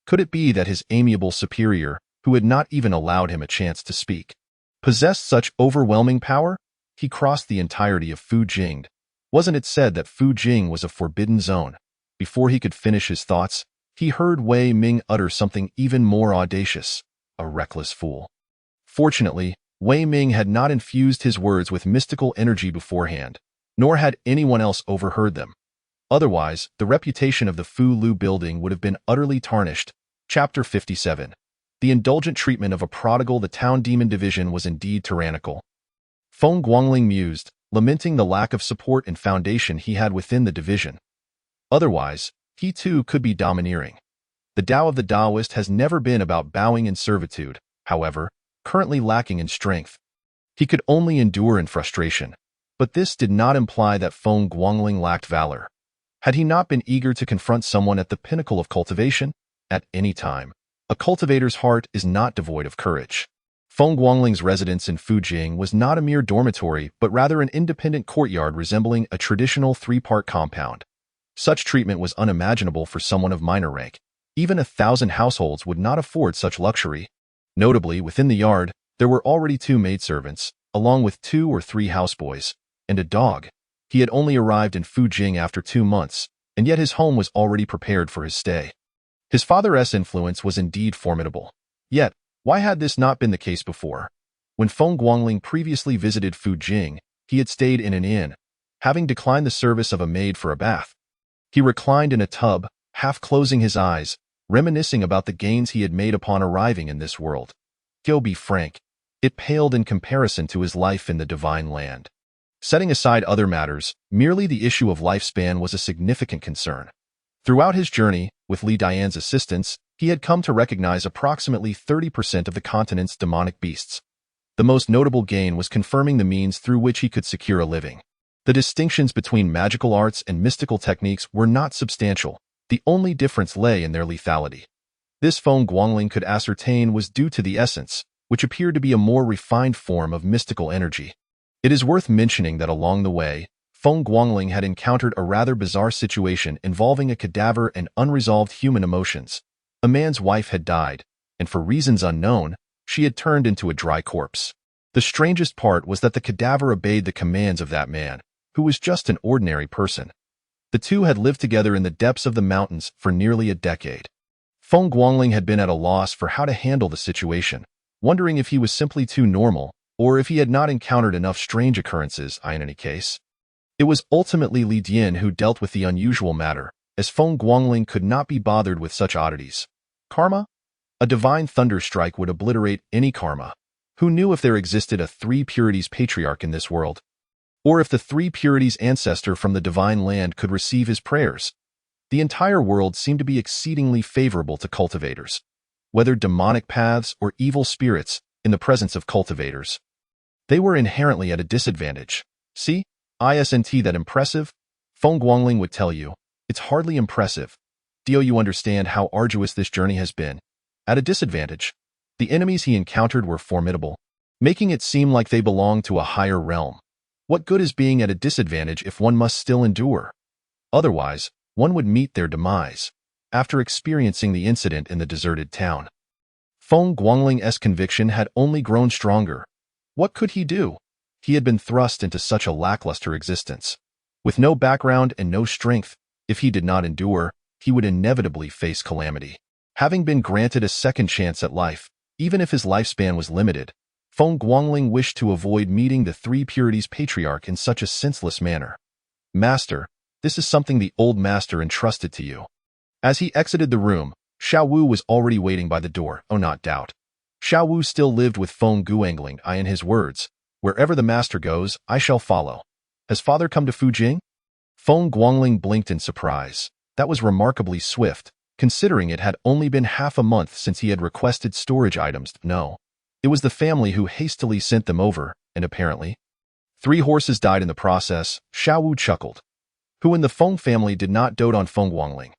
Could it be that his amiable superior, who had not even allowed him a chance to speak, possessed such overwhelming power? He crossed the entirety of Fujing. Wasn't it said that Fujing was a forbidden zone? Before he could finish his thoughts, he heard Wei Ming utter something even more audacious. A reckless fool. Fortunately, Wei Ming had not infused his words with mystical energy beforehand, nor had anyone else overheard them. Otherwise, the reputation of the Fu Lu building would have been utterly tarnished. Chapter 57. The indulgent treatment of a prodigal. The town demon division was indeed tyrannical. Feng Guangling mused, lamenting the lack of support and foundation he had within the division. Otherwise, he too could be domineering. The Tao of the Taoist has never been about bowing in servitude, however, currently lacking in strength. He could only endure in frustration. But this did not imply that Feng Guangling lacked valor. Had he not been eager to confront someone at the pinnacle of cultivation? At any time, a cultivator's heart is not devoid of courage. Feng Guangling's residence in Fujing was not a mere dormitory, but rather an independent courtyard resembling a traditional three-part compound. Such treatment was unimaginable for someone of minor rank. Even 1,000 households would not afford such luxury. Notably, within the yard, there were already 2 maidservants, along with 2 or 3 houseboys, and a dog. He had only arrived in Fujing after 2 months, and yet his home was already prepared for his stay. His father's influence was indeed formidable. Yet, why had this not been the case before? When Feng Guangling previously visited Fujing, he had stayed in an inn, having declined the service of a maid for a bath. He reclined in a tub, half closing his eyes, reminiscing about the gains he had made upon arriving in this world. Go be frank, it paled in comparison to his life in the divine land. Setting aside other matters, merely the issue of lifespan was a significant concern. Throughout his journey, with Li Dian's assistance, he had come to recognize approximately 30% of the continent's demonic beasts. The most notable gain was confirming the means through which he could secure a living. The distinctions between magical arts and mystical techniques were not substantial. The only difference lay in their lethality. This Feng Guangling could ascertain was due to the essence, which appeared to be a more refined form of mystical energy. It is worth mentioning that along the way, Feng Guangling had encountered a rather bizarre situation involving a cadaver and unresolved human emotions. A man's wife had died, and for reasons unknown, she had turned into a dry corpse. The strangest part was that the cadaver obeyed the commands of that man, who was just an ordinary person. The two had lived together in the depths of the mountains for nearly a decade. Feng Guangling had been at a loss for how to handle the situation, wondering if he was simply too normal, or if he had not encountered enough strange occurrences. In any case, it was ultimately Li Dian who dealt with the unusual matter, as Feng Guangling could not be bothered with such oddities. Karma? A divine thunderstrike would obliterate any karma. Who knew if there existed a 3 purities patriarch in this world? Or if the 3 purities ancestor from the divine land could receive his prayers? The entire world seemed to be exceedingly favorable to cultivators. Whether demonic paths or evil spirits, in the presence of cultivators, they were inherently at a disadvantage. See? Isn't that impressive? Feng Guangling would tell you, it's hardly impressive. Do you understand how arduous this journey has been? At a disadvantage. The enemies he encountered were formidable, making it seem like they belonged to a higher realm. What good is being at a disadvantage if one must still endure? Otherwise, one would meet their demise. After experiencing the incident in the deserted town, Feng Guangling's conviction had only grown stronger. What could he do? He had been thrust into such a lackluster existence. With no background and no strength, if he did not endure, he would inevitably face calamity. Having been granted a second chance at life, even if his lifespan was limited, Feng Guangling wished to avoid meeting the 3 purities patriarch in such a senseless manner. Master, this is something the old master entrusted to you. As he exited the room, Xiao Wu was already waiting by the door. Oh, not doubt. Xiao Wu still lived with Feng Guangling. In his words, wherever the master goes, I shall follow. Has father come to Fujing? Feng Guangling blinked in surprise. That was remarkably swift, considering it had only been half a month since he had requested storage items. No. It was the family who hastily sent them over, and apparently 3 horses died in the process. Xiao Wu chuckled. Who in the Feng family did not dote on Feng Guangling?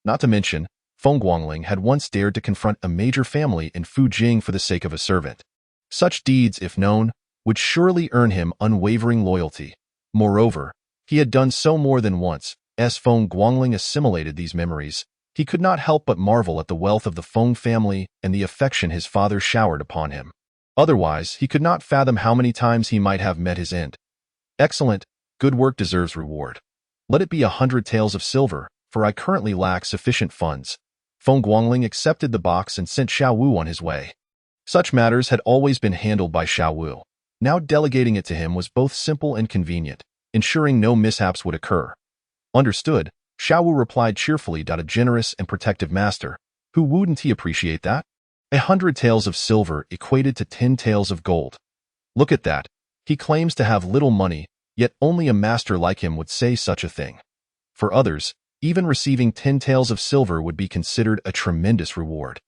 Not to mention, Feng Guangling had once dared to confront a major family in Fujing for the sake of a servant. Such deeds, if known, would surely earn him unwavering loyalty. Moreover, he had done so more than once. As Feng Guangling assimilated these memories, he could not help but marvel at the wealth of the Feng family and the affection his father showered upon him. Otherwise, he could not fathom how many times he might have met his end. Excellent, good work deserves reward. Let it be 100 taels of silver, for I currently lack sufficient funds. Feng Guangling accepted the box and sent Xiao Wu on his way. Such matters had always been handled by Xiao Wu. Now delegating it to him was both simple and convenient, ensuring no mishaps would occur. Understood, Xiao Wu replied cheerfully, "A generous and protective master. Who wouldn't he appreciate that? 100 taels of silver equated to 10 taels of gold. Look at that. He claims to have little money, yet only a master like him would say such a thing. For others, even receiving 10 taels of silver would be considered a tremendous reward."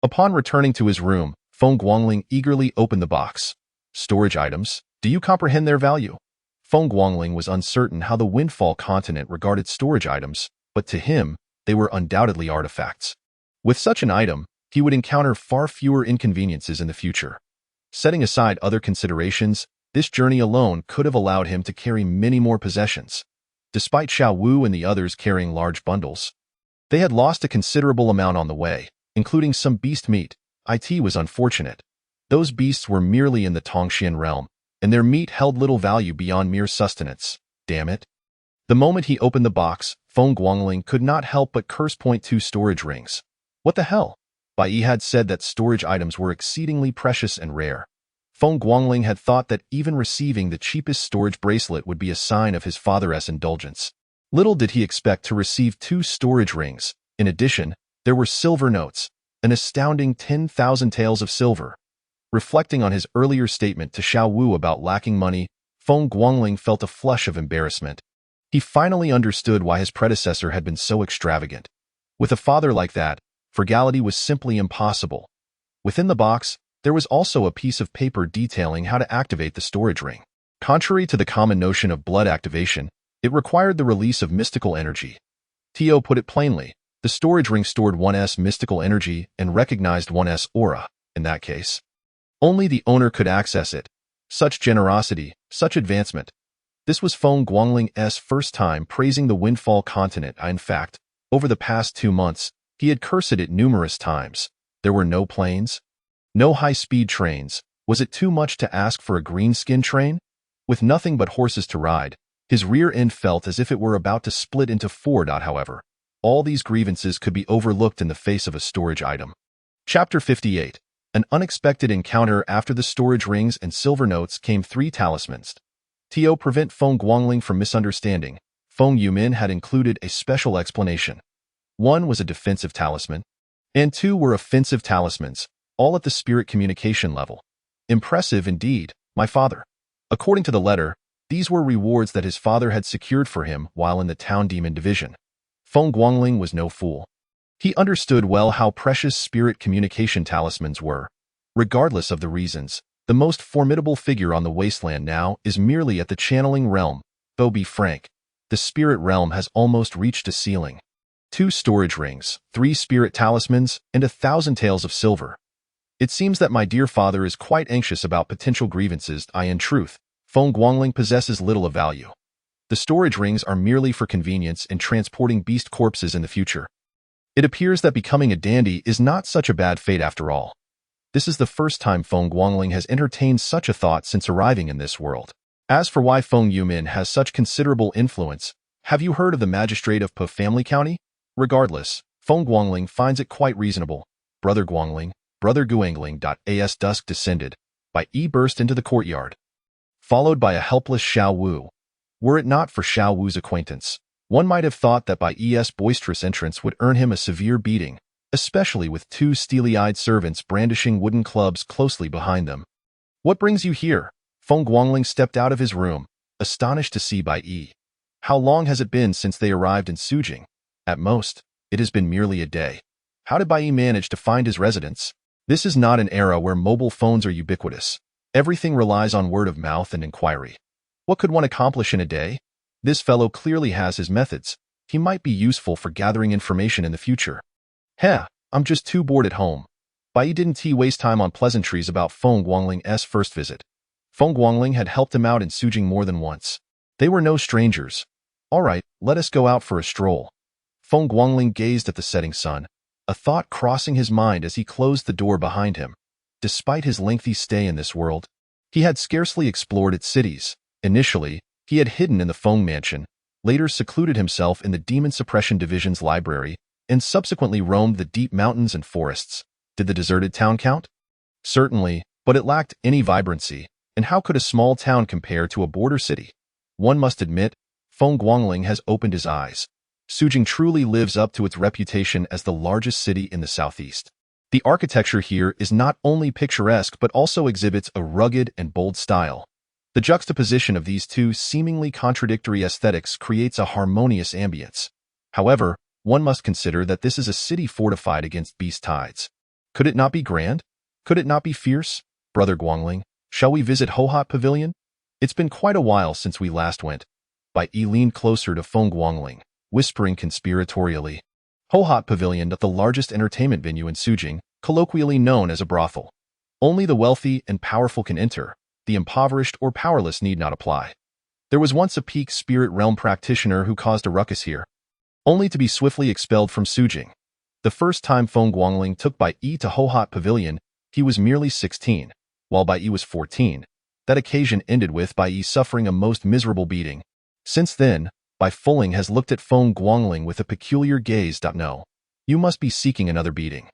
Upon returning to his room, Feng Guangling eagerly opened the box. Storage items, do you comprehend their value? Feng Guangling was uncertain how the Windfall continent regarded storage items, but to him, they were undoubtedly artifacts. With such an item, he would encounter far fewer inconveniences in the future. Setting aside other considerations, this journey alone could have allowed him to carry many more possessions. Despite Xiao Wu and the others carrying large bundles, they had lost a considerable amount on the way, including some beast meat. It was unfortunate. Those beasts were merely in the Tongxian realm, and their meat held little value beyond mere sustenance. Damn it. The moment he opened the box, Feng Guangling could not help but curse. Two storage rings. What the hell? Bai Yi had said that storage items were exceedingly precious and rare. Feng Guangling had thought that even receiving the cheapest storage bracelet would be a sign of his father's indulgence. Little did he expect to receive 2 storage rings. In addition, there were silver notes, an astounding 10,000 taels of silver. Reflecting on his earlier statement to Xiao Wu about lacking money, Feng Guangling felt a flush of embarrassment. He finally understood why his predecessor had been so extravagant. With a father like that, frugality was simply impossible. Within the box, there was also a piece of paper detailing how to activate the storage ring. Contrary to the common notion of blood activation, it required the release of mystical energy. Tio put it plainly, the storage ring stored 1's mystical energy and recognized 1's aura. In that case, only the owner could access it. Such generosity, such advancement. This was Feng Guangling's first time praising the Windfall continent. In fact, over the past 2 months, he had cursed it numerous times. There were no planes, no high-speed trains. Was it too much to ask for a green-skin train? With nothing but horses to ride, his rear end felt as if it were about to split into 4. However, all these grievances could be overlooked in the face of a storage item. Chapter 58. An unexpected encounter. After the storage rings and silver notes came 3 talismans. To prevent Feng Guangling from misunderstanding, Feng Yumin had included a special explanation. 1 was a defensive talisman, and 2 were offensive talismans, all at the spirit communication level. Impressive indeed, my father. According to the letter, these were rewards that his father had secured for him while in the Town Demon Division. Feng Guangling was no fool. He understood well how precious spirit communication talismans were. Regardless of the reasons, the most formidable figure on the wasteland now is merely at the channeling realm. Though be frank, the spirit realm has almost reached a ceiling. 2 storage rings, 3 spirit talismans, and 1,000 taels of silver. It seems that my dear father is quite anxious about potential grievances. In truth, Feng Guangling possesses little of value. The storage rings are merely for convenience in transporting beast corpses in the future. It appears that becoming a dandy is not such a bad fate after all. This is the first time Feng Guangling has entertained such a thought since arriving in this world. As for why Feng Yumin has such considerable influence, have you heard of the magistrate of Po Family County? Regardless, Feng Guangling finds it quite reasonable. Brother Guangling, Brother Guangling. As dusk descended, Bai Yi burst into the courtyard, followed by a helpless Xiao Wu. Were it not for Xiao Wu's acquaintance, one might have thought that Bai Yi's boisterous entrance would earn him a severe beating, especially with 2 steely-eyed servants brandishing wooden clubs closely behind them. What brings you here? Feng Guangling stepped out of his room, astonished to see Bai Yi. How long has it been since they arrived in Sujing? At most, it has been merely a day. How did Bai Yi manage to find his residence? This is not an era where mobile phones are ubiquitous. Everything relies on word of mouth and inquiry. What could one accomplish in a day? This fellow clearly has his methods. He might be useful for gathering information in the future. Heh, I'm just too bored at home. Bai Yi didn't waste time on pleasantries about Feng Guangling's first visit. Feng Guangling had helped him out in Sujing more than once. They were no strangers. All right, let us go out for a stroll. Feng Guangling gazed at the setting sun, a thought crossing his mind as he closed the door behind him. Despite his lengthy stay in this world, he had scarcely explored its cities. Initially, he had hidden in the Feng Mansion, later secluded himself in the Demon Suppression Division's library, and subsequently roamed the deep mountains and forests. Did the deserted town count? Certainly, but it lacked any vibrancy, and how could a small town compare to a border city? One must admit, Feng Guangling has opened his eyes. Sujing truly lives up to its reputation as the largest city in the southeast. The architecture here is not only picturesque but also exhibits a rugged and bold style. The juxtaposition of these two seemingly contradictory aesthetics creates a harmonious ambience. However, one must consider that this is a city fortified against beast tides. Could it not be grand? Could it not be fierce? Brother Guangling, shall we visit Hohot Pavilion? It's been quite a while since we last went. Bai Yi leaned closer to Feng Guangling, whispering conspiratorially. Hohot Pavilion, the largest entertainment venue in Sujing, colloquially known as a brothel. Only the wealthy and powerful can enter. The impoverished or powerless need not apply. There was once a peak spirit realm practitioner who caused a ruckus here, only to be swiftly expelled from Sujing. The first time Feng Guangling took Bai Yi to Hohot Pavilion, he was merely 16, while Bai Yi was 14. That occasion ended with Bai Yi suffering a most miserable beating. Since then, Bai Fuling has looked at Feng Guangling with a peculiar gaze. No, you must be seeking another beating.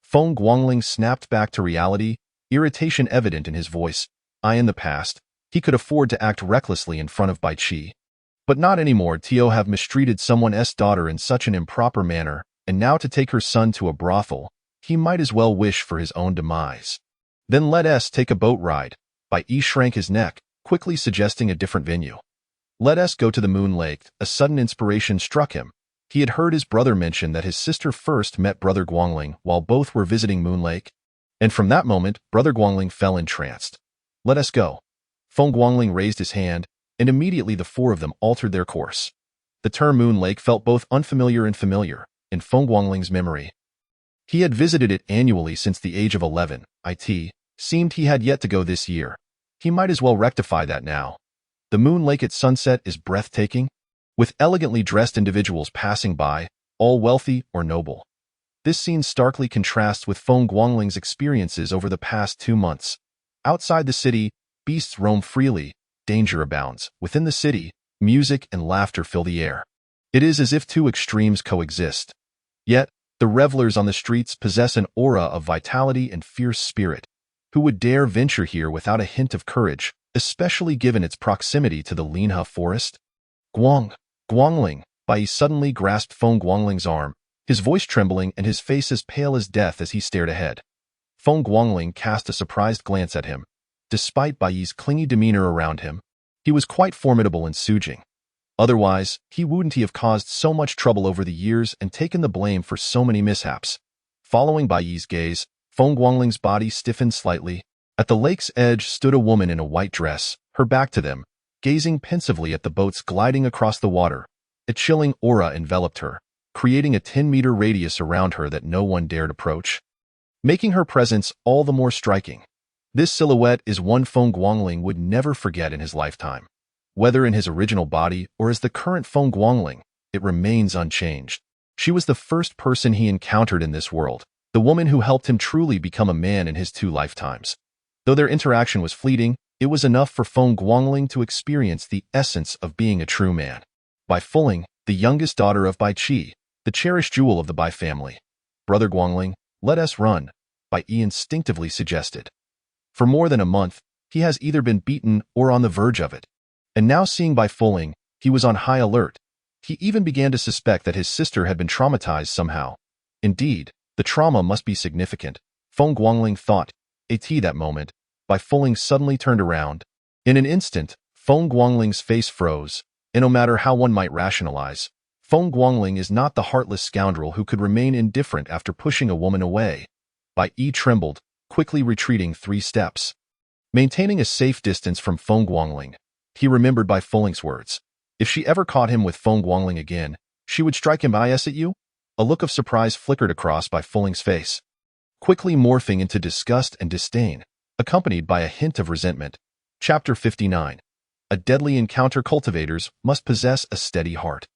Feng Guangling snapped back to reality, irritation evident in his voice. In the past, he could afford to act recklessly in front of Bai Qi. But not anymore. To have mistreated someone's daughter in such an improper manner, and now to take her son to a brothel, he might as well wish for his own demise. Then let us take a boat ride. Bai Yi shrank his neck, quickly suggesting a different venue. Let us go to the Moon Lake. A sudden inspiration struck him. He had heard his brother mention that his sister first met Brother Guangling while both were visiting Moon Lake, and from that moment, Brother Guangling fell entranced. Let us go. Feng Guangling raised his hand, and immediately the four of them altered their course. The term Moon Lake felt both unfamiliar and familiar in Feng Guangling's memory. He had visited it annually since the age of 11. It seemed he had yet to go this year. He might as well rectify that now. The Moon Lake at sunset is breathtaking, with elegantly dressed individuals passing by, all wealthy or noble. This scene starkly contrasts with Feng Guangling's experiences over the past 2 months. Outside the city, beasts roam freely, danger abounds. Within the city, music and laughter fill the air. It is as if two extremes coexist. Yet, the revelers on the streets possess an aura of vitality and fierce spirit. Who would dare venture here without a hint of courage, especially given its proximity to the Linhe forest? Guangling, Bai Yi suddenly grasped Feng Guangling's arm, his voice trembling and his face as pale as death as he stared ahead. Feng Guangling cast a surprised glance at him. Despite Bai Yi's clingy demeanor around him, he was quite formidable in Sujing. Otherwise, he wouldn't have caused so much trouble over the years and taken the blame for so many mishaps. Following Bai Yi's gaze, Feng Guangling's body stiffened slightly. At the lake's edge stood a woman in a white dress, her back to them, gazing pensively at the boats gliding across the water. A chilling aura enveloped her, creating a 10-meter radius around her that no one dared approach, making her presence all the more striking. This silhouette is one Feng Guangling would never forget in his lifetime. Whether in his original body or as the current Feng Guangling, it remains unchanged. She was the first person he encountered in this world, the woman who helped him truly become a man in his 2 lifetimes. Though their interaction was fleeting, it was enough for Feng Guangling to experience the essence of being a true man. Bai Fuling, the youngest daughter of Bai Qi, the cherished jewel of the Bai family. Brother Guangling, let us run, Bai Yi instinctively suggested. For more than a month, he has either been beaten or on the verge of it. And now seeing Bai Fuling, he was on high alert. He even began to suspect that his sister had been traumatized somehow. Indeed, the trauma must be significant, Feng Guangling thought. At that moment, Bai Fuling suddenly turned around. In an instant, Feng Guangling's face froze, and no matter how one might rationalize, Feng Guangling is not the heartless scoundrel who could remain indifferent after pushing a woman away. Bai Yi trembled, quickly retreating 3 steps. Maintaining a safe distance from Feng Guangling, he remembered Bai Fuling's words. If she ever caught him with Feng Guangling again, she would strike him at you? A look of surprise flickered across Bai Fuling's face, quickly morphing into disgust and disdain, accompanied by a hint of resentment. Chapter 59. A deadly encounter. Cultivators must possess a steady heart.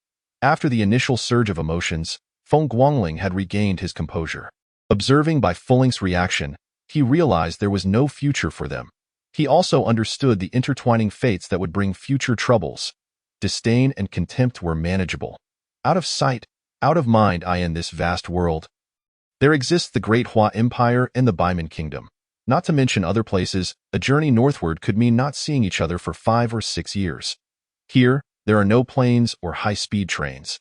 After the initial surge of emotions, Feng Guangling had regained his composure. Observing Bai Fuling's reaction, he realized there was no future for them. He also understood the intertwining fates that would bring future troubles. Disdain and contempt were manageable. Out of sight, out of mind in this vast world. There exists the Great Hua Empire and the Baiman Kingdom. Not to mention other places, a journey northward could mean not seeing each other for 5 or 6 years. Here, there are no planes or high-speed trains.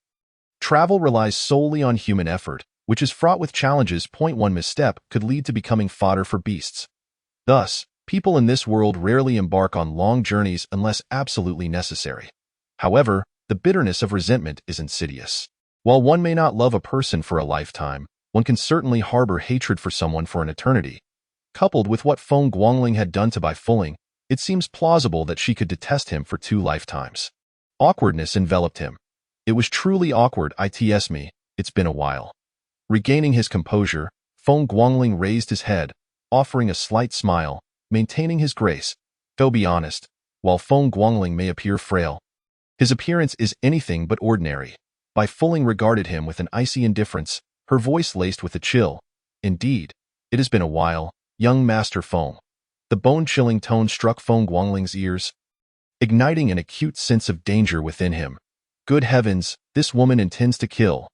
Travel relies solely on human effort, which is fraught with challenges. One misstep could lead to becoming fodder for beasts. Thus, people in this world rarely embark on long journeys unless absolutely necessary. However, the bitterness of resentment is insidious. While one may not love a person for a lifetime, one can certainly harbor hatred for someone for an eternity. Coupled with what Feng Guangling had done to Bai Fuling, it seems plausible that she could detest him for 2 lifetimes. Awkwardness enveloped him. It was truly awkward. It's me, it's been a while. Regaining his composure, Feng Guangling raised his head, offering a slight smile, maintaining his grace. Though be honest, while Feng Guangling may appear frail, his appearance is anything but ordinary. Bai Fuling regarded him with an icy indifference, her voice laced with a chill. Indeed, it has been a while, young Master Feng. The bone-chilling tone struck Feng Guangling's ears, igniting an acute sense of danger within him. Good heavens, this woman intends to kill.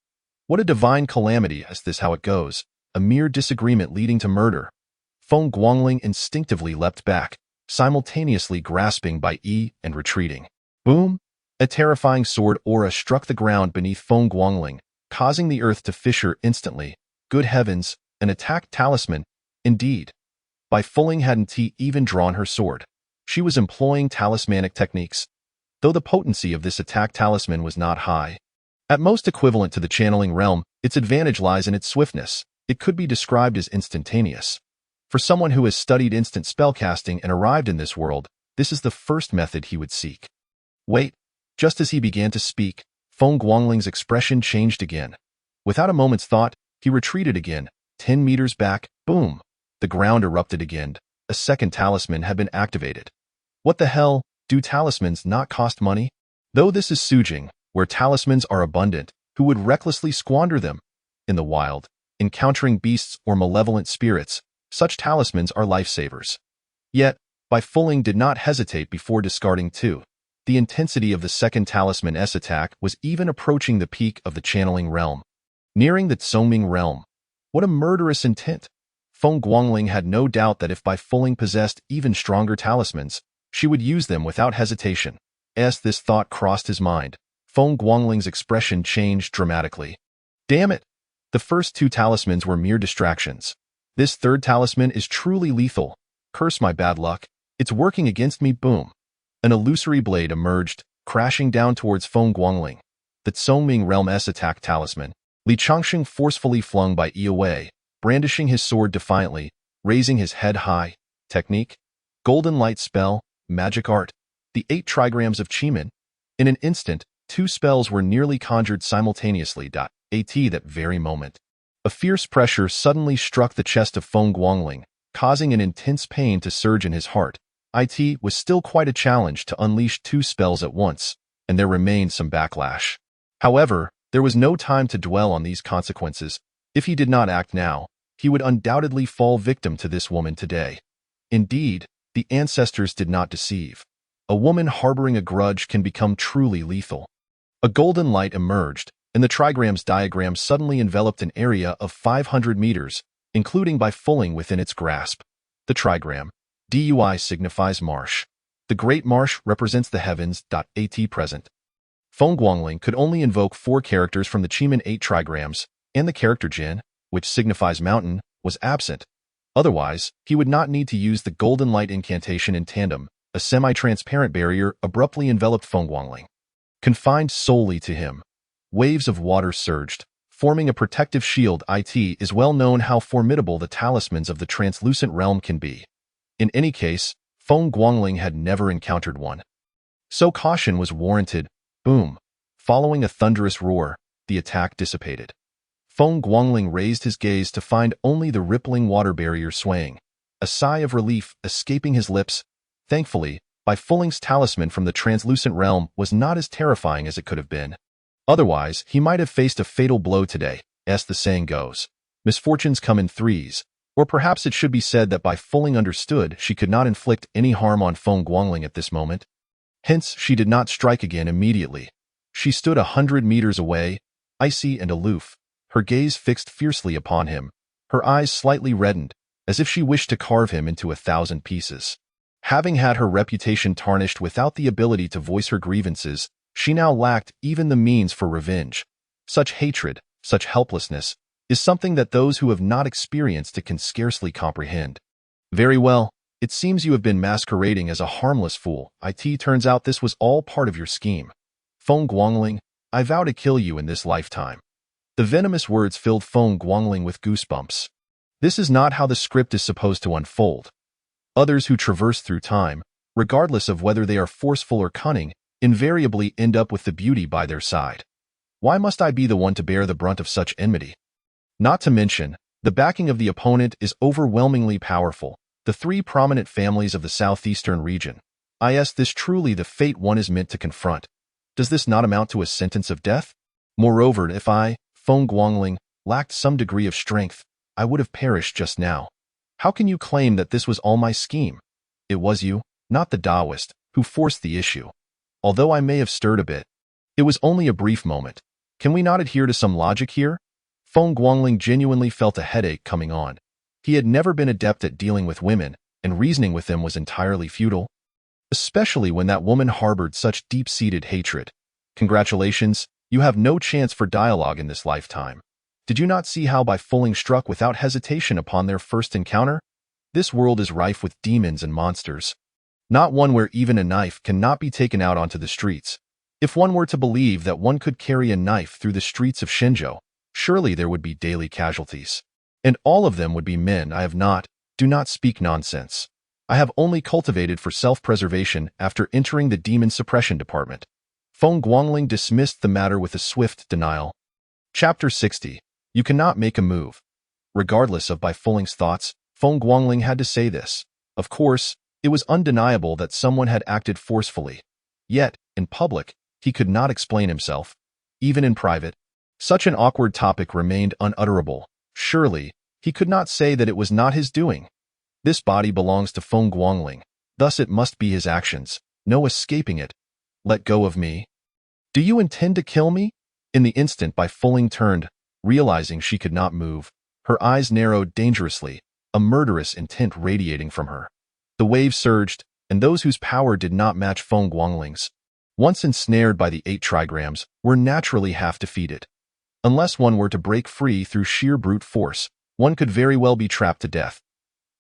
What a divine calamity! Is this how it goes? A mere disagreement leading to murder. Feng Guangling instinctively leapt back, simultaneously grasping Bai Yi and retreating. Boom! A terrifying sword aura struck the ground beneath Feng Guangling, causing the earth to fissure instantly. Good heavens, an attack talisman. Indeed. Bai Fuling hadn't even drawn her sword. She was employing talismanic techniques, though the potency of this attack talisman was not high. At most equivalent to the channeling realm, its advantage lies in its swiftness. It could be described as instantaneous. For someone who has studied instant spellcasting and arrived in this world, this is the first method he would seek. Wait. Just as he began to speak, Feng Guangling's expression changed again. Without a moment's thought, he retreated again, 10 meters back. Boom! The ground erupted again. A second talisman had been activated. What the hell? Do talismans not cost money? Though this is Sujing, where talismans are abundant, who would recklessly squander them? In the wild, encountering beasts or malevolent spirits, such talismans are lifesavers. Yet, Bai Fuling did not hesitate before discarding 2. The intensity of the second talisman's attack was even approaching the peak of the channeling realm. Nearing the Tsongming realm. What a murderous intent! Feng Guangling had no doubt that if Bai Fuling possessed even stronger talismans, she would use them without hesitation. As this thought crossed his mind, Feng Guangling's expression changed dramatically. Damn it! The first 2 talismans were mere distractions. This third talisman is truly lethal. Curse my bad luck. It's working against me. Boom! An illusory blade emerged, crashing down towards Feng Guangling. The Tsongming realm's attack talisman. Li Changsheng forcefully flung Bai Yi away, brandishing his sword defiantly, raising his head high. Technique? Golden light spell, magic art. The 8 trigrams of Qimen. In an instant, 2 spells were nearly conjured simultaneously. At that very moment, a fierce pressure suddenly struck the chest of Feng Guangling, causing an intense pain to surge in his heart. It was still quite a challenge to unleash 2 spells at once, and there remained some backlash. However, there was no time to dwell on these consequences. If he did not act now, he would undoubtedly fall victim to this woman today. Indeed, the ancestors did not deceive. A woman harboring a grudge can become truly lethal. A golden light emerged, and the trigram's diagram suddenly enveloped an area of 500 meters, including Bai Fuling within its grasp. The trigram, DUI, signifies marsh. The Great Marsh represents the heavens. At present, Feng Guangling could only invoke 4 characters from the Qimen 8 trigrams, and the character Jin, which signifies mountain, was absent. Otherwise, he would not need to use the golden light incantation in tandem. A semi-transparent barrier abruptly enveloped Feng Guangling. Confined solely to him, waves of water surged, forming a protective shield. It is well known how formidable the talismans of the translucent realm can be. In any case, Feng Guangling had never encountered one. So caution was warranted. Boom! Following a thunderous roar, the attack dissipated. Feng Guangling raised his gaze to find only the rippling water barrier swaying. A sigh of relief escaping his lips. Thankfully, Bai Fuling's talisman from the translucent realm was not as terrifying as it could have been. Otherwise, he might have faced a fatal blow today, as the saying goes. Misfortunes come in threes. Or perhaps it should be said that Bai Fuling understood she could not inflict any harm on Feng Guangling at this moment. Hence, she did not strike again immediately. She stood 100 meters away, icy and aloof, her gaze fixed fiercely upon him, her eyes slightly reddened, as if she wished to carve him into 1,000 pieces. Having had her reputation tarnished without the ability to voice her grievances, she now lacked even the means for revenge. Such hatred, such helplessness, is something that those who have not experienced it can scarcely comprehend. Very well, it seems you have been masquerading as a harmless fool. It turns out this was all part of your scheme. Feng Guangling, I vow to kill you in this lifetime. The venomous words filled Feng Guangling with goosebumps. This is not how the script is supposed to unfold. Others who traverse through time, regardless of whether they are forceful or cunning, invariably end up with the beauty by their side. Why must I be the one to bear the brunt of such enmity? Not to mention, the backing of the opponent is overwhelmingly powerful. The three prominent families of the southeastern region. This truly the fate one is meant to confront. Does this not amount to a sentence of death? Moreover, if I, Feng Guangling, lacked some degree of strength, I would have perished just now. How can you claim that this was all my scheme? It was you, not the Taoist, who forced the issue. Although I may have stirred a bit, it was only a brief moment. Can we not adhere to some logic here? Feng Guangling genuinely felt a headache coming on. He had never been adept at dealing with women, and reasoning with them was entirely futile. Especially when that woman harbored such deep-seated hatred. Congratulations, you have no chance for dialogue in this lifetime. Did you not see how Bai Fuling struck without hesitation upon their first encounter? This world is rife with demons and monsters. Not one where even a knife cannot be taken out onto the streets. If one were to believe that one could carry a knife through the streets of Shenzhou, surely there would be daily casualties. And all of them would be men. Do not speak nonsense. I have only cultivated for self-preservation after entering the demon suppression department. Feng Guangling dismissed the matter with a swift denial. Chapter 60. You cannot make a move. Regardless of Bai Fuling's thoughts, Feng Guangling had to say this. Of course, it was undeniable that someone had acted forcefully. Yet, in public, he could not explain himself. Even in private, such an awkward topic remained unutterable. Surely, he could not say that it was not his doing. This body belongs to Feng Guangling, thus it must be his actions. No escaping it. Let go of me. Do you intend to kill me? In the instant Bai Fuling turned, realizing she could not move. Her eyes narrowed dangerously, a murderous intent radiating from her. The wave surged, and those whose power did not match Feng Guangling's, once ensnared by the 8 trigrams, were naturally half defeated. Unless one were to break free through sheer brute force, one could very well be trapped to death.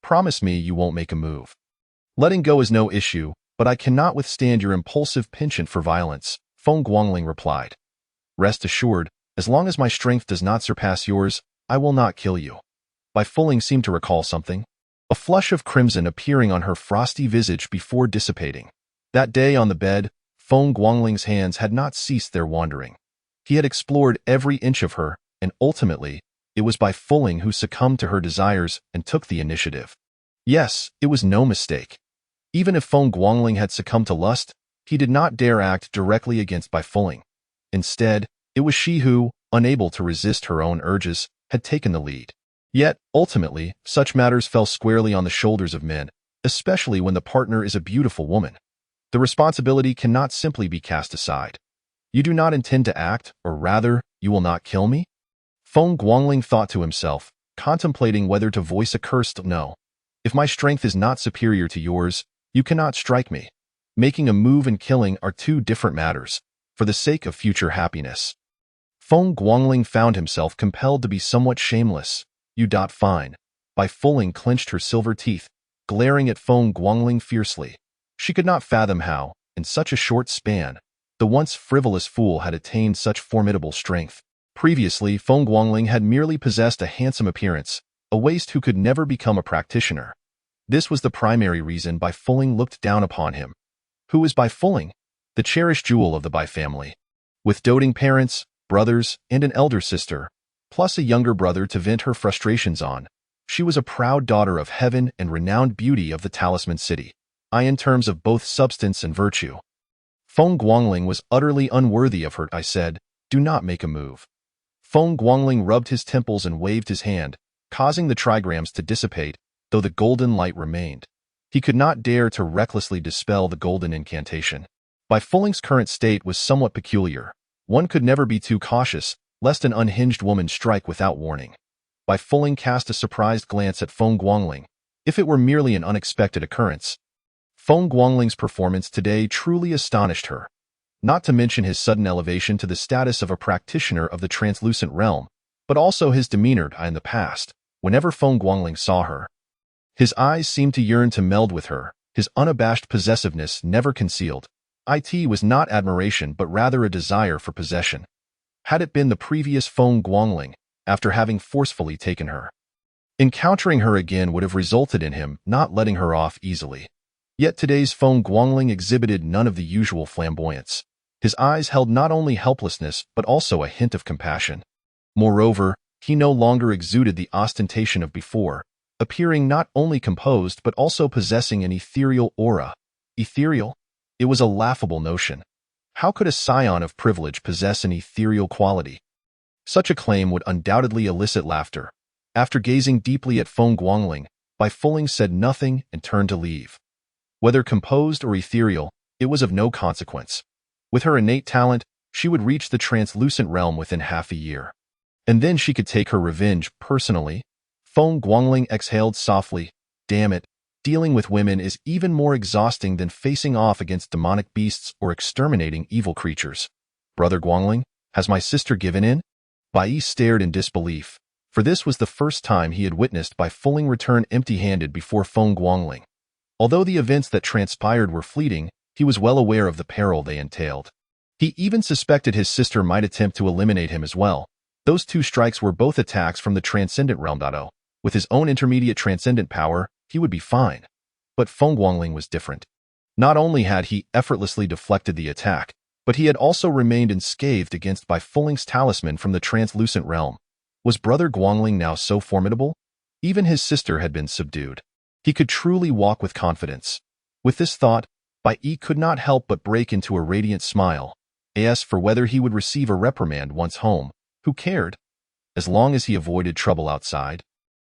Promise me you won't make a move. Letting go is no issue, but I cannot withstand your impulsive penchant for violence, Feng Guangling replied. Rest assured, as long as my strength does not surpass yours, I will not kill you. Bai Fuling seemed to recall something, a flush of crimson appearing on her frosty visage before dissipating. That day on the bed, Feng Guangling's hands had not ceased their wandering. He had explored every inch of her, and ultimately, it was Bai Fuling who succumbed to her desires and took the initiative. Yes, it was no mistake. Even if Feng Guangling had succumbed to lust, he did not dare act directly against Bai Fuling. Instead, it was she who, unable to resist her own urges, had taken the lead. Yet, ultimately, such matters fell squarely on the shoulders of men, especially when the partner is a beautiful woman. The responsibility cannot simply be cast aside. You do not intend to act, or rather, you will not kill me? Feng Guangling thought to himself, contemplating whether to voice a cursed no. If my strength is not superior to yours, you cannot strike me. Making a move and killing are two different matters, for the sake of future happiness. Feng Guangling found himself compelled to be somewhat shameless. Fine. Bai Fuling clenched her silver teeth, glaring at Feng Guangling fiercely. She could not fathom how, in such a short span, the once frivolous fool had attained such formidable strength. Previously, Feng Guangling had merely possessed a handsome appearance, a waist who could never become a practitioner. This was the primary reason Bai Fuling looked down upon him. Who is Bai Fuling? The cherished jewel of the Bai family. With doting parents, brothers, and an elder sister, plus a younger brother to vent her frustrations on, she was a proud daughter of heaven and renowned beauty of the Talisman City, in terms of both substance and virtue. Feng Guangling was utterly unworthy of her. I said, do not make a move. Feng Guangling rubbed his temples and waved his hand, causing the trigrams to dissipate, though the golden light remained. He could not dare to recklessly dispel the golden incantation. Bai Fuling's current state was somewhat peculiar. One could never be too cautious, lest an unhinged woman strike without warning. Bai Fuling cast a surprised glance at Feng Guangling. If it were merely an unexpected occurrence, Feng Guangling's performance today truly astonished her. not to mention his sudden elevation to the status of a practitioner of the translucent realm, but also his demeanor in the past, whenever Feng Guangling saw her. His eyes seemed to yearn to meld with her, his unabashed possessiveness never concealed. It was not admiration but rather a desire for possession. Had it been the previous Feng Guangling, after having forcefully taken her, encountering her again would have resulted in him not letting her off easily. Yet today's Feng Guangling exhibited none of the usual flamboyance. His eyes held not only helplessness but also a hint of compassion. Moreover, he no longer exuded the ostentation of before, appearing not only composed but also possessing an ethereal aura. Ethereal? It was a laughable notion. How could a scion of privilege possess an ethereal quality? Such a claim would undoubtedly elicit laughter. After gazing deeply at Feng Guangling, Bai Fuling said nothing and turned to leave. Whether composed or ethereal, it was of no consequence. With her innate talent, she would reach the translucent realm within half a year. And then she could take her revenge personally. Feng Guangling exhaled softly. Damn it, dealing with women is even more exhausting than facing off against demonic beasts or exterminating evil creatures. Brother Guangling, has my sister given in? Bai stared in disbelief, for this was the first time he had witnessed Bai Fuling return empty-handed before Feng Guangling. Although the events that transpired were fleeting, he was well aware of the peril they entailed. He even suspected his sister might attempt to eliminate him as well. Those two strikes were both attacks from the Transcendent Realm. With his own intermediate transcendent power, he would be fine. But Feng Guangling was different. Not only had he effortlessly deflected the attack, but he had also remained unscathed against Bai Fuling's talisman from the translucent realm. Was Brother Guangling now so formidable? Even his sister had been subdued. He could truly walk with confidence. With this thought, Bai could not help but break into a radiant smile. As for whether he would receive a reprimand once home, who cared? As long as he avoided trouble outside.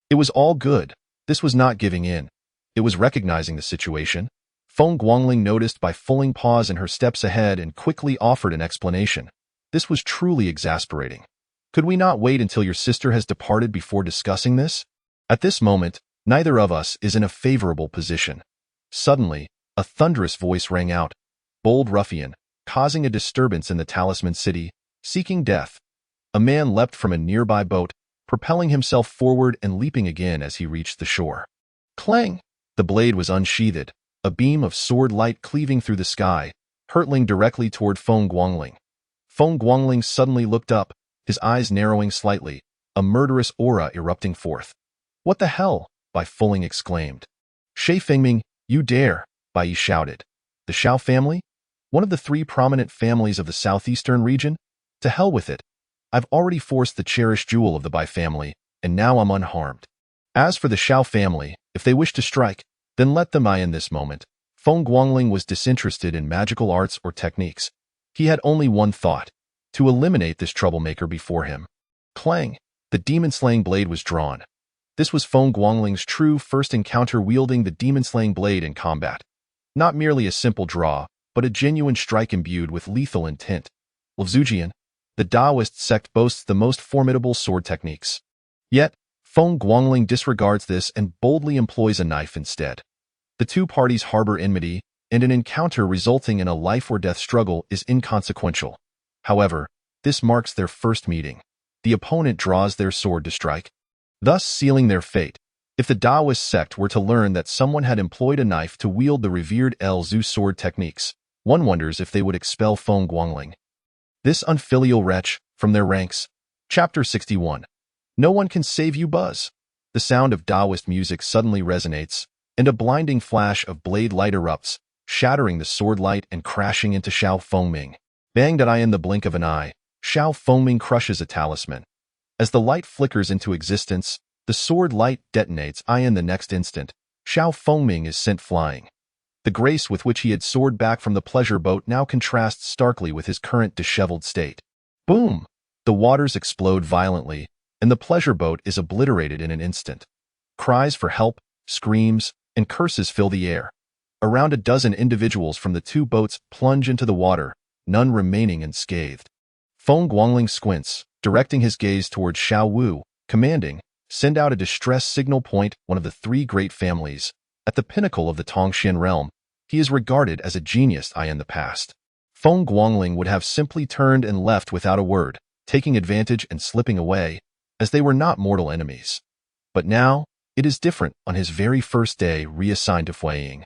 It was all good. This was not giving in. It was recognizing the situation. Feng Guangling noticed Bai Fuling pause in her steps ahead and quickly offered an explanation. This was truly exasperating. Could we not wait until your sister has departed before discussing this? At this moment, neither of us is in a favorable position. Suddenly, a thunderous voice rang out. Bold ruffian, causing a disturbance in the Talisman City, seeking death. A man leapt from a nearby boat, propelling himself forward and leaping again as he reached the shore. Clang! The blade was unsheathed, a beam of sword light cleaving through the sky, hurtling directly toward Feng Guangling. Feng Guangling suddenly looked up, his eyes narrowing slightly, a murderous aura erupting forth. What the hell? Bai Fuling exclaimed. Shui Fengming, you dare! Bai shouted. The Xiao family? One of the three prominent families of the southeastern region? To hell with it. I've already forced the cherished jewel of the Bai family, and now I'm unharmed. As for the Xiao family, if they wish to strike, then let them. In this moment, Feng Guangling was disinterested in magical arts or techniques. He had only one thought, to eliminate this troublemaker before him. Clang! The demon-slaying blade was drawn. This was Feng Guangling's true first encounter wielding the demon-slaying blade in combat. Not merely a simple draw, but a genuine strike imbued with lethal intent. Levzujian, the Taoist sect, boasts the most formidable sword techniques. Yet, Feng Guangling disregards this and boldly employs a knife instead. The two parties harbor enmity, and an encounter resulting in a life-or-death struggle is inconsequential. However, this marks their first meeting. The opponent draws their sword to strike, thus sealing their fate. If the Taoist sect were to learn that someone had employed a knife to wield the revered Zhu sword techniques, one wonders if they would expel Feng Guangling. This unfilial wretch, from their ranks. Chapter 61. No one can save you, Buzz. The sound of Taoist music suddenly resonates, and a blinding flash of blade light erupts, shattering the sword light and crashing into Xiao Fengming. Banged in the blink of an eye, Xiao Fengming crushes a talisman. As the light flickers into existence, the sword light detonates. In the next instant, Xiao Fengming is sent flying. The grace with which he had soared back from the pleasure boat now contrasts starkly with his current disheveled state. Boom! The waters explode violently, and the pleasure boat is obliterated in an instant. Cries for help, screams, and curses fill the air. Around a dozen individuals from the two boats plunge into the water, none remaining unscathed. Feng Guangling squints, directing his gaze towards Xiao Wu, commanding, send out a distress signal. Point one of the three great families. At the pinnacle of the Tongxian realm, he is regarded as a genius in the past. Feng Guangling would have simply turned and left without a word, taking advantage and slipping away, as they were not mortal enemies. But now, it is different. On his very first day reassigned to Fueying,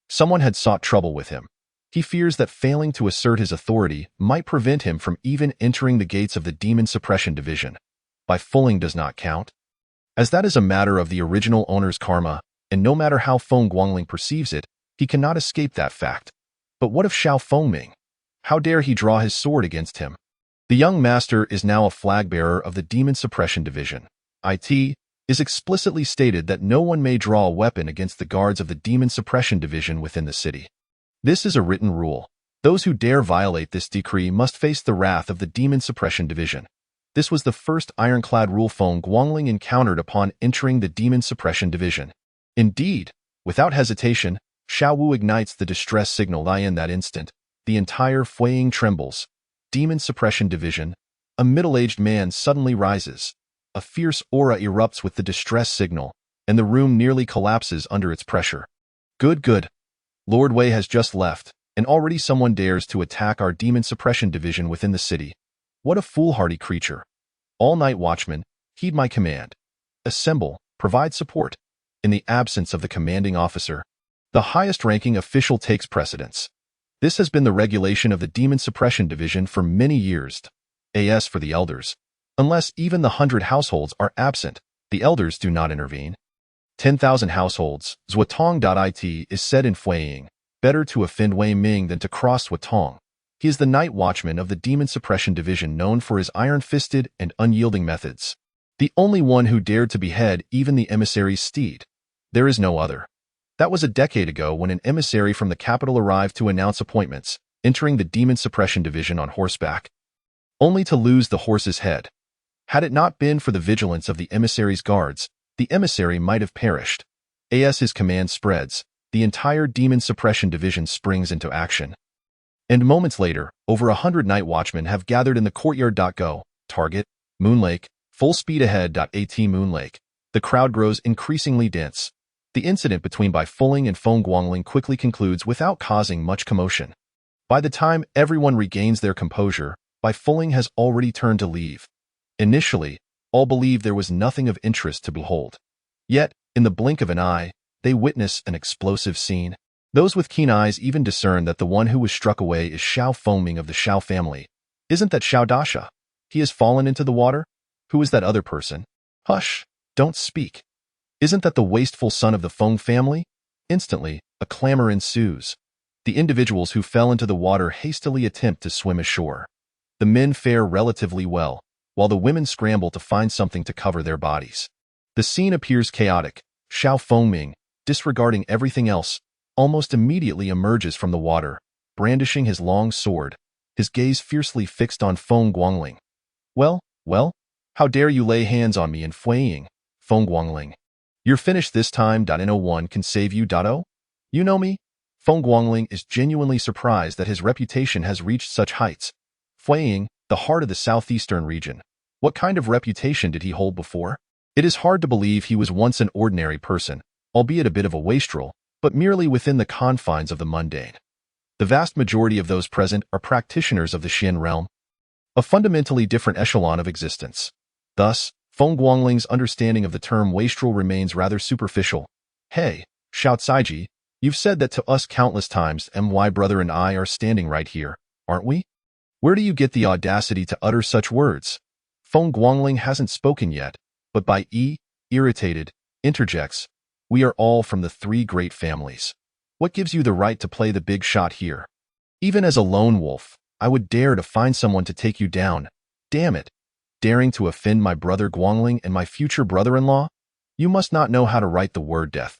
someone had sought trouble with him. He fears that failing to assert his authority might prevent him from even entering the gates of the Demon Suppression Division. By Fueying does not count, as that is a matter of the original owner's karma, and no matter how Feng Guangling perceives it, he cannot escape that fact. But what of Xiao Fengming? How dare he draw his sword against him? The young master is now a flag-bearer of the Demon Suppression Division. It is explicitly stated that no one may draw a weapon against the guards of the Demon Suppression Division within the city. This is a written rule. Those who dare violate this decree must face the wrath of the Demon Suppression Division. This was the first ironclad rule Feng Guangling encountered upon entering the Demon Suppression Division. Indeed, without hesitation, Xiao Wu ignites the distress signal. In that instant, the entire Fueying trembles. Demon Suppression Division. A middle-aged man suddenly rises. A fierce aura erupts with the distress signal, and the room nearly collapses under its pressure. Good. Lord Wei has just left, and already someone dares to attack our Demon Suppression Division within the city. What a foolhardy creature. All night watchmen, heed my command. Assemble, provide support. In the absence of the commanding officer, the highest-ranking official takes precedence. This has been the regulation of the Demon Suppression Division for many years. As for the elders, unless even the 100 households are absent, the elders do not intervene. 10,000 households, Zuotong.it is said in Fueying. Better to offend Wei Ming than to cross Zuotong. He is the night watchman of the Demon Suppression Division, known for his iron-fisted and unyielding methods. The only one who dared to behead even the emissary's steed. There is no other. That was a decade ago when an emissary from the capital arrived to announce appointments, entering the Demon Suppression Division on horseback, only to lose the horse's head. Had it not been for the vigilance of the emissary's guards, the emissary might have perished. As his command spreads, the entire Demon Suppression Division springs into action. And moments later, over 100 night watchmen have gathered in the courtyard. Go, target, Moonlake, full speed ahead. At Moonlake. The crowd grows increasingly dense. The incident between Bai Fueying and Feng Guangling quickly concludes without causing much commotion. By the time everyone regains their composure, Bai Fueying has already turned to leave. Initially, all believed there was nothing of interest to behold. Yet, in the blink of an eye, they witness an explosive scene. Those with keen eyes even discern that the one who was struck away is Xiao Fengming of the Xiao family. Isn't that Xiao Dasha? He has fallen into the water? Who is that other person? Hush, don't speak. Isn't that the wasteful son of the Feng family? Instantly, a clamor ensues. The individuals who fell into the water hastily attempt to swim ashore. The men fare relatively well, while the women scramble to find something to cover their bodies. The scene appears chaotic. Xiao Fengming, disregarding everything else, almost immediately emerges from the water, brandishing his long sword, his gaze fiercely fixed on Feng Guangling. Well, how dare you lay hands on me in Fueying, Feng Guangling? You're finished this time. No one can save you. You know me? Feng Guangling is genuinely surprised that his reputation has reached such heights. Fueying, the heart of the southeastern region. What kind of reputation did he hold before? It is hard to believe he was once an ordinary person, albeit a bit of a wastrel, but merely within the confines of the mundane. The vast majority of those present are practitioners of the Xin realm, a fundamentally different echelon of existence. Thus, Feng Guangling's understanding of the term wastrel remains rather superficial. Hey, Xiao Caiji, you've said that to us countless times. My brother and I are standing right here, aren't we? Where do you get the audacity to utter such words? Feng Guangling hasn't spoken yet, but irritated, interjects, we are all from the three great families. What gives you the right to play the big shot here? Even as a lone wolf, I would dare to find someone to take you down. Damn it. Daring to offend my brother Guangling and my future brother-in-law? You must not know how to write the word death.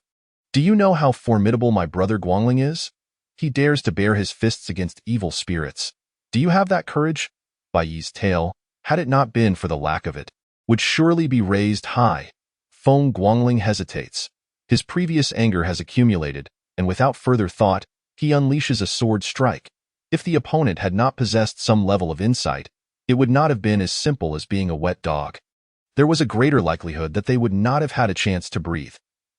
Do you know how formidable my brother Guangling is? He dares to bare his fists against evil spirits. Do you have that courage? Bai Yi's tail, had it not been for the lack of it, would surely be raised high. Feng Guangling hesitates. His previous anger has accumulated, and without further thought, he unleashes a sword strike. If the opponent had not possessed some level of insight, it would not have been as simple as being a wet dog. There was a greater likelihood that they would not have had a chance to breathe.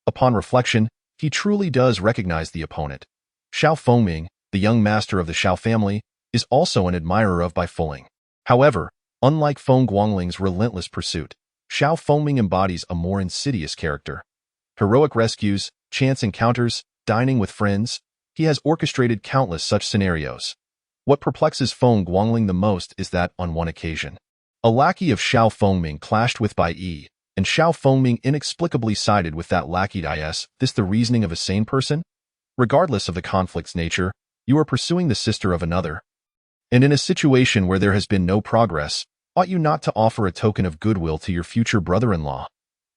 Upon reflection, he truly does recognize the opponent. Xiao Fengming, the young master of the Xiao family, is also an admirer of Bai Fuling. However, unlike Feng Guangling's relentless pursuit, Xiao Fengming embodies a more insidious character. Heroic rescues, chance encounters, dining with friends, he has orchestrated countless such scenarios. What perplexes Feng Guangling the most is that, on one occasion, a lackey of Xiao Fengming clashed with Bai Yi, and Xiao Fengming inexplicably sided with that lackey. Is this the reasoning of a sane person? Regardless of the conflict's nature, you are pursuing the sister of another. And in a situation where there has been no progress, ought you not to offer a token of goodwill to your future brother-in-law?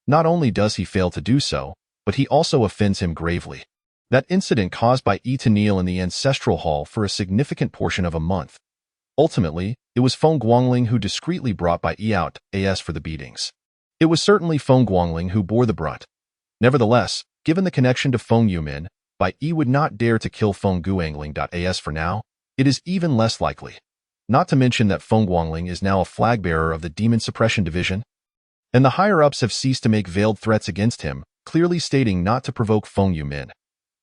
Not only does he fail to do so, but he also offends him gravely. That incident caused Bai Yi to kneel in the ancestral hall for a significant portion of a month. Ultimately, it was Feng Guangling who discreetly brought Bai Yi out as for the beatings. It was certainly Feng Guangling who bore the brunt. Nevertheless, given the connection to Feng Yumin, Bai Yi would not dare to kill Feng Guangling. As for now, it is even less likely. Not to mention that Feng Guangling is now a flag-bearer of the Demon Suppression Division, and the higher-ups have ceased to make veiled threats against him, clearly stating not to provoke Feng Yumin.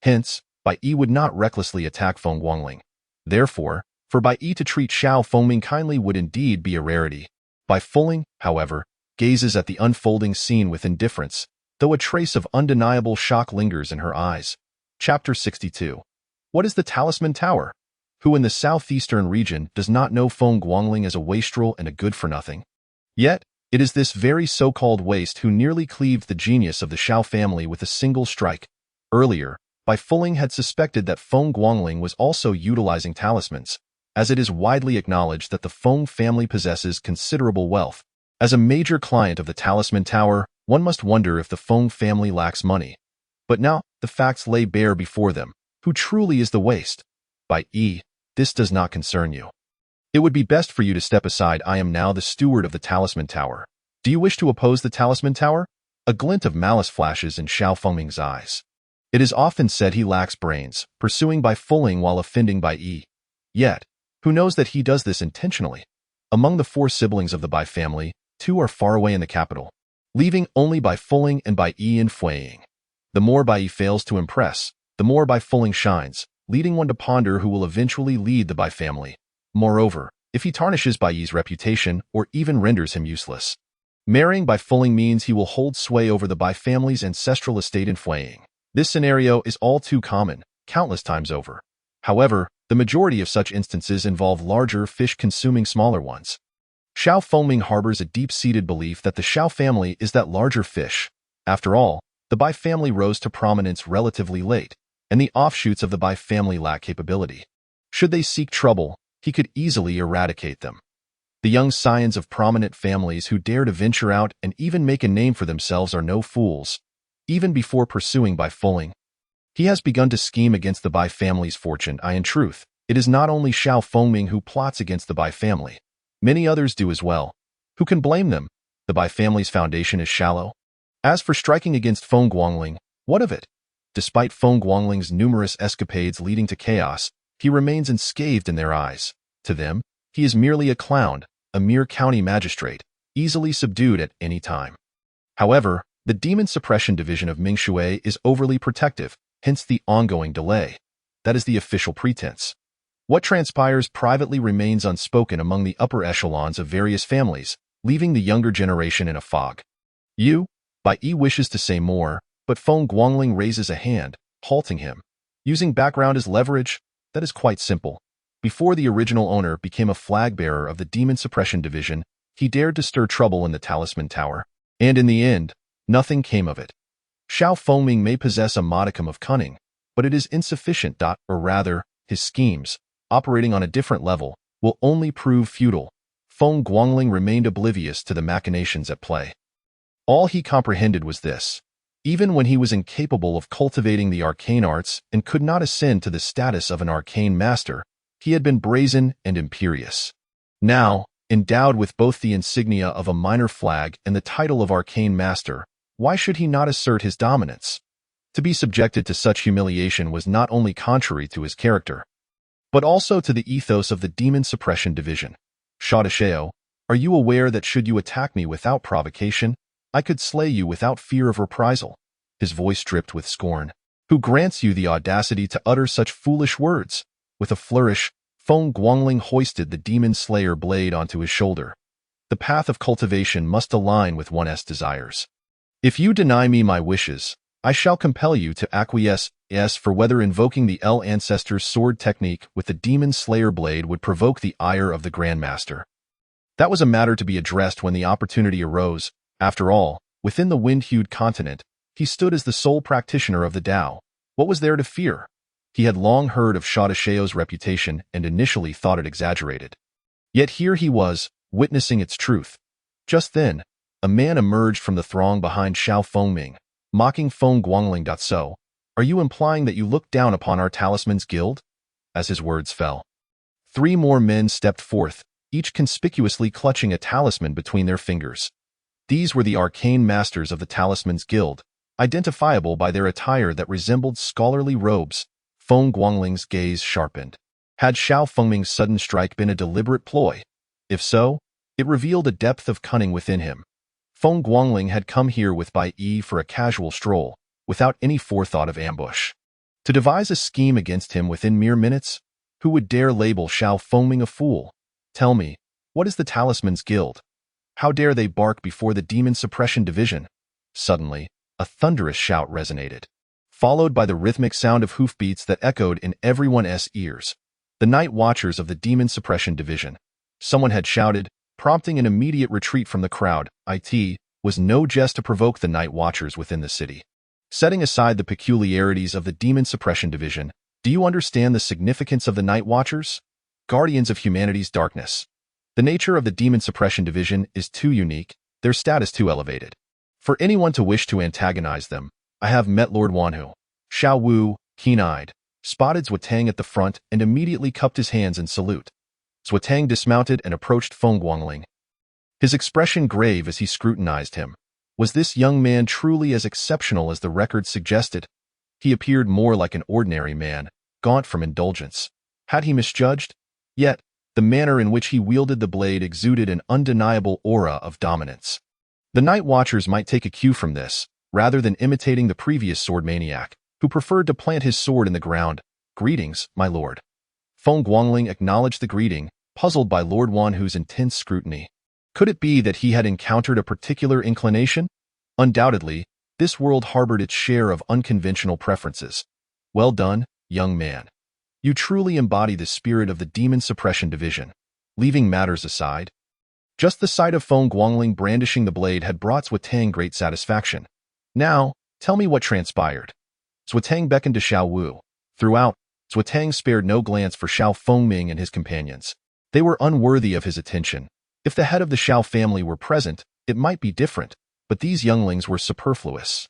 Hence, Bai Yi would not recklessly attack Feng Guangling. Therefore, for Bai Yi to treat Xiao Fengming kindly would indeed be a rarity. Bai Fuling, however, gazes at the unfolding scene with indifference, though a trace of undeniable shock lingers in her eyes. Chapter 62. What is the Talisman Tower? Who in the southeastern region does not know Feng Guangling as a wastrel and a good-for-nothing? Yet, it is this very so-called waste who nearly cleaved the genius of the Xiao family with a single strike. Earlier, Bai Fuling had suspected that Feng Guangling was also utilizing talismans, as it is widely acknowledged that the Feng family possesses considerable wealth. As a major client of the Talisman Tower, one must wonder if the Feng family lacks money. But now, the facts lay bare before them. Who truly is the waste? Bai Yi, this does not concern you. It would be best for you to step aside. I am now the steward of the Talisman Tower. Do you wish to oppose the Talisman Tower? A glint of malice flashes in Xiao Fengming's eyes. It is often said he lacks brains, pursuing Bai Fuling while offending Bai Yi. Yet, who knows that he does this intentionally? Among the 4 siblings of the Bai family, 2 are far away in the capital, leaving only Bai Fuling and Bai Yi in Fuiying. The more Bai Yi fails to impress, the more Bai Fuling shines, leading one to ponder who will eventually lead the Bai family. Moreover, if he tarnishes Bai Yi's reputation or even renders him useless, marrying Bai Fuling means he will hold sway over the Bai family's ancestral estate in Fuiying. This scenario is all too common, countless times over. However, the majority of such instances involve larger fish consuming smaller ones. Xiao Fengming harbors a deep-seated belief that the Xiao family is that larger fish. After all, the Bai family rose to prominence relatively late, and the offshoots of the Bai family lack capability. Should they seek trouble, he could easily eradicate them. The young scions of prominent families who dare to venture out and even make a name for themselves are no fools. Even before pursuing Bai Fuling, he has begun to scheme against the Bai family's fortune. In truth, it is not only Xiao Fengming who plots against the Bai family. Many others do as well. Who can blame them? The Bai family's foundation is shallow. As for striking against Feng Guangling, what of it? Despite Feng Guangling's numerous escapades leading to chaos, he remains unscathed in their eyes. To them, he is merely a clown, a mere county magistrate, easily subdued at any time. However, the Demon Suppression Division of Mingshui is overly protective, hence the ongoing delay. That is the official pretense. What transpires privately remains unspoken among the upper echelons of various families, leaving the younger generation in a fog. Bai Yi wishes to say more, but Feng Guangling raises a hand, halting him. Using background as leverage, that is quite simple. Before the original owner became a flag-bearer of the Demon Suppression Division, he dared to stir trouble in the Talisman Tower. And in the end, nothing came of it. Xiao Fengming may possess a modicum of cunning, but it is insufficient. Or rather, his schemes, operating on a different level, will only prove futile. Feng Guangling remained oblivious to the machinations at play. All he comprehended was this. Even when he was incapable of cultivating the arcane arts and could not ascend to the status of an arcane master, he had been brazen and imperious. Now, endowed with both the insignia of a minor flag and the title of arcane master, why should he not assert his dominance? To be subjected to such humiliation was not only contrary to his character, but also to the ethos of the Demon Suppression Division. Shadasheo, are you aware that should you attack me without provocation, I could slay you without fear of reprisal? His voice dripped with scorn. Who grants you the audacity to utter such foolish words? With a flourish, Feng Guangling hoisted the demon slayer blade onto his shoulder. The path of cultivation must align with one's desires. If you deny me my wishes, I shall compel you to acquiesce. For whether invoking the El Ancestor's sword technique with the demon slayer blade would provoke the ire of the Grandmaster. That was a matter to be addressed when the opportunity arose. After all, within the wind-hued continent, he stood as the sole practitioner of the Tao. What was there to fear? He had long heard of Sha Dashao's reputation and initially thought it exaggerated. Yet here he was, witnessing its truth. Just then, a man emerged from the throng behind Xiao Fengming, mocking Feng Guangling. So, are you implying that you look down upon our talisman's guild? As his words fell, 3 more men stepped forth, each conspicuously clutching a talisman between their fingers. These were the arcane masters of the Talisman's Guild, identifiable by their attire that resembled scholarly robes. Feng Guangling's gaze sharpened. Had Xiao Fengming's sudden strike been a deliberate ploy? If so, it revealed a depth of cunning within him. Feng Guangling had come here with Bai Yi for a casual stroll, without any forethought of ambush. To devise a scheme against him within mere minutes? Who would dare label Xiao Fengming a fool? Tell me, what is the Talisman's Guild? How dare they bark before the Demon Suppression Division? Suddenly, a thunderous shout resonated, followed by the rhythmic sound of hoofbeats that echoed in everyone's ears. The Night Watchers of the Demon Suppression Division. Someone had shouted, prompting an immediate retreat from the crowd. It was no jest to provoke the Night Watchers within the city. Setting aside the peculiarities of the Demon Suppression Division, do you understand the significance of the Night Watchers? Guardians of humanity's darkness. The nature of the Demon Suppression Division is too unique, their status too elevated. For anyone to wish to antagonize them, I have met Lord Wanhu. Xiao Wu, keen-eyed, spotted Zhuotang at the front and immediately cupped his hands in salute. Zhuotang dismounted and approached Feng Guangling, his expression grave as he scrutinized him. Was this young man truly as exceptional as the record suggested? He appeared more like an ordinary man, gaunt from indulgence. Had he misjudged? Yet, the manner in which he wielded the blade exuded an undeniable aura of dominance. The Night Watchers might take a cue from this, rather than imitating the previous sword maniac, who preferred to plant his sword in the ground. Greetings, my lord. Feng Guangling acknowledged the greeting, puzzled by Lord Wanhu's intense scrutiny. Could it be that he had encountered a particular inclination? Undoubtedly, this world harbored its share of unconventional preferences. Well done, young man. You truly embody the spirit of the Demon Suppression Division. Leaving matters aside, just the sight of Feng Guangling brandishing the blade had brought Zhuotang great satisfaction. Now, tell me what transpired. Zhuotang beckoned to Xiao Wu. Throughout, Zhuotang spared no glance for Xiao Fengming and his companions. They were unworthy of his attention. If the head of the Xiao family were present, it might be different, but these younglings were superfluous.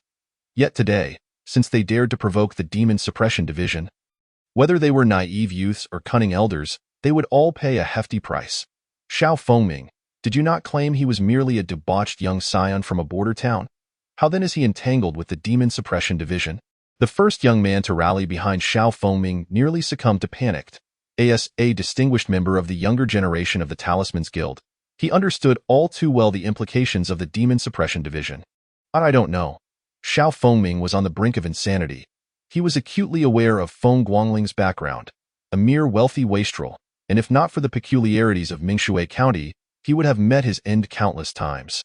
Yet today, since they dared to provoke the Demon Suppression Division, whether they were naive youths or cunning elders, they would all pay a hefty price. Xiao Fengming, did you not claim he was merely a debauched young scion from a border town? How then is he entangled with the Demon Suppression Division? The first young man to rally behind Xiao Fengming nearly succumbed to panic. As a distinguished member of the younger generation of the Talisman's Guild, he understood all too well the implications of the Demon Suppression Division. I don't know. Xiao Fengming was on the brink of insanity. He was acutely aware of Feng Guangling's background, a mere wealthy wastrel, and if not for the peculiarities of Mingshui County, he would have met his end countless times.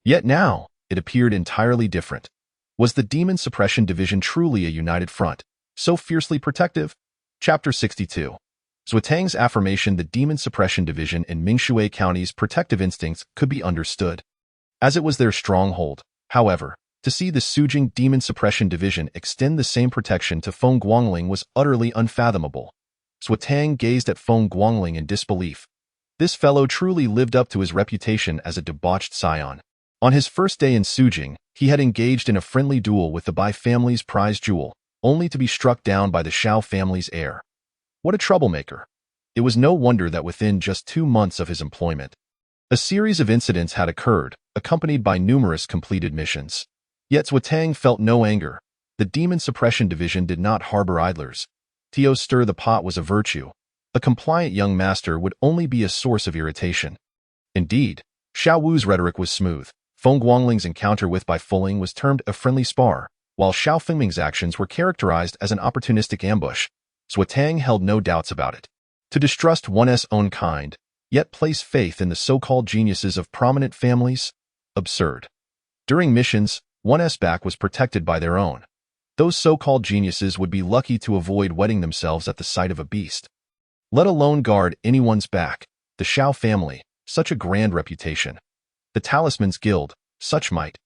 Yet now, it appeared entirely different. Was the Demon Suppression Division truly a united front, so fiercely protective? Chapter 62. Zhuotang's affirmation the Demon Suppression Division in Mingshui County's protective instincts could be understood, as it was their stronghold. However, to see the Sujing Demon Suppression Division extend the same protection to Feng Guangling was utterly unfathomable. Zhuotang gazed at Feng Guangling in disbelief. This fellow truly lived up to his reputation as a debauched scion. On his first day in Sujing, he had engaged in a friendly duel with the Bai family's prize jewel, only to be struck down by the Xiao family's heir. What a troublemaker. It was no wonder that within just 2 months of his employment, a series of incidents had occurred, accompanied by numerous completed missions. Yet Zhuotang felt no anger. The Demon Suppression Division did not harbor idlers. To stir the pot was a virtue. A compliant young master would only be a source of irritation. Indeed, Xiao Wu's rhetoric was smooth. Feng Guangling's encounter with Bai Fuling was termed a friendly spar, while Xiao Fengming's actions were characterized as an opportunistic ambush. Zhuotang held no doubts about it. To distrust one's own kind, yet place faith in the so-called geniuses of prominent families? Absurd. During missions, one's back was protected by their own. Those so-called geniuses would be lucky to avoid wetting themselves at the sight of a beast. Let alone guard anyone's back. The Shao family, such a grand reputation. The Talisman's Guild, such might.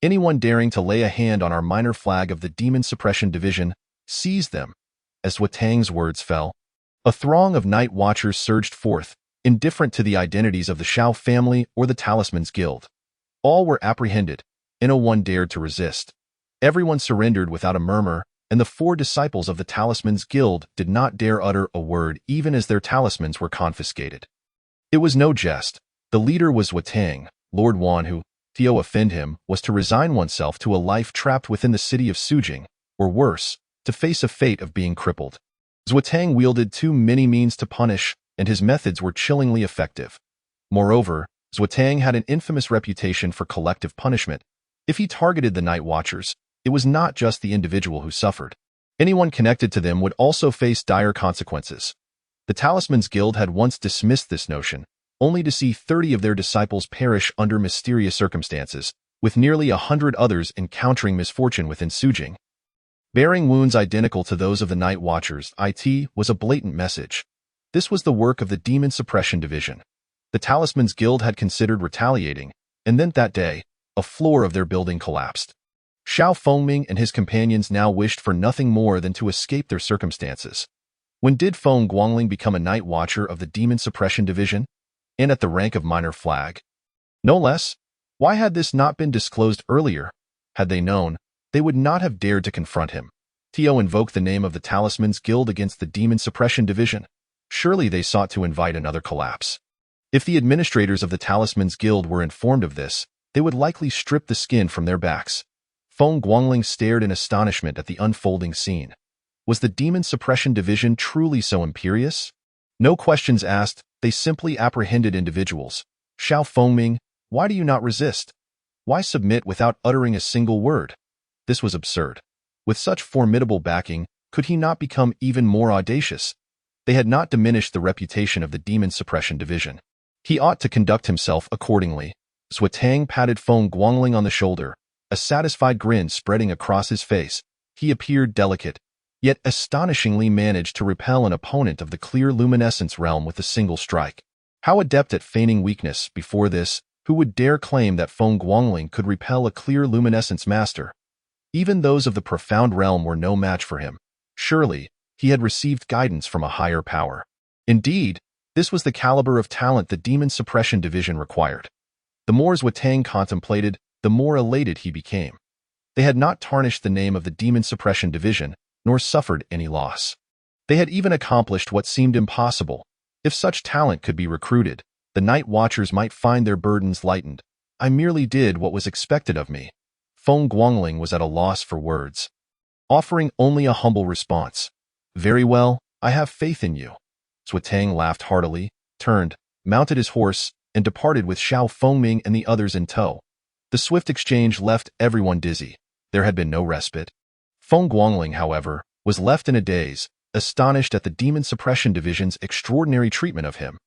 Anyone daring to lay a hand on our minor flag of the Demon Suppression Division, seize them. As Watang's words fell, a throng of night watchers surged forth, indifferent to the identities of the Shao family or the Talisman's Guild. All were apprehended, and no one dared to resist. Everyone surrendered without a murmur, and the 4 disciples of the Talisman's Guild did not dare utter a word even as their talismans were confiscated. It was no jest. The leader was Watang, Lord Wan, who, to offend him, was to resign oneself to a life trapped within the city of Sujing, or worse, to face a fate of being crippled. Watang wielded too many means to punish, and his methods were chillingly effective. Moreover, Watang had an infamous reputation for collective punishment. If he targeted the Night Watchers, it was not just the individual who suffered. Anyone connected to them would also face dire consequences. The Talisman's Guild had once dismissed this notion, only to see 30 of their disciples perish under mysterious circumstances, with nearly 100 others encountering misfortune within Sujing. Bearing wounds identical to those of the Night Watchers, it was a blatant message. This was the work of the Demon Suppression Division. The Talisman's Guild had considered retaliating, and then that day, a floor of their building collapsed. Xiao Fengming and his companions now wished for nothing more than to escape their circumstances. When did Feng Guangling become a Night Watcher of the Demon Suppression Division, and at the rank of minor flag? No less. Why had this not been disclosed earlier? Had they known, they would not have dared to confront him. Tio invoked the name of the Talisman's Guild against the Demon Suppression Division. Surely they sought to invite another collapse. If the administrators of the Talisman's Guild were informed of this, they would likely strip the skin from their backs. Feng Guangling stared in astonishment at the unfolding scene. Was the Demon Suppression Division truly so imperious? No questions asked, they simply apprehended individuals. Xiao Fengming, why do you not resist? Why submit without uttering a single word? This was absurd. With such formidable backing, could he not become even more audacious? They had not diminished the reputation of the Demon Suppression Division. He ought to conduct himself accordingly. Watang patted Feng Guangling on the shoulder, a satisfied grin spreading across his face. He appeared delicate, yet astonishingly managed to repel an opponent of the clear luminescence realm with a single strike. How adept at feigning weakness before this, who would dare claim that Feng Guangling could repel a clear luminescence master? Even those of the profound realm were no match for him. Surely, he had received guidance from a higher power. Indeed, this was the caliber of talent the Demon Suppression Division required. The more Watang contemplated, the more elated he became. They had not tarnished the name of the Demon Suppression Division, nor suffered any loss. They had even accomplished what seemed impossible. If such talent could be recruited, the Night Watchers might find their burdens lightened. I merely did what was expected of me. Feng Guangling was at a loss for words, offering only a humble response. Very well, I have faith in you. Watang laughed heartily, turned, mounted his horse, and departed with Xiao Fengming and the others in tow. The swift exchange left everyone dizzy. There had been no respite. Feng Guangling, however, was left in a daze, astonished at the Demon Suppression Division's extraordinary treatment of him.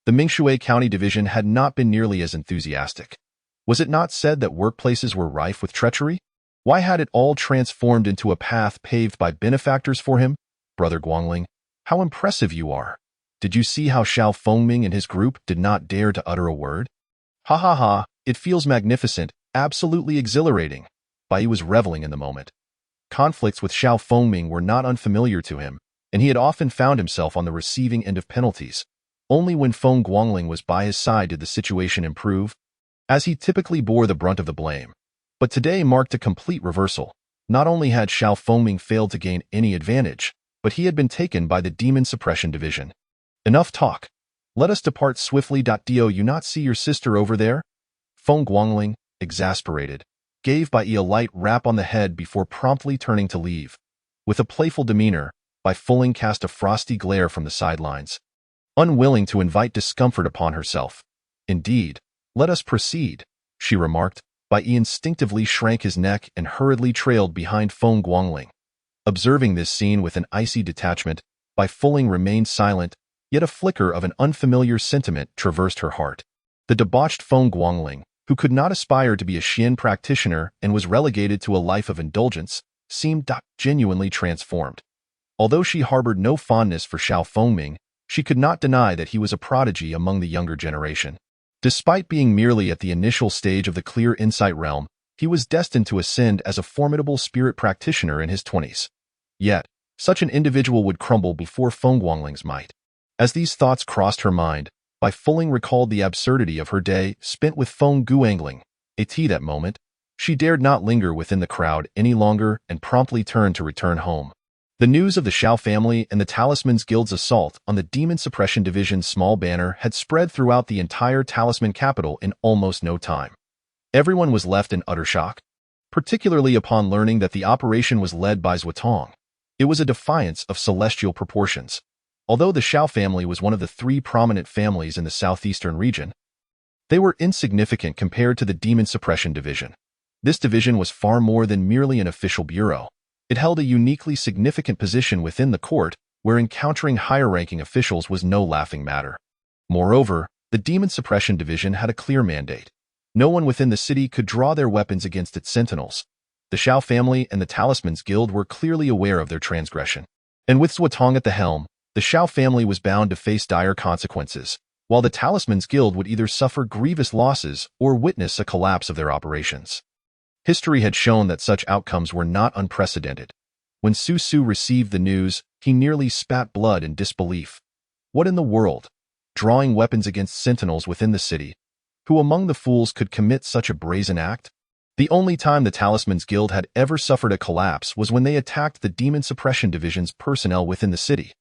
The Mingshui County Division had not been nearly as enthusiastic. Was it not said that workplaces were rife with treachery? Why had it all transformed into a path paved by benefactors for him? Brother Guangling, how impressive you are. Did you see how Xiao Fengming and his group did not dare to utter a word? Ha ha ha, it feels magnificent, absolutely exhilarating. Bai was reveling in the moment. Conflicts with Xiao Fengming were not unfamiliar to him, and he had often found himself on the receiving end of penalties. Only when Feng Guangling was by his side did the situation improve, as he typically bore the brunt of the blame. But today marked a complete reversal. Not only had Xiao Fengming failed to gain any advantage, but he had been taken by the Demon Suppression Division. Enough talk. Let us depart swiftly. Do you not see your sister over there? Feng Guangling, exasperated, gave Bai a light rap on the head before promptly turning to leave. With a playful demeanor, Bai Fuling cast a frosty glare from the sidelines, unwilling to invite discomfort upon herself. Indeed, let us proceed, she remarked. Bai instinctively shrank his neck and hurriedly trailed behind Feng Guangling. Observing this scene with an icy detachment, Bai Fuling remained silent, Yet a flicker of an unfamiliar sentiment traversed her heart. The debauched Feng Guangling, who could not aspire to be a Xian practitioner and was relegated to a life of indulgence, seemed genuinely transformed. Although she harbored no fondness for Xiao Fengming, she could not deny that he was a prodigy among the younger generation. Despite being merely at the initial stage of the clear insight realm, he was destined to ascend as a formidable spirit practitioner in his 20s. Yet, such an individual would crumble before Feng Guangling's might. As these thoughts crossed her mind, Bai Fuling recalled the absurdity of her day spent with Feng Guangling. That moment, she dared not linger within the crowd any longer and promptly turned to return home. The news of the Xiao family and the Talisman's Guild's assault on the Demon Suppression Division's small banner had spread throughout the entire Talisman capital in almost no time. Everyone was left in utter shock, particularly upon learning that the operation was led by Zuotong. It was a defiance of celestial proportions. Although the Xiao family was one of the 3 prominent families in the southeastern region, they were insignificant compared to the Demon Suppression Division. This division was far more than merely an official bureau. It held a uniquely significant position within the court, where encountering higher-ranking officials was no laughing matter. Moreover, the Demon Suppression Division had a clear mandate. No one within the city could draw their weapons against its sentinels. The Xiao family and the Talisman's Guild were clearly aware of their transgression. And with Zuotong at the helm, the Xiao family was bound to face dire consequences, while the Talisman's Guild would either suffer grievous losses or witness a collapse of their operations. History had shown that such outcomes were not unprecedented. When Su Su received the news, he nearly spat blood in disbelief. What in the world? Drawing weapons against sentinels within the city? Who among the fools could commit such a brazen act? The only time the Talisman's Guild had ever suffered a collapse was when they attacked the Demon Suppression Division's personnel within the city.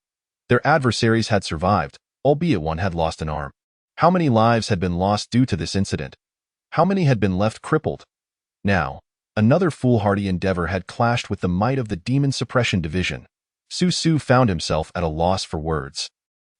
Their adversaries had survived, albeit one had lost an arm. How many lives had been lost due to this incident? How many had been left crippled? Now, another foolhardy endeavor had clashed with the might of the Demon Suppression Division. Su Su found himself at a loss for words.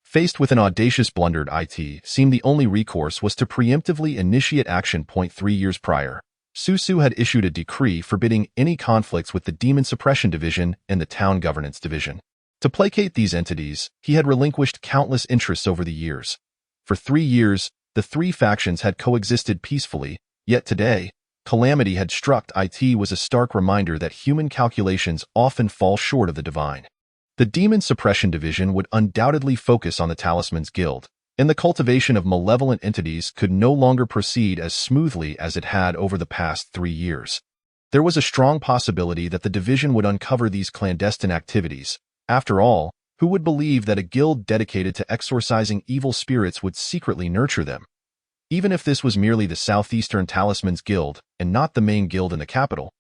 Faced with an audacious blunder, it seemed the only recourse was to preemptively initiate action. 3 years prior, Su Su had issued a decree forbidding any conflicts with the Demon Suppression Division and the Town Governance Division. To placate these entities, he had relinquished countless interests over the years. For 3 years, the 3 factions had coexisted peacefully, yet today, calamity had struck. It was a stark reminder that human calculations often fall short of the divine. The Demon Suppression Division would undoubtedly focus on the Talisman's Guild, and the cultivation of malevolent entities could no longer proceed as smoothly as it had over the past 3 years. There was a strong possibility that the division would uncover these clandestine activities. After all, who would believe that a guild dedicated to exorcising evil spirits would secretly nurture them? Even if this was merely the Southeastern Talisman's Guild and not the main guild in the capital.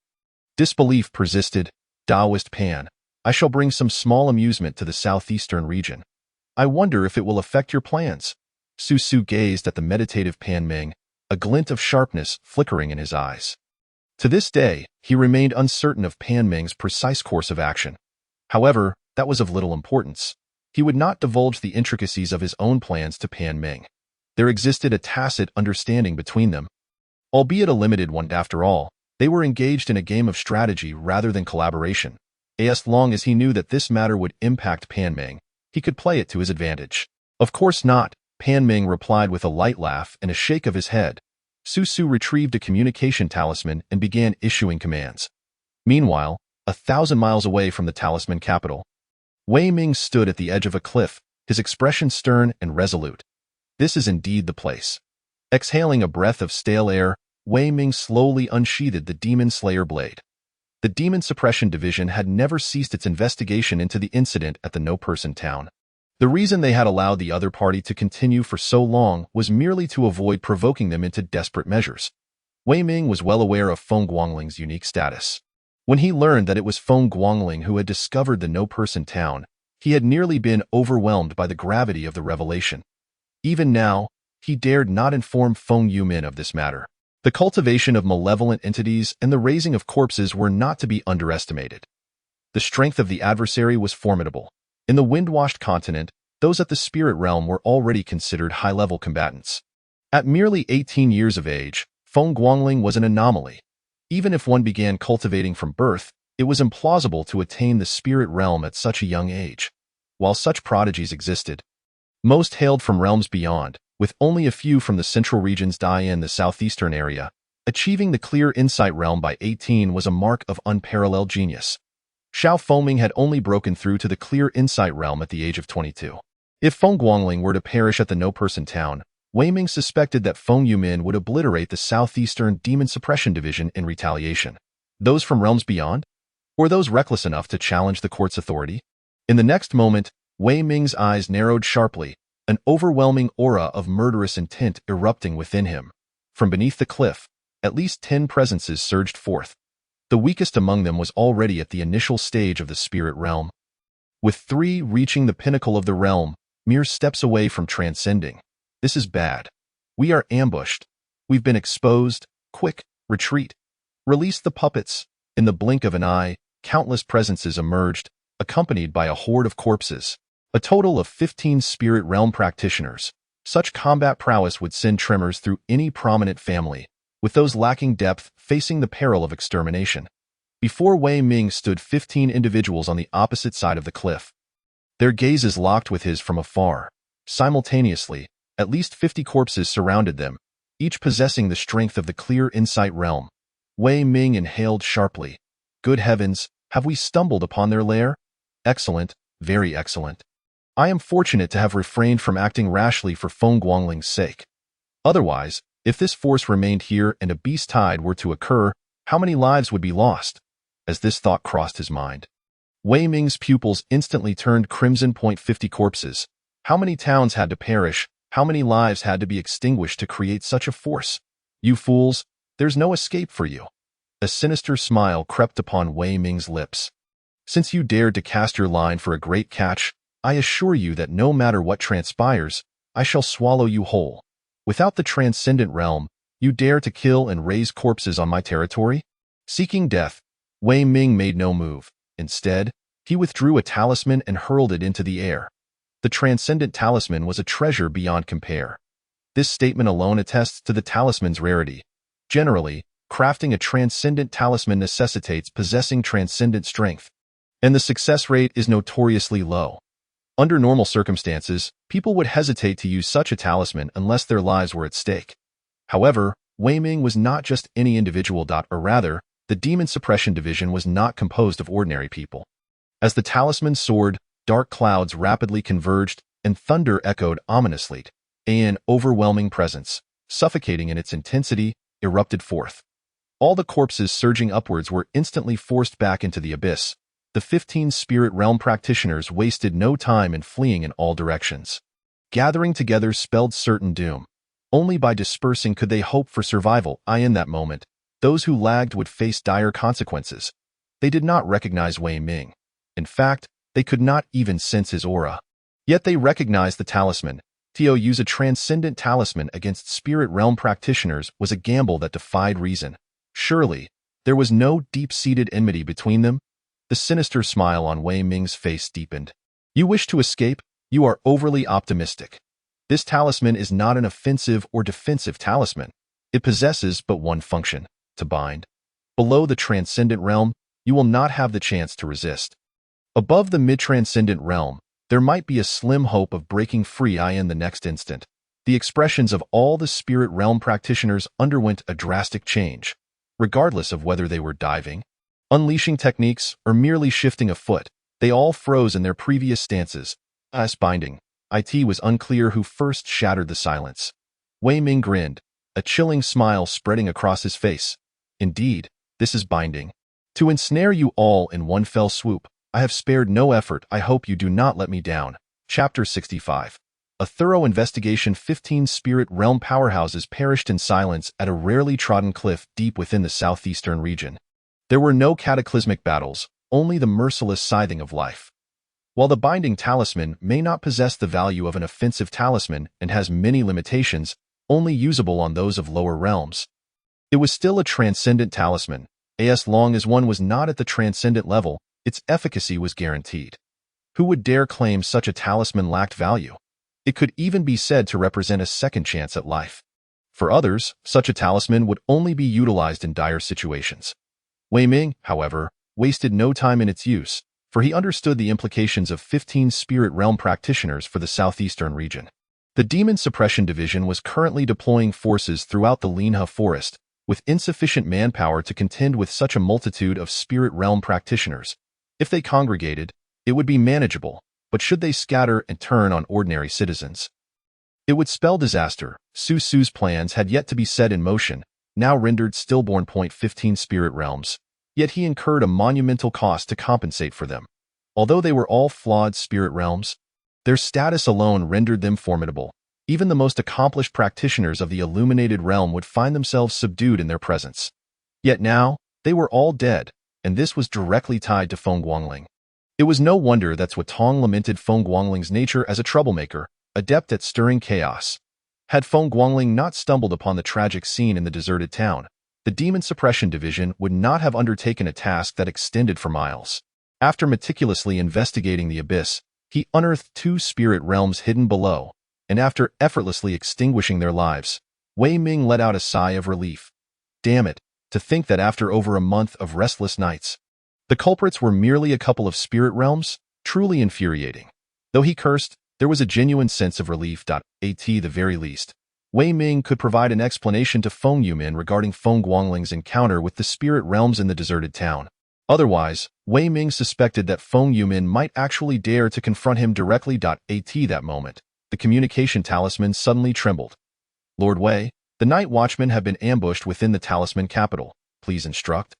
Disbelief persisted. Taoist Pan, I shall bring some small amusement to the Southeastern region. I wonder if it will affect your plans. Su Su gazed at the meditative Pan Ming, a glint of sharpness flickering in his eyes. To this day, he remained uncertain of Pan Ming's precise course of action. However, that was of little importance. He would not divulge the intricacies of his own plans to Pan Ming. There existed a tacit understanding between them. Albeit a limited one after all, they were engaged in a game of strategy rather than collaboration. As long as he knew that this matter would impact Pan Ming, he could play it to his advantage. Of course not, Pan Ming replied with a light laugh and a shake of his head. Su Su retrieved a communication talisman and began issuing commands. Meanwhile, 1,000 miles away from the Talisman capital, Wei Ming stood at the edge of a cliff, his expression stern and resolute. This is indeed the place. Exhaling a breath of stale air, Wei Ming slowly unsheathed the Demon Slayer blade. The Demon Suppression Division had never ceased its investigation into the incident at the No-Person town. The reason they had allowed the other party to continue for so long was merely to avoid provoking them into desperate measures. Wei Ming was well aware of Feng Guangling's unique status. When he learned that it was Feng Guangling who had discovered the No-Person town, he had nearly been overwhelmed by the gravity of the revelation. Even now, he dared not inform Feng Yumin of this matter. The cultivation of malevolent entities and the raising of corpses were not to be underestimated. The strength of the adversary was formidable. In the wind-washed continent, those at the spirit realm were already considered high-level combatants. At merely 18 years of age, Feng Guangling was an anomaly. Even if one began cultivating from birth, it was implausible to attain the spirit realm at such a young age. While such prodigies existed, Most hailed from realms beyond, with only a few from the central regions in the southeastern area. Achieving the clear insight realm by 18 was a mark of unparalleled genius. Xiao Fengming had only broken through to the clear insight realm at the age of 22. If Feng Guangling were to perish at the no-person town, Wei Ming suspected that Feng Yumin would obliterate the southeastern demon suppression division in retaliation. Those from realms beyond? Or those reckless enough to challenge the court's authority? In the next moment, Wei Ming's eyes narrowed sharply, an overwhelming aura of murderous intent erupting within him. From beneath the cliff, at least 10 presences surged forth. The weakest among them was already at the initial stage of the spirit realm, with 3 reaching the pinnacle of the realm, mere steps away from transcending. This is bad. We are ambushed. We've been exposed. Quick, retreat. Release the puppets. In the blink of an eye, countless presences emerged, accompanied by a horde of corpses. A total of 15 spirit realm practitioners. Such combat prowess would send tremors through any prominent family, with those lacking depth facing the peril of extermination. Before Wei Ming stood 15 individuals on the opposite side of the cliff. Their gazes locked with his from afar. Simultaneously, at least 50 corpses surrounded them, each possessing the strength of the clear insight realm. Wei Ming inhaled sharply. Good heavens, have we stumbled upon their lair? Excellent, very excellent. I am fortunate to have refrained from acting rashly for Feng Guangling's sake. Otherwise, if this force remained here and a beast tide were to occur, how many lives would be lost? As this thought crossed his mind, Wei Ming's pupils instantly turned crimson. 50 corpses. How many towns had to perish? How many lives had to be extinguished to create such a force? You fools, there's no escape for you. A sinister smile crept upon Wei Ming's lips. Since you dared to cast your line for a great catch, I assure you that no matter what transpires, I shall swallow you whole. Without the transcendent realm, you dare to kill and raise corpses on my territory? Seeking death, Wei Ming made no move. Instead, he withdrew a talisman and hurled it into the air. The transcendent talisman was a treasure beyond compare. This statement alone attests to the talisman's rarity. Generally, crafting a transcendent talisman necessitates possessing transcendent strength, and the success rate is notoriously low. Under normal circumstances, people would hesitate to use such a talisman unless their lives were at stake. However, Wei Ming was not just any individual, or rather, the demon suppression division was not composed of ordinary people. As the talisman soared, dark clouds rapidly converged, and thunder echoed ominously. An overwhelming presence, suffocating in its intensity, erupted forth. All the corpses surging upwards were instantly forced back into the abyss. The 15 spirit realm practitioners wasted no time in fleeing in all directions. Gathering together spelled certain doom. Only by dispersing could they hope for survival. In that moment, those who lagged would face dire consequences. They did not recognize Wei Ming. In fact, they could not even sense his aura. Yet they recognized the talisman. To use a transcendent talisman against spirit realm practitioners was a gamble that defied reason. Surely, there was no deep-seated enmity between them. The sinister smile on Wei Ming's face deepened. You wish to escape? You are overly optimistic. This talisman is not an offensive or defensive talisman. It possesses but one function: to bind. Below the transcendent realm, you will not have the chance to resist. Above the mid-transcendent realm, there might be a slim hope of breaking free in the next instant. The expressions of all the spirit realm practitioners underwent a drastic change, regardless of whether they were diving, unleashing techniques, or merely shifting a foot. They all froze in their previous stances. As binding, it was unclear who first shattered the silence. Wei Ming grinned, a chilling smile spreading across his face. Indeed, this is binding. To ensnare you all in one fell swoop. I have spared no effort. I hope you do not let me down. Chapter 65. A thorough investigation. 15 spirit realm powerhouses perished in silence at a rarely trodden cliff deep within the southeastern region. There were no cataclysmic battles, only the merciless scything of life. While the binding talisman may not possess the value of an offensive talisman and has many limitations, only usable on those of lower realms, it was still a transcendent talisman. As long as one was not at the transcendent level, its efficacy was guaranteed. Who would dare claim such a talisman lacked value? It could even be said to represent a second chance at life. For others, such a talisman would only be utilized in dire situations. Wei Ming, however, wasted no time in its use. for he understood the implications of 15 spirit realm practitioners for the southeastern region. The Demon Suppression Division was currently deploying forces throughout the Linha Forest, with insufficient manpower to contend with such a multitude of spirit realm practitioners. If they congregated, it would be manageable, but should they scatter and turn on ordinary citizens, it would spell disaster. Su's plans had yet to be set in motion, now rendered stillborn. 15 spirit realms, yet he incurred a monumental cost to compensate for them. Although they were all flawed spirit realms, their status alone rendered them formidable. Even the most accomplished practitioners of the illuminated realm would find themselves subdued in their presence. Yet now, they were all dead, and this was directly tied to Feng Guangling. It was no wonder that Zhuotong lamented Feng Guangling's nature as a troublemaker, adept at stirring chaos. Had Feng Guangling not stumbled upon the tragic scene in the deserted town, the Demon Suppression Division would not have undertaken a task that extended for miles. After meticulously investigating the abyss, he unearthed 2 spirit realms hidden below, and after effortlessly extinguishing their lives, Wei Ming let out a sigh of relief. Damn it, to think that after over a month of restless nights, the culprits were merely a couple of spirit realms? Truly infuriating. Though he cursed, there was a genuine sense of relief. At the very least, Wei Ming could provide an explanation to Feng Yumin regarding Feng Guangling's encounter with the spirit realms in the deserted town. Otherwise, Wei Ming suspected that Feng Yumin might actually dare to confront him directly. At that moment, the communication talisman suddenly trembled. Lord Wei, the night watchmen have been ambushed within the talisman capital. Please instruct.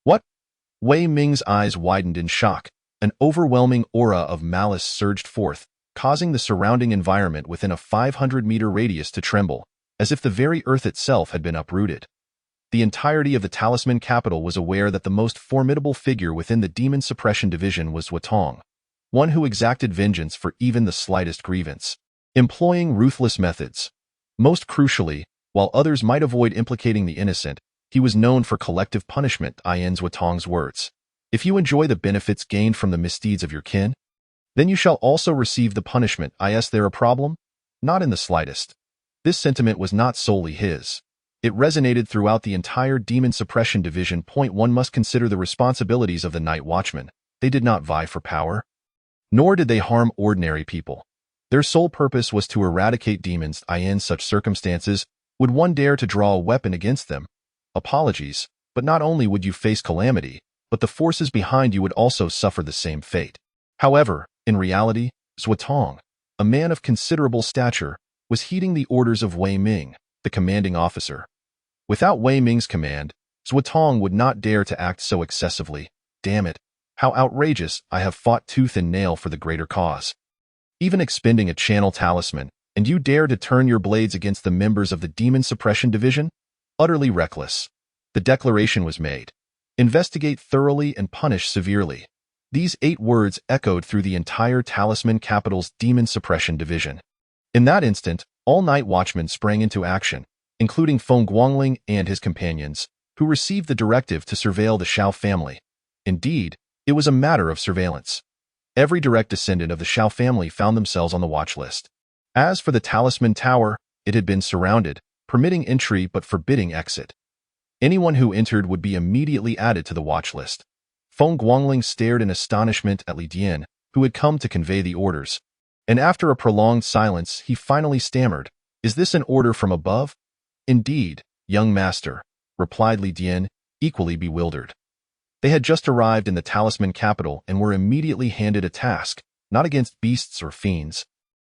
What? Wei Ming's eyes widened in shock. An overwhelming aura of malice surged forth, causing the surrounding environment within a 500-meter radius to tremble, as if the very earth itself had been uprooted. The entirety of the Talisman capital was aware that the most formidable figure within the Demon Suppression Division was Zhuotong, one who exacted vengeance for even the slightest grievance, employing ruthless methods. Most crucially, while others might avoid implicating the innocent, he was known for collective punishment. In Zhuotong's words, if you enjoy the benefits gained from the misdeeds of your kin, then you shall also receive the punishment. Is there a problem? Not in the slightest. This sentiment was not solely his. It resonated throughout the entire Demon Suppression Division. One must consider the responsibilities of the Night Watchmen. They did not vie for power, nor did they harm ordinary people. Their sole purpose was to eradicate demons. In such circumstances, would one dare to draw a weapon against them? Apologies, but not only would you face calamity, but the forces behind you would also suffer the same fate. However, in reality, Zhuotong, a man of considerable stature, was heeding the orders of Wei Ming, the commanding officer. Without Wei Ming's command, Zhuotong would not dare to act so excessively. Damn it, how outrageous! I have fought tooth and nail for the greater cause. Even expending a channel talisman, and you dare to turn your blades against the members of the Demon Suppression Division? Utterly reckless. The declaration was made. Investigate thoroughly and punish severely. These 8 words echoed through the entire Talisman Capital's Demon Suppression Division. In that instant, all Night Watchmen sprang into action, including Feng Guangling and his companions, who received the directive to surveil the Shao family. Indeed, it was a matter of surveillance. Every direct descendant of the Shao family found themselves on the watch list. As for the Talisman Tower, it had been surrounded, permitting entry but forbidding exit. Anyone who entered would be immediately added to the watch list. Feng Guangling stared in astonishment at Li Dian, who had come to convey the orders. And after a prolonged silence, he finally stammered, "Is this an order from above?" "Indeed, young master," replied Li Dian, equally bewildered. They had just arrived in the Talisman capital and were immediately handed a task, not against beasts or fiends,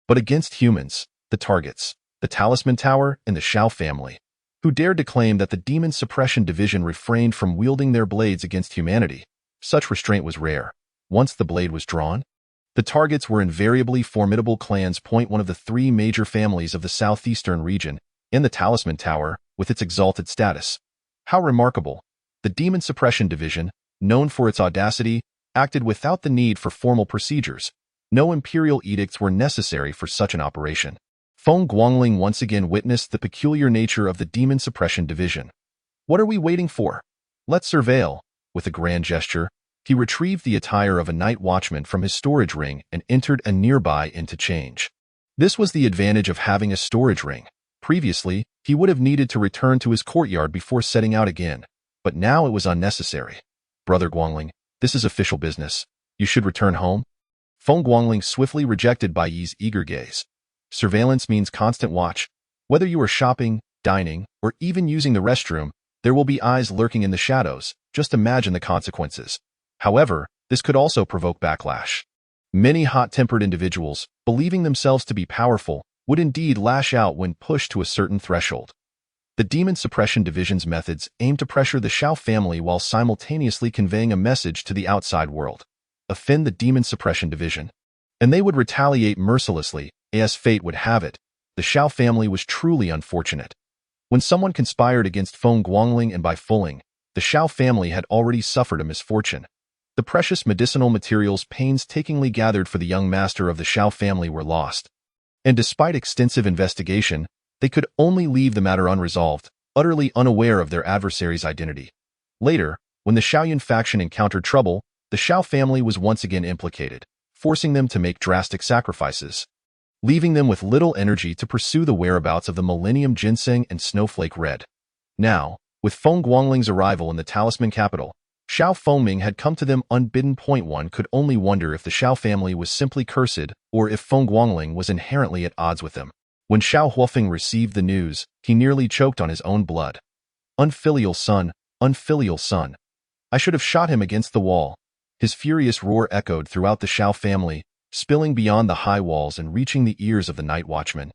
but against humans, the targets, the Talisman Tower and the Shao family, who dared to claim that the Demon Suppression Division refrained from wielding their blades against humanity. Such restraint was rare. Once the blade was drawn, the targets were invariably formidable clans. One of the 3 major families of the southeastern region, in the Talisman Tower, with its exalted status. How remarkable! The Demon Suppression Division, known for its audacity, acted without the need for formal procedures. No imperial edicts were necessary for such an operation. Feng Guangling once again witnessed the peculiar nature of the Demon Suppression Division. What are we waiting for? Let's surveil. With a grand gesture, he retrieved the attire of a night watchman from his storage ring and entered a nearby inn to change. This was the advantage of having a storage ring. Previously, he would have needed to return to his courtyard before setting out again, but now it was unnecessary. Brother Guangling, this is official business. You should return home? Feng Guangling swiftly rejected Bai Yi's eager gaze. Surveillance means constant watch. Whether you are shopping, dining, or even using the restroom, there will be eyes lurking in the shadows. Just imagine the consequences. However, this could also provoke backlash. Many hot-tempered individuals, believing themselves to be powerful, would indeed lash out when pushed to a certain threshold. The Demon Suppression Division's methods aim to pressure the Shao family while simultaneously conveying a message to the outside world. Offend the Demon Suppression Division, and they would retaliate mercilessly, as fate would have it. The Shao family was truly unfortunate. When someone conspired against Feng Guangling and Bai Fuling, the Shao family had already suffered a misfortune. The precious medicinal materials painstakingly gathered for the young master of the Shao family were lost. And despite extensive investigation, they could only leave the matter unresolved, utterly unaware of their adversary's identity. Later, when the Shaoyun faction encountered trouble, the Shao family was once again implicated, forcing them to make drastic sacrifices, leaving them with little energy to pursue the whereabouts of the Millennium Ginseng and Snowflake Red. Now, with Feng Guangling's arrival in the Talisman capital, Shao Fengming had come to them unbidden. One could only wonder if the Shao family was simply cursed or if Feng Guangling was inherently at odds with them. When Shao Huofeng received the news, he nearly choked on his own blood. Unfilial son, unfilial son. I should have shot him against the wall. His furious roar echoed throughout the Shao family, spilling beyond the high walls and reaching the ears of the night watchman.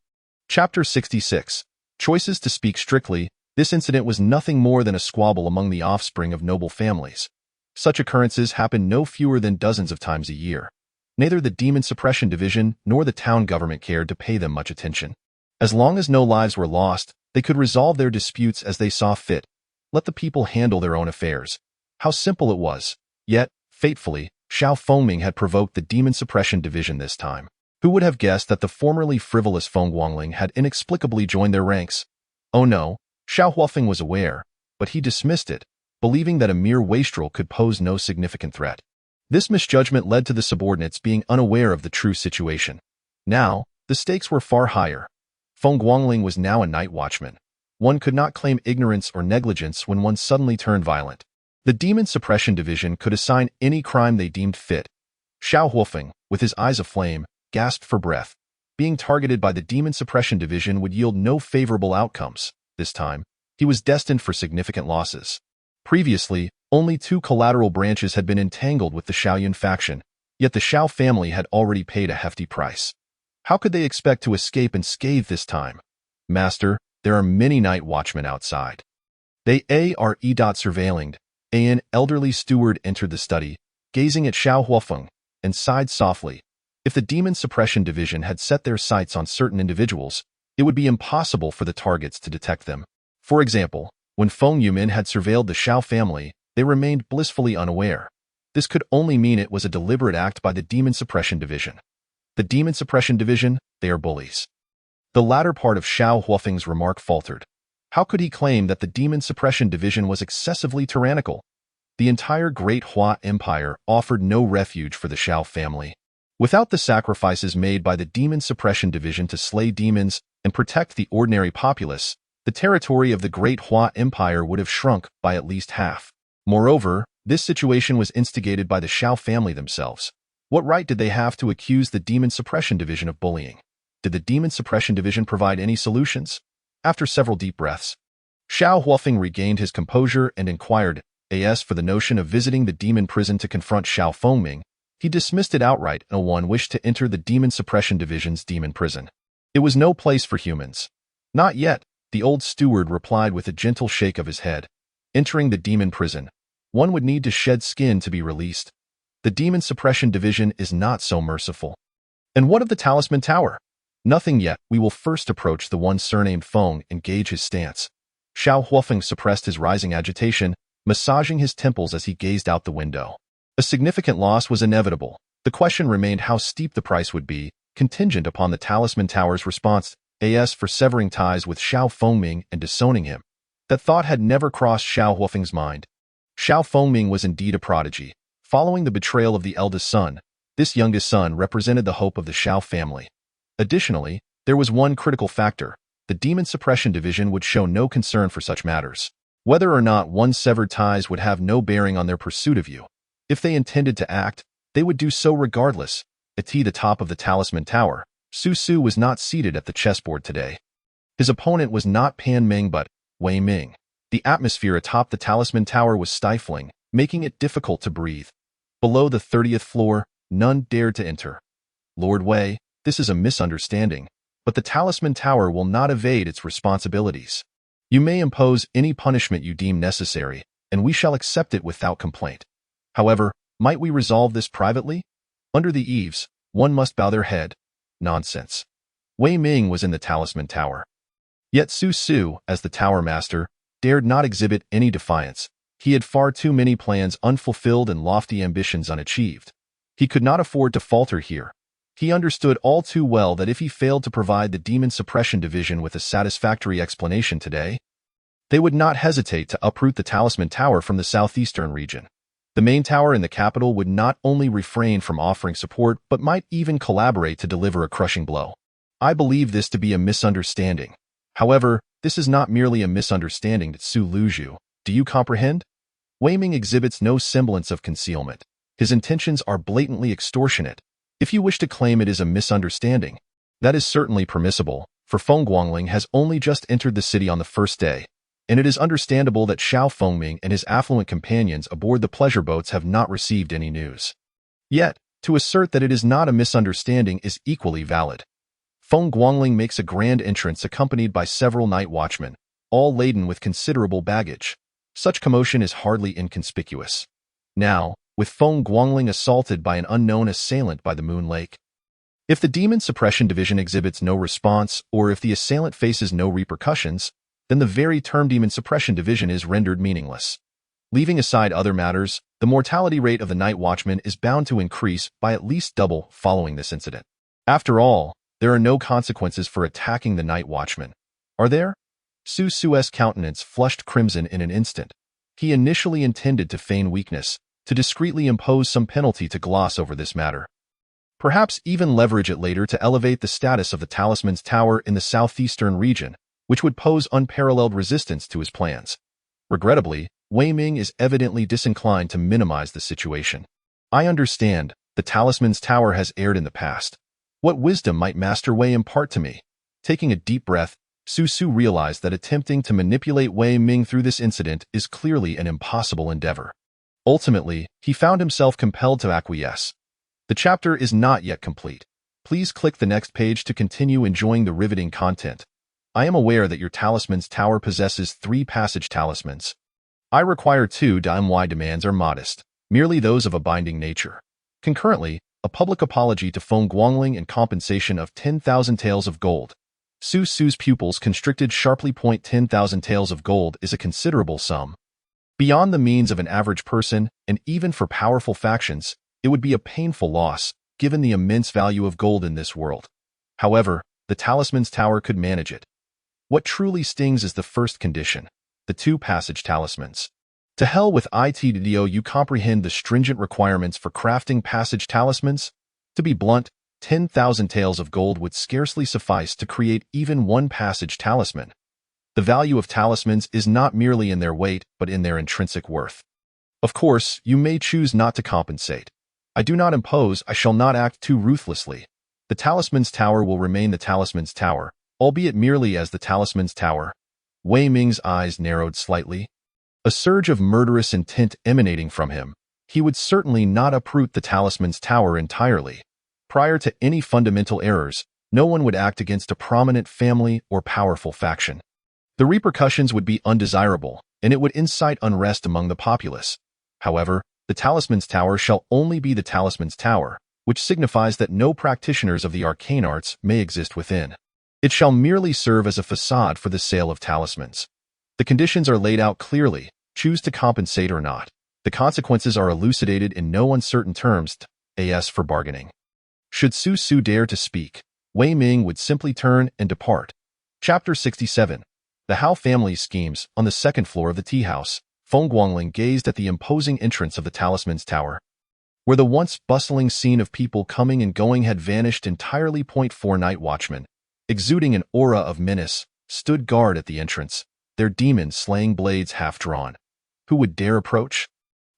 Chapter 66. Choices to speak strictly. This incident was nothing more than a squabble among the offspring of noble families. Such occurrences happen no fewer than dozens of times a year. Neither the Demon Suppression Division nor the town government cared to pay them much attention. As long as no lives were lost, they could resolve their disputes as they saw fit. Let the people handle their own affairs. How simple it was. Yet, fatefully, Shao Fengming had provoked the Demon Suppression Division this time. Who would have guessed that the formerly frivolous Feng Guangling had inexplicably joined their ranks? Oh no, Shao Huofeng was aware, but he dismissed it, believing that a mere wastrel could pose no significant threat. This misjudgment led to the subordinates being unaware of the true situation. Now, the stakes were far higher. Feng Guangling was now a night watchman. One could not claim ignorance or negligence when one suddenly turned violent. The Demon Suppression Division could assign any crime they deemed fit. Shao Huofeng, with his eyes aflame, gasped for breath. Being targeted by the Demon Suppression Division would yield no favorable outcomes. This time, he was destined for significant losses. Previously, only 2 collateral branches had been entangled with the Shaoyun faction, yet the Shao family had already paid a hefty price. How could they expect to escape unscathed this time? Master, there are many night watchmen outside. They are surveilling. An elderly steward entered the study, gazing at Shao Huofeng, and sighed softly. If the Demon Suppression Division had set their sights on certain individuals, it would be impossible for the targets to detect them. For example, when Feng Yumin had surveilled the Shao family, they remained blissfully unaware. This could only mean it was a deliberate act by the Demon Suppression Division. The Demon Suppression Division, they are bullies. The latter part of Shao Huofeng's remark faltered. How could he claim that the Demon Suppression Division was excessively tyrannical? The entire Great Hua Empire offered no refuge for the Shao family. Without the sacrifices made by the Demon Suppression Division to slay demons and protect the ordinary populace, the territory of the Great Hua Empire would have shrunk by at least half. Moreover, this situation was instigated by the Shao family themselves. What right did they have to accuse the Demon Suppression Division of bullying? Did the Demon Suppression Division provide any solutions? After several deep breaths, Shao Huofeng regained his composure and inquired, as for the notion of visiting the demon prison to confront Shao Fengming, he dismissed it outright. No one wished to enter the Demon Suppression Division's demon prison. It was no place for humans. Not yet, the old steward replied with a gentle shake of his head. Entering the demon prison, one would need to shed skin to be released. The Demon Suppression Division is not so merciful. And what of the Talisman Tower? Nothing yet. We will first approach the one surnamed Feng and gauge his stance. Shao Huofeng suppressed his rising agitation, massaging his temples as he gazed out the window. A significant loss was inevitable. The question remained how steep the price would be, contingent upon the Talisman Tower's response, for severing ties with Shao Fengming and disowning him. That thought had never crossed Shao Huofeng's mind. Shao Fengming was indeed a prodigy. Following the betrayal of the eldest son, this youngest son represented the hope of the Shao family. Additionally, there was one critical factor. The Demon Suppression Division would show no concern for such matters. Whether or not one severed ties would have no bearing on their pursuit of you. If they intended to act, They would do so regardless. At the top of the Talisman Tower, Su Su was not seated at the chessboard today. His opponent was not Pan Ming but Wei Ming. The atmosphere atop the Talisman Tower was stifling, making it difficult to breathe. Below the 30th floor, none dared to enter. Lord Wei, this is a misunderstanding, but the Talisman Tower will not evade its responsibilities. You may impose any punishment you deem necessary, and we shall accept it without complaint. However, might we resolve this privately? Under the eaves, one must bow their head. Nonsense. Wei Ming was in the Talisman Tower. Yet Su Su, as the Tower Master, dared not exhibit any defiance. He had far too many plans unfulfilled and lofty ambitions unachieved. He could not afford to falter here. He understood all too well that if he failed to provide the Demon Suppression Division with a satisfactory explanation today, they would not hesitate to uproot the Talisman Tower from the southeastern region. The main tower in the capital would not only refrain from offering support but might even collaborate to deliver a crushing blow. I believe this to be a misunderstanding. However, this is not merely a misunderstanding, Su Luzhu. Do you comprehend? Wei Ming exhibits no semblance of concealment. His intentions are blatantly extortionate. If you wish to claim it is a misunderstanding, that is certainly permissible, for Feng Guangling has only just entered the city on the first day, and it is understandable that Xiao Fengming and his affluent companions aboard the pleasure boats have not received any news. Yet, to assert that it is not a misunderstanding is equally valid. Feng Guangling makes a grand entrance accompanied by several night watchmen, all laden with considerable baggage. Such commotion is hardly inconspicuous. Now, with Feng Guangling assaulted by an unknown assailant by the Moon Lake. If the Demon Suppression Division exhibits no response, or if the assailant faces no repercussions, then the very term Demon Suppression Division is rendered meaningless. Leaving aside other matters, the mortality rate of the Night Watchman is bound to increase by at least double following this incident. After all, there are no consequences for attacking the Night Watchman. Are there? Su Su's countenance flushed crimson in an instant. He initially intended to feign weakness, to discreetly impose some penalty to gloss over this matter. Perhaps even leverage it later to elevate the status of the Talisman's Tower in the southeastern region, which would pose unparalleled resistance to his plans. Regrettably, Wei Ming is evidently disinclined to minimize the situation. I understand, the Talisman's Tower has erred in the past. What wisdom might Master Wei impart to me? Taking a deep breath, Su Su realized that attempting to manipulate Wei Ming through this incident is clearly an impossible endeavor. Ultimately, he found himself compelled to acquiesce. The chapter is not yet complete. Please click the next page to continue enjoying the riveting content. I am aware that your Talisman's Tower possesses 3 passage talismans. I require 2. My demands are modest, merely those of a binding nature. Concurrently, a public apology to Feng Guangling and compensation of 10,000 taels of gold. Su Su's pupils constricted sharply. 10,000 taels of gold is a considerable sum. Beyond the means of an average person, and even for powerful factions, it would be a painful loss, given the immense value of gold in this world. However, the Talisman's Tower could manage it. What truly stings is the first condition, the 2 passage talismans. To hell with ITDO, you comprehend the stringent requirements for crafting passage talismans? To be blunt, 10,000 taels of gold would scarcely suffice to create even 1 passage talisman. The value of talismans is not merely in their weight, but in their intrinsic worth. Of course, you may choose not to compensate. I do not impose, I shall not act too ruthlessly. The Talisman's Tower will remain the Talisman's Tower, albeit merely as the Talisman's Tower. Wei Ming's eyes narrowed slightly. A surge of murderous intent emanating from him. He would certainly not uproot the Talisman's Tower entirely. Prior to any fundamental errors, no one would act against a prominent family or powerful faction. The repercussions would be undesirable, and it would incite unrest among the populace. However, the Talisman's Tower shall only be the Talisman's Tower, which signifies that no practitioners of the arcane arts may exist within. It shall merely serve as a facade for the sale of talismans. The conditions are laid out clearly, choose to compensate or not. The consequences are elucidated in no uncertain terms, as for bargaining. Should Su Su dare to speak, Wei Ming would simply turn and depart. Chapter 67. The Hao family's schemes. On the second floor of the tea house, Feng Guangling gazed at the imposing entrance of the Talisman's Tower. Where the once bustling scene of people coming and going had vanished entirely. 4 night watchmen, exuding an aura of menace, stood guard at the entrance, their demon-slaying blades half drawn. Who would dare approach?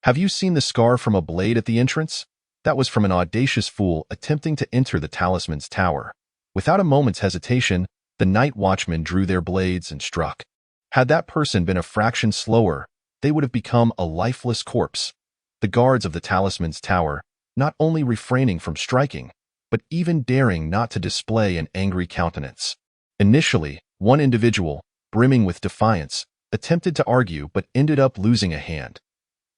Have you seen the scar from a blade at the entrance? That was from an audacious fool attempting to enter the talisman's tower. Without a moment's hesitation, the night watchmen drew their blades and struck. Had that person been a fraction slower, they would have become a lifeless corpse. The guards of the talisman's tower, not only refraining from striking, but even daring not to display an angry countenance. Initially, one individual, brimming with defiance, attempted to argue but ended up losing a hand.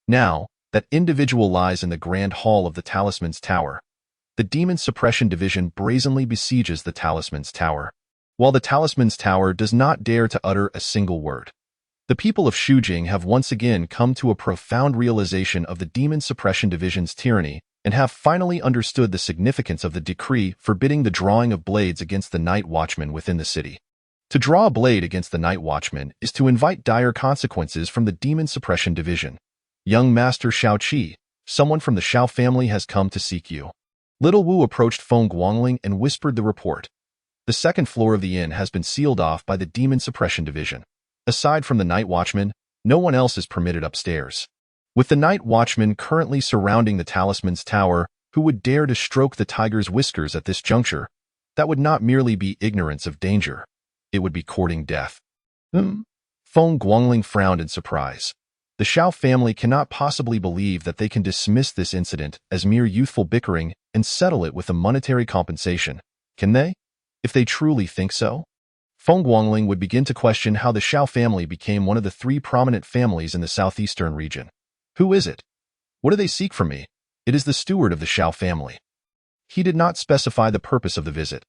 Now, that individual lies in the grand hall of the talisman's tower. The Demon Suppression Division brazenly besieges the talisman's tower, while the talisman's tower does not dare to utter a single word. The people of Shujing have once again come to a profound realization of the Demon Suppression Division's tyranny and have finally understood the significance of the decree forbidding the drawing of blades against the night watchman within the city. To draw a blade against the night watchman is to invite dire consequences from the Demon Suppression Division. Young Master Shao Qi, someone from the Shao family has come to seek you. Little Wu approached Feng Guangling and whispered the report. The second floor of the inn has been sealed off by the Demon Suppression Division. Aside from the night watchman, no one else is permitted upstairs. With the night watchman currently surrounding the talisman's tower, who would dare to stroke the tiger's whiskers at this juncture? That would not merely be ignorance of danger. It would be courting death. Feng Guangling frowned in surprise. The Shao family cannot possibly believe that they can dismiss this incident as mere youthful bickering and settle it with a monetary compensation. Can they? If they truly think so? Feng Guangling would begin to question how the Shao family became one of the three prominent families in the southeastern region. Who is it? What do they seek from me? It is the steward of the Shao family. He did not specify the purpose of the visit.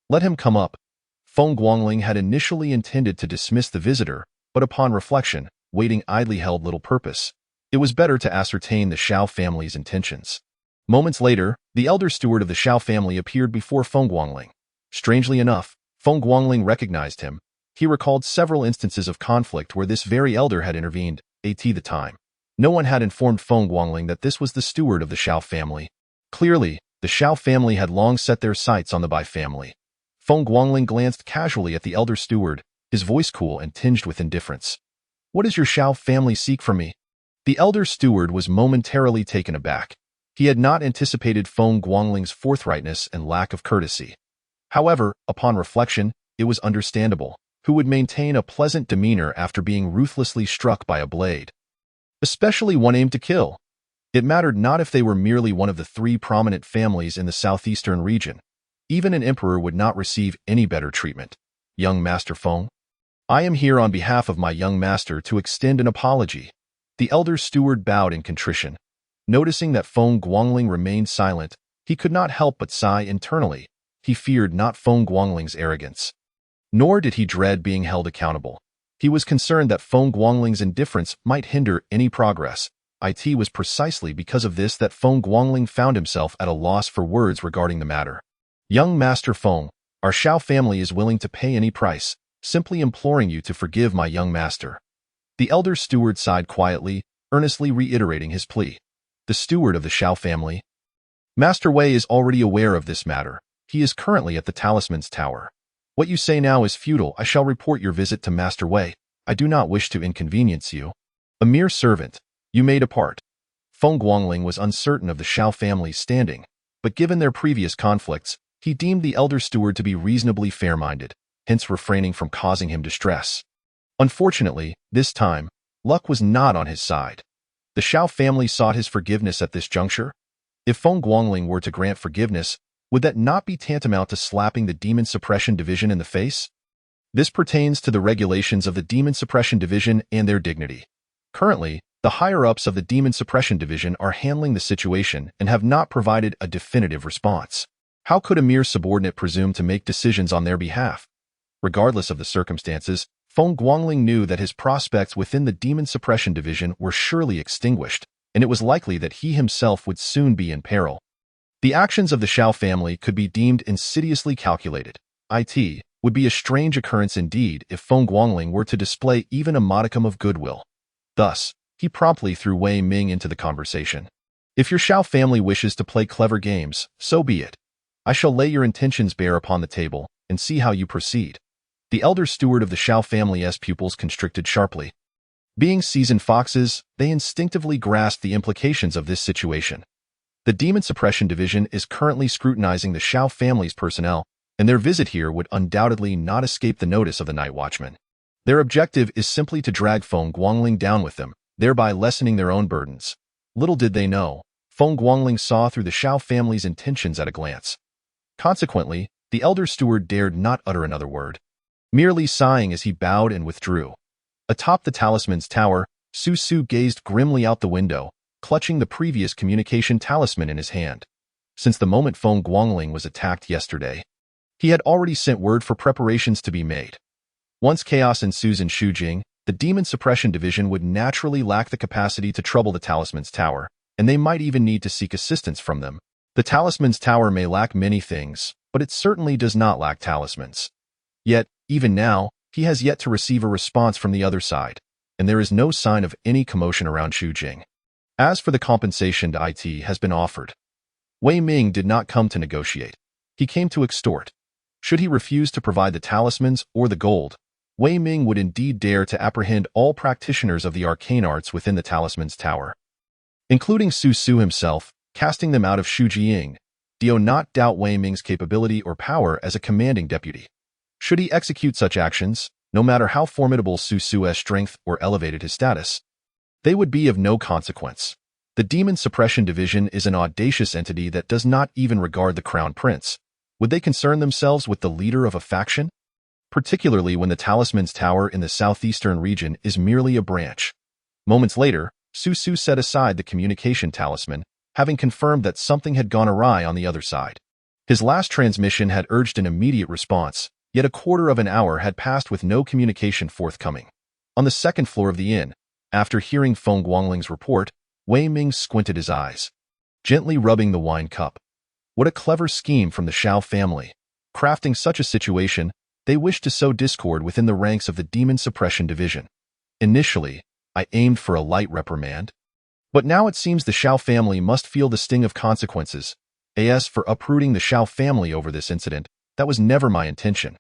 Let him come up. Feng Guangling had initially intended to dismiss the visitor, but upon reflection, waiting idly held little purpose. It was better to ascertain the Shao family's intentions. Moments later, the elder steward of the Shao family appeared before Feng Guangling. Strangely enough, Feng Guangling recognized him. He recalled several instances of conflict where this very elder had intervened, at the time. No one had informed Feng Guangling that this was the steward of the Shao family. Clearly, the Shao family had long set their sights on the Bai family. Feng Guangling glanced casually at the elder steward, his voice cool and tinged with indifference. What does your Shao family seek from me? The elder steward was momentarily taken aback. He had not anticipated Feng Guangling's forthrightness and lack of courtesy. However, upon reflection, it was understandable. Who would maintain a pleasant demeanor after being ruthlessly struck by a blade? Especially one aimed to kill. It mattered not if they were merely one of the three prominent families in the southeastern region. Even an emperor would not receive any better treatment. Young Master Feng, I am here on behalf of my young master to extend an apology. The elder steward bowed in contrition. Noticing that Feng Guangling remained silent, he could not help but sigh internally. He feared not Feng Guangling's arrogance. Nor did he dread being held accountable. He was concerned that Feng Guangling's indifference might hinder any progress. It was precisely because of this that Feng Guangling found himself at a loss for words regarding the matter. Young Master Feng, our Shao family is willing to pay any price, simply imploring you to forgive my young master. The elder steward sighed quietly, earnestly reiterating his plea. The steward of the Shao family. Master Wei is already aware of this matter. He is currently at the talisman's tower. What you say now is futile. I shall report your visit to Master Wei. I do not wish to inconvenience you. A mere servant. You may depart. Feng Guangling was uncertain of the Shao family's standing, but given their previous conflicts, he deemed the elder steward to be reasonably fair-minded, hence refraining from causing him distress. Unfortunately, this time, luck was not on his side. The Shao family sought his forgiveness at this juncture. If Feng Guangling were to grant forgiveness, would that not be tantamount to slapping the Demon Suppression Division in the face? This pertains to the regulations of the Demon Suppression Division and their dignity. Currently, the higher-ups of the Demon Suppression Division are handling the situation and have not provided a definitive response. How could a mere subordinate presume to make decisions on their behalf? Regardless of the circumstances, Feng Guangling knew that his prospects within the Demon Suppression Division were surely extinguished, and it was likely that he himself would soon be in peril. The actions of the Shao family could be deemed insidiously calculated. It would be a strange occurrence indeed if Feng Guangling were to display even a modicum of goodwill. Thus, he promptly threw Wei Ming into the conversation. If your Shao family wishes to play clever games, so be it. I shall lay your intentions bare upon the table and see how you proceed. The elder steward of the Shao family's pupils constricted sharply. Being seasoned foxes, they instinctively grasped the implications of this situation. The Demon Suppression Division is currently scrutinizing the Shao family's personnel, and their visit here would undoubtedly not escape the notice of the Night Watchman. Their objective is simply to drag Feng Guangling down with them, thereby lessening their own burdens. Little did they know, Feng Guangling saw through the Shao family's intentions at a glance. Consequently, the elder steward dared not utter another word, merely sighing as he bowed and withdrew. Atop the talisman's tower, Su Su gazed grimly out the window, clutching the previous communication talisman in his hand. Since the moment Feng Guangling was attacked yesterday, he had already sent word for preparations to be made. Once chaos ensues in Shujing, the Demon Suppression Division would naturally lack the capacity to trouble the talisman's tower, and they might even need to seek assistance from them. The talisman's tower may lack many things, but it certainly does not lack talismans. Yet, even now, he has yet to receive a response from the other side, and there is no sign of any commotion around Shujing. As for the compensation IT has been offered, Wei Ming did not come to negotiate. He came to extort. Should he refuse to provide the talismans or the gold, Wei Ming would indeed dare to apprehend all practitioners of the arcane arts within the talisman's tower, including Su Su himself, casting them out of Shujing. Do not doubt Wei Ming's capability or power as a commanding deputy. Should he execute such actions, no matter how formidable Su Su's strength or elevated his status, they would be of no consequence. The Demon Suppression Division is an audacious entity that does not even regard the Crown Prince. Would they concern themselves with the leader of a faction? Particularly when the talisman's tower in the southeastern region is merely a branch. Moments later, Su Su set aside the communication talisman, having confirmed that something had gone awry on the other side. His last transmission had urged an immediate response, yet a quarter of an hour had passed with no communication forthcoming. On the second floor of the inn, after hearing Feng Guangling's report, Wei Ming squinted his eyes, gently rubbing the wine cup. What a clever scheme from the Shao family. Crafting such a situation, they wished to sow discord within the ranks of the Demon Suppression Division. Initially, I aimed for a light reprimand, but now it seems the Shao family must feel the sting of consequences. As for uprooting the Shao family over this incident, that was never my intention.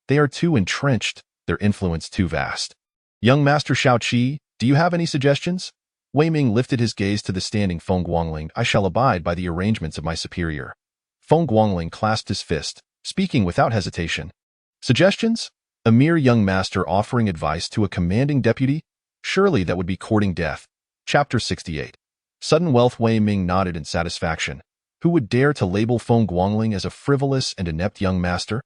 They are too entrenched, their influence too vast. Young Master Shao Qi, do you have any suggestions? Wei Ming lifted his gaze to the standing Feng Guangling. I shall abide by the arrangements of my superior. Feng Guangling clasped his fist, speaking without hesitation. Suggestions? A mere young master offering advice to a commanding deputy? Surely that would be courting death. Chapter 68. Sudden wealth. Wei Ming nodded in satisfaction. Who would dare to label Feng Guangling as a frivolous and inept young master?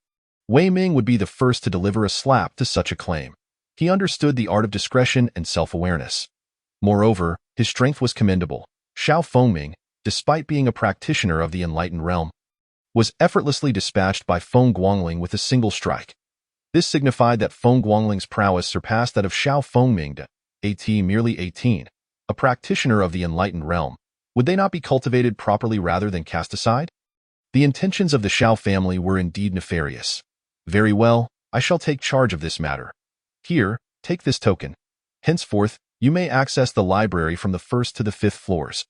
Wei Ming would be the first to deliver a slap to such a claim. He understood the art of discretion and self-awareness. Moreover, his strength was commendable. Shao Fengming, despite being a practitioner of the enlightened realm, was effortlessly dispatched by Feng Guangling with a single strike. This signified that Feng Guangling's prowess surpassed that of Shao Fengming, merely 18, a practitioner of the enlightened realm. Would they not be cultivated properly rather than cast aside? The intentions of the Shao family were indeed nefarious. Very well, I shall take charge of this matter. Here, take this token. Henceforth, you may access the library from the 1st to the 5th floors.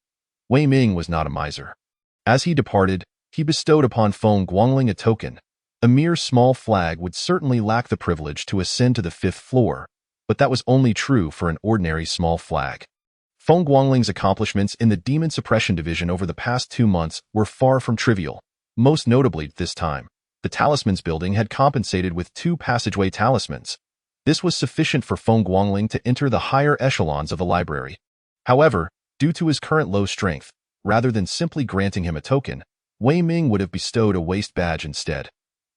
Wei Ming was not a miser. As he departed, he bestowed upon Feng Guangling a token. A mere small flag would certainly lack the privilege to ascend to the 5th floor, but that was only true for an ordinary small flag. Feng Guangling's accomplishments in the Demon Suppression Division over the past 2 months were far from trivial. Most notably, this time, the Talismans building had compensated with 2 passageway talismans. This was sufficient for Feng Guangling to enter the higher echelons of the library. However, due to his current low strength, rather than simply granting him a token, Wei Ming would have bestowed a waist badge instead.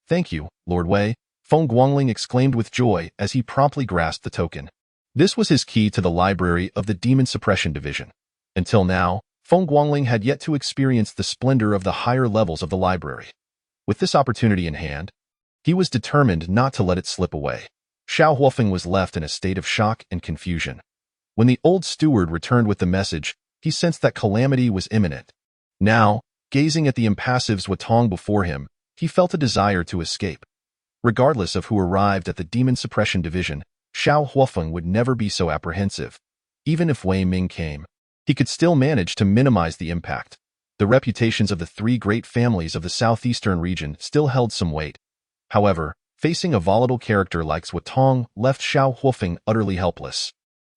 Thank you, Lord Wei, Feng Guangling exclaimed with joy as he promptly grasped the token. This was his key to the library of the Demon Suppression Division. Until now, Feng Guangling had yet to experience the splendor of the higher levels of the library. With this opportunity in hand, he was determined not to let it slip away. Xiao Huofeng was left in a state of shock and confusion. When the old steward returned with the message, he sensed that calamity was imminent. Now, gazing at the impassive Zwatong before him, he felt a desire to escape. Regardless of who arrived at the Demon Suppression Division, Xiao Huofeng would never be so apprehensive. Even if Wei Ming came, he could still manage to minimize the impact. The reputations of the 3 great families of the southeastern region still held some weight. However, facing a volatile character like Zwatong left Xiao Huofeng utterly helpless.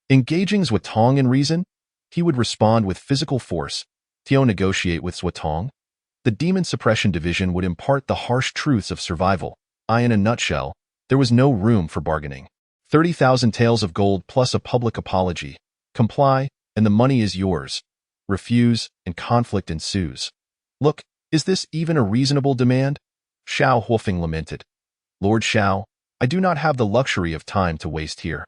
Engaging Zwatong in reason, he would respond with physical force, Tio negotiate with Swatong? The Demon Suppression Division would impart the harsh truths of survival. In a nutshell, there was no room for bargaining. 30,000 taels of gold plus a public apology. Comply, and the money is yours. Refuse, and conflict ensues. Look, is this even a reasonable demand? Xiao Huofeng lamented. Lord Xiao, I do not have the luxury of time to waste here.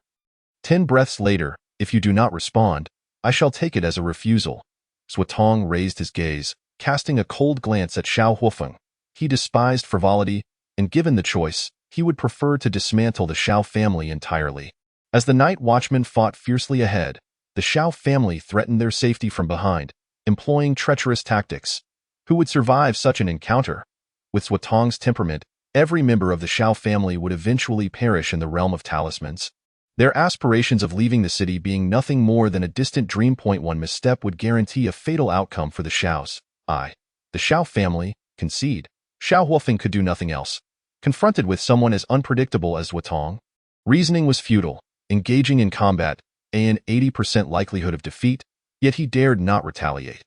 10 breaths later, if you do not respond, I shall take it as a refusal. Swatong raised his gaze, casting a cold glance at Xiao Huofeng. He despised frivolity, and given the choice, he would prefer to dismantle the Xiao family entirely. As the night watchmen fought fiercely ahead, the Xiao family threatened their safety from behind, employing treacherous tactics. Who would survive such an encounter? With Swatong's temperament, every member of the Xiao family would eventually perish in the realm of talismans. Their aspirations of leaving the city being nothing more than a distant dream. One misstep would guarantee a fatal outcome for the Xiaos. The Xiao family, concede. Xiao Huofeng could do nothing else. Confronted with someone as unpredictable as Swatong, reasoning was futile. Engaging in combat, an 80% likelihood of defeat, yet he dared not retaliate.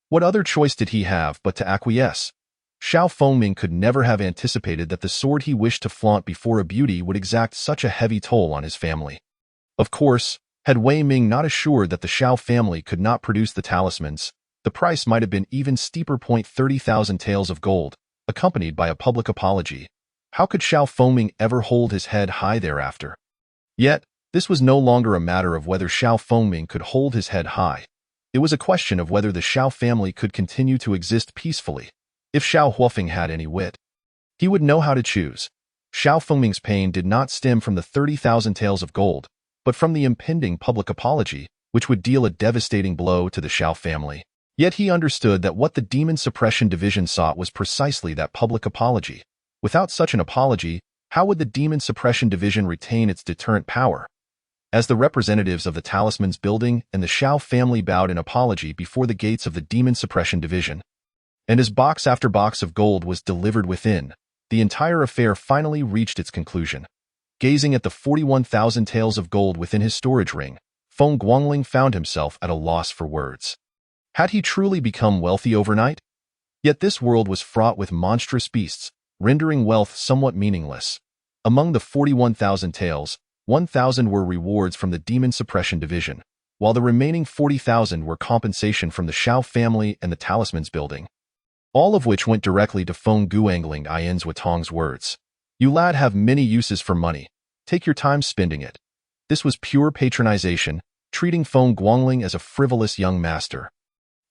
What other choice did he have but to acquiesce? Xiao Fengming could never have anticipated that the sword he wished to flaunt before a beauty would exact such a heavy toll on his family. Of course, had Wei Ming not assured that the Xiao family could not produce the talismans, the price might have been even steeper. 30,000 taels of gold, accompanied by a public apology. How could Xiao Fengming ever hold his head high thereafter? Yet, this was no longer a matter of whether Xiao Fengming could hold his head high. It was a question of whether the Xiao family could continue to exist peacefully. If Xiao Huofeng had any wit, he would know how to choose. Xiao Fengming's pain did not stem from the 30,000 taels of gold, but from the impending public apology, which would deal a devastating blow to the Xiao family. Yet he understood that what the Demon Suppression Division sought was precisely that public apology. Without such an apology, how would the Demon Suppression Division retain its deterrent power? As the representatives of the Talismans Building and the Xiao family bowed in apology before the gates of the Demon Suppression Division, and as box after box of gold was delivered within, the entire affair finally reached its conclusion. Gazing at the 41,000 taels of gold within his storage ring, Feng Guangling found himself at a loss for words. Had he truly become wealthy overnight? Yet this world was fraught with monstrous beasts, rendering wealth somewhat meaningless. Among the 41,000 taels, 1,000 were rewards from the Demon Suppression Division, while the remaining 40,000 were compensation from the Xiao family and the Talismans Building. All of which went directly to Feng Guangling in Swatong's words. You lad have many uses for money. Take your time spending it. This was pure patronization, treating Feng Guangling as a frivolous young master.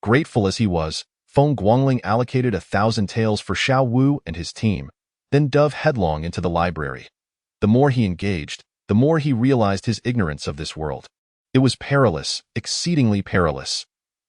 Grateful as he was, Feng Guangling allocated 1,000 taels for Xiao Wu and his team, then dove headlong into the library. The more he engaged, the more he realized his ignorance of this world. It was perilous, exceedingly perilous.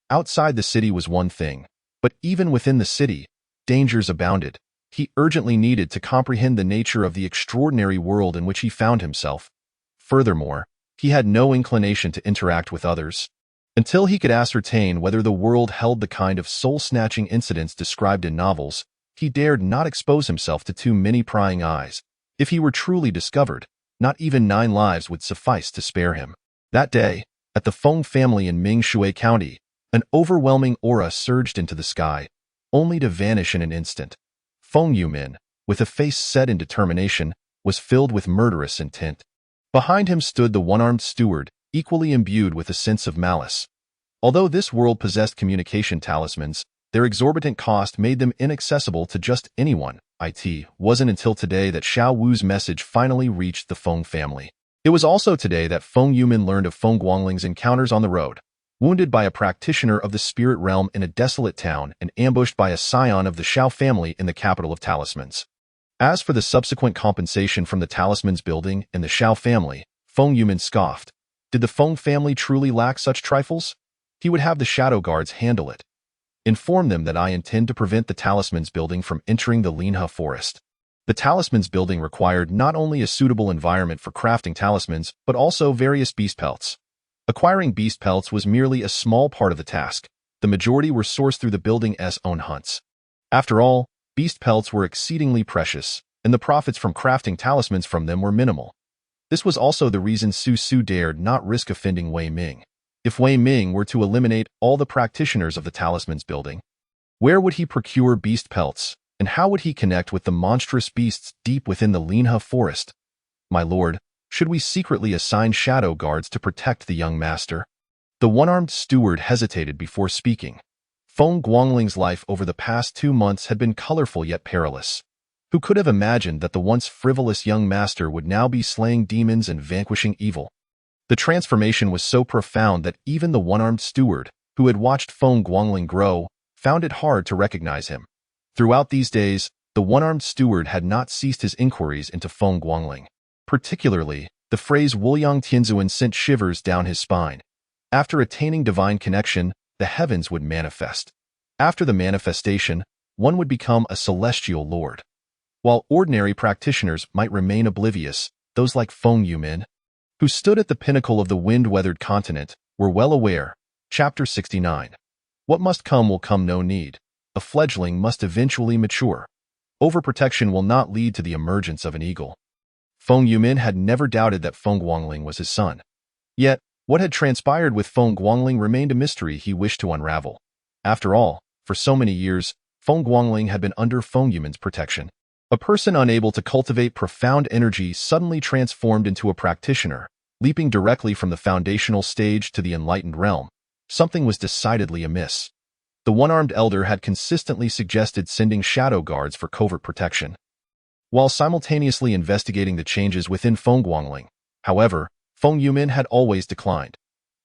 Outside the city was one thing, but even within the city, dangers abounded. He urgently needed to comprehend the nature of the extraordinary world in which he found himself. Furthermore, he had no inclination to interact with others. Until he could ascertain whether the world held the kind of soul-snatching incidents described in novels, he dared not expose himself to too many prying eyes. If he were truly discovered, not even 9 lives would suffice to spare him. That day, at the Feng family in Mingshui County, an overwhelming aura surged into the sky, only to vanish in an instant. Feng Yumin, with a face set in determination, was filled with murderous intent. Behind him stood the one-armed steward, equally imbued with a sense of malice. Although this world possessed communication talismans, their exorbitant cost made them inaccessible to just anyone. It wasn't until today that Xiao Wu's message finally reached the Feng family. It was also today that Feng Yumin learned of Feng Guangling's encounters on the road. Wounded by a practitioner of the spirit realm in a desolate town and ambushed by a scion of the Xiao family in the capital of talismans. As for the subsequent compensation from the Talismans Building and the Xiao family, Feng Yumin scoffed. Did the Feng family truly lack such trifles? He would have the shadow guards handle it. Inform them that I intend to prevent the Talismans Building from entering the Linhe forest. The Talismans Building required not only a suitable environment for crafting talismans, but also various beast pelts. Acquiring beast pelts was merely a small part of the task. The majority were sourced through the building's own hunts. After all, beast pelts were exceedingly precious, and the profits from crafting talismans from them were minimal. This was also the reason Su Su dared not risk offending Wei Ming. If Wei Ming were to eliminate all the practitioners of the Talisman's building, where would he procure beast pelts, and how would he connect with the monstrous beasts deep within the Linha forest? My lord, should we secretly assign shadow guards to protect the young master? The one-armed steward hesitated before speaking. Feng Guangling's life over the past 2 months had been colorful yet perilous. Who could have imagined that the once frivolous young master would now be slaying demons and vanquishing evil? The transformation was so profound that even the one-armed steward, who had watched Feng Guangling grow, found it hard to recognize him. Throughout these days, the one-armed steward had not ceased his inquiries into Feng Guangling. Particularly, the phrase Wuliang Tianzuan sent shivers down his spine. After attaining divine connection, the heavens would manifest. After the manifestation, one would become a celestial lord. While ordinary practitioners might remain oblivious, those like Feng Yumin, who stood at the pinnacle of the wind-weathered continent, were well aware. Chapter 69. What must come will come, no need. A fledgling must eventually mature. Overprotection will not lead to the emergence of an eagle. Feng Yumin had never doubted that Feng Guangling was his son. Yet, what had transpired with Feng Guangling remained a mystery he wished to unravel. After all, for so many years, Feng Guangling had been under Feng Yumin's protection. A person unable to cultivate profound energy suddenly transformed into a practitioner, leaping directly from the foundational stage to the enlightened realm. Something was decidedly amiss. The one-armed elder had consistently suggested sending shadow guards for covert protection, while simultaneously investigating the changes within Feng Guangling. However, Feng Yumin had always declined.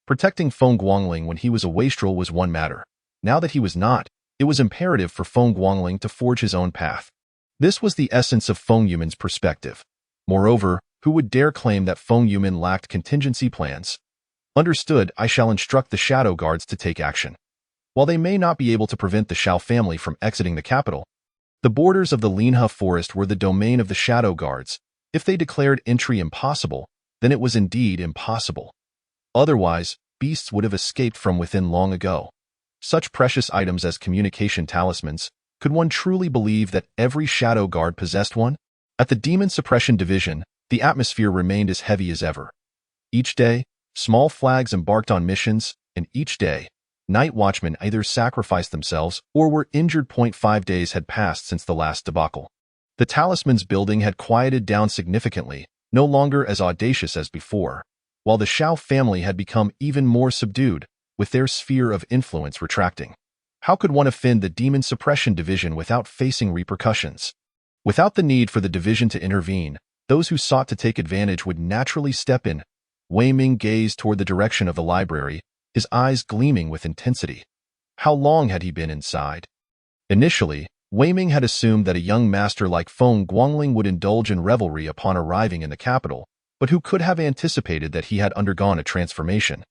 Protecting Feng Guangling when he was a wastrel was one matter. Now that he was not, it was imperative for Feng Guangling to forge his own path. This was the essence of Feng Yumin's perspective. Moreover, who would dare claim that Feng Yumin lacked contingency plans? Understood, I shall instruct the shadow guards to take action. While they may not be able to prevent the Shao family from exiting the capital, the borders of the Linha forest were the domain of the shadow guards. If they declared entry impossible, then it was indeed impossible. Otherwise, beasts would have escaped from within long ago. Such precious items as communication talismans, could one truly believe that every shadow guard possessed one? At the Demon Suppression Division, the atmosphere remained as heavy as ever. Each day, small flags embarked on missions, and each day, night watchmen either sacrificed themselves or were injured. 5 days had passed since the last debacle. The Talisman's building had quieted down significantly, no longer as audacious as before, while the Shao family had become even more subdued, with their sphere of influence retracting. How could one offend the Demon Suppression Division without facing repercussions? Without the need for the division to intervene, those who sought to take advantage would naturally step in. Wei Ming gazed toward the direction of the library, his eyes gleaming with intensity. How long had he been inside? Initially, Wei Ming had assumed that a young master like Feng Guangling would indulge in revelry upon arriving in the capital, but who could have anticipated that he had undergone a transformation?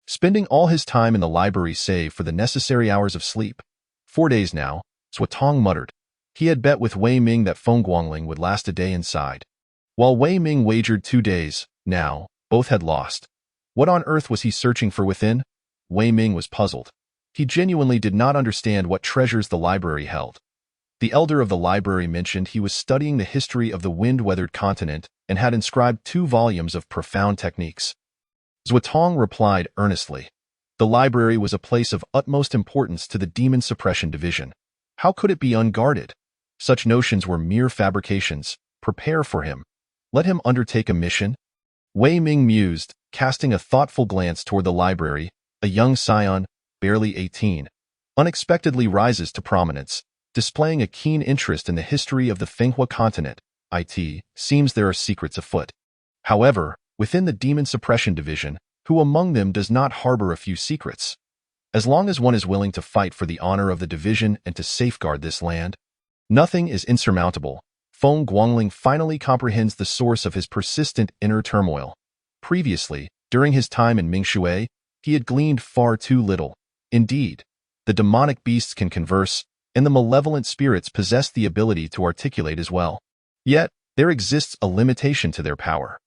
Spending all his time in the library save for the necessary hours of sleep. 4 days now, Swatong muttered. He had bet with Wei Ming that Feng Guangling would last a day inside. While Wei Ming wagered 2 days, now, both had lost. What on earth was he searching for within? Wei Ming was puzzled. He genuinely did not understand what treasures the library held. The elder of the library mentioned he was studying the history of the wind-weathered continent and had inscribed 2 volumes of profound techniques. Zwatong replied earnestly. The library was a place of utmost importance to the Demon Suppression Division. How could it be unguarded? Such notions were mere fabrications. Prepare for him. Let him undertake a mission. Wei Ming mused, casting a thoughtful glance toward the library. A young scion, barely 18, unexpectedly rises to prominence, displaying a keen interest in the history of the Fenghua continent. Seems there are secrets afoot. However, within the Demon Suppression Division, who among them does not harbor a few secrets? As long as one is willing to fight for the honor of the division and to safeguard this land, nothing is insurmountable. Feng Guangling finally comprehends the source of his persistent inner turmoil. Previously, during his time in Mingshui, he had gleaned far too little. Indeed, the demonic beasts can converse, and the malevolent spirits possess the ability to articulate as well. Yet, there exists a limitation to their power.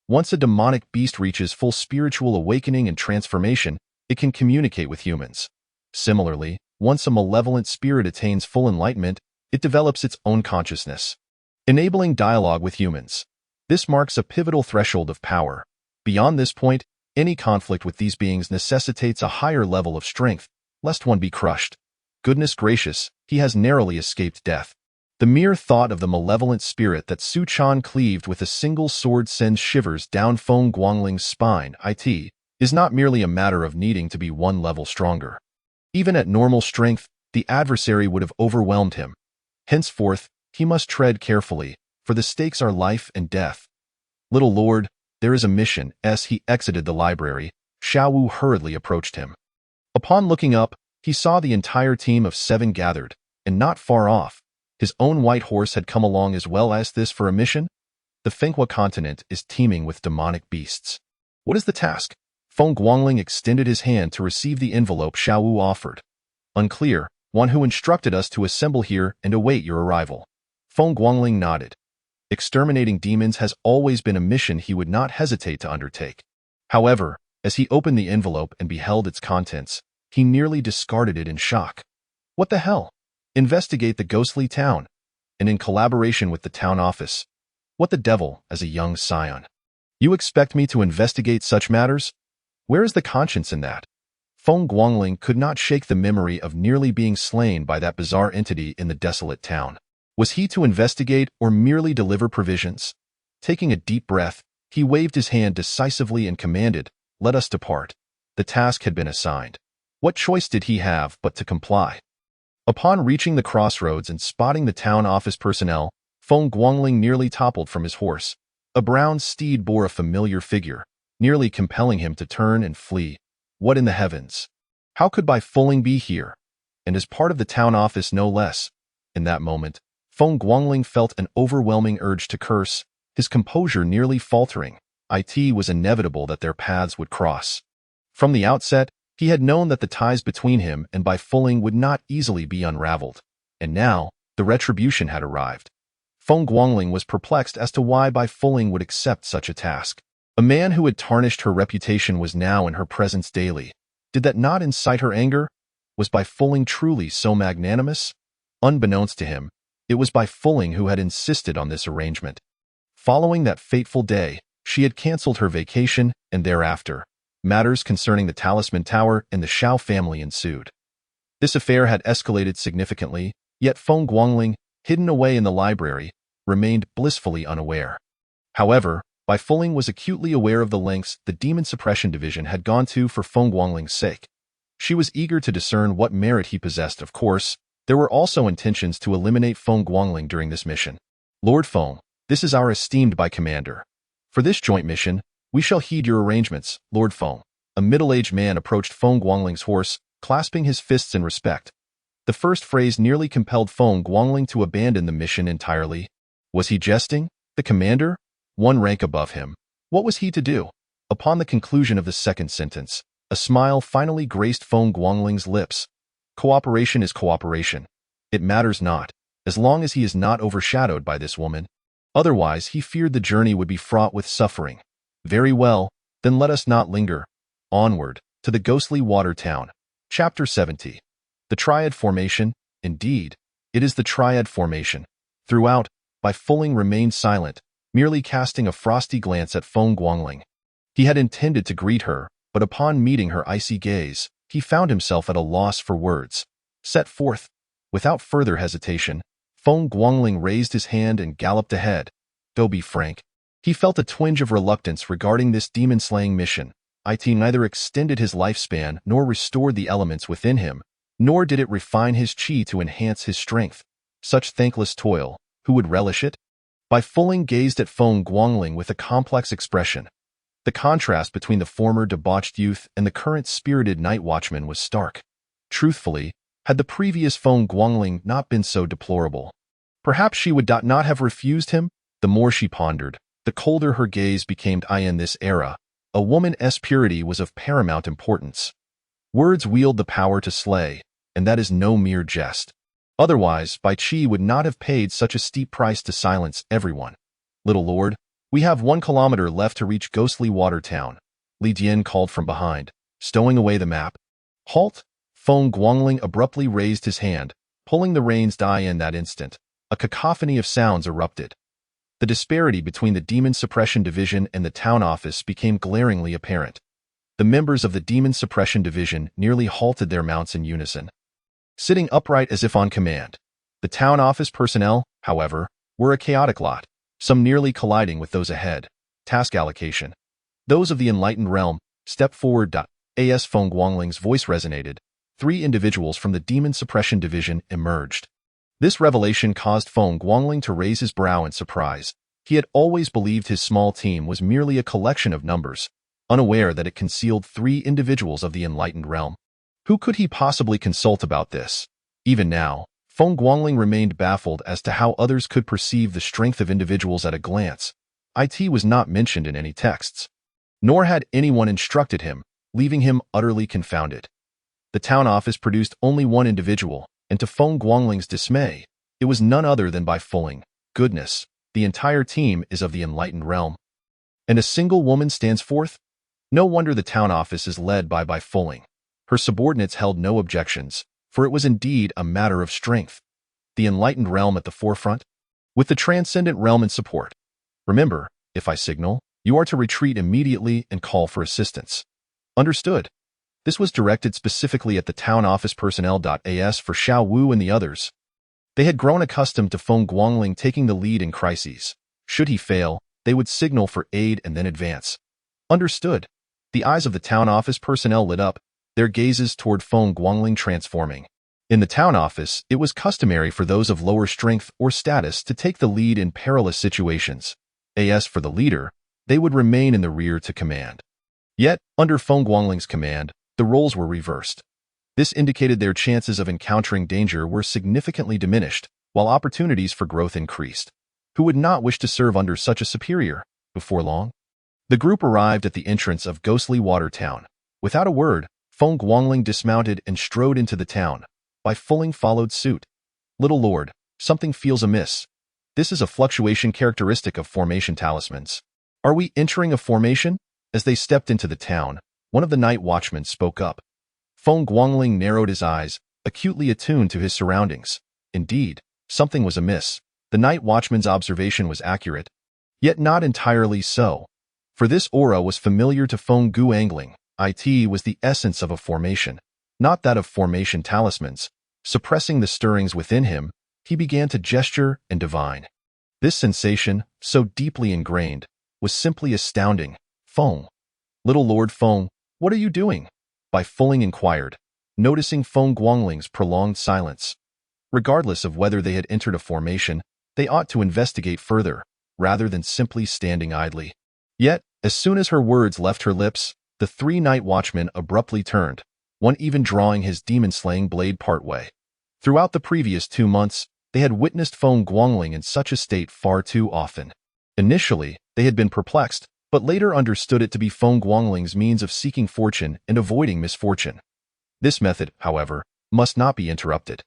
Once a demonic beast reaches full spiritual awakening and transformation, it can communicate with humans. Similarly, once a malevolent spirit attains full enlightenment, it develops its own consciousness, enabling dialogue with humans. This marks a pivotal threshold of power. Beyond this point, Any conflict with these beings necessitates a higher level of strength, lest one be crushed. Goodness gracious, he has narrowly escaped death. The mere thought of the malevolent spirit that Su Chan cleaved with a single sword sends shivers down Feng Guangling's spine. It is not merely a matter of needing to be one level stronger. Even at normal strength, the adversary would have overwhelmed him. Henceforth, he must tread carefully, for the stakes are life and death. Little lord, there is a mission. As he exited the library, Xiao Wu hurriedly approached him. Upon looking up, he saw the entire team of 7 gathered, and not far off, his own white horse had come along as well. As this for a mission? The Fenghua continent is teeming with demonic beasts. What is the task? Feng Guangling extended his hand to receive the envelope Xiao Wu offered. Unclear, one who instructed us to assemble here and await your arrival. Feng Guangling nodded. Exterminating demons has always been a mission he would not hesitate to undertake. However, as he opened the envelope and beheld its contents, he nearly discarded it in shock. What the hell? Investigate the ghostly town, and in collaboration with the town office. What the devil, as a young scion? You expect me to investigate such matters? Where is the conscience in that? Feng Guangling could not shake the memory of nearly being slain by that bizarre entity in the desolate town. Was he to investigate or merely deliver provisions? Taking a deep breath, he waved his hand decisively and commanded, "Let us depart." The task had been assigned. What choice did he have but to comply? Upon reaching the crossroads and spotting the town office personnel, Feng Guangling nearly toppled from his horse. A brown steed bore a familiar figure, nearly compelling him to turn and flee. What in the heavens? How could Bai Fuling be here? And as part of the town office no less. In that moment, Feng Guangling felt an overwhelming urge to curse, his composure nearly faltering. It was inevitable that their paths would cross. From the outset, he had known that the ties between him and Bai Fuling would not easily be unraveled. And now, the retribution had arrived. Feng Guangling was perplexed as to why Bai Fuling would accept such a task. A man who had tarnished her reputation was now in her presence daily. Did that not incite her anger? Was Bai Fuling truly so magnanimous? Unbeknownst to him, it was Bai Fuling who had insisted on this arrangement. Following that fateful day, she had cancelled her vacation, and thereafter, matters concerning the Talisman Tower and the Xiao family ensued. This affair had escalated significantly, yet Feng Guangling, hidden away in the library, remained blissfully unaware. However, Bai Fuling was acutely aware of the lengths the Demon Suppression Division had gone to for Feng Guangling's sake. She was eager to discern what merit he possessed. Of course, there were also intentions to eliminate Feng Guangling during this mission. Lord Feng, this is our esteemed Bai Commander. For this joint mission, we shall heed your arrangements, Lord Feng. A middle-aged man approached Feng Guangling's horse, clasping his fists in respect. The first phrase nearly compelled Feng Guangling to abandon the mission entirely. Was he jesting? The commander? One rank above him. What was he to do? Upon the conclusion of the second sentence, a smile finally graced Feng Guangling's lips. Cooperation is cooperation. It matters not, as long as he is not overshadowed by this woman. Otherwise, he feared the journey would be fraught with suffering. Very well, then let us not linger. Onward, to the ghostly water town. Chapter 70. The Triad Formation. Indeed, it is the Triad Formation. Throughout, Bai Fuling remained silent, merely casting a frosty glance at Feng Guangling. He had intended to greet her, but upon meeting her icy gaze, he found himself at a loss for words. Set forth. Without further hesitation, Feng Guangling raised his hand and galloped ahead. Go be frank. He felt a twinge of reluctance regarding this demon-slaying mission. It neither extended his lifespan nor restored the elements within him, nor did it refine his chi to enhance his strength. Such thankless toil, who would relish it? Bai Fuling gazed at Feng Guangling with a complex expression. The contrast between the former debauched youth and the current spirited night watchman was stark. Truthfully, had the previous Feng Guangling not been so deplorable, perhaps she would not have refused him. The more she pondered, the colder her gaze became. In this era, a woman's purity was of paramount importance. Words wield the power to slay, and that is no mere jest. Otherwise, Bai Qi would not have paid such a steep price to silence everyone. Little lord, we have 1 kilometer left to reach ghostly water town, Li Dian called from behind, stowing away the map. Halt! Feng Guangling abruptly raised his hand, pulling the reins. In that instant, a cacophony of sounds erupted. The disparity between the Demon Suppression Division and the town office became glaringly apparent. the members of the Demon Suppression Division nearly halted their mounts in unison, sitting upright as if on command. The town office personnel, however, were a chaotic lot, some nearly colliding with those ahead. Task allocation. Those of the enlightened realm, step forward. As Feng Guangling's voice resonated, 3 individuals from the Demon Suppression Division emerged. This revelation caused Feng Guangling to raise his brow in surprise. He had always believed his small team was merely a collection of numbers, unaware that it concealed 3 individuals of the enlightened realm. Who could he possibly consult about this? Even now, Feng Guangling remained baffled as to how others could perceive the strength of individuals at a glance. It was not mentioned in any texts, nor had anyone instructed him, leaving him utterly confounded. The town office produced only 1 individual, and to Feng Guangling's dismay, it was none other than Bai Fuling. Goodness, the entire team is of the enlightened realm, and a single woman stands forth? No wonder the town office is led by Bai Fuling. Her subordinates held no objections, for it was indeed a matter of strength. The enlightened realm at the forefront, with the transcendent realm in support. Remember, if I signal, you are to retreat immediately and call for assistance. Understood. This was directed specifically at the town office personnel. As for Xiao Wu and the others, they had grown accustomed to Feng Guangling taking the lead in crises. Should he fail, they would signal for aid and then advance. Understood. The eyes of the town office personnel lit up, their gazes toward Feng Guangling transforming. In the town office, it was customary for those of lower strength or status to take the lead in perilous situations. As for the leader, they would remain in the rear to command. Yet, under Feng Guangling's command, the roles were reversed. This indicated their chances of encountering danger were significantly diminished, while opportunities for growth increased. Who would not wish to serve under such a superior? Before long, the group arrived at the entrance of Ghostly Water Town. Without a word, Feng Guangling dismounted and strode into the town. Bai Fuling followed suit. Little Lord, something feels amiss. This is a fluctuation characteristic of formation talismans. Are we entering a formation? As they stepped into the town, one of the night watchmen spoke up. Feng Guangling narrowed his eyes, acutely attuned to his surroundings. Indeed, something was amiss. The night watchman's observation was accurate, yet not entirely so. For this aura was familiar to Feng Guangling. It was the essence of a formation, not that of formation talismans. Suppressing the stirrings within him, he began to gesture and divine. This sensation, so deeply ingrained, was simply astounding. Feng. Little Lord Feng, what are you doing? Bai Fuling inquired, noticing Feng Guangling's prolonged silence. Regardless of whether they had entered a formation, they ought to investigate further, rather than simply standing idly. Yet, as soon as her words left her lips, the 3 night watchmen abruptly turned, one even drawing his demon-slaying blade partway. Throughout the previous 2 months, they had witnessed Feng Guangling in such a state far too often. Initially, they had been perplexed, but later understood it to be Feng Guangling's means of seeking fortune and avoiding misfortune. This method, however, must not be interrupted.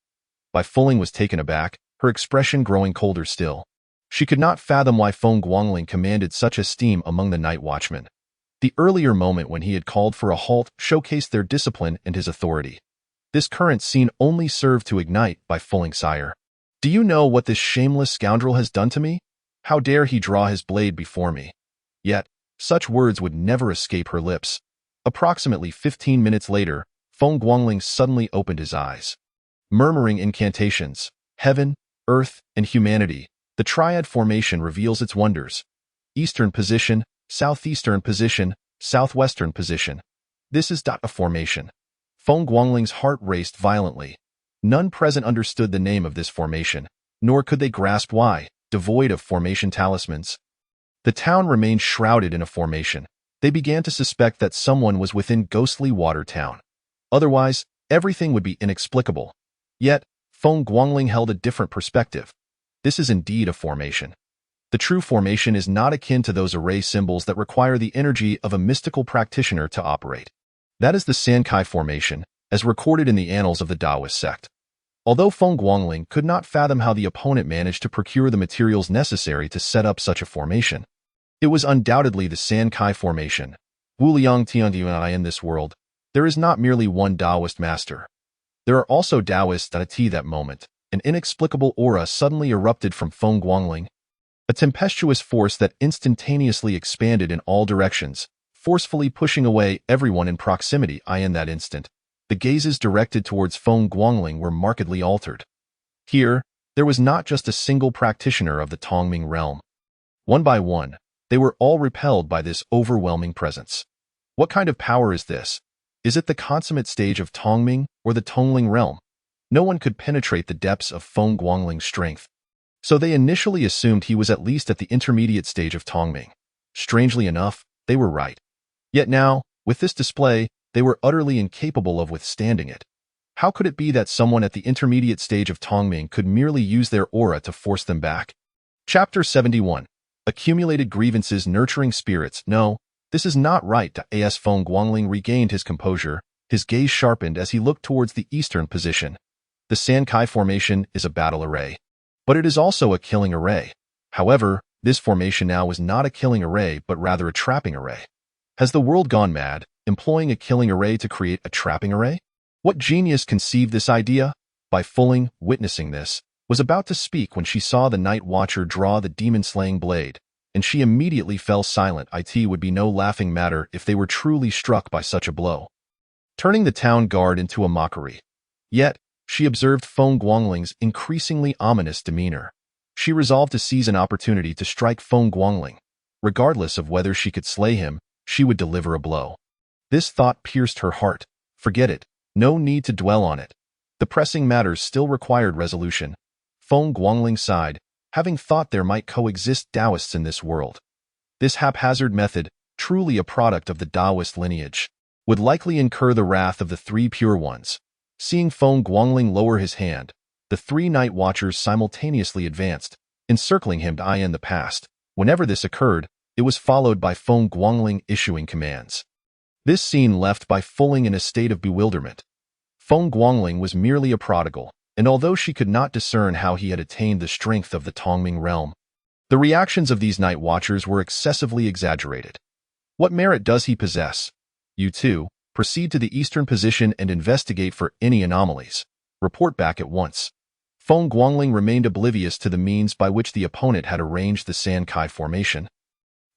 Bai Fuling was taken aback, her expression growing colder still. She could not fathom why Feng Guangling commanded such esteem among the night watchmen. The earlier moment when he had called for a halt showcased their discipline and his authority. This current scene only served to ignite Bai Fuling sire. Do you know what this shameless scoundrel has done to me? How dare he draw his blade before me? Yet, such words would never escape her lips. Approximately 15 minutes later, Feng Guangling suddenly opened his eyes. Murmuring incantations, heaven, earth, and humanity, the triad formation reveals its wonders. Eastern position, southeastern position, southwestern position. This is a formation. Feng Guangling's heart raced violently. None present understood the name of this formation, nor could they grasp why, devoid of formation talismans, the town remained shrouded in a formation. They began to suspect that someone was within Ghostly Water Town. Otherwise, everything would be inexplicable. Yet, Feng Guangling held a different perspective. This is indeed a formation. The true formation is not akin to those array symbols that require the energy of a mystical practitioner to operate. That is the Sankai formation, as recorded in the annals of the Taoist sect. Although Feng Guangling could not fathom how the opponent managed to procure the materials necessary to set up such a formation, it was undoubtedly the Sankai formation. Wuliang Tiandianai in this world, there is not merely one Taoist master. There are also Taoists at that moment. An inexplicable aura suddenly erupted from Feng Guangling, a tempestuous force that instantaneously expanded in all directions. forcefully pushing away everyone in proximity. In that instant, the gazes directed towards Feng Guangling were markedly altered. Here, there was not just a single practitioner of the Tongming realm. One by one, they were all repelled by this overwhelming presence. What kind of power is this? Is it the consummate stage of Tongming or the Tongling realm? No one could penetrate the depths of Feng Guangling's strength, so they initially assumed he was at least at the intermediate stage of Tongming. Strangely enough, they were right. Yet now, with this display, they were utterly incapable of withstanding it. How could it be that someone at the intermediate stage of Tongming could merely use their aura to force them back? Chapter 71. Accumulated Grievances Nurturing Spirits. No, this is not right. As Feng Guangling regained his composure, his gaze sharpened as he looked towards the eastern position. The Sankai formation is a battle array, but it is also a killing array. However, this formation now is not a killing array but rather a trapping array. Has the world gone mad, employing a killing array to create a trapping array? What genius conceived this idea? Bai Fuling, witnessing this, was about to speak when she saw the Night Watcher draw the demon-slaying blade, and she immediately fell silent. It would be no laughing matter if they were truly struck by such a blow, turning the town guard into a mockery. Yet, she observed Feng Guangling's increasingly ominous demeanor. She resolved to seize an opportunity to strike Feng Guangling. Regardless of whether she could slay him, she would deliver a blow. This thought pierced her heart. Forget it. No need to dwell on it. The pressing matters still required resolution. Feng Guangling sighed, having thought there might coexist Taoists in this world. This haphazard method, truly a product of the Taoist lineage, would likely incur the wrath of the three pure ones. Seeing Feng Guangling lower his hand, the three Night Watchers simultaneously advanced, encircling him. In the past, whenever this occurred, it was followed by Feng Guangling issuing commands. This scene left Bai Fuling in a state of bewilderment. Feng Guangling was merely a prodigal, and although she could not discern how he had attained the strength of the Tongming realm, the reactions of these Night Watchers were excessively exaggerated. What merit does he possess? You two, proceed to the eastern position and investigate for any anomalies. Report back at once. Feng Guangling remained oblivious to the means by which the opponent had arranged the Sankai formation.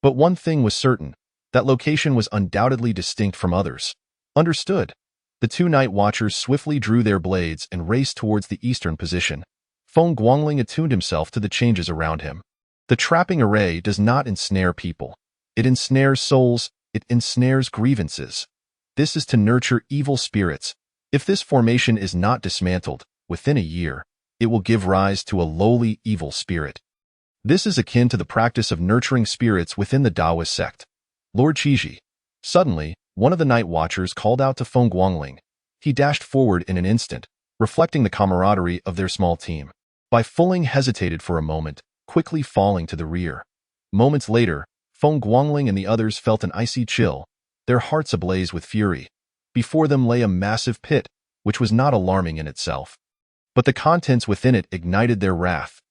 But one thing was certain. That location was undoubtedly distinct from others. Understood. The two Night Watchers swiftly drew their blades and raced towards the eastern position. Feng Guangling attuned himself to the changes around him. The trapping array does not ensnare people. It ensnares souls, it ensnares grievances. This is to nurture evil spirits. If this formation is not dismantled, within a year, it will give rise to a lowly evil spirit. This is akin to the practice of nurturing spirits within the Taoist sect. Lord Qiji. Suddenly, one of the Night Watchers called out to Feng Guangling. He dashed forward in an instant, reflecting the camaraderie of their small team. Bai Fuling hesitated for a moment, quickly falling to the rear. Moments later, Feng Guangling and the others felt an icy chill, their hearts ablaze with fury. Before them lay a massive pit, which was not alarming in itself. But the contents within it ignited their wrath.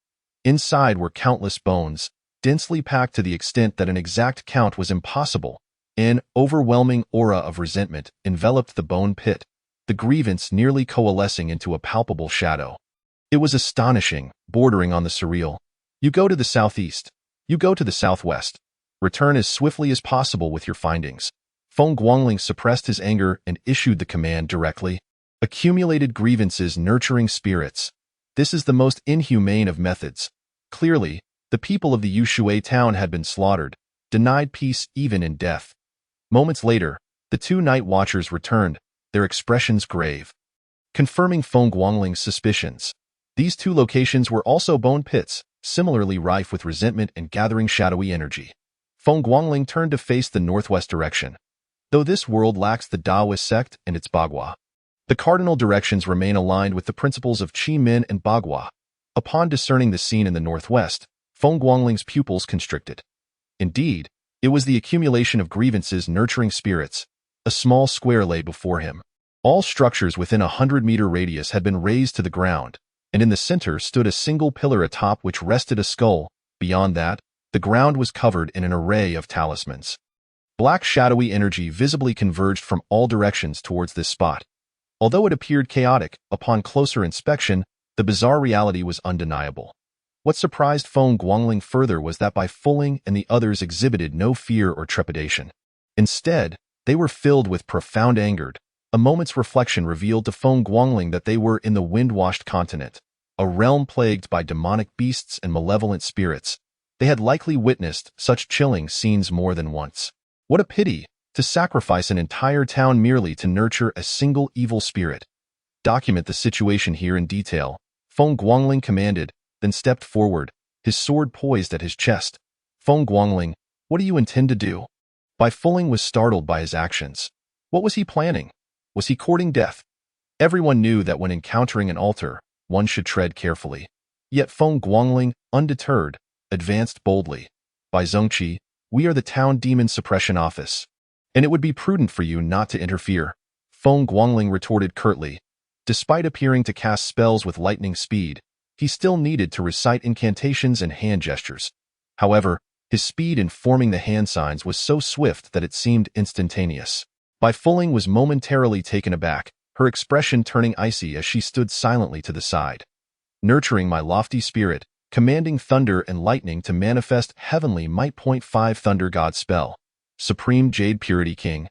Inside were countless bones, densely packed to the extent that an exact count was impossible. An overwhelming aura of resentment enveloped the bone pit, the grievance nearly coalescing into a palpable shadow. It was astonishing, bordering on the surreal. You go to the southeast. You go to the southwest. Return as swiftly as possible with your findings. Feng Guangling suppressed his anger and issued the command directly. Accumulated Grievances Nurturing Spirits. This is the most inhumane of methods. Clearly, the people of the Yushui town had been slaughtered, denied peace even in death. Moments later, the two Night Watchers returned, their expressions grave, confirming Feng Guangling's suspicions. These two locations were also bone pits, similarly rife with resentment and gathering shadowy energy. Feng Guangling turned to face the northwest direction. Though this world lacks the Taoist sect and its Bagua, the cardinal directions remain aligned with the principles of Qi Min and Bagua. Upon discerning the scene in the northwest, Feng Guangling's pupils constricted. Indeed, it was the accumulation of grievances nurturing spirits. A small square lay before him. All structures within a 100-meter radius had been razed to the ground, and in the center stood a single pillar atop which rested a skull. Beyond that, the ground was covered in an array of talismans. Black shadowy energy visibly converged from all directions towards this spot. Although it appeared chaotic, upon closer inspection, the bizarre reality was undeniable. What surprised Feng Guangling further was that Bai Fuling and the others exhibited no fear or trepidation. Instead, they were filled with profound anger. A moment's reflection revealed to Feng Guangling that they were in the wind-washed continent, a realm plagued by demonic beasts and malevolent spirits. They had likely witnessed such chilling scenes more than once. What a pity to sacrifice an entire town merely to nurture a single evil spirit. Document the situation here in detail, Feng Guangling commanded, then stepped forward, his sword poised at his chest. Feng Guangling, what do you intend to do? Bai Fuling was startled by his actions. What was he planning? Was he courting death? Everyone knew that when encountering an altar, one should tread carefully. Yet Feng Guangling, undeterred, advanced boldly. Bai Zhongqi, we are the town demon suppression office, and it would be prudent for you not to interfere. Feng Guangling retorted curtly. Despite appearing to cast spells with lightning speed, he still needed to recite incantations and hand gestures. However, his speed in forming the hand signs was so swift that it seemed instantaneous. Bai Fuling was momentarily taken aback, her expression turning icy as she stood silently to the side. Nurturing my lofty spirit, commanding thunder and lightning to manifest heavenly might. 5 Thunder God spell. Supreme Jade Purity King.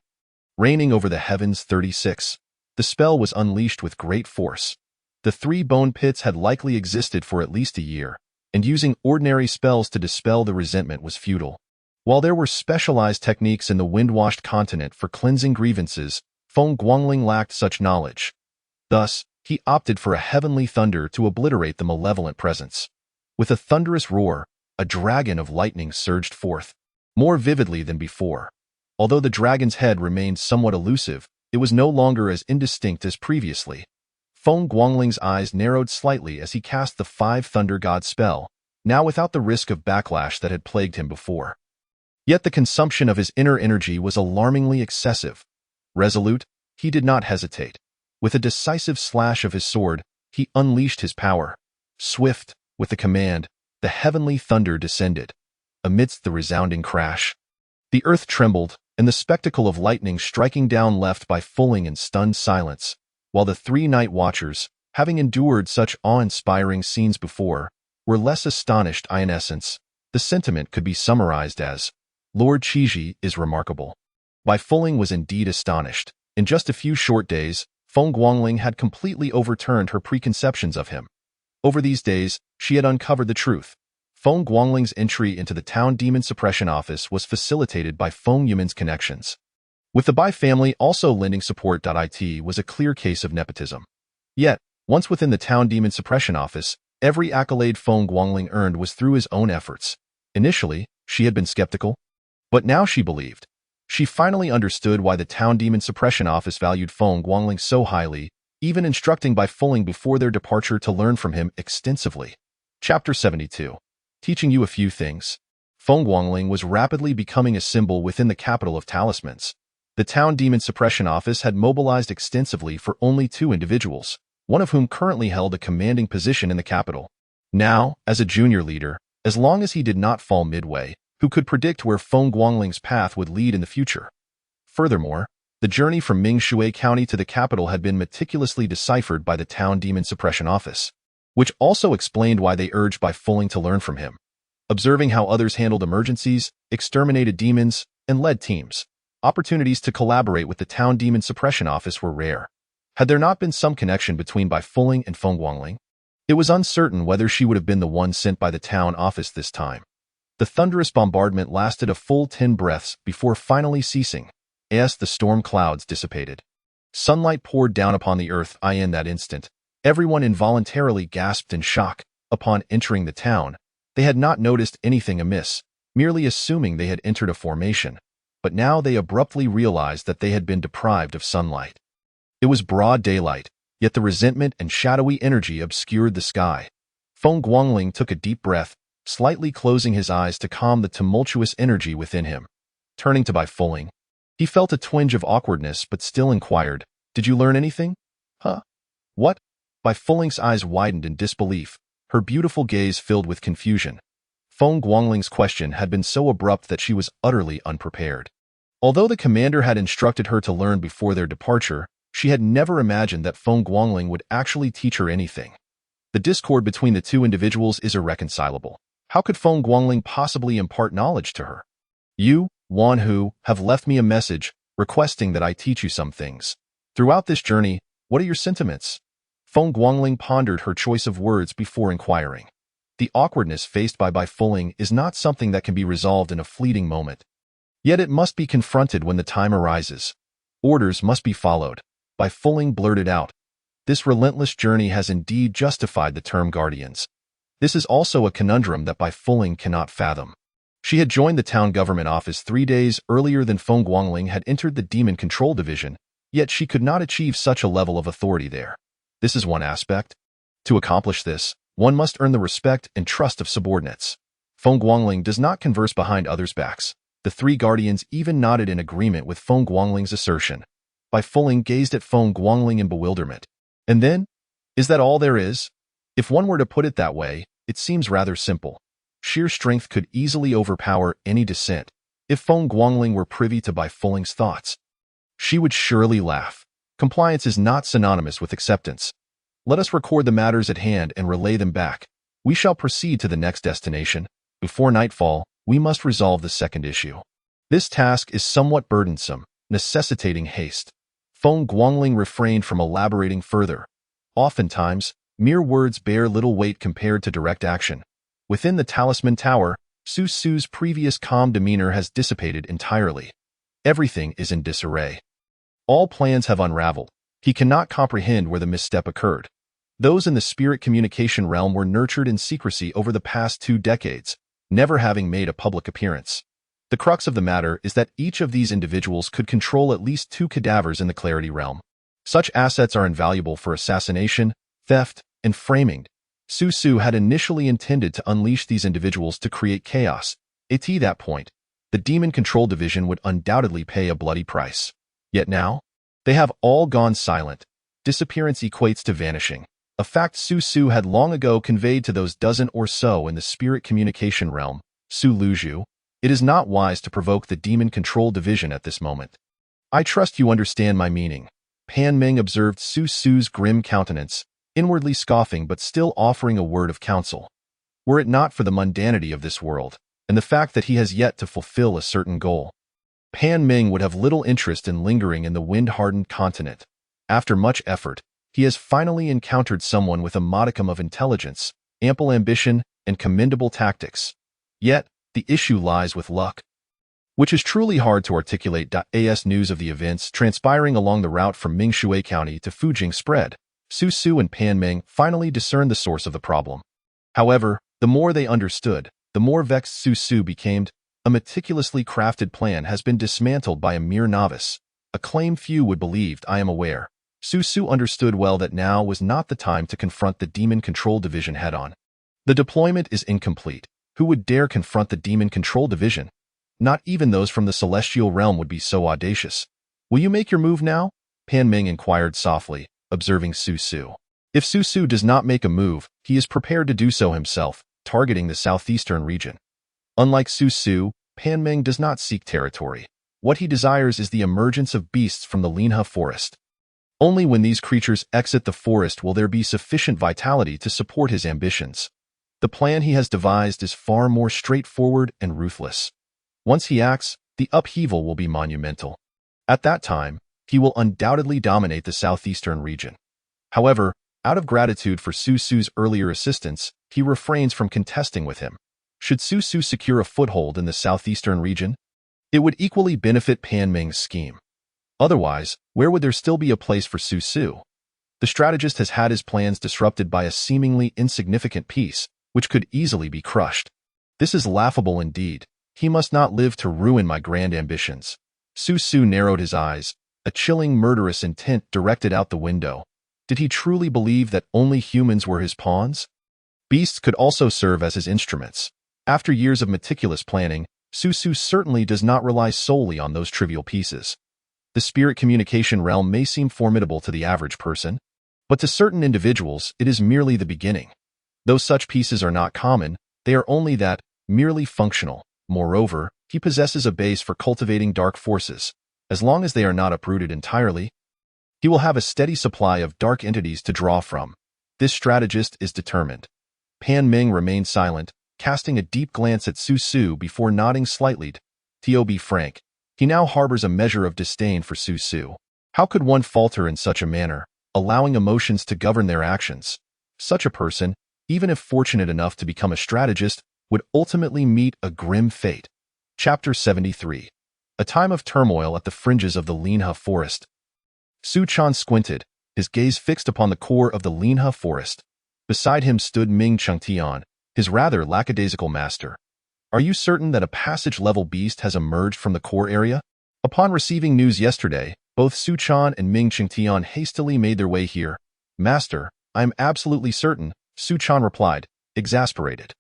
Reigning over the heavens. 36. The spell was unleashed with great force. The 3 bone pits had likely existed for at least a year, and using ordinary spells to dispel the resentment was futile. While there were specialized techniques in the wind-washed continent for cleansing grievances, Feng Guangling lacked such knowledge. Thus, he opted for a heavenly thunder to obliterate the malevolent presence. With a thunderous roar, a dragon of lightning surged forth, more vividly than before. Although the dragon's head remained somewhat elusive, it was no longer as indistinct as previously. Feng Guangling's eyes narrowed slightly as he cast the 5 Thunder God spell, now without the risk of backlash that had plagued him before. Yet the consumption of his inner energy was alarmingly excessive. Resolute, he did not hesitate. With a decisive slash of his sword, he unleashed his power. Swift, with the command, the heavenly thunder descended. Amidst the resounding crash, the earth trembled, and the spectacle of lightning striking down left Bai Fuling in stunned silence, while the 3 night watchers, having endured such awe-inspiring scenes before, were less astonished. In essence, the sentiment could be summarized as, Lord Qiji is remarkable. Bai Fuling was indeed astonished. In just a few short days, Feng Guangling had completely overturned her preconceptions of him. Over these days, she had uncovered the truth. Feng Guangling's entry into the town demon suppression office was facilitated by Feng Yuman's connections. With the Bai family also lending support. It was a clear case of nepotism. Yet, once within the town demon suppression office, every accolade Feng Guangling earned was through his own efforts. Initially, she had been skeptical, but now she believed. She finally understood why the town demon suppression office valued Feng Guangling so highly, even instructing Bai Fuling before their departure to learn from him extensively. Chapter 72. Teaching you a few things. Feng Guangling was rapidly becoming a symbol within the capital of talismans. The town demon suppression office had mobilized extensively for only 2 individuals, one of whom currently held a commanding position in the capital. Now, as a junior leader, as long as he did not fall midway, who could predict where Feng Guangling's path would lead in the future? Furthermore, the journey from Mingshui County to the capital had been meticulously deciphered by the town demon suppression office, which also explained why they urged Bai Fuling to learn from him. Observing how others handled emergencies, exterminated demons, and led teams, opportunities to collaborate with the town demon suppression office were rare. Had there not been some connection between Bai Fuling and Feng Guangling, it was uncertain whether she would have been the one sent by the town office this time. The thunderous bombardment lasted a full 10 breaths before finally ceasing, as the storm clouds dissipated. Sunlight poured down upon the earth. In that instant, everyone involuntarily gasped in shock. Upon entering the town, they had not noticed anything amiss, merely assuming they had entered a formation, but now they abruptly realized that they had been deprived of sunlight. It was broad daylight, yet the resentment and shadowy energy obscured the sky. Feng Guangling took a deep breath, slightly closing his eyes to calm the tumultuous energy within him. Turning to Bai Fuling, he felt a twinge of awkwardness but still inquired, "Did you learn anything?" "Huh? What?" Bai Fuling's eyes widened in disbelief, her beautiful gaze filled with confusion. Feng Guangling's question had been so abrupt that she was utterly unprepared. Although the commander had instructed her to learn before their departure, she had never imagined that Feng Guangling would actually teach her anything. The discord between the 2 individuals is irreconcilable. How could Feng Guangling possibly impart knowledge to her? "You, one who have left me a message requesting that I teach you some things. Throughout this journey, what are your sentiments? Feng Guangling pondered her choice of words before inquiring. The awkwardness faced by Bai Fuling is not something that can be resolved in a fleeting moment. Yet it must be confronted when the time arises. Orders must be followed. Bai Fuling blurted out. This relentless journey has indeed justified the term guardians. This is also a conundrum that Bai Fuling cannot fathom. She had joined the town government office 3 days earlier than Feng Guangling had entered the Demon Control Division, yet she could not achieve such a level of authority there. This is one aspect. To accomplish this, one must earn the respect and trust of subordinates. Feng Guangling does not converse behind others' backs. The 3 guardians even nodded in agreement with Feng Guangling's assertion. Bai Fuling gazed at Feng Guangling in bewilderment. And then? Is that all there is? If one were to put it that way, it seems rather simple. Sheer strength could easily overpower any dissent. If Feng Guangling were privy to Bai Fuling's thoughts, she would surely laugh. Compliance is not synonymous with acceptance. Let us record the matters at hand and relay them back. We shall proceed to the next destination. Before nightfall, we must resolve the second issue. This task is somewhat burdensome, necessitating haste. Feng Guangling refrained from elaborating further. Oftentimes, mere words bear little weight compared to direct action. Within the Talisman Tower, Su Su's previous calm demeanor has dissipated entirely. Everything is in disarray. All plans have unraveled. He cannot comprehend where the misstep occurred. Those in the spirit communication realm were nurtured in secrecy over the past 2 decades, never having made a public appearance. The crux of the matter is that each of these individuals could control at least 2 cadavers in the Clarity realm. Such assets are invaluable for assassination, theft, and framing. Su Su had initially intended to unleash these individuals to create chaos. At that point, the Demon Control Division would undoubtedly pay a bloody price. Yet now, they have all gone silent. Disappearance equates to vanishing, a fact Su Su had long ago conveyed to those dozen or so in the spirit communication realm. Su Luzhu, it is not wise to provoke the Demon Control Division at this moment. I trust you understand my meaning. Pan Ming observed Su Su's grim countenance, inwardly scoffing but still offering a word of counsel. Were it not for the mundanity of this world, and the fact that he has yet to fulfill a certain goal, Pan Ming would have little interest in lingering in the wind-hardened continent. After much effort, he has finally encountered someone with a modicum of intelligence, ample ambition, and commendable tactics. Yet, the issue lies with luck, which is truly hard to articulate. As news of the events transpiring along the route from Mingshui County to Fujing spread, Su Su and Pan Ming finally discerned the source of the problem. However, the more they understood, the more vexed Su Su became. A meticulously crafted plan has been dismantled by a mere novice, a claim few would believe. I am aware. Su Su understood well that now was not the time to confront the Demon Control Division head-on. The deployment is incomplete. Who would dare confront the Demon Control Division? Not even those from the Celestial Realm would be so audacious. Will you make your move now? Pan Ming inquired softly, observing Su Su. If Su Su does not make a move, he is prepared to do so himself, targeting the southeastern region. Unlike Su Su, Pan Ming does not seek territory. What he desires is the emergence of beasts from the Linha forest. Only when these creatures exit the forest will there be sufficient vitality to support his ambitions. The plan he has devised is far more straightforward and ruthless. Once he acts, the upheaval will be monumental. At that time, he will undoubtedly dominate the southeastern region. However, out of gratitude for Su Su's earlier assistance, he refrains from contesting with him. Should Su Su secure a foothold in the southeastern region, it would equally benefit Pan Ming's scheme. Otherwise, where would there still be a place for Su Su? The strategist has had his plans disrupted by a seemingly insignificant piece, which could easily be crushed. This is laughable indeed. He must not live to ruin my grand ambitions. Su Su narrowed his eyes, a chilling murderous intent directed out the window. Did he truly believe that only humans were his pawns? Beasts could also serve as his instruments. After years of meticulous planning, Su Su certainly does not rely solely on those trivial pieces. The spirit communication realm may seem formidable to the average person, but to certain individuals it is merely the beginning. Though such pieces are not common, they are only that, merely functional. Moreover, he possesses a base for cultivating dark forces. As long as they are not uprooted entirely, he will have a steady supply of dark entities to draw from. This strategist is determined. Pan Ming remained silent, casting a deep glance at Su Su before nodding slightly. To be frank, he now harbors a measure of disdain for Su Su. How could one falter in such a manner, allowing emotions to govern their actions? Such a person, even if fortunate enough to become a strategist, would ultimately meet a grim fate. Chapter 73. A time of turmoil at the fringes of the Linha forest. Su Chan squinted, his gaze fixed upon the core of the Linha forest. Beside him stood Ming Chengtian, his rather lackadaisical master. Are you certain that a passage-level beast has emerged from the core area? Upon receiving news yesterday, both Su Chan and Ming Chengtian hastily made their way here. Master, I am absolutely certain, Su Chan replied, exasperated.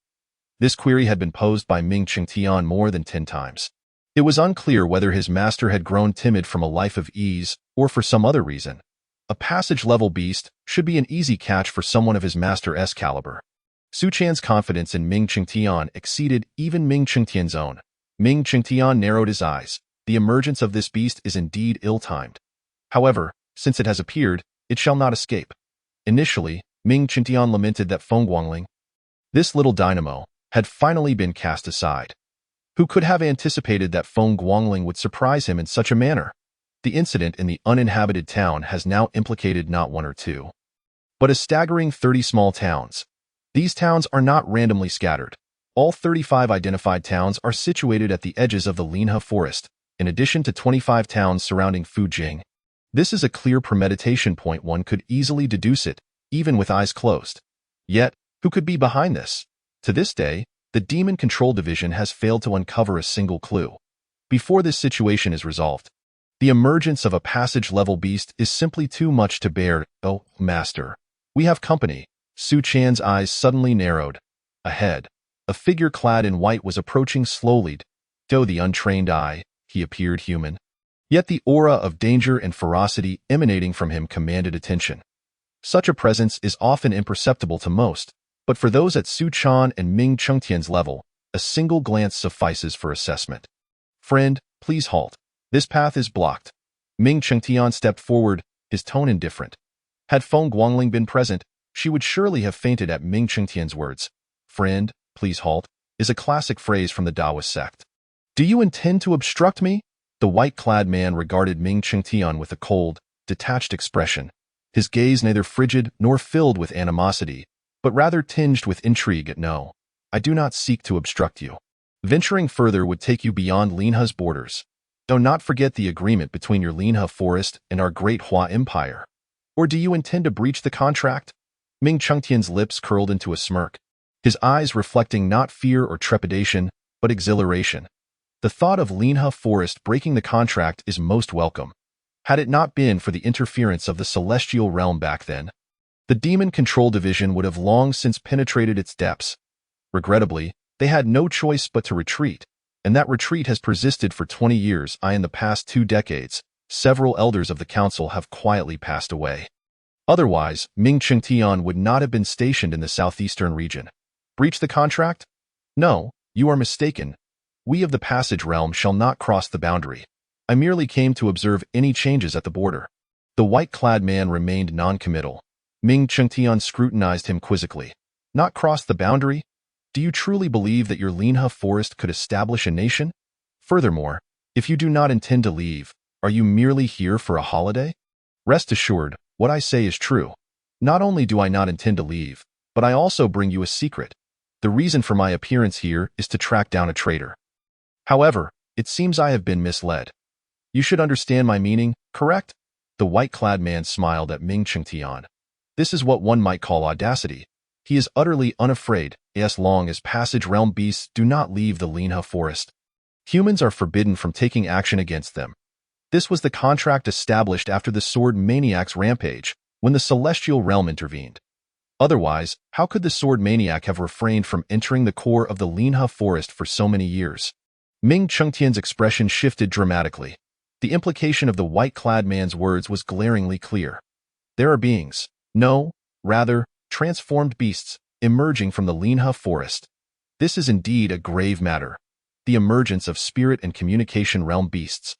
This query had been posed by Ming Chengtian more than 10 times. It was unclear whether his master had grown timid from a life of ease or for some other reason. A passage-level beast should be an easy catch for someone of his master's caliber. Su Chan's confidence in Ming Chengtian exceeded even Ming Chengtian's own. Ming Chengtian narrowed his eyes. The emergence of this beast is indeed ill-timed. However, since it has appeared, it shall not escape. Initially, Ming Chengtian lamented that Feng Guangling, this little dynamo, had finally been cast aside. Who could have anticipated that Feng Guangling would surprise him in such a manner? The incident in the uninhabited town has now implicated not one or two, but a staggering 30 small towns. These towns are not randomly scattered. All 35 identified towns are situated at the edges of the Linha forest, in addition to 25 towns surrounding Fujing. This is a clear premeditation point. One could easily deduce it, even with eyes closed. Yet, who could be behind this? To this day, the Demon Control Division has failed to uncover a single clue. Before this situation is resolved, the emergence of a passage-level beast is simply too much to bear. Oh, Master, we have company. Su Chan's eyes suddenly narrowed. Ahead, a figure clad in white was approaching slowly. Though the untrained eye, he appeared human. Yet the aura of danger and ferocity emanating from him commanded attention. Such a presence is often imperceptible to most, but for those at Su Chan and Ming Chengtian's level, a single glance suffices for assessment. Friend, please halt. This path is blocked. Ming Chengtian stepped forward, his tone indifferent. Had Feng Guangling been present, she would surely have fainted at Ming Chengtian's words. Friend, please halt, is a classic phrase from the Taoist sect. Do you intend to obstruct me? The white-clad man regarded Ming Chengtian with a cold, detached expression, his gaze neither frigid nor filled with animosity, but rather tinged with intrigue. No, I do not seek to obstruct you. Venturing further would take you beyond Linha's borders. Do not forget the agreement between your Linha forest and our great Hua Empire. Or do you intend to breach the contract? Ming Chengtian's lips curled into a smirk, his eyes reflecting not fear or trepidation, but exhilaration. The thought of Linha forest breaking the contract is most welcome. Had it not been for the interference of the celestial realm back then, the Demon Control Division would have long since penetrated its depths. Regrettably, they had no choice but to retreat, and that retreat has persisted for 20 years. In the past 2 decades, several elders of the council have quietly passed away. Otherwise, Ming Chengtian would not have been stationed in the southeastern region. Breach the contract? No, you are mistaken. We of the Passage Realm shall not cross the boundary. I merely came to observe any changes at the border. The white-clad man remained non-committal. Ming Chengtian scrutinized him quizzically. Not cross the boundary? Do you truly believe that your Linha forest could establish a nation? Furthermore, if you do not intend to leave, are you merely here for a holiday? Rest assured, what I say is true. Not only do I not intend to leave, but I also bring you a secret. The reason for my appearance here is to track down a traitor. However, it seems I have been misled. You should understand my meaning, correct? The white-clad man smiled at Ming Chengtian. This is what one might call audacity. He is utterly unafraid, as long as Passage Realm beasts do not leave the Linha forest. Humans are forbidden from taking action against them. This was the contract established after the Sword Maniac's rampage, when the Celestial Realm intervened. Otherwise, how could the Sword Maniac have refrained from entering the core of the Linha forest for so many years? Ming Chengtian's expression shifted dramatically. The implication of the white-clad man's words was glaringly clear. There are beings, no, rather, transformed beasts, emerging from the Linha forest. This is indeed a grave matter. The emergence of spirit and communication realm beasts,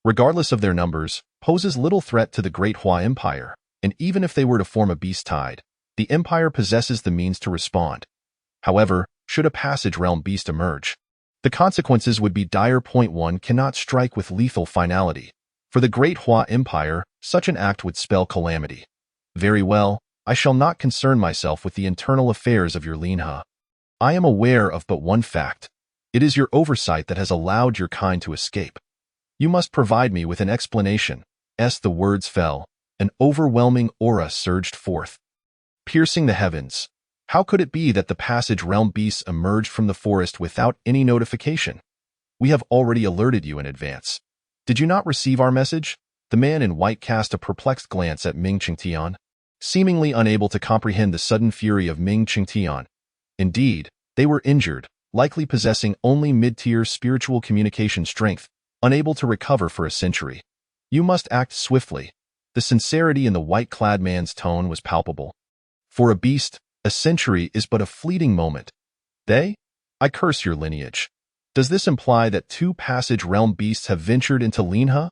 regardless of their numbers, poses little threat to the Great Hua Empire, and even if they were to form a beast tide, the Empire possesses the means to respond. However, should a Passage Realm beast emerge, The consequences would be dire. Point 1 cannot strike with lethal finality. For the Great Hua Empire, such an act would spell calamity. Very well, I shall not concern myself with the internal affairs of your Linha. I am aware of but one fact. It is your oversight that has allowed your kind to escape. You must provide me with an explanation. As the words fell, an overwhelming aura surged forth, piercing the heavens. How could it be that the Passage Realm beasts emerged from the forest without any notification? We have already alerted you in advance. Did you not receive our message? The man in white cast a perplexed glance at Ming Qingtian, seemingly unable to comprehend the sudden fury of Ming Qingtian. Indeed, they were injured, likely possessing only mid-tier spiritual communication strength, unable to recover for a century. You must act swiftly. The sincerity in the white-clad man's tone was palpable. For a beast, a century is but a fleeting moment. They? I curse your lineage. Does this imply that 2 Passage Realm beasts have ventured into Linha?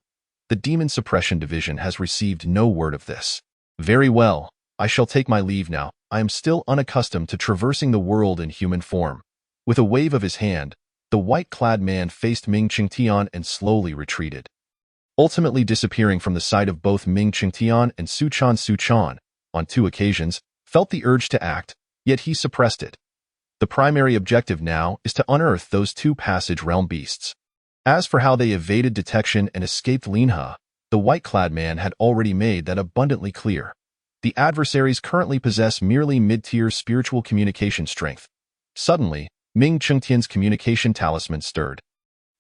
The Demon Suppression Division has received no word of this. Very well, I shall take my leave now. I am still unaccustomed to traversing the world in human form. With a wave of his hand, the white-clad man faced Ming Qingtian and slowly retreated, ultimately disappearing from the sight of both Ming Qingtian and Suchan. On 2 occasions, felt the urge to act, yet he suppressed it. The primary objective now is to unearth those 2 Passage Realm beasts. As for how they evaded detection and escaped Linha, the white-clad man had already made that abundantly clear. The adversaries currently possess merely mid-tier spiritual communication strength. Suddenly, Ming Qingtian's communication talisman stirred.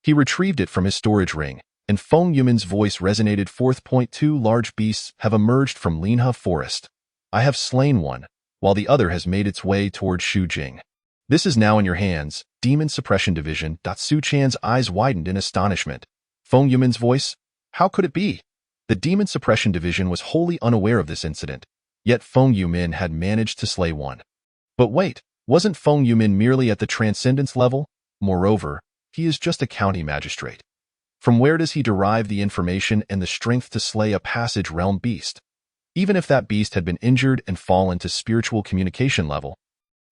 He retrieved it from his storage ring, and Feng Yumin's voice resonated forth. Point 2 Large beasts have emerged from Linha Forest. I have slain one, while the other has made its way toward Shujing. This is now in your hands, Demon Suppression Division. Su Chan's eyes widened in astonishment. Feng Yumin's voice? How could it be? The Demon Suppression Division was wholly unaware of this incident, yet Feng Yumin had managed to slay one. But wait, wasn't Feng Yumin merely at the Transcendence level? Moreover, he is just a county magistrate. From where does he derive the information and the strength to slay a Passage Realm beast? Even if that beast had been injured and fallen to spiritual communication level,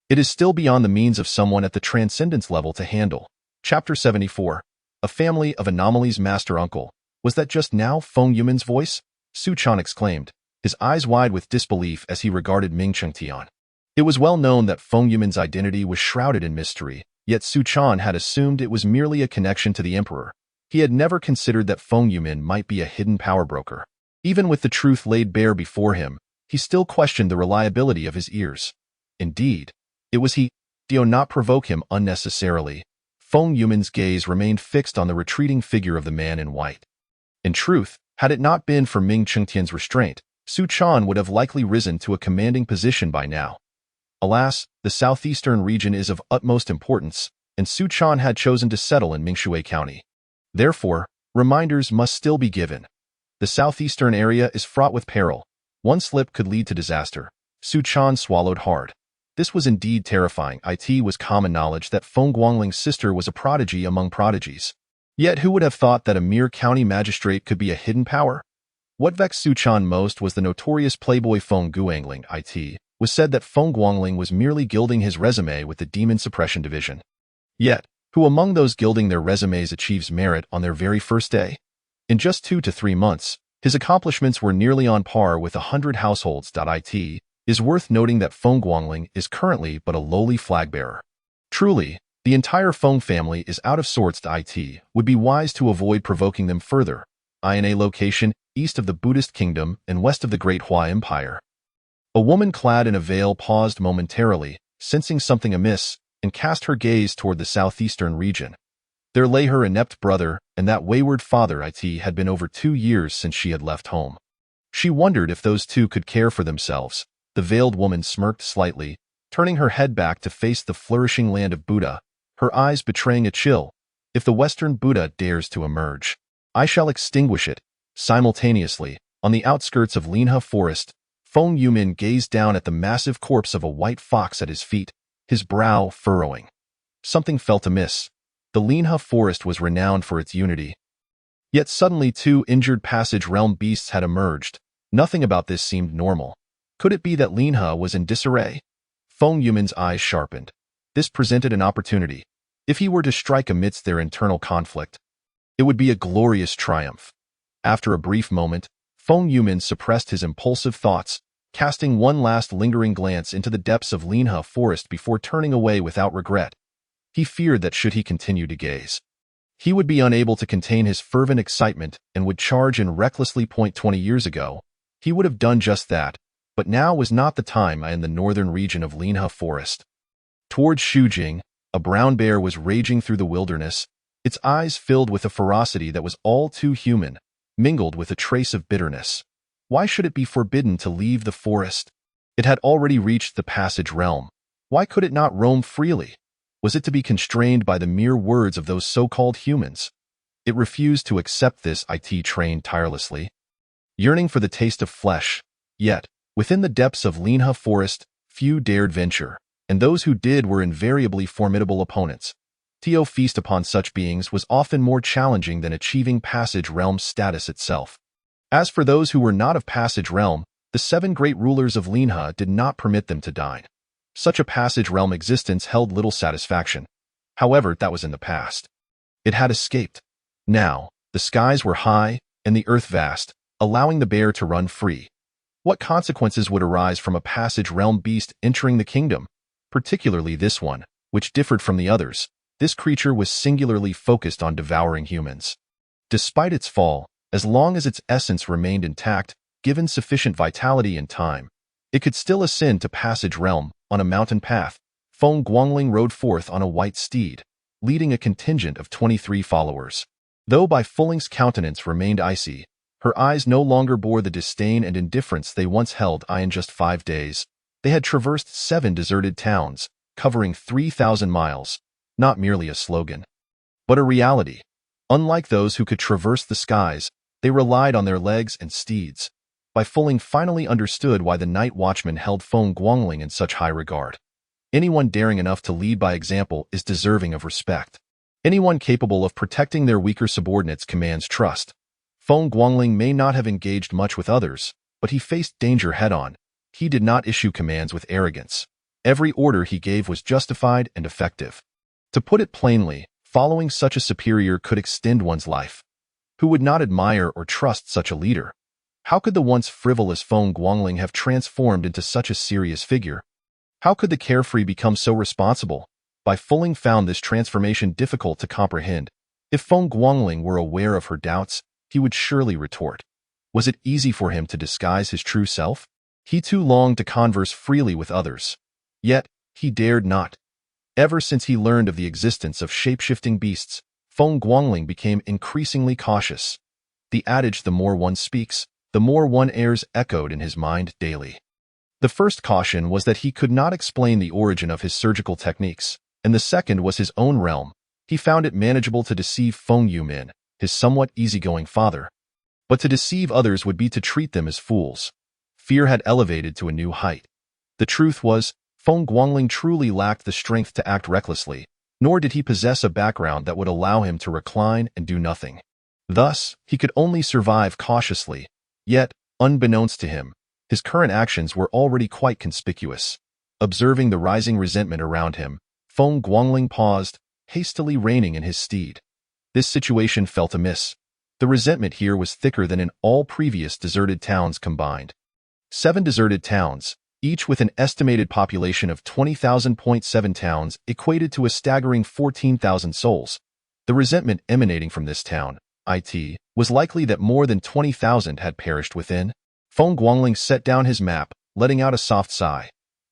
it is still beyond the means of someone at the Transcendence level to handle. Chapter 74. A Family of Anomalies. Master Uncle. Was that just now Feng Yumin's voice? Su Chan exclaimed, his eyes wide with disbelief as he regarded Ming Qingtian. It was well known that Feng Yumin's identity was shrouded in mystery, yet Su Chan had assumed it was merely a connection to the Emperor. He had never considered that Feng Yumin might be a hidden power broker. Even with the truth laid bare before him, he still questioned the reliability of his ears. Indeed, it was he. Do not provoke him unnecessarily. Feng Yumin's gaze remained fixed on the retreating figure of the man in white. In truth, had it not been for Ming Qingtian's restraint, Su Chan would have likely risen to a commanding position by now. Alas, the southeastern region is of utmost importance, and Su Chan had chosen to settle in Mingshui County. Therefore, reminders must still be given. The southeastern area is fraught with peril. One slip could lead to disaster. Su Chan swallowed hard. This was indeed terrifying. It was common knowledge that Feng Guangling's sister was a prodigy among prodigies. Yet who would have thought that a mere county magistrate could be a hidden power? What vexed Su Chan most was the notorious playboy Feng Guangling. It was said that Feng Guangling was merely gilding his resume with the Demon Suppression Division. Yet, who among those gilding their resumes achieves merit on their very first day? In just 2 to 3 months, his accomplishments were nearly on par with 100 households. It is worth noting that Feng Guangling is currently but a lowly flag-bearer. Truly, the entire Feng family is out of sorts. It would be wise to avoid provoking them further. In a location east of the Buddhist kingdom and west of the Great Hua Empire. A woman clad in a veil paused momentarily, sensing something amiss, and cast her gaze toward the southeastern region. There lay her inept brother and that wayward father. It had been over 2 years since she had left home. She wondered if those two could care for themselves. The veiled woman smirked slightly, turning her head back to face the flourishing land of Buddha, her eyes betraying a chill. If the Western Buddha dares to emerge, I shall extinguish it. Simultaneously, on the outskirts of Linha Forest, Feng Yumin gazed down at the massive corpse of a white fox at his feet, his brow furrowing. Something felt amiss. The Linha Forest was renowned for its unity. Yet suddenly 2 injured Passage Realm beasts had emerged. Nothing about this seemed normal. Could it be that Linha was in disarray? Feng Yumin's eyes sharpened. This presented an opportunity. If he were to strike amidst their internal conflict, it would be a glorious triumph. After a brief moment, Feng Yumin suppressed his impulsive thoughts, casting one last lingering glance into the depths of Linhe Forest before turning away without regret. He feared that should he continue to gaze, he would be unable to contain his fervent excitement and would charge and recklessly point. 20 years ago, he would have done just that, but now was not the time in the northern region of Linhe Forest. Towards Shujing, a brown bear was raging through the wilderness, its eyes filled with a ferocity that was all too human, mingled with a trace of bitterness. Why should it be forbidden to leave the forest? It had already reached the passage realm. Why could it not roam freely? Was it to be constrained by the mere words of those so-called humans? It refused to accept this. It trained tirelessly, yearning for the taste of flesh. Yet, within the depths of Linhe Forest, few dared venture, and those who did were invariably formidable opponents. To feast upon such beings was often more challenging than achieving Passage Realm status itself. As for those who were not of Passage Realm, the 7 great rulers of Linhe did not permit them to dine. Such a Passage Realm existence held little satisfaction. However, that was in the past. It had escaped. Now, the skies were high and the earth vast, allowing the bear to run free. What consequences would arise from a Passage Realm beast entering the kingdom? Particularly this one, which differed from the others. This creature was singularly focused on devouring humans. Despite its fall, as long as its essence remained intact, given sufficient vitality and time, it could still ascend to Passage Realm. On a mountain path, Feng Guangling rode forth on a white steed, leading a contingent of 23 followers. Though Bai Fuling's countenance remained icy, her eyes no longer bore the disdain and indifference they once held. In just 5 days, they had traversed 7 deserted towns, covering 3,000 miles, not merely a slogan, but a reality. Unlike those who could traverse the skies, they relied on their legs and steeds. Bai Fuling finally understood why the night watchman held Feng Guangling in such high regard. Anyone daring enough to lead by example is deserving of respect. Anyone capable of protecting their weaker subordinates commands trust. Feng Guangling may not have engaged much with others, but he faced danger head-on. He did not issue commands with arrogance. Every order he gave was justified and effective. To put it plainly, following such a superior could extend one's life. Who would not admire or trust such a leader? How could the once frivolous Feng Guangling have transformed into such a serious figure? How could the carefree become so responsible? Bai Fuling found this transformation difficult to comprehend. If Feng Guangling were aware of her doubts, he would surely retort. Was it easy for him to disguise his true self? He too longed to converse freely with others. Yet, he dared not. Ever since he learned of the existence of shape-shifting beasts, Feng Guangling became increasingly cautious. The adage, the more one speaks, the more one errs, echoed in his mind daily. The first caution was that he could not explain the origin of his surgical techniques, and the second was his own realm. He found it manageable to deceive Feng Yumin, his somewhat easygoing father. But to deceive others would be to treat them as fools. Fear had elevated to a new height. The truth was, Feng Guangling truly lacked the strength to act recklessly, nor did he possess a background that would allow him to recline and do nothing. Thus, he could only survive cautiously. Yet, unbeknownst to him, his current actions were already quite conspicuous. Observing the rising resentment around him, Feng Guangling paused, hastily reining in his steed. This situation felt amiss. The resentment here was thicker than in all previous deserted towns combined. 7 deserted towns, each with an estimated population of 20,000.7 towns, equated to a staggering 14,000 souls. The resentment emanating from this town, was likely that more than 20,000 had perished within. Feng Guangling set down his map, letting out a soft sigh.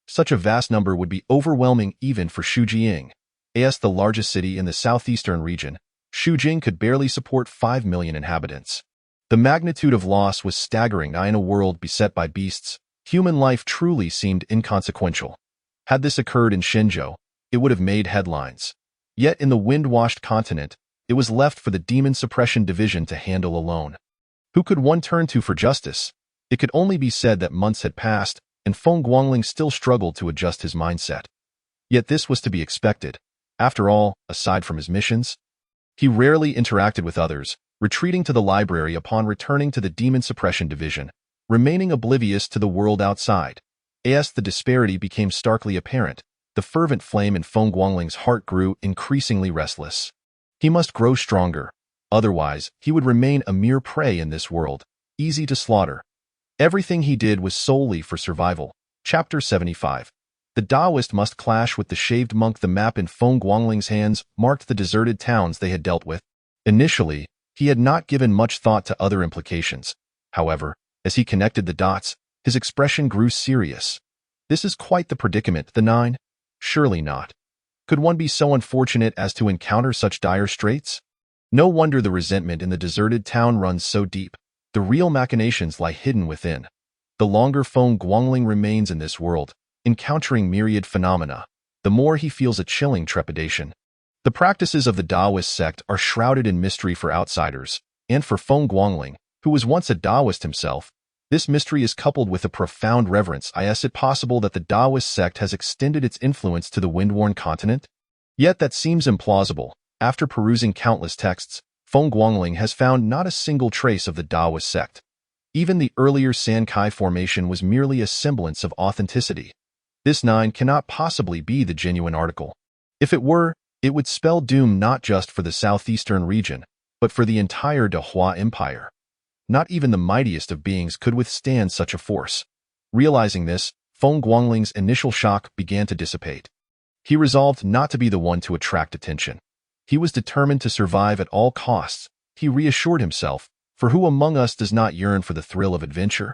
Such a vast number would be overwhelming even for Shujing. As the largest city in the southeastern region, Shujing could barely support 5 million inhabitants. The magnitude of loss was staggering. In a world beset by beasts, human life truly seemed inconsequential. Had this occurred in Shenzhou, it would have made headlines. Yet in the wind-washed continent, it was left for the Demon Suppression Division to handle alone. Who could one turn to for justice? It could only be said that months had passed, and Feng Guangling still struggled to adjust his mindset. Yet this was to be expected. After all, aside from his missions, he rarely interacted with others, retreating to the library upon returning to the Demon Suppression Division, remaining oblivious to the world outside. As the disparity became starkly apparent, The fervent flame in Feng Guangling's heart grew increasingly restless. He must grow stronger. Otherwise, he would remain a mere prey in this world, easy to slaughter. Everything he did was solely for survival. Chapter 75. The Taoist must clash with the shaved monk. The map in Feng Guangling's hands marked the deserted towns they had dealt with. Initially, he had not given much thought to other implications. However, as he connected the dots, his expression grew serious. This is quite the predicament, the nine? Surely not. Could one be so unfortunate as to encounter such dire straits? No wonder the resentment in the deserted town runs so deep. The real machinations lie hidden within. The longer Feng Guangling remains in this world, encountering myriad phenomena, the more he feels a chilling trepidation. The practices of the Taoist sect are shrouded in mystery for outsiders, and for Feng Guangling, who was once a Taoist himself, this mystery is coupled with a profound reverence. Is it possible that the Taoist sect has extended its influence to the wind-worn continent? Yet that seems implausible. After perusing countless texts, Feng Guangling has found not a single trace of the Taoist sect. Even the earlier Sankai formation was merely a semblance of authenticity. This 9 cannot possibly be the genuine article. If it were, it would spell doom not just for the southeastern region, but for the entire Dehua Empire. Not even the mightiest of beings could withstand such a force. Realizing this, Feng Guangling's initial shock began to dissipate. He resolved not to be the one to attract attention. He was determined to survive at all costs. He reassured himself, for who among us does not yearn for the thrill of adventure?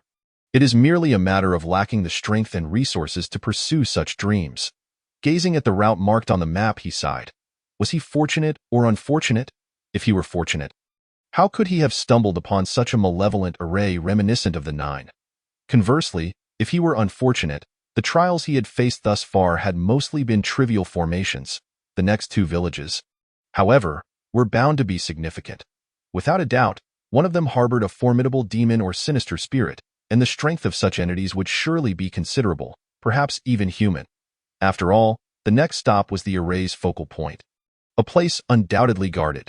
It is merely a matter of lacking the strength and resources to pursue such dreams. Gazing at the route marked on the map, he sighed. Was he fortunate or unfortunate? If he were fortunate, how could he have stumbled upon such a malevolent array reminiscent of the 9? Conversely, if he were unfortunate, the trials he had faced thus far had mostly been trivial formations. The next 2 villages, however, were bound to be significant. Without a doubt, one of them harbored a formidable demon or sinister spirit, and the strength of such entities would surely be considerable, perhaps even human. After all, the next stop was the array's focal point. A place undoubtedly guarded.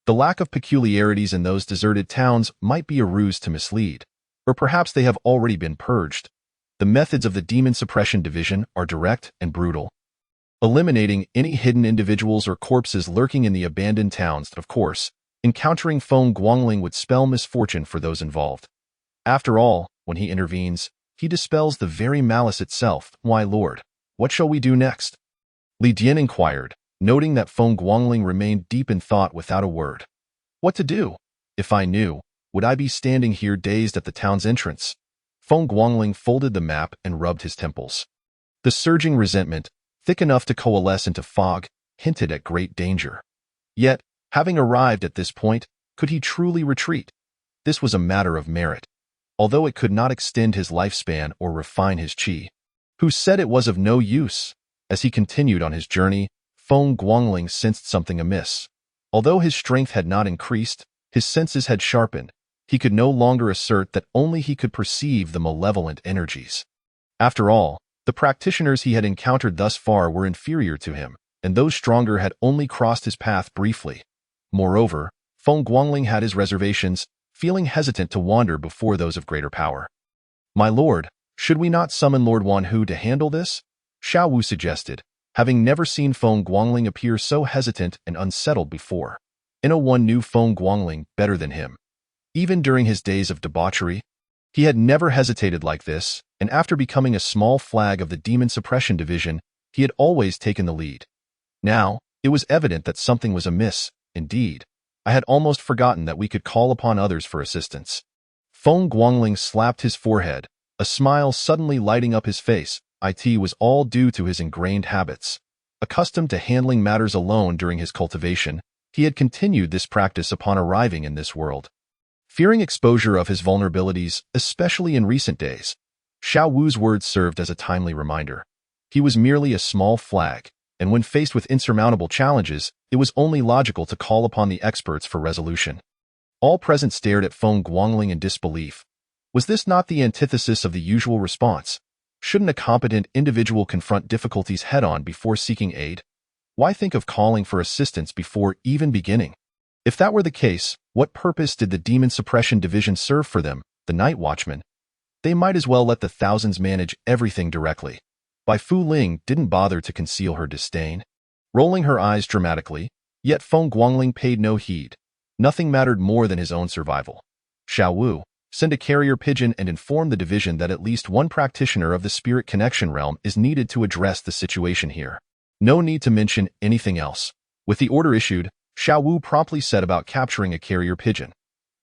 The lack of peculiarities in those deserted towns might be a ruse to mislead, or perhaps they have already been purged. The methods of the Demon Suppression Division are direct and brutal, eliminating any hidden individuals or corpses lurking in the abandoned towns. Of course, encountering Feng Guangling would spell misfortune for those involved. After all, when he intervenes, he dispels the very malice itself. Why, Lord, what shall we do next? Li Dian inquired, noting that Feng Guangling remained deep in thought without a word. What to do? If I knew, would I be standing here dazed at the town's entrance? Feng Guangling folded the map and rubbed his temples. The surging resentment, thick enough to coalesce into fog, hinted at great danger. Yet, having arrived at this point, could he truly retreat? This was a matter of merit, although it could not extend his lifespan or refine his qi. Who said it was of no use? As he continued on his journey, Feng Guangling sensed something amiss. Although his strength had not increased, his senses had sharpened. He could no longer assert that only he could perceive the malevolent energies. After all, the practitioners he had encountered thus far were inferior to him, and those stronger had only crossed his path briefly. Moreover, Feng Guangling had his reservations, feeling hesitant to wander before those of greater power. My lord, should we not summon Lord Wanhu to handle this? Xiao Wu suggested, having never seen Feng Guangling appear so hesitant and unsettled before. One knew Feng Guangling better than him. Even during his days of debauchery, he had never hesitated like this, and after becoming a small flag of the Demon Suppression Division, he had always taken the lead. Now, it was evident that something was amiss. Indeed, I had almost forgotten that we could call upon others for assistance. Feng Guangling slapped his forehead, a smile suddenly lighting up his face. It was all due to his ingrained habits. Accustomed to handling matters alone during his cultivation, he had continued this practice upon arriving in this world. Fearing exposure of his vulnerabilities, especially in recent days, Xiao Wu's words served as a timely reminder. He was merely a small flag, and when faced with insurmountable challenges, it was only logical to call upon the experts for resolution. All present stared at Feng Guangling in disbelief. Was this not the antithesis of the usual response? Shouldn't a competent individual confront difficulties head-on before seeking aid? Why think of calling for assistance before even beginning? If that were the case, what purpose did the Demon Suppression Division serve for them, the Night Watchmen? They might as well let the thousands manage everything directly. Bai Fu Ling didn't bother to conceal her disdain. Rolling her eyes dramatically, yet Feng Guangling paid no heed. Nothing mattered more than his own survival. Xiao Wu, send a carrier pigeon and inform the division that at least one practitioner of the spirit connection realm is needed to address the situation here. No need to mention anything else. With the order issued, Xiao Wu promptly set about capturing a carrier pigeon.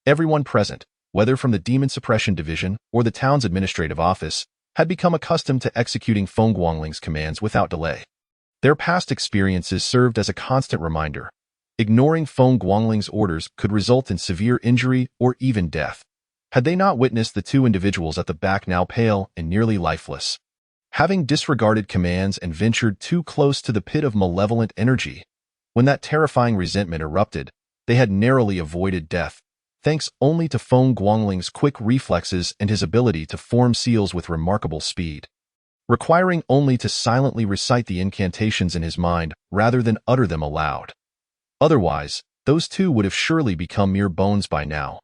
Everyone present, whether from the Demon Suppression Division or the town's administrative office, had become accustomed to executing Feng Guangling's commands without delay. Their past experiences served as a constant reminder. Ignoring Feng Guangling's orders could result in severe injury or even death. Had they not witnessed the two individuals at the back now pale and nearly lifeless? Having disregarded commands and ventured too close to the pit of malevolent energy, when that terrifying resentment erupted, they had narrowly avoided death, thanks only to Feng Guangling's quick reflexes and his ability to form seals with remarkable speed. Requiring only to silently recite the incantations in his mind rather than utter them aloud. Otherwise, those two would have surely become mere bones by now.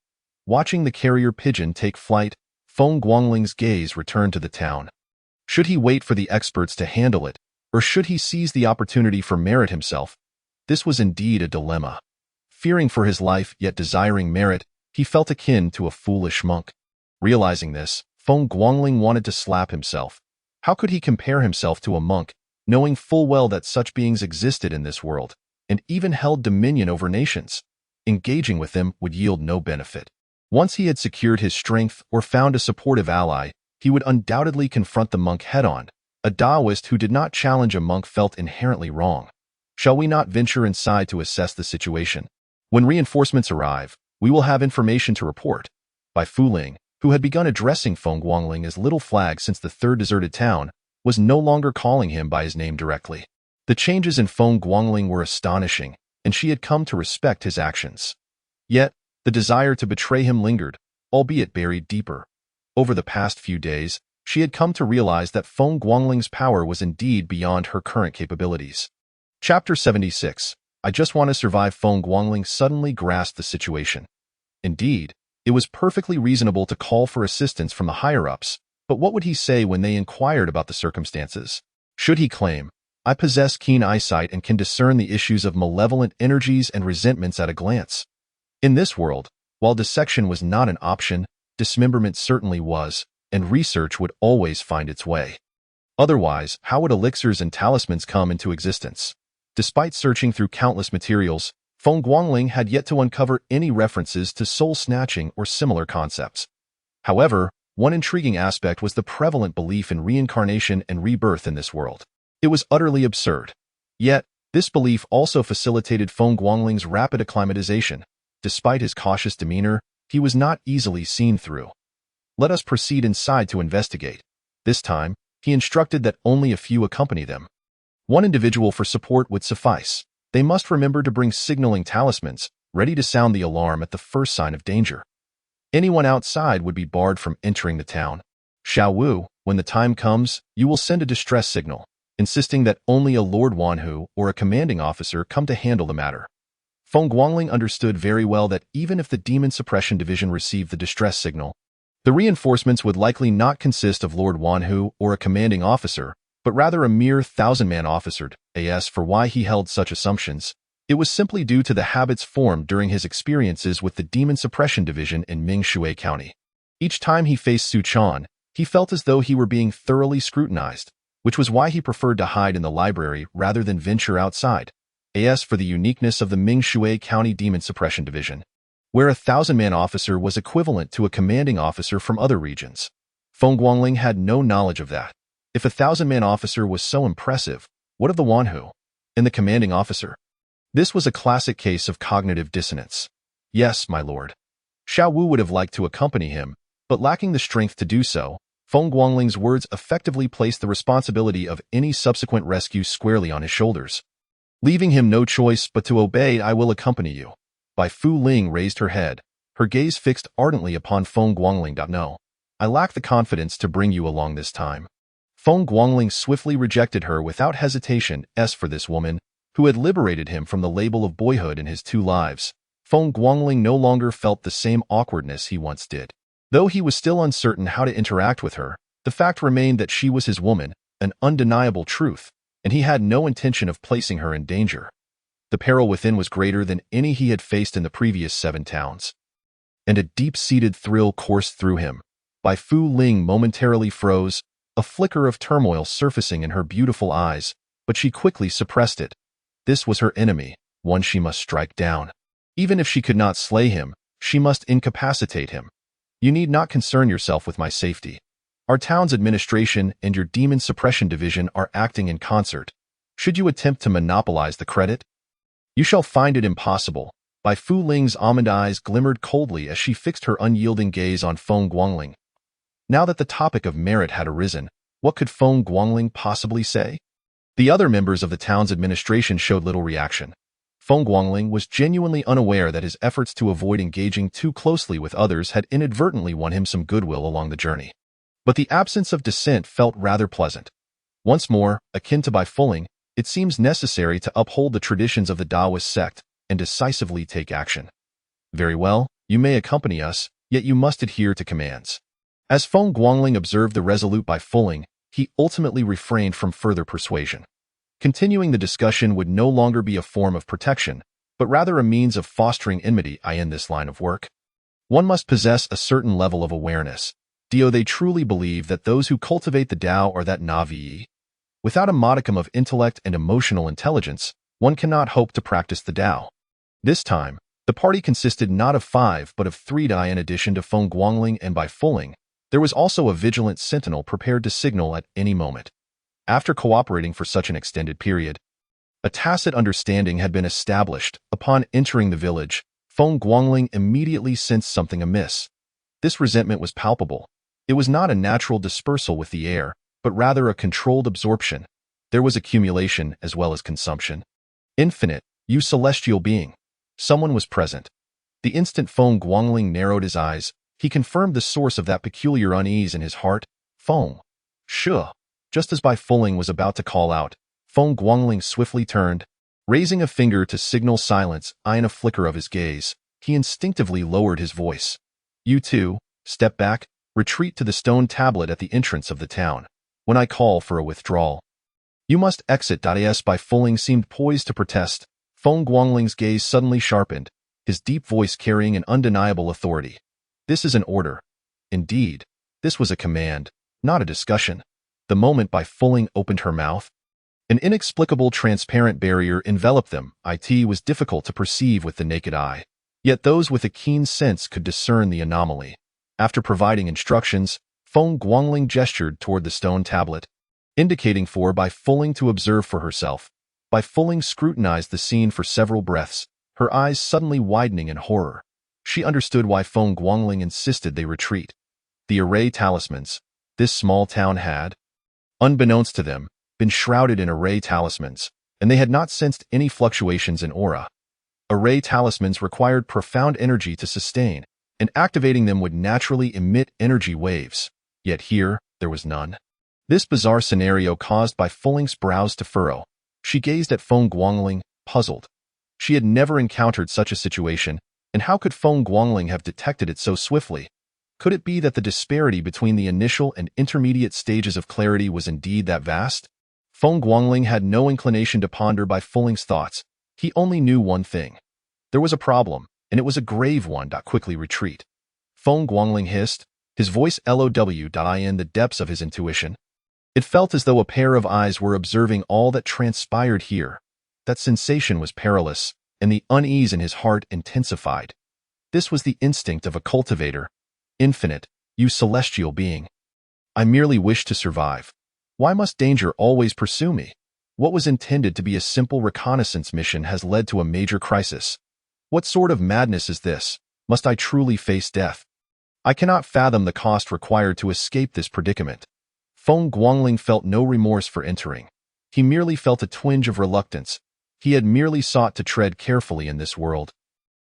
Watching the carrier pigeon take flight, Feng Guangling's gaze returned to the town. Should he wait for the experts to handle it, or should he seize the opportunity for merit himself? This was indeed a dilemma. Fearing for his life yet desiring merit, he felt akin to a foolish monk. Realizing this, Feng Guangling wanted to slap himself. How could he compare himself to a monk, knowing full well that such beings existed in this world, and even held dominion over nations? Engaging with them would yield no benefit. Once he had secured his strength or found a supportive ally, he would undoubtedly confront the monk head-on. A Taoist who did not challenge a monk felt inherently wrong. Shall we not venture inside to assess the situation? When reinforcements arrive, we will have information to report. Bai Fu Ling, who had begun addressing Feng Guangling as Little Flag since the third deserted town, was no longer calling him by his name directly. The changes in Feng Guangling were astonishing, and she had come to respect his actions. Yet, the desire to betray him lingered, albeit buried deeper. Over the past few days, she had come to realize that Feng Guangling's power was indeed beyond her current capabilities. Chapter 76. I just want to survive. Feng Guangling suddenly grasped the situation. Indeed, it was perfectly reasonable to call for assistance from the higher-ups, but what would he say when they inquired about the circumstances? Should he claim, I possess keen eyesight and can discern the issues of malevolent energies and resentments at a glance? In this world, while dissection was not an option, dismemberment certainly was, and research would always find its way. Otherwise, how would elixirs and talismans come into existence? Despite searching through countless materials, Feng Guangling had yet to uncover any references to soul-snatching or similar concepts. However, one intriguing aspect was the prevalent belief in reincarnation and rebirth in this world. It was utterly absurd. Yet, this belief also facilitated Feng Guangling's rapid acclimatization. Despite his cautious demeanor, he was not easily seen through. Let us proceed inside to investigate. This time, he instructed that only a few accompany them. One individual for support would suffice. They must remember to bring signaling talismans, ready to sound the alarm at the first sign of danger. Anyone outside would be barred from entering the town. Xiao Wu, when the time comes, you will send a distress signal, insisting that only a Lord Wanhu or a commanding officer come to handle the matter. Feng Guangling understood very well that even if the Demon Suppression Division received the distress signal, the reinforcements would likely not consist of Lord Wanhu or a commanding officer, but rather a mere 1,000-man officer. As for why he held such assumptions, it was simply due to the habits formed during his experiences with the Demon Suppression Division in Mingshui County. Each time he faced Su Chan, he felt as though he were being thoroughly scrutinized, which was why he preferred to hide in the library rather than venture outside. As for the uniqueness of the Mingshui County Demon Suppression Division, where a 1,000-man officer was equivalent to a commanding officer from other regions, Feng Guangling had no knowledge of that. If a 1,000-man officer was so impressive, what of the Wanhu and the commanding officer? This was a classic case of cognitive dissonance. Yes, my lord. Xiao Wu would have liked to accompany him, but lacking the strength to do so, Feng Guangling's words effectively placed the responsibility of any subsequent rescue squarely on his shoulders. Leaving him no choice but to obey. I will accompany you. Bai Fu Ling raised her head, her gaze fixed ardently upon Feng Guangling. No, I lack the confidence to bring you along this time. Feng Guangling swiftly rejected her without hesitation. As for this woman, who had liberated him from the label of boyhood in his 2 lives, Feng Guangling no longer felt the same awkwardness he once did. Though he was still uncertain how to interact with her, the fact remained that she was his woman, an undeniable truth, and he had no intention of placing her in danger. The peril within was greater than any he had faced in the previous 7 towns. And a deep-seated thrill coursed through him. Bai Fu Ling momentarily froze, a flicker of turmoil surfacing in her beautiful eyes, but she quickly suppressed it. This was her enemy, one she must strike down. Even if she could not slay him, she must incapacitate him. You need not concern yourself with my safety. Our town's administration and your demon suppression division are acting in concert. Should you attempt to monopolize the credit, you shall find it impossible. Bai Fu Ling's almond eyes glimmered coldly as she fixed her unyielding gaze on Feng Guangling. Now that the topic of merit had arisen, what could Feng Guangling possibly say? The other members of the town's administration showed little reaction. Feng Guangling was genuinely unaware that his efforts to avoid engaging too closely with others had inadvertently won him some goodwill along the journey. But the absence of dissent felt rather pleasant. Once more, akin to Bai Fu Ling, it seems necessary to uphold the traditions of the Taoist sect and decisively take action. Very well, you may accompany us, yet you must adhere to commands. As Feng Guangling observed the resolute Bai Fu Ling, he ultimately refrained from further persuasion. Continuing the discussion would no longer be a form of protection, but rather a means of fostering enmity in this line of work. One must possess a certain level of awareness. Do they truly believe that those who cultivate the Tao are that Navi? Without a modicum of intellect and emotional intelligence, one cannot hope to practice the Tao. This time, the party consisted not of 5 but of 3 Dai. In addition to Feng Guangling and Bai Fu Ling, there was also a vigilant sentinel prepared to signal at any moment. After cooperating for such an extended period, a tacit understanding had been established. Upon entering the village, Feng Guangling immediately sensed something amiss. This resentment was palpable. It was not a natural dispersal with the air, but rather a controlled absorption. There was accumulation as well as consumption. Infinite, you celestial being. Someone was present. The instant Feng Guangling narrowed his eyes, he confirmed the source of that peculiar unease in his heart. Feng Shu. Just as Bai Fu Ling was about to call out, Feng Guangling swiftly turned. Raising a finger to signal silence, in a flicker of his gaze, he instinctively lowered his voice. You two, step back, retreat to the stone tablet at the entrance of the town. When I call for a withdrawal, you must exit. As Bai Fu Ling seemed poised to protest, Feng Guangling's gaze suddenly sharpened, his deep voice carrying an undeniable authority. This is an order. Indeed, this was a command, not a discussion. The moment Bai Fu Ling opened her mouth, an inexplicable transparent barrier enveloped them. It was difficult to perceive with the naked eye. Yet those with a keen sense could discern the anomaly. After providing instructions, Feng Guangling gestured toward the stone tablet, indicating for Bai Fu Ling to observe for herself. Bai Fu Ling scrutinized the scene for several breaths, her eyes suddenly widening in horror. She understood why Feng Guangling insisted they retreat. The array talismans this small town had, unbeknownst to them, been shrouded in array talismans, and they had not sensed any fluctuations in aura. Array talismans required profound energy to sustain, and activating them would naturally emit energy waves. Yet here, there was none. This bizarre scenario caused Bai Fu Ling's brows to furrow. She gazed at Feng Guangling, puzzled. She had never encountered such a situation, and how could Feng Guangling have detected it so swiftly? Could it be that the disparity between the initial and intermediate stages of clarity was indeed that vast? Feng Guangling had no inclination to ponder Bai Fu Ling's thoughts. He only knew one thing. There was a problem, and it was a grave one. Quickly retreat. Feng Guangling hissed, his voice LOW in the depths of his intuition. It felt as though a pair of eyes were observing all that transpired here. That sensation was perilous, and the unease in his heart intensified. This was the instinct of a cultivator. Infinite, you celestial being. I merely wish to survive. Why must danger always pursue me? What was intended to be a simple reconnaissance mission has led to a major crisis. What sort of madness is this? Must I truly face death? I cannot fathom the cost required to escape this predicament. Feng Guangling felt no remorse for entering. He merely felt a twinge of reluctance. He had merely sought to tread carefully in this world,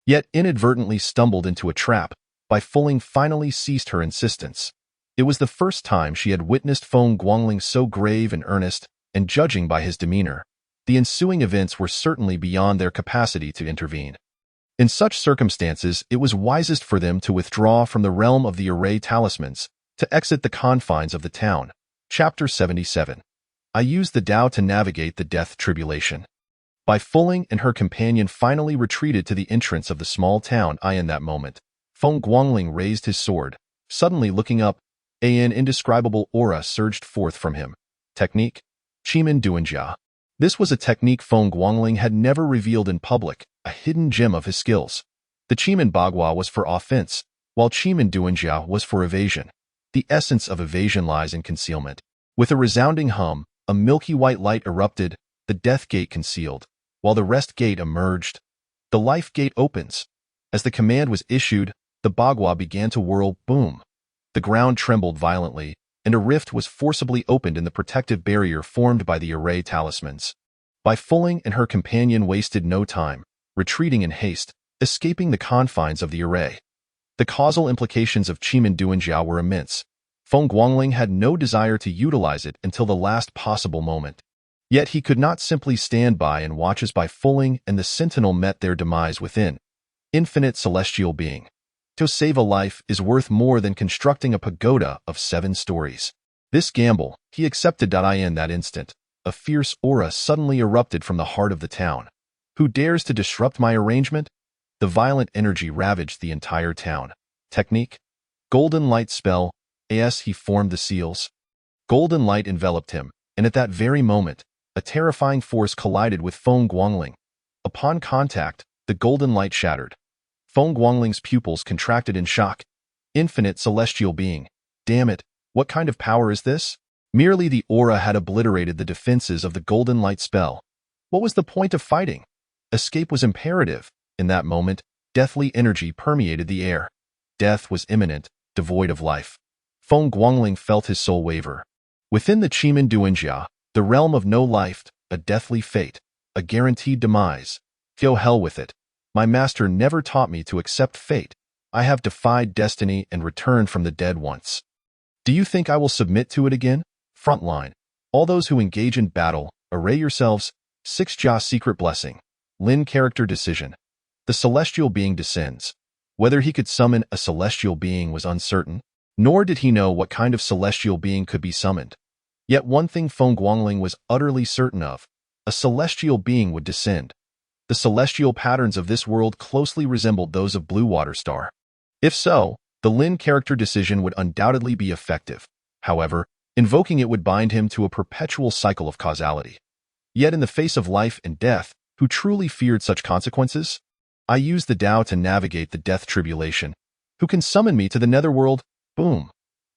yet inadvertently stumbled into a trap. Bai Fu Ling finally ceased her insistence. It was the first time she had witnessed Feng Guangling so grave and earnest, and judging by his demeanor, the ensuing events were certainly beyond their capacity to intervene. In such circumstances, it was wisest for them to withdraw from the realm of the array talismans, to exit the confines of the town. Chapter 77. I used the Tao to navigate the death tribulation. Bai Fuling and her companion finally retreated to the entrance of the small town. In that moment, Feng Guangling raised his sword. Suddenly looking up, an indescribable aura surged forth from him. Technique? Chimin Duanjia. This was a technique Feng Guangling had never revealed in public, a hidden gem of his skills. The Chimin Bagua was for offense, while Chimin Duanjia was for evasion. The essence of evasion lies in concealment. With a resounding hum, a milky white light erupted, the death gate concealed. While the rest gate emerged, the life gate opens. As the command was issued, the Bagua began to whirl. Boom. The ground trembled violently, and a rift was forcibly opened in the protective barrier formed by the array talismans. Bai Fuling and her companion wasted no time, retreating in haste, escaping the confines of the array. The causal implications of Chimin Duanjia were immense. Feng Guangling had no desire to utilize it until the last possible moment. Yet he could not simply stand by and watch as Bai Fuling and the Sentinel met their demise within. Infinite celestial being. To save a life is worth more than constructing a pagoda of 7 stories. This gamble, he accepted. In that instant, a fierce aura suddenly erupted from the heart of the town. Who dares to disrupt my arrangement? The violent energy ravaged the entire town. Technique? Golden light spell. As he formed the seals, golden light enveloped him, and at that very moment, a terrifying force collided with Feng Guangling. Upon contact, the golden light shattered. Feng Guangling's pupils contracted in shock. Infinite celestial being. Damn it, what kind of power is this? Merely the aura had obliterated the defenses of the golden light spell. What was the point of fighting? Escape was imperative. In that moment, deathly energy permeated the air. Death was imminent, devoid of life. Feng Guangling felt his soul waver. Within the Chimin Duanjia, the realm of no life, a deathly fate, a guaranteed demise. Go hell with it. My master never taught me to accept fate. I have defied destiny and returned from the dead once. Do you think I will submit to it again? Frontline. All those who engage in battle, array yourselves. 6 Jia secret blessing. Lin character decision. The celestial being descends. Whether he could summon a celestial being was uncertain. Nor did he know what kind of celestial being could be summoned. Yet one thing Feng Guangling was utterly certain of. A celestial being would descend. The celestial patterns of this world closely resembled those of Blue Water Star. If so, the Lin character decision would undoubtedly be effective. However, invoking it would bind him to a perpetual cycle of causality. Yet in the face of life and death, who truly feared such consequences? I used the Tao to navigate the death tribulation. Who can summon me to the netherworld? Boom!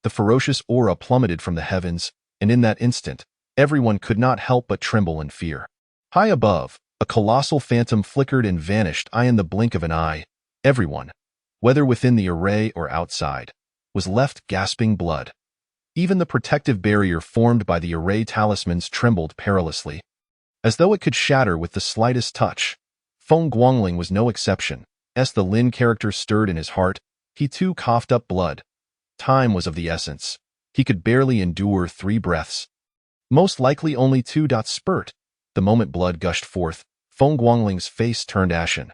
The ferocious aura plummeted from the heavens, and in that instant, everyone could not help but tremble in fear. High above, a colossal phantom flickered and vanished in the blink of an eye. Everyone, whether within the array or outside, was left gasping blood. Even the protective barrier formed by the array talismans trembled perilously, as though it could shatter with the slightest touch. Feng Guangling was no exception. As the Lin character stirred in his heart, he too coughed up blood. Time was of the essence. He could barely endure 3 breaths. Most likely only 2. Spurt. The moment blood gushed forth, Feng Guangling's face turned ashen.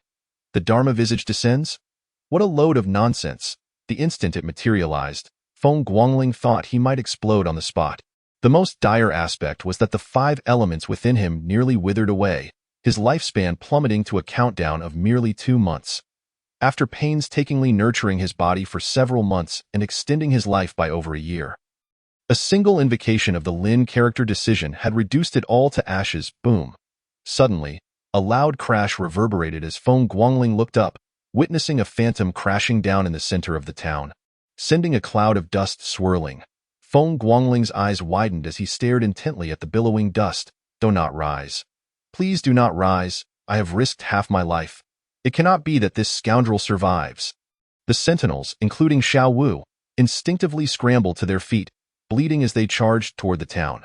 The Dharma visage descends? What a load of nonsense. The instant it materialized, Feng Guangling thought he might explode on the spot. The most dire aspect was that the 5 elements within him nearly withered away, his lifespan plummeting to a countdown of merely 2 months. After painstakingly nurturing his body for several months and extending his life by over a year. A single invocation of the Lin character decision had reduced it all to ashes. Boom. Suddenly, a loud crash reverberated as Feng Guangling looked up, witnessing a phantom crashing down in the center of the town, sending a cloud of dust swirling. Feng Guangling's eyes widened as he stared intently at the billowing dust. Do not rise. Please do not rise. I have risked half my life. It cannot be that this scoundrel survives. The sentinels, including Xiao Wu, instinctively scrambled to their feet, bleeding as they charged toward the town.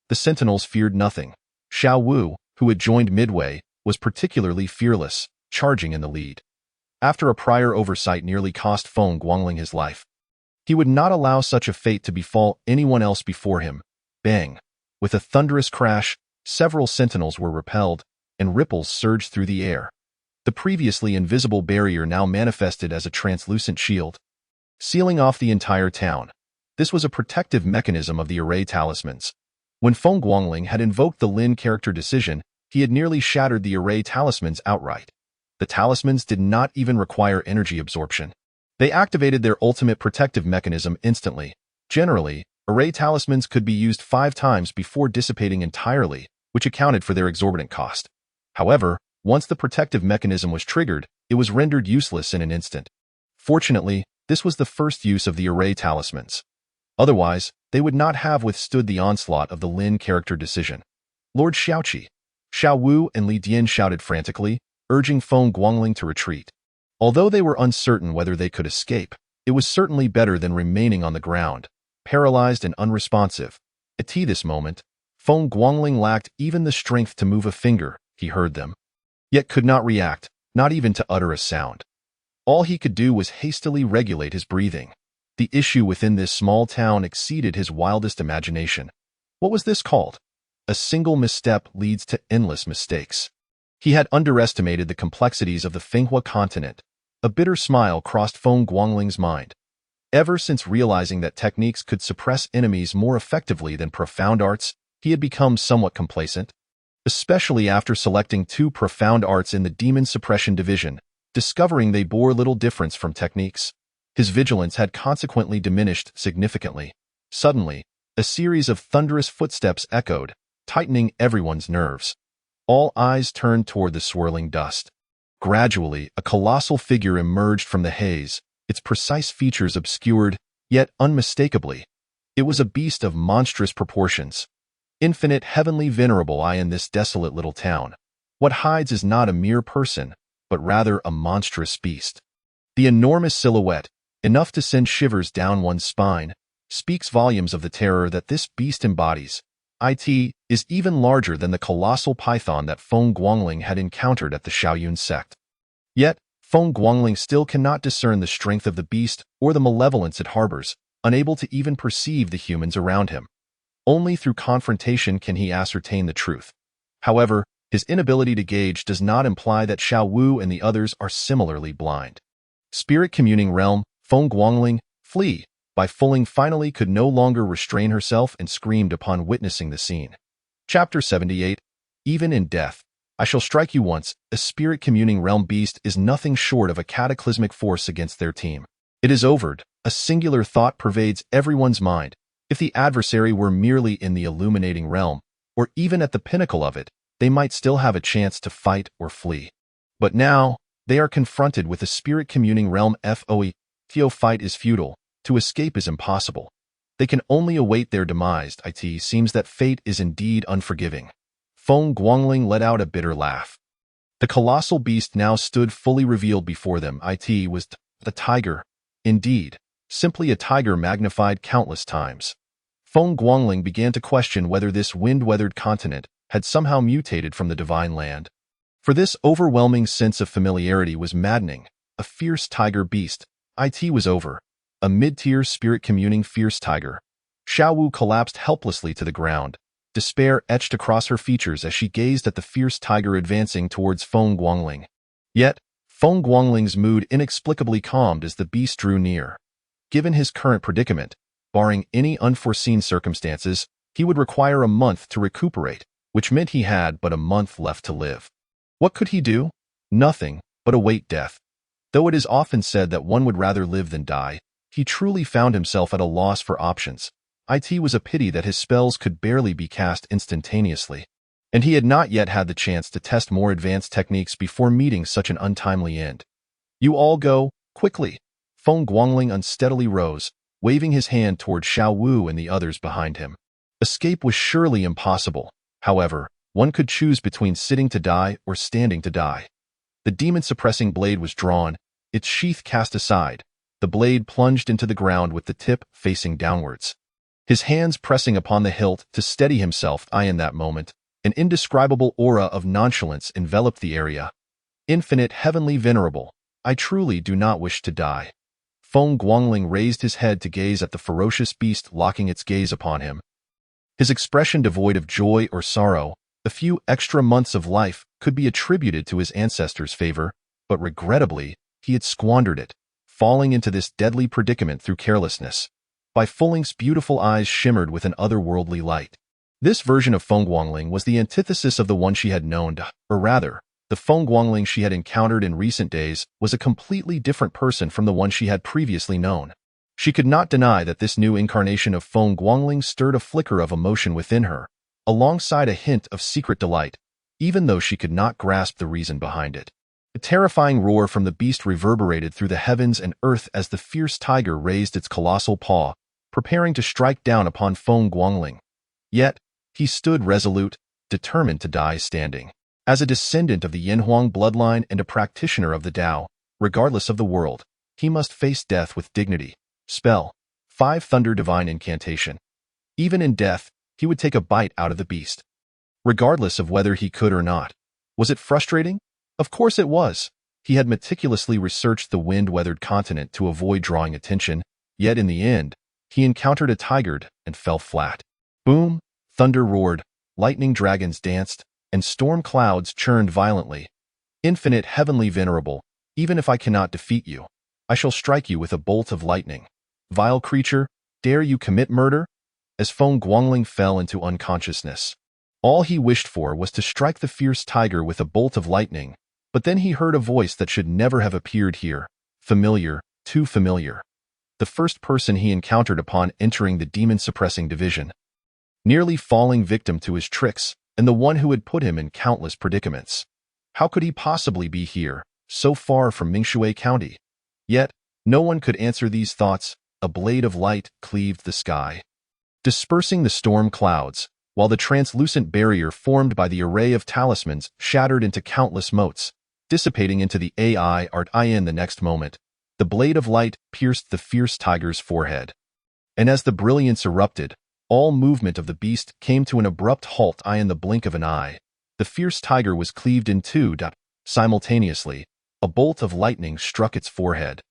The sentinels feared nothing. Xiao Wu, who had joined midway, was particularly fearless, charging in the lead. After a prior oversight nearly cost Feng Guangling his life, he would not allow such a fate to befall anyone else before him. Bang! With a thunderous crash, several sentinels were repelled, and ripples surged through the air. The previously invisible barrier now manifested as a translucent shield, sealing off the entire town. This was a protective mechanism of the array talismans. When Feng Guangling had invoked the Lin character decision, he had nearly shattered the array talismans outright. The talismans did not even require energy absorption. They activated their ultimate protective mechanism instantly. Generally, array talismans could be used 5 times before dissipating entirely, which accounted for their exorbitant cost. However, once the protective mechanism was triggered, it was rendered useless in an instant. Fortunately, this was the first use of the array talismans. Otherwise, they would not have withstood the onslaught of the Lin character decision. Lord Xiaoqi, Xiao Wu and Li Dian shouted frantically, urging Feng Guangling to retreat. Although they were uncertain whether they could escape, it was certainly better than remaining on the ground, paralyzed and unresponsive. At this moment, Feng Guangling lacked even the strength to move a finger. He heard them, yet could not react, not even to utter a sound. All he could do was hastily regulate his breathing. The issue within this small town exceeded his wildest imagination. What was this called? A single misstep leads to endless mistakes. He had underestimated the complexities of the Fenghua continent. A bitter smile crossed Feng Guangling's mind. Ever since realizing that techniques could suppress enemies more effectively than profound arts, he had become somewhat complacent. Especially after selecting 2 profound arts in the Demon Suppression Division, discovering they bore little difference from techniques. His vigilance had consequently diminished significantly. Suddenly, a series of thunderous footsteps echoed, tightening everyone's nerves. All eyes turned toward the swirling dust. Gradually, a colossal figure emerged from the haze, its precise features obscured, yet unmistakably. It was a beast of monstrous proportions. Infinite heavenly venerable I in this desolate little town. What hides is not a mere person, but rather a monstrous beast. The enormous silhouette, enough to send shivers down one's spine, speaks volumes of the terror that this beast embodies. It is even larger than the colossal python that Feng Guangling had encountered at the Shaoyun sect. Yet, Feng Guangling still cannot discern the strength of the beast or the malevolence it harbors, unable to even perceive the humans around him. Only through confrontation can he ascertain the truth. However, his inability to gauge does not imply that Xiao Wu and the others are similarly blind. Spirit communing realm, Feng Guangling, flee. Bai Fuling finally could no longer restrain herself and screamed upon witnessing the scene. Chapter 78. Even in death, I shall strike you once. A spirit communing realm beast is nothing short of a cataclysmic force against their team. It is over. A singular thought pervades everyone's mind. If the adversary were merely in the illuminating realm, or even at the pinnacle of it, they might still have a chance to fight or flee. But now, they are confronted with a spirit communing realm FOE. To fight is futile. To escape is impossible. They can only await their demise. It seems that fate is indeed unforgiving. Feng Guangling let out a bitter laugh. The colossal beast now stood fully revealed before them. It was the tiger. Indeed, simply a tiger magnified countless times. Feng Guangling began to question whether this wind-weathered continent had somehow mutated from the divine land. For this overwhelming sense of familiarity was maddening. A fierce tiger beast. It was over. A mid-tier spirit-communing fierce tiger. Xiao Wu collapsed helplessly to the ground. Despair etched across her features as she gazed at the fierce tiger advancing towards Feng Guangling. Yet, Feng Guangling's mood inexplicably calmed as the beast drew near. Given his current predicament, barring any unforeseen circumstances, he would require a month to recuperate, which meant he had but a month left to live. What could he do? Nothing, but await death. Though it is often said that one would rather live than die, he truly found himself at a loss for options. It was a pity that his spells could barely be cast instantaneously, and he had not yet had the chance to test more advanced techniques before meeting such an untimely end. You all go, quickly. Feng Guangling unsteadily rose, waving his hand toward Xiao Wu and the others behind him. Escape was surely impossible. However, one could choose between sitting to die or standing to die. The demon-suppressing blade was drawn, its sheath cast aside. The blade plunged into the ground with the tip facing downwards. His hands pressing upon the hilt to steady himself. In that moment, an indescribable aura of nonchalance enveloped the area. Infinite heavenly venerable, I truly do not wish to die. Feng Guangling raised his head to gaze at the ferocious beast locking its gaze upon him. His expression devoid of joy or sorrow. A few extra months of life could be attributed to his ancestors' favor, but regrettably, he had squandered it, falling into this deadly predicament through carelessness. Bai Fuling's beautiful eyes shimmered with an otherworldly light. This version of Feng Guangling was the antithesis of the one she had known, or rather, the Feng Guangling she had encountered in recent days was a completely different person from the one she had previously known. She could not deny that this new incarnation of Feng Guangling stirred a flicker of emotion within her, alongside a hint of secret delight, even though she could not grasp the reason behind it. A terrifying roar from the beast reverberated through the heavens and earth as the fierce tiger raised its colossal paw, preparing to strike down upon Feng Guangling. Yet, he stood resolute, determined to die standing. As a descendant of the Yanhuang bloodline and a practitioner of the Tao, regardless of the world, he must face death with dignity. Spell 5 Thunder Divine Incantation. Even in death, he would take a bite out of the beast, regardless of whether he could or not. Was it frustrating? Of course it was. He had meticulously researched the wind-weathered continent to avoid drawing attention, yet in the end, he encountered a tiger and fell flat. Boom! Thunder roared, lightning dragons danced, and storm clouds churned violently. Infinite heavenly venerable, even if I cannot defeat you, I shall strike you with a bolt of lightning. Vile creature, dare you commit murder? As Feng Guangling fell into unconsciousness, all he wished for was to strike the fierce tiger with a bolt of lightning, but then he heard a voice that should never have appeared here. Familiar, too familiar. The first person he encountered upon entering the demon-suppressing division, nearly falling victim to his tricks, and the one who had put him in countless predicaments. How could he possibly be here, so far from Mingshui County? Yet, no one could answer these thoughts. A blade of light cleaved the sky, dispersing the storm clouds, while the translucent barrier formed by the array of talismans shattered into countless motes, dissipating into the in the next moment. The blade of light pierced the fierce tiger's forehead. And as the brilliance erupted, all movement of the beast came to an abrupt halt in the blink of an eye. The fierce tiger was cleaved in two. Simultaneously, a bolt of lightning struck its forehead.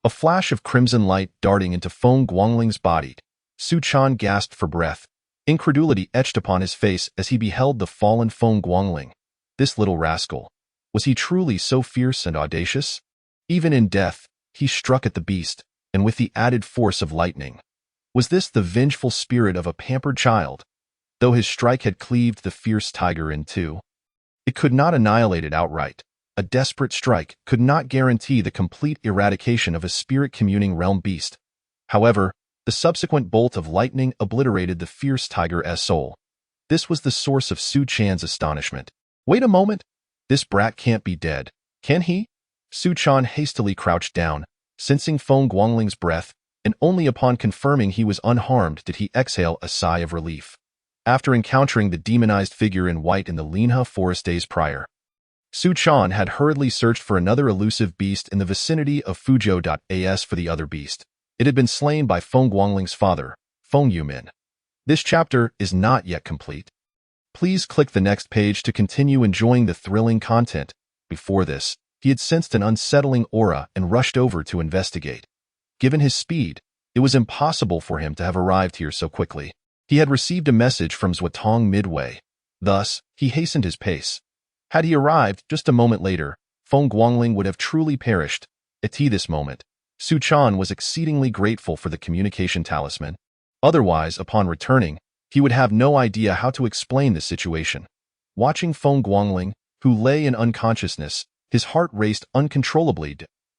A flash of crimson light darting into Feng Guangling's body. Su Chan gasped for breath. Incredulity etched upon his face as he beheld the fallen Feng Guangling. This little rascal. Was he truly so fierce and audacious? Even in death, he struck at the beast, and with the added force of lightning. Was this the vengeful spirit of a pampered child? Though his strike had cleaved the fierce tiger in two, it could not annihilate it outright. A desperate strike could not guarantee the complete eradication of a spirit-communing realm beast. However, the subsequent bolt of lightning obliterated the fierce tiger's soul. This was the source of Su Chan's astonishment. Wait a moment! This brat can't be dead, can he? Su Chan hastily crouched down, sensing Feng Guangling's breath, and only upon confirming he was unharmed did he exhale a sigh of relief. After encountering the demonized figure in white in the Linha forest days prior, Su Chan had hurriedly searched for another elusive beast in the vicinity of Fuzhou.as for the other beast. It had been slain by Feng Guangling's father, Feng Yumin. This chapter is not yet complete. Please click the next page to continue enjoying the thrilling content. Before this, he had sensed an unsettling aura and rushed over to investigate. Given his speed, it was impossible for him to have arrived here so quickly. He had received a message from Zhuotong midway. Thus, he hastened his pace. Had he arrived just a moment later, Feng Guangling would have truly perished. At this moment, Su Chan was exceedingly grateful for the communication talisman. Otherwise, upon returning, he would have no idea how to explain the situation. Watching Feng Guangling, who lay in unconsciousness, his heart raced uncontrollably.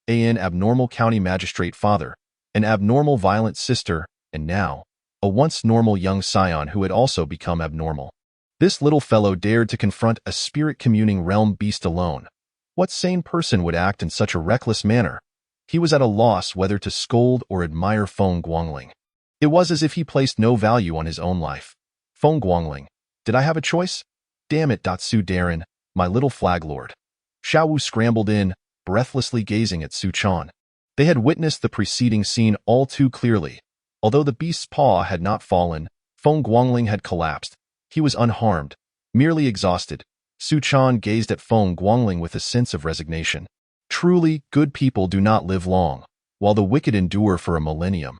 An abnormal county magistrate father, an abnormal violent sister, and now, a once normal young scion who had also become abnormal. This little fellow dared to confront a spirit-communing realm beast alone. What sane person would act in such a reckless manner? He was at a loss whether to scold or admire Feng Guangling. It was as if he placed no value on his own life. Feng Guangling, did I have a choice? Damn it, Su Darren, my little flag lord. Xiao Wu scrambled in, breathlessly gazing at Su Chan. They had witnessed the preceding scene all too clearly. Although the beast's paw had not fallen, Feng Guangling had collapsed. He was unharmed, merely exhausted. Su Chan gazed at Feng Guangling with a sense of resignation. Truly, good people do not live long, while the wicked endure for a millennium.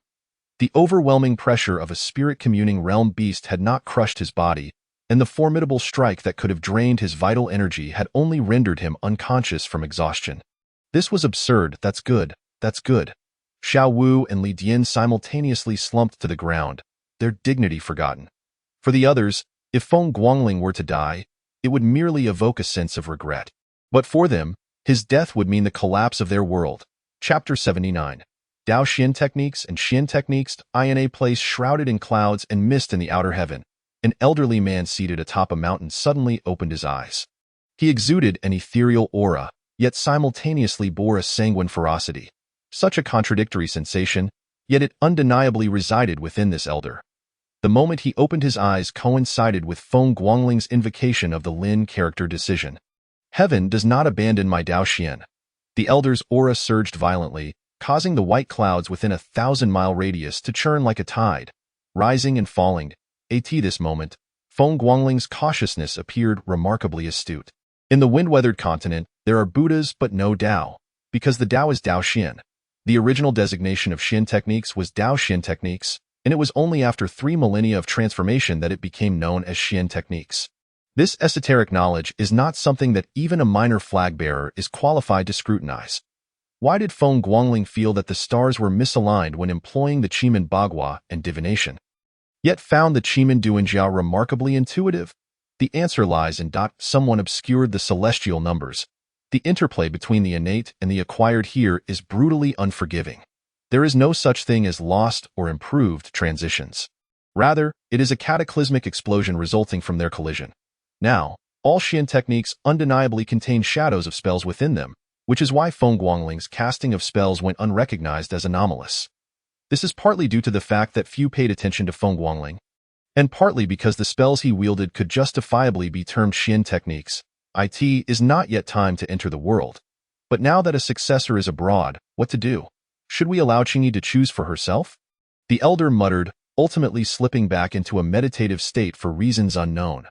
The overwhelming pressure of a spirit-communing realm beast had not crushed his body, and the formidable strike that could have drained his vital energy had only rendered him unconscious from exhaustion. This was absurd. That's good. That's good. Xiao Wu and Li Dian simultaneously slumped to the ground, their dignity forgotten. For the others, If Feng Guangling were to die, it would merely evoke a sense of regret. But for them, his death would mean the collapse of their world. Chapter 79. Dao Xian Techniques and Xian Techniques. In a place shrouded in clouds and mist in the outer heaven, an elderly man seated atop a mountain suddenly opened his eyes. He exuded an ethereal aura, yet simultaneously bore a sanguine ferocity. Such a contradictory sensation, yet it undeniably resided within this elder. The moment he opened his eyes coincided with Feng Guangling's invocation of the Lin character decision. Heaven does not abandon my Dao Xian. The elder's aura surged violently, causing the white clouds within a 1,000-mile radius to churn like a tide, rising and falling. At this moment, Feng Guangling's cautiousness appeared remarkably astute. In the wind-weathered continent, there are Buddhas but no Dao, because the Dao is Dao Xian. The original designation of Xian Techniques was Dao Xian Techniques, and it was only after 3 millennia of transformation that it became known as Xian Techniques. This esoteric knowledge is not something that even a minor flag-bearer is qualified to scrutinize. Why did Feng Guangling feel that the stars were misaligned when employing the Qimen Bagua and divination, yet found the Qimen Duanjiao remarkably intuitive? The answer lies in someone obscured the celestial numbers. The interplay between the innate and the acquired here is brutally unforgiving. There is no such thing as lost or improved transitions. Rather, it is a cataclysmic explosion resulting from their collision. Now, all Xian techniques undeniably contain shadows of spells within them, which is why Feng Guangling's casting of spells went unrecognized as anomalous. This is partly due to the fact that few paid attention to Feng Guangling, and partly because the spells he wielded could justifiably be termed Xian techniques. It is not yet time to enter the world. But now that a successor is abroad, what to do? Should we allow Qingyi to choose for herself? The elder muttered, ultimately slipping back into a meditative state for reasons unknown.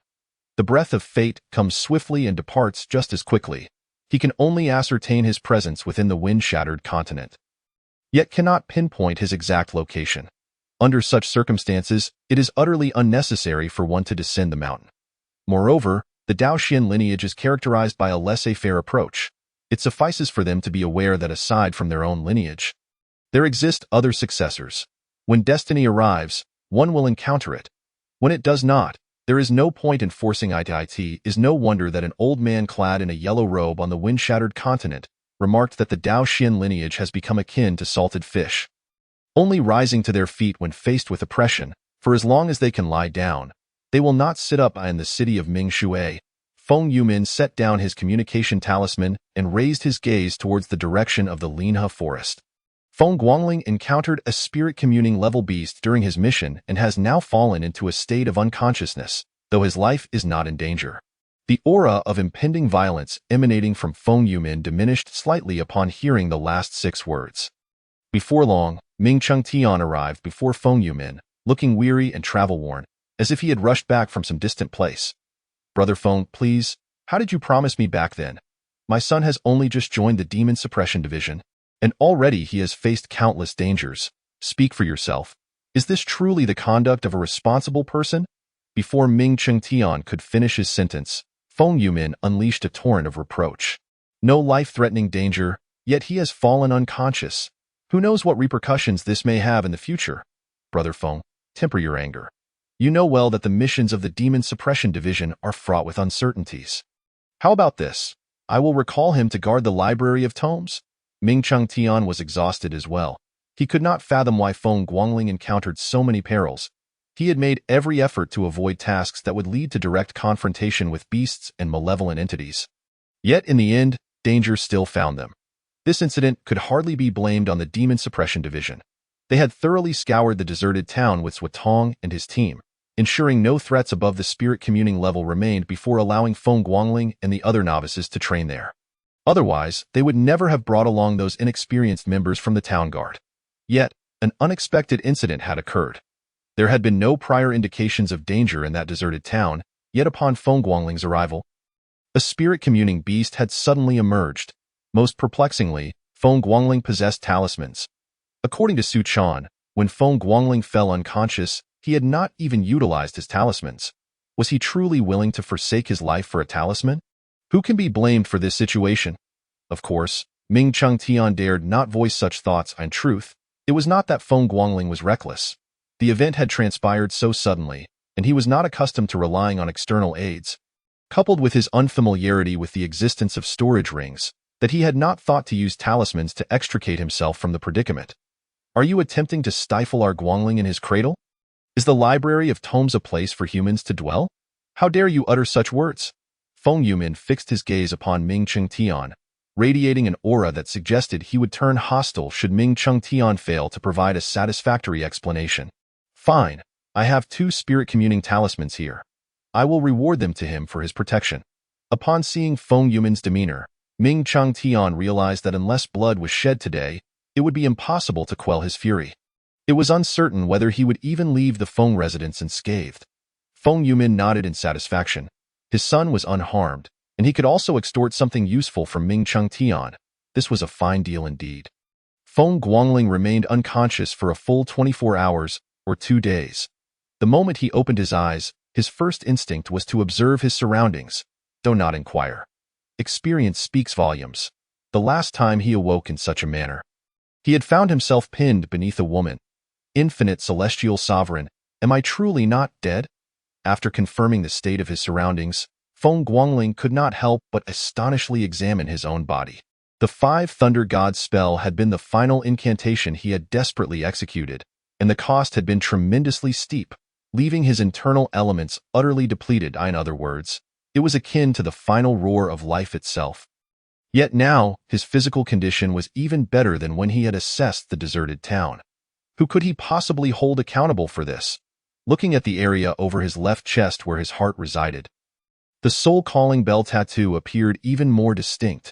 The breath of fate comes swiftly and departs just as quickly. He can only ascertain his presence within the wind-shattered continent, yet cannot pinpoint his exact location. Under such circumstances, it is utterly unnecessary for one to descend the mountain. Moreover, the Dao Xian lineage is characterized by a laissez-faire approach. It suffices for them to be aware that aside from their own lineage, there exist other successors. When destiny arrives, one will encounter it. When it does not, there is no point in forcing it. It is no wonder that an old man clad in a yellow robe on the wind-shattered continent remarked that the Dao Xian lineage has become akin to salted fish, only rising to their feet when faced with oppression. For as long as they can lie down, they will not sit up. In the city of Mingshui, Feng Yumin set down his communication talisman and raised his gaze towards the direction of the Linhe forest. Feng Guangling encountered a spirit-communing level beast during his mission and has now fallen into a state of unconsciousness, though his life is not in danger. The aura of impending violence emanating from Feng Yumin diminished slightly upon hearing the last 6 words. Before long, Ming Chengtian arrived before Feng Yumin, looking weary and travel-worn, as if he had rushed back from some distant place. "Brother Feng, please, how did you promise me back then? My son has only just joined the Demon Suppression Division, and already he has faced countless dangers. Speak for yourself. Is this truly the conduct of a responsible person?" Before Ming Chengtian could finish his sentence, Feng Yumin unleashed a torrent of reproach. No life-threatening danger, yet he has fallen unconscious. Who knows what repercussions this may have in the future? Brother Feng, temper your anger. You know well that the missions of the Demon Suppression Division are fraught with uncertainties. How about this? I will recall him to guard the Library of Tomes. Ming Chengtian was exhausted as well. He could not fathom why Feng Guangling encountered so many perils. He had made every effort to avoid tasks that would lead to direct confrontation with beasts and malevolent entities. Yet in the end, danger still found them. This incident could hardly be blamed on the Demon Suppression Division. They had thoroughly scoured the deserted town with Swatong and his team, ensuring no threats above the spirit communing level remained before allowing Feng Guangling and the other novices to train there. Otherwise, they would never have brought along those inexperienced members from the town guard. Yet, an unexpected incident had occurred. There had been no prior indications of danger in that deserted town, yet upon Feng Guangling's arrival, a spirit-communing beast had suddenly emerged. Most perplexingly, Feng Guangling possessed talismans. According to Su Chan, when Feng Guangling fell unconscious, he had not even utilized his talismans. Was he truly willing to forsake his life for a talisman? Who can be blamed for this situation? Of course, Ming Chengtian dared not voice such thoughts. In truth, it was not that Feng Guangling was reckless. The event had transpired so suddenly, and he was not accustomed to relying on external aids. Coupled with his unfamiliarity with the existence of storage rings, that he had not thought to use talismans to extricate himself from the predicament. Are you attempting to stifle our Guangling in his cradle? Is the library of tomes a place for humans to dwell? How dare you utter such words? Feng Yumin fixed his gaze upon Ming Cheng Tian, radiating an aura that suggested he would turn hostile should Ming Cheng Tian fail to provide a satisfactory explanation. Fine, I have 2 spirit-communing talismans here. I will reward them to him for his protection. Upon seeing Feng Yumin's demeanor, Ming Cheng Tian realized that unless blood was shed today, it would be impossible to quell his fury. It was uncertain whether he would even leave the Feng residence unscathed. Feng Yumin nodded in satisfaction. His son was unharmed, and he could also extort something useful from Ming Cheng Tian. This was a fine deal indeed. Feng Guangling remained unconscious for a full 24 hours, or 2 days. The moment he opened his eyes, his first instinct was to observe his surroundings, though not inquire. Experience speaks volumes. The last time he awoke in such a manner, he had found himself pinned beneath a woman. Infinite celestial sovereign, am I truly not dead? After confirming the state of his surroundings, Feng Guangling could not help but astonishingly examine his own body. The 5 Thunder God spell had been the final incantation he had desperately executed, and the cost had been tremendously steep, leaving his internal elements utterly depleted. In other words, it was akin to the final roar of life itself. Yet now, his physical condition was even better than when he had assessed the deserted town. Who could he possibly hold accountable for this? Looking at the area over his left chest where his heart resided, the soul-calling bell tattoo appeared even more distinct.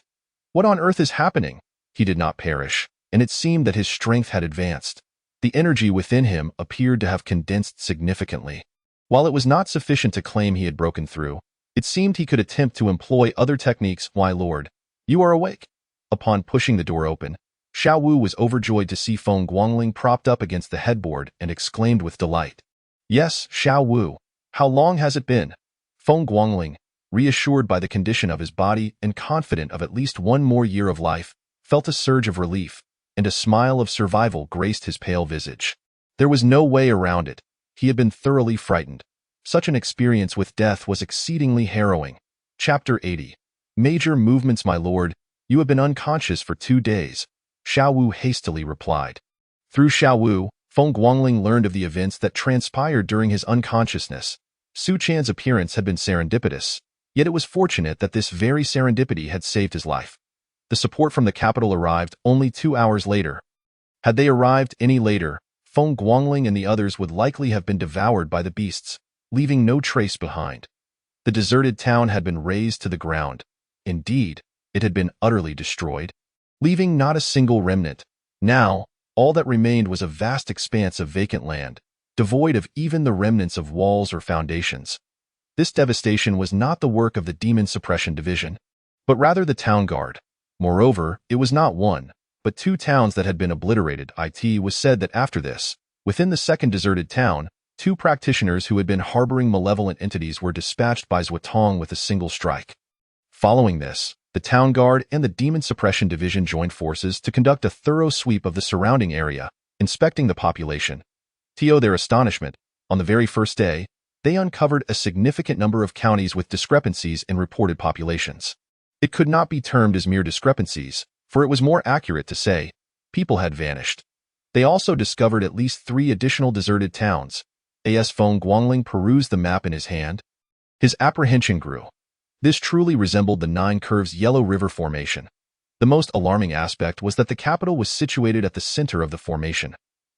What on earth is happening? He did not perish, and it seemed that his strength had advanced. The energy within him appeared to have condensed significantly. While it was not sufficient to claim he had broken through, it seemed he could attempt to employ other techniques. Why, Lord, you are awake. Upon pushing the door open, Xiao Wu was overjoyed to see Feng Guangling propped up against the headboard and exclaimed with delight. Yes, Xiao Wu. How long has it been? Feng Guangling, reassured by the condition of his body and confident of at least 1 more year of life, felt a surge of relief, and a smile of survival graced his pale visage. There was no way around it. He had been thoroughly frightened. Such an experience with death was exceedingly harrowing. Chapter 80. Major movements, my lord. You have been unconscious for 2 days. Xiao Wu hastily replied. Through Xiao Wu, Feng Guangling learned of the events that transpired during his unconsciousness. Su Chan's appearance had been serendipitous, yet it was fortunate that this very serendipity had saved his life. The support from the capital arrived only 2 hours later. Had they arrived any later, Feng Guangling and the others would likely have been devoured by the beasts, leaving no trace behind. The deserted town had been razed to the ground. Indeed, it had been utterly destroyed, leaving not a single remnant. Now, all that remained was a vast expanse of vacant land, devoid of even the remnants of walls or foundations. This devastation was not the work of the Demon Suppression Division, but rather the town guard. Moreover, it was not 1, but 2 towns that had been obliterated. It was said that after this, within the second deserted town, 2 practitioners who had been harboring malevolent entities were dispatched by Zuotong with a single strike. Following this, the town guard and the Demon Suppression Division joined forces to conduct a thorough sweep of the surrounding area, inspecting the population. To their astonishment, on the very first day, they uncovered a significant number of counties with discrepancies in reported populations. It could not be termed as mere discrepancies, for it was more accurate to say, people had vanished. They also discovered at least 3 additional deserted towns. As Feng Guangling perused the map in his hand, his apprehension grew. This truly resembled the 9 Curves Yellow River Formation. The most alarming aspect was that the capital was situated at the center of the formation.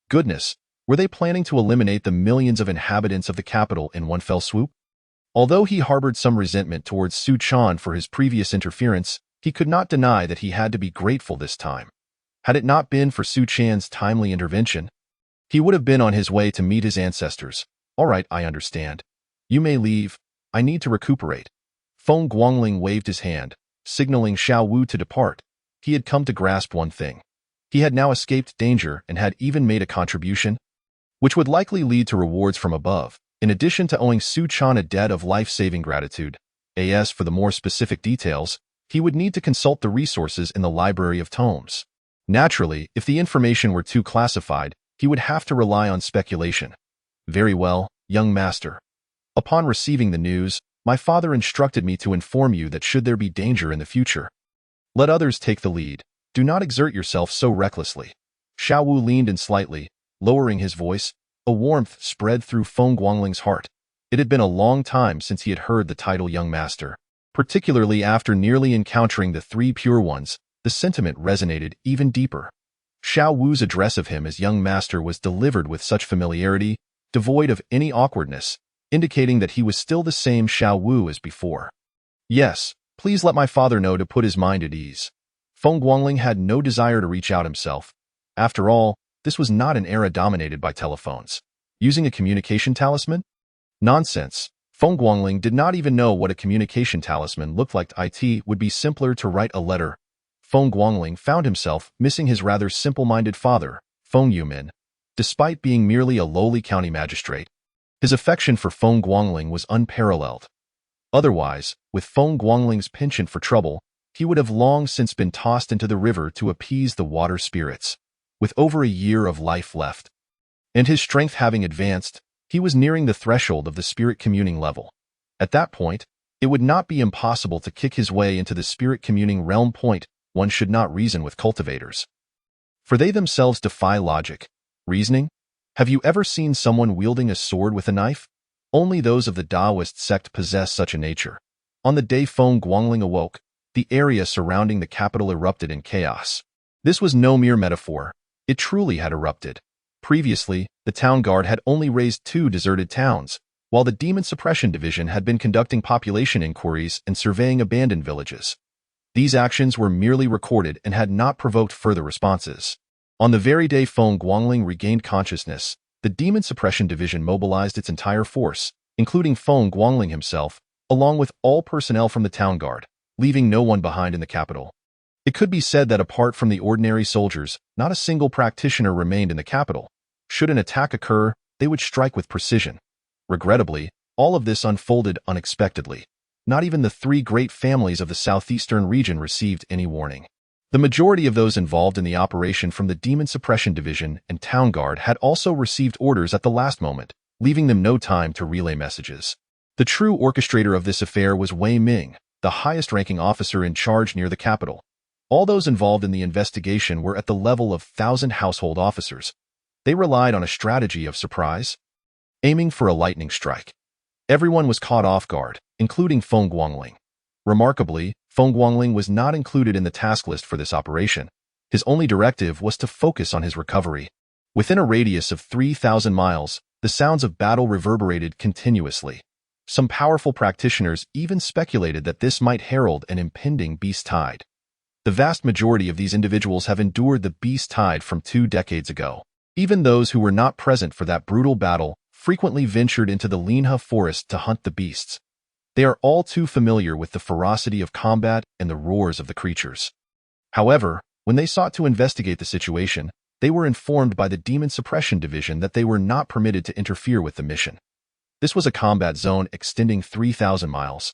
Goodness, were they planning to eliminate the millions of inhabitants of the capital in one fell swoop? Although he harbored some resentment towards Su Chan for his previous interference, he could not deny that he had to be grateful this time. Had it not been for Su Chan's timely intervention, he would have been on his way to meet his ancestors. All right, I understand. You may leave. I need to recuperate. Feng Guangling waved his hand, signaling Xiao Wu to depart. He had come to grasp one thing. He had now escaped danger and had even made a contribution, which would likely lead to rewards from above, in addition to owing Su Chan a debt of life-saving gratitude. As for the more specific details, he would need to consult the resources in the Library of Tomes. Naturally, if the information were too classified, he would have to rely on speculation. Very well, young master. Upon receiving the news, my father instructed me to inform you that should there be danger in the future, let others take the lead. Do not exert yourself so recklessly. Xiao Wu leaned in slightly, lowering his voice. A warmth spread through Feng Guangling's heart. It had been a long time since he had heard the title young master. Particularly after nearly encountering the three pure ones, the sentiment resonated even deeper. Xiao Wu's address of him as young master was delivered with such familiarity, devoid of any awkwardness, indicating that he was still the same Xiao Wu as before. Yes, please let my father know to put his mind at ease. Feng Guangling had no desire to reach out himself. After all, this was not an era dominated by telephones. Using a communication talisman? Nonsense. Feng Guangling did not even know what a communication talisman looked like. It would be simpler to write a letter. Feng Guangling found himself missing his rather simple-minded father, Feng Yumin. Despite being merely a lowly county magistrate, his affection for Feng Guangling was unparalleled. Otherwise, with Feng Guangling's penchant for trouble, he would have long since been tossed into the river to appease the water spirits. With over a year of life left, and his strength having advanced, he was nearing the threshold of the spirit communing level. At that point, it would not be impossible to kick his way into the spirit communing realm. One should not reason with cultivators, for they themselves defy logic. Reasoning? Have you ever seen someone wielding a sword with a knife? Only those of the Taoist sect possess such a nature. On the day Feng Guangling awoke, the area surrounding the capital erupted in chaos. This was no mere metaphor. It truly had erupted. Previously, the town guard had only razed 2 deserted towns, while the Demon Suppression Division had been conducting population inquiries and surveying abandoned villages. These actions were merely recorded and had not provoked further responses. On the very day Feng Guangling regained consciousness, the Demon Suppression Division mobilized its entire force, including Feng Guangling himself, along with all personnel from the town guard, leaving no one behind in the capital. It could be said that apart from the ordinary soldiers, not a single practitioner remained in the capital. Should an attack occur, they would strike with precision. Regrettably, all of this unfolded unexpectedly. Not even the 3 great families of the southeastern region received any warning. The majority of those involved in the operation from the Demon Suppression Division and Town Guard had also received orders at the last moment, leaving them no time to relay messages. The true orchestrator of this affair was Wei Ming, the highest-ranking officer in charge near the capital. All those involved in the investigation were at the level of 1,000 household officers. They relied on a strategy of surprise, aiming for a lightning strike. Everyone was caught off guard, including Feng Guangling. Remarkably, Feng Guangling was not included in the task list for this operation. His only directive was to focus on his recovery. Within a radius of 3,000 miles, the sounds of battle reverberated continuously. Some powerful practitioners even speculated that this might herald an impending beast tide. The vast majority of these individuals have endured the beast tide from 2 decades ago. Even those who were not present for that brutal battle frequently ventured into the Linhe forest to hunt the beasts. They are all too familiar with the ferocity of combat and the roars of the creatures. However, when they sought to investigate the situation, they were informed by the Demon Suppression Division that they were not permitted to interfere with the mission. This was a combat zone extending 3,000 miles.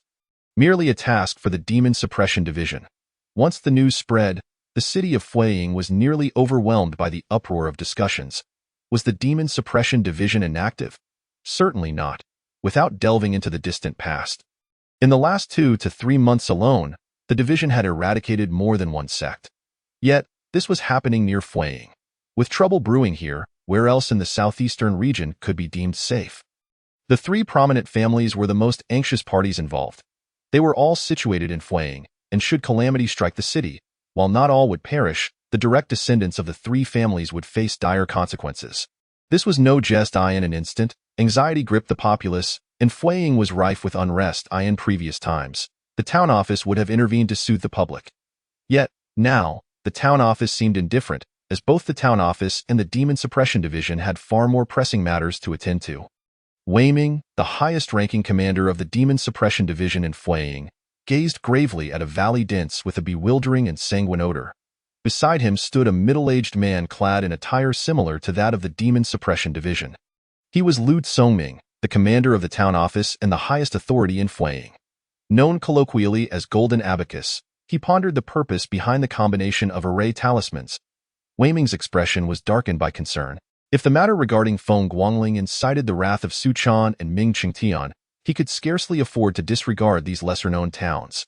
Merely a task for the Demon Suppression Division. Once the news spread, the city of Fuiying was nearly overwhelmed by the uproar of discussions. Was the Demon Suppression Division inactive? Certainly not, without delving into the distant past. In the last 2 to 3 months alone, the division had eradicated more than one sect. Yet, this was happening near Fuiying. With trouble brewing here, where else in the southeastern region could be deemed safe? The 3 prominent families were the most anxious parties involved. They were all situated in Fuiying, and should calamity strike the city, while not all would perish, the direct descendants of the 3 families would face dire consequences. This was no jest. In an instant, anxiety gripped the populace, and Fuiying was rife with unrest. In previous times, the town office would have intervened to soothe the public. Yet, now, the town office seemed indifferent, as both the town office and the Demon Suppression Division had far more pressing matters to attend to. Wei Ming, the highest-ranking commander of the Demon Suppression Division in Fuiying, gazed gravely at a valley dense with a bewildering and sanguine odor. Beside him stood a middle-aged man clad in attire similar to that of the Demon Suppression Division. He was Lu Tsongming, the commander of the town office and the highest authority in Fuiying. Known colloquially as Golden Abacus, he pondered the purpose behind the combination of array talismans. Wei Ming's expression was darkened by concern. If the matter regarding Feng Guangling incited the wrath of Su Chan and Ming Qingtian, He could scarcely afford to disregard these lesser-known towns.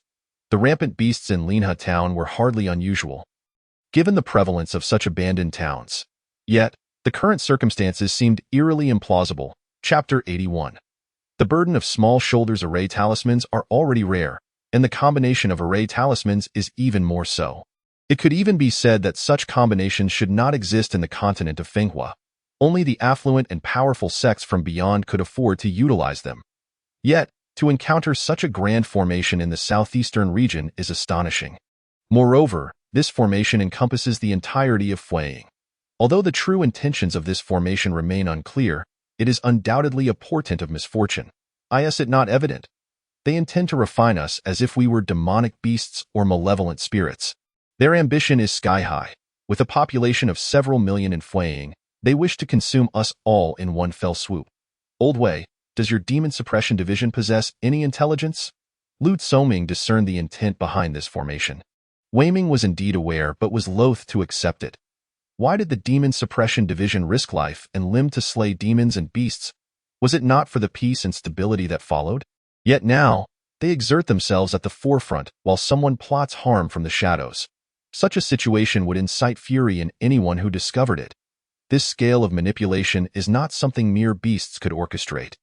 The rampant beasts in Linha town were hardly unusual, given the prevalence of such abandoned towns. Yet, the current circumstances seemed eerily implausible. Chapter 81. The burden of small shoulders array talismans are already rare, and the combination of array talismans is even more so. It could even be said that such combinations should not exist in the continent of Fenghua. Only the affluent and powerful sects from beyond could afford to utilize them. Yet, to encounter such a grand formation in the southeastern region is astonishing. Moreover, this formation encompasses the entirety of Fueying. Although the true intentions of this formation remain unclear, it is undoubtedly a portent of misfortune. Is it not evident? They intend to refine us as if we were demonic beasts or malevolent spirits. Their ambition is sky-high. With a population of several million in Fueying, they wish to consume us all in one fell swoop. Old Wei, does your demon suppression division possess any intelligence? Lu Tsoming discerned the intent behind this formation. Wei Ming was indeed aware but was loath to accept it. Why did the demon suppression division risk life and limb to slay demons and beasts? Was it not for the peace and stability that followed? Yet now, they exert themselves at the forefront while someone plots harm from the shadows. Such a situation would incite fury in anyone who discovered it. This scale of manipulation is not something mere beasts could orchestrate.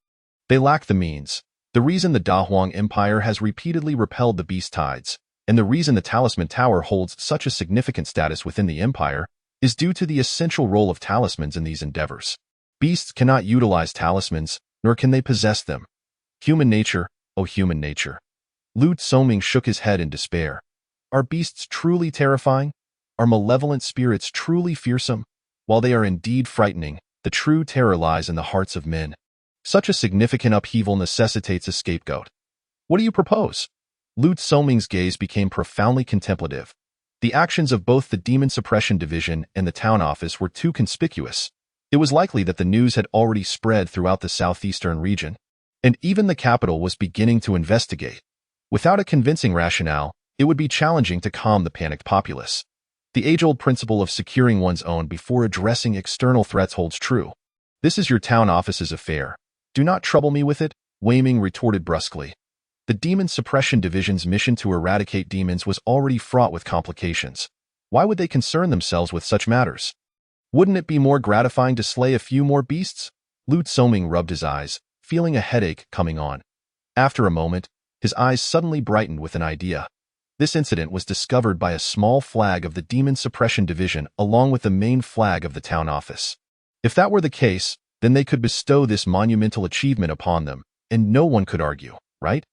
They lack the means. The reason the Dahuang Empire has repeatedly repelled the beast tides, and the reason the Talisman Tower holds such a significant status within the empire, is due to the essential role of talismans in these endeavors. Beasts cannot utilize talismans, nor can they possess them. Human nature, oh human nature. Lu Tsoming shook his head in despair. Are beasts truly terrifying? Are malevolent spirits truly fearsome? While they are indeed frightening, the true terror lies in the hearts of men. Such a significant upheaval necessitates a scapegoat. What do you propose? Lu Tsoming's gaze became profoundly contemplative. The actions of both the Demon Suppression Division and the town office were too conspicuous. It was likely that the news had already spread throughout the southeastern region, and even the capital was beginning to investigate. Without a convincing rationale, it would be challenging to calm the panicked populace. The age-old principle of securing one's own before addressing external threats holds true. This is your town office's affair. Do not trouble me with it, Wei Ming retorted brusquely. The Demon Suppression Division's mission to eradicate demons was already fraught with complications. Why would they concern themselves with such matters? Wouldn't it be more gratifying to slay a few more beasts? Lu Tsoming rubbed his eyes, feeling a headache coming on. After a moment, his eyes suddenly brightened with an idea. This incident was discovered by a small flag of the Demon Suppression Division along with the main flag of the town office. If that were the case, then they could bestow this monumental achievement upon them, and no one could argue, right?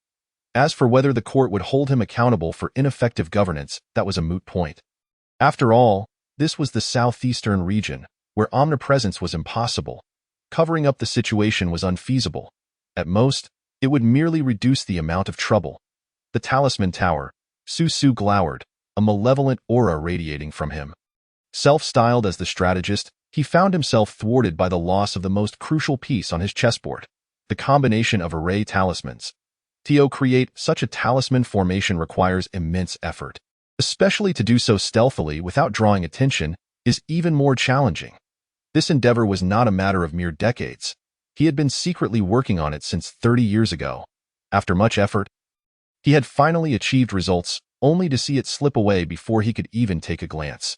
As for whether the court would hold him accountable for ineffective governance, that was a moot point. After all, this was the southeastern region, where omnipresence was impossible. Covering up the situation was unfeasible. At most, it would merely reduce the amount of trouble. The Talisman Tower. Su Su glowered, a malevolent aura radiating from him. Self-styled as the strategist, he found himself thwarted by the loss of the most crucial piece on his chessboard, the combination of array talismans. To create such a talisman formation requires immense effort. Especially to do so stealthily without drawing attention is even more challenging. This endeavor was not a matter of mere decades. He had been secretly working on it since 30 years ago. After much effort, he had finally achieved results, only to see it slip away before he could even take a glance.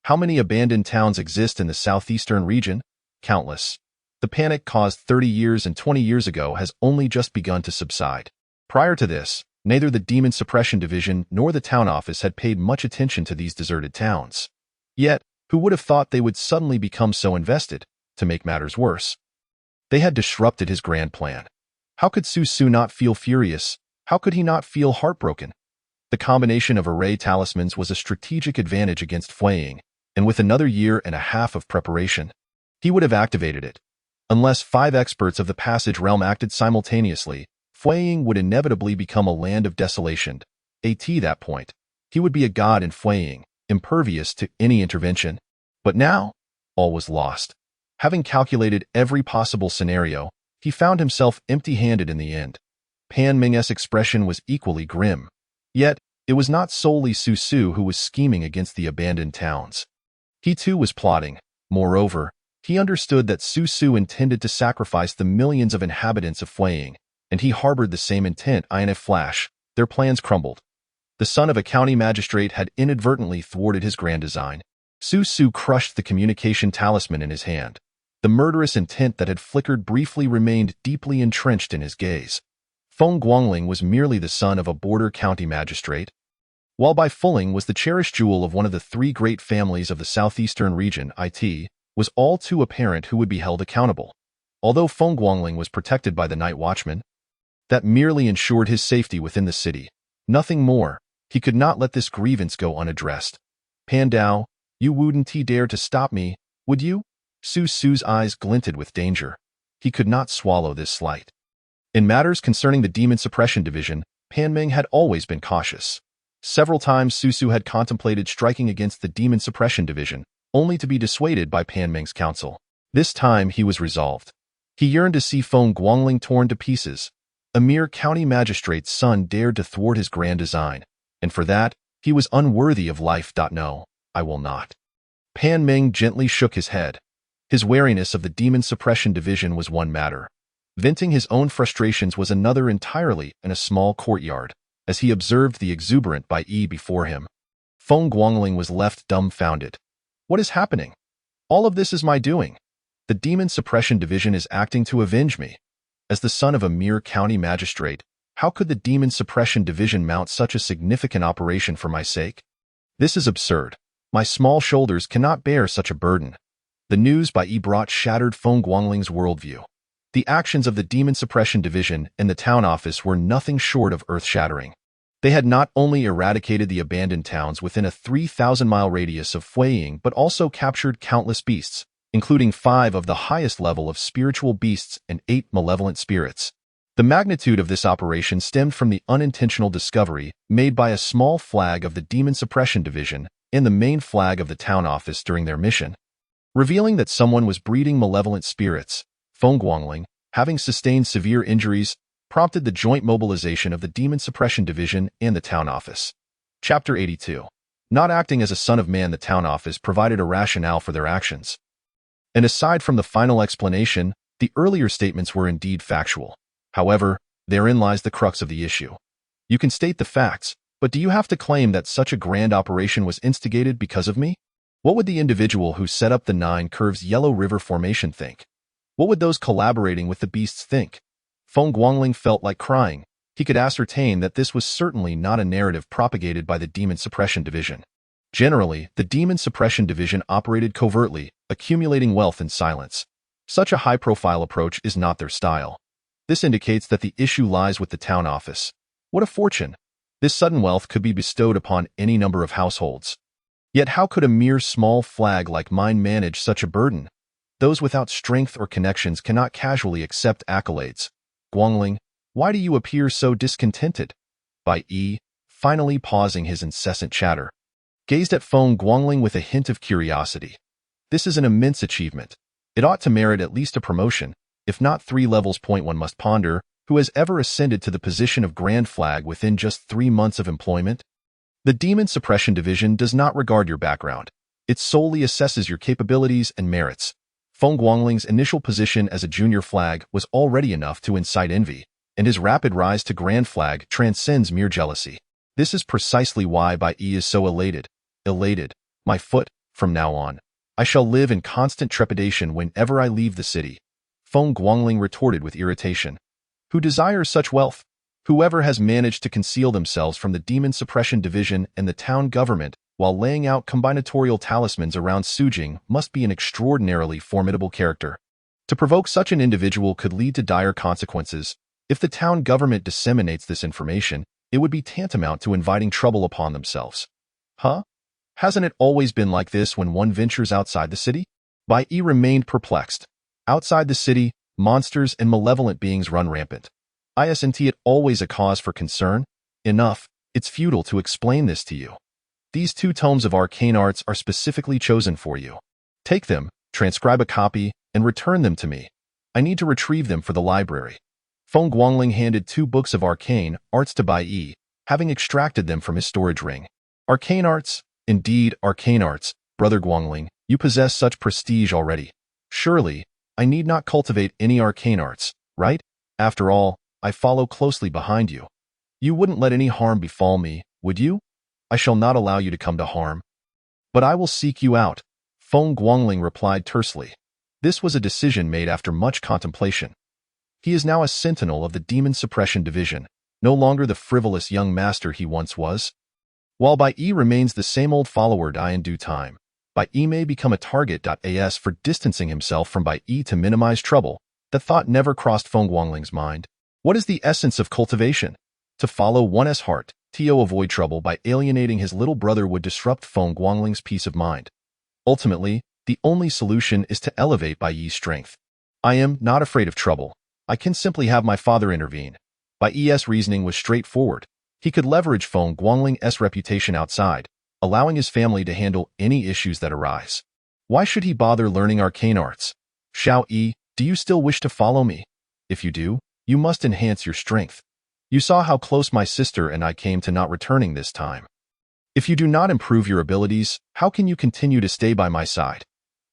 How many abandoned towns exist in the southeastern region? Countless. The panic caused 30 years and 20 years ago has only just begun to subside. Prior to this, neither the Demon Suppression Division nor the town office had paid much attention to these deserted towns. Yet, who would have thought they would suddenly become so invested? To make matters worse, they had disrupted his grand plan. How could Su Su not feel furious? How could he not feel heartbroken? The combination of array talismans was a strategic advantage against Fueying, and with another year and a half of preparation, he would have activated it. Unless 5 experts of the Passage Realm acted simultaneously, Fueying would inevitably become a land of desolation. At that point, he would be a god in Fueying, impervious to any intervention. But now, all was lost. Having calculated every possible scenario, he found himself empty-handed in the end. Pan Ming's expression was equally grim. Yet, it was not solely Su Su who was scheming against the abandoned towns. He too was plotting. Moreover, he understood that Su Su intended to sacrifice the millions of inhabitants of Fueying. and he harbored the same intent. In a flash, their plans crumbled. The son of a county magistrate had inadvertently thwarted his grand design. Su crushed the communication talisman in his hand. The murderous intent that had flickered briefly remained deeply entrenched in his gaze. Feng Guangling was merely the son of a border county magistrate, while Bai Fuling was the cherished jewel of one of the three great families of the southeastern region. It was all too apparent who would be held accountable. Although Feng Guangling was protected by the night watchman, that merely ensured his safety within the city. Nothing more. He could not let this grievance go unaddressed. Pan Dao, you wouldn't dare to stop me, would you? Su's eyes glinted with danger. He could not swallow this slight. In matters concerning the Demon Suppression Division, Pan Meng had always been cautious. Several times Su had contemplated striking against the Demon Suppression Division, only to be dissuaded by Pan Meng's counsel. This time he was resolved. He yearned to see Feng Guangling torn to pieces. A mere county magistrate's son dared to thwart his grand design, and for that, he was unworthy of life. No, I will not. Pan Meng gently shook his head. His wariness of the Demon Suppression Division was one matter. Venting his own frustrations was another entirely in a small courtyard, as he observed the exuberant Bai Yi before him. Feng Guangling was left dumbfounded. What is happening? All of this is my doing. The Demon Suppression Division is acting to avenge me. As the son of a mere county magistrate, how could the Demon Suppression Division mount such a significant operation for my sake? This is absurd. My small shoulders cannot bear such a burden. The news Bai Yi brought shattered Feng Guangling's worldview. The actions of the Demon Suppression Division and the town office were nothing short of earth-shattering. They had not only eradicated the abandoned towns within a 3,000-mile radius of Fuiying, but also captured countless beasts, including 5 of the highest level of spiritual beasts and 8 malevolent spirits. The magnitude of this operation stemmed from the unintentional discovery made by a small flag of the Demon Suppression Division and the main flag of the town office during their mission, revealing that someone was breeding malevolent spirits. Feng Guangling, having sustained severe injuries, prompted the joint mobilization of the Demon Suppression Division and the town office. Chapter 82. Not acting as a son of man, the town office provided a rationale for their actions. And aside from the final explanation, the earlier statements were indeed factual. However, therein lies the crux of the issue. You can state the facts, but do you have to claim that such a grand operation was instigated because of me? What would the individual who set up the 9 Curves Yellow River Formation think? What would those collaborating with the beasts think? Feng Guangling felt like crying. He could ascertain that this was certainly not a narrative propagated by the Demon Suppression Division. Generally, the Demon Suppression Division operated covertly, accumulating wealth in silence. Such a high-profile approach is not their style. This indicates that the issue lies with the town office. What a fortune! This sudden wealth could be bestowed upon any number of households. Yet how could a mere small flag like mine manage such a burden? Those without strength or connections cannot casually accept accolades. Guangling, why do you appear so discontented? Bai Yi, finally pausing his incessant chatter, gazed at Feng Guangling with a hint of curiosity. This is an immense achievement. It ought to merit at least a promotion, if not 3 levels. One must ponder, who has ever ascended to the position of Grand Flag within just 3 months of employment? The Demon Suppression Division does not regard your background. It solely assesses your capabilities and merits. Feng Guangling's initial position as a junior flag was already enough to incite envy, and his rapid rise to Grand Flag transcends mere jealousy. This is precisely why Bai Yi is so elated. My foot, from now on. I shall live in constant trepidation whenever I leave the city. Feng Guangling retorted with irritation. Who desires such wealth? Whoever has managed to conceal themselves from the Demon Suppression Division and the town government while laying out combinatorial talismans around Sujing must be an extraordinarily formidable character. To provoke such an individual could lead to dire consequences. If the town government disseminates this information, it would be tantamount to inviting trouble upon themselves. Huh? Hasn't it always been like this when one ventures outside the city? Bai Yi remained perplexed. Outside the city, monsters and malevolent beings run rampant. Isn't it always a cause for concern? Enough, it's futile to explain this to you. These 2 tomes of arcane arts are specifically chosen for you. Take them, transcribe a copy, and return them to me. I need to retrieve them for the library. Feng Guangling handed 2 books of arcane arts to Bai Yi, having extracted them from his storage ring. Arcane arts? Indeed, arcane arts. Brother Guangling, you possess such prestige already. Surely, I need not cultivate any arcane arts, right? After all, I follow closely behind you. You wouldn't let any harm befall me, would you? I shall not allow you to come to harm. But I will seek you out, Feng Guangling replied tersely. This was a decision made after much contemplation. He is now a sentinel of the Demon Suppression Division, no longer the frivolous young master he once was. While Bai Yi remains the same old follower die in due time, Bai Yi may become a target. As for distancing himself from Bai Yi to minimize trouble, the thought never crossed Feng Guangling's mind. What is the essence of cultivation? To follow one's heart, to avoid trouble by alienating his little brother would disrupt Feng Guangling's peace of mind. Ultimately, the only solution is to elevate Bai Yi's strength. I am not afraid of trouble. I can simply have my father intervene. Bai Yi's reasoning was straightforward. He could leverage Feng Guangling's reputation outside, allowing his family to handle any issues that arise. Why should he bother learning arcane arts? Xiao Yi, do you still wish to follow me? If you do, you must enhance your strength. You saw how close my sister and I came to not returning this time. If you do not improve your abilities, how can you continue to stay by my side?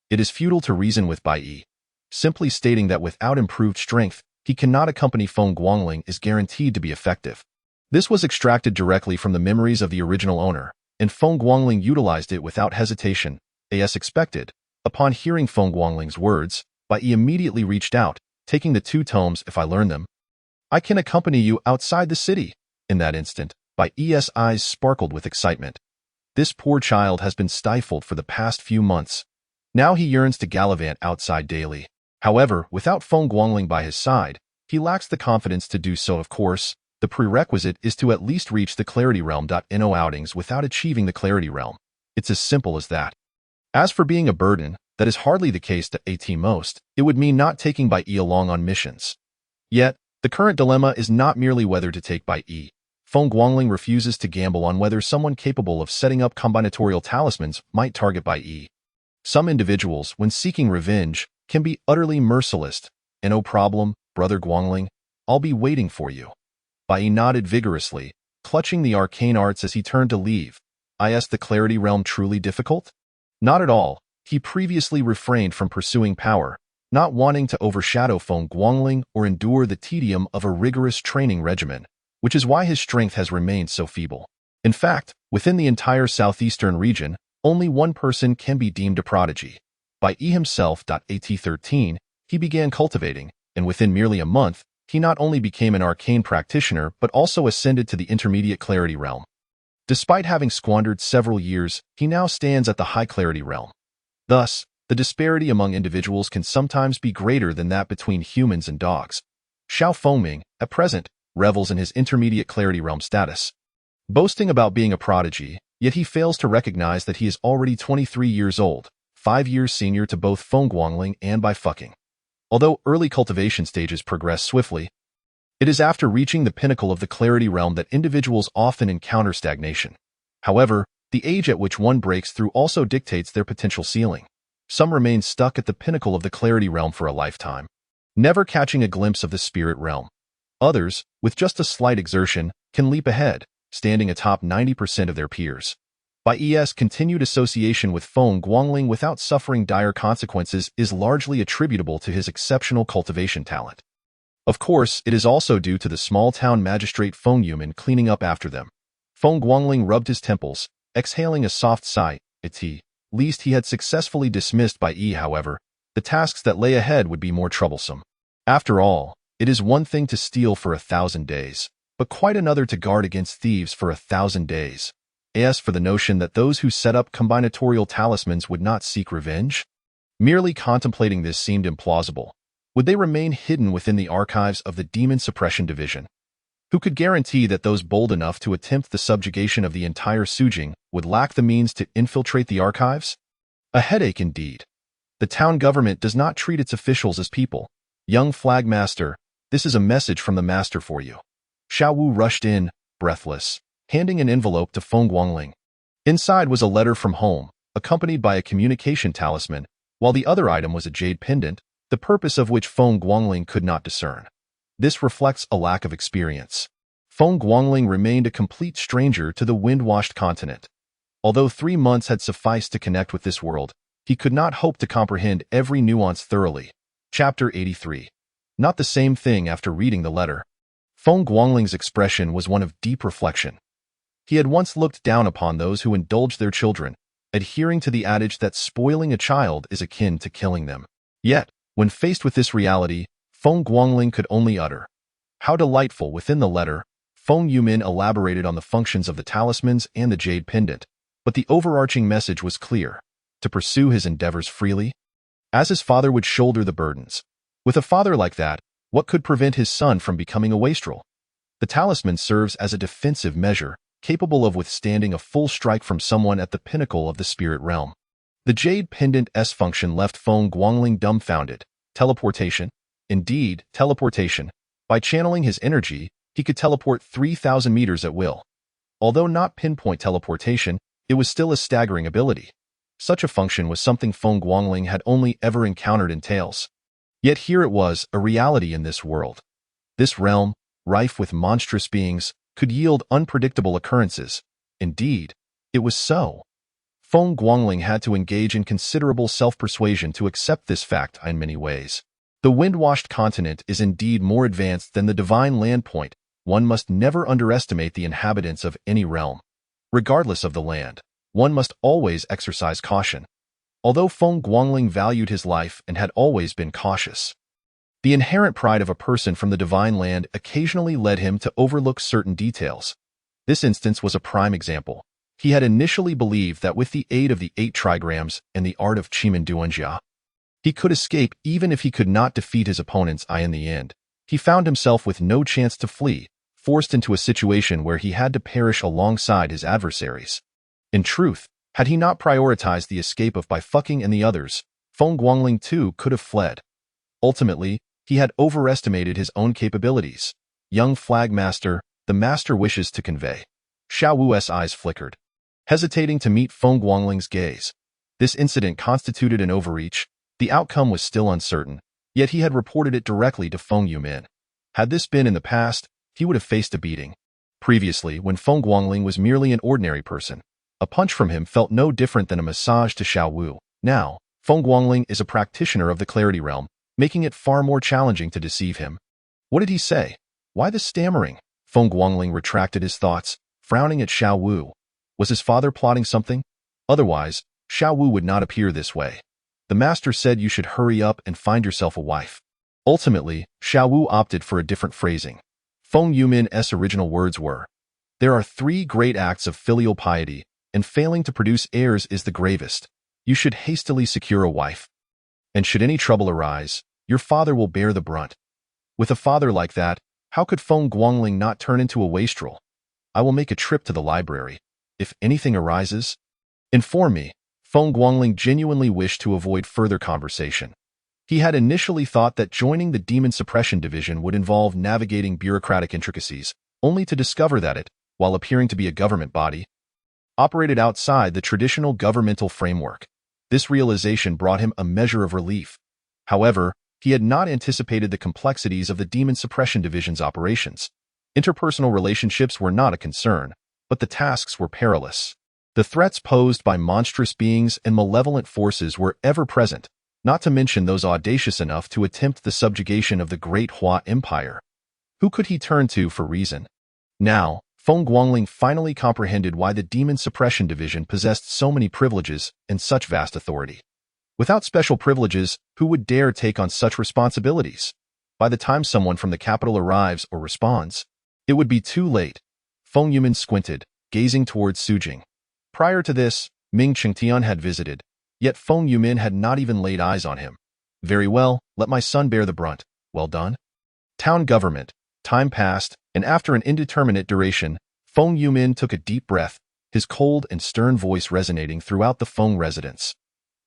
It is futile to reason with Bai Yi. Simply stating that without improved strength, he cannot accompany Feng Guangling is guaranteed to be effective. This was extracted directly from the memories of the original owner, and Feng Guangling utilized it without hesitation, as expected. Upon hearing Feng Guangling's words, Bai Yi immediately reached out, taking the 2 tomes if I learn them. I can accompany you outside the city. In that instant, Bai Yi's eyes sparkled with excitement. This poor child has been stifled for the past few months. Now he yearns to gallivant outside daily. However, without Feng Guangling by his side, he lacks the confidence to do so. Of course, the prerequisite is to at least reach the Clarity Realm. No outings without achieving the Clarity Realm. It's as simple as that. As for being a burden, that is hardly the case at most. It would mean not taking Bai Yi along on missions. Yet, the current dilemma is not merely whether to take Bai Yi. Feng Guangling refuses to gamble on whether someone capable of setting up combinatorial talismans might target Bai Yi. Some individuals, when seeking revenge, can be utterly merciless. No problem, Brother Guangling. I'll be waiting for you. Bai Yi nodded vigorously, clutching the arcane arts as he turned to leave. Is the Clarity Realm truly difficult? Not at all. He previously refrained from pursuing power, not wanting to overshadow Feng Guangling or endure the tedium of a rigorous training regimen, which is why his strength has remained so feeble. In fact, within the entire southeastern region, only one person can be deemed a prodigy. Bai Yi himself. At 13, he began cultivating, and within merely a month, he not only became an arcane practitioner but also ascended to the intermediate Clarity Realm. Despite having squandered several years, he now stands at the High Clarity Realm. Thus, the disparity among individuals can sometimes be greater than that between humans and dogs. Xiao Fengming, at present, revels in his intermediate Clarity Realm status. Boasting about being a prodigy, yet he fails to recognize that he is already 23 years old, 5 years senior to both Feng Guangling and Bai Fucking. Although early cultivation stages progress swiftly, it is after reaching the pinnacle of the Clarity Realm that individuals often encounter stagnation. However, the age at which one breaks through also dictates their potential ceiling. Some remain stuck at the pinnacle of the Clarity Realm for a lifetime, never catching a glimpse of the Spirit Realm. Others, with just a slight exertion, can leap ahead, standing atop 90% of their peers. Bai Yi's continued association with Feng Guangling without suffering dire consequences is largely attributable to his exceptional cultivation talent. Of course, it is also due to the small-town magistrate Feng Yuman cleaning up after them. Feng Guangling rubbed his temples, exhaling a soft sigh. At least he had successfully dismissed Bai Yi. However, the tasks that lay ahead would be more troublesome. After all, it is one thing to steal for 1,000 days, but quite another to guard against thieves for 1,000 days. As for the notion that those who set up combinatorial talismans would not seek revenge? Merely contemplating this seemed implausible. Would they remain hidden within the archives of the Demon Suppression Division? Who could guarantee that those bold enough to attempt the subjugation of the entire Sujing would lack the means to infiltrate the archives? A headache indeed. The town government does not treat its officials as people. Young Flag Master, this is a message from the Master for you. Xiao Wu rushed in, breathless, handing an envelope to Feng Guangling. Inside was a letter from home, accompanied by a communication talisman, while the other item was a jade pendant, the purpose of which Feng Guangling could not discern. This reflects a lack of experience. Feng Guangling remained a complete stranger to the wind-washed continent. Although 3 months had sufficed to connect with this world, he could not hope to comprehend every nuance thoroughly. Chapter 83. Not the same thing after reading the letter. Feng Guangling's expression was one of deep reflection. He had once looked down upon those who indulged their children, adhering to the adage that spoiling a child is akin to killing them. Yet, when faced with this reality, Feng Guangling could only utter, "How delightful!" Within the letter, Feng Yumin elaborated on the functions of the talismans and the jade pendant, but the overarching message was clear: to pursue his endeavors freely, as his father would shoulder the burdens. With a father like that, what could prevent his son from becoming a wastrel? The talisman serves as a defensive measure, capable of withstanding a full strike from someone at the pinnacle of the spirit realm. The jade pendant's function left Feng Guangling dumbfounded. Teleportation? Indeed, teleportation. By channeling his energy, he could teleport 3,000 meters at will. Although not pinpoint teleportation, it was still a staggering ability. Such a function was something Feng Guangling had only ever encountered in tales. Yet here it was, a reality in this world. This realm, rife with monstrous beings, could yield unpredictable occurrences. Indeed, it was so. Feng Guangling had to engage in considerable self-persuasion to accept this fact in many ways. The wind-washed continent is indeed more advanced than the divine land point. One must never underestimate the inhabitants of any realm. Regardless of the land, one must always exercise caution. Although Feng Guangling valued his life and had always been cautious, the inherent pride of a person from the divine land occasionally led him to overlook certain details. This instance was a prime example. He had initially believed that with the aid of the 8 trigrams and the art of Chimen, he could escape even if he could not defeat his opponents. In the end, he found himself with no chance to flee, forced into a situation where he had to perish alongside his adversaries. In truth, had he not prioritized the escape of Baifucking and the others, Feng Guangling too could have fled. Ultimately, he had overestimated his own capabilities. Young Flag Master, the master wishes to convey. Xiao Wu's eyes flickered, hesitating to meet Feng Guangling's gaze. This incident constituted an overreach. The outcome was still uncertain, yet he had reported it directly to Feng Yumin. Had this been in the past, he would have faced a beating. Previously, when Feng Guangling was merely an ordinary person, a punch from him felt no different than a massage to Xiao Wu. Now, Feng Guangling is a practitioner of the clarity realm, making it far more challenging to deceive him. What did he say? Why the stammering? Feng Guangling retracted his thoughts, frowning at Xiao Wu. Was his father plotting something? Otherwise, Xiao Wu would not appear this way. The master said you should hurry up and find yourself a wife. Ultimately, Xiao Wu opted for a different phrasing. Feng Yumin's original words were, "There are 3 great acts of filial piety, and failing to produce heirs is the gravest. You should hastily secure a wife. And should any trouble arise, your father will bear the brunt." With a father like that, how could Feng Guangling not turn into a wastrel? "I will make a trip to the library. If anything arises, inform me." Feng Guangling genuinely wished to avoid further conversation. He had initially thought that joining the Demon Suppression Division would involve navigating bureaucratic intricacies, only to discover that it, while appearing to be a government body, operated outside the traditional governmental framework. This realization brought him a measure of relief. However, he had not anticipated the complexities of the Demon Suppression Division's operations. Interpersonal relationships were not a concern, but the tasks were perilous. The threats posed by monstrous beings and malevolent forces were ever present, not to mention those audacious enough to attempt the subjugation of the Great Hua Empire. Who could he turn to for reason? Now, Feng Guangling finally comprehended why the Demon Suppression Division possessed so many privileges and such vast authority. Without special privileges, who would dare take on such responsibilities? By the time someone from the capital arrives or responds, it would be too late. Feng Yumin squinted, gazing towards Sujing. Prior to this, Ming Chengtian had visited, yet Feng Yumin had not even laid eyes on him. "Very well, let my son bear the brunt. Well done." Town government. Time passed, and after an indeterminate duration, Feng Yumin took a deep breath, his cold and stern voice resonating throughout the Feng residence.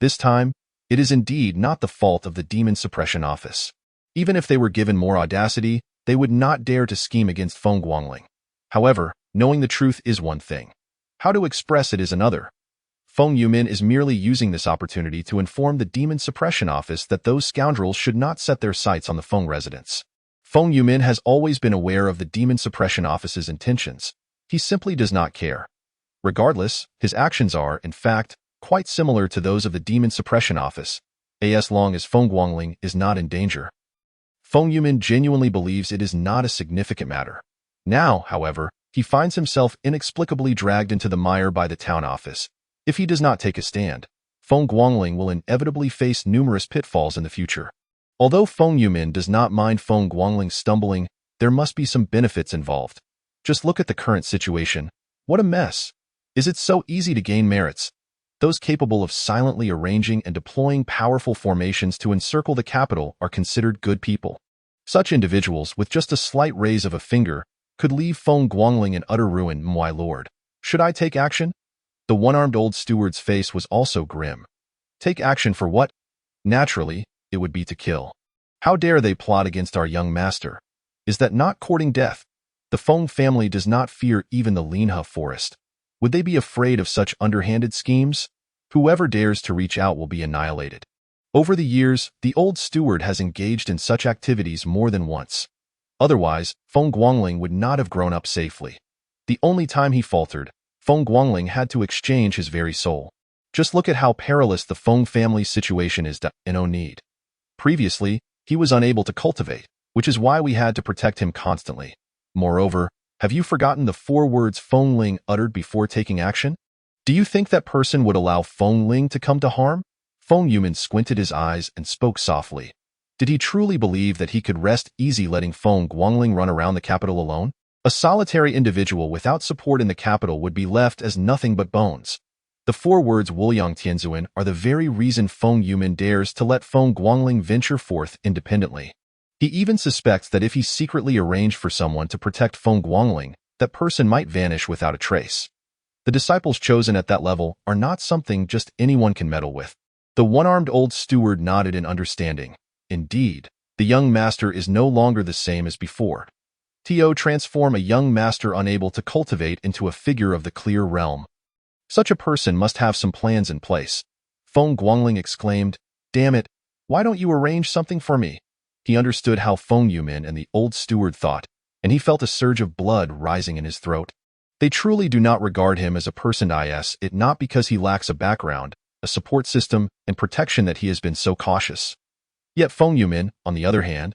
This time, it is indeed not the fault of the Demon Suppression Office. Even if they were given more audacity, they would not dare to scheme against Feng Guangling. However, knowing the truth is one thing. How to express it is another. Feng Yumin is merely using this opportunity to inform the Demon Suppression Office that those scoundrels should not set their sights on the Feng residence. Feng Yumin has always been aware of the Demon Suppression Office's intentions. He simply does not care. Regardless, his actions are, in fact, quite similar to those of the Demon Suppression Office, as long as Feng Guangling is not in danger. Feng Yumin genuinely believes it is not a significant matter. Now, however, he finds himself inexplicably dragged into the mire by the town office. If he does not take a stand, Feng Guangling will inevitably face numerous pitfalls in the future. Although Feng Yumin does not mind Feng Guangling stumbling, there must be some benefits involved. Just look at the current situation. What a mess! Is it so easy to gain merits? Those capable of silently arranging and deploying powerful formations to encircle the capital are considered good people. Such individuals, with just a slight raise of a finger, could leave Feng Guangling in utter ruin. My lord, should I take action? The one-armed old steward's face was also grim. Take action for what? Naturally, it would be to kill. How dare they plot against our young master? Is that not courting death? The Feng family does not fear even the Linha forest. Would they be afraid of such underhanded schemes? Whoever dares to reach out will be annihilated. Over the years, the old steward has engaged in such activities more than once. Otherwise, Feng Guangling would not have grown up safely. The only time he faltered, Feng Guangling had to exchange his very soul. Just look at how perilous the Feng family's situation is. No need. Previously, he was unable to cultivate, which is why we had to protect him constantly. Moreover, have you forgotten the 4 words Feng Ling uttered before taking action? Do you think that person would allow Feng Ling to come to harm? Feng Yumin squinted his eyes and spoke softly. Did he truly believe that he could rest easy letting Feng Guangling run around the capital alone? A solitary individual without support in the capital would be left as nothing but bones. The 4 words Wuliang Tianzuan are the very reason Feng Yumin dares to let Feng Guangling venture forth independently. He even suspects that if he secretly arranged for someone to protect Feng Guangling, that person might vanish without a trace. The disciples chosen at that level are not something just anyone can meddle with. The one-armed old steward nodded in understanding. Indeed, the young master is no longer the same as before. To transform a young master unable to cultivate into a figure of the clear realm. Such a person must have some plans in place. Feng Guangling exclaimed, "Damn it, why don't you arrange something for me?" He understood how Feng Yumin and the old steward thought, and he felt a surge of blood rising in his throat. They truly do not regard him as a person, it not because he lacks a background, a support system, and protection that he has been so cautious. Yet Feng Yumin, on the other hand,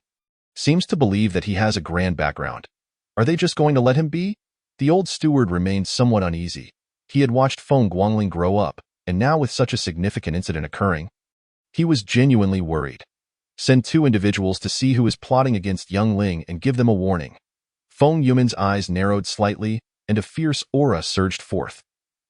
seems to believe that he has a grand background. Are they just going to let him be? The old steward remained somewhat uneasy. He had watched Feng Guangling grow up, and now with such a significant incident occurring, he was genuinely worried. Send 2 individuals to see who is plotting against young Ling and give them a warning. Feng Yumin's eyes narrowed slightly, and a fierce aura surged forth.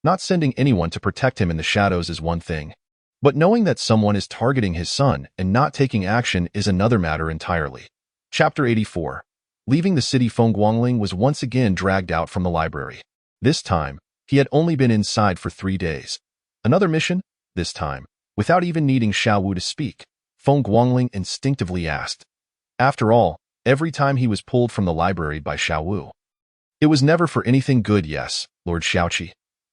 Not sending anyone to protect him in the shadows is one thing, but knowing that someone is targeting his son and not taking action is another matter entirely. Chapter 84. Leaving the city, Feng Guangling was once again dragged out from the library. This time, he had only been inside for 3 days. Another mission? This time, without even needing Xiao Wu to speak, Feng Guangling instinctively asked. After all, every time he was pulled from the library by Xiao Wu, it was never for anything good. Yes, Lord Xiaoqi.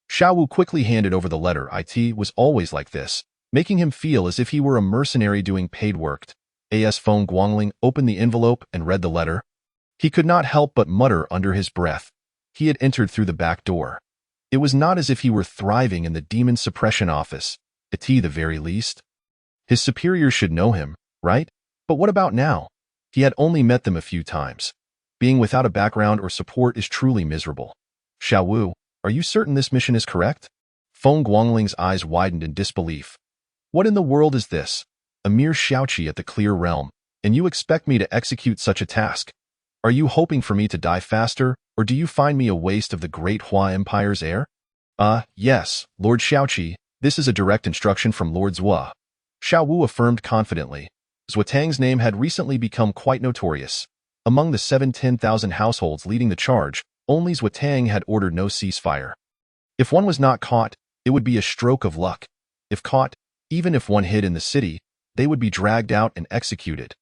Xiao Wu quickly handed over the letter. It was always like this, making him feel as if he were a mercenary doing paid work. As Feng Guangling opened the envelope and read the letter, he could not help but mutter under his breath. He had entered through the back door. It was not as if he were thriving in the demon suppression office, at the very least. His superiors should know him, right? But what about now? He had only met them a few times. Being without a background or support is truly miserable. Xiao Wu, are you certain this mission is correct? Feng Guangling's eyes widened in disbelief. What in the world is this? A mere Xiaoqi at the clear realm, and you expect me to execute such a task? Are you hoping for me to die faster, or do you find me a waste of the great Hua Empire's heir? Yes, Lord Xiaoqi, this is a direct instruction from Lord Zhua. Xiao Wu affirmed confidently. Zhuotang's name had recently become quite notorious. Among the 10,000 households leading the charge, only Zhuotang had ordered no ceasefire. If one was not caught, it would be a stroke of luck. If caught, even if one hid in the city, they would be dragged out and executed.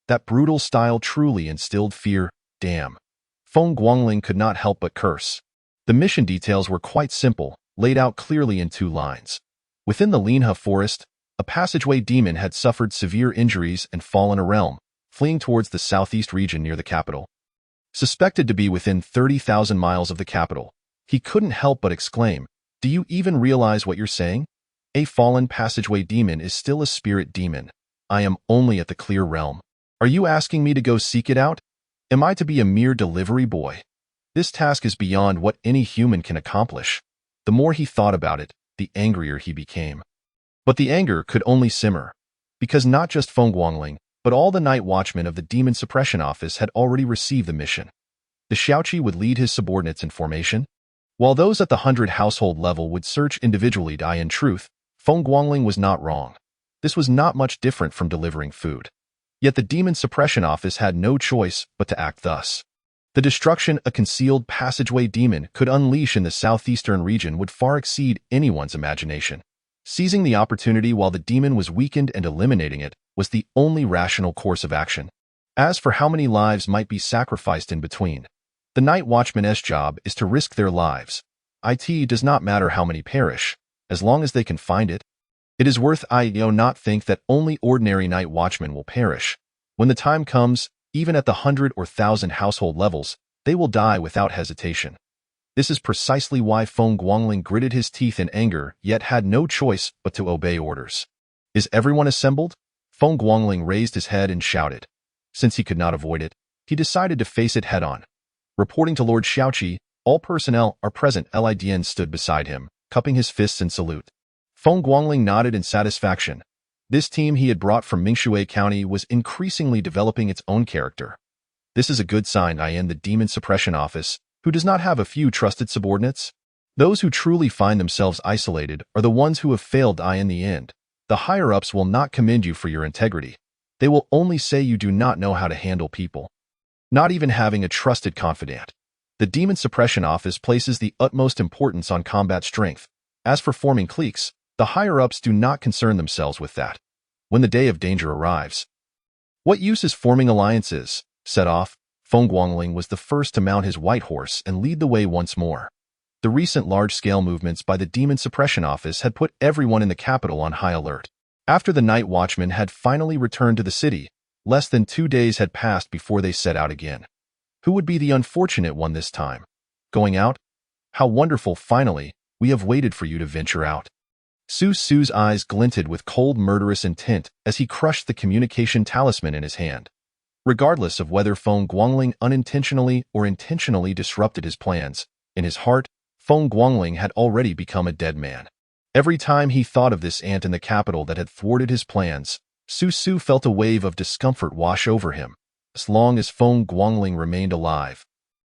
That brutal style truly instilled fear. Damn. Feng Guangling could not help but curse. The mission details were quite simple, laid out clearly in 2 lines. Within the Linha forest, a passageway demon had suffered severe injuries and fallen a realm, fleeing towards the southeast region near the capital. Suspected to be within 30,000 miles of the capital, he couldn't help but exclaim, "Do you even realize what you're saying? A fallen passageway demon is still a spirit demon. I am only at the clear realm." Are you asking me to go seek it out? Am I to be a mere delivery boy? This task is beyond what any human can accomplish. The more he thought about it, the angrier he became. But the anger could only simmer, because not just Feng Guangling, but all the night watchmen of the Demon Suppression Office had already received the mission. The Xiaoqi would lead his subordinates in formation, while those at the 100 household level would search individually. In truth, Feng Guangling was not wrong. This was not much different from delivering food. Yet the Demon Suppression Office had no choice but to act thus. The destruction a concealed passageway demon could unleash in the southeastern region would far exceed anyone's imagination. Seizing the opportunity while the demon was weakened and eliminating it was the only rational course of action. As for how many lives might be sacrificed in between, the night watchman's job is to risk their lives. It does not matter how many perish, as long as they can find it. It is worth not think that only ordinary night watchmen will perish. When the time comes, even at the 100 or 1,000 household levels, they will die without hesitation. This is precisely why Feng Guangling gritted his teeth in anger, yet had no choice but to obey orders. Is everyone assembled? Feng Guangling raised his head and shouted. Since he could not avoid it, he decided to face it head-on. Reporting to Lord Xiaoqi, all personnel are present. Lidian stood beside him, cupping his fists in salute. Feng Guangling nodded in satisfaction. This team he had brought from Mingshui County was increasingly developing its own character. This is a good sign. In the Demon Suppression Office, who does not have a few trusted subordinates? Those who truly find themselves isolated are the ones who have failed. In the end, the higher-ups will not commend you for your integrity. They will only say you do not know how to handle people. Not even having a trusted confidant. The Demon Suppression Office places the utmost importance on combat strength. As for forming cliques, the higher-ups do not concern themselves with that. When the day of danger arrives, what use is forming alliances? Set off, Feng Guangling was the first to mount his white horse and lead the way once more. The recent large-scale movements by the Demon Suppression Office had put everyone in the capital on high alert. After the night watchmen had finally returned to the city, less than 2 days had passed before they set out again. Who would be the unfortunate one this time? Going out? How wonderful, finally, we have waited for you to venture out. Su Su's eyes glinted with cold, murderous intent as he crushed the communication talisman in his hand. Regardless of whether Feng Guangling unintentionally or intentionally disrupted his plans, in his heart, Feng Guangling had already become a dead man. Every time he thought of this ant in the capital that had thwarted his plans, Su Su felt a wave of discomfort wash over him. As long as Feng Guangling remained alive,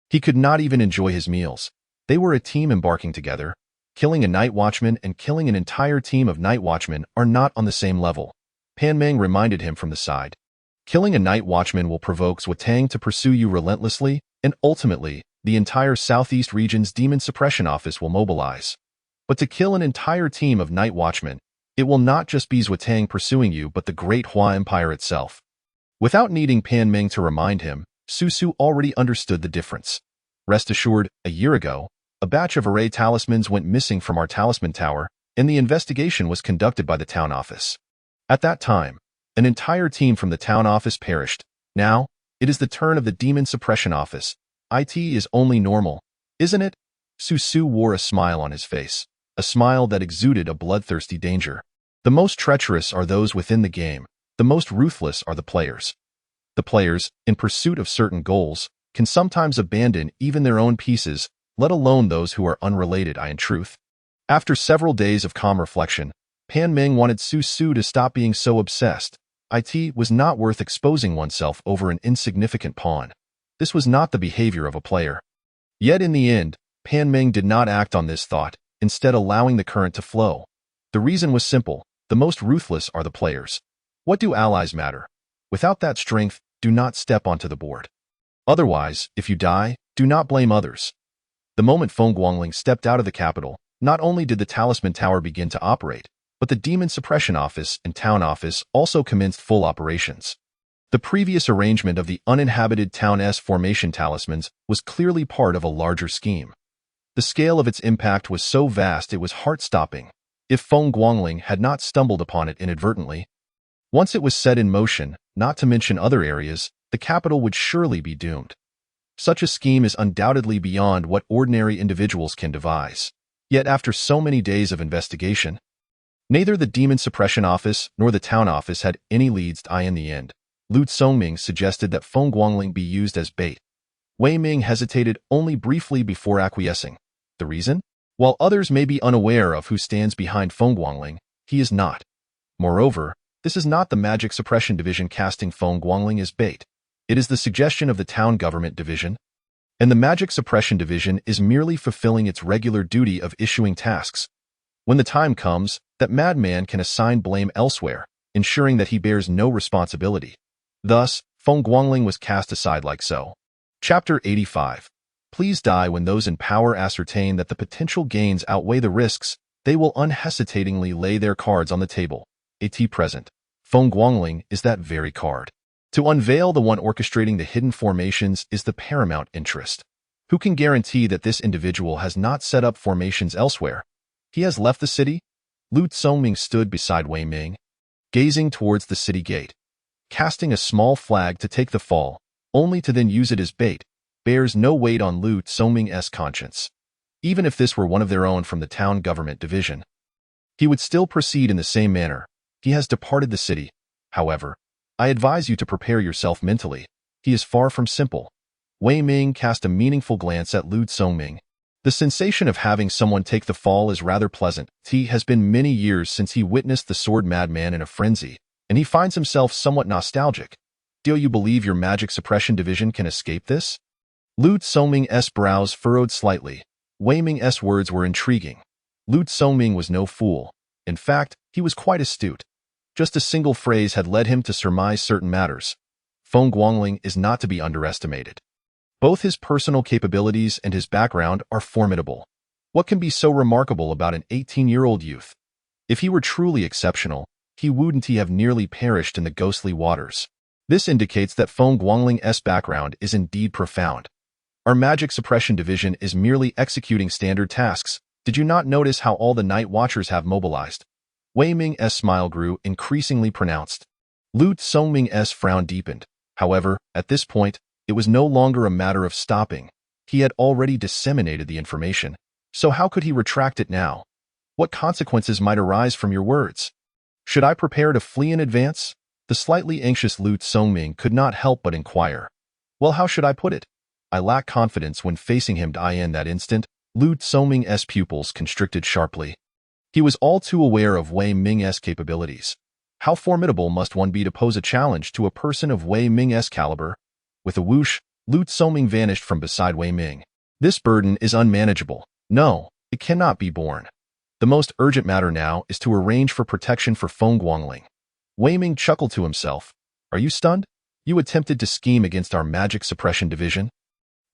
he could not even enjoy his meals. They were a team embarking together. Killing a night watchman and killing an entire team of night watchmen are not on the same level. Pan Meng reminded him from the side. Killing a night watchman will provoke Zwatang to pursue you relentlessly, and ultimately, the entire Southeast region's Demon Suppression Office will mobilize. But to kill an entire team of night watchmen, it will not just be Zwatang pursuing you but the Great Hua Empire itself. Without needing Pan Meng to remind him, Su Su already understood the difference. Rest assured, a year ago, a batch of array talismans went missing from our talisman tower, and the investigation was conducted by the town office. At that time, an entire team from the town office perished. Now, it is the turn of the Demon Suppression Office. It is only normal, isn't it? Su Su wore a smile on his face, a smile that exuded a bloodthirsty danger. The most treacherous are those within the game. The most ruthless are the players. The players, in pursuit of certain goals, can sometimes abandon even their own pieces, let alone those who are unrelated. In truth, after several days of calm reflection, Pan Meng wanted Su Su to stop being so obsessed. It was not worth exposing oneself over an insignificant pawn. This was not the behavior of a player. Yet in the end, Pan Meng did not act on this thought, instead allowing the current to flow. The reason was simple. The most ruthless are the players. What do allies matter? Without that strength, do not step onto the board. Otherwise, if you die, do not blame others. The moment Feng Guangling stepped out of the capital, not only did the Talisman Tower begin to operate, but the Demon Suppression Office and Town Office also commenced full operations. The previous arrangement of the uninhabited town's formation talismans was clearly part of a larger scheme. The scale of its impact was so vast it was heart-stopping. If Feng Guangling had not stumbled upon it inadvertently, once it was set in motion, not to mention other areas, the capital would surely be doomed. Such a scheme is undoubtedly beyond what ordinary individuals can devise. Yet after so many days of investigation, neither the Demon Suppression Office nor the Town Office had any leads. In the end, Lu Songming suggested that Feng Guangling be used as bait. Wei Ming hesitated only briefly before acquiescing. The reason? While others may be unaware of who stands behind Feng Guangling, he is not. Moreover, this is not the Magic Suppression Division casting Feng Guangling as bait. It is the suggestion of the Town Government Division, and the Magic Suppression Division is merely fulfilling its regular duty of issuing tasks. When the time comes, that madman can assign blame elsewhere, ensuring that he bears no responsibility. Thus, Feng Guangling was cast aside like so. Chapter 85. Please die when those in power ascertain that the potential gains outweigh the risks, they will unhesitatingly lay their cards on the table. At present, Feng Guangling is that very card. To unveil the one orchestrating the hidden formations is the paramount interest. Who can guarantee that this individual has not set up formations elsewhere? He has left the city? Lu Songming stood beside Wei Ming, gazing towards the city gate. Casting a small flag to take the fall, only to then use it as bait, bears no weight on Lu Songming's conscience. Even if this were one of their own from the Town Government Division, he would still proceed in the same manner. He has departed the city. However, I advise you to prepare yourself mentally. He is far from simple. Wei Ming cast a meaningful glance at Lu Songming. The sensation of having someone take the fall is rather pleasant. It has been many years since he witnessed the sword madman in a frenzy, and he finds himself somewhat nostalgic. Do you believe your Magic Suppression Division can escape this? Lu Songming's brows furrowed slightly. Wei Ming's words were intriguing. Lu Songming was no fool. In fact, he was quite astute. Just a single phrase had led him to surmise certain matters. Feng Guangling is not to be underestimated. Both his personal capabilities and his background are formidable. What can be so remarkable about an 18-year-old youth? If he were truly exceptional, he wouldn't have nearly perished in the ghostly waters. This indicates that Feng Guangling's background is indeed profound. Our Magic Suppression Division is merely executing standard tasks. Did you not notice how all the Night Watchers have mobilized? Wei Ming's smile grew increasingly pronounced. Lu Songming's frown deepened. However, at this point, it was no longer a matter of stopping. He had already disseminated the information, so how could he retract it now? What consequences might arise from your words? Should I prepare to flee in advance? The slightly anxious Lu Songming could not help but inquire. Well, how should I put it? I lack confidence when facing him. In that instant, Lu Songming's pupils constricted sharply. He was all too aware of Wei Ming's capabilities. How formidable must one be to pose a challenge to a person of Wei Ming's caliber? With a whoosh, Lu Songming vanished from beside Wei Ming. This burden is unmanageable. No, it cannot be borne. The most urgent matter now is to arrange for protection for Feng Guangling. Wei Ming chuckled to himself. Are you stunned? You attempted to scheme against our Magic Suppression Division?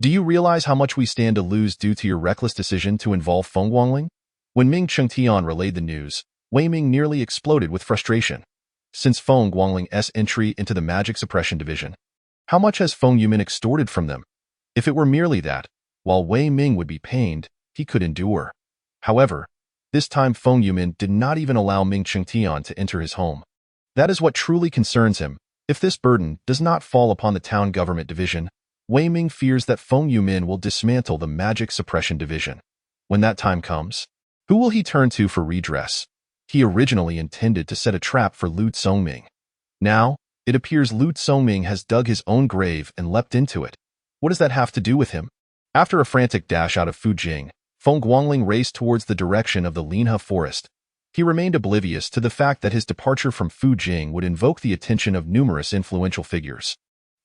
Do you realize how much we stand to lose due to your reckless decision to involve Feng Guangling? When Ming Chengtian relayed the news, Wei Ming nearly exploded with frustration. Since Feng Guangling's entry into the Magic Suppression Division, how much has Feng Yumin extorted from them? If it were merely that, while Wei Ming would be pained, he could endure. However, this time Feng Yumin did not even allow Ming Chengtian to enter his home. That is what truly concerns him. If this burden does not fall upon the Town Government Division, Wei Ming fears that Feng Yumin will dismantle the Magic Suppression Division. When that time comes, who will he turn to for redress? He originally intended to set a trap for Lu Songming. Now, it appears Lu Songming has dug his own grave and leapt into it. What does that have to do with him? After a frantic dash out of Fujing, Feng Guangling raced towards the direction of the Linhe forest. He remained oblivious to the fact that his departure from Fujing would invoke the attention of numerous influential figures.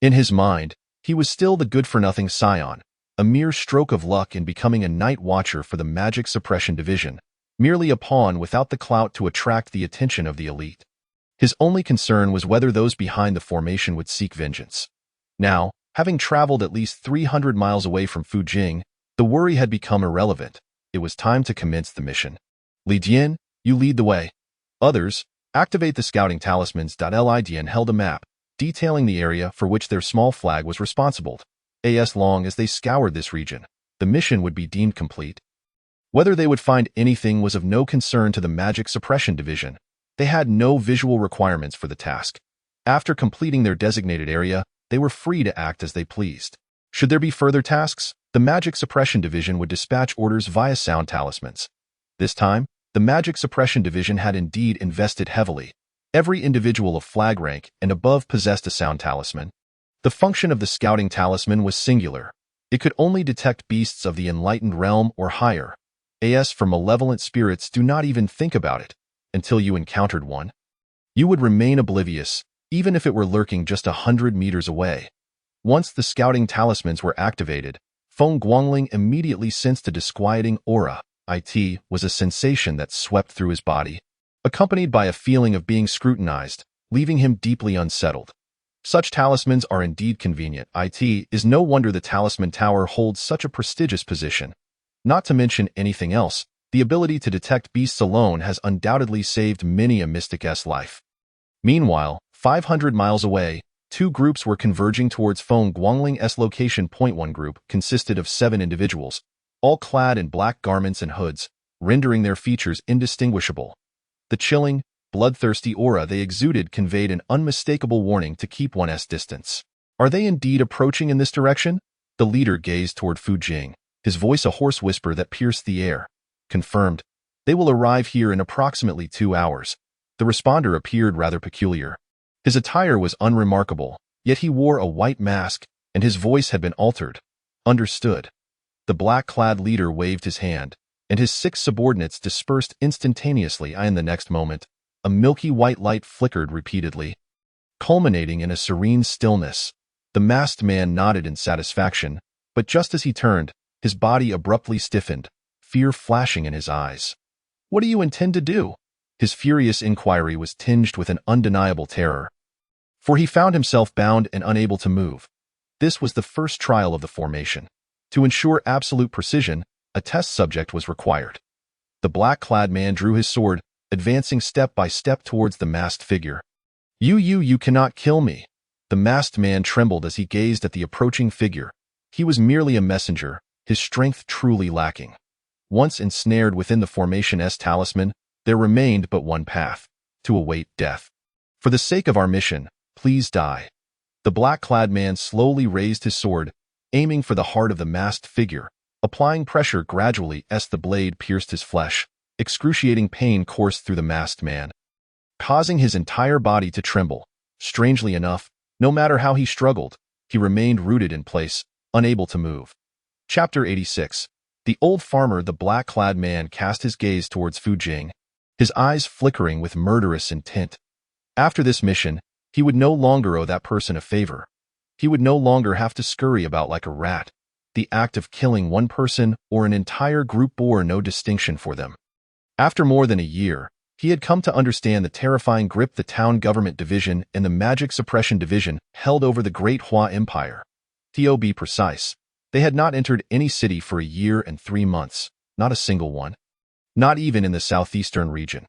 In his mind, he was still the good-for-nothing scion, a mere stroke of luck in becoming a night watcher for the Magic Suppression Division, merely a pawn without the clout to attract the attention of the elite. His only concern was whether those behind the formation would seek vengeance. Now, having traveled at least 300 miles away from Fujing, the worry had become irrelevant. It was time to commence the mission. Li Dian, you lead the way. Others, activate the scouting talismans. Li Dian held a map, detailing the area for which their small flag was responsible. As long as they scoured this region, the mission would be deemed complete. Whether they would find anything was of no concern to the Magic Suppression Division. They had no visual requirements for the task. After completing their designated area, they were free to act as they pleased. Should there be further tasks, the Magic Suppression Division would dispatch orders via sound talismans. This time, the Magic Suppression Division had indeed invested heavily. Every individual of flag rank and above possessed a sound talisman. The function of the scouting talisman was singular. It could only detect beasts of the enlightened realm or higher. As for malevolent spirits, do not even think about it until you encountered one. You would remain oblivious, even if it were lurking just 100 meters away. Once the scouting talismans were activated, Feng Guangling immediately sensed a disquieting aura. It was a sensation that swept through his body, accompanied by a feeling of being scrutinized, leaving him deeply unsettled. Such talismans are indeed convenient. It is no wonder the Talisman Tower holds such a prestigious position. Not to mention anything else, the ability to detect beasts alone has undoubtedly saved many a mystic's life. Meanwhile, 500 miles away, two groups were converging towards Feng Guangling's location. One group consisted of 7 individuals, all clad in black garments and hoods, rendering their features indistinguishable. The chilling, bloodthirsty aura they exuded conveyed an unmistakable warning to keep one's distance. Are they indeed approaching in this direction? The leader gazed toward Fu Jing, his voice a hoarse whisper that pierced the air. Confirmed. They will arrive here in approximately 2 hours. The responder appeared rather peculiar. His attire was unremarkable, yet he wore a white mask, and his voice had been altered. Understood. The black-clad leader waved his hand, and his 6 subordinates dispersed instantaneously. In the next moment, a milky white light flickered repeatedly, culminating in a serene stillness. The masked man nodded in satisfaction, but just as he turned, his body abruptly stiffened, fear flashing in his eyes. What do you intend to do? His furious inquiry was tinged with an undeniable terror, for he found himself bound and unable to move. This was the first trial of the formation. To ensure absolute precision, a test subject was required. The black-clad man drew his sword, advancing step by step towards the masked figure. You cannot kill me. The masked man trembled as he gazed at the approaching figure. He was merely a messenger, his strength truly lacking. Once ensnared within the formation's talisman, there remained but one path: to await death. For the sake of our mission, please die. The black-clad man slowly raised his sword, aiming for the heart of the masked figure, applying pressure gradually as the blade pierced his flesh. Excruciating pain coursed through the masked man, causing his entire body to tremble. Strangely enough, no matter how he struggled, he remained rooted in place, unable to move. Chapter 86. The old farmer. The black-clad man cast his gaze towards Fu Jing, his eyes flickering with murderous intent. After this mission, he would no longer owe that person a favor. He would no longer have to scurry about like a rat. The act of killing one person or an entire group bore no distinction for them. After more than a year, he had come to understand the terrifying grip the Town Government Division and the Magic Suppression Division held over the Great Hua Empire. To be precise, they had not entered any city for a year and 3 months, not a single one. Not even in the southeastern region.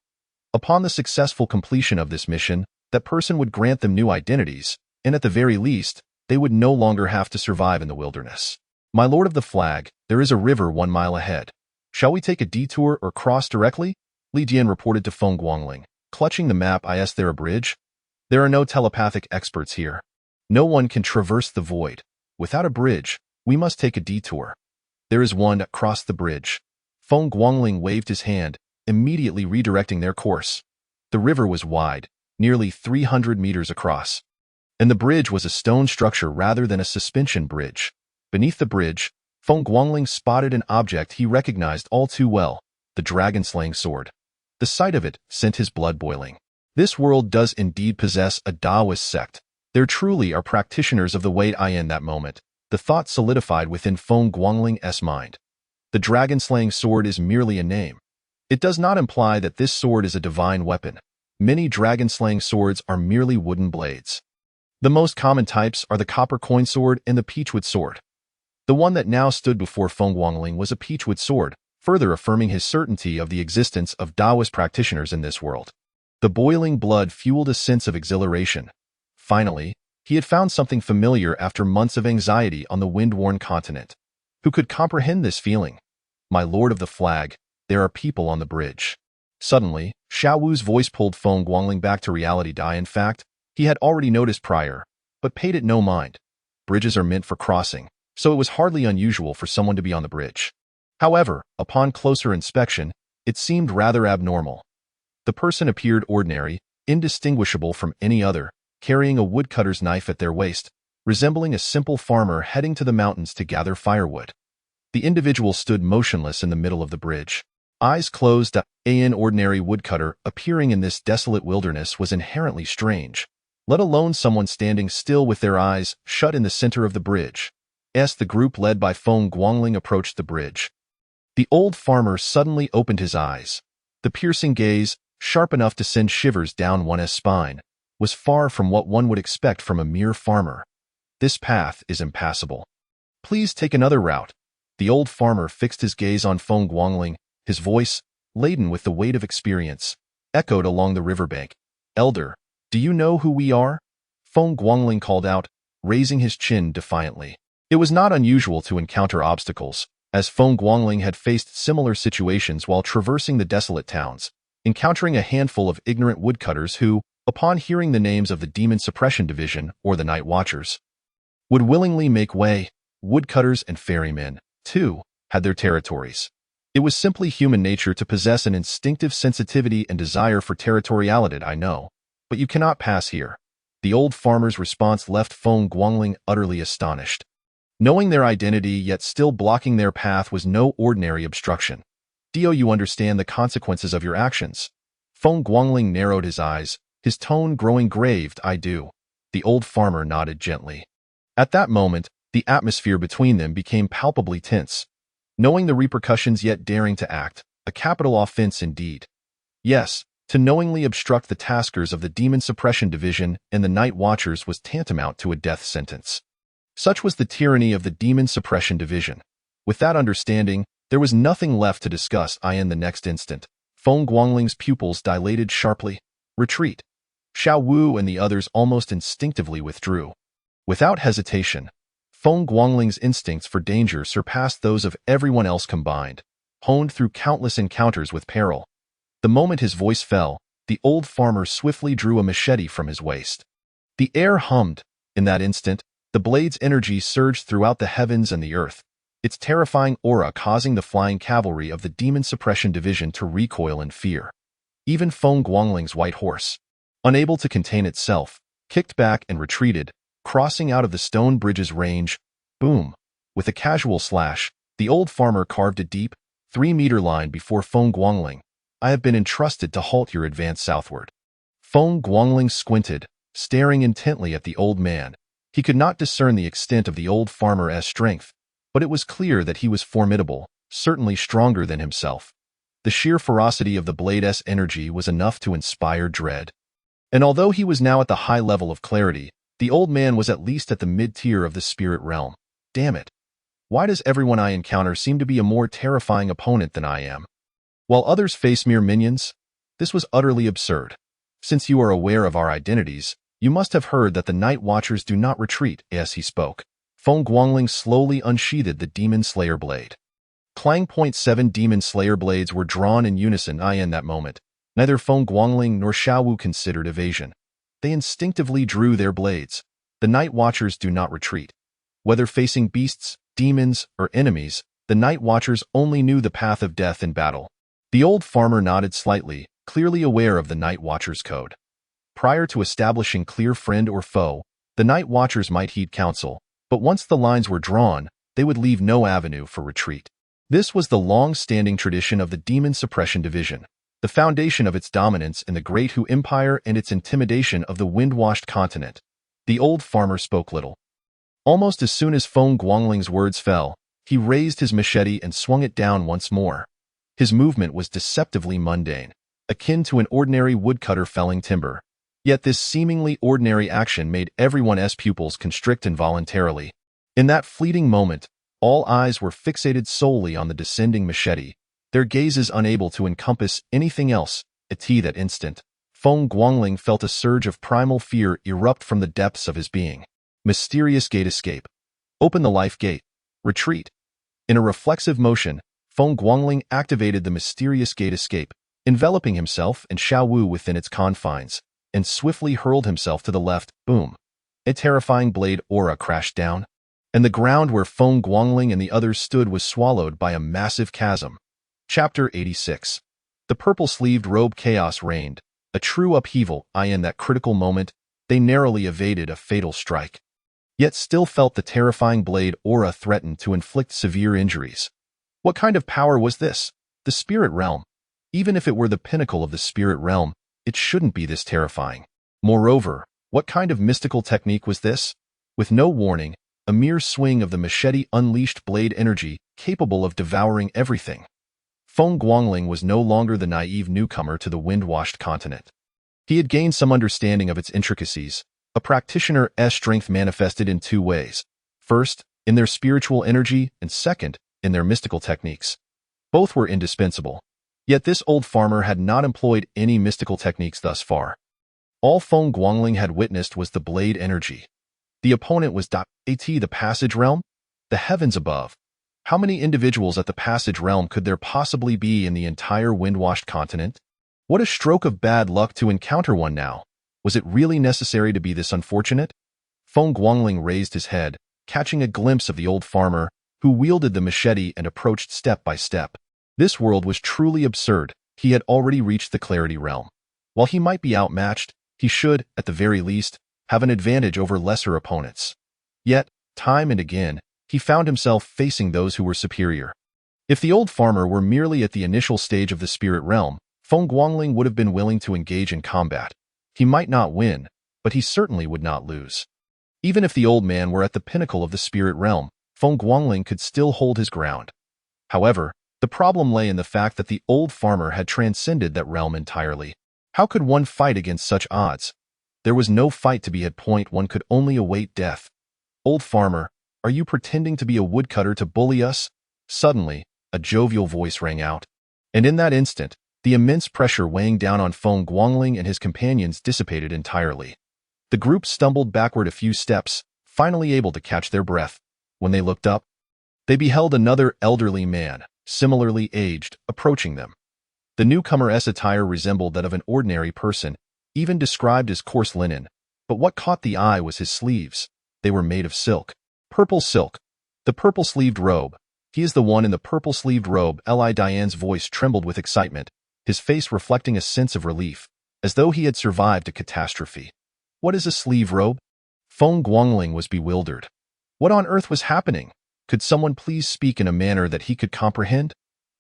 Upon the successful completion of this mission, that person would grant them new identities, and at the very least, they would no longer have to survive in the wilderness. My lord of the flag, there is a river 1 mile ahead. Shall we take a detour or cross directly? Li Jian reported to Feng Guangling, clutching the map. Is there a bridge? There are no telepathic experts here. No one can traverse the void. Without a bridge, we must take a detour. There is one across the bridge. Feng Guangling waved his hand, immediately redirecting their course. The river was wide, nearly 300 meters across, and the bridge was a stone structure rather than a suspension bridge. Beneath the bridge, Feng Guangling spotted an object he recognized all too well: the dragon-slaying sword. The sight of it sent his blood boiling. This world does indeed possess a Taoist sect. There truly are practitioners of the way. In that moment, the thought solidified within Feng Guangling's mind. The dragon-slaying sword is merely a name. It does not imply that this sword is a divine weapon. Many dragon-slaying swords are merely wooden blades. The most common types are the copper coin sword and the peachwood sword. The one that now stood before Feng Guangling was a peachwood sword, further affirming his certainty of the existence of Taoist practitioners in this world. The boiling blood fueled a sense of exhilaration. Finally, he had found something familiar after months of anxiety on the wind-worn continent. Who could comprehend this feeling? My lord of the flag, there are people on the bridge. Suddenly, Xiao Wu's voice pulled Feng Guangling back to reality. In fact, he had already noticed prior, but paid it no mind. Bridges are meant for crossing, so it was hardly unusual for someone to be on the bridge. However, upon closer inspection, it seemed rather abnormal. The person appeared ordinary, indistinguishable from any other, carrying a woodcutter's knife at their waist, resembling a simple farmer heading to the mountains to gather firewood. The individual stood motionless in the middle of the bridge. Eyes closed, an ordinary woodcutter appearing in this desolate wilderness was inherently strange, let alone someone standing still with their eyes shut in the center of the bridge. As the group led by Feng Guangling approached the bridge, the old farmer suddenly opened his eyes. The piercing gaze, sharp enough to send shivers down one's spine, was far from what one would expect from a mere farmer. This path is impassable. Please take another route. The old farmer fixed his gaze on Feng Guangling, his voice, laden with the weight of experience, echoed along the riverbank. Elder, do you know who we are? Feng Guangling called out, raising his chin defiantly. It was not unusual to encounter obstacles, as Feng Guangling had faced similar situations while traversing the desolate towns, encountering a handful of ignorant woodcutters who, upon hearing the names of the Demon Suppression Division or the Night Watchers, would willingly make way. Woodcutters and ferrymen, too, had their territories. It was simply human nature to possess an instinctive sensitivity and desire for territoriality, I know, but you cannot pass here. The old farmer's response left Feng Guangling utterly astonished. Knowing their identity yet still blocking their path was no ordinary obstruction. Do you understand the consequences of your actions? Feng Guangling narrowed his eyes, his tone growing grave. I do. The old farmer nodded gently. At that moment, the atmosphere between them became palpably tense. Knowing the repercussions yet daring to act, a capital offense indeed. Yes, to knowingly obstruct the taskers of the Demon Suppression Division and the Night Watchers was tantamount to a death sentence. Such was the tyranny of the Demon Suppression Division. With that understanding, there was nothing left to discuss. In the next instant, Feng Guangling's pupils dilated sharply. Retreat. Xiao Wu and the others almost instinctively withdrew. Without hesitation, Feng Guangling's instincts for danger surpassed those of everyone else combined, honed through countless encounters with peril. The moment his voice fell, the old farmer swiftly drew a machete from his waist. The air hummed. In that instant, the blade's energy surged throughout the heavens and the earth, its terrifying aura causing the flying cavalry of the Demon Suppression Division to recoil in fear. Even Feng Guangling's white horse, unable to contain itself, kicked back and retreated, crossing out of the stone bridge's range. Boom! With a casual slash, the old farmer carved a deep, 3-meter line before Feng Guangling. I have been entrusted to halt your advance southward. Feng Guangling squinted, staring intently at the old man. He could not discern the extent of the old farmer's strength, but it was clear that he was formidable, certainly stronger than himself. The sheer ferocity of the blade's energy was enough to inspire dread. And although he was now at the high level of clarity, the old man was at least at the mid-tier of the spirit realm. Damn it. Why does everyone I encounter seem to be a more terrifying opponent than I am? While others face mere minions? This was utterly absurd. Since you are aware of our identities, you must have heard that the Night Watchers do not retreat. As he spoke, Feng Guangling slowly unsheathed the Demon Slayer blade. Clang. 7 Demon Slayer blades were drawn in unison. In that moment, neither Feng Guangling nor Xiao Wu considered evasion. They instinctively drew their blades. The Night Watchers do not retreat. Whether facing beasts, demons, or enemies, the Night Watchers only knew the path of death in battle. The old farmer nodded slightly, clearly aware of the Night Watchers' code. Prior to establishing clear friend or foe, the Night Watchers might heed counsel, but once the lines were drawn, they would leave no avenue for retreat. This was the long-standing tradition of the Demon Suppression Division, the foundation of its dominance in the Great Hu Empire and its intimidation of the wind-washed continent. The old farmer spoke little. Almost as soon as Feng Guangling's words fell, he raised his machete and swung it down once more. His movement was deceptively mundane, akin to an ordinary woodcutter felling timber. Yet this seemingly ordinary action made everyone's pupils constrict involuntarily. In that fleeting moment, all eyes were fixated solely on the descending machete, their gazes unable to encompass anything else. At that instant, Feng Guangling felt a surge of primal fear erupt from the depths of his being. Mysterious gate escape. Open the life gate. Retreat. In a reflexive motion, Feng Guangling activated the mysterious gate escape, enveloping himself and Xiao Wu within its confines, and swiftly hurled himself to the left. Boom. A terrifying blade aura crashed down, and the ground where Feng Guangling and the others stood was swallowed by a massive chasm. Chapter 86. The purple-sleeved robe chaos reigned, A true upheaval. In that critical moment, they narrowly evaded a fatal strike, yet still felt the terrifying blade aura threaten to inflict severe injuries. What kind of power was this? The spirit realm. Even if it were the pinnacle of the spirit realm, it shouldn't be this terrifying. Moreover, what kind of mystical technique was this? With no warning, a mere swing of the machete unleashed blade energy capable of devouring everything. Feng Guangling was no longer the naive newcomer to the wind-washed continent. He had gained some understanding of its intricacies. A practitioner's strength manifested in two ways. First, in their spiritual energy, and second, in their mystical techniques. Both were indispensable. Yet this old farmer had not employed any mystical techniques thus far. All Feng Guangling had witnessed was the blade energy. The opponent was the passage realm? The heavens above. How many individuals at the passage realm could there possibly be in the entire wind-washed continent? What a stroke of bad luck to encounter one now. Was it really necessary to be this unfortunate? Feng Guangling raised his head, catching a glimpse of the old farmer, who wielded the machete and approached step by step. This world was truly absurd. He had already reached the clarity realm. While he might be outmatched, he should, at the very least, have an advantage over lesser opponents. Yet, time and again, he found himself facing those who were superior. If the old farmer were merely at the initial stage of the spirit realm, Feng Guangling would have been willing to engage in combat. He might not win, but he certainly would not lose. Even if the old man were at the pinnacle of the spirit realm, Feng Guangling could still hold his ground. However, the problem lay in the fact that the old farmer had transcended that realm entirely. How could one fight against such odds? There was no fight to be had. One could only await death. Old farmer, are you pretending to be a woodcutter to bully us? Suddenly, a jovial voice rang out. And in that instant, the immense pressure weighing down on Feng Guangling and his companions dissipated entirely. The group stumbled backward a few steps, finally able to catch their breath. When they looked up, they beheld another elderly man, similarly aged, approaching them. The newcomer's attire resembled that of an ordinary person, even described as coarse linen, but what caught the eye was his sleeves. They were made of silk. Purple silk. The purple-sleeved robe. He is the one in the purple-sleeved robe. Diane's voice trembled with excitement, his face reflecting a sense of relief, as though he had survived a catastrophe. What is a sleeve robe? Feng Guangling was bewildered. What on earth was happening? Could someone please speak in a manner that he could comprehend?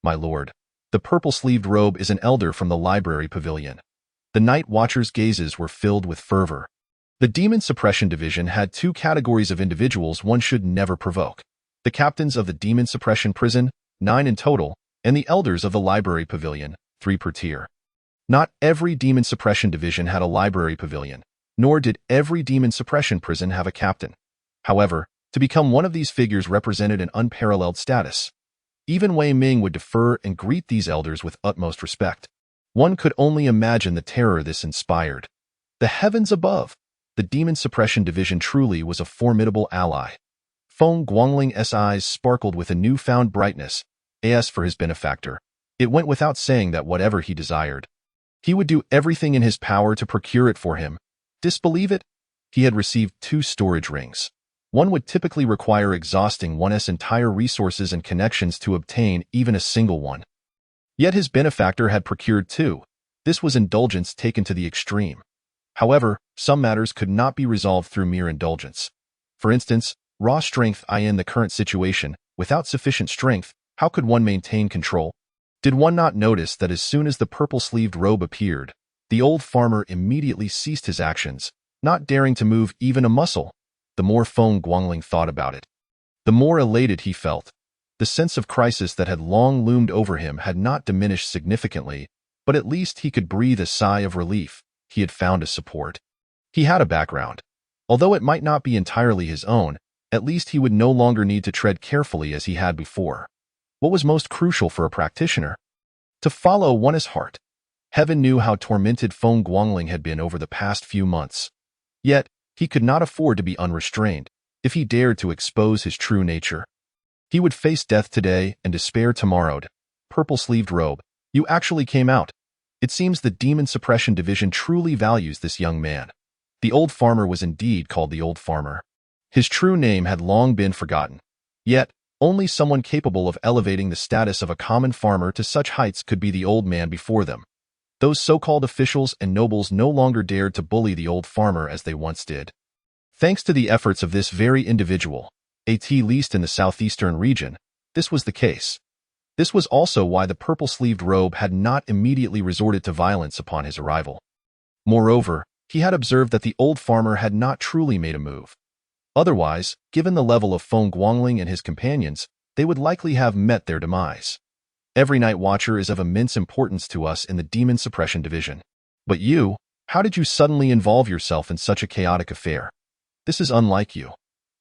My lord, the purple-sleeved robe is an elder from the library pavilion. The night watcher's gazes were filled with fervor. The Demon Suppression Division had two categories of individuals one should never provoke. The captains of the Demon Suppression Prison, 9 in total, and the elders of the library pavilion, 3 per tier. Not every Demon Suppression Division had a library pavilion, nor did every Demon Suppression Prison have a captain. However, to become one of these figures represented an unparalleled status. Even Wei Ming would defer and greet these elders with utmost respect. One could only imagine the terror this inspired. The heavens above! The Demon Suppression Division truly was a formidable ally. Feng Guangling's eyes sparkled with a newfound brightness. As for his benefactor, it went without saying that whatever he desired, he would do everything in his power to procure it for him. Disbelieve it? He had received 2 storage rings. One would typically require exhausting one's entire resources and connections to obtain even a single one. Yet his benefactor had procured 2. This was indulgence taken to the extreme. However, some matters could not be resolved through mere indulgence. For instance, raw strength in the current situation. Without sufficient strength, how could one maintain control? Did one not notice that as soon as the purple-sleeved robe appeared, the old farmer immediately ceased his actions, not daring to move even a muscle? The more Feng Guangling thought about it, the more elated he felt. The sense of crisis that had long loomed over him had not diminished significantly, but at least he could breathe a sigh of relief. He had found a support. He had a background. Although it might not be entirely his own, at least he would no longer need to tread carefully as he had before. What was most crucial for a practitioner? To follow one's heart. Heaven knew how tormented Feng Guangling had been over the past few months. Yet, he could not afford to be unrestrained. If he dared to expose his true nature, he would face death today and despair tomorrow. Purple-sleeved robe, you actually came out. It seems the Demon Suppression Division truly values this young man. The old farmer was indeed called the old farmer. His true name had long been forgotten. Yet, only someone capable of elevating the status of a common farmer to such heights could be the old man before them. Those so-called officials and nobles no longer dared to bully the old farmer as they once did. Thanks to the efforts of this very individual, at least in the southeastern region, this was the case. This was also why the purple-sleeved robe had not immediately resorted to violence upon his arrival. Moreover, he had observed that the old farmer had not truly made a move. Otherwise, given the level of Feng Guangling and his companions, they would likely have met their demise. Every night watcher is of immense importance to us in the Demon Suppression Division. But you, how did you suddenly involve yourself in such a chaotic affair? This is unlike you.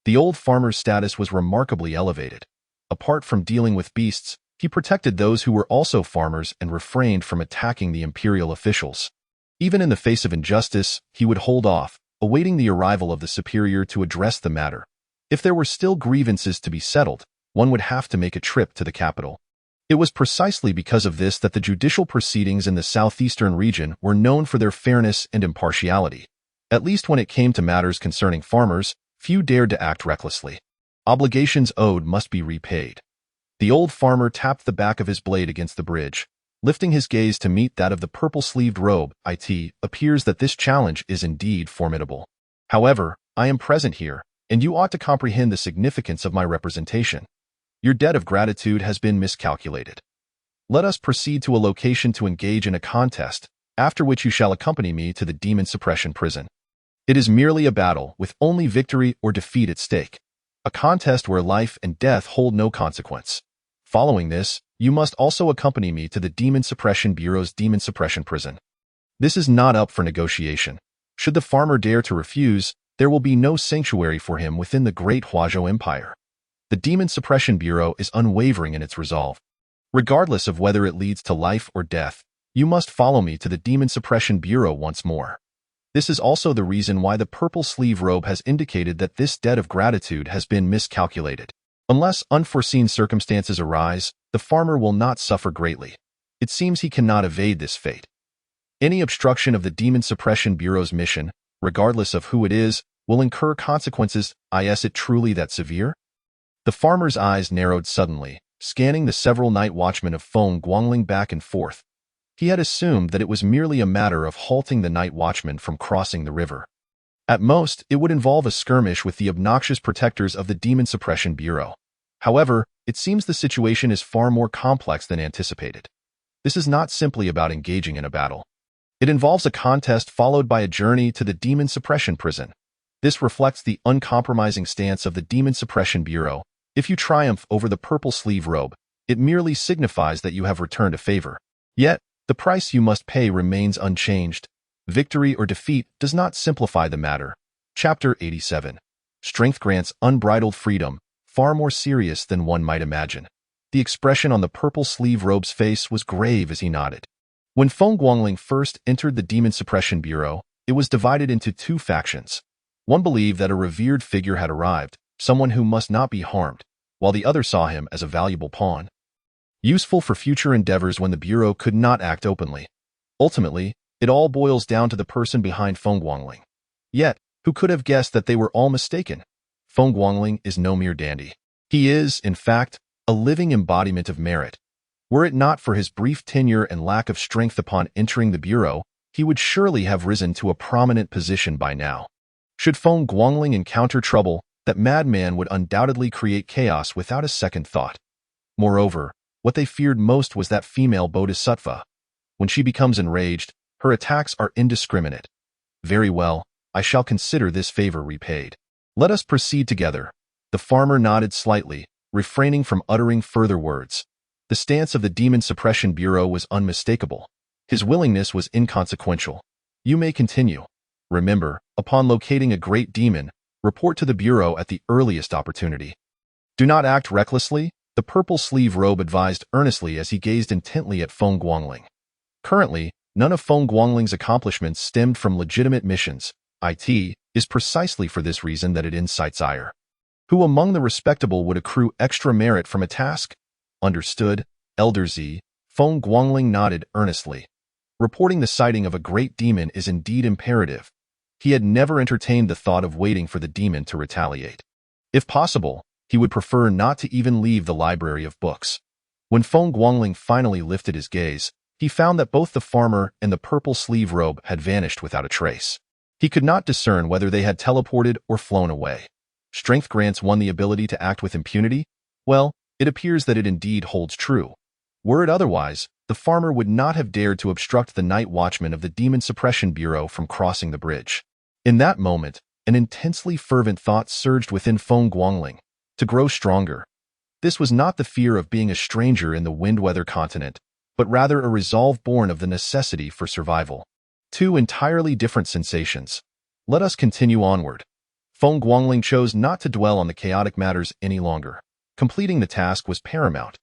The old farmer's status was remarkably elevated. Apart from dealing with beasts, he protected those who were also farmers and refrained from attacking the imperial officials. Even in the face of injustice, he would hold off, awaiting the arrival of the superior to address the matter. If there were still grievances to be settled, one would have to make a trip to the capital. It was precisely because of this that the judicial proceedings in the southeastern region were known for their fairness and impartiality. At least when it came to matters concerning farmers, few dared to act recklessly. Obligations owed must be repaid. The old farmer tapped the back of his blade against the bridge. Lifting his gaze to meet that of the purple-sleeved robe, it appears that this challenge is indeed formidable. However, I am present here, and you ought to comprehend the significance of my representation. Your debt of gratitude has been miscalculated. Let us proceed to a location to engage in a contest, after which you shall accompany me to the Demon Suppression Prison. It is merely a battle, with only victory or defeat at stake. A contest where life and death hold no consequence. Following this, you must also accompany me to the Demon Suppression Bureau's Demon Suppression Prison. This is not up for negotiation. Should the farmer dare to refuse, there will be no sanctuary for him within the great Huazhou Empire. The Demon Suppression Bureau is unwavering in its resolve. Regardless of whether it leads to life or death, you must follow me to the Demon Suppression Bureau once more. This is also the reason why the purple sleeve robe has indicated that this debt of gratitude has been miscalculated. Unless unforeseen circumstances arise, the farmer will not suffer greatly. It seems he cannot evade this fate. Any obstruction of the Demon Suppression Bureau's mission, regardless of who it is, will incur consequences. Is it truly that severe? The farmer's eyes narrowed suddenly, scanning the several night watchmen of Feng Guangling back and forth. He had assumed that it was merely a matter of halting the night watchmen from crossing the river. At most, it would involve a skirmish with the obnoxious protectors of the Demon Suppression Bureau. However, it seems the situation is far more complex than anticipated. This is not simply about engaging in a battle. It involves a contest followed by a journey to the Demon Suppression Prison. This reflects the uncompromising stance of the Demon Suppression Bureau. If you triumph over the purple sleeve robe, it merely signifies that you have returned a favor. Yet, the price you must pay remains unchanged. Victory or defeat does not simplify the matter. Chapter 87. Strength grants unbridled freedom, far more serious than one might imagine. The expression on the purple sleeve robe's face was grave as he nodded. When Feng Guangling first entered the Demon Suppression Bureau, it was divided into two factions. One believed that a revered figure had arrived, someone who must not be harmed, while the other saw him as a valuable pawn. Useful for future endeavors when the Bureau could not act openly. Ultimately, it all boils down to the person behind Feng Guangling. Yet, who could have guessed that they were all mistaken? Feng Guangling is no mere dandy. He is, in fact, a living embodiment of merit. Were it not for his brief tenure and lack of strength upon entering the Bureau, he would surely have risen to a prominent position by now. Should Feng Guangling encounter trouble, that madman would undoubtedly create chaos without a second thought. Moreover, what they feared most was that female bodhisattva. When she becomes enraged, her attacks are indiscriminate. Very well, I shall consider this favor repaid. Let us proceed together. The farmer nodded slightly, refraining from uttering further words. The stance of the Demon Suppression Bureau was unmistakable. His willingness was inconsequential. You may continue. Remember, upon locating a great demon, report to the Bureau at the earliest opportunity. Do not act recklessly, the purple sleeve robe advised earnestly as he gazed intently at Feng Guangling. Currently, none of Feng Guangling's accomplishments stemmed from legitimate missions. It is precisely for this reason that it incites ire. Who among the respectable would accrue extra merit from a task? Understood, Elder Z. Feng Guangling nodded earnestly. Reporting the sighting of a great demon is indeed imperative. He had never entertained the thought of waiting for the demon to retaliate. If possible, he would prefer not to even leave the library of books. When Feng Guangling finally lifted his gaze, he he found that both the farmer and the purple sleeve robe had vanished without a trace. He could not discern whether they had teleported or flown away. Strength grants one the ability to act with impunity? Well, it appears that it indeed holds true. Were it otherwise, the farmer would not have dared to obstruct the night watchman of the Demon Suppression Bureau from crossing the bridge. In that moment, an intensely fervent thought surged within Feng Guangling: to grow stronger. This was not the fear of being a stranger in the wind-weather continent, but rather a resolve born of the necessity for survival. Two entirely different sensations. Let us continue onward. Feng Guangling chose not to dwell on the chaotic matters any longer. Completing the task was paramount.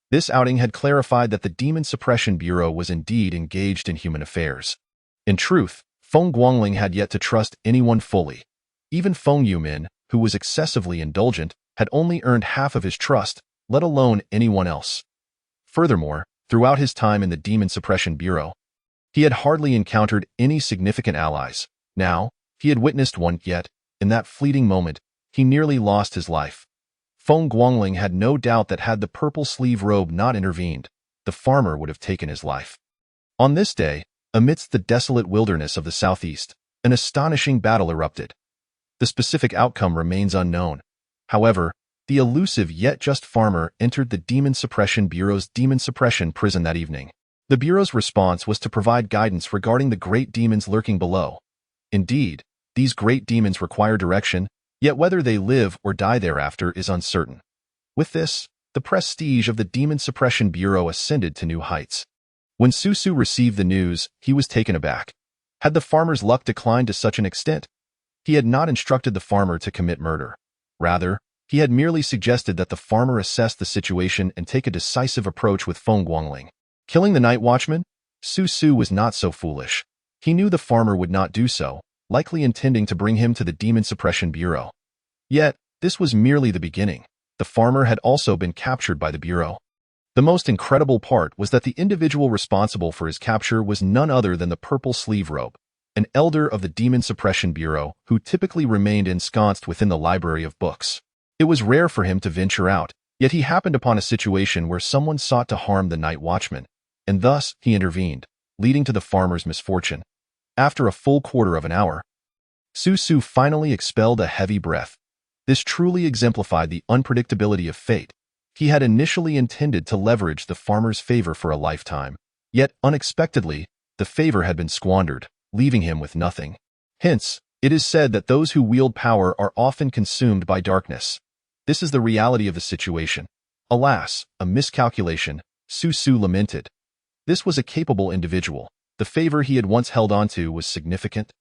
This outing had clarified that the Demon Suppression Bureau was indeed engaged in human affairs. In truth, Feng Guangling had yet to trust anyone fully. Even Feng Yumin, who was excessively indulgent, had only earned half of his trust, let alone anyone else. Furthermore, throughout his time in the Demon Suppression Bureau, he had hardly encountered any significant allies. Now, he had witnessed one, yet, in that fleeting moment, he nearly lost his life. Feng Guangling had no doubt that had the purple sleeve robe not intervened, the farmer would have taken his life. On this day, amidst the desolate wilderness of the southeast, an astonishing battle erupted. The specific outcome remains unknown. However, the elusive yet just farmer entered the Demon Suppression Bureau's Demon Suppression prison that evening. The Bureau's response was to provide guidance regarding the great demons lurking below. Indeed, these great demons require direction, yet whether they live or die thereafter is uncertain. With this, the prestige of the Demon Suppression Bureau ascended to new heights. When Susu received the news, he was taken aback. Had the farmer's luck declined to such an extent? He had not instructed the farmer to commit murder. Rather, he had merely suggested that the farmer assess the situation and take a decisive approach with Feng Guangling. Killing the night watchman? Susu was not so foolish. He knew the farmer would not do so, likely intending to bring him to the Demon Suppression Bureau. Yet, this was merely the beginning. The farmer had also been captured by the Bureau. The most incredible part was that the individual responsible for his capture was none other than the purple sleeve robe, an elder of the Demon Suppression Bureau who typically remained ensconced within the library of books. It was rare for him to venture out, yet he happened upon a situation where someone sought to harm the night watchman, and thus he intervened, leading to the farmer's misfortune. After a full quarter of an hour, Susu finally expelled a heavy breath. This truly exemplified the unpredictability of fate. He had initially intended to leverage the farmer's favor for a lifetime, yet unexpectedly, the favor had been squandered, leaving him with nothing. Hence, it is said that those who wield power are often consumed by darkness. This is the reality of the situation. Alas, a miscalculation, Susu lamented. This was a capable individual. The favor he had once held onto was significant.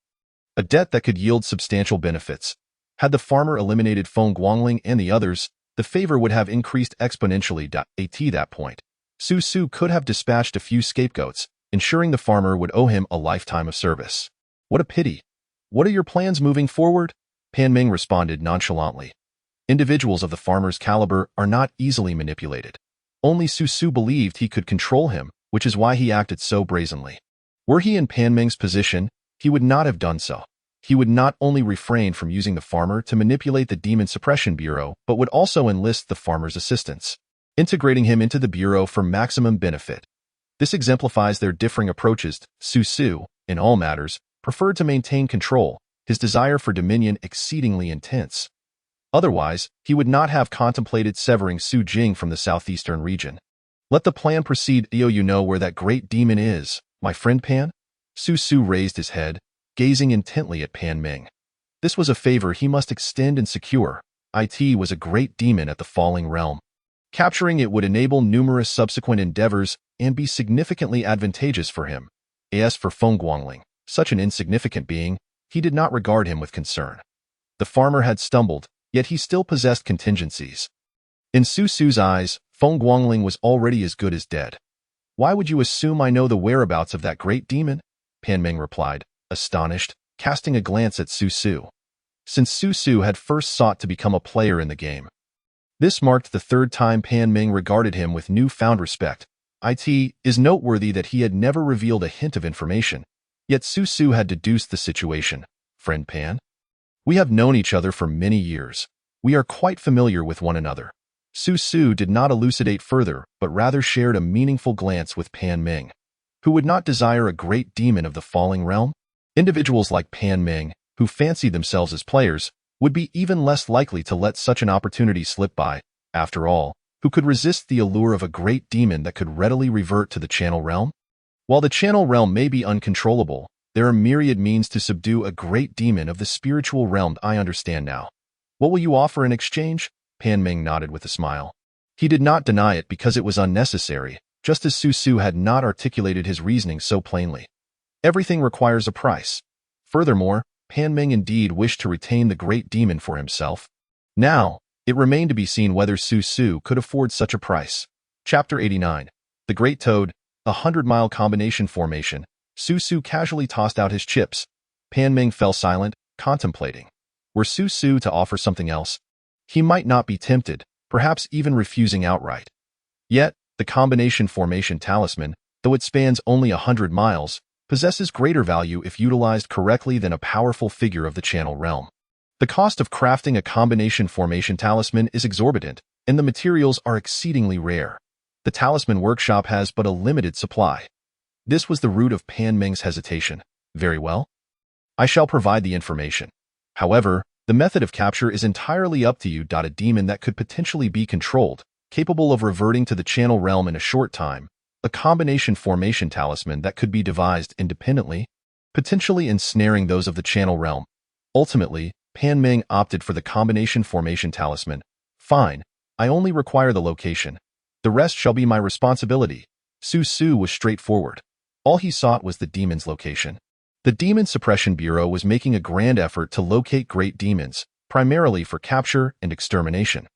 A debt that could yield substantial benefits. Had the farmer eliminated Feng Guangling and the others, the favor would have increased exponentially. At that point, Susu could have dispatched a few scapegoats, ensuring the farmer would owe him a lifetime of service. What a pity. What are your plans moving forward? Pan Ming responded nonchalantly. Individuals of the farmer's caliber are not easily manipulated. Only Susu believed he could control him, which is why he acted so brazenly. Were he in Pan Ming's position, he would not have done so. He would not only refrain from using the farmer to manipulate the Demon Suppression Bureau, but would also enlist the farmer's assistance, integrating him into the Bureau for maximum benefit. This exemplifies their differing approaches. Susu, in all matters, preferred to maintain control, his desire for dominion exceedingly intense. Otherwise, he would not have contemplated severing Su Jing from the southeastern region. Let the plan proceed. You know where that great demon is, my friend Pan? Susu raised his head, gazing intently at Pan Ming. This was a favor he must extend and secure. It was a great demon at the falling realm. Capturing it would enable numerous subsequent endeavors and be significantly advantageous for him. As for Feng Guangling, such an insignificant being, he did not regard him with concern. The farmer had stumbled, yet he still possessed contingencies. In Susu's eyes, Feng Guangling was already as good as dead. Why would you assume I know the whereabouts of that great demon? Pan Ming replied, astonished, casting a glance at Susu. Since Susu had first sought to become a player in the game. This marked the third time Pan Ming regarded him with newfound respect. It is noteworthy that he had never revealed a hint of information, yet Susu had deduced the situation. Friend Pan? We have known each other for many years. We are quite familiar with one another. Susu did not elucidate further, but rather shared a meaningful glance with Pan Ming. Who would not desire a great demon of the falling realm? Individuals like Pan Ming, who fancy themselves as players, would be even less likely to let such an opportunity slip by. After all, who could resist the allure of a great demon that could readily revert to the Channel Realm? While the Channel Realm may be uncontrollable, there are myriad means to subdue a great demon of the spiritual realm. I understand now. What will you offer in exchange? Pan Ming nodded with a smile. He did not deny it because it was unnecessary, just as Su Su had not articulated his reasoning so plainly. Everything requires a price. Furthermore, Pan Ming indeed wished to retain the great demon for himself. Now, it remained to be seen whether Su Su could afford such a price. Chapter 89. The Great Toad, a 100-mile combination formation. Su Su casually tossed out his chips. Pan Ming fell silent, contemplating. Were Su Su to offer something else? He might not be tempted, perhaps even refusing outright. Yet, the combination formation talisman, though it spans only 100 miles, possesses greater value if utilized correctly than a powerful figure of the Channel Realm. The cost of crafting a combination formation talisman is exorbitant, and the materials are exceedingly rare. The talisman workshop has but a limited supply. This was the root of Pan Ming's hesitation. Very well. I shall provide the information. However, the method of capture is entirely up to you. A demon that could potentially be controlled, capable of reverting to the Channel Realm in a short time, a combination formation talisman that could be devised independently, potentially ensnaring those of the Channel Realm. Ultimately, Pan Ming opted for the combination formation talisman. Fine, I only require the location. The rest shall be my responsibility. Su Su was straightforward. All he sought was the demon's location. The Demon Suppression Bureau was making a grand effort to locate great demons, primarily for capture and extermination.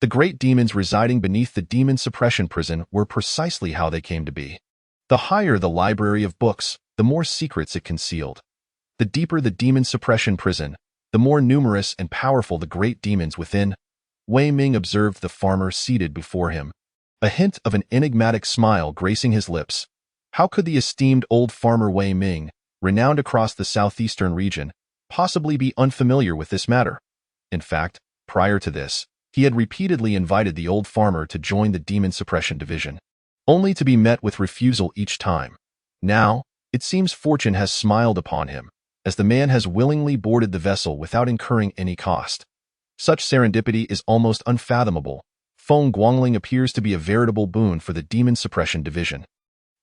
The great demons residing beneath the Demon Suppression Prison were precisely how they came to be. The higher the library of books, the more secrets it concealed. The deeper the Demon Suppression Prison, the more numerous and powerful the great demons within. Wei Ming observed the farmer seated before him. A hint of an enigmatic smile gracing his lips. How could the esteemed old farmer Wei Ming, renowned across the southeastern region, possibly be unfamiliar with this matter? In fact, prior to this, he had repeatedly invited the old farmer to join the Demon Suppression Division, only to be met with refusal each time. Now, it seems fortune has smiled upon him, as the man has willingly boarded the vessel without incurring any cost. Such serendipity is almost unfathomable. Feng Guangling appears to be a veritable boon for the Demon Suppression Division.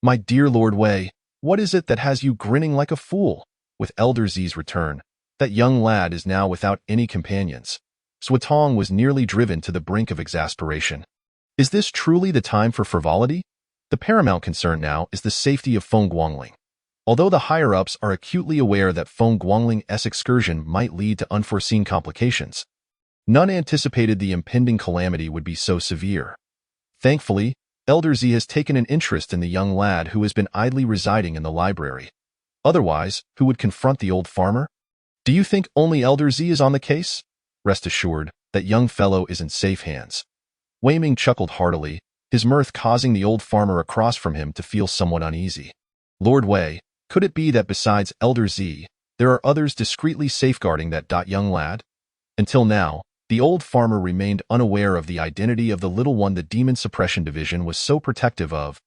My dear Lord Wei, what is it that has you grinning like a fool? With Elder Zi's return, that young lad is now without any companions. Swatong was nearly driven to the brink of exasperation. Is this truly the time for frivolity? The paramount concern now is the safety of Feng Guangling. Although the higher-ups are acutely aware that Feng Guangling's excursion might lead to unforeseen complications, none anticipated the impending calamity would be so severe. Thankfully, Elder Z has taken an interest in the young lad who has been idly residing in the library. Otherwise, who would confront the old farmer? Do you think only Elder Z is on the case? Rest assured, that young fellow is in safe hands. Wei Ming chuckled heartily, his mirth causing the old farmer across from him to feel somewhat uneasy. Lord Wei, could it be that besides Elder Z, there are others discreetly safeguarding that young lad? Until now, the old farmer remained unaware of the identity of the little one the Demon Suppression Division was so protective of.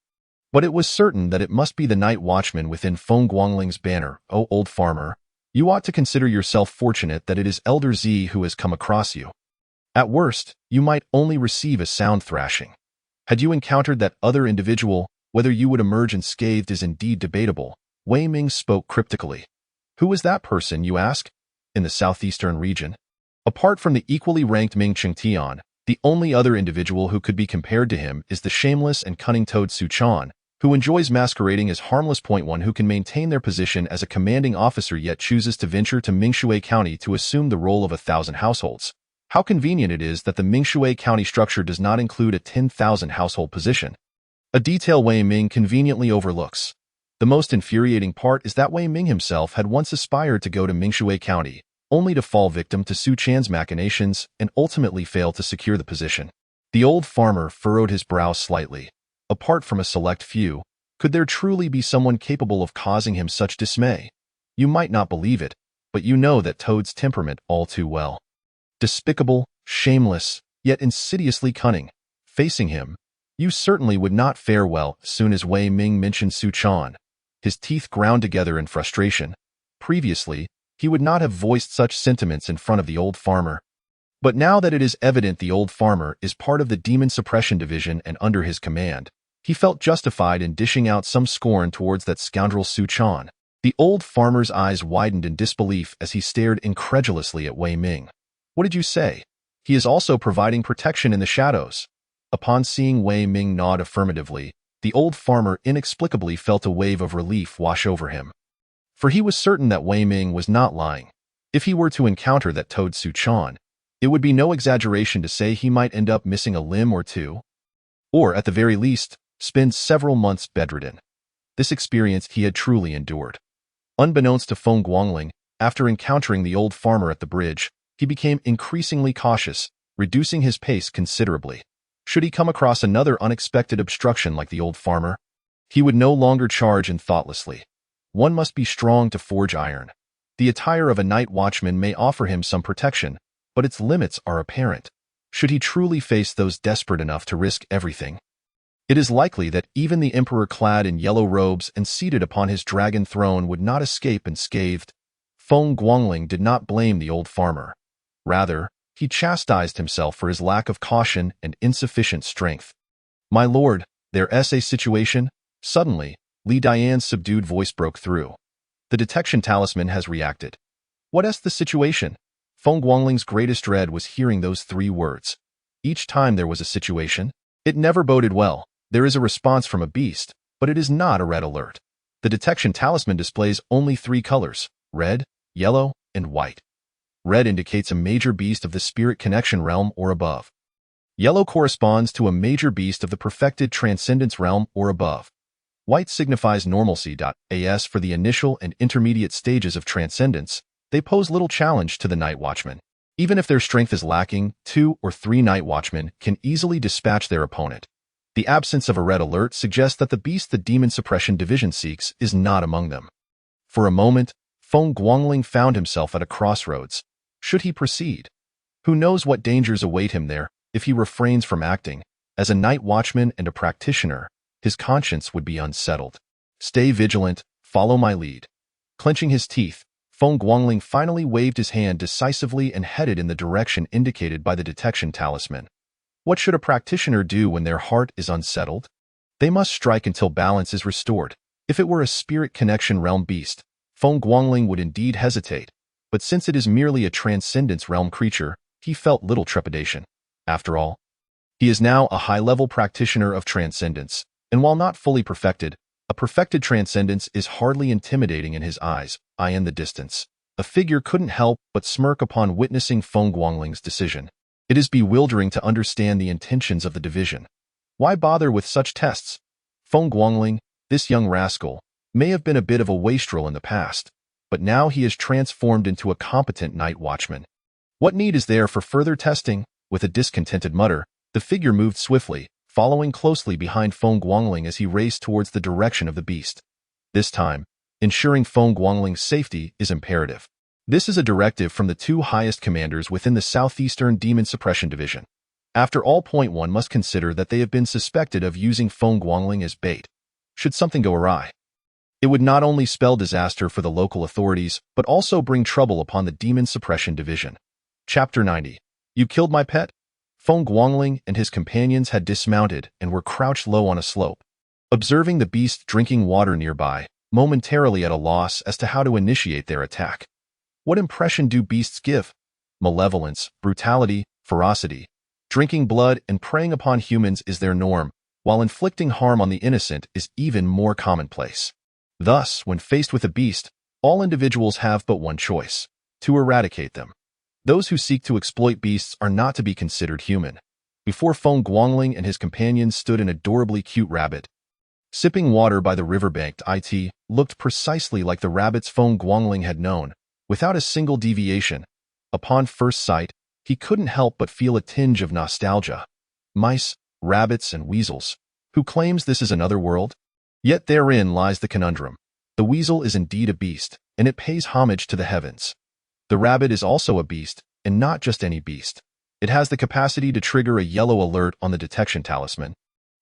But it was certain that it must be the night watchman within Feng Guangling's banner. Oh, old farmer, you ought to consider yourself fortunate that it is Elder Z who has come across you. At worst, you might only receive a sound thrashing. Had you encountered that other individual, whether you would emerge unscathed is indeed debatable. Wei Ming spoke cryptically. Who is that person, you ask? In the southeastern region? Apart from the equally ranked Ming Chengtian, the only other individual who could be compared to him is the shameless and cunning Toad Su Chan, who enjoys masquerading as harmless. One who can maintain their position as a commanding officer yet chooses to venture to Mingshui County to assume the role of 1,000 households. How convenient it is that the Mingshui County structure does not include a 10,000 household position. A detail Wei Ming conveniently overlooks. The most infuriating part is that Wei Ming himself had once aspired to go to Mingshui County, only to fall victim to Su Chan's machinations and ultimately fail to secure the position. The old farmer furrowed his brow slightly. Apart from a select few, could there truly be someone capable of causing him such dismay? You might not believe it, but you know that Toad's temperament all too well. Despicable, shameless, yet insidiously cunning. Facing him, You certainly would not fare well as soon as Wei Ming mentioned Su Chan. His teeth ground together in frustration. Previously, he would not have voiced such sentiments in front of the old farmer. But now that it is evident the old farmer is part of the Demon Suppression Division and under his command, he felt justified in dishing out some scorn towards that scoundrel Su Chan. The old farmer's eyes widened in disbelief as he stared incredulously at Wei Ming. What did you say? He is also providing protection in the shadows. Upon seeing Wei Ming nod affirmatively, the old farmer inexplicably felt a wave of relief wash over him. For he was certain that Wei Ming was not lying. If he were to encounter that toad Su Chan, it would be no exaggeration to say he might end up missing a limb or two, or at the very least, spend several months bedridden. This experience he had truly endured. Unbeknownst to Feng Guangling, after encountering the old farmer at the bridge, he became increasingly cautious, reducing his pace considerably. Should he come across another unexpected obstruction like the old farmer, he would no longer charge in thoughtlessly. One must be strong to forge iron. The attire of a night watchman may offer him some protection, but its limits are apparent. Should he truly face those desperate enough to risk everything? It is likely that even the emperor clad in yellow robes and seated upon his dragon throne would not escape unscathed. Feng Guangling did not blame the old farmer. Rather, he chastised himself for his lack of caution and insufficient strength. My lord, there is a situation. Suddenly, Li Dian's subdued voice broke through. The detection talisman has reacted. What is the situation? Feng Guangling's greatest dread was hearing those three words. Each time there was a situation, it never boded well. There is a response from a beast, but it is not a red alert. The detection talisman displays only three colors: red, yellow, and white. Red indicates a major beast of the spirit connection realm or above. Yellow corresponds to a major beast of the perfected transcendence realm or above. White signifies normalcy. As for the initial and intermediate stages of transcendence, they pose little challenge to the night watchman. Even if their strength is lacking, 2 or 3 night watchmen can easily dispatch their opponent. The absence of a red alert suggests that the beast the Demon Suppression Division seeks is not among them. For a moment, Feng Guangling found himself at a crossroads. Should he proceed? Who knows what dangers await him there if he refrains from acting? As a night watchman and a practitioner, his conscience would be unsettled. Stay vigilant, follow my lead. Clenching his teeth, Feng Guangling finally waved his hand decisively and headed in the direction indicated by the detection talisman. What should a practitioner do when their heart is unsettled? They must strike until balance is restored. If it were a spirit connection realm beast, Feng Guangling would indeed hesitate, but since it is merely a transcendence realm creature, he felt little trepidation. After all, he is now a high-level practitioner of transcendence, and while not fully perfected, a perfected transcendence is hardly intimidating in his eyes. In the distance, a figure couldn't help but smirk upon witnessing Feng Guangling's decision. It is bewildering to understand the intentions of the division. Why bother with such tests? Feng Guangling, this young rascal, may have been a bit of a wastrel in the past, but now he is transformed into a competent night watchman. What need is there for further testing? With a discontented mutter, the figure moved swiftly, following closely behind Feng Guangling as he raced towards the direction of the beast. This time, ensuring Feng Guangling's safety is imperative. This is a directive from the 2 highest commanders within the Southeastern Demon Suppression Division. After all, one must consider that they have been suspected of using Feng Guangling as bait. Should something go awry, it would not only spell disaster for the local authorities, but also bring trouble upon the Demon Suppression Division. Chapter 90. You killed my pet? Feng Guangling and his companions had dismounted and were crouched low on a slope. Observing the beast drinking water nearby, momentarily at a loss as to how to initiate their attack. What impression do beasts give? Malevolence, brutality, ferocity. Drinking blood and preying upon humans is their norm, while inflicting harm on the innocent is even more commonplace. Thus, when faced with a beast, all individuals have but one choice: to eradicate them. Those who seek to exploit beasts are not to be considered human. Before Feng Guangling and his companions stood an adorably cute rabbit. Sipping water by the riverbank, it looked precisely like the rabbits Feng Guangling had known, without a single deviation. Upon first sight, he couldn't help but feel a tinge of nostalgia. Mice, rabbits, and weasels. Who claims this is another world? Yet therein lies the conundrum. The weasel is indeed a beast, and it pays homage to the heavens. The rabbit is also a beast, and not just any beast. It has the capacity to trigger a yellow alert on the detection talisman.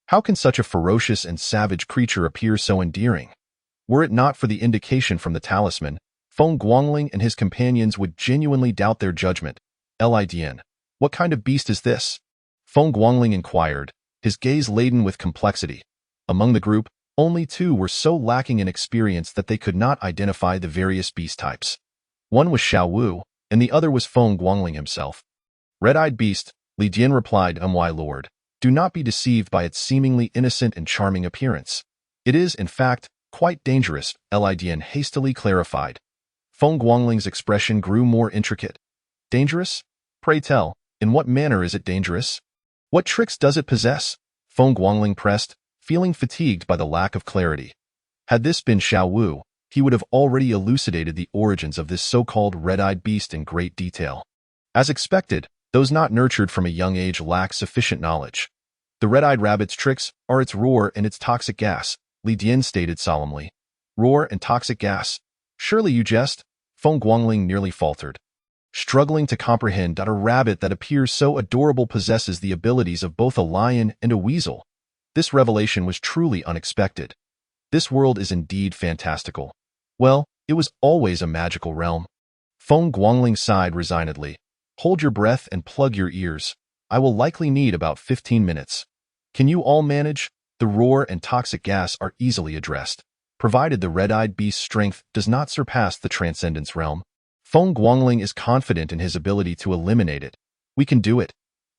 How can such a ferocious and savage creature appear so endearing? Were it not for the indication from the talisman, Feng Guangling and his companions would genuinely doubt their judgment. Lidn, what kind of beast is this? Feng Guangling inquired, his gaze laden with complexity. Among the group, only two were so lacking in experience that they could not identify the various beast types. One was Xiao Wu, and the other was Feng Guangling himself. Red-eyed beast, Li Dian replied, my lord, do not be deceived by its seemingly innocent and charming appearance. It is, in fact, quite dangerous, Li Dian hastily clarified. Feng Guangling's expression grew more intricate. Dangerous? Pray tell, in what manner is it dangerous? What tricks does it possess? Feng Guangling pressed, feeling fatigued by the lack of clarity. Had this been Xiao Wu, he would have already elucidated the origins of this so-called red-eyed beast in great detail. As expected, those not nurtured from a young age lack sufficient knowledge. The red-eyed rabbit's tricks are its roar and its toxic gas, Li Dian stated solemnly. Roar and toxic gas? Surely you jest? Feng Guangling nearly faltered, struggling to comprehend that a rabbit that appears so adorable possesses the abilities of both a lion and a weasel. This revelation was truly unexpected. This world is indeed fantastical. Well, it was always a magical realm. Feng Guangling sighed resignedly. Hold your breath and plug your ears. I will likely need about 15 minutes. Can you all manage? The roar and toxic gas are easily addressed, provided the red-eyed beast's strength does not surpass the transcendence realm. Feng Guangling is confident in his ability to eliminate it. We can do it.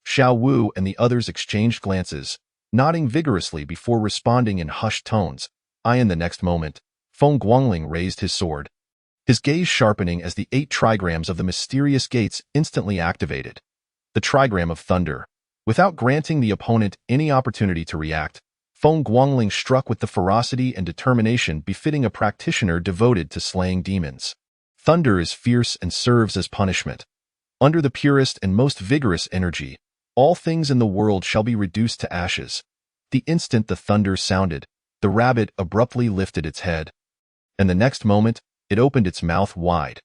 Xiao Wu and the others exchanged glances, nodding vigorously before responding in hushed tones. In the next moment, Feng Guangling raised his sword, his gaze sharpening as the 8 trigrams of the mysterious gates instantly activated. The trigram of thunder. Without granting the opponent any opportunity to react, Feng Guangling struck with the ferocity and determination befitting a practitioner devoted to slaying demons. Thunder is fierce and serves as punishment. Under the purest and most vigorous energy, all things in the world shall be reduced to ashes. The instant the thunder sounded, the rabbit abruptly lifted its head. And the next moment, it opened its mouth wide.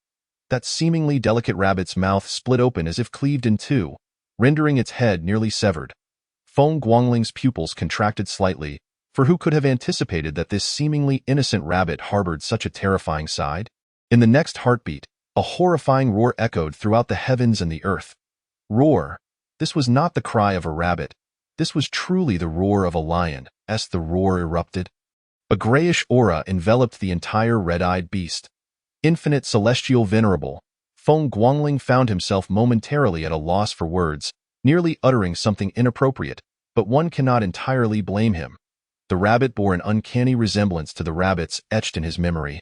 That seemingly delicate rabbit's mouth split open as if cleaved in two, rendering its head nearly severed. Feng Guangling's pupils contracted slightly, for who could have anticipated that this seemingly innocent rabbit harbored such a terrifying side? In the next heartbeat, a horrifying roar echoed throughout the heavens and the earth. Roar. This was not the cry of a rabbit. This was truly the roar of a lion, as the roar erupted. A grayish aura enveloped the entire red-eyed beast. Infinite celestial venerable, Feng Guangling found himself momentarily at a loss for words, nearly uttering something inappropriate, but one cannot entirely blame him. The rabbit bore an uncanny resemblance to the rabbits etched in his memory,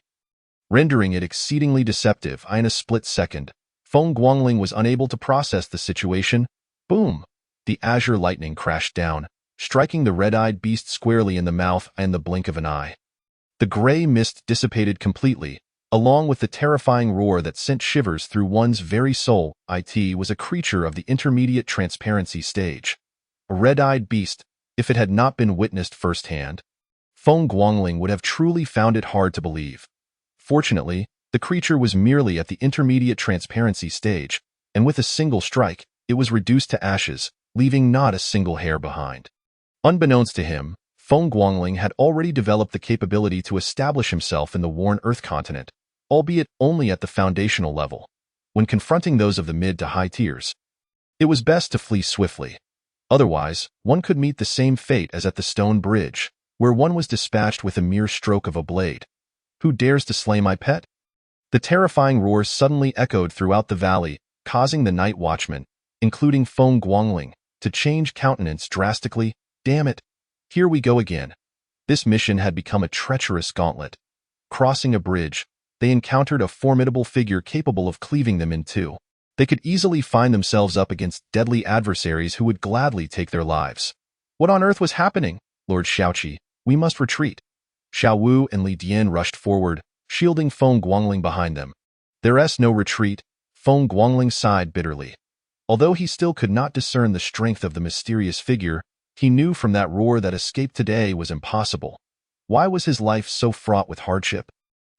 rendering it exceedingly deceptive. In a split second, Feng Guangling was unable to process the situation. Boom! The azure lightning crashed down, striking the red-eyed beast squarely in the mouth and the blink of an eye. The gray mist dissipated completely, along with the terrifying roar that sent shivers through one's very soul. It was a creature of the intermediate transparency stage. A red-eyed beast, if it had not been witnessed firsthand. Feng Guangling would have truly found it hard to believe. Fortunately, the creature was merely at the intermediate transparency stage, and with a single strike, it was reduced to ashes, leaving not a single hair behind. Unbeknownst to him, Feng Guangling had already developed the capability to establish himself in the worn Earth continent, albeit only at the foundational level. When confronting those of the mid to high tiers, it was best to flee swiftly. Otherwise, one could meet the same fate as at the stone bridge, where one was dispatched with a mere stroke of a blade. Who dares to slay my pet? The terrifying roar suddenly echoed throughout the valley, causing the night watchman, including Feng Guangling, to change countenance drastically. Damn it! Here we go again. This mission had become a treacherous gauntlet. Crossing a bridge, they encountered a formidable figure capable of cleaving them in two. They could easily find themselves up against deadly adversaries who would gladly take their lives. What on earth was happening? Lord Xiaoqi, we must retreat. Xiao Wu and Li Dian rushed forward, shielding Feng Guangling behind them. There's no retreat, Feng Guangling sighed bitterly. Although he still could not discern the strength of the mysterious figure, he knew from that roar that escape today was impossible. Why was his life so fraught with hardship?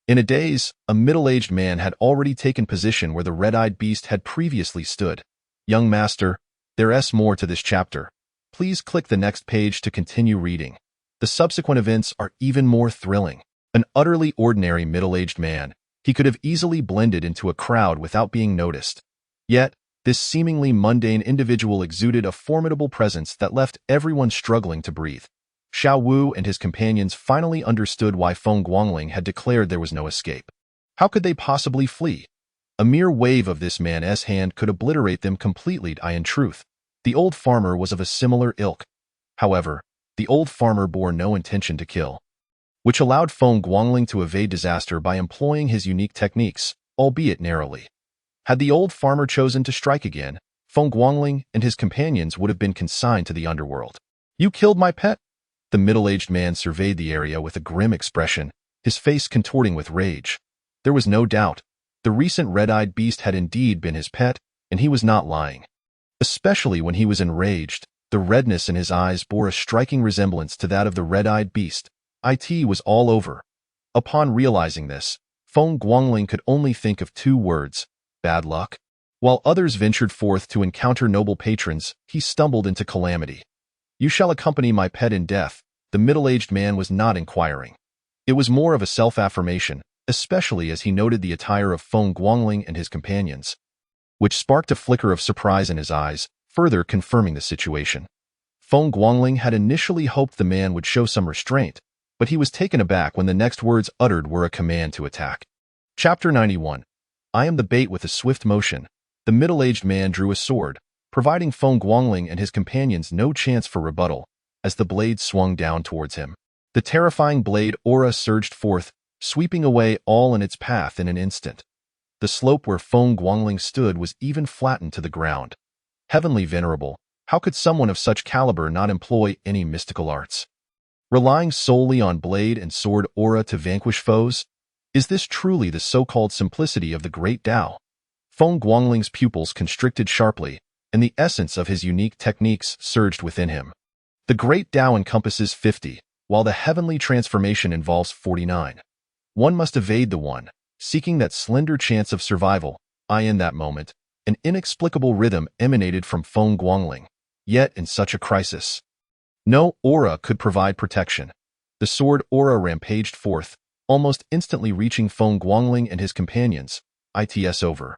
In a daze, a middle-aged man had already taken position where the red-eyed beast had previously stood. Young master, there's more to this chapter. Please click the next page to continue reading. The subsequent events are even more thrilling. An utterly ordinary middle-aged man, he could have easily blended into a crowd without being noticed. Yet, this seemingly mundane individual exuded a formidable presence that left everyone struggling to breathe. Xiao Wu and his companions finally understood why Feng Guangling had declared there was no escape. How could they possibly flee? A mere wave of this man's hand could obliterate them completely. In truth, the old farmer was of a similar ilk. However, the old farmer bore no intention to kill, which allowed Feng Guangling to evade disaster by employing his unique techniques, albeit narrowly. Had the old farmer chosen to strike again, Feng Guangling and his companions would have been consigned to the underworld. "You killed my pet?" The middle-aged man surveyed the area with a grim expression, his face contorting with rage. There was no doubt. The recent red-eyed beast had indeed been his pet, and he was not lying. Especially when he was enraged, the redness in his eyes bore a striking resemblance to that of the red-eyed beast. It was all over. Upon realizing this, Feng Guangling could only think of two words: bad luck. While others ventured forth to encounter noble patrons, he stumbled into calamity. "You shall accompany my pet in death." The middle-aged man was not inquiring. It was more of a self-affirmation, especially as he noted the attire of Feng Guangling and his companions, which sparked a flicker of surprise in his eyes, further confirming the situation. Feng Guangling had initially hoped the man would show some restraint, but he was taken aback when the next words uttered were a command to attack. Chapter 91. I am the bait. With a swift motion, the middle-aged man drew a sword, providing Feng Guangling and his companions no chance for rebuttal, as the blade swung down towards him. The terrifying blade aura surged forth, sweeping away all in its path in an instant. The slope where Feng Guangling stood was even flattened to the ground. Heavenly venerable, how could someone of such caliber not employ any mystical arts? Relying solely on blade and sword aura to vanquish foes? Is this truly the so-called simplicity of the great Tao? Feng Guangling's pupils constricted sharply, and the essence of his unique techniques surged within him. The great Tao encompasses 50, while the heavenly transformation involves 49. One must evade the one, seeking that slender chance of survival. In that moment, an inexplicable rhythm emanated from Feng Guangling. Yet in such a crisis, no aura could provide protection. The sword aura rampaged forth, almost instantly reaching Feng Guangling and his companions. It's over.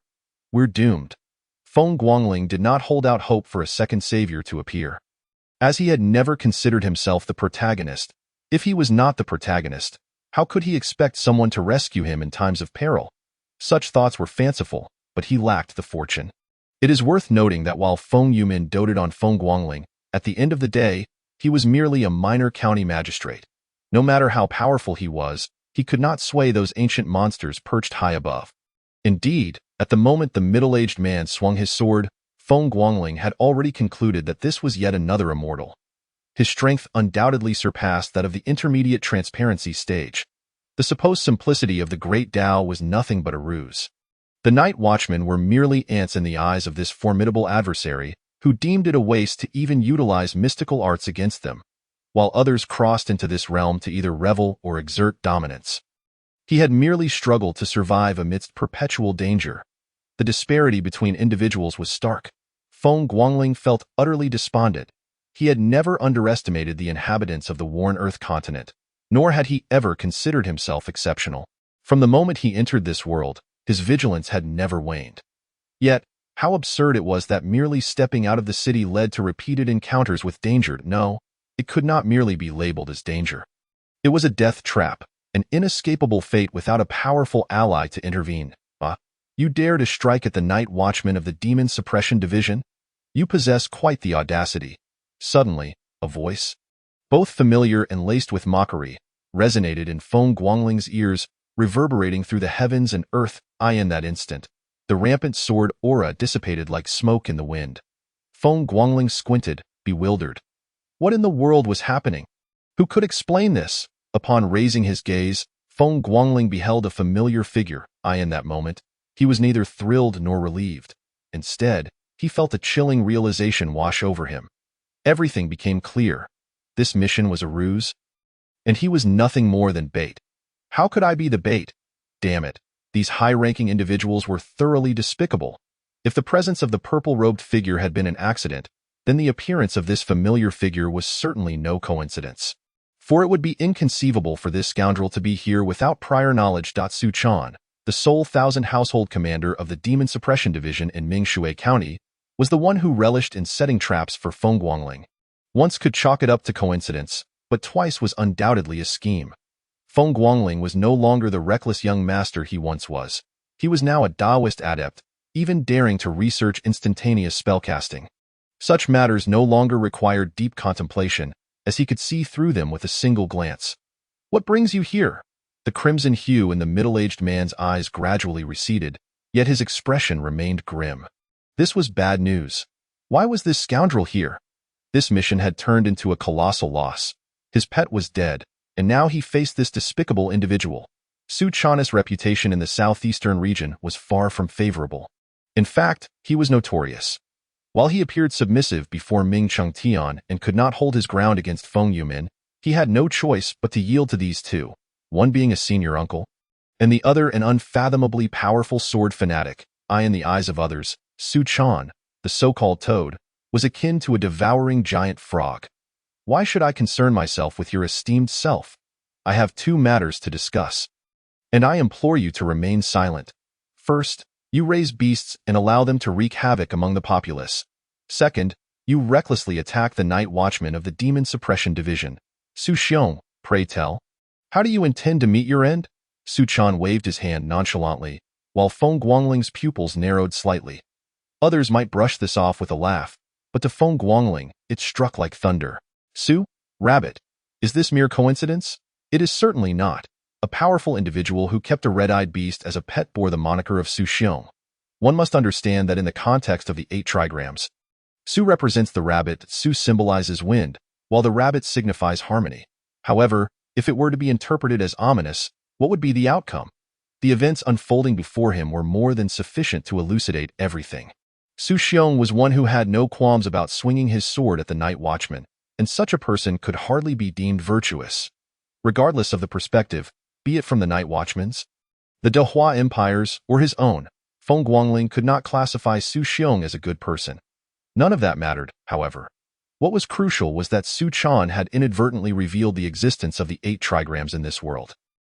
We're doomed. Feng Guangling did not hold out hope for a second savior to appear. As he had never considered himself the protagonist, if he was not the protagonist, how could he expect someone to rescue him in times of peril? Such thoughts were fanciful, but he lacked the fortune. It is worth noting that while Feng Yumin doted on Feng Guangling, at the end of the day, he was merely a minor county magistrate. No matter how powerful he was, he could not sway those ancient monsters perched high above. Indeed, at the moment the middle-aged man swung his sword, Feng Guangling had already concluded that this was yet another immortal. His strength undoubtedly surpassed that of the intermediate transparency stage. The supposed simplicity of the great Tao was nothing but a ruse. The night watchmen were merely ants in the eyes of this formidable adversary, who deemed it a waste to even utilize mystical arts against them, while others crossed into this realm to either revel or exert dominance. He had merely struggled to survive amidst perpetual danger. The disparity between individuals was stark. Feng Guangling felt utterly despondent. He had never underestimated the inhabitants of the worn Earth continent, nor had he ever considered himself exceptional. From the moment he entered this world, his vigilance had never waned. Yet, how absurd it was that merely stepping out of the city led to repeated encounters with danger. No, it could not merely be labeled as danger. It was a death trap, an inescapable fate without a powerful ally to intervene. You dare to strike at the night watchman of the Demon Suppression Division? You possess quite the audacity. Suddenly, a voice, both familiar and laced with mockery, resonated in Feng Guangling's ears, reverberating through the heavens and earth. In that instant, the rampant sword aura dissipated like smoke in the wind. Feng Guangling squinted, bewildered. What in the world was happening? Who could explain this? Upon raising his gaze, Feng Guangling beheld a familiar figure. In that moment, he was neither thrilled nor relieved. Instead, he felt a chilling realization wash over him. Everything became clear. This mission was a ruse, and he was nothing more than bait. How could I be the bait? Damn it. These high-ranking individuals were thoroughly despicable. If the presence of the purple-robed figure had been an accident, then the appearance of this familiar figure was certainly no coincidence. For it would be inconceivable for this scoundrel to be here without prior knowledge. Su Chan, the sole 1,000 household commander of the Demon Suppression Division in Mingshui County, was the one who relished in setting traps for Feng Guangling. Once could chalk it up to coincidence, but twice was undoubtedly a scheme. Feng Guangling was no longer the reckless young master he once was. He was now a Taoist adept, even daring to research instantaneous spellcasting. Such matters no longer required deep contemplation, as he could see through them with a single glance. "What brings you here?" The crimson hue in the middle-aged man's eyes gradually receded, yet his expression remained grim. This was bad news. Why was this scoundrel here? This mission had turned into a colossal loss. His pet was dead, and now he faced this despicable individual. Su Chan's reputation in the southeastern region was far from favorable. In fact, he was notorious. While he appeared submissive before Ming Chengtian and could not hold his ground against Feng Yumin, he had no choice but to yield to these two, one being a senior uncle, and the other an unfathomably powerful sword fanatic. In the eyes of others, Su Chan, the so-called toad, was akin to a devouring giant frog. "Why should I concern myself with your esteemed self? I have two matters to discuss, and I implore you to remain silent. First, you raise beasts and allow them to wreak havoc among the populace. Second, you recklessly attack the night watchman of the Demon Suppression Division. Su Xiong, pray tell, how do you intend to meet your end?" Su Chan waved his hand nonchalantly, while Feng Guangling's pupils narrowed slightly. Others might brush this off with a laugh, but to Feng Guangling, it struck like thunder. "Su, Rabbit, is this mere coincidence?" "It is certainly not." A powerful individual who kept a red-eyed beast as a pet bore the moniker of Su Xiong. One must understand that in the context of the 8 trigrams, Su represents the rabbit, Su symbolizes wind, while the rabbit signifies harmony. However, if it were to be interpreted as ominous, what would be the outcome? The events unfolding before him were more than sufficient to elucidate everything. Su Xiong was one who had no qualms about swinging his sword at the night watchman, and such a person could hardly be deemed virtuous. Regardless of the perspective, be it from the night watchman's, the Dehua Empire's, or his own, Feng Guangling could not classify Su Xiong as a good person. None of that mattered, however. What was crucial was that Su Chan had inadvertently revealed the existence of the 8 trigrams in this world.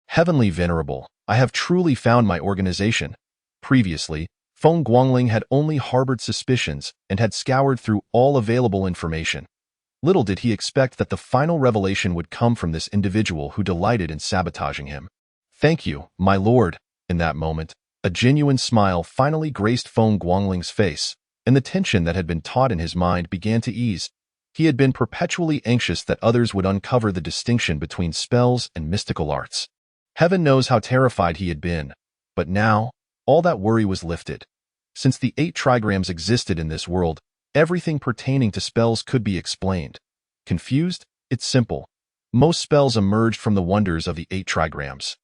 "Heavenly Venerable, I have truly found my organization." Previously, Feng Guangling had only harbored suspicions and had scoured through all available information. Little did he expect that the final revelation would come from this individual who delighted in sabotaging him. "Thank you, my lord." In that moment, a genuine smile finally graced Feng Guangling's face, and the tension that had been taut in his mind began to ease. He had been perpetually anxious that others would uncover the distinction between spells and mystical arts. Heaven knows how terrified he had been, but now, all that worry was lifted. Since the 8 trigrams existed in this world, everything pertaining to spells could be explained. Confused? It's simple. Most spells emerged from the wonders of the 8 trigrams.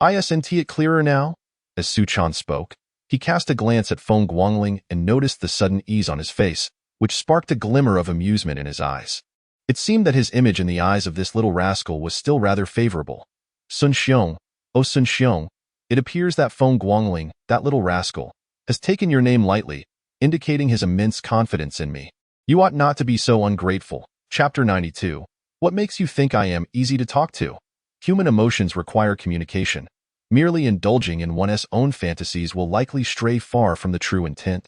Isn't it clearer now? As Su Chan spoke, he cast a glance at Feng Guangling and noticed the sudden ease on his face, which sparked a glimmer of amusement in his eyes. It seemed that his image in the eyes of this little rascal was still rather favorable. "Sun Xiong, oh Sun Xiong, it appears that Feng Guangling, that little rascal, has taken your name lightly, indicating his immense confidence in me. You ought not to be so ungrateful." Chapter 92. What makes you think I am easy to talk to? Human emotions require communication. Merely indulging in one's own fantasies will likely stray far from the true intent.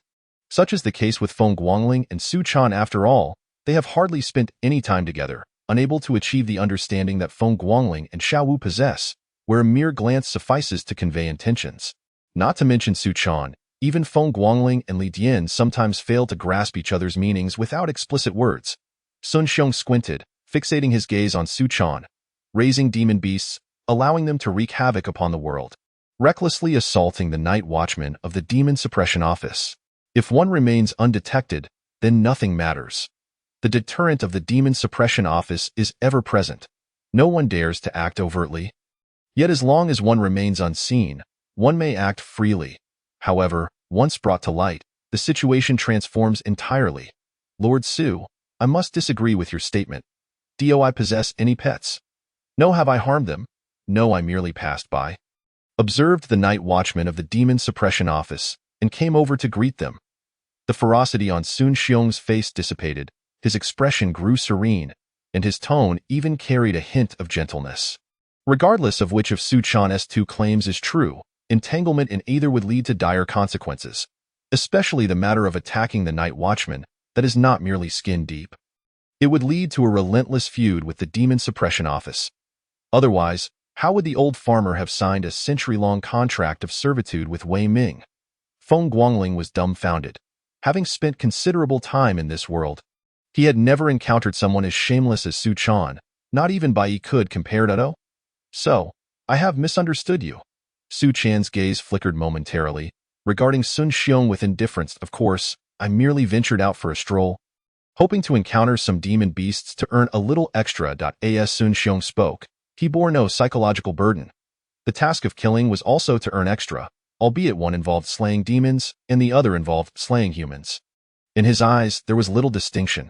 Such is the case with Feng Guangling and Su Chan. After all, they have hardly spent any time together, unable to achieve the understanding that Feng Guangling and Xiao Wu possess, where a mere glance suffices to convey intentions. Not to mention Su Chan, even Feng Guangling and Li Dian sometimes fail to grasp each other's meanings without explicit words. Sun Xiong squinted, fixating his gaze on Su Chan, raising demon beasts, allowing them to wreak havoc upon the world, recklessly assaulting the night watchman of the Demon Suppression Office. If one remains undetected, then nothing matters. The deterrent of the Demon Suppression Office is ever present. No one dares to act overtly. Yet as long as one remains unseen, one may act freely. However, once brought to light, the situation transforms entirely. "Lord Su, I must disagree with your statement. Do I possess any pets? No. Have I harmed them? No, I merely passed by." Observed the night watchman of the Demon Suppression Office, and came over to greet them. The ferocity on Sun Xiong's face dissipated, his expression grew serene, and his tone even carried a hint of gentleness. Regardless of which of Su Chan's two claims is true, entanglement in either would lead to dire consequences, especially the matter of attacking the night watchman that is not merely skin deep. It would lead to a relentless feud with the demon suppression office. Otherwise, how would the old farmer have signed a century-long contract of servitude with Wei Ming? Feng Guangling was dumbfounded. Having spent considerable time in this world, he had never encountered someone as shameless as Su Chan, not even by Yi could compare to. So, I have misunderstood you. Su Chan's gaze flickered momentarily, regarding Sun Xiong with indifference. Of course, I merely ventured out for a stroll, hoping to encounter some demon beasts to earn a little extra. As Sun Xiong spoke, he bore no psychological burden. The task of killing was also to earn extra, albeit one involved slaying demons and the other involved slaying humans. In his eyes, there was little distinction.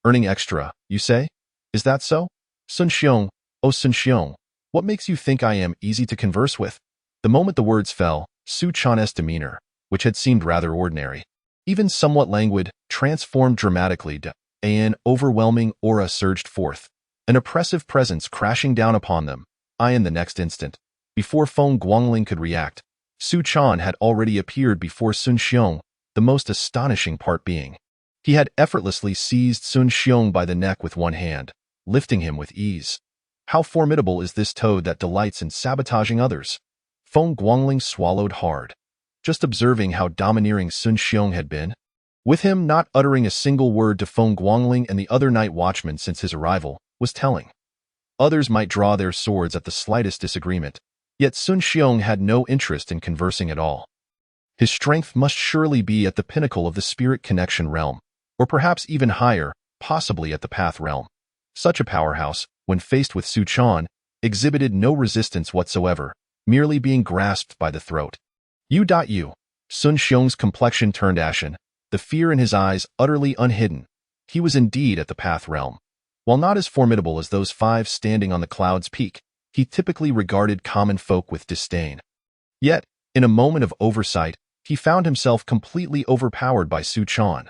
Earning extra, you say? Is that so? Sun Xiong, oh Sun Xiong, what makes you think I am easy to converse with? The moment the words fell, Su Chan's demeanor, which had seemed rather ordinary, even somewhat languid, transformed dramatically. An overwhelming aura surged forth, an oppressive presence crashing down upon them. In the next instant, before Feng Guangling could react, Su Chan had already appeared before Sun Xiong, the most astonishing part being, he had effortlessly seized Sun Xiong by the neck with one hand, lifting him with ease. How formidable is this toad that delights in sabotaging others? Feng Guangling swallowed hard, just observing how domineering Sun Xiong had been. With him not uttering a single word to Feng Guangling and the other night watchmen since his arrival, was telling. Others might draw their swords at the slightest disagreement, yet Sun Xiong had no interest in conversing at all. His strength must surely be at the pinnacle of the spirit connection realm, or perhaps even higher, possibly at the path realm. Such a powerhouse, when faced with Su Chan, exhibited no resistance whatsoever, merely being grasped by the throat. You. Sun Xiong's complexion turned ashen, the fear in his eyes utterly unhidden. He was indeed at the path realm. While not as formidable as those five standing on the cloud's peak, he typically regarded common folk with disdain. Yet, in a moment of oversight, he found himself completely overpowered by Su Chan.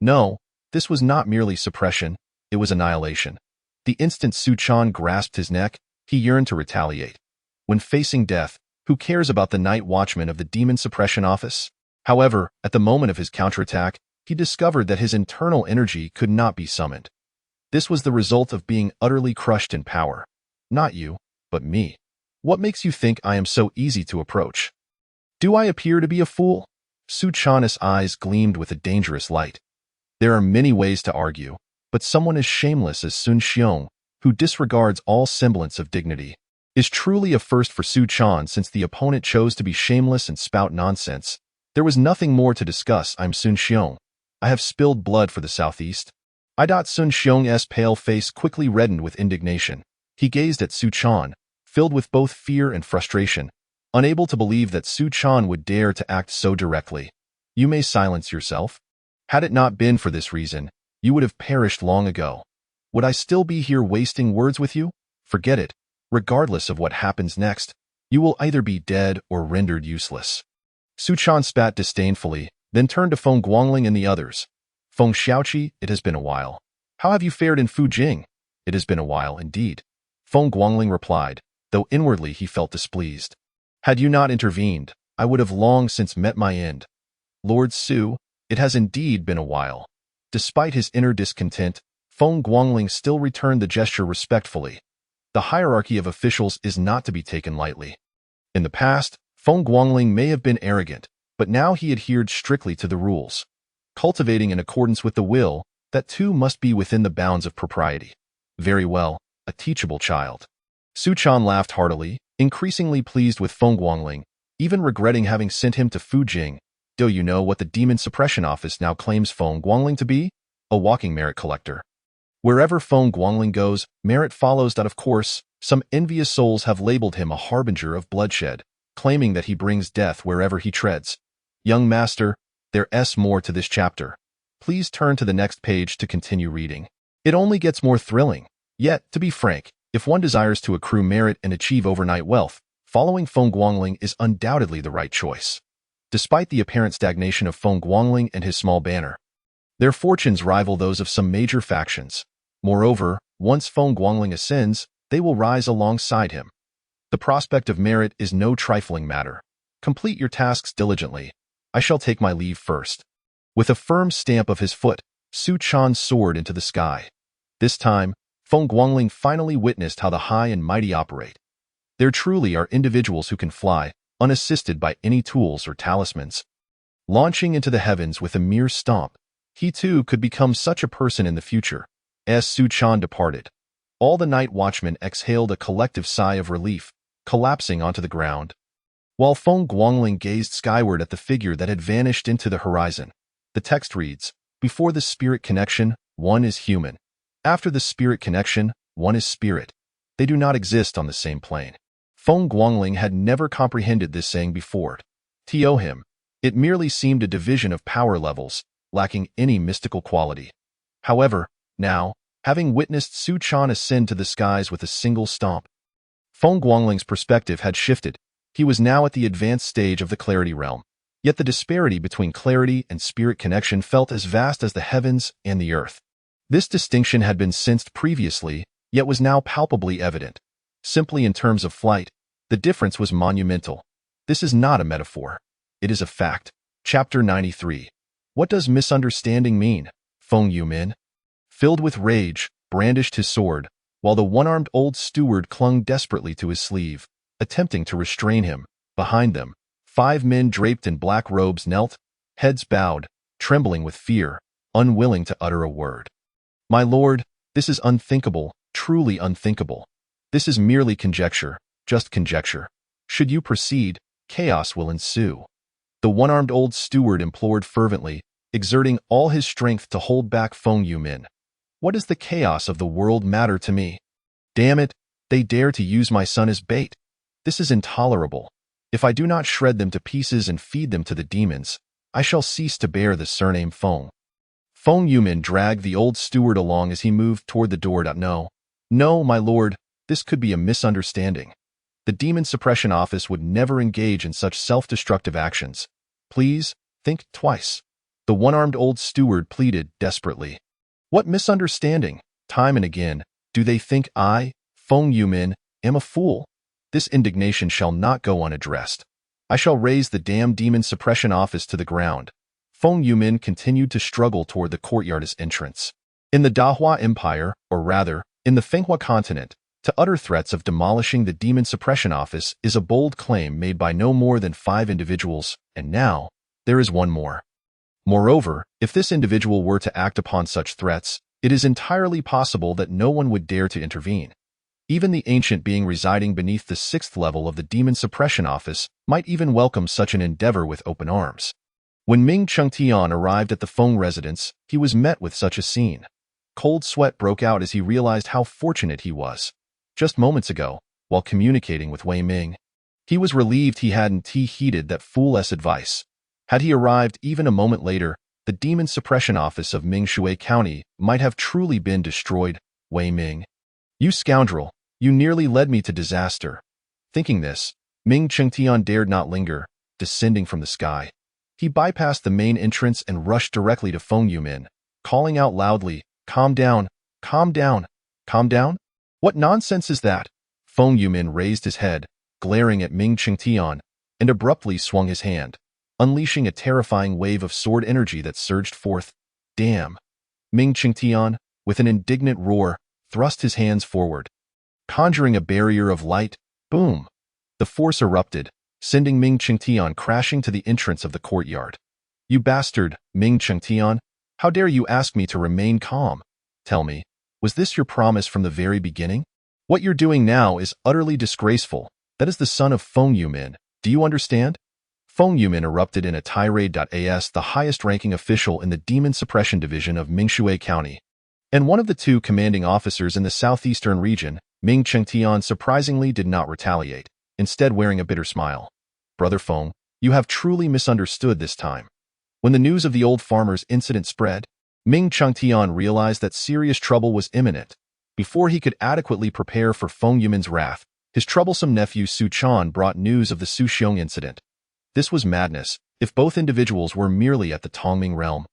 No, this was not merely suppression, it was annihilation. The instant Su Chan grasped his neck, he yearned to retaliate. When facing death, who cares about the night watchman of the demon suppression office? However, at the moment of his counterattack, he discovered that his internal energy could not be summoned. This was the result of being utterly crushed in power. Not you, but me. What makes you think I am so easy to approach? Do I appear to be a fool? Su Chan's eyes gleamed with a dangerous light. There are many ways to argue, but someone as shameless as Sun Xiong, who disregards all semblance of dignity, is truly a first for Su Chan. Since the opponent chose to be shameless and spout nonsense, there was nothing more to discuss. I'm Sun Xiong. I have spilled blood for the Southeast. Sun Xiong's pale face quickly reddened with indignation. He gazed at Su Chan, filled with both fear and frustration, unable to believe that Su Chan would dare to act so directly. You may silence yourself. Had it not been for this reason, you would have perished long ago. Would I still be here wasting words with you? Forget it. Regardless of what happens next, you will either be dead or rendered useless. Su Chan spat disdainfully, then turned to Feng Guangling and the others. Feng Xiaoqi, it has been a while. How have you fared in Fujing? It has been a while indeed. Feng Guangling replied, though inwardly he felt displeased. Had you not intervened, I would have long since met my end. Lord Su, it has indeed been a while. Despite his inner discontent, Feng Guangling still returned the gesture respectfully. The hierarchy of officials is not to be taken lightly. In the past, Feng Guangling may have been arrogant, but now he adhered strictly to the rules, cultivating in accordance with the will, that too must be within the bounds of propriety. Very well, a teachable child. Su Chan laughed heartily, increasingly pleased with Feng Guangling, even regretting having sent him to Fujing. Do you know what the Demon Suppression Office now claims Feng Guangling to be? A walking merit collector. Wherever Feng Guangling goes, merit follows. Of course, some envious souls have labeled him a harbinger of bloodshed, claiming that he brings death wherever he treads. Young master, there's more to this chapter. Please turn to the next page to continue reading. It only gets more thrilling. Yet, to be frank, if one desires to accrue merit and achieve overnight wealth, following Feng Guangling is undoubtedly the right choice. Despite the apparent stagnation of Feng Guangling and his small banner, Their fortunes rival those of some major factions. Moreover, once Feng Guangling ascends, they will rise alongside him. The prospect of merit is no trifling matter. Complete your tasks diligently. I shall take my leave first. With a firm stamp of his foot, Su Chan soared into the sky. This time, Feng Guangling finally witnessed how the high and mighty operate. There truly are individuals who can fly, unassisted by any tools or talismans. Launching into the heavens with a mere stomp, he too could become such a person in the future. As Su Chan departed, all the night watchmen exhaled a collective sigh of relief, collapsing onto the ground. While Feng Guangling gazed skyward at the figure that had vanished into the horizon, the text reads, "Before the spirit connection, one is human. After the spirit connection, one is spirit. They do not exist on the same plane." Feng Guangling had never comprehended this saying before. To him, it merely seemed a division of power levels, lacking any mystical quality. However, now, having witnessed Su Chan ascend to the skies with a single stomp, Feng Guangling's perspective had shifted. He was now at the advanced stage of the clarity realm. Yet the disparity between clarity and spirit connection felt as vast as the heavens and the earth. This distinction had been sensed previously, yet was now palpably evident. Simply in terms of flight, the difference was monumental. This is not a metaphor. It is a fact. Chapter 93. What does misunderstanding mean? Feng Yumin, filled with rage, brandished his sword, while the one-armed old steward clung desperately to his sleeve, attempting to restrain him. Behind them, 5 men draped in black robes knelt, heads bowed, trembling with fear, unwilling to utter a word. "My lord, this is unthinkable, truly unthinkable. This is merely conjecture, just conjecture. Should you proceed, chaos will ensue." The one-armed old steward implored fervently, exerting all his strength to hold back Feng Yumin. "What does the chaos of the world matter to me? Damn it, they dare to use my son as bait. This is intolerable. If I do not shred them to pieces and feed them to the demons, I shall cease to bear the surname Feng." Feng Yumin dragged the old steward along as he moved toward the door. "No, no, my lord, this could be a misunderstanding. The Demon Suppression Office would never engage in such self-destructive actions. Please, think twice." The one-armed old steward pleaded desperately. "What misunderstanding? Time and again, do they think I, Feng Yumin, am a fool? This indignation shall not go unaddressed. I shall raise the damned Demon Suppression Office to the ground." Feng Yumin continued to struggle toward the courtyard's entrance. In the Dahua Empire, or rather, in the Fenghua continent, to utter threats of demolishing the Demon Suppression Office is a bold claim made by no more than 5 individuals, and now, there is one more. Moreover, if this individual were to act upon such threats, it is entirely possible that no one would dare to intervene. Even the ancient being residing beneath the 6th level of the Demon Suppression Office might even welcome such an endeavor with open arms. When Ming Chengtian arrived at the Feng residence, he was met with such a scene. Cold sweat broke out as he realized how fortunate he was. Just moments ago, while communicating with Wei Ming, he was relieved he hadn't heeded that fool-s advice. Had he arrived even a moment later, the Demon Suppression Office of Mingshui County might have truly been destroyed. "Wei Ming, you scoundrel, you nearly led me to disaster." Thinking this, Ming Chengtian dared not linger, descending from the sky. He bypassed the main entrance and rushed directly to Feng Yumin, calling out loudly, "Calm down, calm down, calm down? What nonsense is that?" Feng Yumin raised his head, glaring at Ming Chengtian, and abruptly swung his hand, unleashing a terrifying wave of sword energy that surged forth. "Damn!" Ming Chengtian, with an indignant roar, thrust his hands forward. Conjuring a barrier of light, boom! The force erupted, sending Ming Chengtian crashing to the entrance of the courtyard. "You bastard, Ming Chengtian! How dare you ask me to remain calm? Tell me, was this your promise from the very beginning? What you're doing now is utterly disgraceful. That is the son of Feng Yumin. Do you understand?" Feng Yumin erupted in a tirade. As the highest-ranking official in the Demon Suppression Division of Mingshui County, and one of the 2 commanding officers in the southeastern region, Ming Chengtian surprisingly did not retaliate, instead wearing a bitter smile. "Brother Feng, you have truly misunderstood this time." When the news of the old farmer's incident spread, Ming Chengtian realized that serious trouble was imminent. Before he could adequately prepare for Feng Yumin's wrath, his troublesome nephew Su Chan brought news of the Su Xiong incident. This was madness, if both individuals were merely at the Tongming realm.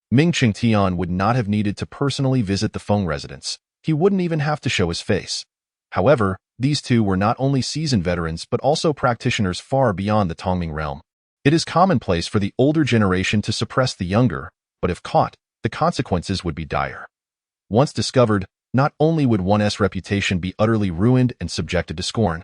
Ming Qingtian would not have needed to personally visit the Feng residence. He wouldn't even have to show his face. However, these two were not only seasoned veterans but also practitioners far beyond the Tongming realm. It is commonplace for the older generation to suppress the younger, but if caught, the consequences would be dire. Once discovered, not only would one's reputation be utterly ruined and subjected to scorn,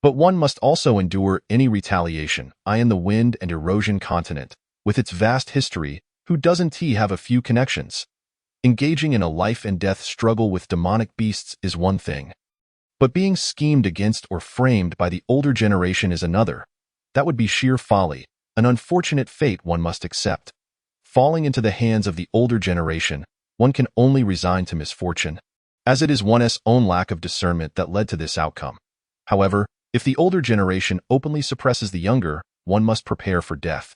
but one must also endure any retaliation. In the wind and erosion continent, with its vast history, who doesn't have a few connections? Engaging in a life-and-death struggle with demonic beasts is one thing, but being schemed against or framed by the older generation is another. That would be sheer folly, an unfortunate fate one must accept. Falling into the hands of the older generation, one can only resign to misfortune, as it is one's own lack of discernment that led to this outcome. However, if the older generation openly suppresses the younger, one must prepare for death.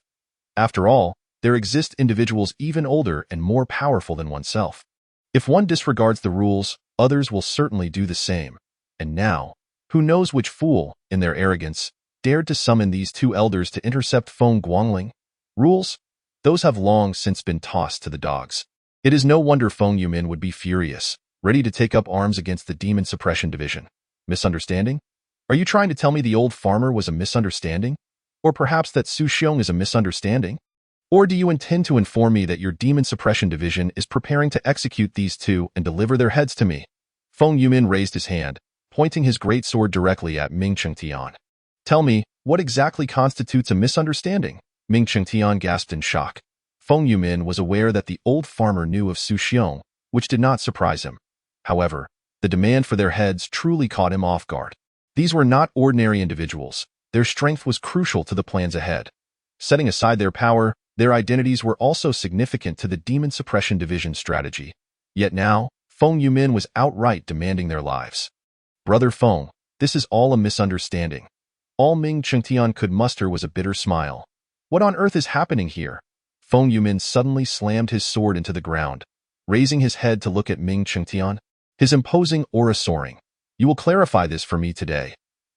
After all, there exist individuals even older and more powerful than oneself. If one disregards the rules, others will certainly do the same. And now, who knows which fool, in their arrogance, dared to summon these two elders to intercept Feng Guangling? Rules? Those have long since been tossed to the dogs. It is no wonder Feng Yumin would be furious, ready to take up arms against the Demon Suppression Division. Misunderstanding? Are you trying to tell me the old farmer was a misunderstanding? Or perhaps that Su Xiong is a misunderstanding? Or do you intend to inform me that your Demon Suppression Division is preparing to execute these two and deliver their heads to me? Feng Yumin raised his hand, pointing his great sword directly at Ming Qingtian. Tell me, what exactly constitutes a misunderstanding? Ming Qingtian gasped in shock. Feng Yumin was aware that the old farmer knew of Su Xiong, which did not surprise him. However, the demand for their heads truly caught him off guard. These were not ordinary individuals. Their strength was crucial to the plans ahead. Setting aside their power, their identities were also significant to the Demon Suppression Division strategy. Yet now, Feng Yumin was outright demanding their lives. Brother Feng, this is all a misunderstanding. All Ming Qingtian could muster was a bitter smile. What on earth is happening here? Feng Yumin suddenly slammed his sword into the ground, raising his head to look at Ming Qingtian, his imposing aura soaring. You will clarify this for me today.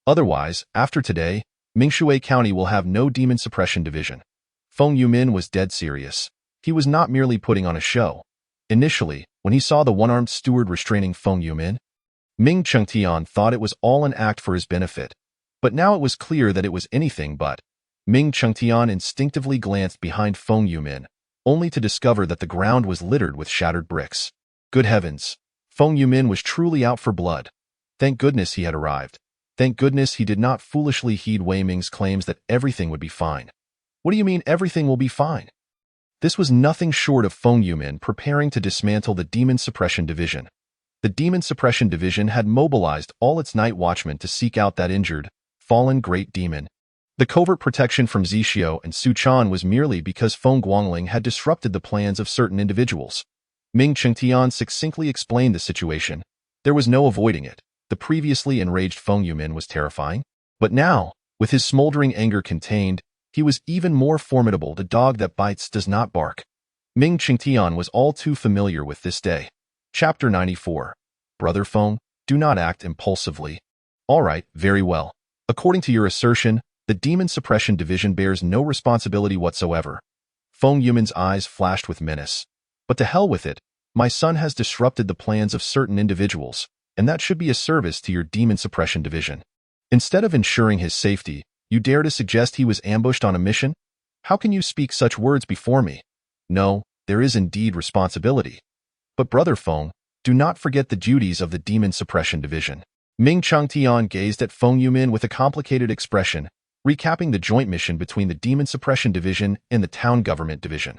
Otherwise, after today, Mingshui County will have no Demon Suppression Division. Feng Yumin was dead serious. He was not merely putting on a show. Initially, when he saw the one-armed steward restraining Feng Yumin, Ming Qingtian thought it was all an act for his benefit. But now it was clear that it was anything but. Ming Qingtian instinctively glanced behind Feng Yumin, only to discover that the ground was littered with shattered bricks. Good heavens! Feng Yumin was truly out for blood. Thank goodness he had arrived. Thank goodness he did not foolishly heed Wei Ming's claims that everything would be fine. What do you mean everything will be fine? This was nothing short of Feng Yumin preparing to dismantle the Demon Suppression Division. The Demon Suppression Division had mobilized all its night watchmen to seek out that injured, fallen great demon. The covert protection from Zixio and Su Chan was merely because Feng Guangling had disrupted the plans of certain individuals. Ming Qingtian succinctly explained the situation. There was no avoiding it. The previously enraged Feng Yumin was terrifying, but now, with his smoldering anger contained, he was even more formidable. The dog that bites does not bark. Ming Qingtian was all too familiar with this day. Chapter 94. Brother Feng, do not act impulsively. All right, very well. According to your assertion, the Demon Suppression Division bears no responsibility whatsoever. Feng Yumin's eyes flashed with menace. But to hell with it, my son has disrupted the plans of certain individuals, and that should be a service to your Demon Suppression Division. Instead of ensuring his safety, you dare to suggest he was ambushed on a mission? How can you speak such words before me? No, there is indeed responsibility. But Brother Feng, do not forget the duties of the Demon Suppression Division. Ming Qingtian gazed at Feng Yumin with a complicated expression, recapping the joint mission between the Demon Suppression Division and the Town Government Division.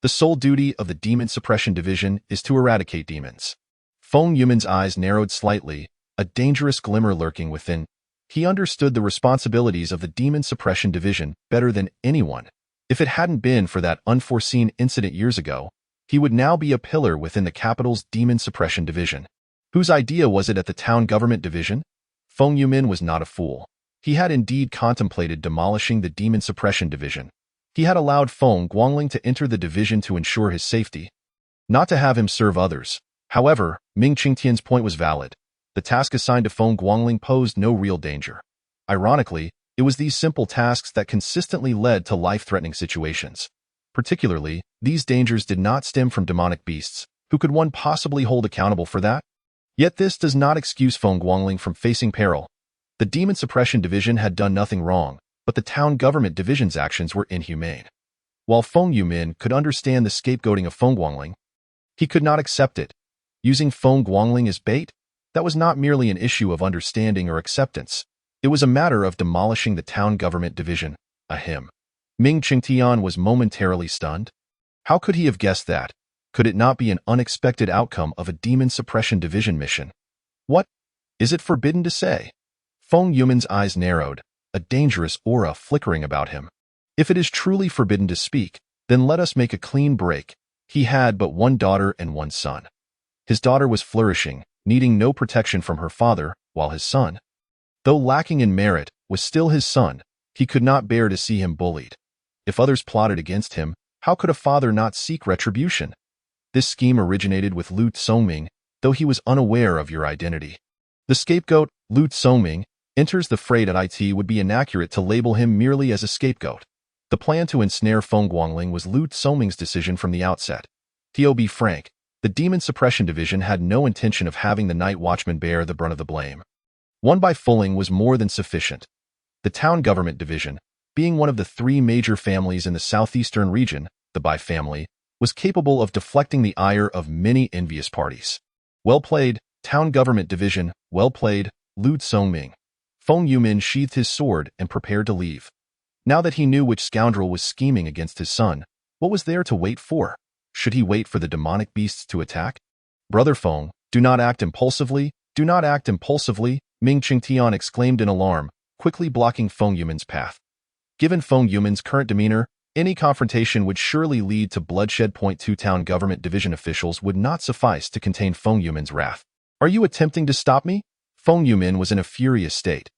The sole duty of the Demon Suppression Division is to eradicate demons. Feng Yumin's eyes narrowed slightly, a dangerous glimmer lurking within. He understood the responsibilities of the Demon Suppression Division better than anyone. If it hadn't been for that unforeseen incident years ago, he would now be a pillar within the capital's Demon Suppression Division. Whose idea was it at the Town Government Division? Feng Yumin was not a fool. He had indeed contemplated demolishing the Demon Suppression Division. He had allowed Feng Guangling to enter the division to ensure his safety, not to have him serve others. However, Ming Qingtian's point was valid. The task assigned to Feng Guangling posed no real danger. Ironically, it was these simple tasks that consistently led to life-threatening situations. Particularly, these dangers did not stem from demonic beasts. Who could one possibly hold accountable for that? Yet this does not excuse Feng Guangling from facing peril. The Demon Suppression Division had done nothing wrong, but the Town Government Division's actions were inhumane. While Feng Yumin could understand the scapegoating of Feng Guangling, he could not accept it. Using Feng Guangling as bait? That was not merely an issue of understanding or acceptance. It was a matter of demolishing the Town Government Division. Ahem. Ming Qingtian was momentarily stunned. How could he have guessed that? Could it not be an unexpected outcome of a Demon Suppression Division mission? What? Is it forbidden to say? Feng Yumin's eyes narrowed, a dangerous aura flickering about him. If it is truly forbidden to speak, then let us make a clean break. He had but one daughter and one son. His daughter was flourishing, needing no protection from her father, while his son, though lacking in merit, was still his son. He could not bear to see him bullied. If others plotted against him, how could a father not seek retribution? This scheme originated with Lu Tsongming, though he was unaware of your identity. The scapegoat, Lu Tsongming, enters the fray. It would be inaccurate to label him merely as a scapegoat. The plan to ensnare Feng Guangling was Lu Tsongming's decision from the outset. To be frank, the Demon Suppression Division had no intention of having the Night Watchman bear the brunt of the blame. One by Fulling was more than sufficient. The Town Government Division, being one of the three major families in the southeastern region, the Bai family, was capable of deflecting the ire of many envious parties. Well played, Town Government Division, well played, Lu Tsongming. Feng Yumin sheathed his sword and prepared to leave. Now that he knew which scoundrel was scheming against his son, what was there to wait for? Should he wait for the demonic beasts to attack? Brother Feng, do not act impulsively, do not act impulsively, Ming Qingtian exclaimed in alarm, quickly blocking Feng Yumin's path. Given Feng Yumin's current demeanor, any confrontation would surely lead to bloodshed. 2 Town Government Division officials would not suffice to contain Feng Yumin's wrath. Are you attempting to stop me? Feng Yumin was in a furious state.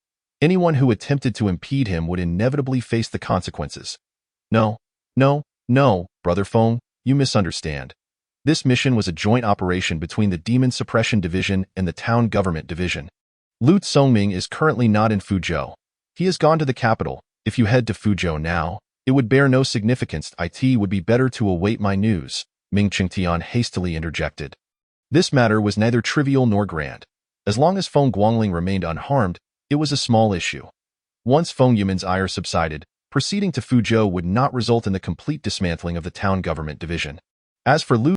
Anyone who attempted to impede him would inevitably face the consequences. No, Brother Feng, you misunderstand. This mission was a joint operation between the Demon Suppression Division and the Town Government Division. Lu Tsongming is currently not in Fuzhou. He has gone to the capital. If you head to Fuzhou now, it would bear no significance. It would be better to await my news, Ming Qingtian hastily interjected. This matter was neither trivial nor grand. As long as Feng Guangling remained unharmed, it was a small issue. Once Feng Yumin's ire subsided, proceeding to Fuzhou would not result in the complete dismantling of the Town Government Division. As for Lu